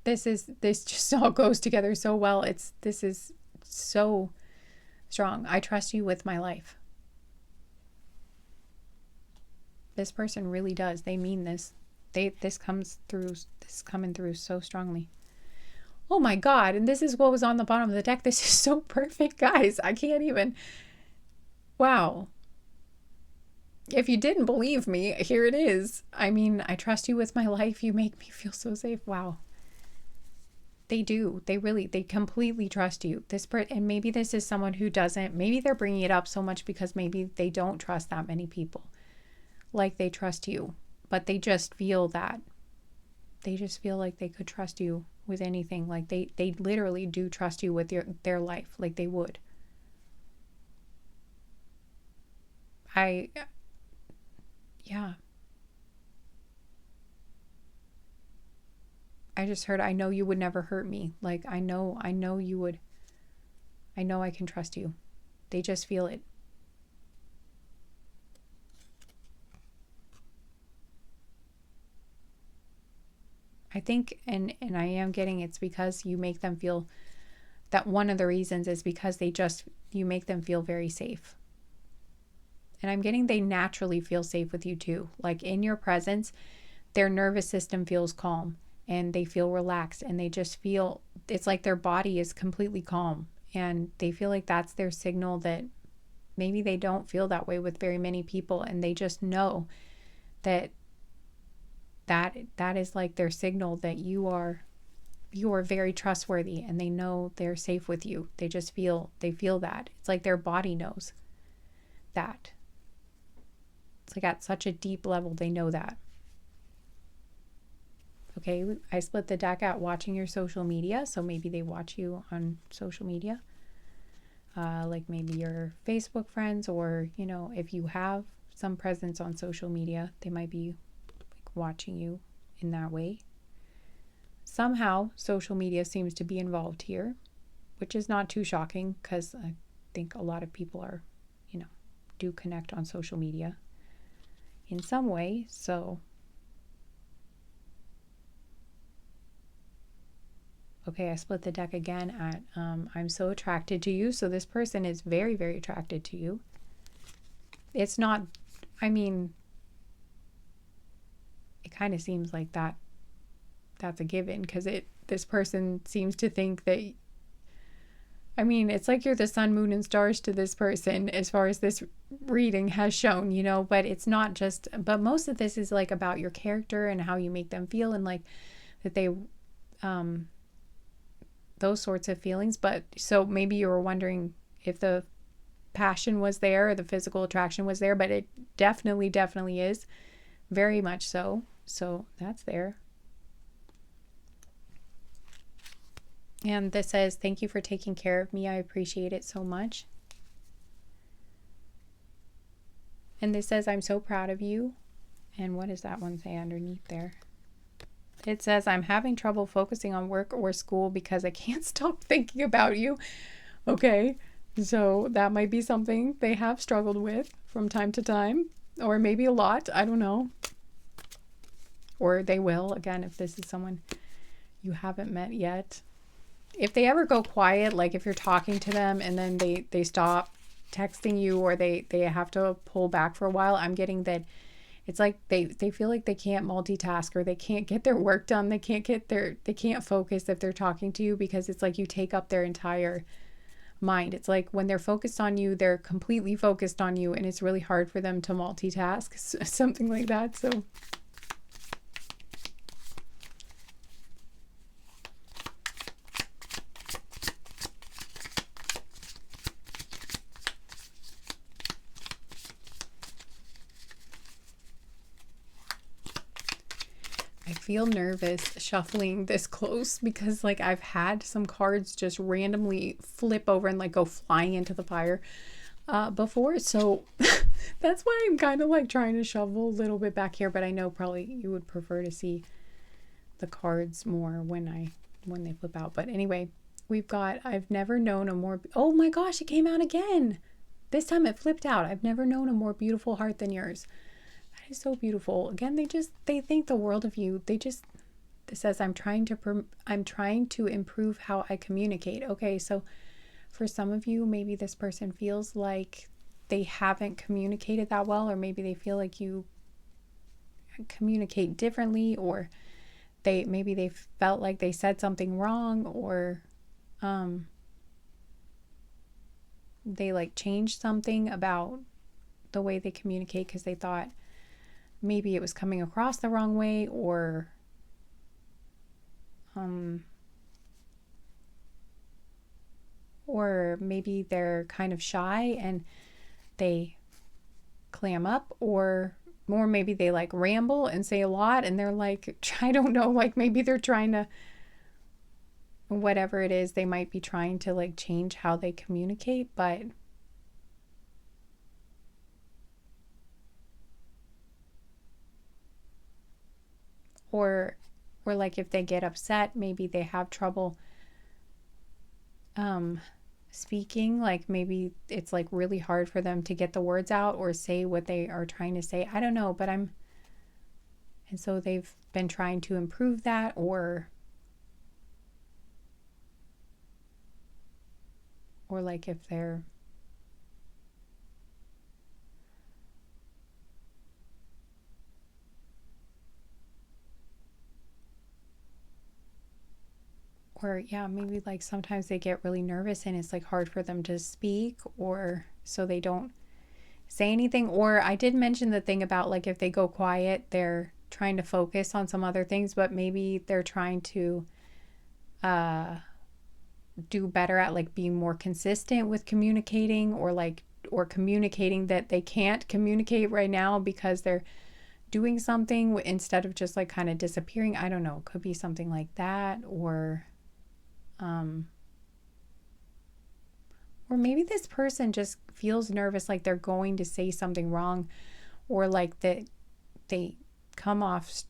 This just all goes together so well. This is so strong. I trust you with my life. This person really does. They mean this. This coming through so strongly. Oh my God. And this is what was on the bottom of the deck. This is so perfect, guys. I can't even. Wow. If you didn't believe me, here it is. I mean, I trust you with my life. You make me feel so safe. Wow. They do. They completely trust you. And maybe this is someone who doesn't. Maybe they're bringing it up so much because maybe they don't trust that many people like they trust you. But they just feel that. They just feel like they could trust you with anything. Like they literally do trust you with their life. Like they would. Yeah. I just heard, I know you would never hurt me. Like, I know you would. I know I can trust you. They just feel it. I think, and I am getting it's because you make them feel that one of the reasons is because you make them feel very safe. And I'm getting they naturally feel safe with you too. Like in your presence, their nervous system feels calm and they feel relaxed, and they just feel, it's like their body is completely calm, and they feel like that's their signal that maybe they don't feel that way with very many people, and they just know that is like their signal that you are very trustworthy, and they know they're safe with you. They feel that. It's like their body knows that. It's like at such a deep level, they know that. Okay, I split the deck at watching your social media. So maybe they watch you on social media. Like maybe your Facebook friends, or, if you have some presence on social media, they might be like watching you in that way. Somehow social media seems to be involved here, which is not too shocking because I think a lot of people are, do connect on social media in some way. So, okay, I split the deck again at I'm so attracted to you. So this person is very, very attracted to you. It's not, it kind of seems like that's a given, because this person seems to think that, it's like you're the sun, moon, and stars to this person as far as this reading has shown, but it's not just, but most of this is like about your character and how you make them feel, and like that they, those sorts of feelings. But so maybe you were wondering if the passion was there or the physical attraction was there, but it definitely is, very much so. So that's there. And this says, thank you for taking care of me. I appreciate it so much. And this says, I'm so proud of you. And what does that one say underneath there? It says, I'm having trouble focusing on work or school because I can't stop thinking about you. Okay, so that might be something they have struggled with from time to time, or maybe a lot. I don't know. Or they will, again, if this is someone you haven't met yet. If they ever go quiet, like if you're talking to them and then they stop texting you, or they have to pull back for a while. I'm getting that it's like they feel like they can't multitask, or they can't get their work done. They can't focus if they're talking to you, because it's like you take up their entire mind. It's like when they're focused on you, they're completely focused on you, and it's really hard for them to multitask, something like that. So I feel nervous shuffling this close, because like I've had some cards just randomly flip over and like go flying into the fire before. So that's why I'm kind of like trying to shuffle a little bit back here, but I know probably you would prefer to see the cards more when they flip out. But anyway, we've got I've never known a more, oh my gosh, it came out again. This time it flipped out. I've never known a more beautiful heart than yours. That is so beautiful. Again, they think the world of you. It says I'm trying to improve how I communicate. Okay, so for some of you, maybe this person feels like they haven't communicated that well, or maybe they feel like you communicate differently, or maybe they felt like they said something wrong, or they like changed something about the way they communicate because they thought maybe it was coming across the wrong way, or maybe they're kind of shy and they clam up, or maybe they like ramble and say a lot, and they're like, I don't know, like maybe they're trying to, whatever it is, they might be trying to like change how they communicate, but or like if they get upset, maybe they have trouble speaking, like maybe it's like really hard for them to get the words out or say what they are trying to say. I don't know, but and so they've been trying to improve that, or like if they're or yeah, maybe like sometimes they get really nervous and it's like hard for them to speak, or so they don't say anything. Or I did mention the thing about like if they go quiet, they're trying to focus on some other things, but maybe they're trying to do better at like being more consistent with communicating, or communicating that they can't communicate right now because they're doing something instead of just like kind of disappearing. I don't know, could be something like that, or maybe this person just feels nervous, like they're going to say something wrong, or like that they come off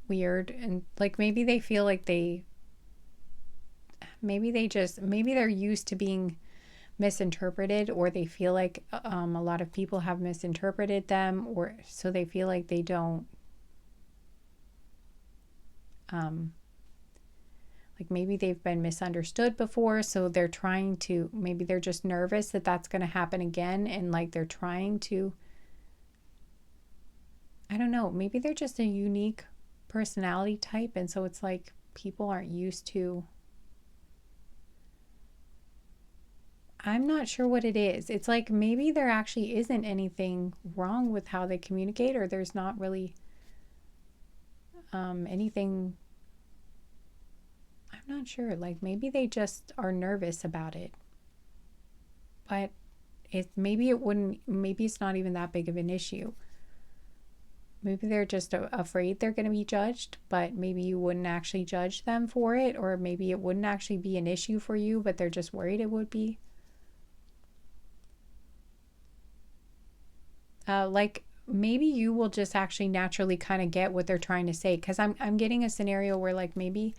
weird, and like maybe they feel like maybe they're used to being misinterpreted, or they feel like a lot of people have misinterpreted them, or so they feel like they don't like maybe they've been misunderstood before, so maybe they're just nervous that that's going to happen again, and like they're trying to, I don't know, maybe they're just a unique personality type, and so it's like people aren't used to, I'm not sure what it is. It's like maybe there actually isn't anything wrong with how they communicate, or there's not really anything. I'm not sure. Like maybe they just are nervous about it. But maybe it's not even that big of an issue. Maybe they're just afraid they're going to be judged, but maybe you wouldn't actually judge them for it, or maybe it wouldn't actually be an issue for you, but they're just worried it would be. Like maybe you will just actually naturally kind of get what they're trying to say, because I'm getting a scenario where like maybe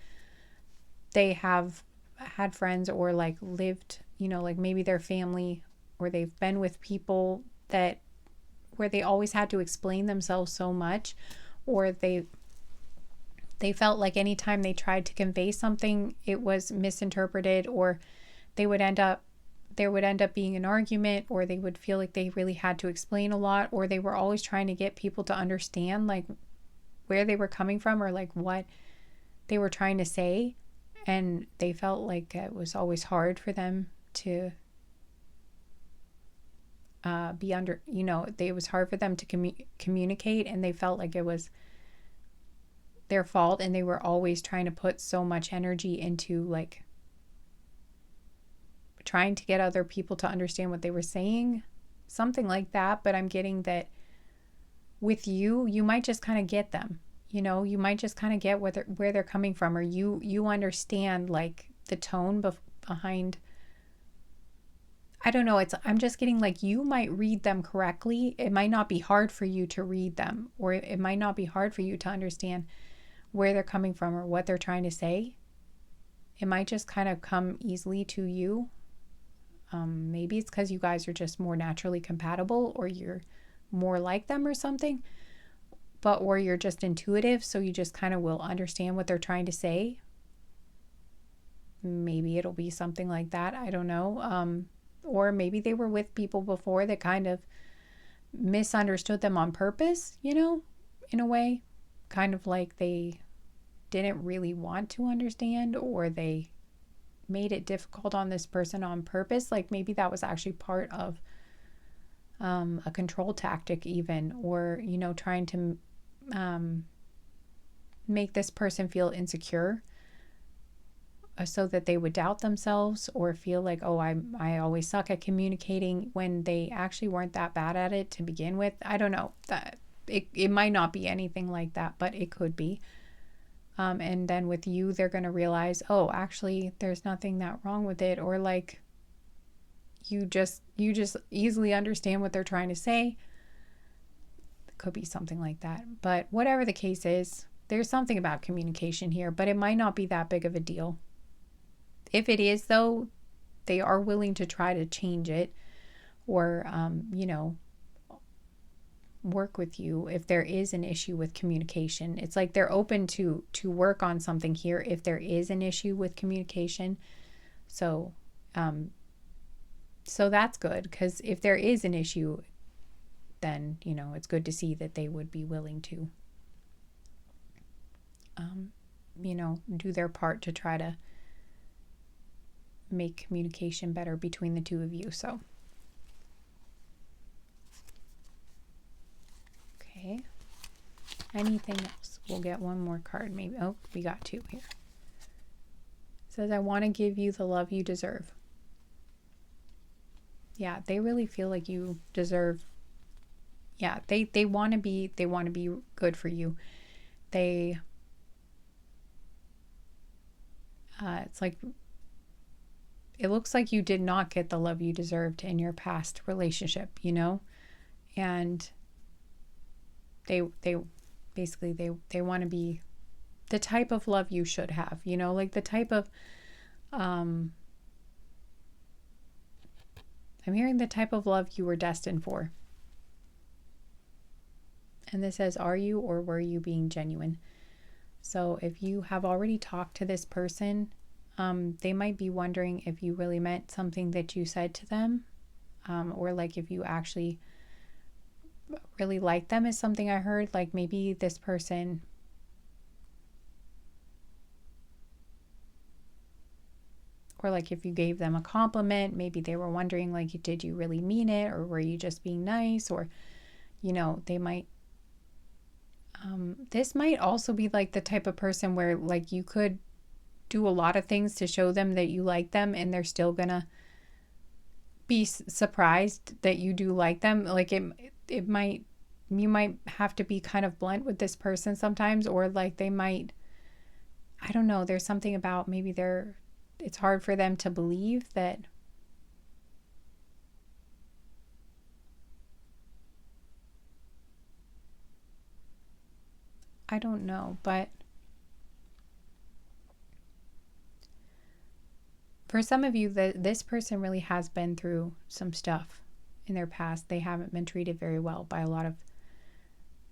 they have had friends, or like lived, like maybe their family, or they've been with people where they always had to explain themselves so much, or they felt like anytime they tried to convey something, it was misinterpreted, or they would end up there would end up being an argument, or they would feel like they really had to explain a lot, or they were always trying to get people to understand like where they were coming from, or like what they were trying to say. And they felt like it was always hard for them to be under, it was hard for them to communicate, and they felt like it was their fault, and they were always trying to put so much energy into like trying to get other people to understand what they were saying, something like that. But I'm getting that with you, you might just kind of get them, you might just kind of get where they're coming from, or you understand like the tone behind. I don't know. I'm just getting like you might read them correctly. It might not be hard for you to read them, or it might not be hard for you to understand where they're coming from or what they're trying to say. It might just kind of come easily to you. Maybe it's because you guys are just more naturally compatible, or you're more like them or something, or you're just intuitive, so you just kind of will understand what they're trying to say. Maybe it'll be something like that. I don't know. Or maybe they were with people before that kind of misunderstood them on purpose, in a way, kind of like they didn't really want to understand, or they made it difficult on this person on purpose. Like maybe that was actually part of a control tactic even, or, trying to make this person feel insecure, so that they would doubt themselves, or feel like, oh, I always suck at communicating, when they actually weren't that bad at it to begin with. I don't know. That it might not be anything like that, but it could be. And then with you, they're going to realize, oh, actually, there's nothing that wrong with it, or like you just easily understand what they're trying to say. It could be something like that. But whatever the case is, there's something about communication here, but it might not be that big of a deal. If it is, though, they are willing to try to change it, or, work with you if there is an issue with communication. It's like they're open to work on something here if there is an issue with communication. So that's good, because if there is an issue, then, it's good to see that they would be willing to, do their part to try to make communication better between the two of you. So, okay. Anything else? We'll get one more card maybe. Oh, we got two here. It says, I want to give you the love you deserve. Yeah, they really feel like you deserve. Yeah, they want to be good for you. They it's like, it looks like you did not get the love you deserved in your past relationship, and they basically they want to be the type of love you should have, like the type of I'm hearing the type of love you were destined for. And this says, are you or were you being genuine? So if you have already talked to this person, they might be wondering if you really meant something that you said to them, or like if you actually really like them, is something I heard. Like maybe this person or like if you gave them a compliment, maybe they were wondering like, did you really mean it, or were you just being nice? Or they might this might also be like the type of person where like you could do a lot of things to show them that you like them, and they're still gonna be surprised that you do like them. Like it might, you might have to be kind of blunt with this person sometimes, or like they might, I don't know, there's something about maybe it's hard for them to believe that I don't know, but for some of you, this person really has been through some stuff in their past. They haven't been treated very well by a lot of,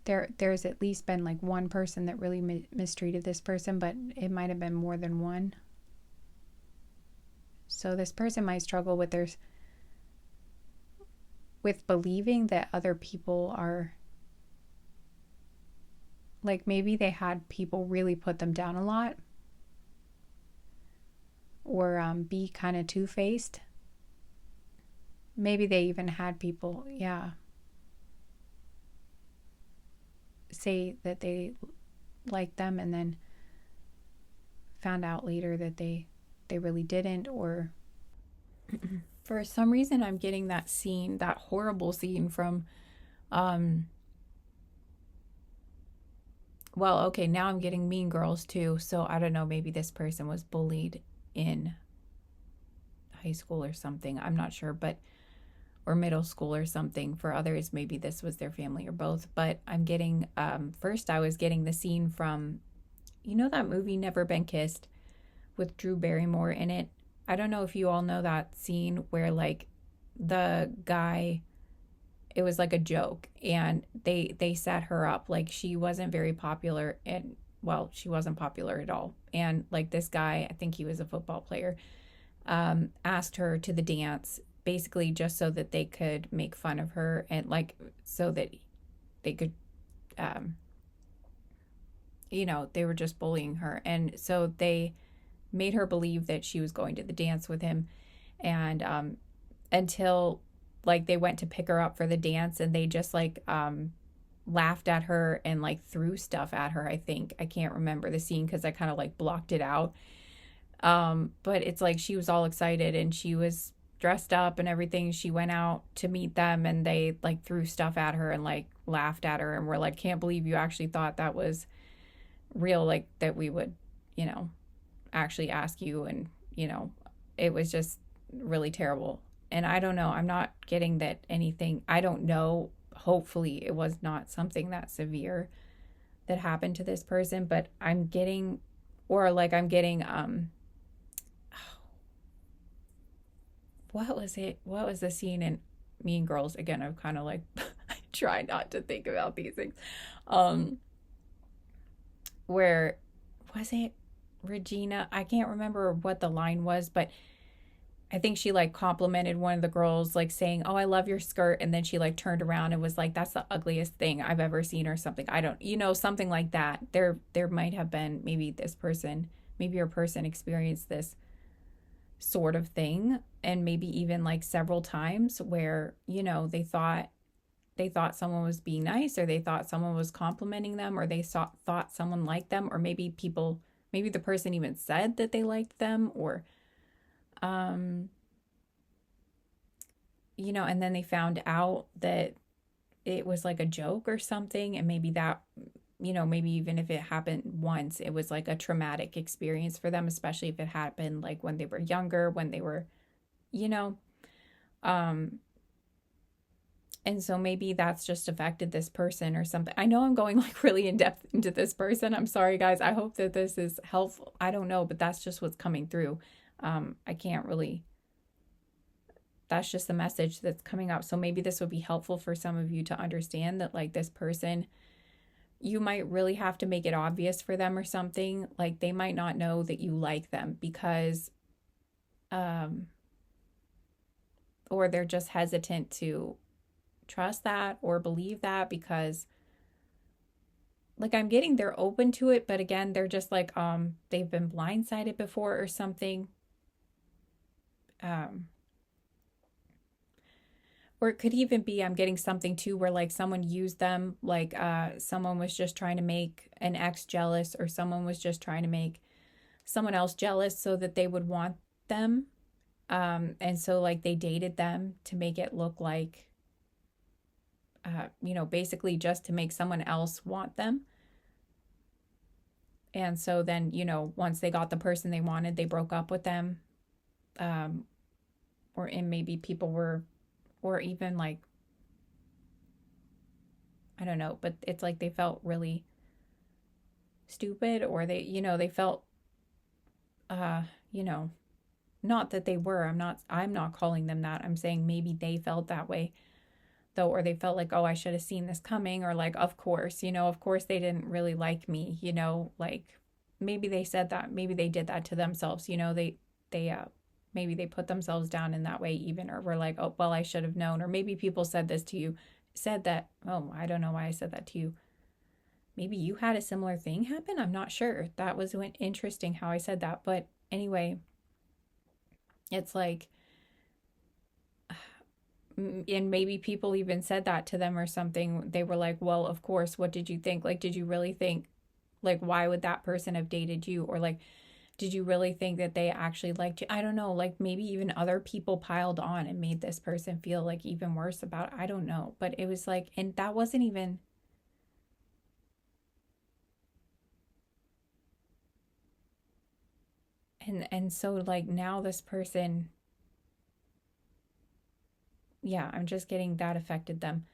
there's at least been like one person that really mistreated this person, but it might have been more than one. So this person might struggle with with believing that other people are, like, maybe they had people really put them down a lot, or be kind of two-faced. Maybe they even had people, say that they liked them and then found out later that they really didn't. Or for some reason I'm getting that scene, that horrible scene from well, okay, now I'm getting Mean Girls too. So I don't know, maybe this person was bullied in high school or something. I'm not sure, but or middle school or something. For others, maybe this was their family or both. But I'm getting first I was getting the scene from, you know, that movie Never Been Kissed with Drew Barrymore in it. I don't know if you all know that scene where like the guy, it was like a joke, and they set her up like she wasn't very popular, and well, she wasn't popular at all. And like this guy, I think he was a football player, asked her to the dance basically just so that they could make fun of her, and like so that they could you know, they were just bullying her. And so they made her believe that she was going to the dance with him, and until like they went to pick her up for the dance, and they just like laughed at her and like threw stuff at her. I think I can't remember the scene because I kind of like blocked it out. But it's like she was all excited and she was dressed up and everything. She went out to meet them and they like threw stuff at her and like laughed at her and were like, can't believe you actually thought that was real, like that we would, you know, actually ask you. And, you know, it was just really terrible. And I don't know, I'm not getting that anything, I don't know, hopefully it was not something that severe that happened to this person, but I'm getting, or like I'm getting what was it? What was the scene in Mean Girls? Again, I'm kind of like I try not to think about these things. Where was it? Regina? I can't remember what the line was, but I think she like complimented one of the girls, like saying, "Oh, I love your skirt," and then she like turned around and was like, "That's the ugliest thing I've ever seen," or something. I don't, you know, something like that. There might have been maybe this person, maybe your person experienced this sort of thing, and maybe even like several times where, you know, they thought someone was being nice, or they thought someone was complimenting them, or they thought someone liked them, or maybe the person even said that they liked them, or you know, and then they found out that it was like a joke or something, and maybe that, you know, maybe even if it happened once, it was like a traumatic experience for them, especially if it happened like when they were younger, when they were, you know, and so maybe that's just affected this person or something. I know I'm going like really in depth into this person. I'm sorry, guys. I hope that this is helpful. I don't know, but that's just what's coming through. I can't really, that's just the message that's coming up. So maybe this would be helpful for some of you to understand that like this person, you might really have to make it obvious for them or something. Like they might not know that you like them because, or they're just hesitant to trust that or believe that because like I'm getting they're open to it, but again, they're just like they've been blindsided before or something. Or it could even be I'm getting something too where like someone used them, like someone was just trying to make an ex jealous, or someone was just trying to make someone else jealous so that they would want them. And so like they dated them to make it look like you know, basically just to make someone else want them. And so then, you know, once they got the person they wanted, they broke up with them. Or and maybe people were, or even like, I don't know, but it's like they felt really stupid, or they, you know, they felt, you know, not that they were, I'm not calling them that. I'm saying maybe they felt that way though, or they felt like, oh, I should have seen this coming, or like, of course, you know, of course they didn't really like me, you know, like maybe they said that, maybe they did that to themselves, you know, they maybe they put themselves down in that way even, or were like, oh, well, I should have known. Or maybe people said this to you, said that, oh, I don't know why I said that to you. Maybe you had a similar thing happen. I'm not sure. That was interesting how I said that. But anyway, it's like, and maybe people even said that to them or something. They were like, well, of course, what did you think? Like, did you really think, like, why would that person have dated you? Or like, did you really think that they actually liked you? I don't know. Like, maybe even other people piled on and made this person feel like even worse about it. I don't know. But it was like, and that wasn't even, and so like now this person, yeah, I'm just getting that affected them,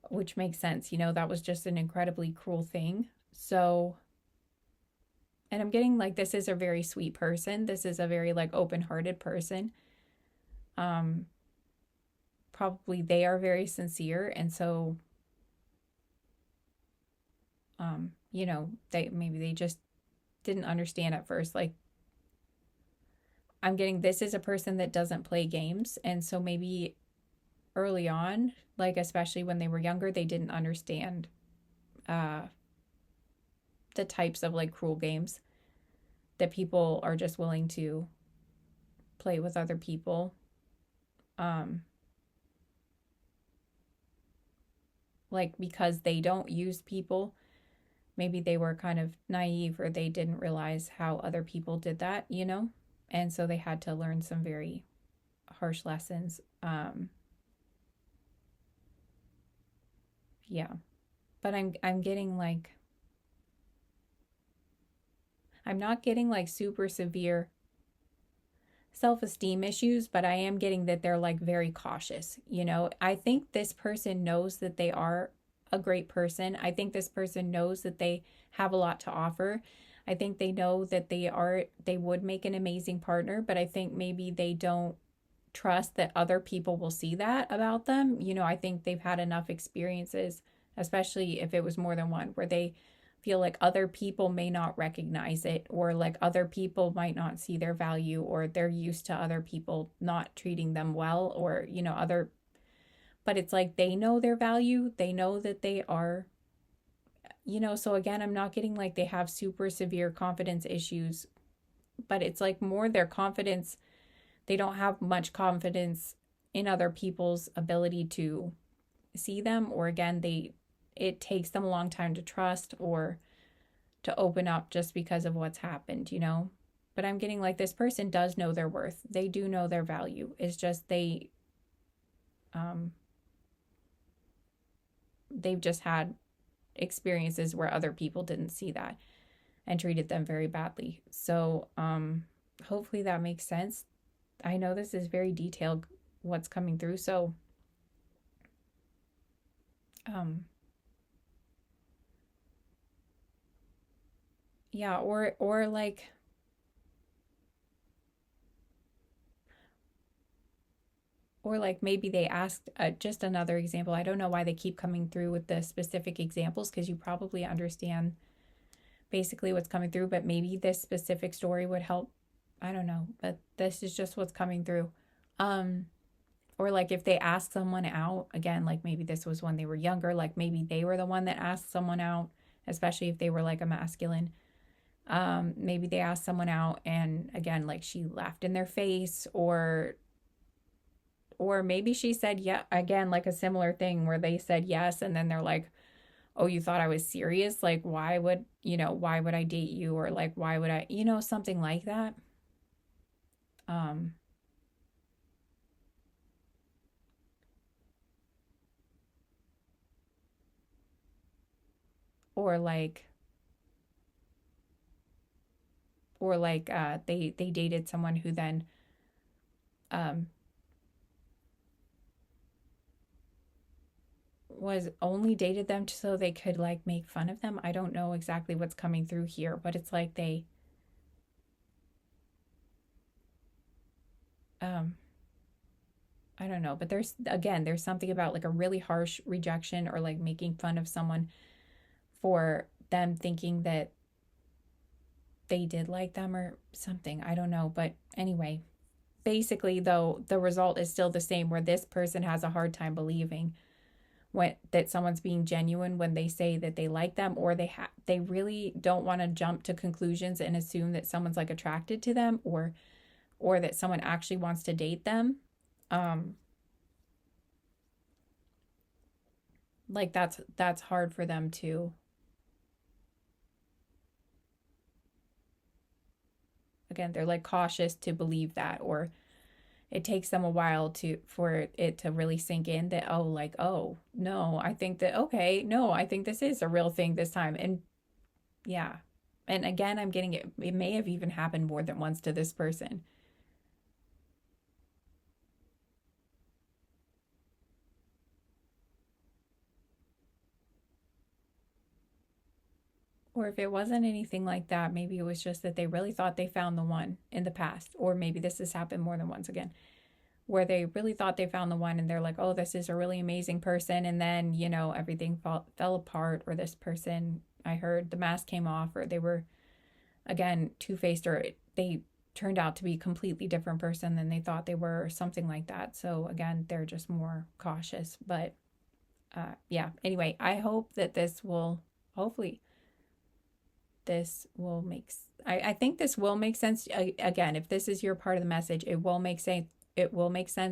which makes sense. That was just an incredibly cruel thing. So, and I'm getting like this is a very sweet person. This is a very like open-hearted person. Um, Probably they are very sincere, and so they just didn't understand at first. Like, I'm getting this is a person that doesn't play games, and so maybe early on, like especially when they were younger, they didn't understand uh the types of like cruel games that people are just willing to play with other people. Um like because they don't use people, maybe they were kind of naive or they didn't realize how other people did that. And so they had to learn some very harsh lessons. Yeah. But I'm getting like I'm not getting like super severe self-esteem issues, but I am getting that they're like very cautious. I think this person knows that they are a great person. I think this person knows that they have a lot to offer. I think they know that they would make an amazing partner, but I think maybe they don't trust that other people will see that about them. I think they've had enough experiences, especially if it was more than one, where they feel like other people may not recognize it, or like other people might not see their value, or they're used to other people not treating them well, or other, but it's like they know their value, they know that they are, so again, I'm not getting like they have super severe confidence issues, but it's like more their confidence, they don't have much confidence in other people's ability to see them, or again, it takes them a long time to trust or to open up just because of what's happened. But I'm getting like this person does know their worth. They do know their value. It's just they've just had experiences where other people didn't see that and treated them very badly. So hopefully that makes sense. I know this is very detailed what's coming through, so yeah, or like maybe they asked just another example. I don't know why they keep coming through with the specific examples, because you probably understand basically what's coming through, but maybe this specific story would help. I don't know, but this is just what's coming through. Or like if they ask someone out, again, like maybe this was when they were younger, like maybe they were the one that asked someone out, especially if they were like a masculine. Maybe they asked someone out and again, like she laughed in their face, or maybe she said, yeah, again, like a similar thing where they said yes. And then they're like, oh, you thought I was serious? Like, why would I date you? Or like, why would I, something like that. Um, or like, they dated someone who then, um, was only dated them so they could like make fun of them. I don't know exactly what's coming through here, but it's like um I don't know, but there's something about like a really harsh rejection, or like making fun of someone for them thinking that they did like them or something. I don't know, but anyway, basically, though, the result is still the same, where this person has a hard time believing that someone's being genuine when they say that they like them, or they really don't want to jump to conclusions and assume that someone's like attracted to them, or that someone actually wants to date them. Like that's hard for them to, again, they're like cautious to believe that, or it takes them a while for it to really sink in that, oh, like, oh no, I think that, okay, no, I think this is a real thing this time. And yeah, and again, I'm getting it may have even happened more than once to this person. Or if it wasn't anything like that, maybe it was just that they really thought they found the one in the past. Or maybe this has happened more than once again, where they really thought they found the one and they're like, oh, this is a really amazing person. And then, everything fell apart, or this person, I heard the mask came off, or they were, again, two-faced, or they turned out to be a completely different person than they thought they were, or something like that. So again, they're just more cautious. But yeah, anyway, I hope that hopefully this will I think this will make sense. Again, if this is your part of the message, it will make sense,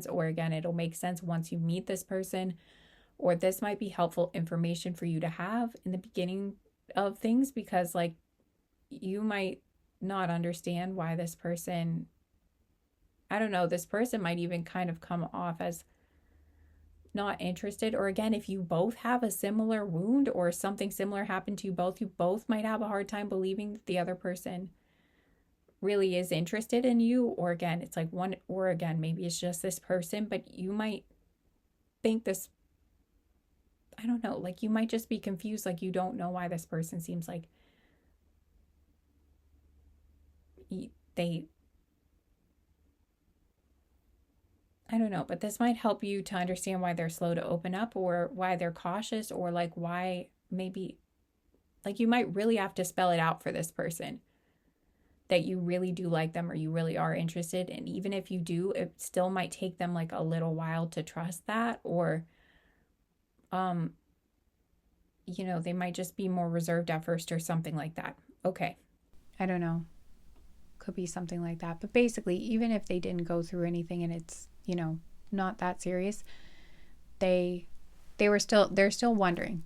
or again, it'll make sense once you meet this person, or this might be helpful information for you to have in the beginning of things, because like you might not understand why this person, I don't know, this person might even kind of come off as not interested. Or again, if you both have a similar wound or something similar happened to you both might have a hard time believing that the other person really is interested in you. Or again, it's like one, or again, maybe it's just this person, but you might think this, I don't know, like you might just be confused, like you don't know why this person seems like they, I don't know, but this might help you to understand why they're slow to open up, or why they're cautious, or like why maybe, like you might really have to spell it out for this person that you really do like them, or you really are interested. And even if you do, it still might take them like a little while to trust that, or they might just be more reserved at first, or something like that. Okay. I don't know. Could be something like that. But basically, even if they didn't go through anything and it's, not that serious, they're still wondering,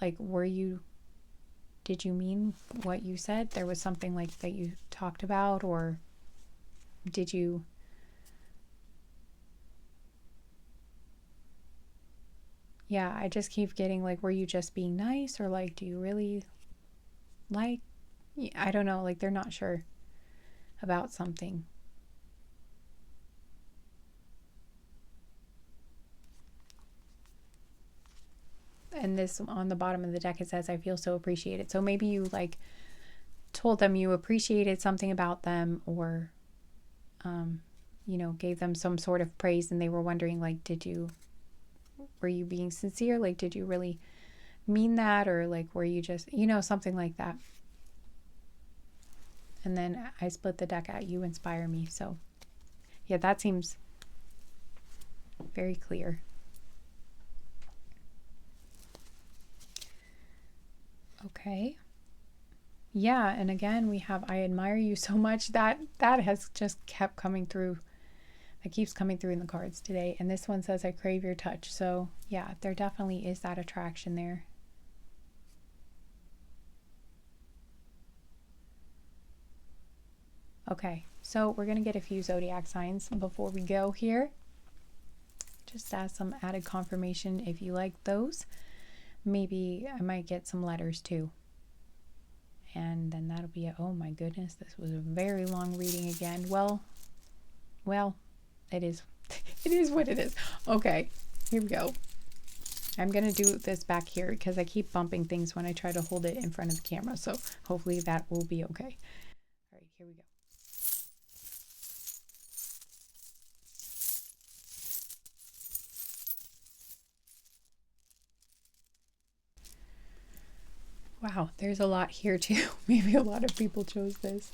like, did you mean what you said? There was something like that you talked about, or did you, yeah, I just keep getting like, were you just being nice, or like, do you really like, I don't know, like they're not sure about something. And this on the bottom of the deck, it says, I feel so appreciated. So maybe you like told them you appreciated something about them, or gave them some sort of praise, and they were wondering, like, were you being sincere? Like, did you really mean that? Or like, were you just, something like that. And then I split the deck at you inspire me. So yeah, that seems very clear. Okay. Yeah, and again, we have I admire you so much. That has just kept coming through. It keeps coming through in the cards today. And this one says, I crave your touch. So yeah, there definitely is that attraction there. Okay, so we're going to get a few zodiac signs before we go here. Just as some added confirmation if you like those. Maybe I might get some letters too. And then that'll be it. Oh my goodness, this was a very long reading again. Well, it is it is what it is. Okay, here we go. I'm going to do this back here because I keep bumping things when I try to hold it in front of the camera. So hopefully that will be okay. All right, here we go. Wow, there's a lot here too. Maybe a lot of people chose this.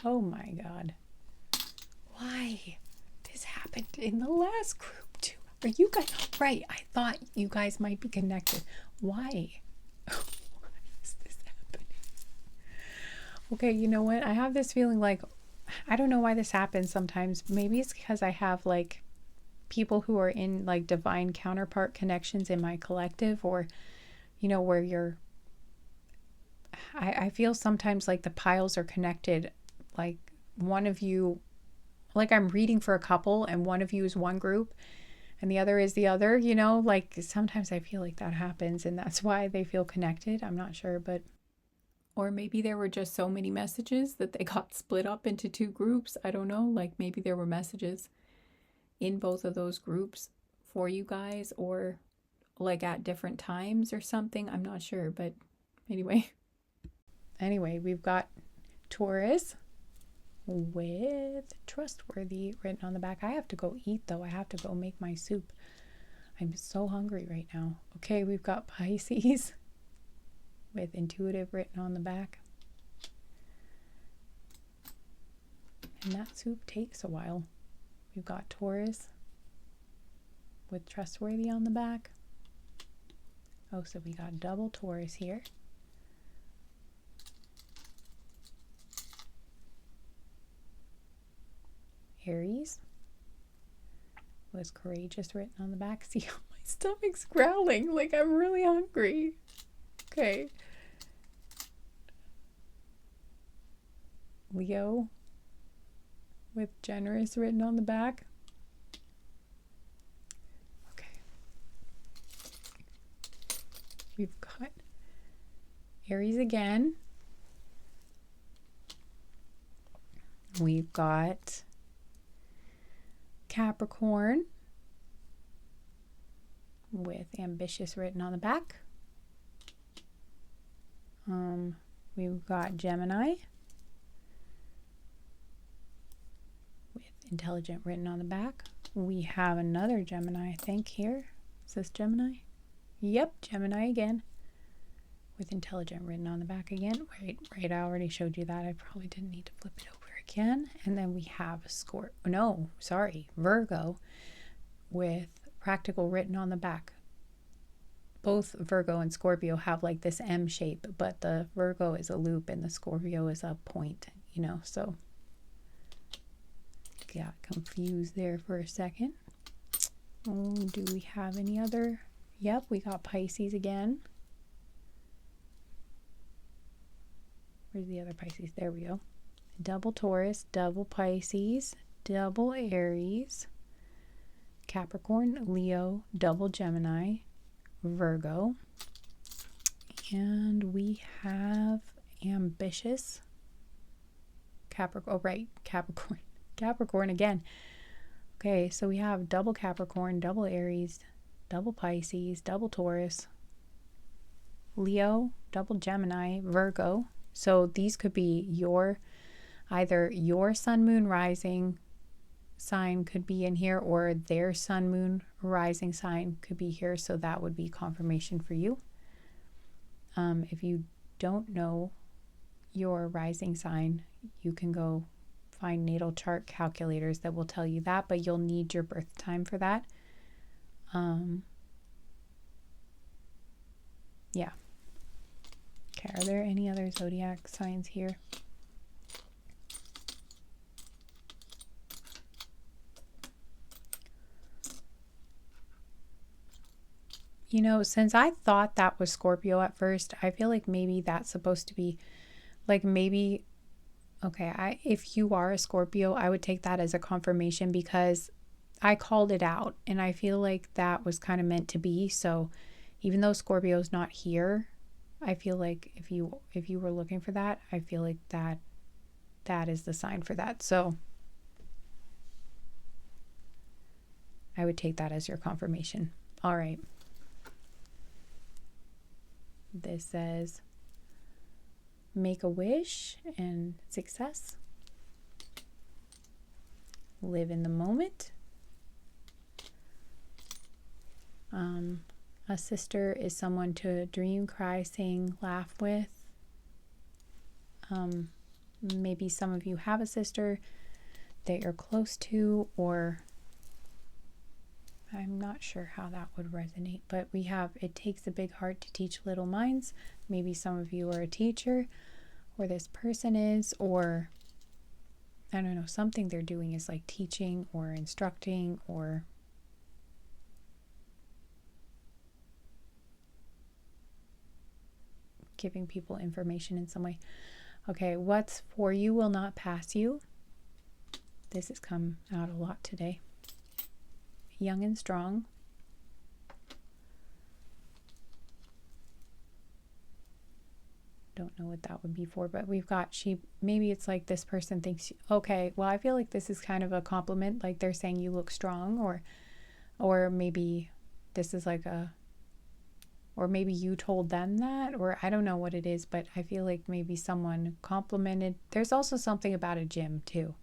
Oh my God. why? This happened in the last group too. Are you guys right? I thought you guys might be connected. Why? Why is this happening? Okay, you know what? I have this feeling like, I don't know why this happens sometimes. Maybe it's because I have like people who are in like divine counterpart connections in my collective, or, you know, where you're, I feel sometimes like the piles are connected. Like one of you, like I'm reading for a couple and one of you is one group and the other is the other, you know, like sometimes I feel like that happens and that's why they feel connected. I'm not sure, but, or maybe there were just so many messages that they got split up into two groups. I don't know. Like maybe there were messages in both of those groups for you guys, or like at different times or something. I'm not sure, but anyway. Anyway, we've got Taurus with trustworthy written on the back. I have to go eat though. I have to go make my soup. I'm so hungry right now. Okay, we've got Pisces with intuitive written on the back. And that soup takes a while. We've got Taurus with trustworthy on the back. Oh, so we got double Taurus here. Aries was courageous written on the back. See how my stomach's growling like I'm really hungry. Okay. Leo with generous written on the back. Okay. We've got Aries again. We've got Capricorn with ambitious written on the back. We've got Gemini with intelligent written on the back. We have another Gemini, I think, here. Is this Gemini? Yep, Gemini again with intelligent written on the back again. Right, I already showed you that. I probably didn't need to flip it over again. And then we have Virgo with practical written on the back. Both Virgo and Scorpio have like this M shape, but the Virgo is a loop and the Scorpio is a point, you know, so got confused there for a second. Oh, do we have any other? Yep, we got Pisces again. Where's the other Pisces? There we go. Double Taurus, double Pisces, double Aries, Capricorn, Leo, double Gemini, Virgo, and we have ambitious Capricorn. Oh, right, Capricorn again. Okay, so we have double Capricorn, double Aries, double Pisces, double Taurus, Leo, double Gemini, Virgo. So these could be either your sun, moon, rising sign could be in here, or their sun, moon, rising sign could be here. So that would be confirmation for you. If you don't know your rising sign, you can go find natal chart calculators that will tell you that, but you'll need your birth time for that. Yeah. Okay, are there any other zodiac signs here? You know, since I thought that was Scorpio at first, I feel like maybe that's supposed to be, like maybe, okay, if you are a Scorpio, I would take that as a confirmation because I called it out and I feel like that was kind of meant to be. So even though Scorpio's not here, I feel like if you were looking for that, I feel like that is the sign for that. So I would take that as your confirmation. All right. This says, make a wish and success. Live in the moment. A sister is someone to dream, cry, sing, laugh with. Maybe some of you have a sister that you're close to, or I'm not sure how that would resonate, but we have, it takes a big heart to teach little minds. Maybe some of you are a teacher, or this person is, or I don't know, something they're doing is like teaching or instructing or giving people information in some way. Okay, what's for you will not pass you. This has come out a lot today. Young and strong. Don't know what that would be for, but we've got maybe it's like this person thinks, okay, well, I feel like this is kind of a compliment, like they're saying you look strong, or maybe this is like or maybe you told them that, or I don't know what it is, but I feel like maybe someone complimented. There's also something about a gym too.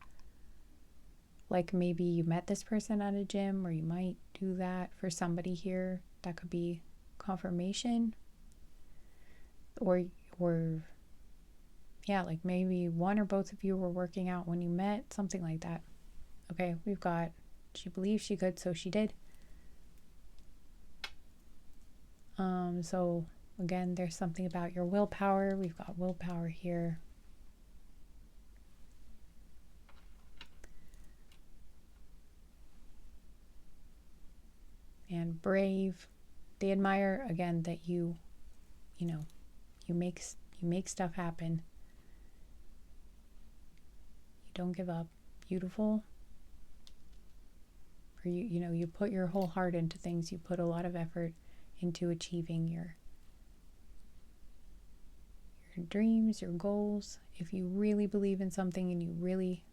Like maybe you met this person at a gym, or you might do that for somebody here. That could be confirmation. Or yeah, like maybe one or both of you were working out when you met, something like that. Okay, we've got, she believed she could, so she did. So again, there's something about your willpower. We've got willpower here. And brave. They admire, again, that you make stuff happen. You don't give up. Beautiful. Or you put your whole heart into things. You put a lot of effort into achieving your dreams, your goals. If you really believe in something and you really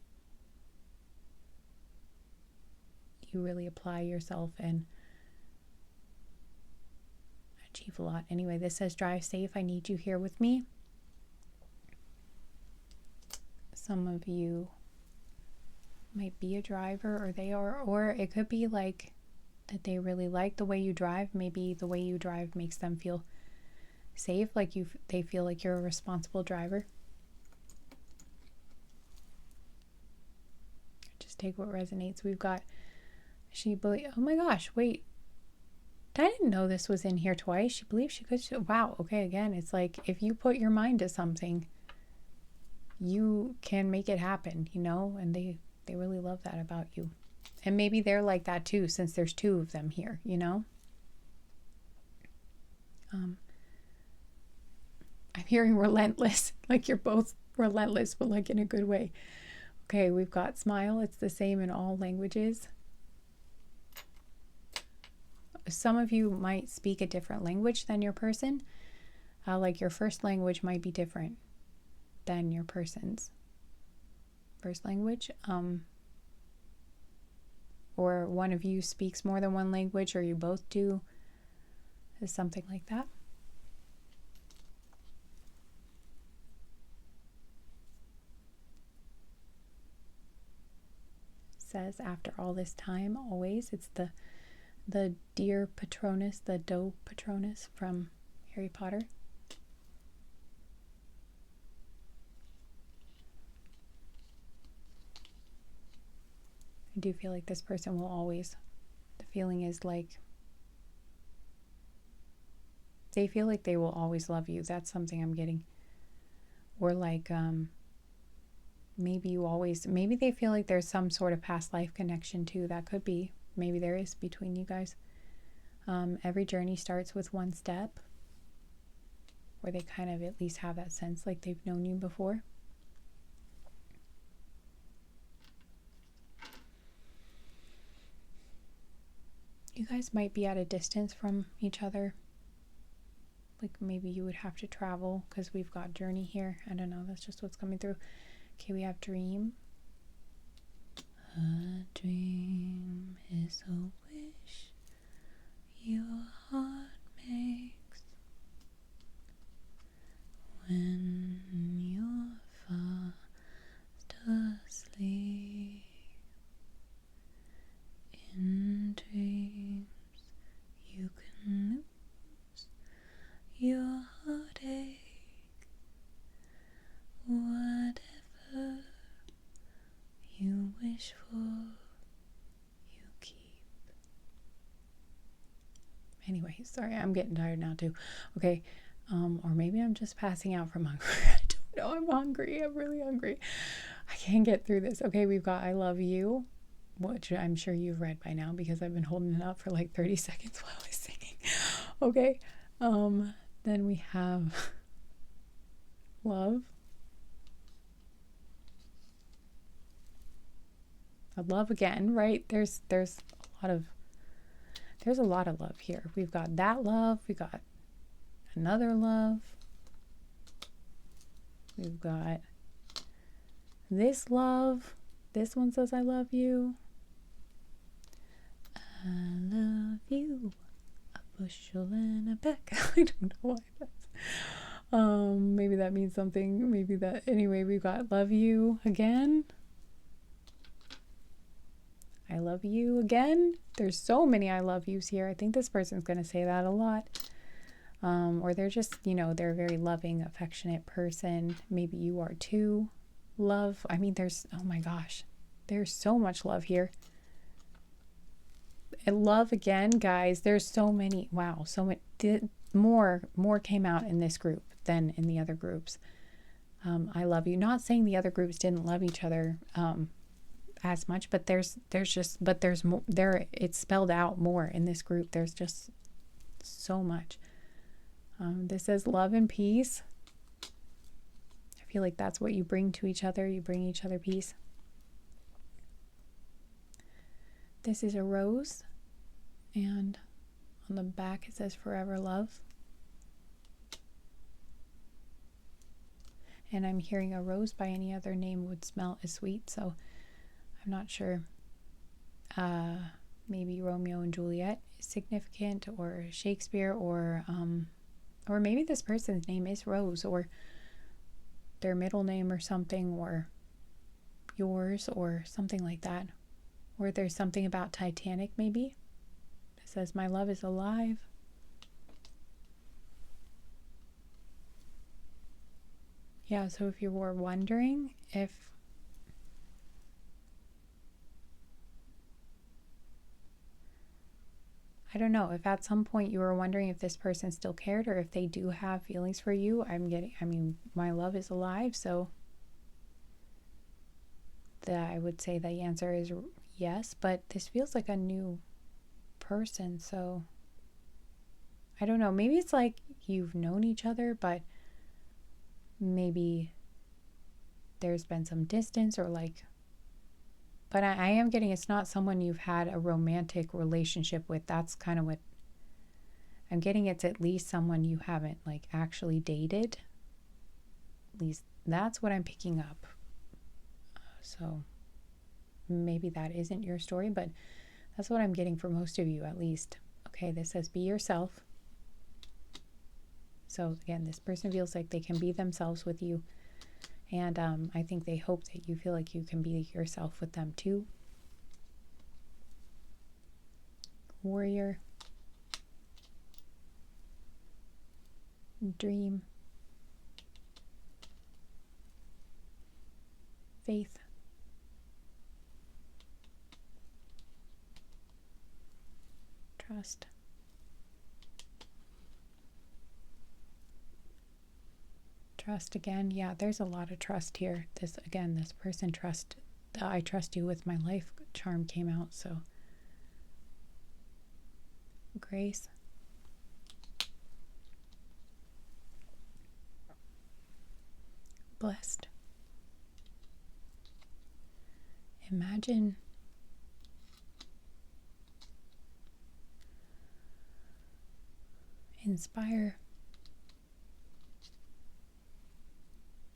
apply yourself and achieve a lot. Anyway, this says drive safe. I need you here with me. Some of you might be a driver, or they are, or it could be like that they really like the way you drive. Maybe the way you drive makes them feel safe, like they feel like you're a responsible driver. Just take what resonates. We've got oh my gosh, wait, I didn't know this was in here twice. She believes she could. Wow. Okay. Again, it's like if you put your mind to something, you can make it happen, and they really love that about you. And maybe they're like that too, since there's two of them here, I'm hearing relentless, like you're both relentless, but like in a good way. Okay, we've got smile. It's the same in all languages. Some of you might speak a different language than your person. Like your first language might be different than your person's first language. Or one of you speaks more than one language, or you both do. Is something like that. Says after all this time, always. It's the deer Patronus, the doe Patronus from Harry Potter. I do feel like this person will always, the feeling is like they feel like they will always love you. That's something I'm getting. Or like maybe they feel like there's some sort of past life connection too. That could be. Maybe there is between you guys. Every journey starts with one step, where they kind of at least have that sense like they've known you before. You guys might be at a distance from each other. Like maybe you would have to travel, because we've got journey here. I don't know. That's just what's coming through. Okay, we have dream. A dream is a wish your heart makes when you're fast asleep. In dreams you can lose your heartache. Whatever you wish Okay, sorry, I'm getting tired now too. Okay, or maybe I'm just passing out from hunger. I don't know. I'm hungry. I'm really hungry. I can't get through this. Okay, we've got I love you, which I'm sure you've read by now because I've been holding it up for like 30 seconds while I was singing. Okay, then we have love. Love again, right? There's a lot of love here. We've got that love, we got another love, we've got this love. This one says I love you. I love you, a bushel and a peck. I don't know why that's maybe that means something, maybe that. Anyway, we've got love you again. I love you again. There's so many I love yous here. I think this person's going to say that a lot. Or they're just, they're a very loving, affectionate person. Maybe you are too. Love. I mean, oh my gosh, there's so much love here. And love again, guys. There's so many. Wow, so many. More came out in this group than in the other groups. I love you. Not saying the other groups didn't love each other. As much, but there's more there. It's spelled out more in this group. There's just so much. This says love and peace. I feel like that's what you bring to each other. You bring each other peace. This is a rose, and on the back it says forever love. And I'm hearing a rose by any other name would smell as sweet, so I'm not sure. Maybe Romeo and Juliet is significant, or Shakespeare, or maybe this person's name is Rose, or their middle name or something, or yours, or something like that. Or there's something about Titanic, maybe. It says, my love is alive. Yeah, so if you were wondering if I don't know, if at some point you were wondering if this person still cared or if they do have feelings for you, my love is alive, so I would say the answer is yes, but this feels like a new person, so I don't know. Maybe it's like you've known each other, but maybe there's been some distance, or like, but I am getting it's not someone you've had a romantic relationship with. That's kind of what I'm getting. It's at least someone you haven't like actually dated. At least that's what I'm picking up. So maybe that isn't your story, but that's what I'm getting for most of you, at least. Okay, this says be yourself. So again, this person feels like they can be themselves with you. And I think they hope that you feel like you can be yourself with them too. Warrior. Dream. Faith. Trust. Trust again. Yeah, there's a lot of trust here. This person trust. I trust you with my life charm came out, so. Grace. Blessed. Imagine inspire.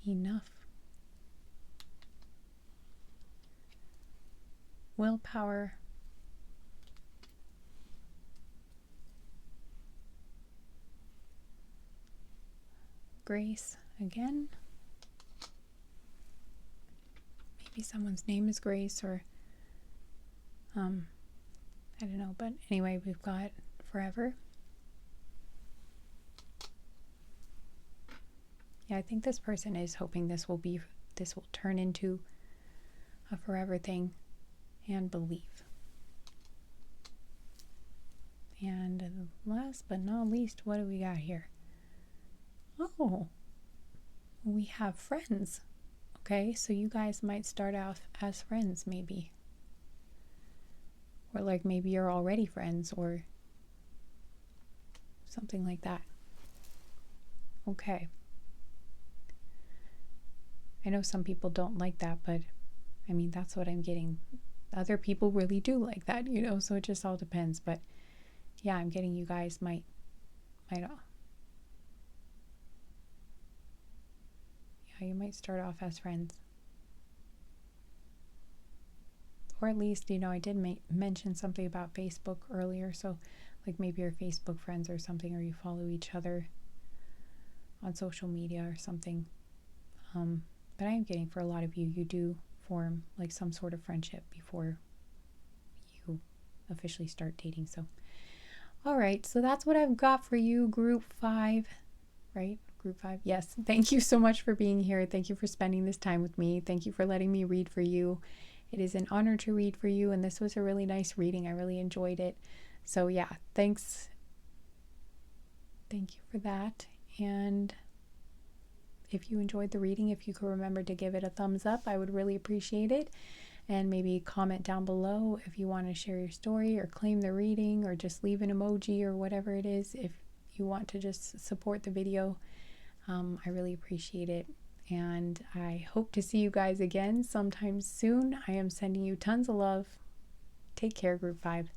Enough. Willpower. Grace again. Maybe someone's name is Grace, or I don't know, but anyway, we've got forever. Yeah, I think this person is hoping this will turn into a forever thing, and believe. And last but not least, what do we got here? Oh, we have friends. Okay, so you guys might start off as friends, maybe. Or like maybe you're already friends or something like that. Okay. I know some people don't like that, but I mean, that's what I'm getting. Other people really do like that, you know, so it just all depends. But yeah, I'm getting you guys might yeah, you might start off as friends. Or at least, you know, I did mention something about Facebook earlier, so like maybe you're Facebook friends or something, or you follow each other on social media or something. But I am getting for a lot of you, you do form like some sort of friendship before you officially start dating. So, all right, so that's what I've got for you, group 5, right? Group 5. Yes. Thank you so much for being here. Thank you for spending this time with me. Thank you for letting me read for you. It is an honor to read for you, and this was a really nice reading. I really enjoyed it. So, yeah, thanks. Thank you for that. And if you enjoyed the reading, if you could remember to give it a thumbs up, I would really appreciate it. And maybe comment down below if you want to share your story or claim the reading or just leave an emoji or whatever it is. If you want to just support the video, I really appreciate it. And I hope to see you guys again sometime soon. I am sending you tons of love. Take care, group 5.